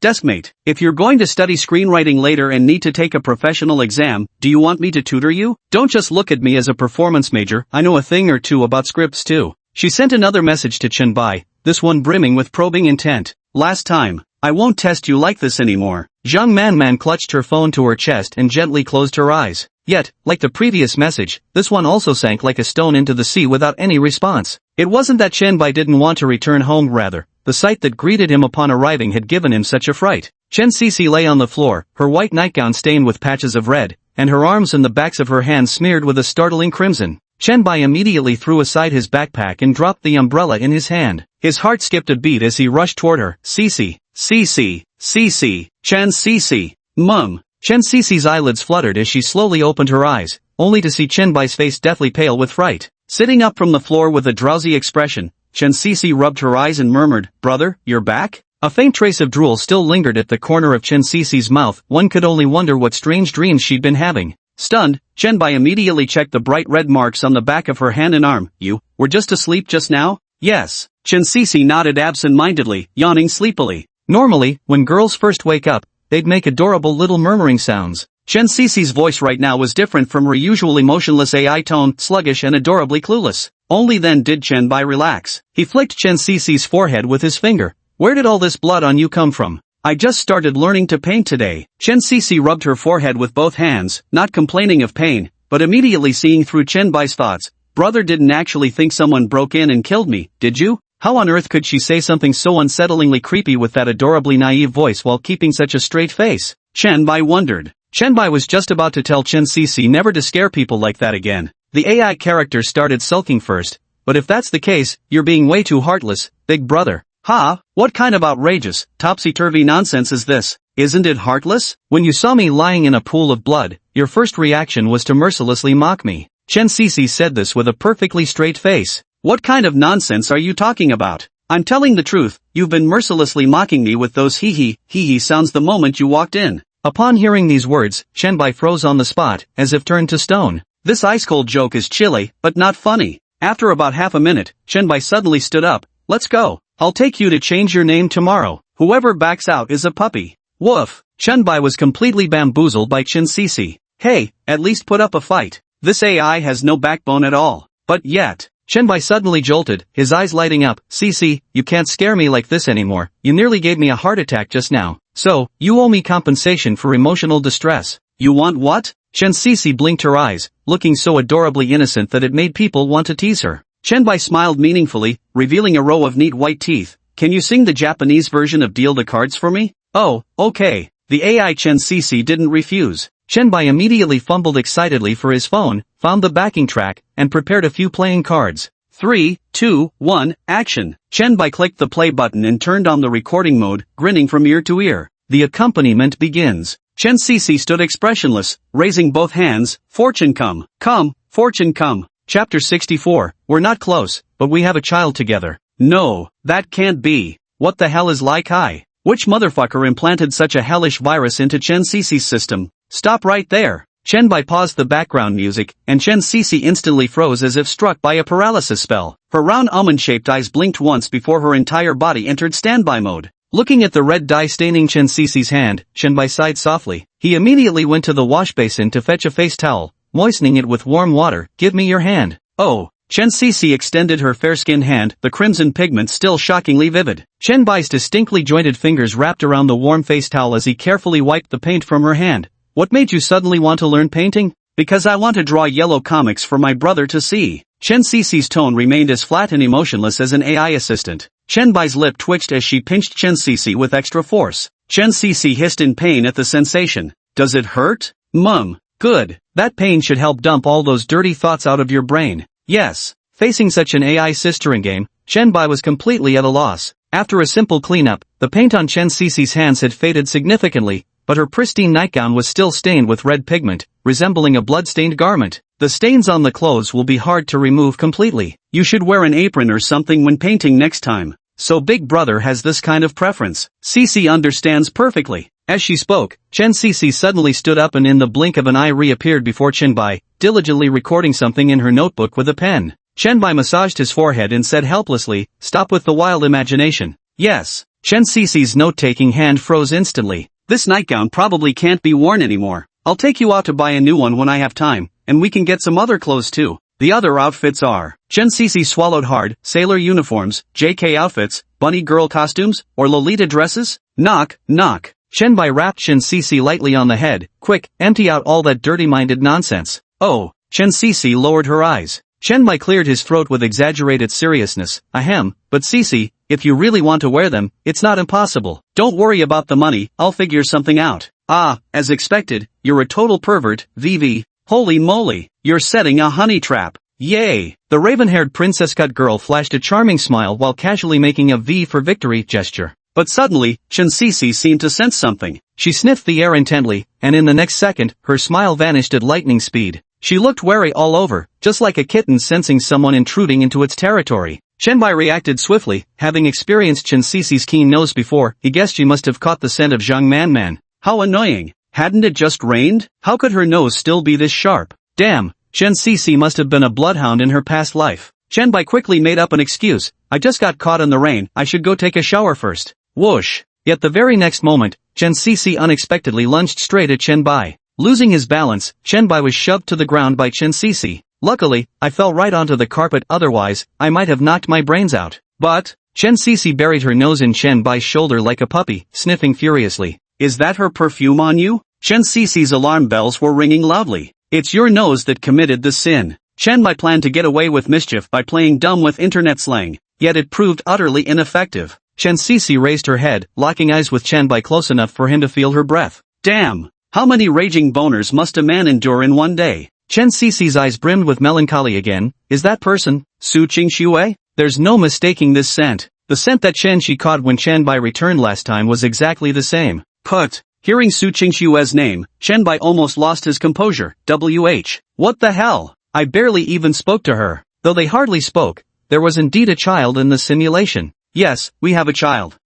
Deskmate, if you're going to study screenwriting later and need to take a professional exam, do you want me to tutor you? Don't just look at me as a performance major, I know a thing or two about scripts too. She sent another message to Chen-bai, this one brimming with probing intent. Last time. I won't test you like this anymore. Zhang Manman clutched her phone to her chest and gently closed her eyes. Yet, like the previous message, this one also sank like a stone into the sea without any response. It wasn't that Chen-bai didn't want to return home, rather, the sight that greeted him upon arriving had given him such a fright. Chen Sisi lay on the floor, her white nightgown stained with patches of red, and her arms and the backs of her hands smeared with a startling crimson. Chen-bai immediately threw aside his backpack and dropped the umbrella in his hand. His heart skipped a beat as he rushed toward her. Sisi, Chen Sisi, Mum. Chen Sisi's eyelids fluttered as she slowly opened her eyes, only to see Chen-bai's face deathly pale with fright. Sitting up from the floor with a drowsy expression, Chen Sisi rubbed her eyes and murmured, "Brother, you're back?" A faint trace of drool still lingered at the corner of Chen Sisi's mouth. One could only wonder what strange dreams she'd been having. Stunned, Chen-bai immediately checked the bright red marks on the back of her hand and arm. You were just asleep just now? Yes. Chen Sisi nodded absent-mindedly, yawning sleepily. Normally, when girls first wake up, they'd make adorable little murmuring sounds. Chen Sisi's voice right now was different from her usual emotionless AI tone, sluggish and adorably clueless. Only then did Chen-bai relax. He flicked Chen Sisi's forehead with his finger. Where did all this blood on you come from? I just started learning to paint today. Chen Sisi rubbed her forehead with both hands, not complaining of pain, but immediately seeing through Chen-bai's thoughts. Brother didn't actually think someone broke in and killed me, did you? How on earth could she say something so unsettlingly creepy with that adorably naive voice while keeping such a straight face? Chen-bai wondered. Chen-bai was just about to tell Chen Sisi never to scare people like that again. The AI character started sulking first, but if that's the case, you're being way too heartless, big brother. Ha, what kind of outrageous, topsy-turvy nonsense is this? Isn't it heartless? When you saw me lying in a pool of blood, your first reaction was to mercilessly mock me. Chen Sisi said this with a perfectly straight face. What kind of nonsense are you talking about? I'm telling the truth, you've been mercilessly mocking me with those hee-hee sounds the moment you walked in. Upon hearing these words, Chen-bai froze on the spot, as if turned to stone. This ice-cold joke is chilly, but not funny. After about half a minute, Chen-bai suddenly stood up. Let's go. I'll take you to change your name tomorrow. Whoever backs out is a puppy. Woof. Chunbai was completely bamboozled by Chin Cece. Hey, at least put up a fight. This AI has no backbone at all. But yet, Chunbai suddenly jolted, his eyes lighting up. Cece, you can't scare me like this anymore. You nearly gave me a heart attack just now. So, you owe me compensation for emotional distress. You want what? Chen Cece blinked her eyes, looking so adorably innocent that it made people want to tease her. Chunbai smiled meaningfully, revealing a row of neat white teeth. Can you sing the Japanese version of Deal the Cards for me? Oh, okay. The AI Chen Cece didn't refuse. Chunbai immediately fumbled excitedly for his phone, found the backing track, and prepared a few playing cards. 3, 2, 1, action. Chunbai clicked the play button and turned on the recording mode, grinning from ear to ear. The accompaniment begins. Chen Cece stood expressionless, raising both hands. Fortune come. Come, fortune come. Chapter 64. We're not close, but we have a child together. No, that can't be. What the hell is like I? Which motherfucker implanted such a hellish virus into Chen Cece's system? Stop right there. Chunbai paused the background music, and Chen Cece instantly froze as if struck by a paralysis spell. Her round almond-shaped eyes blinked once before her entire body entered standby mode. Looking at the red dye staining Chen Cece's hand, Chunbai sighed softly. He immediately went to the wash basin to fetch a face towel, moistening it with warm water. Give me your hand. Oh. Chen Cece extended her fair-skinned hand, the crimson pigment still shockingly vivid. Chunbai's distinctly jointed fingers wrapped around the warm face towel as he carefully wiped the paint from her hand. What made you suddenly want to learn painting? Because I want to draw yellow comics for my brother to see. Chen Cece's tone remained as flat and emotionless as an AI assistant. Chunbai's lip twitched as she pinched Chen Cece with extra force. Chen Cece hissed in pain at the sensation. Does it hurt? Mum. Good. That pain should help dump all those dirty thoughts out of your brain. Yes. Facing such an AI sister in-game, Chunbai was completely at a loss. After a simple cleanup, the paint on Chen Cece's hands had faded significantly, but her pristine nightgown was still stained with red pigment, resembling a blood-stained garment. The stains on the clothes will be hard to remove completely. You should wear an apron or something when painting next time. So Big Brother has this kind of preference. Cece understands perfectly. As she spoke, Chen Cece suddenly stood up and in the blink of an eye reappeared before Chunbai, diligently recording something in her notebook with a pen. Chunbai massaged his forehead and said helplessly, "Stop with the wild imagination." Yes. Chen Cece's note-taking hand froze instantly. This nightgown probably can't be worn anymore. I'll take you out to buy a new one when I have time, and we can get some other clothes too. The other outfits are. Chen Cece swallowed hard. Sailor uniforms, JK outfits, bunny girl costumes, or Lolita dresses? Knock, knock. Chunbai rapped Chen Cece lightly on the head. Quick, empty out all that dirty-minded nonsense. Oh. Chen Cece lowered her eyes. Chunbai cleared his throat with exaggerated seriousness. Ahem, but Cece, if you really want to wear them, it's not impossible. Don't worry about the money, I'll figure something out. Ah, as expected, you're a total pervert, VV. Holy moly, you're setting a honey trap. Yay! The raven-haired princess-cut girl flashed a charming smile while casually making a V for victory gesture. But suddenly, Chen Cece seemed to sense something. She sniffed the air intently, and in the next second, her smile vanished at lightning speed. She looked wary all over, just like a kitten sensing someone intruding into its territory. Chunbai reacted swiftly, having experienced Chen Cece's keen nose before, he guessed she must have caught the scent of Zhang Man. How annoying. Hadn't it just rained? How could her nose still be this sharp? Damn, Chen Cece must have been a bloodhound in her past life. Chunbai quickly made up an excuse. I just got caught in the rain, I should go take a shower first. Whoosh. Yet the very next moment, Chen Cece unexpectedly lunged straight at Chunbai. Losing his balance, Chunbai was shoved to the ground by Chen Cece. Luckily, I fell right onto the carpet, otherwise, I might have knocked my brains out. But, Chen Cece buried her nose in Chunbai's shoulder like a puppy, sniffing furiously. Is that her perfume on you? Chen Cece's alarm bells were ringing loudly. It's your nose that committed the sin. Chunbai planned to get away with mischief by playing dumb with internet slang, yet it proved utterly ineffective. Chen Cece raised her head, locking eyes with Chunbai close enough for him to feel her breath. Damn! How many raging boners must a man endure in one day? Chen Cece's eyes brimmed with melancholy again. Is that person Su Qingxue? There's no mistaking this scent. The scent that Chen Shi caught when Chunbai returned last time was exactly the same. Put. Hearing Su Qingxue's name, Chunbai almost lost his composure. WH. What the hell? I barely even spoke to her. Though they hardly spoke, there was indeed a child in the simulation. Yes, we have a child.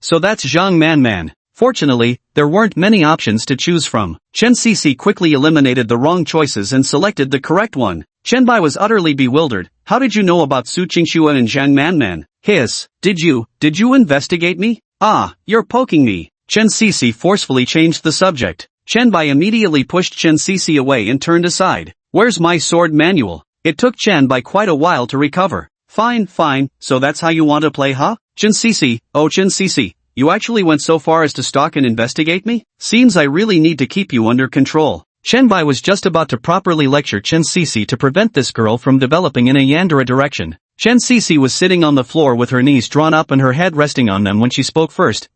So that's Zhang Man. Fortunately, there weren't many options to choose from. Chen Cece quickly eliminated the wrong choices and selected the correct one. Chunbai was utterly bewildered. How did you know about Su Qingxue and Zhang Man? Hiss. Did you investigate me? Ah, you're poking me. Chen Sisi forcefully changed the subject. Chen Bai immediately pushed Chen Sisi away and turned aside. Where's my sword manual? It took Chen Bai quite a while to recover. Fine, so that's how you want to play, huh? Chen Sisi, oh Chen Sisi, you actually went so far as to stalk and investigate me? Seems I really need to keep you under control. Chen Bai was just about to properly lecture Chen Sisi to prevent this girl from developing in a Yandere direction. Chen Sisi was sitting on the floor with her knees drawn up and her head resting on them when she spoke first.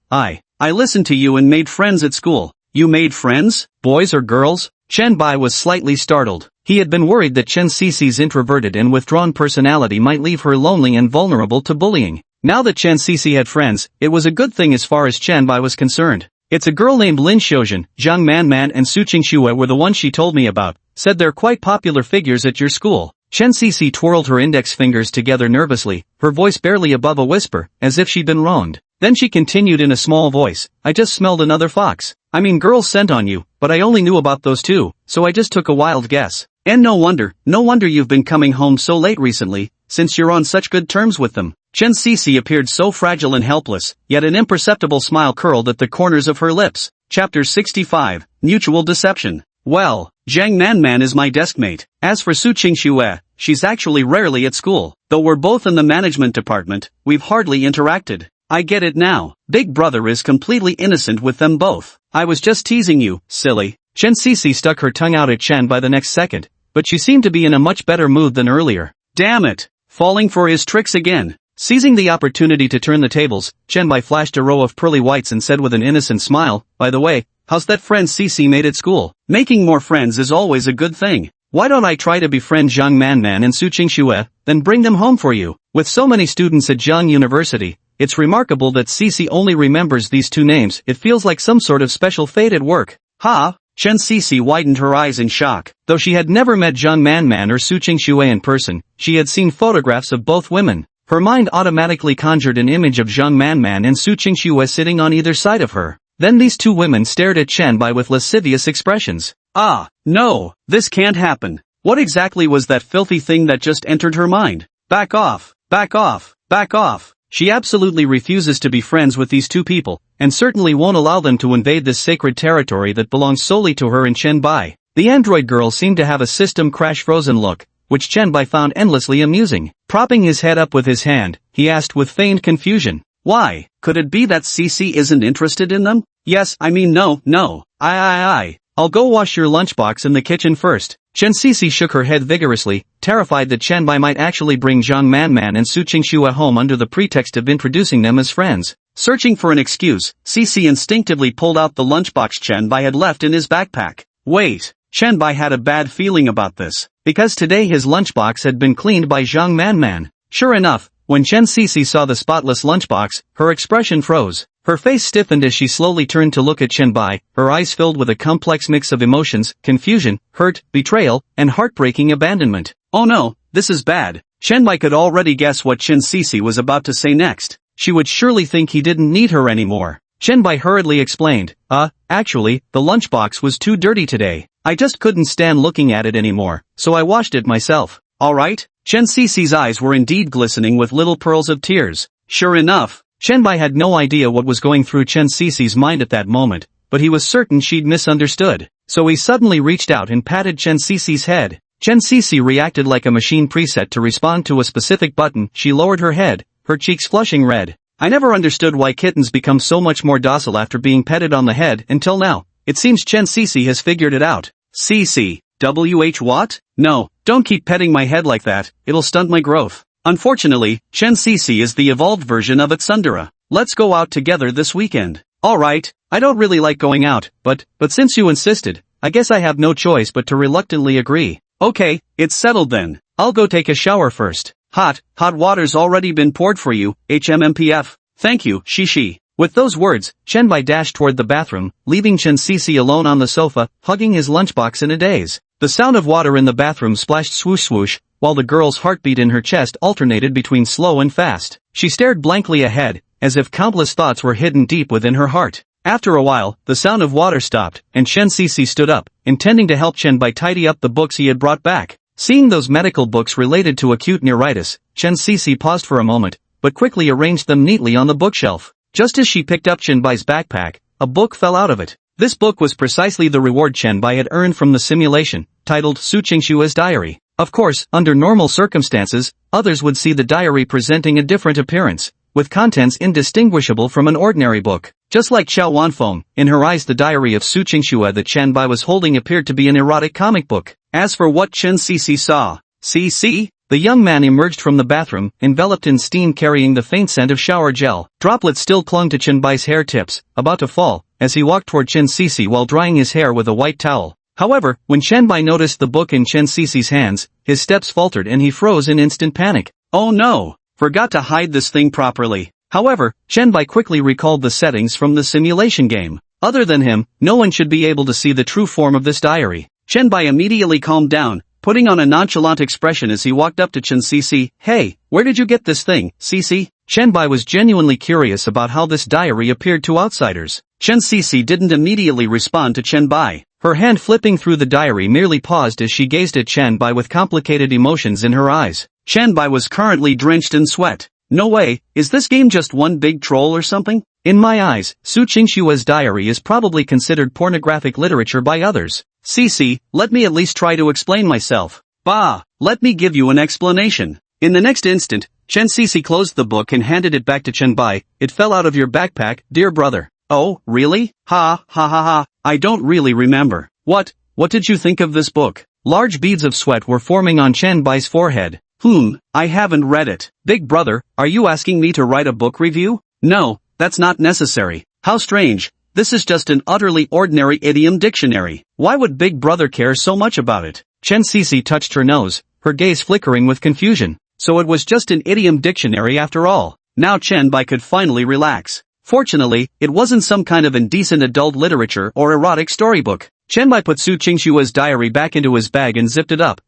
I listened to you and made friends at school. You made friends? Boys or girls? Chen Bai was slightly startled. He had been worried that Chen Sisi's introverted and withdrawn personality might leave her lonely and vulnerable to bullying. Now that Chen Sisi had friends, it was a good thing as far as Chen Bai was concerned. It's a girl named Lin Xiuzhen, Zhang Manman and Su Qingxue were the ones she told me about, said they're quite popular figures at your school. Chen Sisi twirled her index fingers together nervously, her voice barely above a whisper, as if she'd been wronged. Then she continued in a small voice, I just smelled another fox. I mean girls sent on you, but I only knew about those two, so I just took a wild guess. And no wonder you've been coming home so late recently, since you're on such good terms with them. Chen Sisi appeared so fragile and helpless, yet an imperceptible smile curled at the corners of her lips. Chapter 65, Mutual Deception. Well, Zhang Manman is my deskmate. As for Su Qingxue, she's actually rarely at school. Though we're both in the management department, we've hardly interacted. I get it now. Big brother is completely innocent with them both. I was just teasing you, silly. Chen Sisi stuck her tongue out at Chen by the next second, but she seemed to be in a much better mood than earlier. Damn it! Falling for his tricks again. Seizing the opportunity to turn the tables, Chen Bai flashed a row of pearly whites and said with an innocent smile, by the way, how's that friend Sisi made at school? Making more friends is always a good thing. Why don't I try to befriend Zhang Manman and Su Qingxue, then bring them home for you? With so many students at Zhang University, it's remarkable that Sisi only remembers these two names. It feels like some sort of special fate at work. Ha! Chen Sisi widened her eyes in shock. Though she had never met Zhang Manman or Su Qingxue in person, she had seen photographs of both women. Her mind automatically conjured an image of Zhang Manman and Su Qingxue sitting on either side of her. Then these two women stared at Chen Bai with lascivious expressions. Ah, no, this can't happen. What exactly was that filthy thing that just entered her mind? Back off, back off, back off. She absolutely refuses to be friends with these two people, and certainly won't allow them to invade this sacred territory that belongs solely to her and Chen Bai. The android girl seemed to have a system crash frozen look, which Chen Bai found endlessly amusing. Propping his head up with his hand, he asked with feigned confusion. Why? Could it be that Sisi isn't interested in them? Yes, I mean no. I'll go wash your lunchbox in the kitchen first. Chen Sisi shook her head vigorously, terrified that Chen Bai might actually bring Zhang Manman and Su Qingxue home under the pretext of introducing them as friends. Searching for an excuse, Sisi instinctively pulled out the lunchbox Chen Bai had left in his backpack. Wait, Chen Bai had a bad feeling about this, because today his lunchbox had been cleaned by Zhang Manman. Sure enough, when Chen Sisi saw the spotless lunchbox, her expression froze. Her face stiffened as she slowly turned to look at Chen Bai, her eyes filled with a complex mix of emotions, confusion, hurt, betrayal, and heartbreaking abandonment. Oh no, this is bad. Chen Bai could already guess what Chen Sisi was about to say next. She would surely think he didn't need her anymore. Chen Bai hurriedly explained, actually, the lunchbox was too dirty today. I just couldn't stand looking at it anymore, so I washed it myself. Alright? Chen Sisi's eyes were indeed glistening with little pearls of tears. Sure enough, Chen Bai had no idea what was going through Chen Sisi's mind at that moment, but he was certain she'd misunderstood. So he suddenly reached out and patted Chen Sisi's head. Chen Sisi reacted like a machine preset to respond to a specific button. She lowered her head, her cheeks flushing red. I never understood why kittens become so much more docile after being petted on the head until now. It seems Chen Sisi has figured it out. Sisi, what? No, don't keep petting my head like that, it'll stunt my growth. Unfortunately, Chen Sisi is the evolved version of its tsundere. Let's go out together this weekend. Alright, I don't really like going out, but since you insisted, I guess I have no choice but to reluctantly agree. Okay, it's settled then. I'll go take a shower first. Hot water's already been poured for you, HMMPF. Thank you, Shishi. With those words, Chen Bai dashed toward the bathroom, leaving Chen Sisi alone on the sofa, hugging his lunchbox in a daze. The sound of water in the bathroom splashed swoosh swoosh, while the girl's heartbeat in her chest alternated between slow and fast. She stared blankly ahead, as if countless thoughts were hidden deep within her heart. After a while, the sound of water stopped, and Chen Sisi stood up, intending to help Chen Bai tidy up the books he had brought back. Seeing those medical books related to acute neuritis, Chen Sisi paused for a moment, but quickly arranged them neatly on the bookshelf. Just as she picked up Chen Bai's backpack, a book fell out of it. This book was precisely the reward Chen Bai had earned from the simulation, titled Su Qingshua's Diary. Of course, under normal circumstances, others would see the diary presenting a different appearance, with contents indistinguishable from an ordinary book. Just like Xiao Wanfeng, in her eyes the diary of Su Qingxue that Chen Bai was holding appeared to be an erotic comic book. As for what Chen Cici saw, CC? The young man emerged from the bathroom, enveloped in steam carrying the faint scent of shower gel. Droplets still clung to Chen Bai's hair tips, about to fall, as he walked toward Chen Cici while drying his hair with a white towel. However, when Chen Bai noticed the book in Chen Cici's hands, his steps faltered and he froze in instant panic. Oh no! Forgot to hide this thing properly. However, Chen Bai quickly recalled the settings from the simulation game. Other than him, no one should be able to see the true form of this diary. Chen Bai immediately calmed down, putting on a nonchalant expression as he walked up to Chen Cici. Hey, where did you get this thing, Cici? Chen Bai was genuinely curious about how this diary appeared to outsiders. Chen Cici didn't immediately respond to Chen Bai. Her hand flipping through the diary merely paused as she gazed at Chen Bai with complicated emotions in her eyes. Chen Bai was currently drenched in sweat. No way, is this game just one big troll or something? In my eyes, Su Qingshua's diary is probably considered pornographic literature by others. Cici, let me at least try to explain myself. Bah, let me give you an explanation. In the next instant, Chen Cici closed the book and handed it back to Chen Bai. It fell out of your backpack, dear brother. Oh, really? Ha ha ha ha, I don't really remember. What did you think of this book? Large beads of sweat were forming on Chen Bai's forehead. I haven't read it. Big brother, are you asking me to write a book review? No, that's not necessary. How strange. This is just an utterly ordinary idiom dictionary. Why would Big Brother care so much about it? Chen Cici touched her nose, her gaze flickering with confusion. So it was just an idiom dictionary after all. Now Chen Bai could finally relax. Fortunately, it wasn't some kind of indecent adult literature or erotic storybook. Chen Bai put Su Qingshua's diary back into his bag and zipped it up.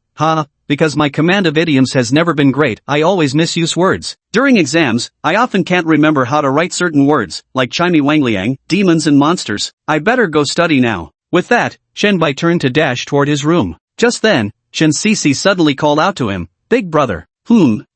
Because my command of idioms has never been great, I always misuse words. During exams, I often can't remember how to write certain words, like Chimey Wangliang, demons and monsters. I better go study now. With that, Chen Bai turned to dash toward his room. Just then, Chen Cici suddenly called out to him, Big brother.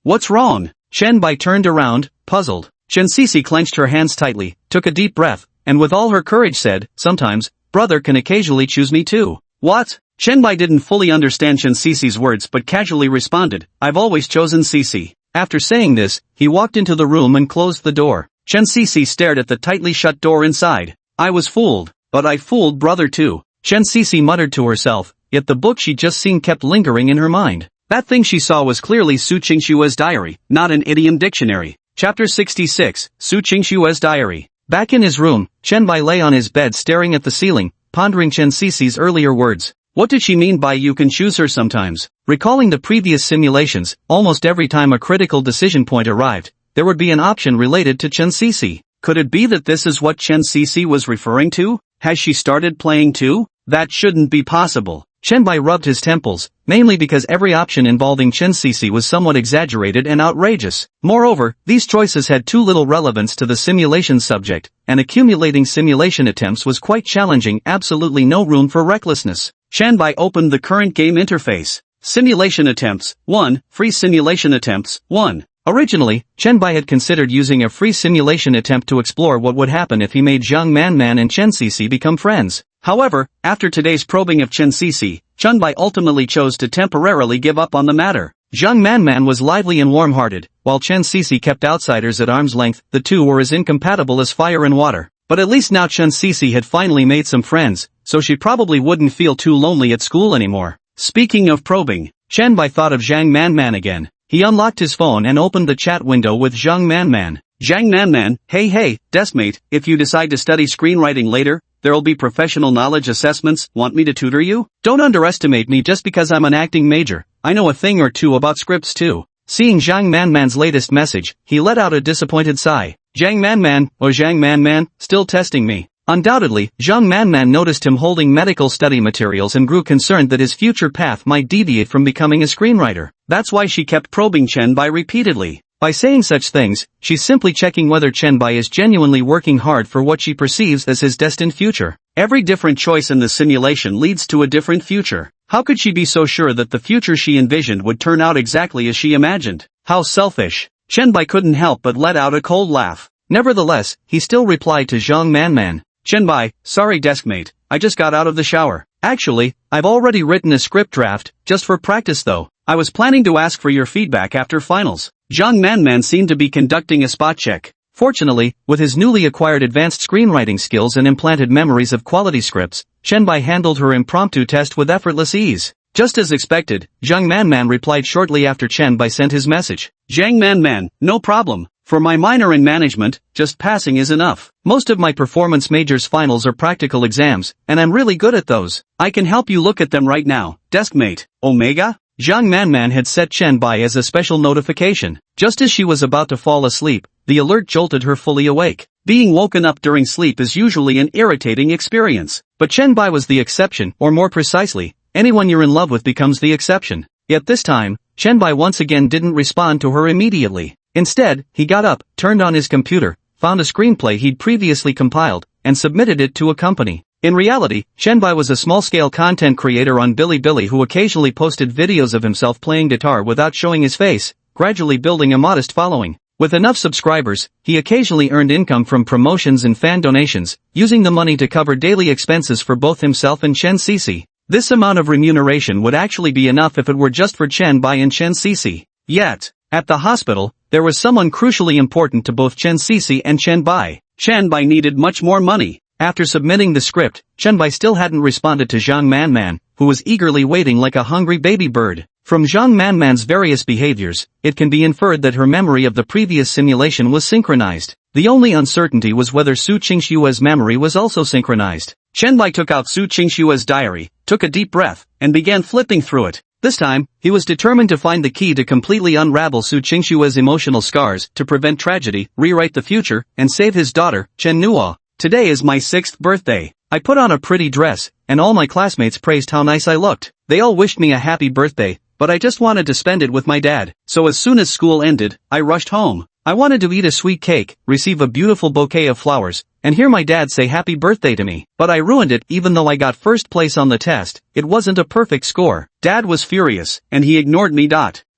What's wrong? Chen Bai turned around, puzzled. Chen Cici clenched her hands tightly, took a deep breath, and with all her courage said, sometimes, brother can occasionally choose me too. What? Chen Bai didn't fully understand Chen Cici's words but casually responded, I've always chosen Cici. After saying this, he walked into the room and closed the door. Chen Cici stared at the tightly shut door inside. I was fooled, but I fooled brother too. Chen Cici muttered to herself, yet the book she'd just seen kept lingering in her mind. That thing she saw was clearly Su Qingshua's diary, not an idiom dictionary. Chapter 66, Su Qingshua's diary. Back in his room, Chen Bai lay on his bed staring at the ceiling, pondering Chen Cici's earlier words. What did she mean by you can choose her sometimes? Recalling the previous simulations, almost every time a critical decision point arrived, there would be an option related to Chen Cici. Could it be that this is what Chen Cici was referring to? Has she started playing too? That shouldn't be possible. Chen Bai rubbed his temples, mainly because every option involving Chen Cici was somewhat exaggerated and outrageous. Moreover, these choices had too little relevance to the simulation subject, and accumulating simulation attempts was quite challenging, absolutely no room for recklessness. Chen Bai opened the current game interface. Simulation attempts, 1, free simulation attempts, 1. Originally, Chen Bai had considered using a free simulation attempt to explore what would happen if he made Zhang Manman and Chen Cici become friends. However, after today's probing of Chen Cici, Chen Bai ultimately chose to temporarily give up on the matter. Zhang Manman was lively and warm-hearted, while Chen Cici kept outsiders at arm's length. The two were as incompatible as fire and water. But at least now Chen Cici had finally made some friends, so she probably wouldn't feel too lonely at school anymore. Speaking of probing, Chen Bai thought of Zhang Manman again. He unlocked his phone and opened the chat window with Zhang Manman. Zhang Manman, hey, Deskmate, if you decide to study screenwriting later, there'll be professional knowledge assessments. Want me to tutor you? Don't underestimate me just because I'm an acting major. I know a thing or two about scripts too. Seeing Zhang Manman's latest message, he let out a disappointed sigh. Zhang Manman, still testing me. Undoubtedly, Zhang Manman noticed him holding medical study materials and grew concerned that his future path might deviate from becoming a screenwriter. That's why she kept probing Chen Bai repeatedly. By saying such things, she's simply checking whether Chen Bai is genuinely working hard for what she perceives as his destined future. Every different choice in the simulation leads to a different future. How could she be so sure that the future she envisioned would turn out exactly as she imagined? How selfish. Chen Bai couldn't help but let out a cold laugh. Nevertheless, he still replied to Zhang Manman. Chenbai, sorry deskmate, I just got out of the shower. Actually, I've already written a script draft, just for practice though. I was planning to ask for your feedback after finals. Zhang Manman seemed to be conducting a spot check. Fortunately, with his newly acquired advanced screenwriting skills and implanted memories of quality scripts, Chenbai handled her impromptu test with effortless ease. Just as expected, Zhang Manman replied shortly after Chenbai sent his message. Zhang Manman, no problem. For my minor in management, just passing is enough. Most of my performance majors finals are practical exams, and I'm really good at those. I can help you look at them right now. Deskmate. Omega? Zhang Manman had set Chenbai as a special notification. Just as she was about to fall asleep, the alert jolted her fully awake. Being woken up during sleep is usually an irritating experience. But Chenbai was the exception, or more precisely, anyone you're in love with becomes the exception. Yet this time, Chenbai once again didn't respond to her immediately. Instead, he got up, turned on his computer, found a screenplay he'd previously compiled, and submitted it to a company. In reality, Chenbai was a small-scale content creator on Bilibili who occasionally posted videos of himself playing guitar without showing his face, gradually building a modest following. With enough subscribers, he occasionally earned income from promotions and fan donations, using the money to cover daily expenses for both himself and Chen Cece. This amount of remuneration would actually be enough if it were just for Chenbai and Chen Cece. Yet, at the hospital, there was someone crucially important to both Chen Cece and Chenbai. Chenbai needed much more money. After submitting the script, Chenbai still hadn't responded to Zhang Manman, who was eagerly waiting like a hungry baby bird. From Zhang Manman's various behaviors, it can be inferred that her memory of the previous simulation was synchronized. The only uncertainty was whether Su Qingshua's memory was also synchronized. Chenbai took out Su Qingshua's diary, took a deep breath, and began flipping through it. This time, he was determined to find the key to completely unravel Su Qingshua's emotional scars, to prevent tragedy, rewrite the future, and save his daughter, Chen Nuo. Today is my 6th birthday. I put on a pretty dress, and all my classmates praised how nice I looked. They all wished me a happy birthday, but I just wanted to spend it with my dad. So as soon as school ended, I rushed home. I wanted to eat a sweet cake, receive a beautiful bouquet of flowers, and hear my dad say happy birthday to me. But I ruined it even though I got first place on the test. It wasn't a perfect score. Dad was furious, and he ignored me.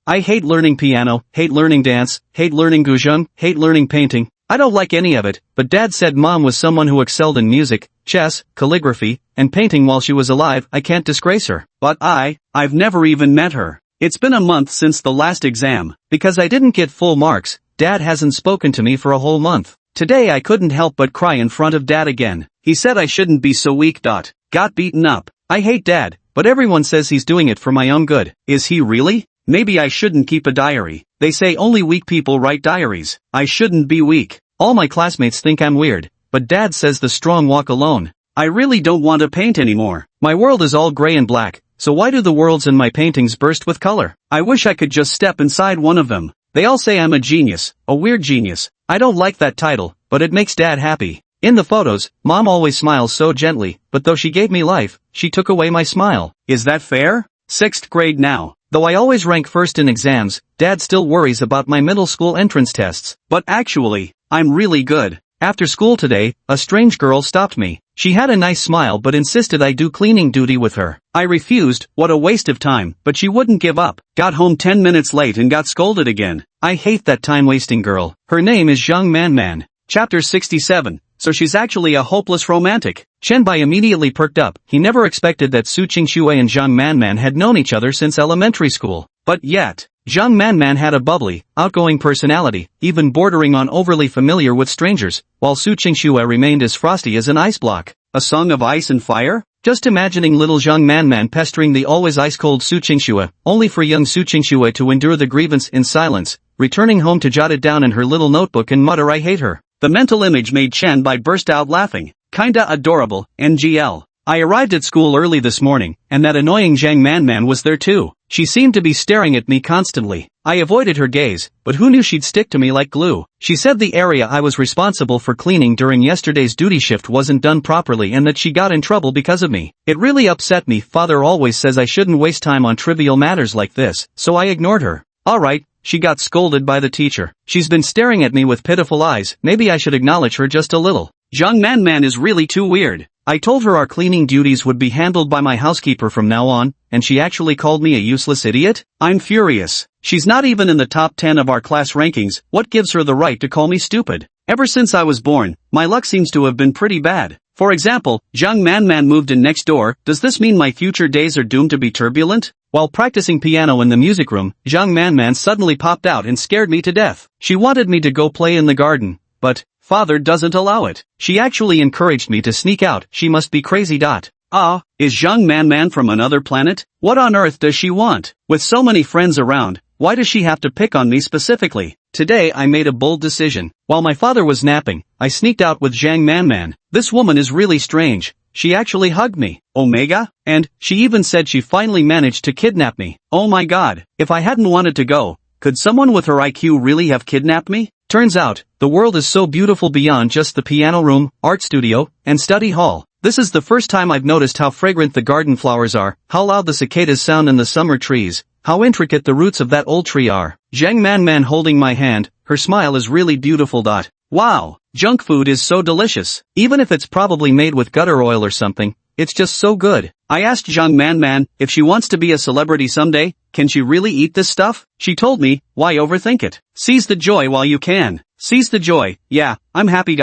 I hate learning piano, hate learning dance, hate learning guzheng, hate learning painting. I don't like any of it, but Dad said Mom was someone who excelled in music, chess, calligraphy, and painting while she was alive. I can't disgrace her. But I've never even met her. It's been a month since the last exam. Because I didn't get full marks, Dad hasn't spoken to me for a whole month. Today I couldn't help but cry in front of Dad again. He said I shouldn't be so weak. Got beaten up. I hate Dad, but everyone says he's doing it for my own good. Is he really? Maybe I shouldn't keep a diary. They say only weak people write diaries. I shouldn't be weak. All my classmates think I'm weird, but Dad says the strong walk alone. I really don't want to paint anymore. My world is all gray and black, so why do the worlds in my paintings burst with color? I wish I could just step inside one of them. They all say I'm a genius, a weird genius. I don't like that title, but it makes Dad happy. In the photos, Mom always smiles so gently, but though she gave me life, she took away my smile. Is that fair? 6th grade now. Though I always rank first in exams, Dad still worries about my middle school entrance tests. But actually, I'm really good. After school today, a strange girl stopped me. She had a nice smile but insisted I do cleaning duty with her. I refused, what a waste of time, but she wouldn't give up. Got home 10 minutes late and got scolded again. I hate that time-wasting girl. Her name is Zhang Manman. Chapter 67. So she's actually a hopeless romantic. Chenbai immediately perked up. He never expected that Su Qingshui and Zhang Manman had known each other since elementary school. But yet, Zhang Manman had a bubbly, outgoing personality, even bordering on overly familiar with strangers, while Su Qingshui remained as frosty as an ice block. A song of ice and fire? Just imagining little Zhang Manman pestering the always ice-cold Su Qingshui, only for young Su Qingshui to endure the grievance in silence, returning home to jot it down in her little notebook and mutter I hate her. The mental image made Chenbai burst out laughing. Kinda adorable, NGL. I arrived at school early this morning, and that annoying Zhang Manman was there too. She seemed to be staring at me constantly. I avoided her gaze, but who knew she'd stick to me like glue? She said the area I was responsible for cleaning during yesterday's duty shift wasn't done properly and that she got in trouble because of me. It really upset me. Father always says I shouldn't waste time on trivial matters like this, so I ignored her. Alright. She got scolded by the teacher. She's been staring at me with pitiful eyes. Maybe I should acknowledge her just a little. Zhang Manman is really too weird. I told her our cleaning duties would be handled by my housekeeper from now on, and she actually called me a useless idiot? I'm furious. She's not even in the top 10 of our class rankings. What gives her the right to call me stupid? Ever since I was born, my luck seems to have been pretty bad. For example, Zhang Manman moved in next door. Does this mean my future days are doomed to be turbulent? While practicing piano in the music room, Zhang Manman suddenly popped out and scared me to death. She wanted me to go play in the garden, but father doesn't allow it. She actually encouraged me to sneak out. She must be crazy. Is Zhang Manman from another planet? What on earth does she want? With so many friends around, why does she have to pick on me specifically? Today I made a bold decision. While my father was napping, I sneaked out with Zhang Manman. This woman is really strange. She actually hugged me. Omega? And she even said she finally managed to kidnap me. Oh my god. If I hadn't wanted to go, could someone with her IQ really have kidnapped me? Turns out, the world is so beautiful beyond just the piano room, art studio, and study hall. This is the first time I've noticed how fragrant the garden flowers are, how loud the cicadas sound in the summer trees, how intricate the roots of that old tree are. Zhang Manman holding my hand, her smile is really beautiful. Wow, junk food is so delicious. Even if it's probably made with gutter oil or something, it's just so good. I asked Zhang Manman if she wants to be a celebrity someday. Can she really eat this stuff? She told me, why overthink it? Seize the joy while you can. Seize the joy. Yeah, I'm happy.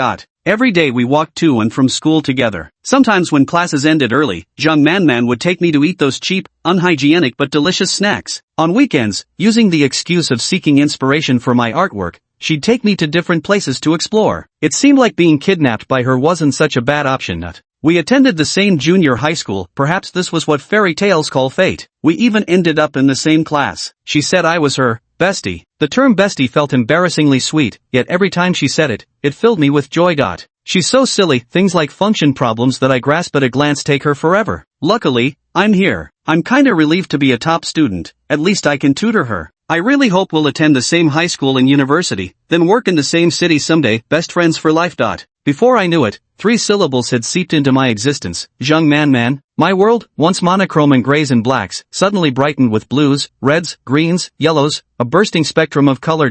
Every day we walked to and from school together. Sometimes when classes ended early, Zhang Manman would take me to eat those cheap, unhygienic but delicious snacks. On weekends, using the excuse of seeking inspiration for my artwork, she'd take me to different places to explore. It seemed like being kidnapped by her wasn't such a bad option. We attended the same junior high school. Perhaps this was what fairy tales call fate. We even ended up in the same class. She said I was her bestie. The term bestie felt embarrassingly sweet, yet every time she said it, it filled me with joy. She's so silly, things like function problems that I grasp at a glance take her forever. Luckily, I'm here. I'm kinda relieved to be a top student. At least I can tutor her. I really hope we'll attend the same high school and university, then work in the same city someday. Best friends for life. Before I knew it, 3 syllables had seeped into my existence. Zhang Manman. My world, once monochrome in grays and blacks, suddenly brightened with blues, reds, greens, yellows, a bursting spectrum of color.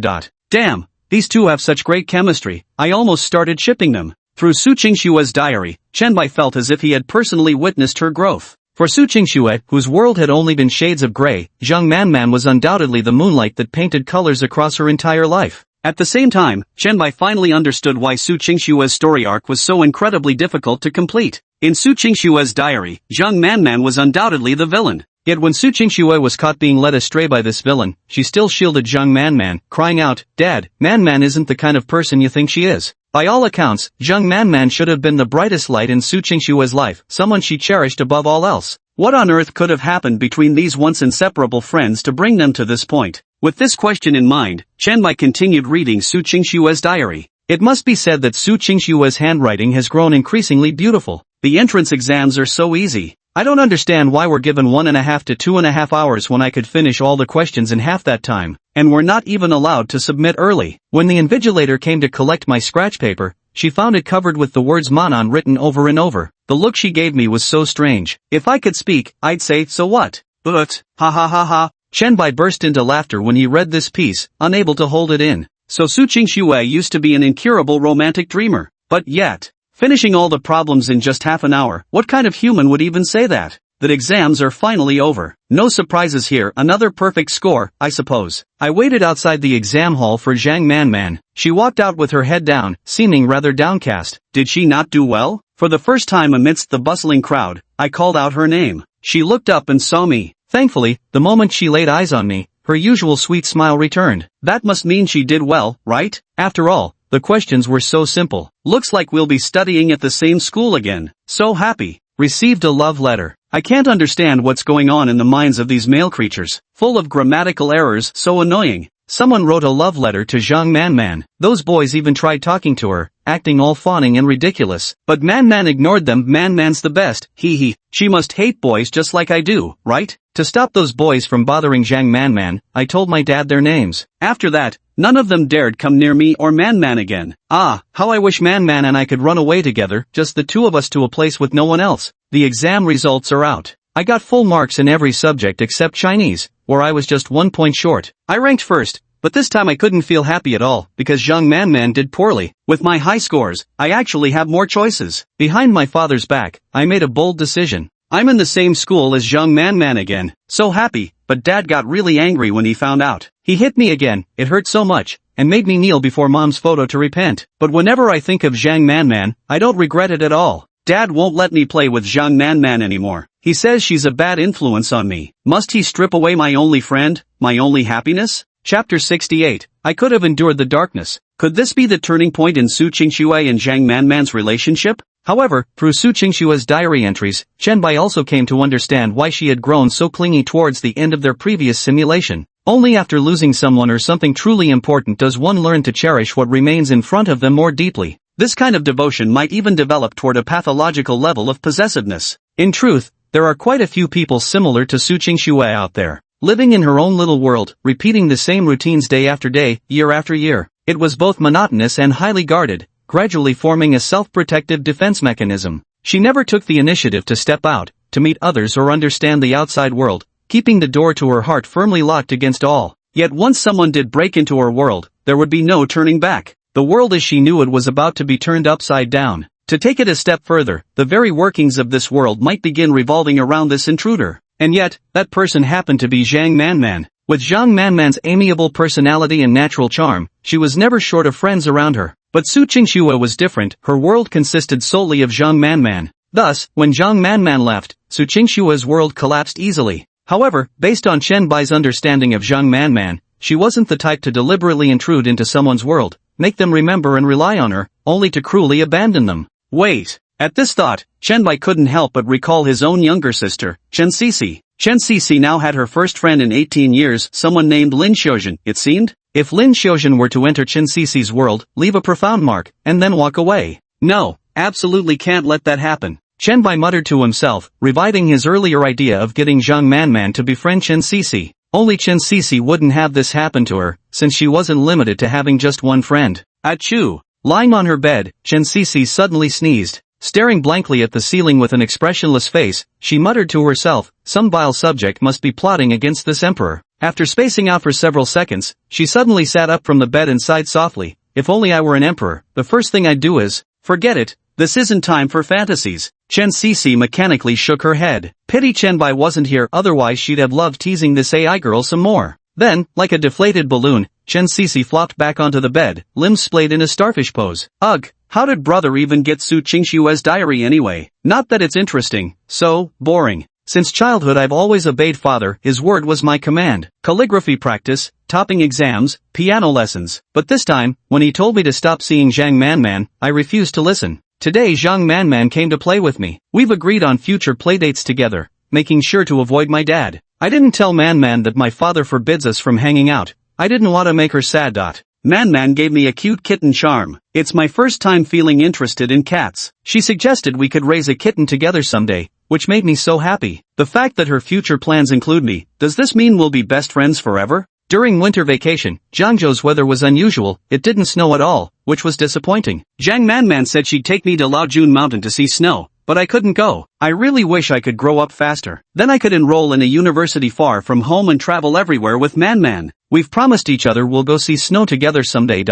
Damn, these two have such great chemistry. I almost started shipping them. Through Su Qingshue's diary, Chenbai felt as if he had personally witnessed her growth. For Su Qingsue, whose world had only been shades of gray, Zhang Manman was undoubtedly the moonlight that painted colors across her entire life. At the same time, Chenbai finally understood why Su Qingshue's story arc was so incredibly difficult to complete. In Su Qingshue's diary, Zhang Manman was undoubtedly the villain. Yet when Su Qingsue was caught being led astray by this villain, she still shielded Zhang Manman, crying out, "Dad, Manman isn't the kind of person you think she is." By all accounts, Zhang Manman should have been the brightest light in Su Qingshue's life, someone she cherished above all else. What on earth could have happened between these once inseparable friends to bring them to this point? With this question in mind, Chenbai continued reading Su Qingshue's diary. It must be said that Su Qingshue's handwriting has grown increasingly beautiful. The entrance exams are so easy. I don't understand why we're given 1.5 to 2.5 hours when I could finish all the questions in half that time, and we're not even allowed to submit early. When the invigilator came to collect my scratch paper, she found it covered with the words Manon written over and over. The look she gave me was so strange. If I could speak, I'd say, so what? But, ha ha ha ha. Chenbai burst into laughter when he read this piece, unable to hold it in. So Su Qingxue used to be an incurable romantic dreamer. But yet, finishing all the problems in just half an hour, what kind of human would even say that? That exams are finally over. No surprises here, another perfect score, I suppose. I waited outside the exam hall for Zhang Manman. She walked out with her head down, seeming rather downcast. Did she not do well? For the first time amidst the bustling crowd, I called out her name. She looked up and saw me. Thankfully, the moment she laid eyes on me, her usual sweet smile returned. That must mean she did well, right? After all, the questions were so simple. Looks like we'll be studying at the same school again. So happy. Received a love letter. I can't understand what's going on in the minds of these male creatures. Full of grammatical errors, so annoying. Someone wrote a love letter to Zhang Manman. Those boys even tried talking to her, acting all fawning and ridiculous. But Manman ignored them. Manman's the best, hee hee. She must hate boys just like I do, right? To stop those boys from bothering Zhang Manman, I told my dad their names. After that, none of them dared come near me or Manman again. Ah, how I wish Manman and I could run away together, just the two of us to a place with no one else. The exam results are out. I got full marks in every subject except Chinese, where I was just 1 point short. I ranked first, but this time I couldn't feel happy at all, because Zhang Manman did poorly. With my high scores, I actually have more choices. Behind my father's back, I made a bold decision. I'm in the same school as Zhang Manman again. So happy, but dad got really angry when he found out. He hit me again, it hurt so much, and made me kneel before mom's photo to repent. But whenever I think of Zhang Manman, I don't regret it at all. Dad won't let me play with Zhang Manman anymore. He says she's a bad influence on me. Must he strip away my only friend, my only happiness? Chapter 68. I could have endured the darkness. Could this be the turning point in Su Qingxue and Zhang Manman's relationship? However, through Su Qingxue's diary entries, Chen Bai also came to understand why she had grown so clingy towards the end of their previous simulation. Only after losing someone or something truly important does one learn to cherish what remains in front of them more deeply. This kind of devotion might even develop toward a pathological level of possessiveness. In truth, there are quite a few people similar to Su Qingxue out there, living in her own little world, repeating the same routines day after day, year after year. It was both monotonous and highly guarded, gradually forming a self-protective defense mechanism. She never took the initiative to step out, to meet others or understand the outside world, keeping the door to her heart firmly locked against all. Yet once someone did break into her world, there would be no turning back. The world as she knew it was about to be turned upside down. To take it a step further, the very workings of this world might begin revolving around this intruder. And yet, that person happened to be Zhang Manman. With Zhang Manman's amiable personality and natural charm, she was never short of friends around her. But Su Qingxue was different, her world consisted solely of Zhang Manman. Thus, when Zhang Manman left, Su Qingxue's world collapsed easily. However, based on Chen Bai's understanding of Zhang Manman, she wasn't the type to deliberately intrude into someone's world, make them remember and rely on her, only to cruelly abandon them. Wait. At this thought, Chen Bai couldn't help but recall his own younger sister, Chen Cece. Chen Cece now had her first friend in 18 years, someone named Lin Xiuzhen, it seemed. If Lin Xiuzhen were to enter Chen Cece's world, leave a profound mark, and then walk away. No, absolutely can't let that happen. Chen Bai muttered to himself, reviving his earlier idea of getting Zhang Manman to befriend Chen Cece. Only Chen Cece wouldn't have this happen to her, since she wasn't limited to having just one friend. Achoo! Lying on her bed, Chen Cece suddenly sneezed. Staring blankly at the ceiling with an expressionless face, she muttered to herself, some vile subject must be plotting against this emperor. After spacing out for several seconds, she suddenly sat up from the bed and sighed softly, if only I were an emperor, the first thing I'd do is, forget it, this isn't time for fantasies. Chen Cece mechanically shook her head. Pity Chen Bai wasn't here, otherwise she'd have loved teasing this AI girl some more. Then, like a deflated balloon, Chen Cece flopped back onto the bed, limbs splayed in a starfish pose. Ugh, how did brother even get Su Qingxue's diary anyway? Not that it's interesting, so boring. Since childhood I've always obeyed father, his word was my command. Calligraphy practice, topping exams, piano lessons. But this time, when he told me to stop seeing Zhang Manman, I refused to listen. Today Zhang Manman came to play with me. We've agreed on future playdates together, making sure to avoid my dad. I didn't tell Manman that my father forbids us from hanging out. I didn't want to make her sad. Manman gave me a cute kitten charm. It's my first time feeling interested in cats. She suggested we could raise a kitten together someday, which made me so happy. The fact that her future plans include me, does this mean we'll be best friends forever? During winter vacation, Jiangzhou's weather was unusual, it didn't snow at all, which was disappointing. Zhang Manman said she'd take me to Laojun Mountain to see snow, but I couldn't go. I really wish I could grow up faster. Then I could enroll in a university far from home and travel everywhere with Manman. We've promised each other we'll go see snow together someday.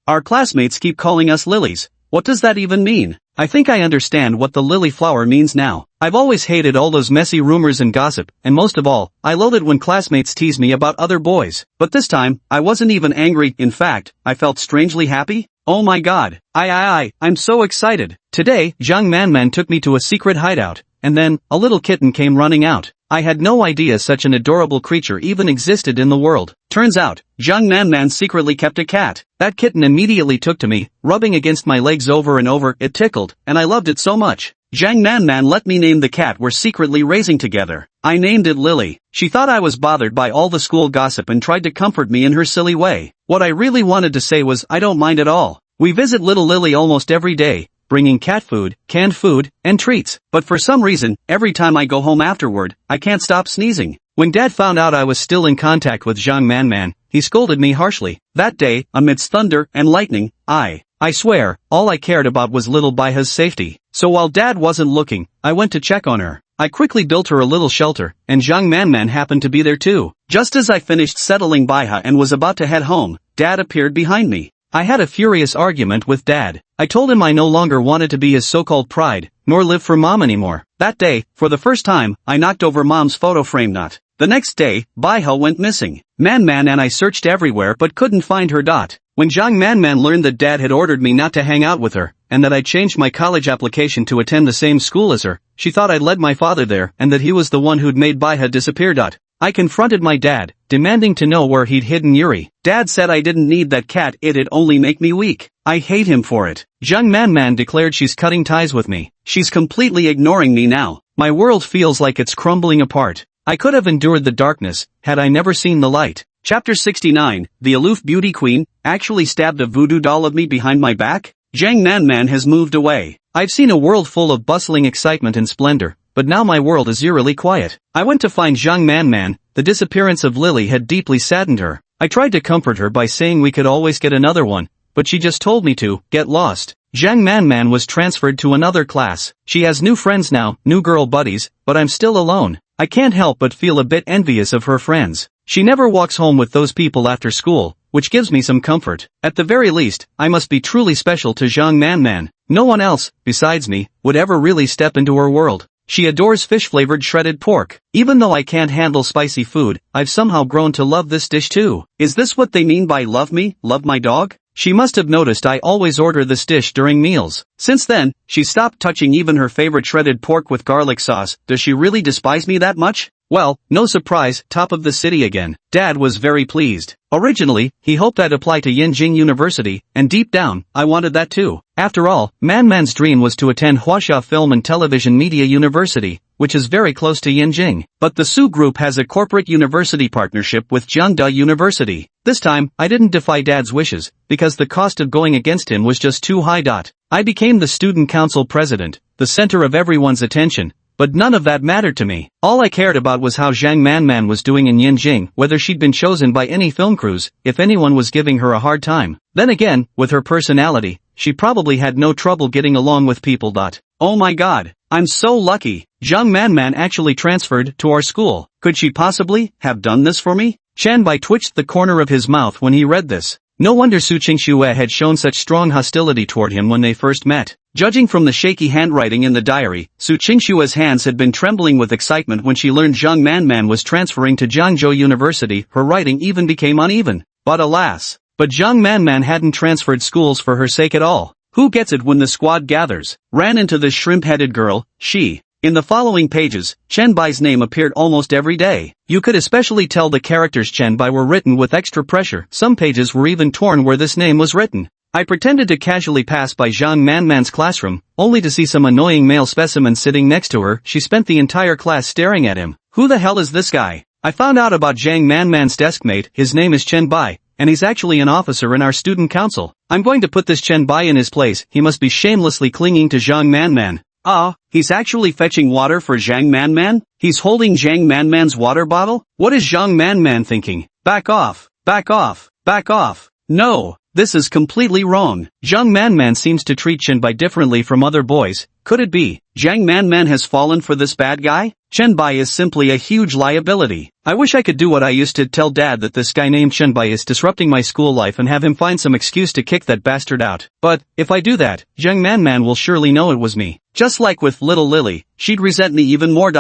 Our classmates keep calling us lilies. What does that even mean? I think I understand what the lily flower means now. I've always hated all those messy rumors and gossip, and most of all, I loathed when classmates teased me about other boys. But this time, I wasn't even angry, in fact, I felt strangely happy. Oh my god. I'm so excited. Today, Zhang Manman took me to a secret hideout, and then, a little kitten came running out. I had no idea such an adorable creature even existed in the world. Turns out, Zhang Manman secretly kept a cat. That kitten immediately took to me, rubbing against my legs over and over, it tickled, and I loved it so much. Zhang Manman let me name the cat we're secretly raising together. I named it Lily. She thought I was bothered by all the school gossip and tried to comfort me in her silly way. What I really wanted to say was I don't mind at all. We visit little Lily almost every day, bringing cat food, canned food, and treats. But for some reason, every time I go home afterward, I can't stop sneezing. When Dad found out I was still in contact with Zhang Manman, he scolded me harshly. That day, amidst thunder and lightning, I swear, all I cared about was little Baiha's safety. So while Dad wasn't looking, I went to check on her. I quickly built her a little shelter, and Zhang Manman happened to be there too. Just as I finished settling Baiha and was about to head home, Dad appeared behind me. I had a furious argument with Dad. I told him I no longer wanted to be his so-called pride, nor live for Mom anymore. That day, for the first time, I knocked over Mom's photo frame. The next day, Baihe went missing. Man and I searched everywhere but couldn't find her. When Zhang Man learned that Dad had ordered me not to hang out with her, and that I changed my college application to attend the same school as her, she thought I'd led my father there and that he was the one who'd made Baihe disappear. I confronted my dad, demanding to know where he'd hidden Yuri. Dad said I didn't need that cat, it'd only make me weak. I hate him for it. Zhang Man declared she's cutting ties with me. She's completely ignoring me now. My world feels like it's crumbling apart. I could have endured the darkness, had I never seen the light. Chapter 69, the aloof beauty queen, actually stabbed a voodoo doll of me behind my back? Zhang Man has moved away. I've seen a world full of bustling excitement and splendor, but now my world is eerily quiet. I went to find Zhang Man. The disappearance of Lily had deeply saddened her. I tried to comfort her by saying we could always get another one, but she just told me to get lost. Zhang Man was transferred to another class. She has new friends now, new girl buddies, but I'm still alone. I can't help but feel a bit envious of her friends. She never walks home with those people after school, which gives me some comfort. At the very least, I must be truly special to Zhang Man. No one else, besides me, would ever really step into her world. She adores fish-flavored shredded pork. Even though I can't handle spicy food, I've somehow grown to love this dish too. Is this what they mean by love me, love my dog? She must have noticed I always order this dish during meals. Since then, she stopped touching even her favorite shredded pork with garlic sauce. Does she really despise me that much? Well, no surprise, top of the city again. Dad was very pleased. Originally, he hoped I'd apply to Yinjing University, and deep down, I wanted that too. After all, Man's dream was to attend Huaxia Film and Television Media University, which is very close to Yinjing. But the Su Group has a corporate university partnership with Jiangda University. This time, I didn't defy Dad's wishes, because the cost of going against him was just too high. I became the student council president, the center of everyone's attention. But none of that mattered to me. All I cared about was how Zhang Man was doing in Yinjing, whether she'd been chosen by any film crews, if anyone was giving her a hard time. Then again, with her personality, she probably had no trouble getting along with people. Oh my god, I'm so lucky. Zhang Man actually transferred to our school. Could she possibly have done this for me? Chanbai twitched the corner of his mouth when he read this. No wonder Su Qingxue had shown such strong hostility toward him when they first met. Judging from the shaky handwriting in the diary, Su Qingxue's hands had been trembling with excitement when she learned Zhang Man was transferring to Jiangzhou University. Her writing even became uneven. But alas. But Zhang Man hadn't transferred schools for her sake at all. Who gets it when the squad gathers? Ran into this shrimp-headed girl, she. In the following pages, Chenbai's name appeared almost every day. You could especially tell the characters Chenbai were written with extra pressure. Some pages were even torn where this name was written. I pretended to casually pass by Zhang Man's classroom, only to see some annoying male specimen sitting next to her. She spent the entire class staring at him. Who the hell is this guy? I found out about Zhang Man's deskmate. His name is Chenbai, and he's actually an officer in our student council. I'm going to put this Chenbai in his place. He must be shamelessly clinging to Zhang Man. Ah, he's actually fetching water for Zhang Man? He's holding Zhang Man's water bottle? What is Zhang Man thinking? Back off, back off, back off. No, this is completely wrong. Zhang Man seems to treat Chenbai differently from other boys. Could it be Zhang Man has fallen for this bad guy? Chenbai is simply a huge liability. I wish I could do what I used to, tell Dad that this guy named Chenbai is disrupting my school life and have him find some excuse to kick that bastard out. But, if I do that, Zhang Man will surely know it was me. Just like with little Lily, she'd resent me even more.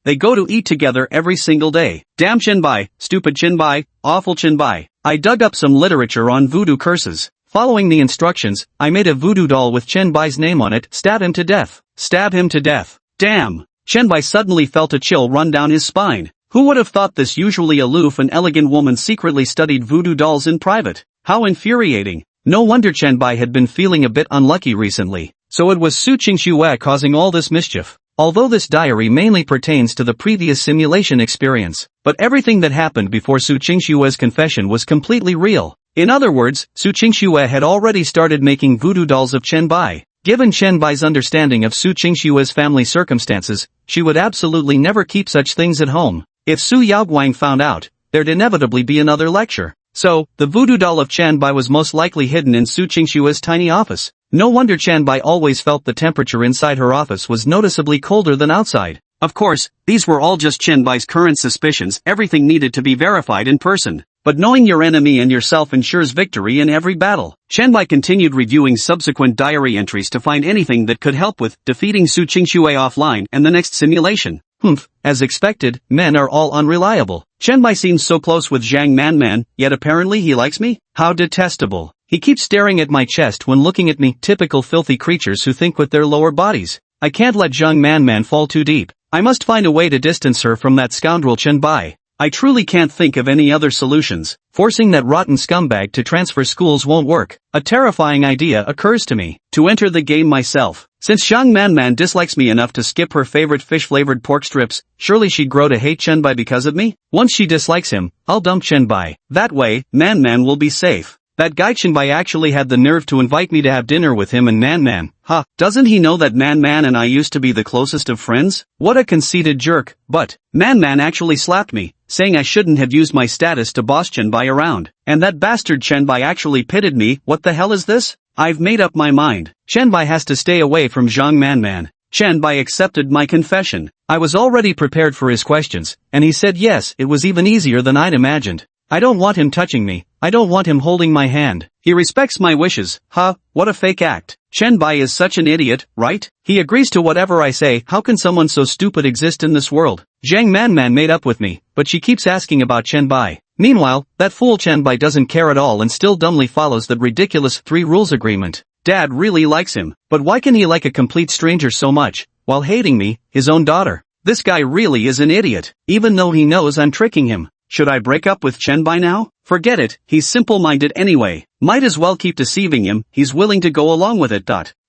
They go to eat together every single day. Damn Chenbai, stupid Chenbai, awful Chenbai. I dug up some literature on voodoo curses. Following the instructions, I made a voodoo doll with Chenbai's name on it. Stab him to death. Stab him to death. Damn. Chenbai suddenly felt a chill run down his spine. Who would have thought this usually aloof and elegant woman secretly studied voodoo dolls in private? How infuriating. No wonder Chenbai had been feeling a bit unlucky recently. So it was Su Qingxue causing all this mischief. Although this diary mainly pertains to the previous simulation experience, but everything that happened before Su Qingxue's confession was completely real. In other words, Su Qingxue had already started making voodoo dolls of Chenbai. Given Chenbai's understanding of Su Qingxue's family circumstances, she would absolutely never keep such things at home. If Su Yaoguang found out, there'd inevitably be another lecture. So, the voodoo doll of Chenbai was most likely hidden in Su Qingxue's tiny office. No wonder Chenbai always felt the temperature inside her office was noticeably colder than outside. Of course, these were all just Chenbai's current suspicions. Everything needed to be verified in person. But knowing your enemy and yourself ensures victory in every battle. Chenbai continued reviewing subsequent diary entries to find anything that could help with defeating Su Qingxue offline and the next simulation. Humph, as expected, men are all unreliable. Chenbai seems so close with Zhang Manman, yet apparently he likes me? How detestable. He keeps staring at my chest when looking at me, typical filthy creatures who think with their lower bodies. I can't let Zhang Manman fall too deep. I must find a way to distance her from that scoundrel Chenbai. I truly can't think of any other solutions. Forcing that rotten scumbag to transfer schools won't work. A terrifying idea occurs to me. To enter the game myself. Since Zhang Manman dislikes me enough to skip her favorite fish-flavored pork strips, surely she'd grow to hate Chenbai because of me? Once she dislikes him, I'll dump Chenbai. That way, Manman will be safe. That guy Chenbai actually had the nerve to invite me to have dinner with him and Manman. Ha, doesn't he know that Manman and I used to be the closest of friends? What a conceited jerk. But Manman actually slapped me, saying I shouldn't have used my status to boss Chenbai around. And that bastard Chenbai actually pitted me. What the hell is this? I've made up my mind. Chenbai has to stay away from Zhang Manman. Chenbai accepted my confession. I was already prepared for his questions, and he said yes. It was even easier than I'd imagined. I don't want him touching me. I don't want him holding my hand. He respects my wishes. Huh, what a fake act. Chenbai is such an idiot, right? He agrees to whatever I say. How can someone so stupid exist in this world? Zhang Manman made up with me, but she keeps asking about Chenbai. Meanwhile, that fool Chenbai doesn't care at all and still dumbly follows that ridiculous 3 rules agreement. Dad really likes him, but why can he like a complete stranger so much, while hating me, his own daughter? This guy really is an idiot, even though he knows I'm tricking him. Should I break up with Chenbai now? Forget it, he's simple-minded anyway. Might as well keep deceiving him, he's willing to go along with it.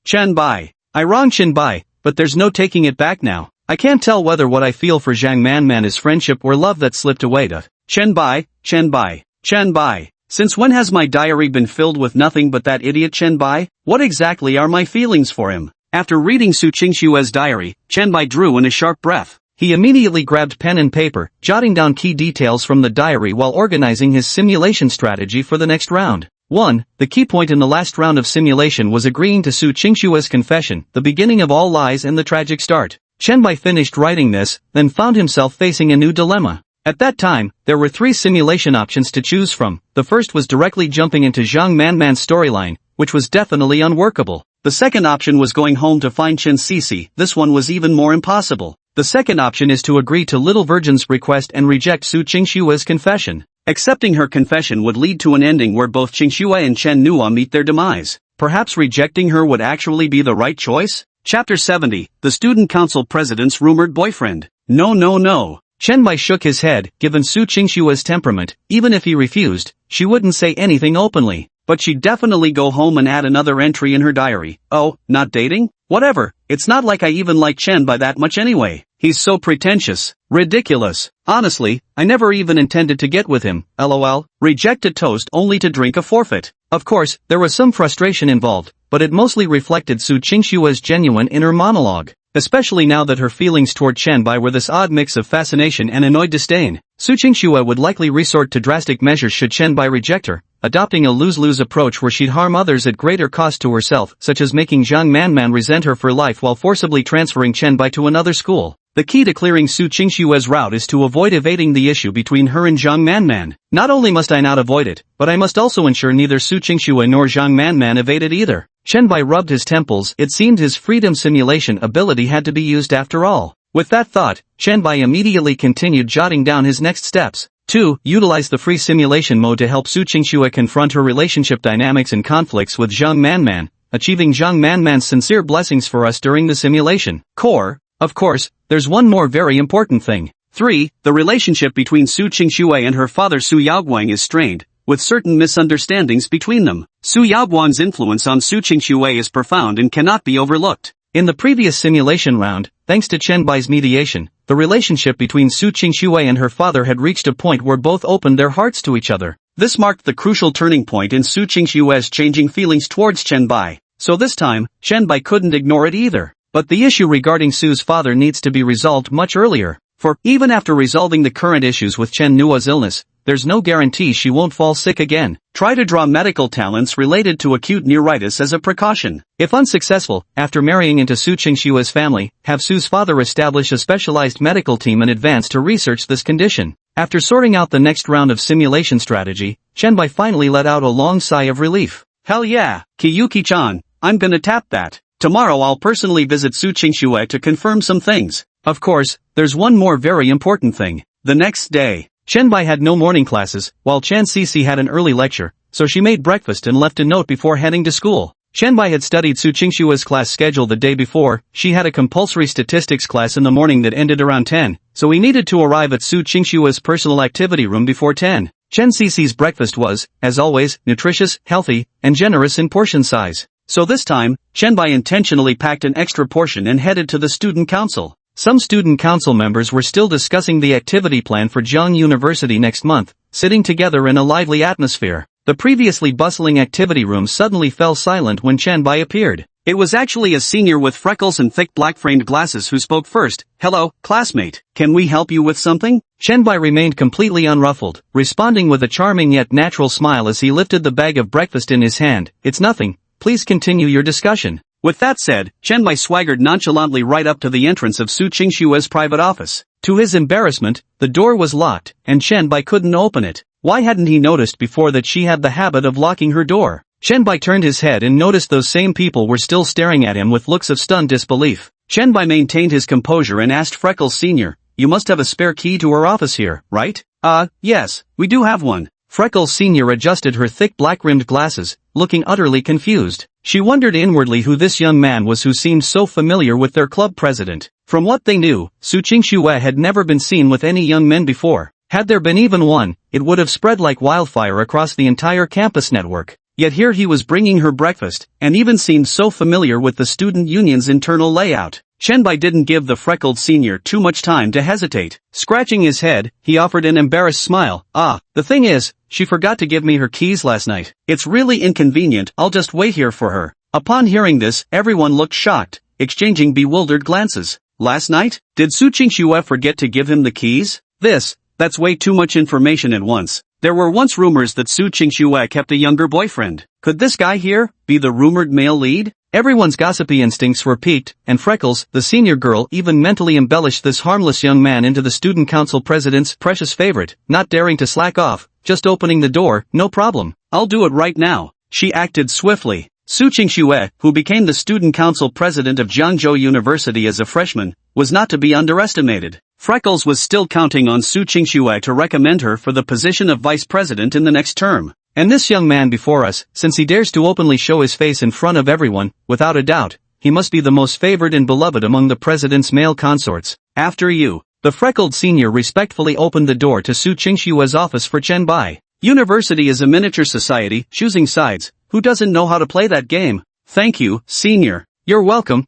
Chenbai. I wronged Chenbai, but there's no taking it back now. I can't tell whether what I feel for Zhang Manman is friendship or love that slipped away. Chenbai, Chenbai, Chenbai. Since when has my diary been filled with nothing but that idiot Chenbai? What exactly are my feelings for him? After reading Su Qingshue's diary, Chenbai drew in a sharp breath. He immediately grabbed pen and paper, jotting down key details from the diary while organizing his simulation strategy for the next round. 1. The key point in the last round of simulation was agreeing to Su Qingshue's confession, the beginning of all lies and the tragic start. Chenbai finished writing this, then found himself facing a new dilemma. At that time, there were 3 simulation options to choose from. The first was directly jumping into Zhang Manman's storyline, which was definitely unworkable. The second option was going home to find Chen Sisi. This one was even more impossible. The second option is to agree to Little Virgin's request and reject Su Qingshue's confession. Accepting her confession would lead to an ending where both Qingxue and Chen Nua meet their demise. Perhaps rejecting her would actually be the right choice? Chapter 70, the Student Council President's Rumored Boyfriend. No. Chenbai shook his head. Given Su Qingshue's temperament, even if he refused, she wouldn't say anything openly. But she'd definitely go home and add another entry in her diary. Oh, not dating? Whatever, it's not like I even like Chenbai that much anyway. He's so pretentious. Ridiculous. Honestly, I never even intended to get with him. LOL. Reject a toast only to drink a forfeit. Of course, there was some frustration involved, but it mostly reflected Su Qingshue's genuine inner monologue. Especially now that her feelings toward Chenbai were this odd mix of fascination and annoyed disdain. Su Qingsue would likely resort to drastic measures should Chenbai reject her, adopting a lose-lose approach where she'd harm others at greater cost to herself, such as making Zhang Manman resent her for life while forcibly transferring Chenbai to another school. The key to clearing Su Qingshue's route is to avoid evading the issue between her and Zhang Manman. Not only must I not avoid it, but I must also ensure neither Su Qingsue nor Zhang Manman evade it either. Chenbai rubbed his temples. It seemed his freedom simulation ability had to be used after all. With that thought, Chenbai immediately continued jotting down his next steps. 2. Utilize the free simulation mode to help Su Qingsue confront her relationship dynamics and conflicts with Zhang Manman, achieving Zhang Manman's sincere blessings for us during the simulation. Core. Of course, there's one more very important thing. 3. The relationship between Su Qingsue and her father Su Yaoguang is strained, with certain misunderstandings between them. Su Yaoguang's influence on Su Qingsue is profound and cannot be overlooked. In the previous simulation round, thanks to Chenbai's mediation, the relationship between Su Qingsue and her father had reached a point where both opened their hearts to each other. This marked the crucial turning point in Su Qingshue's changing feelings towards Chenbai. So this time, Chenbai couldn't ignore it either. But the issue regarding Su's father needs to be resolved much earlier. For, even after resolving the current issues with Chen Nua's illness, there's no guarantee she won't fall sick again. Try to draw medical talents related to acute neuritis as a precaution. If unsuccessful, after marrying into Su Qingshue's family, have Su's father establish a specialized medical team in advance to research this condition. After sorting out the next round of simulation strategy, Chenbai finally let out a long sigh of relief. Hell yeah, Kiyuki-chan, I'm gonna tap that. Tomorrow I'll personally visit Su Qingsue to confirm some things. Of course, there's one more very important thing. The next day, Chenbai had no morning classes, while Chan Cece had an early lecture, so she made breakfast and left a note before heading to school. Chenbai had studied Su Qingshua's class schedule the day before. She had a compulsory statistics class in the morning that ended around 10, so he needed to arrive at Su Qingshua's personal activity room before 10. Chen Cece's breakfast was, as always, nutritious, healthy, and generous in portion size. So this time, Chenbai intentionally packed an extra portion and headed to the student council. Some student council members were still discussing the activity plan for Jiang University next month, sitting together in a lively atmosphere. The previously bustling activity room suddenly fell silent when Chenbai appeared. It was actually a senior with freckles and thick black-framed glasses who spoke first. "Hello, classmate. Can we help you with something?" Chenbai remained completely unruffled, responding with a charming yet natural smile as he lifted the bag of breakfast in his hand. "It's nothing. Please continue your discussion." With that said, Chenbai swaggered nonchalantly right up to the entrance of Su Qingshua's private office. To his embarrassment, the door was locked, and Chenbai couldn't open it. Why hadn't he noticed before that she had the habit of locking her door? Chenbai turned his head and noticed those same people were still staring at him with looks of stunned disbelief. Chenbai maintained his composure and asked Freckles Sr., "You must have a spare key to our office here, right?" Yes, we do have one." Freckles Sr. adjusted her thick black-rimmed glasses, looking utterly confused. She wondered inwardly who this young man was who seemed so familiar with their club president. From what they knew, Su Qingxue had never been seen with any young men before. Had there been even one, it would have spread like wildfire across the entire campus network. Yet here he was bringing her breakfast, and even seemed so familiar with the student union's internal layout. Chenbai didn't give the freckled senior too much time to hesitate. Scratching his head, he offered an embarrassed smile. The thing is, she forgot to give me her keys last night. It's really inconvenient, I'll just wait here for her. Upon hearing this, everyone looked shocked, exchanging bewildered glances. Last night? Did Su Qingxue forget to give him the keys? That's way too much information at once. There were once rumors that Su Qingxue kept a younger boyfriend. Could this guy here be the rumored male lead? Everyone's gossipy instincts were piqued, and Freckles, the senior girl, even mentally embellished this harmless young man into the student council president's precious favorite, not daring to slack off, just opening the door, "No problem. I'll do it right now." She acted swiftly. Su Qingxue, who became the student council president of Jiangzhou University as a freshman, was not to be underestimated. Freckles was still counting on Su Qingxue to recommend her for the position of vice president in the next term. And this young man before us, since he dares to openly show his face in front of everyone, without a doubt, he must be the most favored and beloved among the president's male consorts. After you. The freckled senior respectfully opened the door to Su Qingxue's office for Chenbai. University is a miniature society, choosing sides. Who doesn't know how to play that game? Thank you, senior. You're welcome.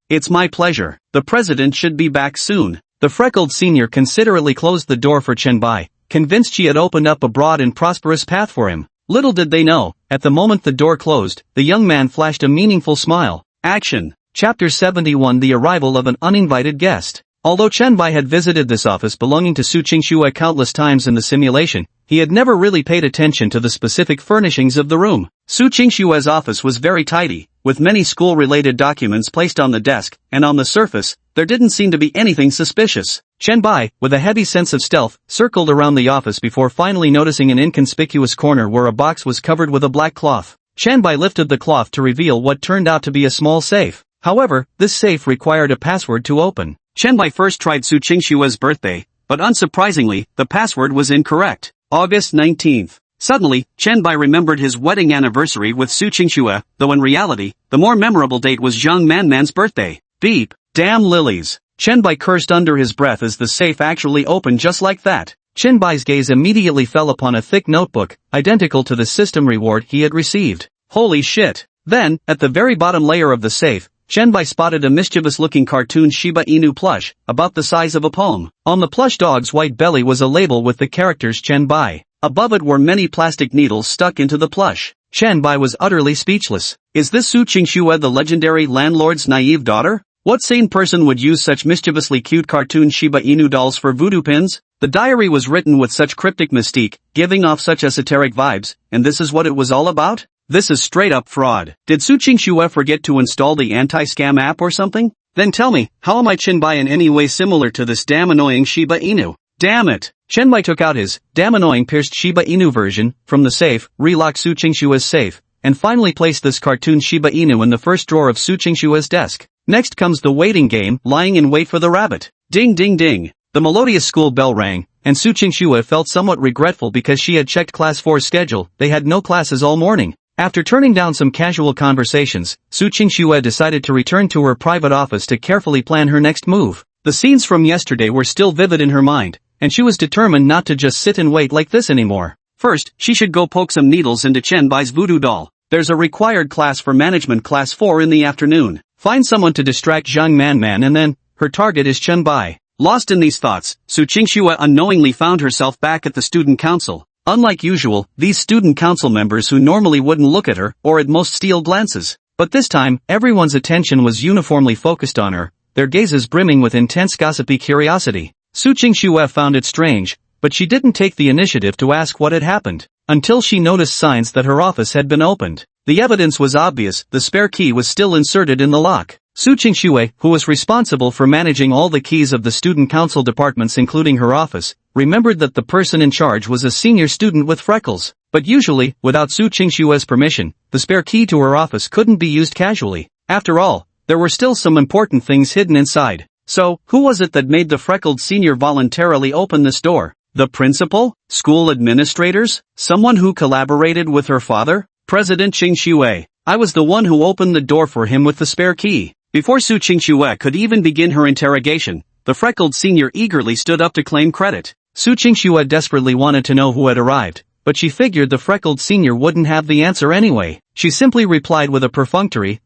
It's my pleasure. The president should be back soon. The freckled senior considerately closed the door for Chenbai, convinced she had opened up a broad and prosperous path for him. Little did they know, at the moment the door closed, the young man flashed a meaningful smile. Action. Chapter 71: The Arrival of an Uninvited Guest. Although Chenbai had visited this office belonging to Su Qingxue countless times in the simulation, he had never really paid attention to the specific furnishings of the room. Su Qingxue's office was very tidy, with many school-related documents placed on the desk, and on the surface, there didn't seem to be anything suspicious. Chenbai, with a heavy sense of stealth, circled around the office before finally noticing an inconspicuous corner where a box was covered with a black cloth. Chenbai lifted the cloth to reveal what turned out to be a small safe. However, this safe required a password to open. Chenbai first tried Su Qingxue's birthday, but unsurprisingly, the password was incorrect. August 19th. Suddenly, Chenbai remembered his wedding anniversary with Su Qingxue, though in reality, the more memorable date was Zhang Manman's birthday. Beep. Damn lilies. Chenbai cursed under his breath as the safe actually opened just like that. Chenbai's gaze immediately fell upon a thick notebook, identical to the system reward he had received. Holy shit. Then, at the very bottom layer of the safe, Chenbai spotted a mischievous-looking cartoon Shiba Inu plush, about the size of a palm. On the plush dog's white belly was a label with the characters Chenbai. Above it were many plastic needles stuck into the plush. Chenbai was utterly speechless. Is this Su Qingxue, the legendary landlord's naive daughter? What sane person would use such mischievously cute cartoon Shiba Inu dolls for voodoo pins? The diary was written with such cryptic mystique, giving off such esoteric vibes, and this is what it was all about? This is straight-up fraud. Did Su Qingxue forget to install the anti-scam app or something? Then tell me, how am I Chenbai in any way similar to this damn annoying Shiba Inu? Damn it! Chenbai took out his damn annoying pierced Shiba Inu version from the safe, relocked Su Qingxue's safe, and finally placed this cartoon Shiba Inu in the first drawer of Su Qingxue's desk. Next comes the waiting game, lying in wait for the rabbit. Ding ding ding. The melodious school bell rang, and Su Qingxue felt somewhat regretful because she had checked class 4's schedule. They had no classes all morning. After turning down some casual conversations, Su Qingxue decided to return to her private office to carefully plan her next move. The scenes from yesterday were still vivid in her mind, and she was determined not to just sit and wait like this anymore. First, she should go poke some needles into Chen Bai's voodoo doll. There's a required class for management class 4 in the afternoon. Find someone to distract Zhang Manman and then, her target is Chen Bai. Lost in these thoughts, Su Qingxue unknowingly found herself back at the student council. Unlike usual, these student council members who normally wouldn't look at her, or at most steal glances. But this time, everyone's attention was uniformly focused on her, their gazes brimming with intense gossipy curiosity. Su Qingxue found it strange, but she didn't take the initiative to ask what had happened, until she noticed signs that her office had been opened. The evidence was obvious, the spare key was still inserted in the lock. Su Qingxue, who was responsible for managing all the keys of the student council departments including her office, remembered that the person in charge was a senior student with freckles. But usually, without Su Qingxue's permission, the spare key to her office couldn't be used casually. After all, there were still some important things hidden inside. So, who was it that made the freckled senior voluntarily open this door? The principal? School administrators? Someone who collaborated with her father? President Qingxue. I was the one who opened the door for him with the spare key. Before Su Qingxue could even begin her interrogation, the freckled senior eagerly stood up to claim credit. Su Qingxue desperately wanted to know who had arrived, but she figured the freckled senior wouldn't have the answer anyway. She simply replied with a perfunctory,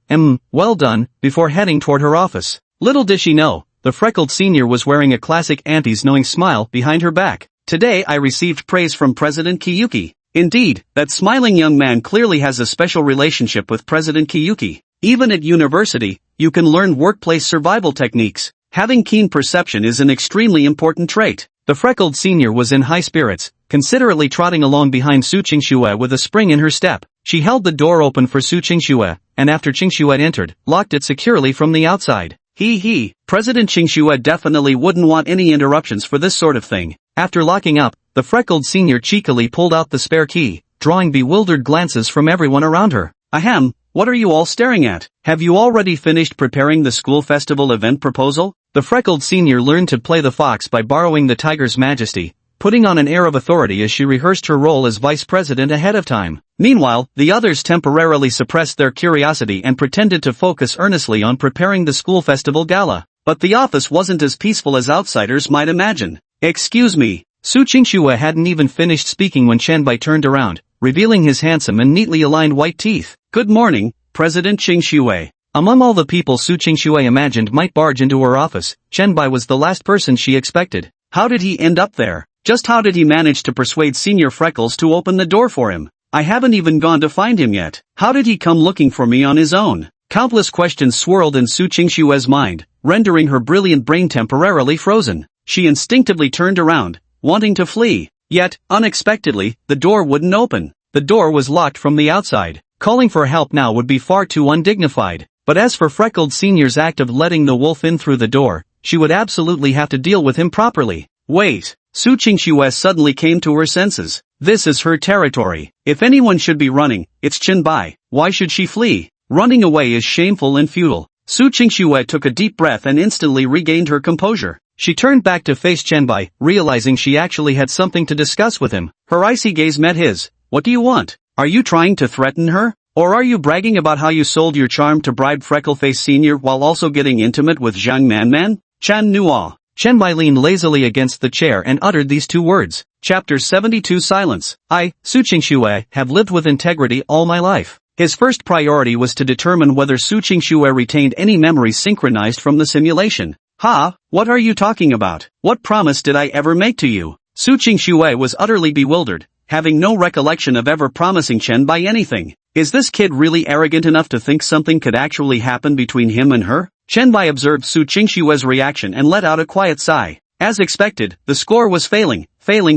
well done, before heading toward her office. Little did she know, the freckled senior was wearing a classic auntie's knowing smile behind her back. Today I received praise from President Kiyuki. Indeed, that smiling young man clearly has a special relationship with President Kiyuki. Even at university, you can learn workplace survival techniques. Having keen perception is an extremely important trait. The freckled senior was in high spirits, considerately trotting along behind Su Qingxue with a spring in her step. She held the door open for Su Qingxue, and after Qingxue had entered, locked it securely from the outside. President Qingxue definitely wouldn't want any interruptions for this sort of thing. After locking up, the freckled senior cheekily pulled out the spare key, drawing bewildered glances from everyone around her. Ahem, what are you all staring at? Have you already finished preparing the school festival event proposal? The freckled senior learned to play the fox by borrowing the tiger's majesty, putting on an air of authority as she rehearsed her role as vice president ahead of time. Meanwhile, the others temporarily suppressed their curiosity and pretended to focus earnestly on preparing the school festival gala. But the office wasn't as peaceful as outsiders might imagine. Excuse me. Su Qingxue hadn't even finished speaking when Chen Bai turned around, revealing his handsome and neatly aligned white teeth. Good morning, President Qingxue. Among all the people Su Qingxue imagined might barge into her office, Chen Bai was the last person she expected. How did he end up there? Just how did he manage to persuade Senior Freckles to open the door for him? I haven't even gone to find him yet. How did he come looking for me on his own? Countless questions swirled in Su Qingxue's mind, rendering her brilliant brain temporarily frozen. She instinctively turned around, wanting to flee. Yet, unexpectedly, the door wouldn't open. The door was locked from the outside. Calling for help now would be far too undignified. But as for Freckled Senior's act of letting the wolf in through the door, she would absolutely have to deal with him properly. Wait. Su Qingxue suddenly came to her senses. This is her territory. If anyone should be running, it's Chen Bai. Why should she flee? Running away is shameful and futile. Su Qingxue took a deep breath and instantly regained her composure. She turned back to face Chen Bai, realizing she actually had something to discuss with him. Her icy gaze met his. What do you want? Are you trying to threaten her? Or are you bragging about how you sold your charm to bribe Freckleface Sr. while also getting intimate with Zhang Manman? Chan Nua. Chen Bai leaned lazily against the chair and uttered these two words. Chapter 72 Silence. I, Su Qingxue, have lived with integrity all my life. His first priority was to determine whether Su Qingxue retained any memories synchronized from the simulation. Ha, what are you talking about? What promise did I ever make to you? Su Qingxue was utterly bewildered, having no recollection of ever promising Chen Bai anything. Is this kid really arrogant enough to think something could actually happen between him and her? Chen Bai observed Su Qingxue's reaction and let out a quiet sigh. As expected, the score was failing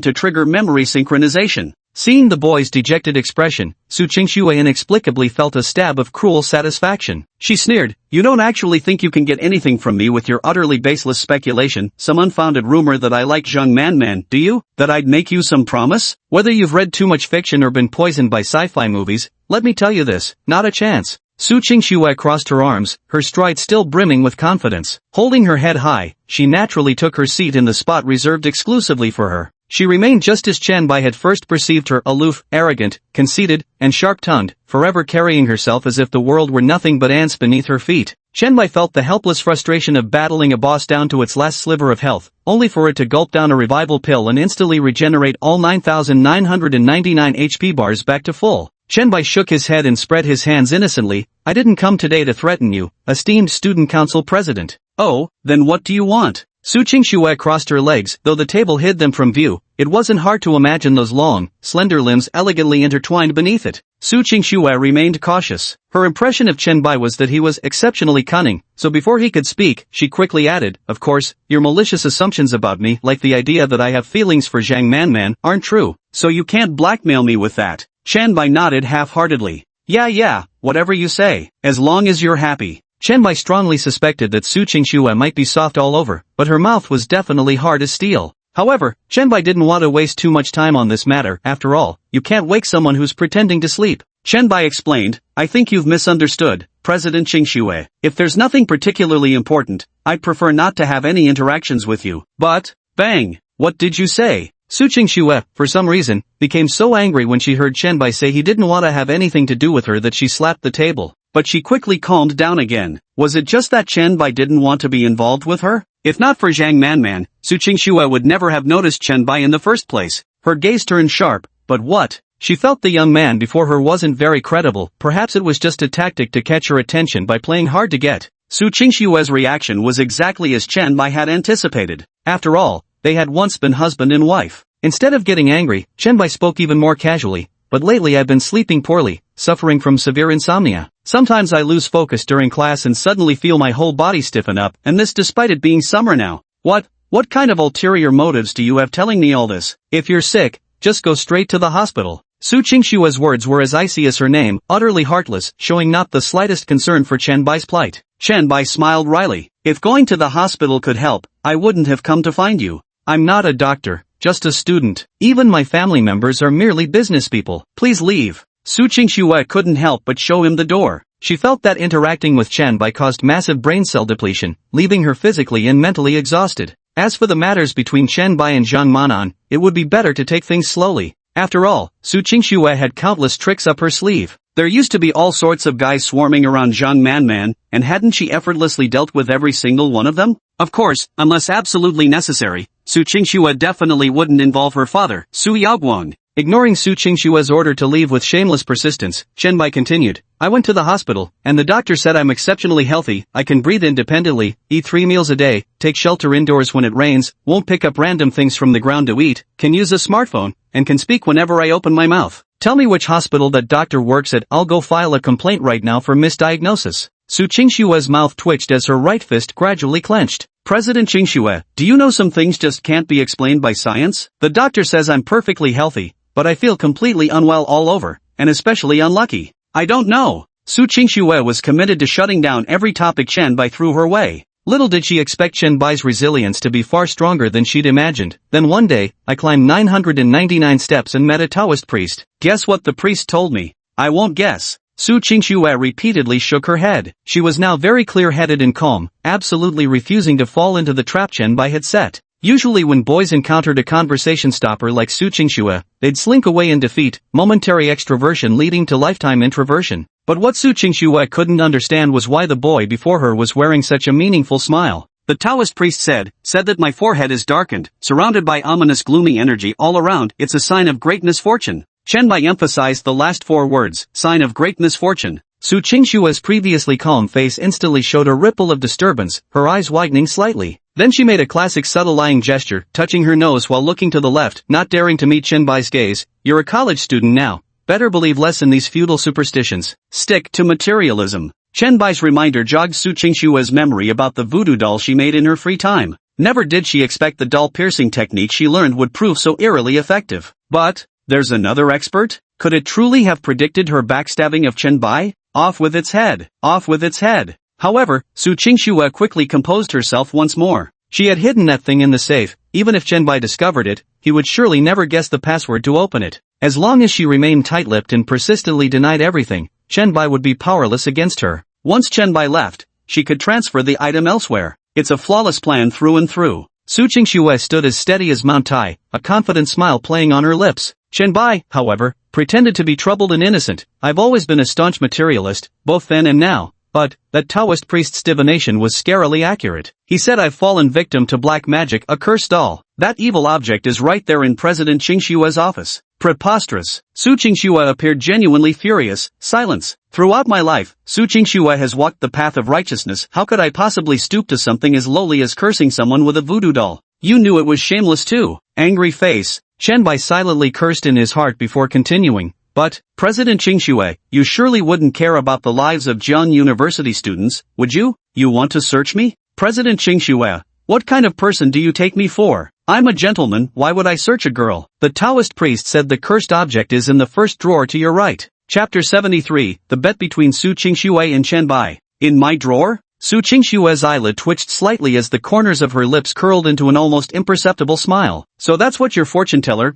to trigger memory synchronization. Seeing the boy's dejected expression, Su Qingxue inexplicably felt a stab of cruel satisfaction. She sneered, "You don't actually think you can get anything from me with your utterly baseless speculation, some unfounded rumor that I like Zhang Manman, do you? That I'd make you some promise? Whether you've read too much fiction or been poisoned by sci-fi movies, let me tell you this, not a chance." Su Qingxue crossed her arms, her stride still brimming with confidence. Holding her head high, she naturally took her seat in the spot reserved exclusively for her. She remained just as Chen Bai had first perceived her, aloof, arrogant, conceited, and sharp-tongued, forever carrying herself as if the world were nothing but ants beneath her feet. Chen Bai felt the helpless frustration of battling a boss down to its last sliver of health, only for it to gulp down a revival pill and instantly regenerate all 9,999 HP bars back to full. Chen Bai shook his head and spread his hands innocently. "I didn't come today to threaten you, esteemed student council president." "Oh, then what do you want?" Su Qingxue crossed her legs, though the table hid them from view. It wasn't hard to imagine those long, slender limbs elegantly intertwined beneath it. Su Qingxue remained cautious. Her impression of Chen Bai was that he was exceptionally cunning, so before he could speak, she quickly added, "Of course, your malicious assumptions about me, like the idea that I have feelings for Zhang Manman, aren't true. So you can't blackmail me with that." Chen Bai nodded half-heartedly. Yeah, whatever you say, as long as you're happy." Chen Bai strongly suspected that Su Qingxue might be soft all over, but her mouth was definitely hard as steel. However, Chen Bai didn't want to waste too much time on this matter. After all, you can't wake someone who's pretending to sleep. Chen Bai explained, "I think you've misunderstood, President Qingxue. If there's nothing particularly important, I'd prefer not to have any interactions with you." But, bang! What did you say? Su Qingxue, for some reason, became so angry when she heard Chen Bai say he didn't want to have anything to do with her that she slapped the table. But she quickly calmed down again. Was it just that Chen Bai didn't want to be involved with her? If not for Zhang Manman, Su Qingxue would never have noticed Chen Bai in the first place. Her gaze turned sharp. But what? She felt the young man before her wasn't very credible. Perhaps it was just a tactic to catch her attention by playing hard to get. Su Qingxue's reaction was exactly as Chen Bai had anticipated. After all, they had once been husband and wife. Instead of getting angry, Chen Bai spoke even more casually. "But lately I've been sleeping poorly, suffering from severe insomnia. Sometimes I lose focus during class and suddenly feel my whole body stiffen up, and this despite it being summer now." What kind of ulterior motives do you have telling me all this? If you're sick, just go straight to the hospital. Su Qingxue's words were as icy as her name, utterly heartless, showing not the slightest concern for Chen Bai's plight. Chen Bai smiled wryly. "If going to the hospital could help, I wouldn't have come to find you. I'm not a doctor, just a student. Even my family members are merely business people. Please leave." Su Qingxue couldn't help but show him the door. She felt that interacting with Chen Bai caused massive brain cell depletion, leaving her physically and mentally exhausted. As for the matters between Chen Bai and Zhang Manan, it would be better to take things slowly. After all, Su Qingxue had countless tricks up her sleeve. There used to be all sorts of guys swarming around Zhang Manman, and hadn't she effortlessly dealt with every single one of them? Of course, unless absolutely necessary, Su Qingxue definitely wouldn't involve her father, Su Yaoguang. Ignoring Su Qingxue's order to leave with shameless persistence, Chen Bai continued, "I went to the hospital, and the doctor said I'm exceptionally healthy. I can breathe independently, eat 3 meals a day, take shelter indoors when it rains, won't pick up random things from the ground to eat, can use a smartphone, and can speak whenever I open my mouth. Tell me which hospital that doctor works at. I'll go file a complaint right now for misdiagnosis." Su Qingxue's mouth twitched as her right fist gradually clenched. "President Qingxue, do you know some things just can't be explained by science? The doctor says I'm perfectly healthy, but I feel completely unwell all over, and especially unlucky. I don't know." Su Qingxue was committed to shutting down every topic Chen Bai threw her way. Little did she expect Chen Bai's resilience to be far stronger than she'd imagined. Then one day, I climbed 999 steps and met a Taoist priest. Guess what the priest told me? I won't guess. Su Qingxue repeatedly shook her head. She was now very clear-headed and calm, absolutely refusing to fall into the trap Chen Bai had set. Usually when boys encountered a conversation stopper like Su Qingxue, they'd slink away in defeat, momentary extroversion leading to lifetime introversion. But what Su Qingxue couldn't understand was why the boy before her was wearing such a meaningful smile. The Taoist priest said that my forehead is darkened, surrounded by ominous gloomy energy all around. It's a sign of great misfortune. Chen Bai emphasized the last 4 words, sign of great misfortune. Su Qingxue's previously calm face instantly showed a ripple of disturbance, her eyes widening slightly. Then she made a classic subtle lying gesture, touching her nose while looking to the left, not daring to meet Chen Bai's gaze. "You're a college student now. Better believe less in these feudal superstitions. Stick to materialism." Chen Bai's reminder jogged Su Qingxue's memory about the voodoo doll she made in her free time. Never did she expect the doll piercing technique she learned would prove so eerily effective. But, there's another expert? Could it truly have predicted her backstabbing of Chen Bai? Off with its head. Off with its head. However, Su Qingxue quickly composed herself once more. She had hidden that thing in the safe. Even if Chen Bai discovered it, he would surely never guess the password to open it. As long as she remained tight-lipped and persistently denied everything, Chen Bai would be powerless against her. Once Chen Bai left, she could transfer the item elsewhere. It's a flawless plan through and through. Su Qingxue stood as steady as Mount Tai, a confident smile playing on her lips. Chen Bai, however, pretended to be troubled and innocent. I've always been a staunch materialist, both then and now. But, that Taoist priest's divination was scarily accurate. He said I've fallen victim to black magic, a cursed doll. That evil object is right there in President Qingxue's office. Preposterous. Su Qingxue appeared genuinely furious. Silence. Throughout my life, Su Qingxue has walked the path of righteousness. How could I possibly stoop to something as lowly as cursing someone with a voodoo doll? You knew it was shameless too. Angry face. Chen Bai silently cursed in his heart before continuing. But, President Qingxue, you surely wouldn't care about the lives of Jian University students, would you? You want to search me? President Qingxue, what kind of person do you take me for? I'm a gentleman, why would I search a girl? The Taoist priest said the cursed object is in the first drawer to your right. Chapter 73, The Bet Between Su Qingxue and Chen Bai. In my drawer? Su Qingxue's eyelid twitched slightly as the corners of her lips curled into an almost imperceptible smile. So that's what your fortune teller,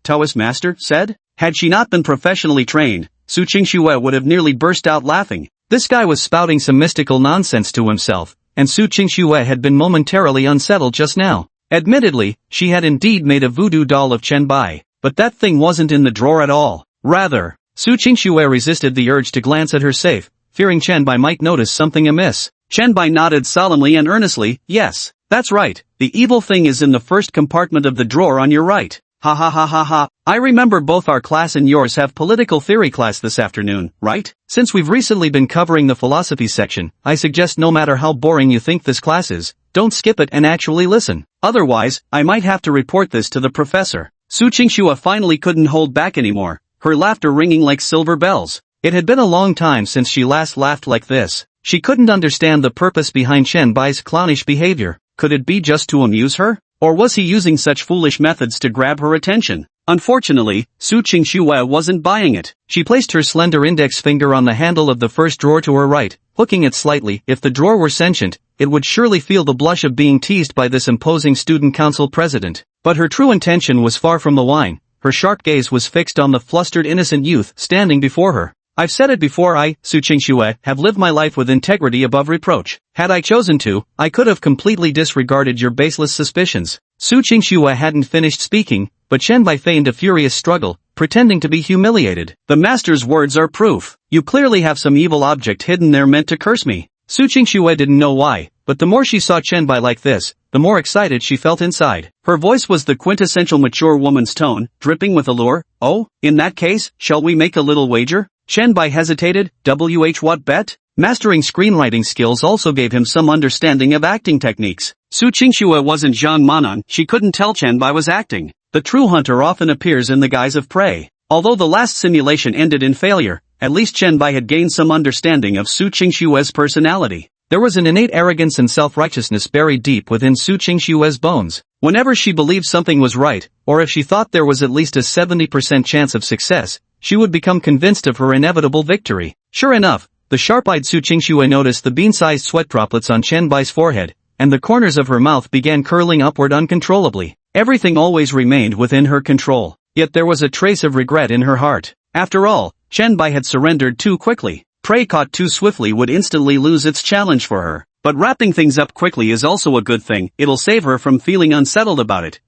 Taoist master, said? Had she not been professionally trained, Su Qingxue would have nearly burst out laughing. This guy was spouting some mystical nonsense to himself, and Su Qingxue had been momentarily unsettled just now. Admittedly, she had indeed made a voodoo doll of Chen Bai, but that thing wasn't in the drawer at all. Rather, Su Qingxue resisted the urge to glance at her safe, fearing Chen Bai might notice something amiss. Chen Bai nodded solemnly and earnestly, yes, that's right, the evil thing is in the first compartment of the drawer on your right. Ha ha ha ha ha. I remember both our class and yours have political theory class this afternoon, right? Since we've recently been covering the philosophy section, I suggest no matter how boring you think this class is, don't skip it and actually listen. Otherwise, I might have to report this to the professor. Su Qingxue finally couldn't hold back anymore, her laughter ringing like silver bells. It had been a long time since she last laughed like this. She couldn't understand the purpose behind Chen Bai's clownish behavior. Could it be just to amuse her? Or was he using such foolish methods to grab her attention? Unfortunately, Su Qingxue wasn't buying it. She placed her slender index finger on the handle of the first drawer to her right, hooking it slightly. If the drawer were sentient, it would surely feel the blush of being teased by this imposing student council president. But her true intention was far from the wine. Her sharp gaze was fixed on the flustered innocent youth standing before her. I've said it before, I, Su Qingxue, have lived my life with integrity above reproach. Had I chosen to, I could have completely disregarded your baseless suspicions. Su Qingxue hadn't finished speaking, but Chen Bai feigned a furious struggle, pretending to be humiliated. The master's words are proof. You clearly have some evil object hidden there meant to curse me. Su Qingxue didn't know why, but the more she saw Chen Bai like this, the more excited she felt inside. Her voice was the quintessential mature woman's tone, dripping with allure. Oh, in that case, shall we make a little wager? Chen Bai hesitated. What bet? Mastering screenwriting skills also gave him some understanding of acting techniques. Su Qingxue wasn't Zhang Manan, she couldn't tell Chen Bai was acting. The true hunter often appears in the guise of prey. Although the last simulation ended in failure, at least Chen Bai had gained some understanding of Su Qingxue's personality. There was an innate arrogance and self-righteousness buried deep within Su Qingxue's bones. Whenever she believed something was right, or if she thought there was at least a 70% chance of success, she would become convinced of her inevitable victory. Sure enough, the sharp-eyed Su Qingxue noticed the bean-sized sweat droplets on Chen Bai's forehead, and the corners of her mouth began curling upward uncontrollably. Everything always remained within her control, yet there was a trace of regret in her heart. After all, Chen Bai had surrendered too quickly. Prey caught too swiftly would instantly lose its challenge for her. But wrapping things up quickly is also a good thing, it'll save her from feeling unsettled about it.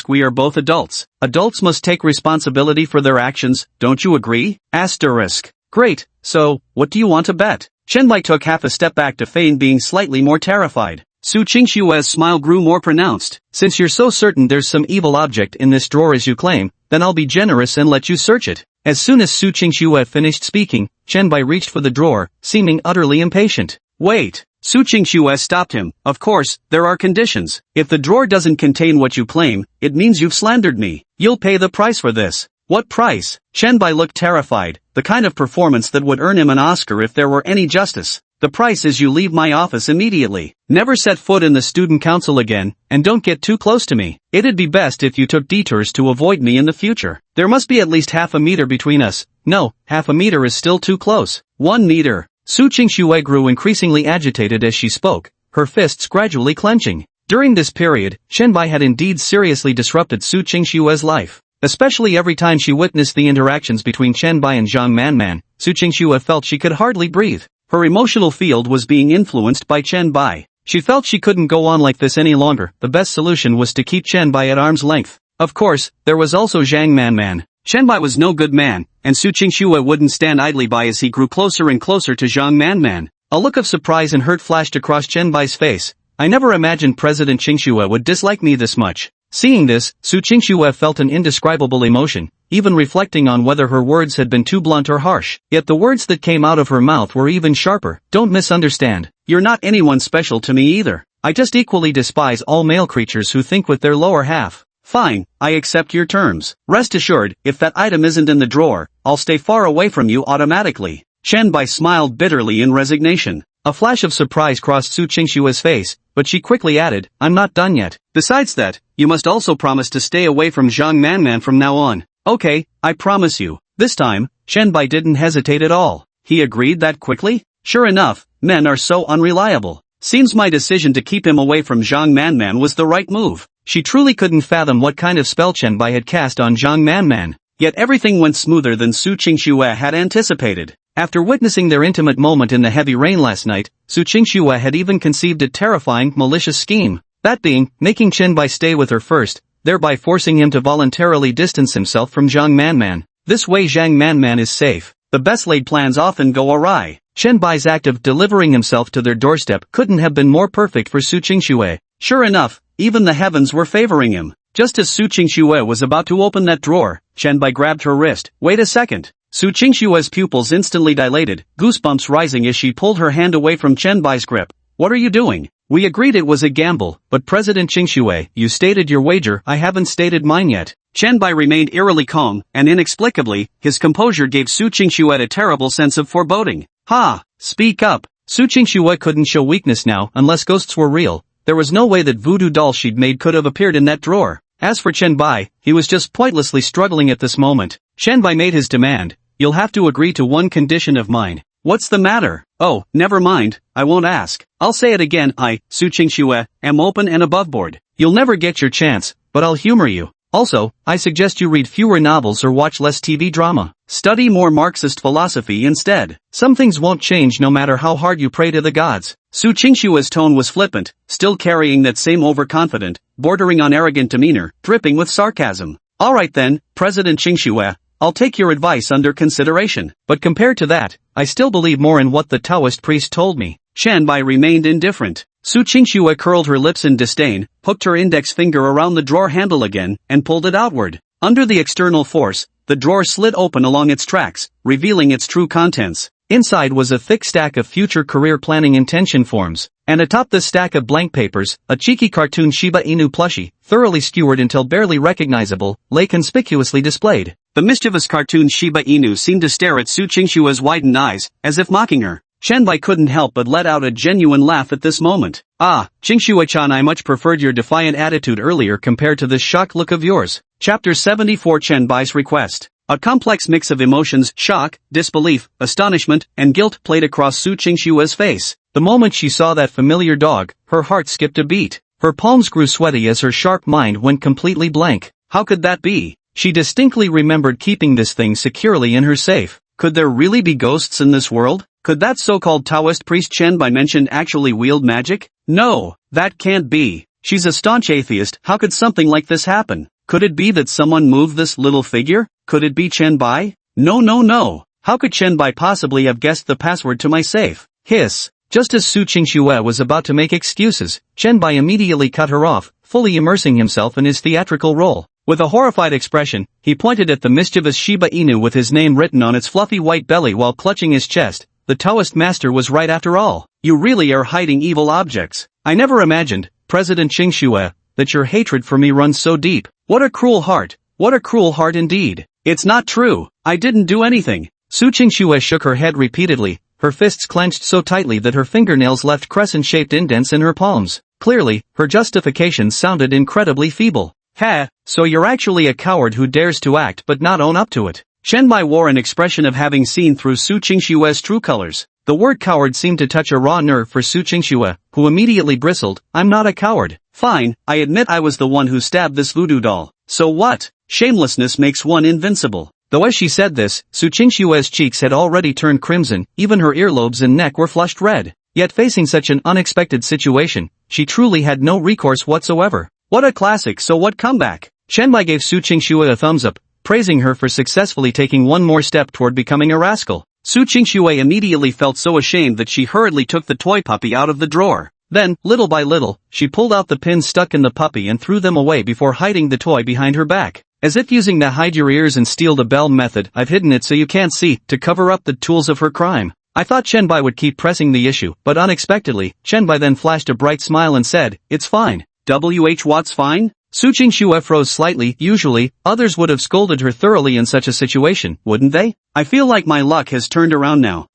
We are both adults. Adults must take responsibility for their actions, don't you agree? Great, so, what do you want to bet? Chen Bai took half a step back to feign being slightly more terrified. Su Qingxue's smile grew more pronounced. Since you're so certain there's some evil object in this drawer as you claim, then I'll be generous and let you search it. As soon as Su Qingxue finished speaking, Chen Bai reached for the drawer, seeming utterly impatient. Wait. Su Qingxue stopped him. Of course, there are conditions. If the drawer doesn't contain what you claim, it means you've slandered me. You'll pay the price for this. What price? Chen Bai looked terrified, the kind of performance that would earn him an Oscar if there were any justice. The price is you leave my office immediately. Never set foot in the student council again, and don't get too close to me. It'd be best if you took detours to avoid me in the future. There must be at least half a meter between us. No, half a meter is still too close. 1 meter. Su Qingxue grew increasingly agitated as she spoke, her fists gradually clenching. During this period, Chen Bai had indeed seriously disrupted Su Qingxue's life. Especially every time she witnessed the interactions between Chen Bai and Zhang Manman, Su Qingxue felt she could hardly breathe. Her emotional field was being influenced by Chen Bai. She felt she couldn't go on like this any longer. The best solution was to keep Chen Bai at arm's length. Of course, there was also Zhang Manman. Chen Bai was no good man, and Su Qingxue wouldn't stand idly by as he grew closer and closer to Zhang Manman. A look of surprise and hurt flashed across Chen Bai's face. I never imagined President Qingxue would dislike me this much. Seeing this, Su Qingxue felt an indescribable emotion, even reflecting on whether her words had been too blunt or harsh. Yet the words that came out of her mouth were even sharper. Don't misunderstand. You're not anyone special to me either. I just equally despise all male creatures who think with their lower half. Fine, I accept your terms. Rest assured, if that item isn't in the drawer, I'll stay far away from you automatically. Chen Bai smiled bitterly in resignation. A flash of surprise crossed Su Qingxue's face, but she quickly added, I'm not done yet. Besides that, you must also promise to stay away from Zhang Manman from now on. Okay, I promise you. This time, Chen Bai didn't hesitate at all. He agreed that quickly? Sure enough, men are so unreliable. Seems my decision to keep him away from Zhang Manman was the right move. She truly couldn't fathom what kind of spell Chen Bai had cast on Zhang Manman. Yet everything went smoother than Su Qingxue had anticipated. After witnessing their intimate moment in the heavy rain last night, Su Qingxue had even conceived a terrifying, malicious scheme. That being, making Chen Bai stay with her first, thereby forcing him to voluntarily distance himself from Zhang Manman. This way Zhang Manman is safe. The best laid plans often go awry. Chen Bai's act of delivering himself to their doorstep couldn't have been more perfect for Su Qingxue. Sure enough, even the heavens were favoring him. Just as Su Qingxue was about to open that drawer, Chen Bai grabbed her wrist. Wait a second. Su Qingxue's pupils instantly dilated, goosebumps rising as she pulled her hand away from Chen Bai's grip. What are you doing? We agreed it was a gamble, but President Qingxue, you stated your wager, I haven't stated mine yet. Chen Bai remained eerily calm, and inexplicably, his composure gave Su Qingxue a terrible sense of foreboding. Ha! Speak up! Su Qingxue couldn't show weakness now unless ghosts were real. There was no way that voodoo doll she'd made could have appeared in that drawer. As for Chen Bai, he was just pointlessly struggling at this moment. Chen Bai made his demand. You'll have to agree to one condition of mine. What's the matter? Oh, never mind, I won't ask. I'll say it again, Su Qingxue, am open and aboveboard. You'll never get your chance, but I'll humor you. Also, I suggest you read fewer novels or watch less TV drama. Study more Marxist philosophy instead. Some things won't change no matter how hard you pray to the gods. Su Qingxue's tone was flippant, still carrying that same overconfident, bordering on arrogant demeanor, dripping with sarcasm. Alright then, President Qingxue, I'll take your advice under consideration. But compared to that, I still believe more in what the Taoist priest told me. Chen Bai remained indifferent. Su Qingxue curled her lips in disdain, hooked her index finger around the drawer handle again, and pulled it outward. Under the external force, the drawer slid open along its tracks, revealing its true contents. Inside was a thick stack of future career planning intention forms, and atop this stack of blank papers, a cheeky cartoon Shiba Inu plushie, thoroughly skewered until barely recognizable, lay conspicuously displayed. The mischievous cartoon Shiba Inu seemed to stare at Su Qingxue's widened eyes, as if mocking her. Chen Bai couldn't help but let out a genuine laugh at this moment. Ah, Qingxue-chan, I much preferred your defiant attitude earlier compared to this shocked look of yours. Chapter 74 Chen Bai's Request. A complex mix of emotions, shock, disbelief, astonishment, and guilt played across Su Qingxue's face. The moment she saw that familiar dog, her heart skipped a beat. Her palms grew sweaty as her sharp mind went completely blank. How could that be? She distinctly remembered keeping this thing securely in her safe. Could there really be ghosts in this world? Could that so-called Taoist priest Chen Bai mentioned actually wield magic? No, that can't be. She's a staunch atheist, how could something like this happen? Could it be that someone moved this little figure? Could it be Chen Bai? No. How could Chen Bai possibly have guessed the password to my safe? Hiss. Just as Su Qingxue was about to make excuses, Chen Bai immediately cut her off, fully immersing himself in his theatrical role. With a horrified expression, he pointed at the mischievous Shiba Inu with his name written on its fluffy white belly while clutching his chest. The Taoist master was right after all. You really are hiding evil objects. I never imagined, President Qingxue, that your hatred for me runs so deep. What a cruel heart. What a cruel heart indeed. It's not true. I didn't do anything. Su Qingxue shook her head repeatedly, her fists clenched so tightly that her fingernails left crescent-shaped indents in her palms. Clearly, her justifications sounded incredibly feeble. Ha, so you're actually a coward who dares to act but not own up to it. Chen Bai wore an expression of having seen through Su Qingxue's true colors. The word coward seemed to touch a raw nerve for Su Qingxue, who immediately bristled. I'm not a coward. Fine, I admit I was the one who stabbed this voodoo doll. So what? Shamelessness makes one invincible. Though as she said this, Su Qingshue's cheeks had already turned crimson, even her earlobes and neck were flushed red. Yet facing such an unexpected situation, she truly had no recourse whatsoever. What a classic, so what comeback? Qianbai gave Su Qingxue a thumbs up, praising her for successfully taking one more step toward becoming a rascal. Su Qingxue immediately felt so ashamed that she hurriedly took the toy puppy out of the drawer. Then, little by little, she pulled out the pins stuck in the puppy and threw them away before hiding the toy behind her back. As if using the hide your ears and steal the bell method, I've hidden it so you can't see, to cover up the tools of her crime. I thought Qianbai would keep pressing the issue, but unexpectedly, Qianbai then flashed a bright smile and said, "It's fine." What's fine? Su Qingxue froze slightly. Usually, others would have scolded her thoroughly in such a situation, wouldn't they? I feel like my luck has turned around now.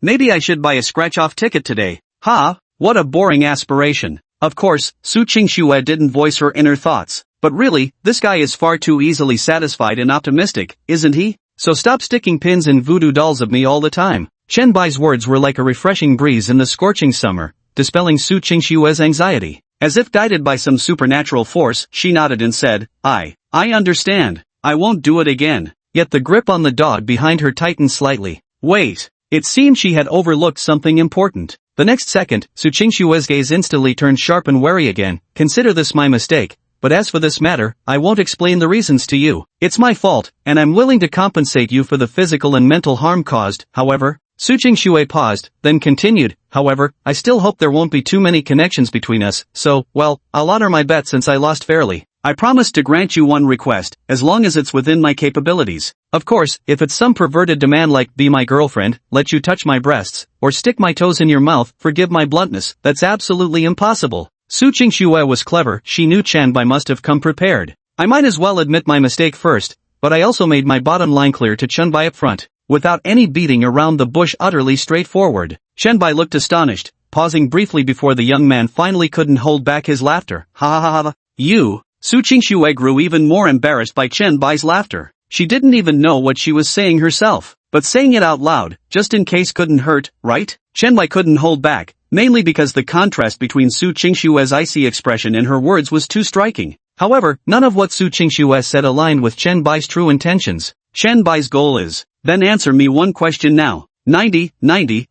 Maybe I should buy a scratch-off ticket today. Ha! What a boring aspiration. Of course, Su Qingxue didn't voice her inner thoughts. But really, this guy is far too easily satisfied and optimistic, isn't he? So stop sticking pins in voodoo dolls of me all the time. Qianbai's words were like a refreshing breeze in the scorching summer, dispelling Su Qingshue's anxiety. As if guided by some supernatural force, she nodded and said, I understand. I won't do it again. Yet the grip on the dog behind her tightened slightly. Wait. It seemed she had overlooked something important. The next second, Su Qingshue's gaze instantly turned sharp and wary again. Consider this my mistake. But as for this matter, I won't explain the reasons to you. It's my fault, and I'm willing to compensate you for the physical and mental harm caused. However, Su Qingxue paused, then continued, however, I still hope there won't be too many connections between us, so, well, I'll honor my bet since I lost fairly. I promise to grant you one request, as long as it's within my capabilities. Of course, if it's some perverted demand like, be my girlfriend, let you touch my breasts, or stick my toes in your mouth, forgive my bluntness, that's absolutely impossible. Su Qingxue was clever. She knew Qianbai must have come prepared. I might as well admit my mistake first, but I also made my bottom line clear to Qianbai up front, without any beating around the bush, utterly straightforward. Qianbai looked astonished, pausing briefly before the young man finally couldn't hold back his laughter. Ha ha ha ha. You? Su Qingxue grew even more embarrassed by Qianbai's laughter. She didn't even know what she was saying herself, but saying it out loud, just in case, couldn't hurt, right? Qianbai couldn't hold back. Mainly because the contrast between Su Qingshue's icy expression and her words was too striking. However, none of what Su Qingxue said aligned with Qianbai's true intentions. Qianbai's goal is, then answer me one question now. 90,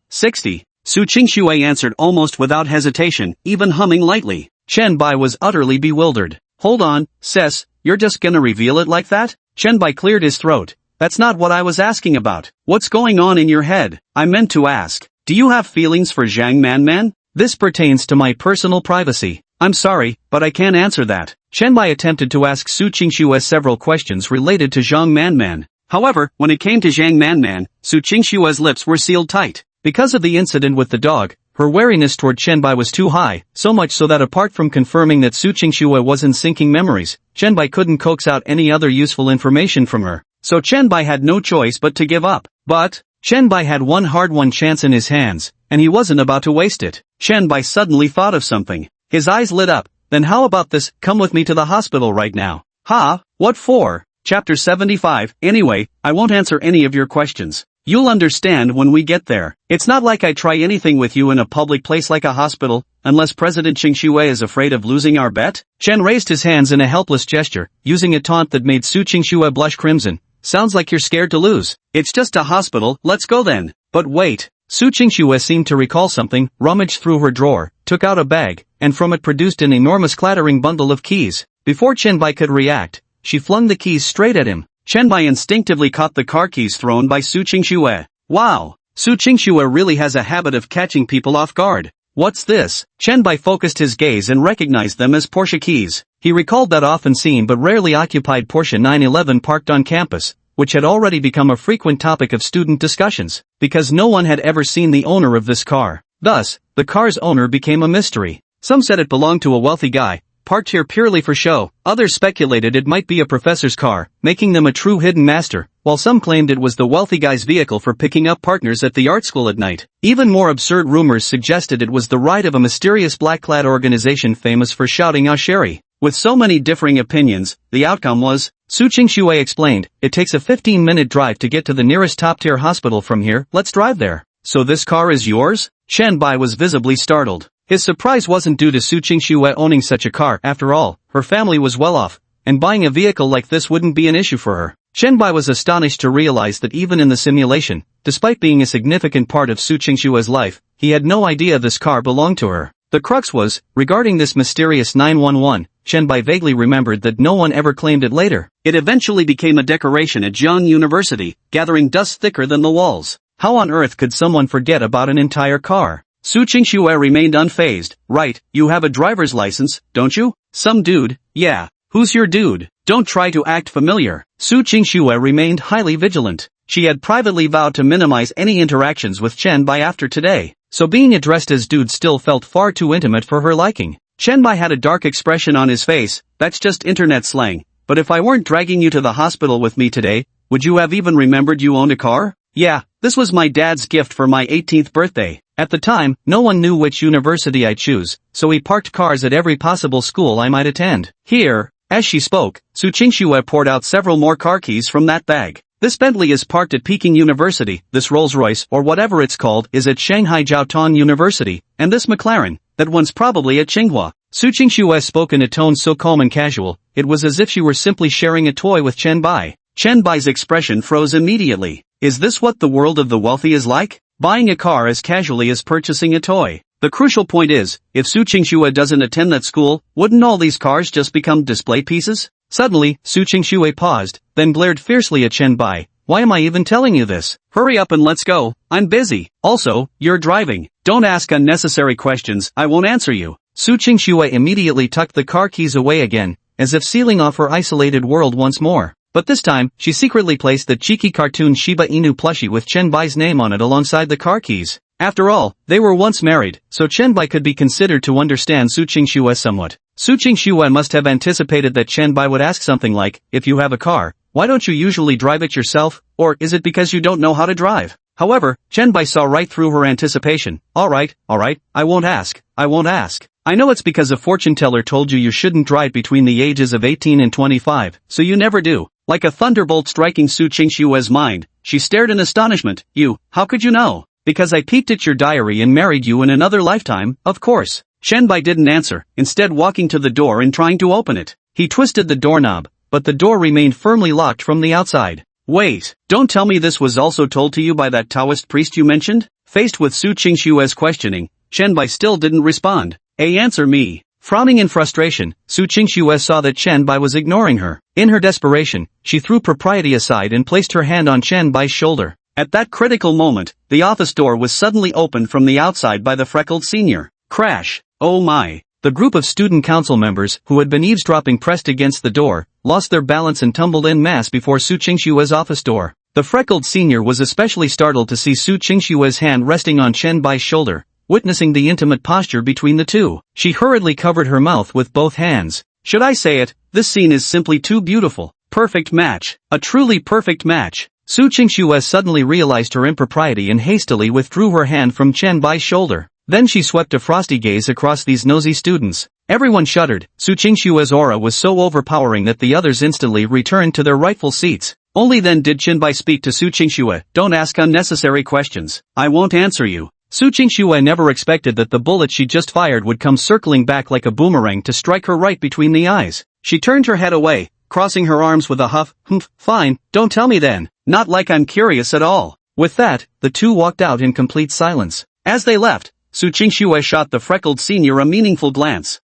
60. Su Qingxue answered almost without hesitation, even humming lightly. Qianbai was utterly bewildered. Hold on, sis, you're just gonna reveal it like that? Qianbai cleared his throat. That's not what I was asking about. What's going on in your head? I meant to ask. Do you have feelings for Zhang Manman? This pertains to my personal privacy. I'm sorry, but I can't answer that. Qianbai attempted to ask Su Qingxue several questions related to Zhang Manman. However, when it came to Zhang Manman, Su Qingshue's lips were sealed tight. Because of the incident with the dog, her wariness toward Qianbai was too high, so much so that apart from confirming that Su Qingxue wasn't syncing memories, Qianbai couldn't coax out any other useful information from her. So Qianbai had no choice but to give up. But Qianbai had one hard-won chance in his hands, and he wasn't about to waste it. Qianbai suddenly thought of something. His eyes lit up. Then how about this? Come with me to the hospital right now. Ha? What for? Chapter 75. Anyway, I won't answer any of your questions. You'll understand when we get there. It's not like I try anything with you in a public place like a hospital, unless President Qingxue is afraid of losing our bet. Chen raised his hands in a helpless gesture, using a taunt that made Su Qingxue blush crimson. Sounds like you're scared to lose. It's just a hospital, let's go then. But wait. Su Qingxue seemed to recall something, rummaged through her drawer, took out a bag, and from it produced an enormous clattering bundle of keys. Before Qianbai could react, she flung the keys straight at him. Qianbai instinctively caught the car keys thrown by Su Qingxue. Wow! Su Qingxue really has a habit of catching people off guard. What's this? Qianbai focused his gaze and recognized them as Porsche keys. He recalled that often seen but rarely occupied Porsche 911 parked on campus, which had already become a frequent topic of student discussions, because no one had ever seen the owner of this car. Thus, the car's owner became a mystery. Some said it belonged to a wealthy guy, parked here purely for show. Others speculated it might be a professor's car, making them a true hidden master, while some claimed it was the wealthy guy's vehicle for picking up partners at the art school at night. Even more absurd rumors suggested it was the ride of a mysterious black-clad organization famous for shouting "Asheri." With so many differing opinions, the outcome was, Su Qingxue explained, it takes a 15-minute drive to get to the nearest top-tier hospital from here, let's drive there. So this car is yours? Qianbai was visibly startled. His surprise wasn't due to Su Qingxue owning such a car. After all, her family was well off, and buying a vehicle like this wouldn't be an issue for her. Chen-bai was astonished to realize that even in the simulation, despite being a significant part of Su Qingshua's life, he had no idea this car belonged to her. The crux was, regarding this mysterious 911, Chen-bai vaguely remembered that no one ever claimed it later. It eventually became a decoration at Jiang University, gathering dust thicker than the walls. How on earth could someone forget about an entire car? Su Qingxue remained unfazed. Right, you have a driver's license, don't you? Some dude, yeah. Who's your dude? Don't try to act familiar. Su Qingxue remained highly vigilant. She had privately vowed to minimize any interactions with Chen-bai after today, so being addressed as dude still felt far too intimate for her liking. Chen-bai had a dark expression on his face. That's just internet slang. But if I weren't dragging you to the hospital with me today, would you have even remembered you owned a car? Yeah, this was my dad's gift for my 18th birthday. At the time, no one knew which university I'd choose, so he parked cars at every possible school I might attend. Here, as she spoke, Su Qingxue poured out several more car keys from that bag. This Bentley is parked at Peking University, this Rolls-Royce or whatever it's called is at Shanghai Jiaotong University, and this McLaren, that one's probably at Tsinghua. Su Qingxue spoke in a tone so calm and casual, it was as if she were simply sharing a toy with Chen-bai. Chen-bai's expression froze immediately. Is this what the world of the wealthy is like? Buying a car as casually as purchasing a toy. The crucial point is, if Su Qingxue doesn't attend that school, wouldn't all these cars just become display pieces? Suddenly, Su Qingxue paused, then glared fiercely at Chen-bai. Why am I even telling you this? Hurry up and let's go, I'm busy. Also, you're driving. Don't ask unnecessary questions, I won't answer you. Su Qingxue immediately tucked the car keys away again, as if sealing off her isolated world once more. But this time, she secretly placed the cheeky cartoon Shiba Inu plushie with Chen-bai's name on it alongside the car keys. After all, they were once married, so Chen-bai could be considered to understand Su Qingxue somewhat. Su Qingxue must have anticipated that Chen-bai would ask something like, if you have a car, why don't you usually drive it yourself, or is it because you don't know how to drive? However, Chen-bai saw right through her anticipation. Alright, I won't ask. I know it's because a fortune teller told you shouldn't drive between the ages of 18 and 25, so you never do. Like a thunderbolt striking Su Qingxue's mind, she stared in astonishment. How could you know? Because I peeked at your diary and married you in another lifetime, of course. Chen-bai didn't answer, instead walking to the door and trying to open it. He twisted the doorknob, but the door remained firmly locked from the outside. Wait, don't tell me this was also told to you by that Taoist priest you mentioned? Faced with Su Qingxue's questioning, Chen-bai still didn't respond. Answer me. Frowning in frustration, Su Qingxue saw that Chen-bai was ignoring her. In her desperation, she threw propriety aside and placed her hand on Chen-bai's shoulder. At that critical moment, the office door was suddenly opened from the outside by the freckled senior. Crash! Oh my! The group of student council members, who had been eavesdropping pressed against the door, lost their balance and tumbled en masse before Su Qingxue's office door. The freckled senior was especially startled to see Su Qingxue's hand resting on Chen-bai's shoulder. Witnessing the intimate posture between the two, she hurriedly covered her mouth with both hands. Should I say it, this scene is simply too beautiful. Perfect match. A truly perfect match. Su Qingxue suddenly realized her impropriety and hastily withdrew her hand from Chen-bai's shoulder. Then she swept a frosty gaze across these nosy students. Everyone shuddered. Su Qingxue's aura was so overpowering that the others instantly returned to their rightful seats. Only then did Chen-bai speak to Su Qingxue. Don't ask unnecessary questions. I won't answer you. Su Qingxue never expected that the bullet she just fired would come circling back like a boomerang to strike her right between the eyes. She turned her head away, crossing her arms with a huff. Fine, don't tell me then. Not like I'm curious at all. With that, the two walked out in complete silence. As they left, Su Qingxue shot the freckled senior a meaningful glance.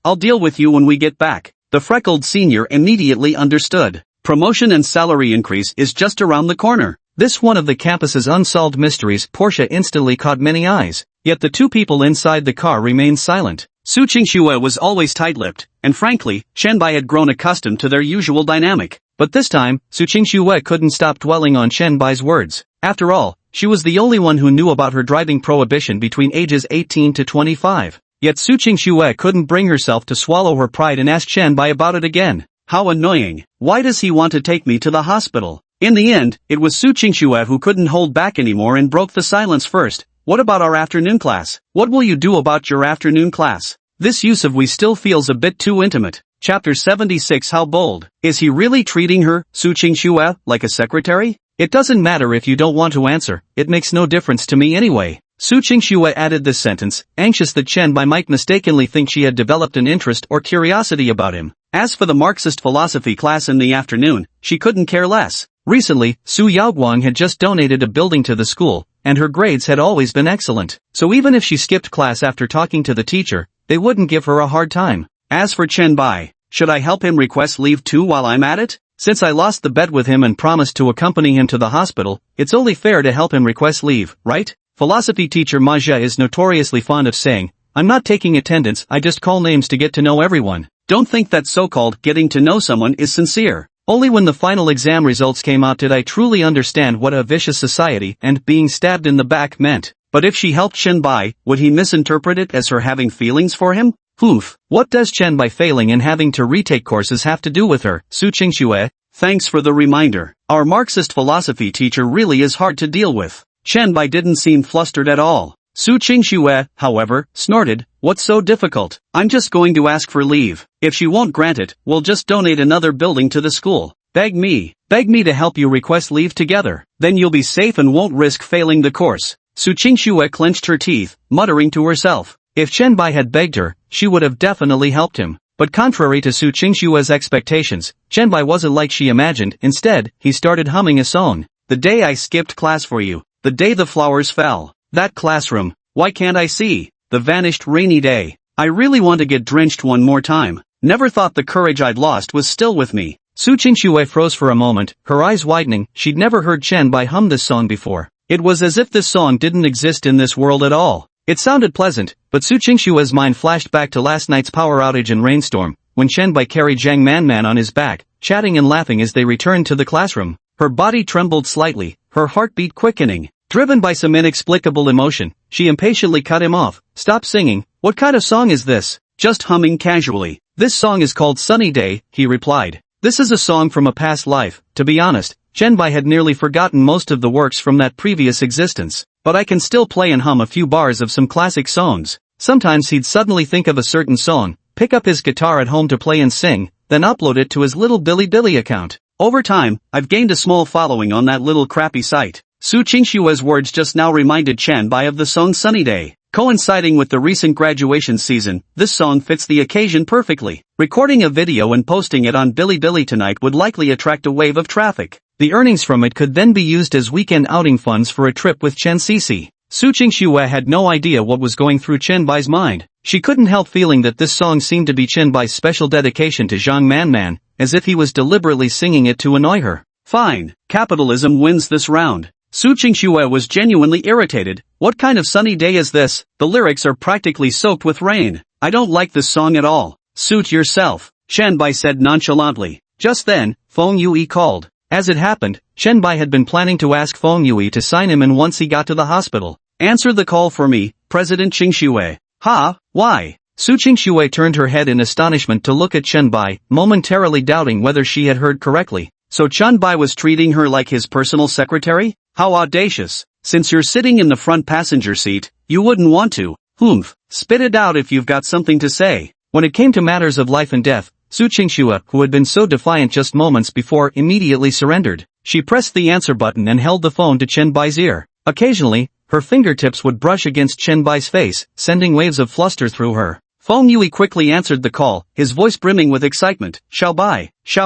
I'll deal with you when we get back. The freckled senior immediately understood. Promotion and salary increase is just around the corner. This one of the campus's unsolved mysteries. Portia instantly caught many eyes, yet the two people inside the car remained silent. Su Qingxue was always tight-lipped, and frankly, Chen-bai had grown accustomed to their usual dynamic. But this time, Su Qingxue couldn't stop dwelling on Chen-bai's words. After all, she was the only one who knew about her driving prohibition between ages 18 to 25. Yet Su Qingxue couldn't bring herself to swallow her pride and ask Chen-bai about it again. How annoying. Why does he want to take me to the hospital? In the end, it was Su Qingxue who couldn't hold back anymore and broke the silence first. What about our afternoon class? What will you do about your afternoon class? This use of we still feels a bit too intimate. Chapter 76. How bold. Is he really treating her, Su Qingxue, like a secretary? It doesn't matter if you don't want to answer, it makes no difference to me anyway. Su Qingxue added this sentence, anxious that Chen-bai might mistakenly think she had developed an interest or curiosity about him. As for the Marxist philosophy class in the afternoon, she couldn't care less. Recently, Su Yaoguang had just donated a building to the school, and her grades had always been excellent. So even if she skipped class after talking to the teacher, they wouldn't give her a hard time. As for Chen Bai, should I help him request leave too while I'm at it? Since I lost the bet with him and promised to accompany him to the hospital, it's only fair to help him request leave, right? Philosophy teacher Manhwa is notoriously fond of saying, I'm not taking attendance, I just call names to get to know everyone. Don't think that so-called getting to know someone is sincere. Only when the final exam results came out did I truly understand what a vicious society and being stabbed in the back meant. But if she helped Chen Bai, would he misinterpret it as her having feelings for him? Oof. What does Chen Bai failing and having to retake courses have to do with her? Su Qingxue, thanks for the reminder. Our Marxist philosophy teacher really is hard to deal with. Chen Bai didn't seem flustered at all. Su Qingxue, however, snorted, what's so difficult? I'm just going to ask for leave. If she won't grant it, we'll just donate another building to the school. Beg me to help you request leave together. Then you'll be safe and won't risk failing the course. Su Qingxue clenched her teeth, muttering to herself. If Chen Bai had begged her, she would have definitely helped him. But contrary to Su Qingxue's expectations, Chen Bai wasn't like she imagined. Instead, he started humming a song. The day I skipped class for you. The day the flowers fell. That classroom. Why can't I see? The vanished rainy day. I really want to get drenched one more time. Never thought the courage I'd lost was still with me. Su Qingxue froze for a moment, her eyes widening. She'd never heard Chen Bai hum this song before. It was as if this song didn't exist in this world at all. It sounded pleasant, but Su Qingxue's mind flashed back to last night's power outage and rainstorm, when Chen Bai carried Zhang Manman on his back, chatting and laughing as they returned to the classroom. Her body trembled slightly, her heartbeat quickening. Driven by some inexplicable emotion, she impatiently cut him off. Stop singing, what kind of song is this? Just humming casually. This song is called Sunny Day, he replied. This is a song from a past life. To be honest, Chen Bai had nearly forgotten most of the works from that previous existence. But I can still play and hum a few bars of some classic songs. Sometimes he'd suddenly think of a certain song, pick up his guitar at home to play and sing, then upload it to his little Bilibili account. Over time, I've gained a small following on that little crappy site. Su Qingxue's words just now reminded Chen Bai of the song Sunny Day. Coinciding with the recent graduation season, this song fits the occasion perfectly. Recording a video and posting it on Bilibili tonight would likely attract a wave of traffic. The earnings from it could then be used as weekend outing funds for a trip with Chen Cici. Su Qingxue had no idea what was going through Chen Bai's mind. She couldn't help feeling that this song seemed to be Chen Bai's special dedication to Zhang Manman, as if he was deliberately singing it to annoy her. Fine, capitalism wins this round. Su Qingxue was genuinely irritated. What kind of sunny day is this? The lyrics are practically soaked with rain. I don't like this song at all. Suit yourself, Chen Bai said nonchalantly. Just then, Feng Yui called. As it happened, Chen Bai had been planning to ask Feng Yui to sign him in once he got to the hospital. Answer the call for me, President Qingxue. Ha, why? Su Qingxue turned her head in astonishment to look at Chen Bai, momentarily doubting whether she had heard correctly. So Chen Bai was treating her like his personal secretary? How audacious. Since you're sitting in the front passenger seat, you wouldn't want to. Humph. Spit it out if you've got something to say. When it came to matters of life and death, Su Qingxue, who had been so defiant just moments before, immediately surrendered. She pressed the answer button and held the phone to Chen Bai's ear. Occasionally, her fingertips would brush against Chen Bai's face, sending waves of fluster through her. Feng Yui quickly answered the call, his voice brimming with excitement. Xiao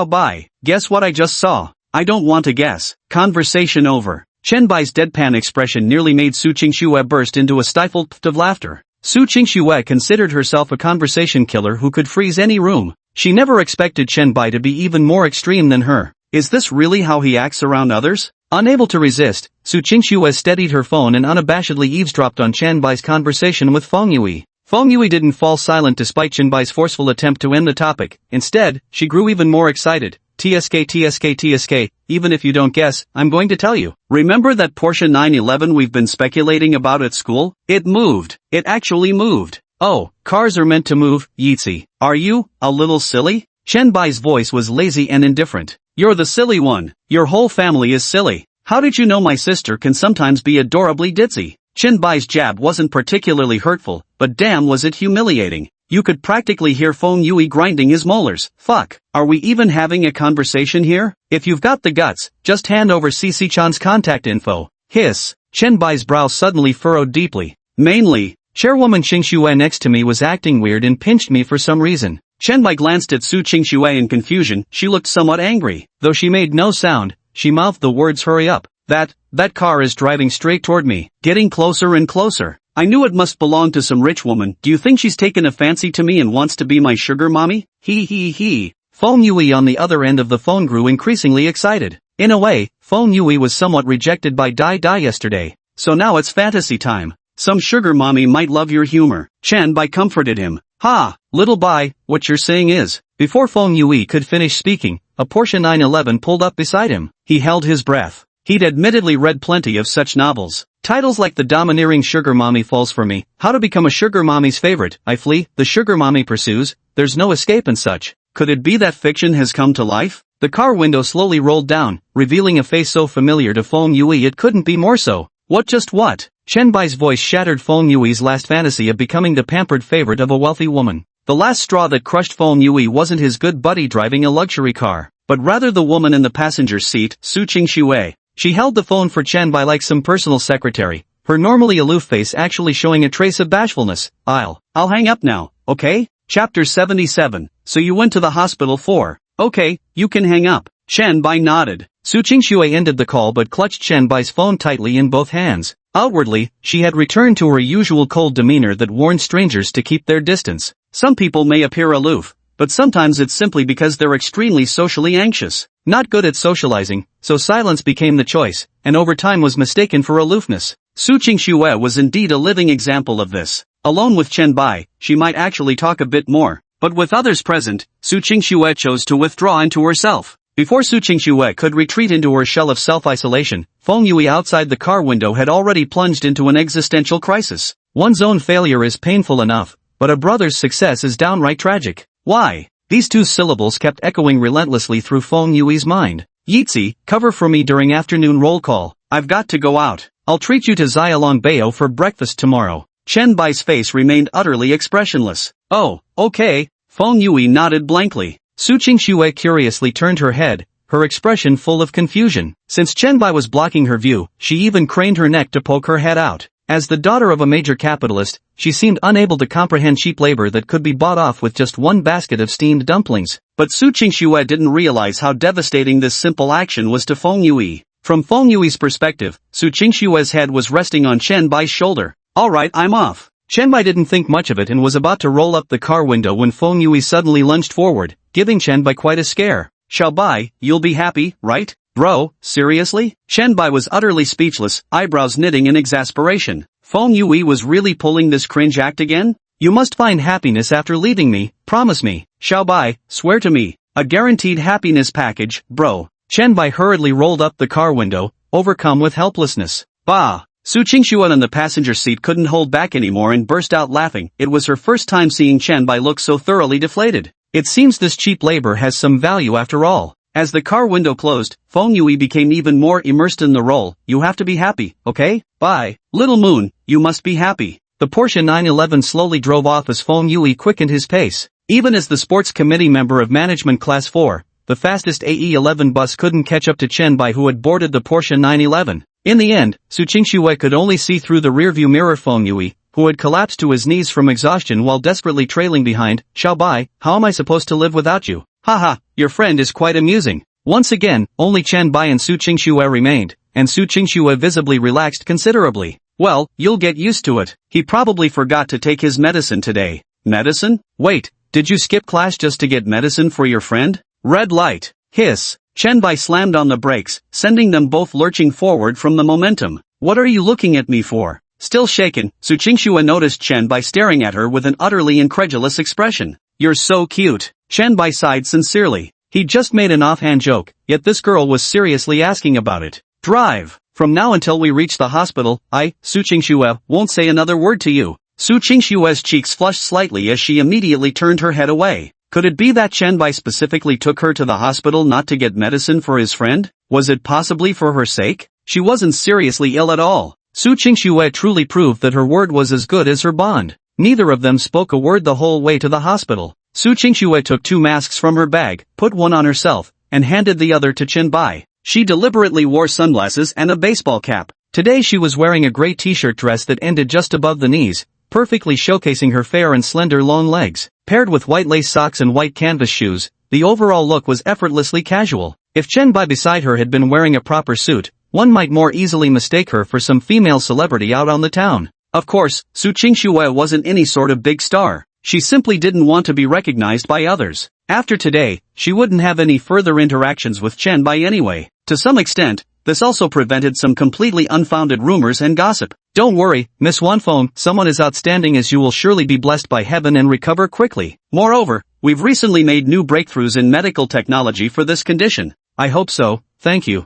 Bai, guess what I just saw? I don't want to guess. Conversation over. Chen Bai's deadpan expression nearly made Su Qingxue burst into a stifled pft of laughter. Su Qingxue considered herself a conversation killer who could freeze any room. She never expected Chen Bai to be even more extreme than her. Is this really how he acts around others? Unable to resist, Su Qingxue steadied her phone and unabashedly eavesdropped on Chen Bai's conversation with Feng Yui. Feng Yui didn't fall silent despite Chen Bai's forceful attempt to end the topic. Instead, she grew even more excited. TSK, even if you don't guess, I'm going to tell you. Remember that Porsche 911 we've been speculating about at school? It moved. It actually moved. Oh, cars are meant to move, Yeetzy. Are you a little silly? Chen Bai's voice was lazy and indifferent. You're the silly one. Your whole family is silly. How did you know my sister can sometimes be adorably ditzy? Chen Bai's jab wasn't particularly hurtful, but damn was it humiliating. You could practically hear Feng Yui grinding his molars. Fuck, are we even having a conversation here? If you've got the guts, just hand over Cici-chan's contact info. Hiss. Chen Bai's brow suddenly furrowed deeply. Mainly, Chairwoman Qingxue next to me was acting weird and pinched me for some reason. Chen Bai glanced at Su Qingxue in confusion. She looked somewhat angry. Though she made no sound, she mouthed the words, "Hurry up. That car is driving straight toward me, getting closer and closer. I knew it must belong to some rich woman. Do you think she's taken a fancy to me and wants to be my sugar mommy? He. Feng Yui on the other end of the phone grew increasingly excited. In a way, Feng Yui was somewhat rejected by Dai Dai yesterday. So now it's fantasy time. Some sugar mommy might love your humor. Chen Bai comforted him. Ha, little Bai, what you're saying is. Before Feng Yui could finish speaking, a Porsche 911 pulled up beside him. He held his breath. He'd admittedly read plenty of such novels. Titles like The Domineering Sugar Mommy Falls for Me, How to Become a Sugar Mommy's Favorite, I Flee, The Sugar Mommy Pursues, There's No Escape and such. Could it be that fiction has come to life? The car window slowly rolled down, revealing a face so familiar to Feng Yui it couldn't be more so. What? Chen Bai's voice shattered Feng Yui's last fantasy of becoming the pampered favorite of a wealthy woman. The last straw that crushed Feng Yui wasn't his good buddy driving a luxury car, but rather the woman in the passenger seat, Su Qingxue. She held the phone for Chen Bai like some personal secretary, her normally aloof face actually showing a trace of bashfulness. I'll hang up now, okay? Chapter 77. So you went to the hospital for. Okay, you can hang up. Chen Bai nodded. Su Qingxue ended the call but clutched Chen Bai's phone tightly in both hands. Outwardly, she had returned to her usual cold demeanor that warned strangers to keep their distance. Some people may appear aloof, but sometimes it's simply because they're extremely socially anxious, not good at socializing, so silence became the choice, and over time was mistaken for aloofness. Su Qingxue was indeed a living example of this. Alone with Chen Bai, she might actually talk a bit more, but with others present, Su Qingxue chose to withdraw into herself. Before Su Qingxue could retreat into her shell of self-isolation, Feng Yui outside the car window had already plunged into an existential crisis. One's own failure is painful enough, but a brother's success is downright tragic. Why? These two syllables kept echoing relentlessly through Feng Yui's mind. Yeetzy, cover for me during afternoon roll call. I've got to go out. I'll treat you to Xiaolong Bao for breakfast tomorrow. Chen Bai's face remained utterly expressionless. Oh, okay. Feng Yui nodded blankly. Su Qingxue curiously turned her head, her expression full of confusion. Since Chen Bai was blocking her view, she even craned her neck to poke her head out. As the daughter of a major capitalist, she seemed unable to comprehend cheap labor that could be bought off with just one basket of steamed dumplings. But Su Qingxue didn't realize how devastating this simple action was to Feng Yui. From Feng Yui's perspective, Su Qingxue's head was resting on Chen Bai's shoulder. Alright, I'm off. Chen Bai didn't think much of it and was about to roll up the car window when Feng Yui suddenly lunged forward, giving Chen Bai quite a scare. Xiao Bai, you'll be happy, right? Bro, seriously? Chen Bai was utterly speechless, eyebrows knitting in exasperation. Feng Yui was really pulling this cringe act again? You must find happiness after leaving me, promise me. Xiao Bai, swear to me. A guaranteed happiness package, bro. Chen Bai hurriedly rolled up the car window, overcome with helplessness. Bah! Su Qingxue on the passenger seat couldn't hold back anymore and burst out laughing. It was her first time seeing Chen Bai look so thoroughly deflated. It seems this cheap labor has some value after all. As the car window closed, Feng Yui became even more immersed in the role. You have to be happy, okay? Bye. Little Moon, you must be happy. The Porsche 911 slowly drove off as Feng Yui quickened his pace. Even as the sports committee member of management class 4, the fastest AE11 bus couldn't catch up to Chen Bai who had boarded the Porsche 911. In the end, Su Qingxue could only see through the rearview mirror Feng Yui, who had collapsed to his knees from exhaustion while desperately trailing behind. Xiao Bai, how am I supposed to live without you? Haha, your friend is quite amusing. Once again, only Chen Bai and Su Qingxue remained, and Su Qingxue visibly relaxed considerably. Well, you'll get used to it. He probably forgot to take his medicine today. Medicine? Wait, did you skip class just to get medicine for your friend? Red light. Hiss. Chen Bai slammed on the brakes, sending them both lurching forward from the momentum. What are you looking at me for? Still shaken, Su Qingxue noticed Chen Bai staring at her with an utterly incredulous expression. You're so cute. Chen Bai sighed sincerely. He'd just made an offhand joke, yet this girl was seriously asking about it. Drive. From now until we reach the hospital, Su Qingxue, won't say another word to you. Su Qingxue's cheeks flushed slightly as she immediately turned her head away. Could it be that Chen Bai specifically took her to the hospital not to get medicine for his friend? Was it possibly for her sake? She wasn't seriously ill at all. Su Qingxue truly proved that her word was as good as her bond. Neither of them spoke a word the whole way to the hospital. Su Qingxue took 2 masks from her bag, put one on herself, and handed the other to Chen Bai. She deliberately wore sunglasses and a baseball cap. Today she was wearing a gray t-shirt dress that ended just above the knees, perfectly showcasing her fair and slender long legs. Paired with white lace socks and white canvas shoes, the overall look was effortlessly casual. If Chen Bai beside her had been wearing a proper suit, one might more easily mistake her for some female celebrity out on the town. Of course, Su Qingxue wasn't any sort of big star. She simply didn't want to be recognized by others. After today, she wouldn't have any further interactions with Chen Bai anyway. To some extent, this also prevented some completely unfounded rumors and gossip. Don't worry, Miss Wanfeng, someone as outstanding as you will surely be blessed by heaven and recover quickly. Moreover, we've recently made new breakthroughs in medical technology for this condition. I hope so, thank you.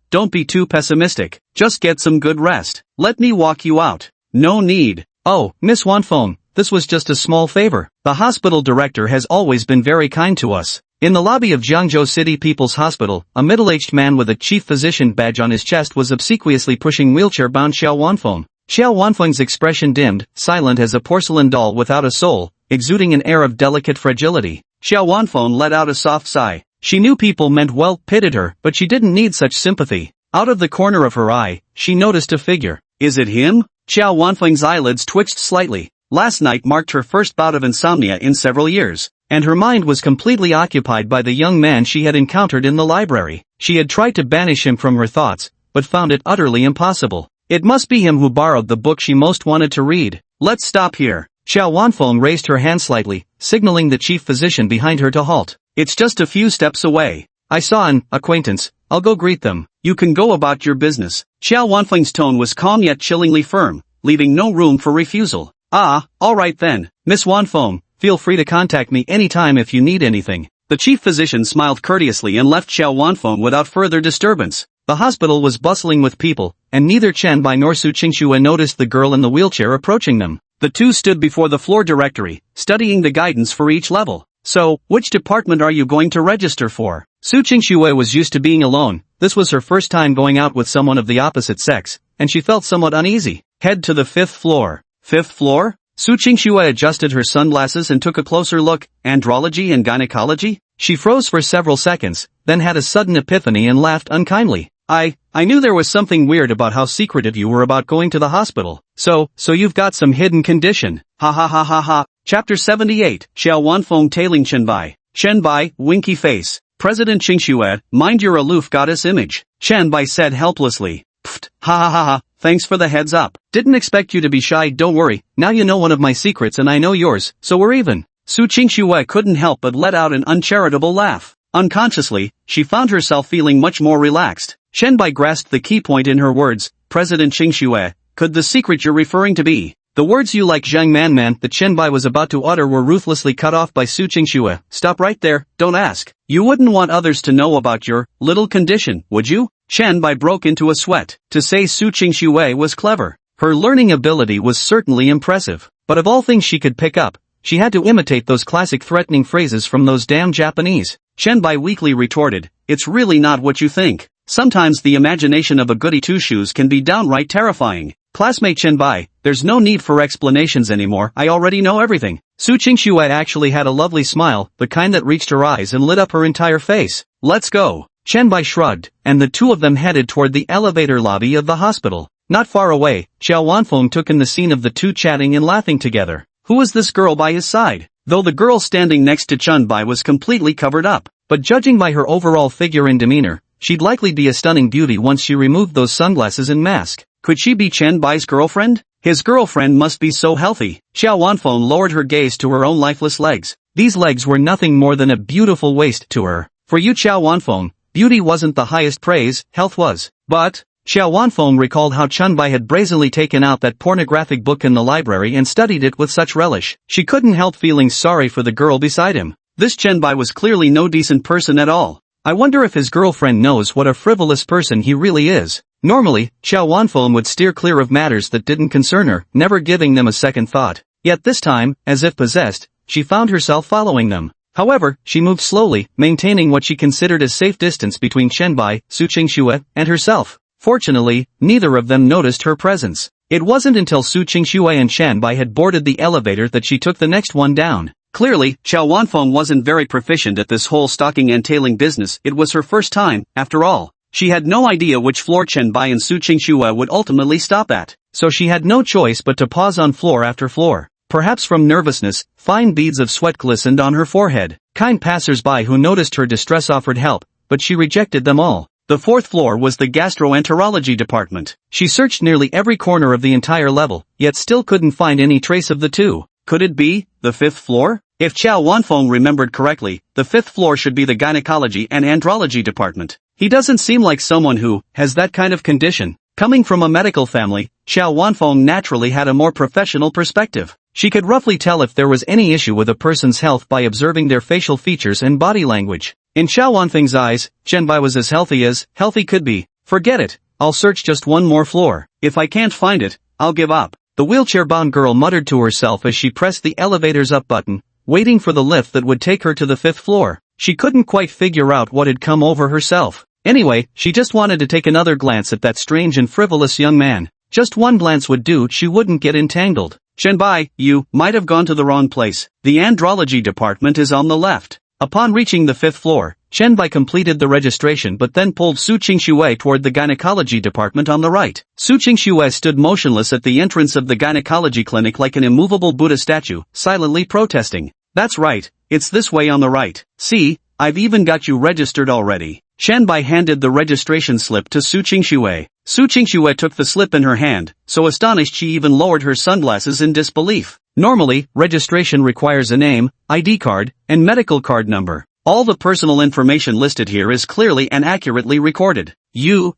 Don't be too pessimistic. Just get some good rest. Let me walk you out. No need. Oh, Miss Wanfeng, this was just a small favor. The hospital director has always been very kind to us. In the lobby of Jiangzhou City People's Hospital, a middle-aged man with a chief physician badge on his chest was obsequiously pushing wheelchair-bound Xiao Wanfeng. Xiao Wanfeng's expression dimmed, silent as a porcelain doll without a soul, exuding an air of delicate fragility. Xiao Wanfeng let out a soft sigh. She knew people meant well, pitied her, but she didn't need such sympathy. Out of the corner of her eye, she noticed a figure. Is it him? Xiao Wanfeng's eyelids twitched slightly. Last night marked her first bout of insomnia in several years, and her mind was completely occupied by the young man she had encountered in the library. She had tried to banish him from her thoughts, but found it utterly impossible. It must be him who borrowed the book she most wanted to read. Let's stop here. Xiao Wanfeng raised her hand slightly, signaling the chief physician behind her to halt. It's just a few steps away. I saw an acquaintance. I'll go greet them. You can go about your business. Xiao Wanfeng's tone was calm yet chillingly firm, leaving no room for refusal. All right then, Miss Wanfeng, feel free to contact me anytime if you need anything. The chief physician smiled courteously and left Xiao Wanfeng without further disturbance. The hospital was bustling with people, and neither Chen Bai nor Su Qingxue noticed the girl in the wheelchair approaching them. The two stood before the floor directory, studying the guidance for each level. So, which department are you going to register for? Su Qingxue was used to being alone. This was her first time going out with someone of the opposite sex, and she felt somewhat uneasy. Head to the 5th floor. 5th floor? Su Qingxue adjusted her sunglasses and took a closer look. Andrology and gynecology? She froze for several seconds, then had a sudden epiphany and laughed unkindly. I knew there was something weird about how secretive you were about going to the hospital. So you've got some hidden condition. Ha ha ha ha ha. Chapter 78, Xiao Wanfeng tailing Chen Bai. Chen Bai, winky face. President Qingxue, mind your aloof goddess image. Chen Bai said helplessly. Pfft, ha ha ha ha, thanks for the heads up. Didn't expect you to be shy, don't worry, now you know one of my secrets and I know yours, so we're even. Su Qingxue couldn't help but let out an uncharitable laugh. Unconsciously, she found herself feeling much more relaxed. Chen Bai grasped the key point in her words. President Qingxue, could the secret you're referring to be? The words you like Zhang Man that Chen Bai was about to utter were ruthlessly cut off by Su Qingxue. Stop right there, don't ask. You wouldn't want others to know about your little condition, would you? Chen Bai broke into a sweat. To say Su Qingxue was clever. Her learning ability was certainly impressive. But of all things she could pick up, she had to imitate those classic threatening phrases from those damn Japanese. Chen Bai weakly retorted, it's really not what you think. Sometimes the imagination of a goody two-shoes can be downright terrifying. Classmate Chen Bai, there's no need for explanations anymore, I already know everything. Su Qingxue actually had a lovely smile, the kind that reached her eyes and lit up her entire face. Let's go. Chen Bai shrugged, and the two of them headed toward the elevator lobby of the hospital. Not far away, Xiao Wanfeng took in the scene of the two chatting and laughing together. Who was this girl by his side? Though the girl standing next to Chen Bai was completely covered up, but judging by her overall figure and demeanor, she'd likely be a stunning beauty once she removed those sunglasses and mask. Could she be Chen Bai's girlfriend? His girlfriend must be so healthy. Xiao Wanfeng lowered her gaze to her own lifeless legs. These legs were nothing more than a beautiful waist to her. For you Xiao Wanfeng, beauty wasn't the highest praise, health was. But, Xiao Wanfeng recalled how Chen Bai had brazenly taken out that pornographic book in the library and studied it with such relish. She couldn't help feeling sorry for the girl beside him. This Chen Bai was clearly no decent person at all. I wonder if his girlfriend knows what a frivolous person he really is. Normally, Xiao Wanfeng would steer clear of matters that didn't concern her, never giving them a second thought. Yet this time, as if possessed, she found herself following them. However, she moved slowly, maintaining what she considered a safe distance between Chen Bai, Su Qingxue, and herself. Fortunately, neither of them noticed her presence. It wasn't until Su Qingxue and Chen Bai had boarded the elevator that she took the next one down. Clearly, Xiao Wanfeng wasn't very proficient at this whole stalking and tailing business. It was her first time, after all. She had no idea which floor Chen Bai and Su Qingxue would ultimately stop at. so she had no choice but to pause on floor after floor. Perhaps from nervousness, fine beads of sweat glistened on her forehead. Kind passers-by who noticed her distress offered help, but she rejected them all. The fourth floor was the gastroenterology department. She searched nearly every corner of the entire level, yet still couldn't find any trace of the two. Could it be the fifth floor? If Qiao Wanfeng remembered correctly, the fifth floor should be the gynecology and andrology department. He doesn't seem like someone who has that kind of condition. Coming from a medical family, Qiao Wanfeng naturally had a more professional perspective. She could roughly tell if there was any issue with a person's health by observing their facial features and body language. In Qiao Wanfeng's eyes, Zhenbai was as healthy could be. Forget it, I'll search just one more floor. If I can't find it, I'll give up. The wheelchair-bound girl muttered to herself as she pressed the elevator's up button, waiting for the lift that would take her to the fifth floor. She couldn't quite figure out what had come over herself. Anyway, she just wanted to take another glance at that strange and frivolous young man. Just one glance would do, she wouldn't get entangled. Zhenbai, you might have gone to the wrong place. The andrology department is on the left. Upon reaching the fifth floor, Zhenbai completed the registration but then pulled Su Qingxue toward the gynecology department on the right. Su Qingxue stood motionless at the entrance of the gynecology clinic like an immovable Buddha statue, silently protesting. That's right, it's this way on the right. See, I've even got you registered already. Zhenbai handed the registration slip to Su Qingxue. Su Qingxue took the slip in her hand, so astonished she even lowered her sunglasses in disbelief. Normally, registration requires a name, ID card, and medical card number. All the personal information listed here is clearly and accurately recorded. You.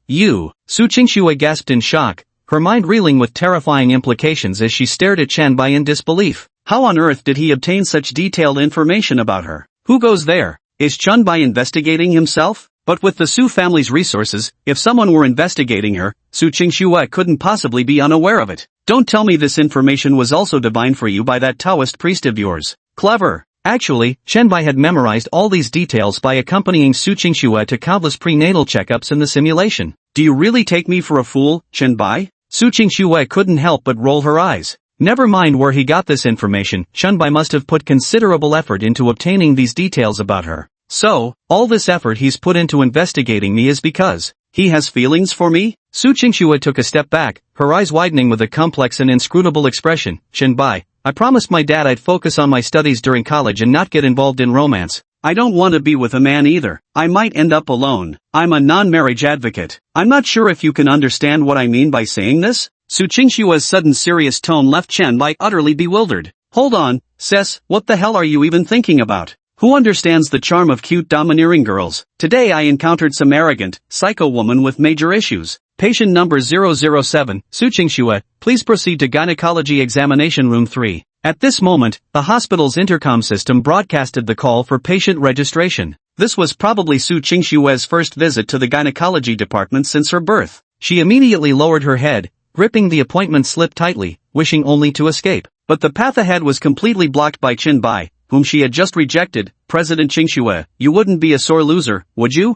Su Qingxue gasped in shock, her mind reeling with terrifying implications as she stared at Zhenbai in disbelief. How on earth did he obtain such detailed information about her? Who goes there? Is Zhenbai investigating himself? But with the Su family's resources, if someone were investigating her, Su Qingxue couldn't possibly be unaware of it. Don't tell me this information was also divined for you by that Taoist priest of yours. Clever. Actually, Zhenbai had memorized all these details by accompanying Su Qingxue to countless prenatal checkups in the simulation. Do you really take me for a fool, Zhenbai? Su Qingxue couldn't help but roll her eyes. Never mind where he got this information, Zhenbai must have put considerable effort into obtaining these details about her. So, all this effort he's put into investigating me is because he has feelings for me? Su Qingxue took a step back, her eyes widening with a complex and inscrutable expression. Zhenbai, I promised my dad I'd focus on my studies during college and not get involved in romance. I don't want to be with a man either. I might end up alone. I'm a non-marriage advocate. I'm not sure if you can understand what I mean by saying this. Su Qingxue's sudden serious tone left Zhenbai utterly bewildered. Hold on, sis, what the hell are you even thinking about? Who understands the charm of cute domineering girls? Today I encountered some arrogant, psycho woman with major issues. Patient number 007, Su Qingxue, please proceed to gynecology examination room 3. At this moment, the hospital's intercom system broadcasted the call for patient registration. This was probably Su Qingxue's first visit to the gynecology department since her birth. She immediately lowered her head, gripping the appointment slip tightly, wishing only to escape. But the path ahead was completely blocked by Zhenbai, whom she had just rejected. President Qingxue, you wouldn't be a sore loser, would you?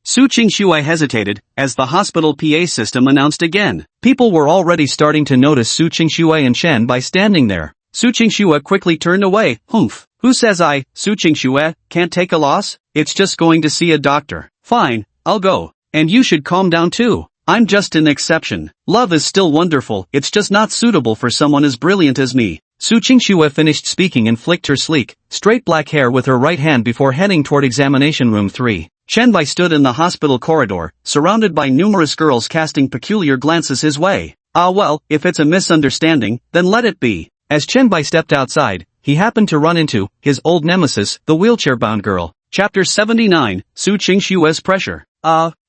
Su Qingxue hesitated, as the hospital PA system announced again. People were already starting to notice Su Qingxue and Zhenbai standing there. Su Qingxue quickly turned away. Humph. Who says Su Qingxue, can't take a loss? It's just going to see a doctor. Fine, I'll go. And you should calm down too. I'm just an exception. Love is still wonderful, it's just not suitable for someone as brilliant as me. Su Qingxue finished speaking and flicked her sleek, straight black hair with her right hand before heading toward examination room 3. Zhenbai stood in the hospital corridor, surrounded by numerous girls casting peculiar glances his way. Well, if it's a misunderstanding, then let it be. As Zhenbai stepped outside, he happened to run into his old nemesis, the wheelchair-bound girl. Chapter 79, Su Qingxue's Pressure.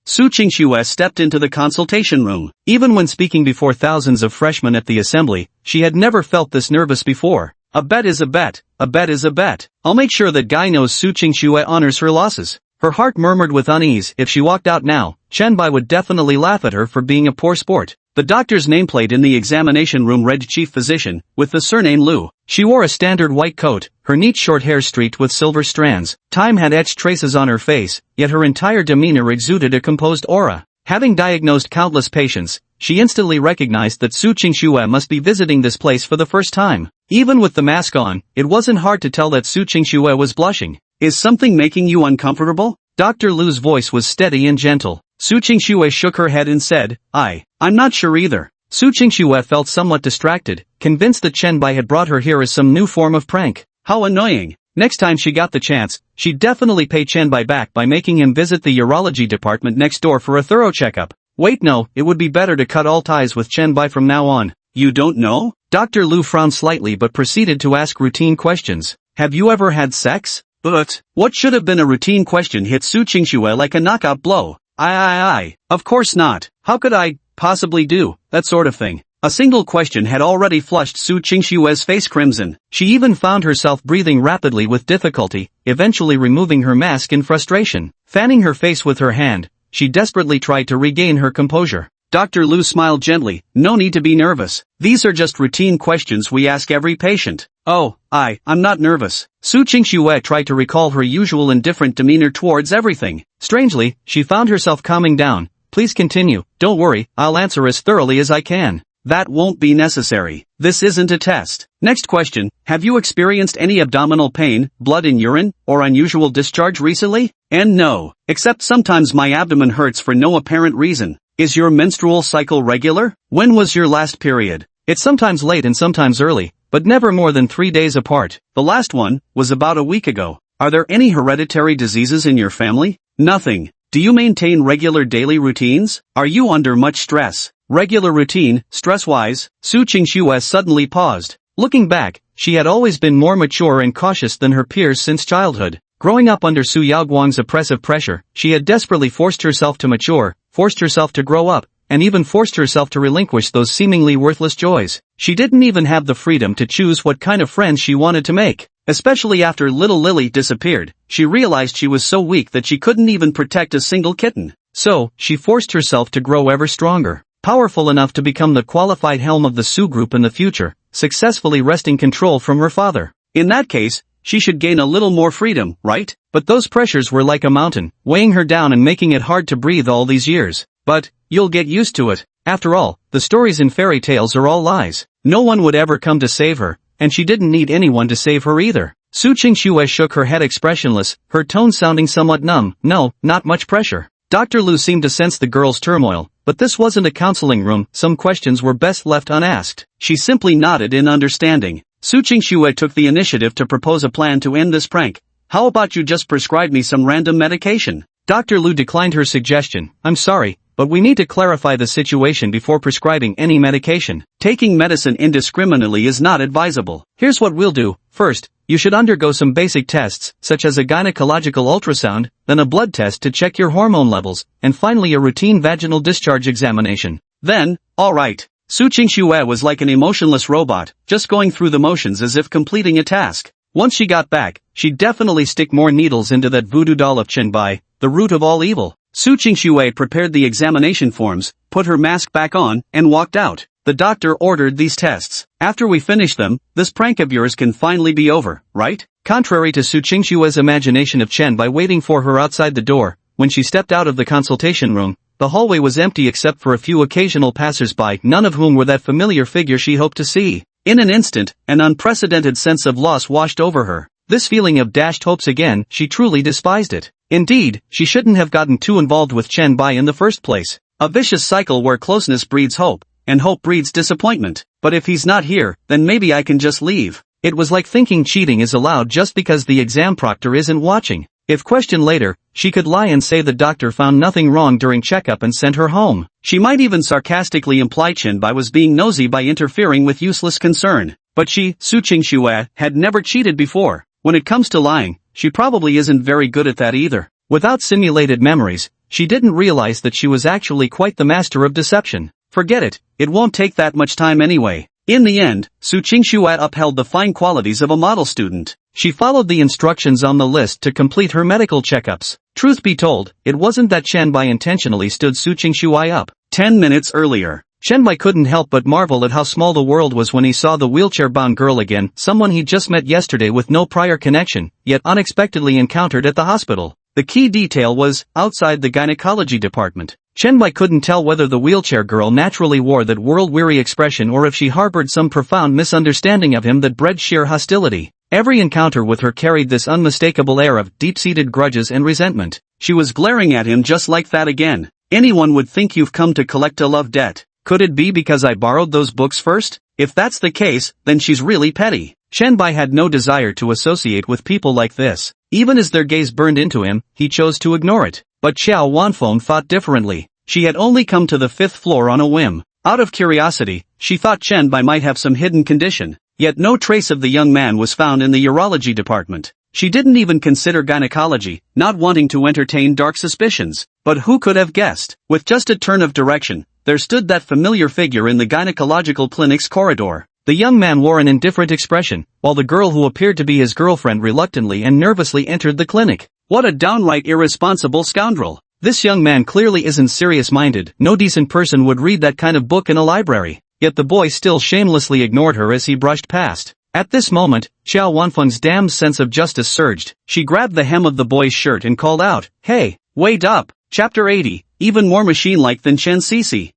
Su Qingxue stepped into the consultation room. Even when speaking before thousands of freshmen at the assembly, she had never felt this nervous before. A bet is a bet, a bet is a bet. I'll make sure that Guy knows Su Qingxue honors her losses. Her heart murmured with unease. If she walked out now, Zhenbai would definitely laugh at her for being a poor sport. The doctor's nameplate in the examination room read Chief Physician, with the surname Liu. She wore a standard white coat, her neat short hair streaked with silver strands. Time had etched traces on her face, yet her entire demeanor exuded a composed aura. Having diagnosed countless patients, she instantly recognized that Su Qingxue must be visiting this place for the first time. Even with the mask on, it wasn't hard to tell that Su Qingxue was blushing. Is something making you uncomfortable? Dr. Liu's voice was steady and gentle. Su Qingxue shook her head and said, I'm not sure either. Su Qingxue felt somewhat distracted, convinced that Chen Bai had brought her here as some new form of prank. How annoying. Next time she got the chance, she'd definitely pay Chen Bai back by making him visit the urology department next door for a thorough checkup. Wait, no, it would be better to cut all ties with Chen Bai from now on. You don't know? Dr. Lu frowned slightly but proceeded to ask routine questions. Have you ever had sex? But what should have been a routine question hit Su Qingxue like a knockout blow. Of course not. How could I possibly do that sort of thing? A single question had already flushed Su Qingxue's face crimson. She even found herself breathing rapidly with difficulty, eventually removing her mask in frustration. Fanning her face with her hand, she desperately tried to regain her composure. Dr. Lu smiled gently. No need to be nervous. These are just routine questions we ask every patient. Oh, I'm not nervous. Su Qingxue tried to recall her usual indifferent demeanor towards everything. Strangely, she found herself calming down. Please continue. Don't worry, I'll answer as thoroughly as I can. That won't be necessary. This isn't a test. Next question, have you experienced any abdominal pain, blood in urine, or unusual discharge recently? And no. Except sometimes my abdomen hurts for no apparent reason. Is your menstrual cycle regular? When was your last period? It's sometimes late and sometimes early, but never more than 3 days apart. The last one was about a week ago. Are there any hereditary diseases in your family? Nothing. Do you maintain regular daily routines? Are you under much stress? Regular routine, stress-wise. Su Qingxue suddenly paused. Looking back, she had always been more mature and cautious than her peers since childhood. Growing up under Su Yaoguang's oppressive pressure, she had desperately forced herself to mature, forced herself to grow up, and even forced herself to relinquish those seemingly worthless joys. She didn't even have the freedom to choose what kind of friends she wanted to make. Especially after little Lily disappeared, she realized she was so weak that she couldn't even protect a single kitten. So, she forced herself to grow ever stronger, powerful enough to become the qualified helm of the Su group in the future, successfully wresting control from her father. In that case, she should gain a little more freedom, right? But those pressures were like a mountain, weighing her down and making it hard to breathe all these years. But, you'll get used to it. After all, the stories in fairy tales are all lies. No one would ever come to save her, and she didn't need anyone to save her either. Su Qingxue shook her head expressionless, her tone sounding somewhat numb. No, not much pressure. Dr. Lu seemed to sense the girl's turmoil, but this wasn't a counseling room, some questions were best left unasked. She simply nodded in understanding. Su Qingxue took the initiative to propose a plan to end this prank. How about you just prescribe me some random medication? Dr. Lu declined her suggestion. I'm sorry, but we need to clarify the situation before prescribing any medication. Taking medicine indiscriminately is not advisable. Here's what we'll do. First, you should undergo some basic tests, such as a gynecological ultrasound, then a blood test to check your hormone levels, and finally a routine vaginal discharge examination. Then, alright. Su Qingxue was like an emotionless robot, just going through the motions as if completing a task. Once she got back, she'd definitely stick more needles into that voodoo doll of Chen Bai, the root of all evil. Su Qingxue prepared the examination forms, put her mask back on, and walked out. The doctor ordered these tests. After we finish them, this prank of yours can finally be over, right? Contrary to Su Qingxue's imagination of Chen Bai waiting for her outside the door, when she stepped out of the consultation room, the hallway was empty except for a few occasional passers-by, none of whom were that familiar figure she hoped to see. In an instant, an unprecedented sense of loss washed over her. This feeling of dashed hopes again, she truly despised it. Indeed, she shouldn't have gotten too involved with Chen Bai in the first place. A vicious cycle where closeness breeds hope, and hope breeds disappointment. But if he's not here, then maybe I can just leave. It was like thinking cheating is allowed just because the exam proctor isn't watching. If questioned later, she could lie and say the doctor found nothing wrong during checkup and sent her home. She might even sarcastically imply Chen Bai was being nosy by interfering with useless concern. But she, Su Qingxue, had never cheated before. When it comes to lying, she probably isn't very good at that either. Without simulated memories, she didn't realize that she was actually quite the master of deception. Forget it, it won't take that much time anyway. In the end, Su Qingxue upheld the fine qualities of a model student. She followed the instructions on the list to complete her medical checkups. Truth be told, it wasn't that Chen Bai intentionally stood Su Qingxue up. 10 minutes earlier, Chen Bai couldn't help but marvel at how small the world was when he saw the wheelchair-bound girl again, someone he'd just met yesterday with no prior connection, yet unexpectedly encountered at the hospital. The key detail was, outside the gynecology department. Chen Bai couldn't tell whether the wheelchair girl naturally wore that world-weary expression or if she harbored some profound misunderstanding of him that bred sheer hostility. Every encounter with her carried this unmistakable air of deep-seated grudges and resentment. She was glaring at him just like that again. Anyone would think you've come to collect a love debt. Could it be because I borrowed those books first? If that's the case, then she's really petty. Bai had no desire to associate with people like this. Even as their gaze burned into him, he chose to ignore it. But Xiao Wanfeng thought differently. She had only come to the 5th floor on a whim. Out of curiosity, she thought Bai might have some hidden condition. Yet no trace of the young man was found in the urology department. She didn't even consider gynecology, not wanting to entertain dark suspicions. But who could have guessed? With just a turn of direction, there stood that familiar figure in the gynecological clinic's corridor. The young man wore an indifferent expression, while the girl who appeared to be his girlfriend reluctantly and nervously entered the clinic. What a downright irresponsible scoundrel! This young man clearly isn't serious-minded. No decent person would read that kind of book in a library. Yet the boy still shamelessly ignored her as he brushed past. At this moment, Xiao Wanfeng's damned sense of justice surged. She grabbed the hem of the boy's shirt and called out, "Hey, wait up!" Chapter 80, even more machine-like than Chen Cece.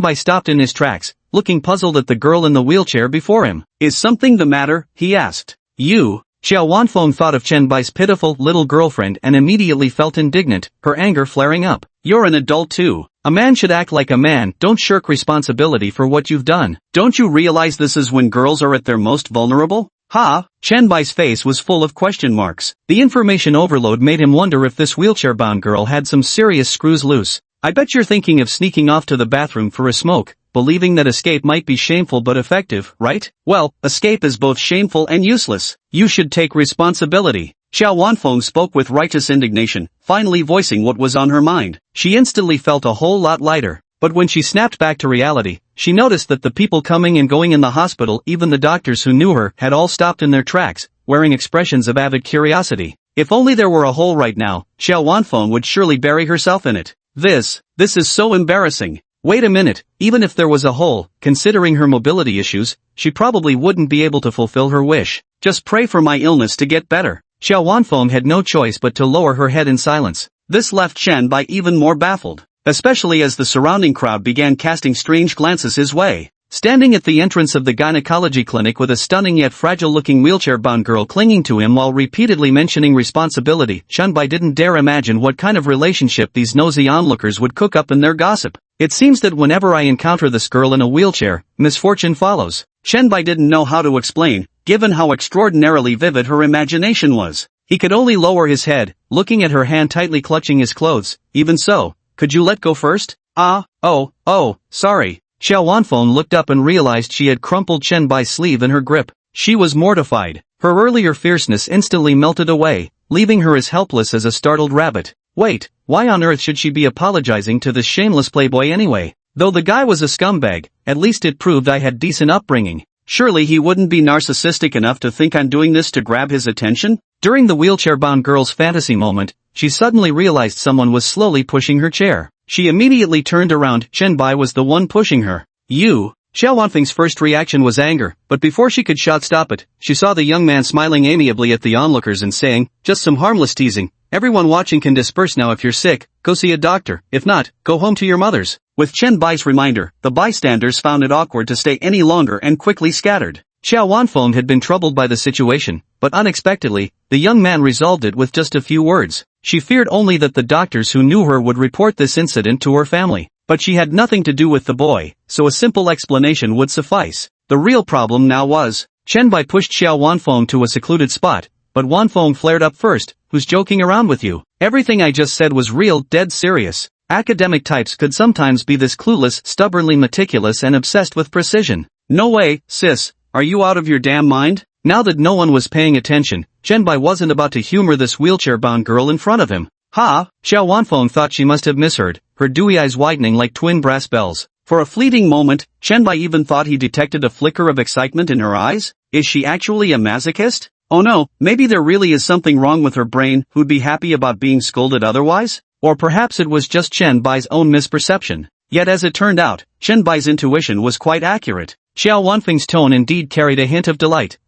Bai stopped in his tracks, looking puzzled at the girl in the wheelchair before him. "Is something the matter?" he asked. "You?" Xiao Wanfeng thought of Bai's pitiful little girlfriend and immediately felt indignant, her anger flaring up. "You're an adult too. A man should act like a man. Don't shirk responsibility for what you've done. Don't you realize this is when girls are at their most vulnerable?" Bai's face was full of question marks. The information overload made him wonder if this wheelchair-bound girl had some serious screws loose. "I bet you're thinking of sneaking off to the bathroom for a smoke, believing that escape might be shameful but effective, right? Well, escape is both shameful and useless. You should take responsibility." Xiao Wanfeng spoke with righteous indignation, finally voicing what was on her mind. She instantly felt a whole lot lighter. But when she snapped back to reality, she noticed that the people coming and going in the hospital, even the doctors who knew her, had all stopped in their tracks, wearing expressions of avid curiosity. If only there were a hole right now, Xiao Wanfeng would surely bury herself in it. This is so embarrassing. Wait a minute, even if there was a hole, considering her mobility issues, she probably wouldn't be able to fulfill her wish. Just pray for my illness to get better. Xiao Wanfeng had no choice but to lower her head in silence. This left Bai even more baffled, especially as the surrounding crowd began casting strange glances his way. Standing at the entrance of the gynecology clinic with a stunning yet fragile-looking wheelchair-bound girl clinging to him while repeatedly mentioning responsibility, Bai didn't dare imagine what kind of relationship these nosy onlookers would cook up in their gossip. "It seems that whenever I encounter this girl in a wheelchair, misfortune follows." Bai didn't know how to explain, given how extraordinarily vivid her imagination was. He could only lower his head, looking at her hand tightly clutching his clothes. "Even so, could you let go first?" Sorry." Xiao Wanfeng looked up and realized she had crumpled Bai's sleeve in her grip. She was mortified. Her earlier fierceness instantly melted away, leaving her as helpless as a startled rabbit. Wait, why on earth should she be apologizing to this shameless playboy anyway? Though the guy was a scumbag, at least it proved I had decent upbringing. Surely he wouldn't be narcissistic enough to think I'm doing this to grab his attention? During the wheelchair-bound girl's fantasy moment, she suddenly realized someone was slowly pushing her chair. She immediately turned around. Bai was the one pushing her. "You?" Xiao Wanfeng's first reaction was anger, but before she could stop it, she saw the young man smiling amiably at the onlookers and saying, "Just some harmless teasing. Everyone watching can disperse now. If you're sick, go see a doctor. If not, go home to your mothers." With Bai's reminder, the bystanders found it awkward to stay any longer and quickly scattered. Xiao Wanfeng had been troubled by the situation, but unexpectedly, the young man resolved it with just a few words. She feared only that the doctors who knew her would report this incident to her family. But she had nothing to do with the boy, so a simple explanation would suffice. The real problem now was, Bai pushed Xiao Wanfeng to a secluded spot, but Wanfeng flared up first. "Who's joking around with you? Everything I just said was real, dead serious." Academic types could sometimes be this clueless, stubbornly meticulous and obsessed with precision. "No way, sis, are you out of your damn mind?" Now that no one was paying attention, Bai wasn't about to humor this wheelchair-bound girl in front of him. Xiao Wanfeng thought she must have misheard, her dewy eyes widening like twin brass bells. For a fleeting moment, Bai even thought he detected a flicker of excitement in her eyes. Is she actually a masochist? Oh no, maybe there really is something wrong with her brain. Who'd be happy about being scolded otherwise? Or perhaps it was just Bai's own misperception. Yet as it turned out, Bai's intuition was quite accurate. Xiao Wanfeng's tone indeed carried a hint of delight.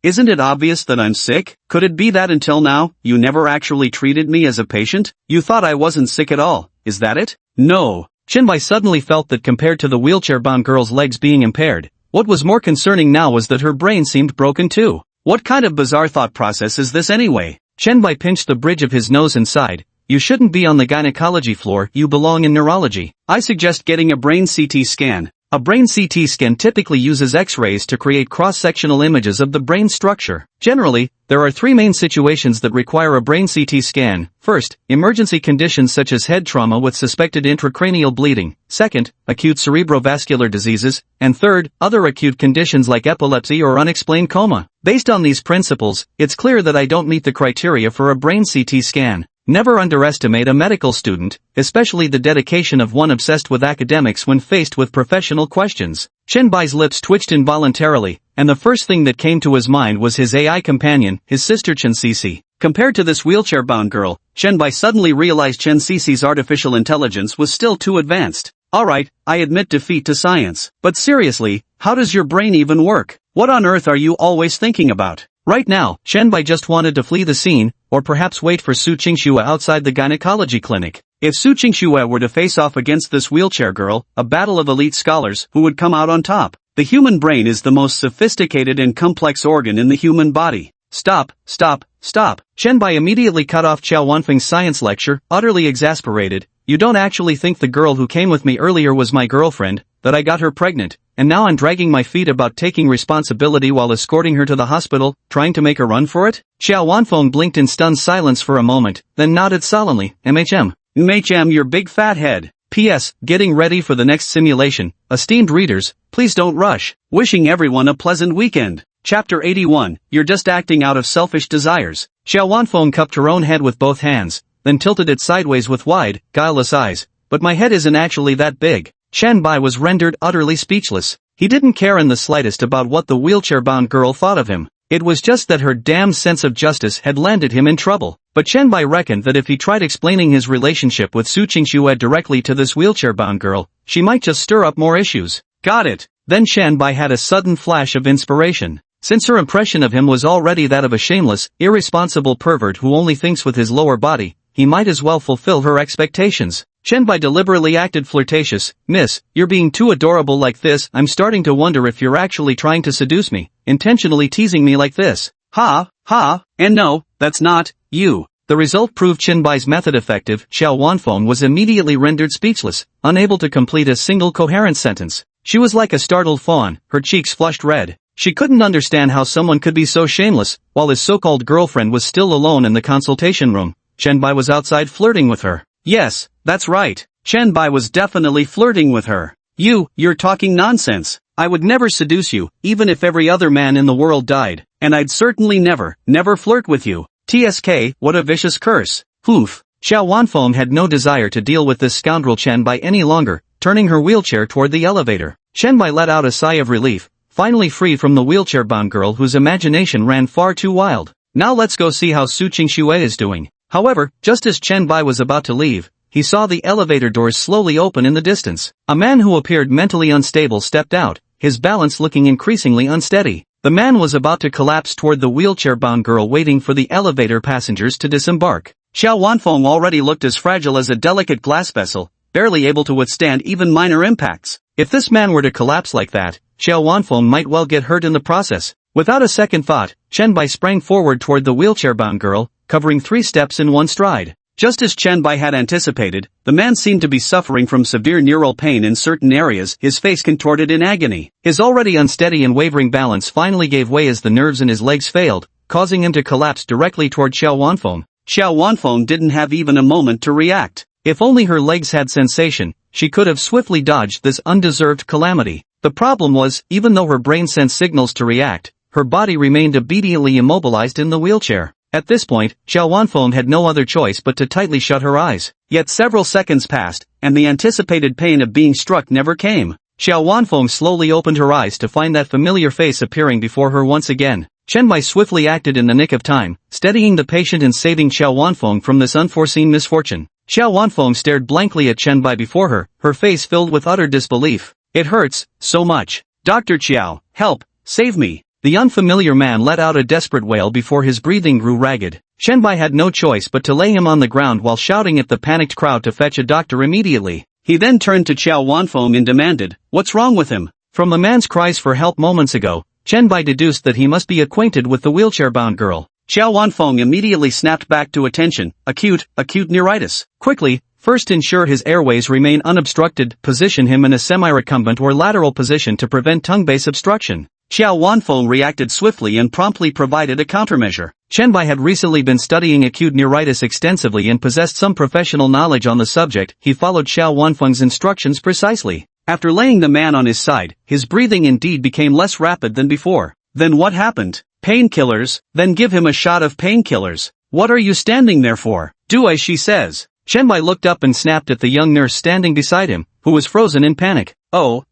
Isn't it obvious that I'm sick? Could it be that until now, you never actually treated me as a patient? You thought I wasn't sick at all, is that it?" "No." Bai suddenly felt that compared to the wheelchair-bound girl's legs being impaired, what was more concerning now was that her brain seemed broken too. What kind of bizarre thought process is this anyway? Bai pinched the bridge of his nose and sighed, You shouldn't be on the gynecology floor, you belong in neurology. I suggest getting a brain CT scan. A brain CT scan typically uses X-rays to create cross-sectional images of the brain structure. Generally, there are three main situations that require a brain CT scan. First, emergency conditions such as head trauma with suspected intracranial bleeding. Second, acute cerebrovascular diseases. And third, other acute conditions like epilepsy or unexplained coma. Based on these principles, it's clear that I don't meet the criteria for a brain CT scan. Never underestimate a medical student, especially the dedication of one obsessed with academics when faced with professional questions. Chenbai's lips twitched involuntarily, and the first thing that came to his mind was his AI companion, his sister Chen Cece. Compared to this wheelchair-bound girl, Chenbai suddenly realized Chen Cece's artificial intelligence was still too advanced. Alright, I admit defeat to science. But seriously, how does your brain even work? What on earth are you always thinking about? Right now, Chenbai just wanted to flee the scene, or perhaps wait for Su Qingxue outside the gynecology clinic. If Su Qingxue were to face off against this wheelchair girl, a battle of elite scholars, who would come out on top? The human brain is the most sophisticated and complex organ in the human body. Stop, stop, stop. Chenbai immediately cut off Qiao Wanfeng's science lecture, utterly exasperated. You don't actually think the girl who came with me earlier was my girlfriend, that I got her pregnant, and now I'm dragging my feet about taking responsibility while escorting her to the hospital, trying to make a run for it? Qiao Wanfeng blinked in stunned silence for a moment, then nodded solemnly. MHM, your big fat head. P.S. Getting ready for the next simulation. Esteemed readers, please don't rush. Wishing everyone a pleasant weekend. Chapter 81, You're just acting out of selfish desires. Qiao Wanfeng cupped her own head with both hands, then tilted it sideways with wide, guileless eyes. But my head isn't actually that big. Chenbai was rendered utterly speechless. He didn't care in the slightest about what the wheelchair-bound girl thought of him. It was just that her damned sense of justice had landed him in trouble. But Chenbai reckoned that if he tried explaining his relationship with Su Qingxue directly to this wheelchair-bound girl, she might just stir up more issues. Got it. Then Chenbai had a sudden flash of inspiration. Since her impression of him was already that of a shameless, irresponsible pervert who only thinks with his lower body, he might as well fulfill her expectations. Chenbai deliberately acted flirtatious. Miss, you're being too adorable like this. I'm starting to wonder if you're actually trying to seduce me, intentionally teasing me like this. Ha, ha, and no, that's not you. The result proved Chenbai's method effective. Qiao Wanfeng was immediately rendered speechless, unable to complete a single coherent sentence. She was like a startled fawn, her cheeks flushed red. She couldn't understand how someone could be so shameless, while his so-called girlfriend was still alone in the consultation room. Chenbai was outside flirting with her. Yes, that's right. Chenbai was definitely flirting with her. You're talking nonsense. I would never seduce you, even if every other man in the world died. And I'd certainly never flirt with you. TSK, what a vicious curse. Oof. Qiao Wanfeng had no desire to deal with this scoundrel Chenbai any longer, turning her wheelchair toward the elevator. Chenbai let out a sigh of relief, finally free from the wheelchair-bound girl whose imagination ran far too wild. Now let's go see how Su Qingxue is doing. However, just as Chenbai was about to leave, he saw the elevator doors slowly open in the distance. A man who appeared mentally unstable stepped out, his balance looking increasingly unsteady. The man was about to collapse toward the wheelchair-bound girl waiting for the elevator passengers to disembark. Qiao Wanfeng already looked as fragile as a delicate glass vessel, barely able to withstand even minor impacts. If this man were to collapse like that, Qiao Wanfeng might well get hurt in the process. Without a second thought, Chenbai sprang forward toward the wheelchair-bound girl, covering 3 steps in one stride. Just as Chenbai had anticipated, the man seemed to be suffering from severe neural pain in certain areas, his face contorted in agony. His already unsteady and wavering balance finally gave way as the nerves in his legs failed, causing him to collapse directly toward Qiao Wanfeng. Qiao Wanfeng didn't have even a moment to react. If only her legs had sensation, she could have swiftly dodged this undeserved calamity. The problem was, even though her brain sent signals to react, her body remained obediently immobilized in the wheelchair. At this point, Qiao Wanfeng had no other choice but to tightly shut her eyes. Yet several seconds passed, and the anticipated pain of being struck never came. Qiao Wanfeng slowly opened her eyes to find that familiar face appearing before her once again. Chenbai swiftly acted in the nick of time, steadying the patient and saving Qiao Wanfeng from this unforeseen misfortune. Qiao Wanfeng stared blankly at Chenbai before her face filled with utter disbelief. It hurts, so much. Dr. Qiao, help, save me. The unfamiliar man let out a desperate wail before his breathing grew ragged. Chenbai had no choice but to lay him on the ground while shouting at the panicked crowd to fetch a doctor immediately. He then turned to Qiao Wanfeng and demanded, "What's wrong with him?" From the man's cries for help moments ago, Chenbai deduced that he must be acquainted with the wheelchair-bound girl. Xiao Wanfeng immediately snapped back to attention. Acute neuritis. Quickly, first ensure his airways remain unobstructed, position him in a semi-recumbent or lateral position to prevent tongue base obstruction. Xiao Wanfeng reacted swiftly and promptly provided a countermeasure. Chen Bai had recently been studying acute neuritis extensively and possessed some professional knowledge on the subject. He followed Xiao Wanfeng's instructions precisely. After laying the man on his side, his breathing indeed became less rapid than before. Then what happened? Painkillers? Then give him a shot of painkillers. What are you standing there for? Do as she says. Chen Bai looked up and snapped at the young nurse standing beside him, who was frozen in panic. Oh.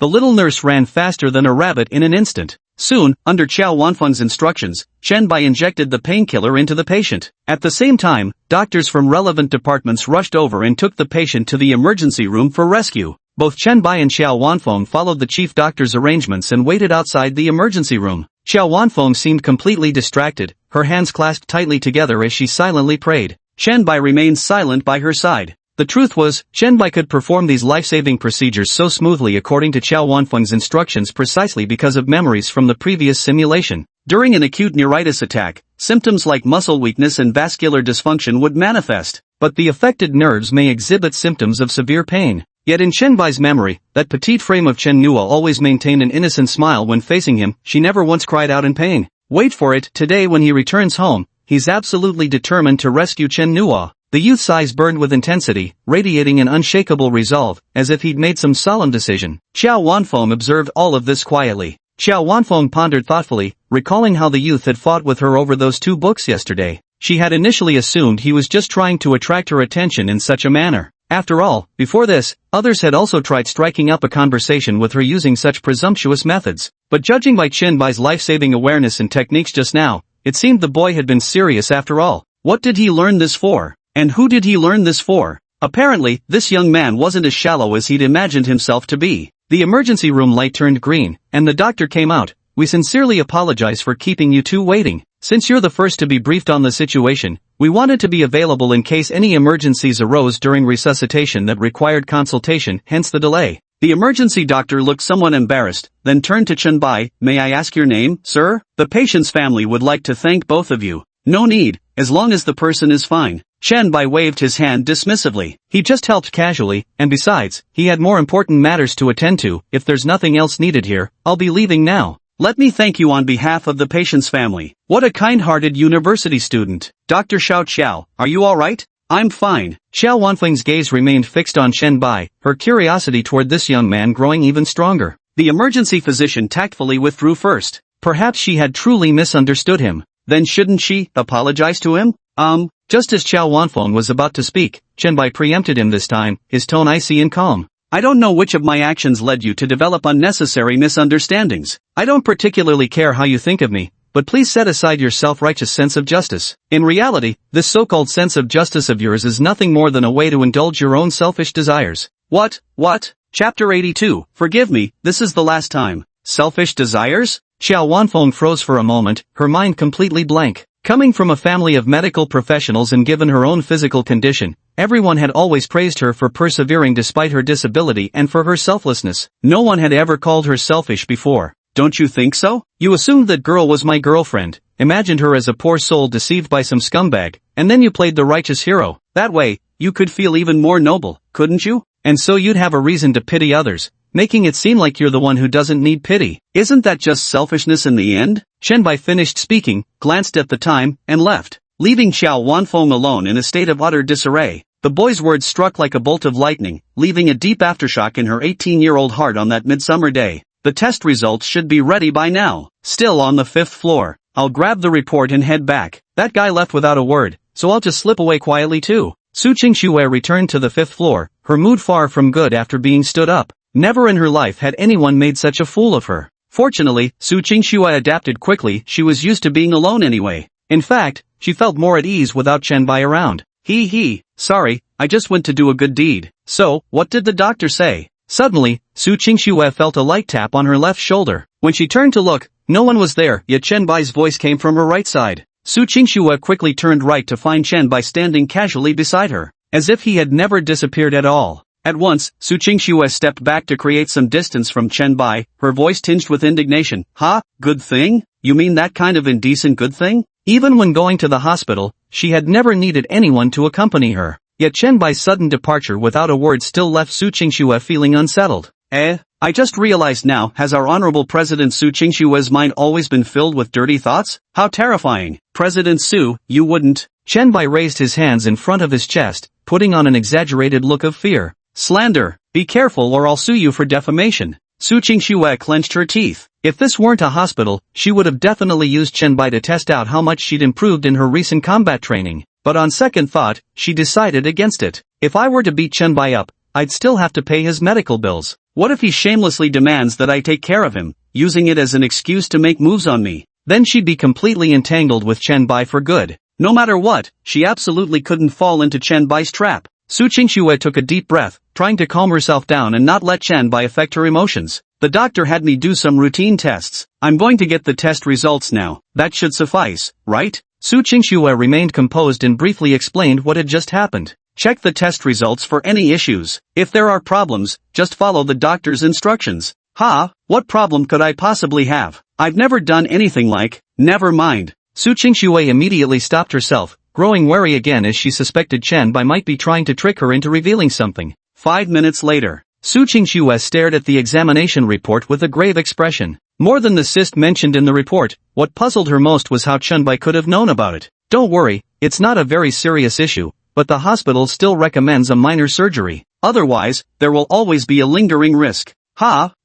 The little nurse ran faster than a rabbit in an instant. Soon, under Xiao Wanfeng's instructions, Chen Bai injected the painkiller into the patient. At the same time, doctors from relevant departments rushed over and took the patient to the emergency room for rescue. Both Chen Bai and Xiao Wanfeng followed the chief doctor's arrangements and waited outside the emergency room. Xiao Wanfeng seemed completely distracted, her hands clasped tightly together as she silently prayed. Chen Bai remained silent by her side. The truth was, Chen Bai could perform these life-saving procedures so smoothly according to Xiao Wanfeng's instructions precisely because of memories from the previous simulation. During an acute neuritis attack, symptoms like muscle weakness and vascular dysfunction would manifest, but the affected nerves may exhibit symptoms of severe pain. Yet in Chen Bai's memory, that petite frame of Chen Nua always maintained an innocent smile when facing him. She never once cried out in pain. Wait for it, today when he returns home, he's absolutely determined to rescue Chen Nua. The youth's eyes burned with intensity, radiating an unshakable resolve, as if he'd made some solemn decision. Xiao Wanfeng observed all of this quietly. Xiao Wanfeng pondered thoughtfully, recalling how the youth had fought with her over those 2 books yesterday. She had initially assumed he was just trying to attract her attention in such a manner. After all, before this, others had also tried striking up a conversation with her using such presumptuous methods. But judging by Chen Bai's life-saving awareness and techniques just now, it seemed the boy had been serious after all. What did he learn this for? And who did he learn this for? Apparently, this young man wasn't as shallow as he'd imagined himself to be. The emergency room light turned green, and the doctor came out. We sincerely apologize for keeping you 2 waiting. Since you're the first to be briefed on the situation, we wanted to be available in case any emergencies arose during resuscitation that required consultation, hence the delay. The emergency doctor looked somewhat embarrassed, then turned to Chen Bai. May I ask your name, sir? The patient's family would like to thank both of you. No need, as long as the person is fine. Chen Bai waved his hand dismissively. He just helped casually, and besides, he had more important matters to attend to. If there's nothing else needed here, I'll be leaving now. Let me thank you on behalf of the patient's family. What a kind-hearted university student. Dr. Xiao, are you alright? I'm fine. Xiao Wanfeng's gaze remained fixed on Chen Bai, her curiosity toward this young man growing even stronger. The emergency physician tactfully withdrew first. Perhaps she had truly misunderstood him. Then shouldn't she apologize to him? Just as Xiao Wanfeng was about to speak, Chen Bai preempted him this time, his tone icy and calm. I don't know which of my actions led you to develop unnecessary misunderstandings. I don't particularly care how you think of me, but please set aside your self-righteous sense of justice. In reality, this so-called sense of justice of yours is nothing more than a way to indulge your own selfish desires. What? Chapter 82. Forgive me, this is the last time. Selfish desires? Xiao Wanfeng froze for a moment, her mind completely blank. Coming from a family of medical professionals and given her own physical condition, everyone had always praised her for persevering despite her disability and for her selflessness. No one had ever called her selfish before. Don't you think so? You assumed that girl was my girlfriend, imagined her as a poor soul deceived by some scumbag, and then you played the righteous hero. That way, you could feel even more noble, couldn't you? And so you'd have a reason to pity others, making it seem like you're the one who doesn't need pity. Isn't that just selfishness in the end? Chen Bai finished speaking, glanced at the time, and left, leaving Xiao Wanfeng alone in a state of utter disarray. The boy's words struck like a bolt of lightning, leaving a deep aftershock in her 18-year-old heart on that midsummer day. The test results should be ready by now. Still on the 5th floor. I'll grab the report and head back. That guy left without a word, so I'll just slip away quietly too. Su Qingxue returned to the 5th floor, her mood far from good after being stood up. Never in her life had anyone made such a fool of her. Fortunately, Su Qingxue adapted quickly. She was used to being alone anyway. In fact, she felt more at ease without Chen Bai around. Sorry, I just went to do a good deed. So, what did the doctor say? Suddenly, Su Qingxue felt a light tap on her left shoulder. When she turned to look, no one was there, yet Chen Bai's voice came from her right side. Su Qingxue quickly turned right to find Chen Bai standing casually beside her, as if he had never disappeared at all. At once, Su Qingxue stepped back to create some distance from Chen Bai, her voice tinged with indignation. Ha, good thing? You mean that kind of indecent good thing? Even when going to the hospital, she had never needed anyone to accompany her. Yet Chen Bai's sudden departure without a word still left Su Qingxue feeling unsettled. I just realized now, has our honorable President Su Qingxue's mind always been filled with dirty thoughts? How terrifying. President Su, you wouldn't. Chen Bai raised his hands in front of his chest, putting on an exaggerated look of fear. Slander. Be careful or I'll sue you for defamation. Su Qingxue clenched her teeth. If this weren't a hospital, she would have definitely used Chen Bai to test out how much she'd improved in her recent combat training. But on second thought, she decided against it. If I were to beat Chen Bai up, I'd still have to pay his medical bills. What if he shamelessly demands that I take care of him, using it as an excuse to make moves on me? Then she'd be completely entangled with Chen Bai for good. No matter what, she absolutely couldn't fall into Chen Bai's trap. Su Qingxue took a deep breath, trying to calm herself down and not let Chen Bai affect her emotions. The doctor had me do some routine tests. I'm going to get the test results now. That should suffice, right? Su Qingxue remained composed and briefly explained what had just happened. Check the test results for any issues. If there are problems, just follow the doctor's instructions. What problem could I possibly have? I've never done anything like. Never mind. Su Qingxue immediately stopped herself, growing wary again as she suspected Chen Bai might be trying to trick her into revealing something. 5 minutes later, Su Qingxue stared at the examination report with a grave expression. More than the cyst mentioned in the report, what puzzled her most was how Chen Bai could have known about it. Don't worry, it's not a very serious issue, but the hospital still recommends a minor surgery. Otherwise, there will always be a lingering risk.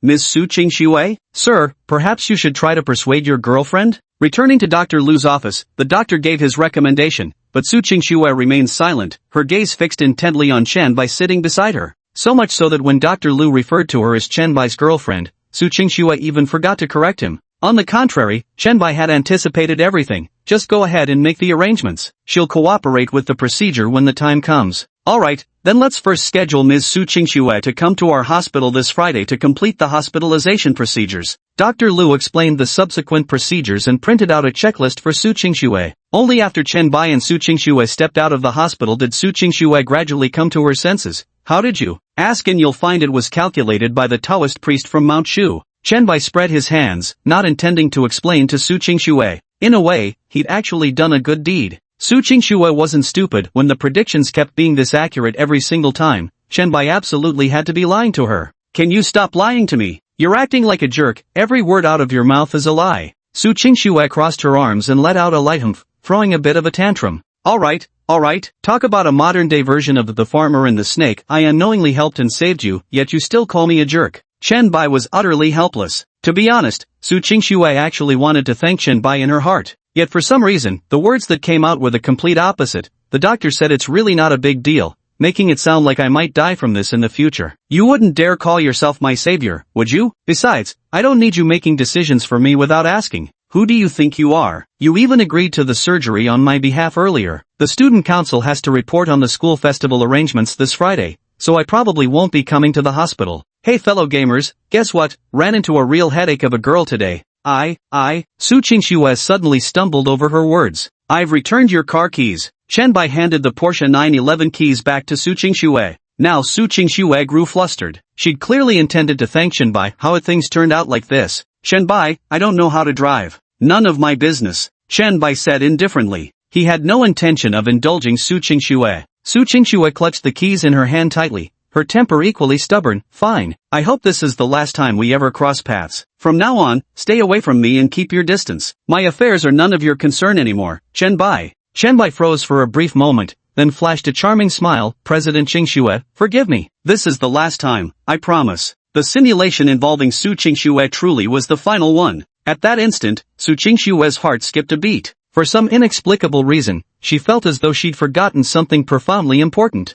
Ms. Su Qingxue? Sir, perhaps you should try to persuade your girlfriend? Returning to Dr. Lu's office, the doctor gave his recommendation, but Su Qingxue remained silent, her gaze fixed intently on Chen Bai sitting beside her. So much so that when Dr. Lu referred to her as Chen Bai's girlfriend, Su Qingxue even forgot to correct him. On the contrary, Chen Bai had anticipated everything. Just go ahead and make the arrangements. She'll cooperate with the procedure when the time comes. Alright, then let's first schedule Ms. Su Qingxue to come to our hospital this Friday to complete the hospitalization procedures. Dr. Lu explained the subsequent procedures and printed out a checklist for Su Qingxue. Only after Chen Bai and Su Qingxue stepped out of the hospital did Su Qingxue gradually come to her senses. How did you? Ask and you'll find it was calculated by the Taoist priest from Mount Shu. Chen Bai spread his hands, not intending to explain to Su Qingxue. In a way, he'd actually done a good deed. Su Qingxue wasn't stupid when the predictions kept being this accurate every single time. Chen Bai absolutely had to be lying to her. Can you stop lying to me? You're acting like a jerk, every word out of your mouth is a lie. Su Qingxue crossed her arms and let out a light humph, throwing a bit of a tantrum. Alright, talk about a modern-day version of the farmer and the snake. I unknowingly helped and saved you, yet you still call me a jerk. Chen Bai was utterly helpless. To be honest, Su Qingxue actually wanted to thank Chen Bai in her heart. Yet for some reason, the words that came out were the complete opposite. The doctor said it's really not a big deal, making it sound like I might die from this in the future. You wouldn't dare call yourself my savior, would you? Besides, I don't need you making decisions for me without asking. Who do you think you are? You even agreed to the surgery on my behalf earlier. The student council has to report on the school festival arrangements this Friday, so I probably won't be coming to the hospital. Hey fellow gamers, guess what? Ran into a real headache of a girl today. Su Qingxue suddenly stumbled over her words. I've returned your car keys. Chen Bai handed the Porsche 911 keys back to Su Qingxue. Now Su Qingxue grew flustered. She'd clearly intended to thank Chen Bai. How had things turned out like this? Chen Bai, I don't know how to drive. None of my business, Chen Bai said indifferently. He had no intention of indulging Su Qingxue. Su Qingxue clutched the keys in her hand tightly, her temper equally stubborn. Fine, I hope this is the last time we ever cross paths. From now on, stay away from me and keep your distance. My affairs are none of your concern anymore, Chen Bai. Chen Bai froze for a brief moment, then flashed a charming smile. President Qingxue, forgive me. This is the last time, I promise. The simulation involving Su Qingxue truly was the final one. At that instant, Su Qingxue's heart skipped a beat. For some inexplicable reason, she felt as though she'd forgotten something profoundly important.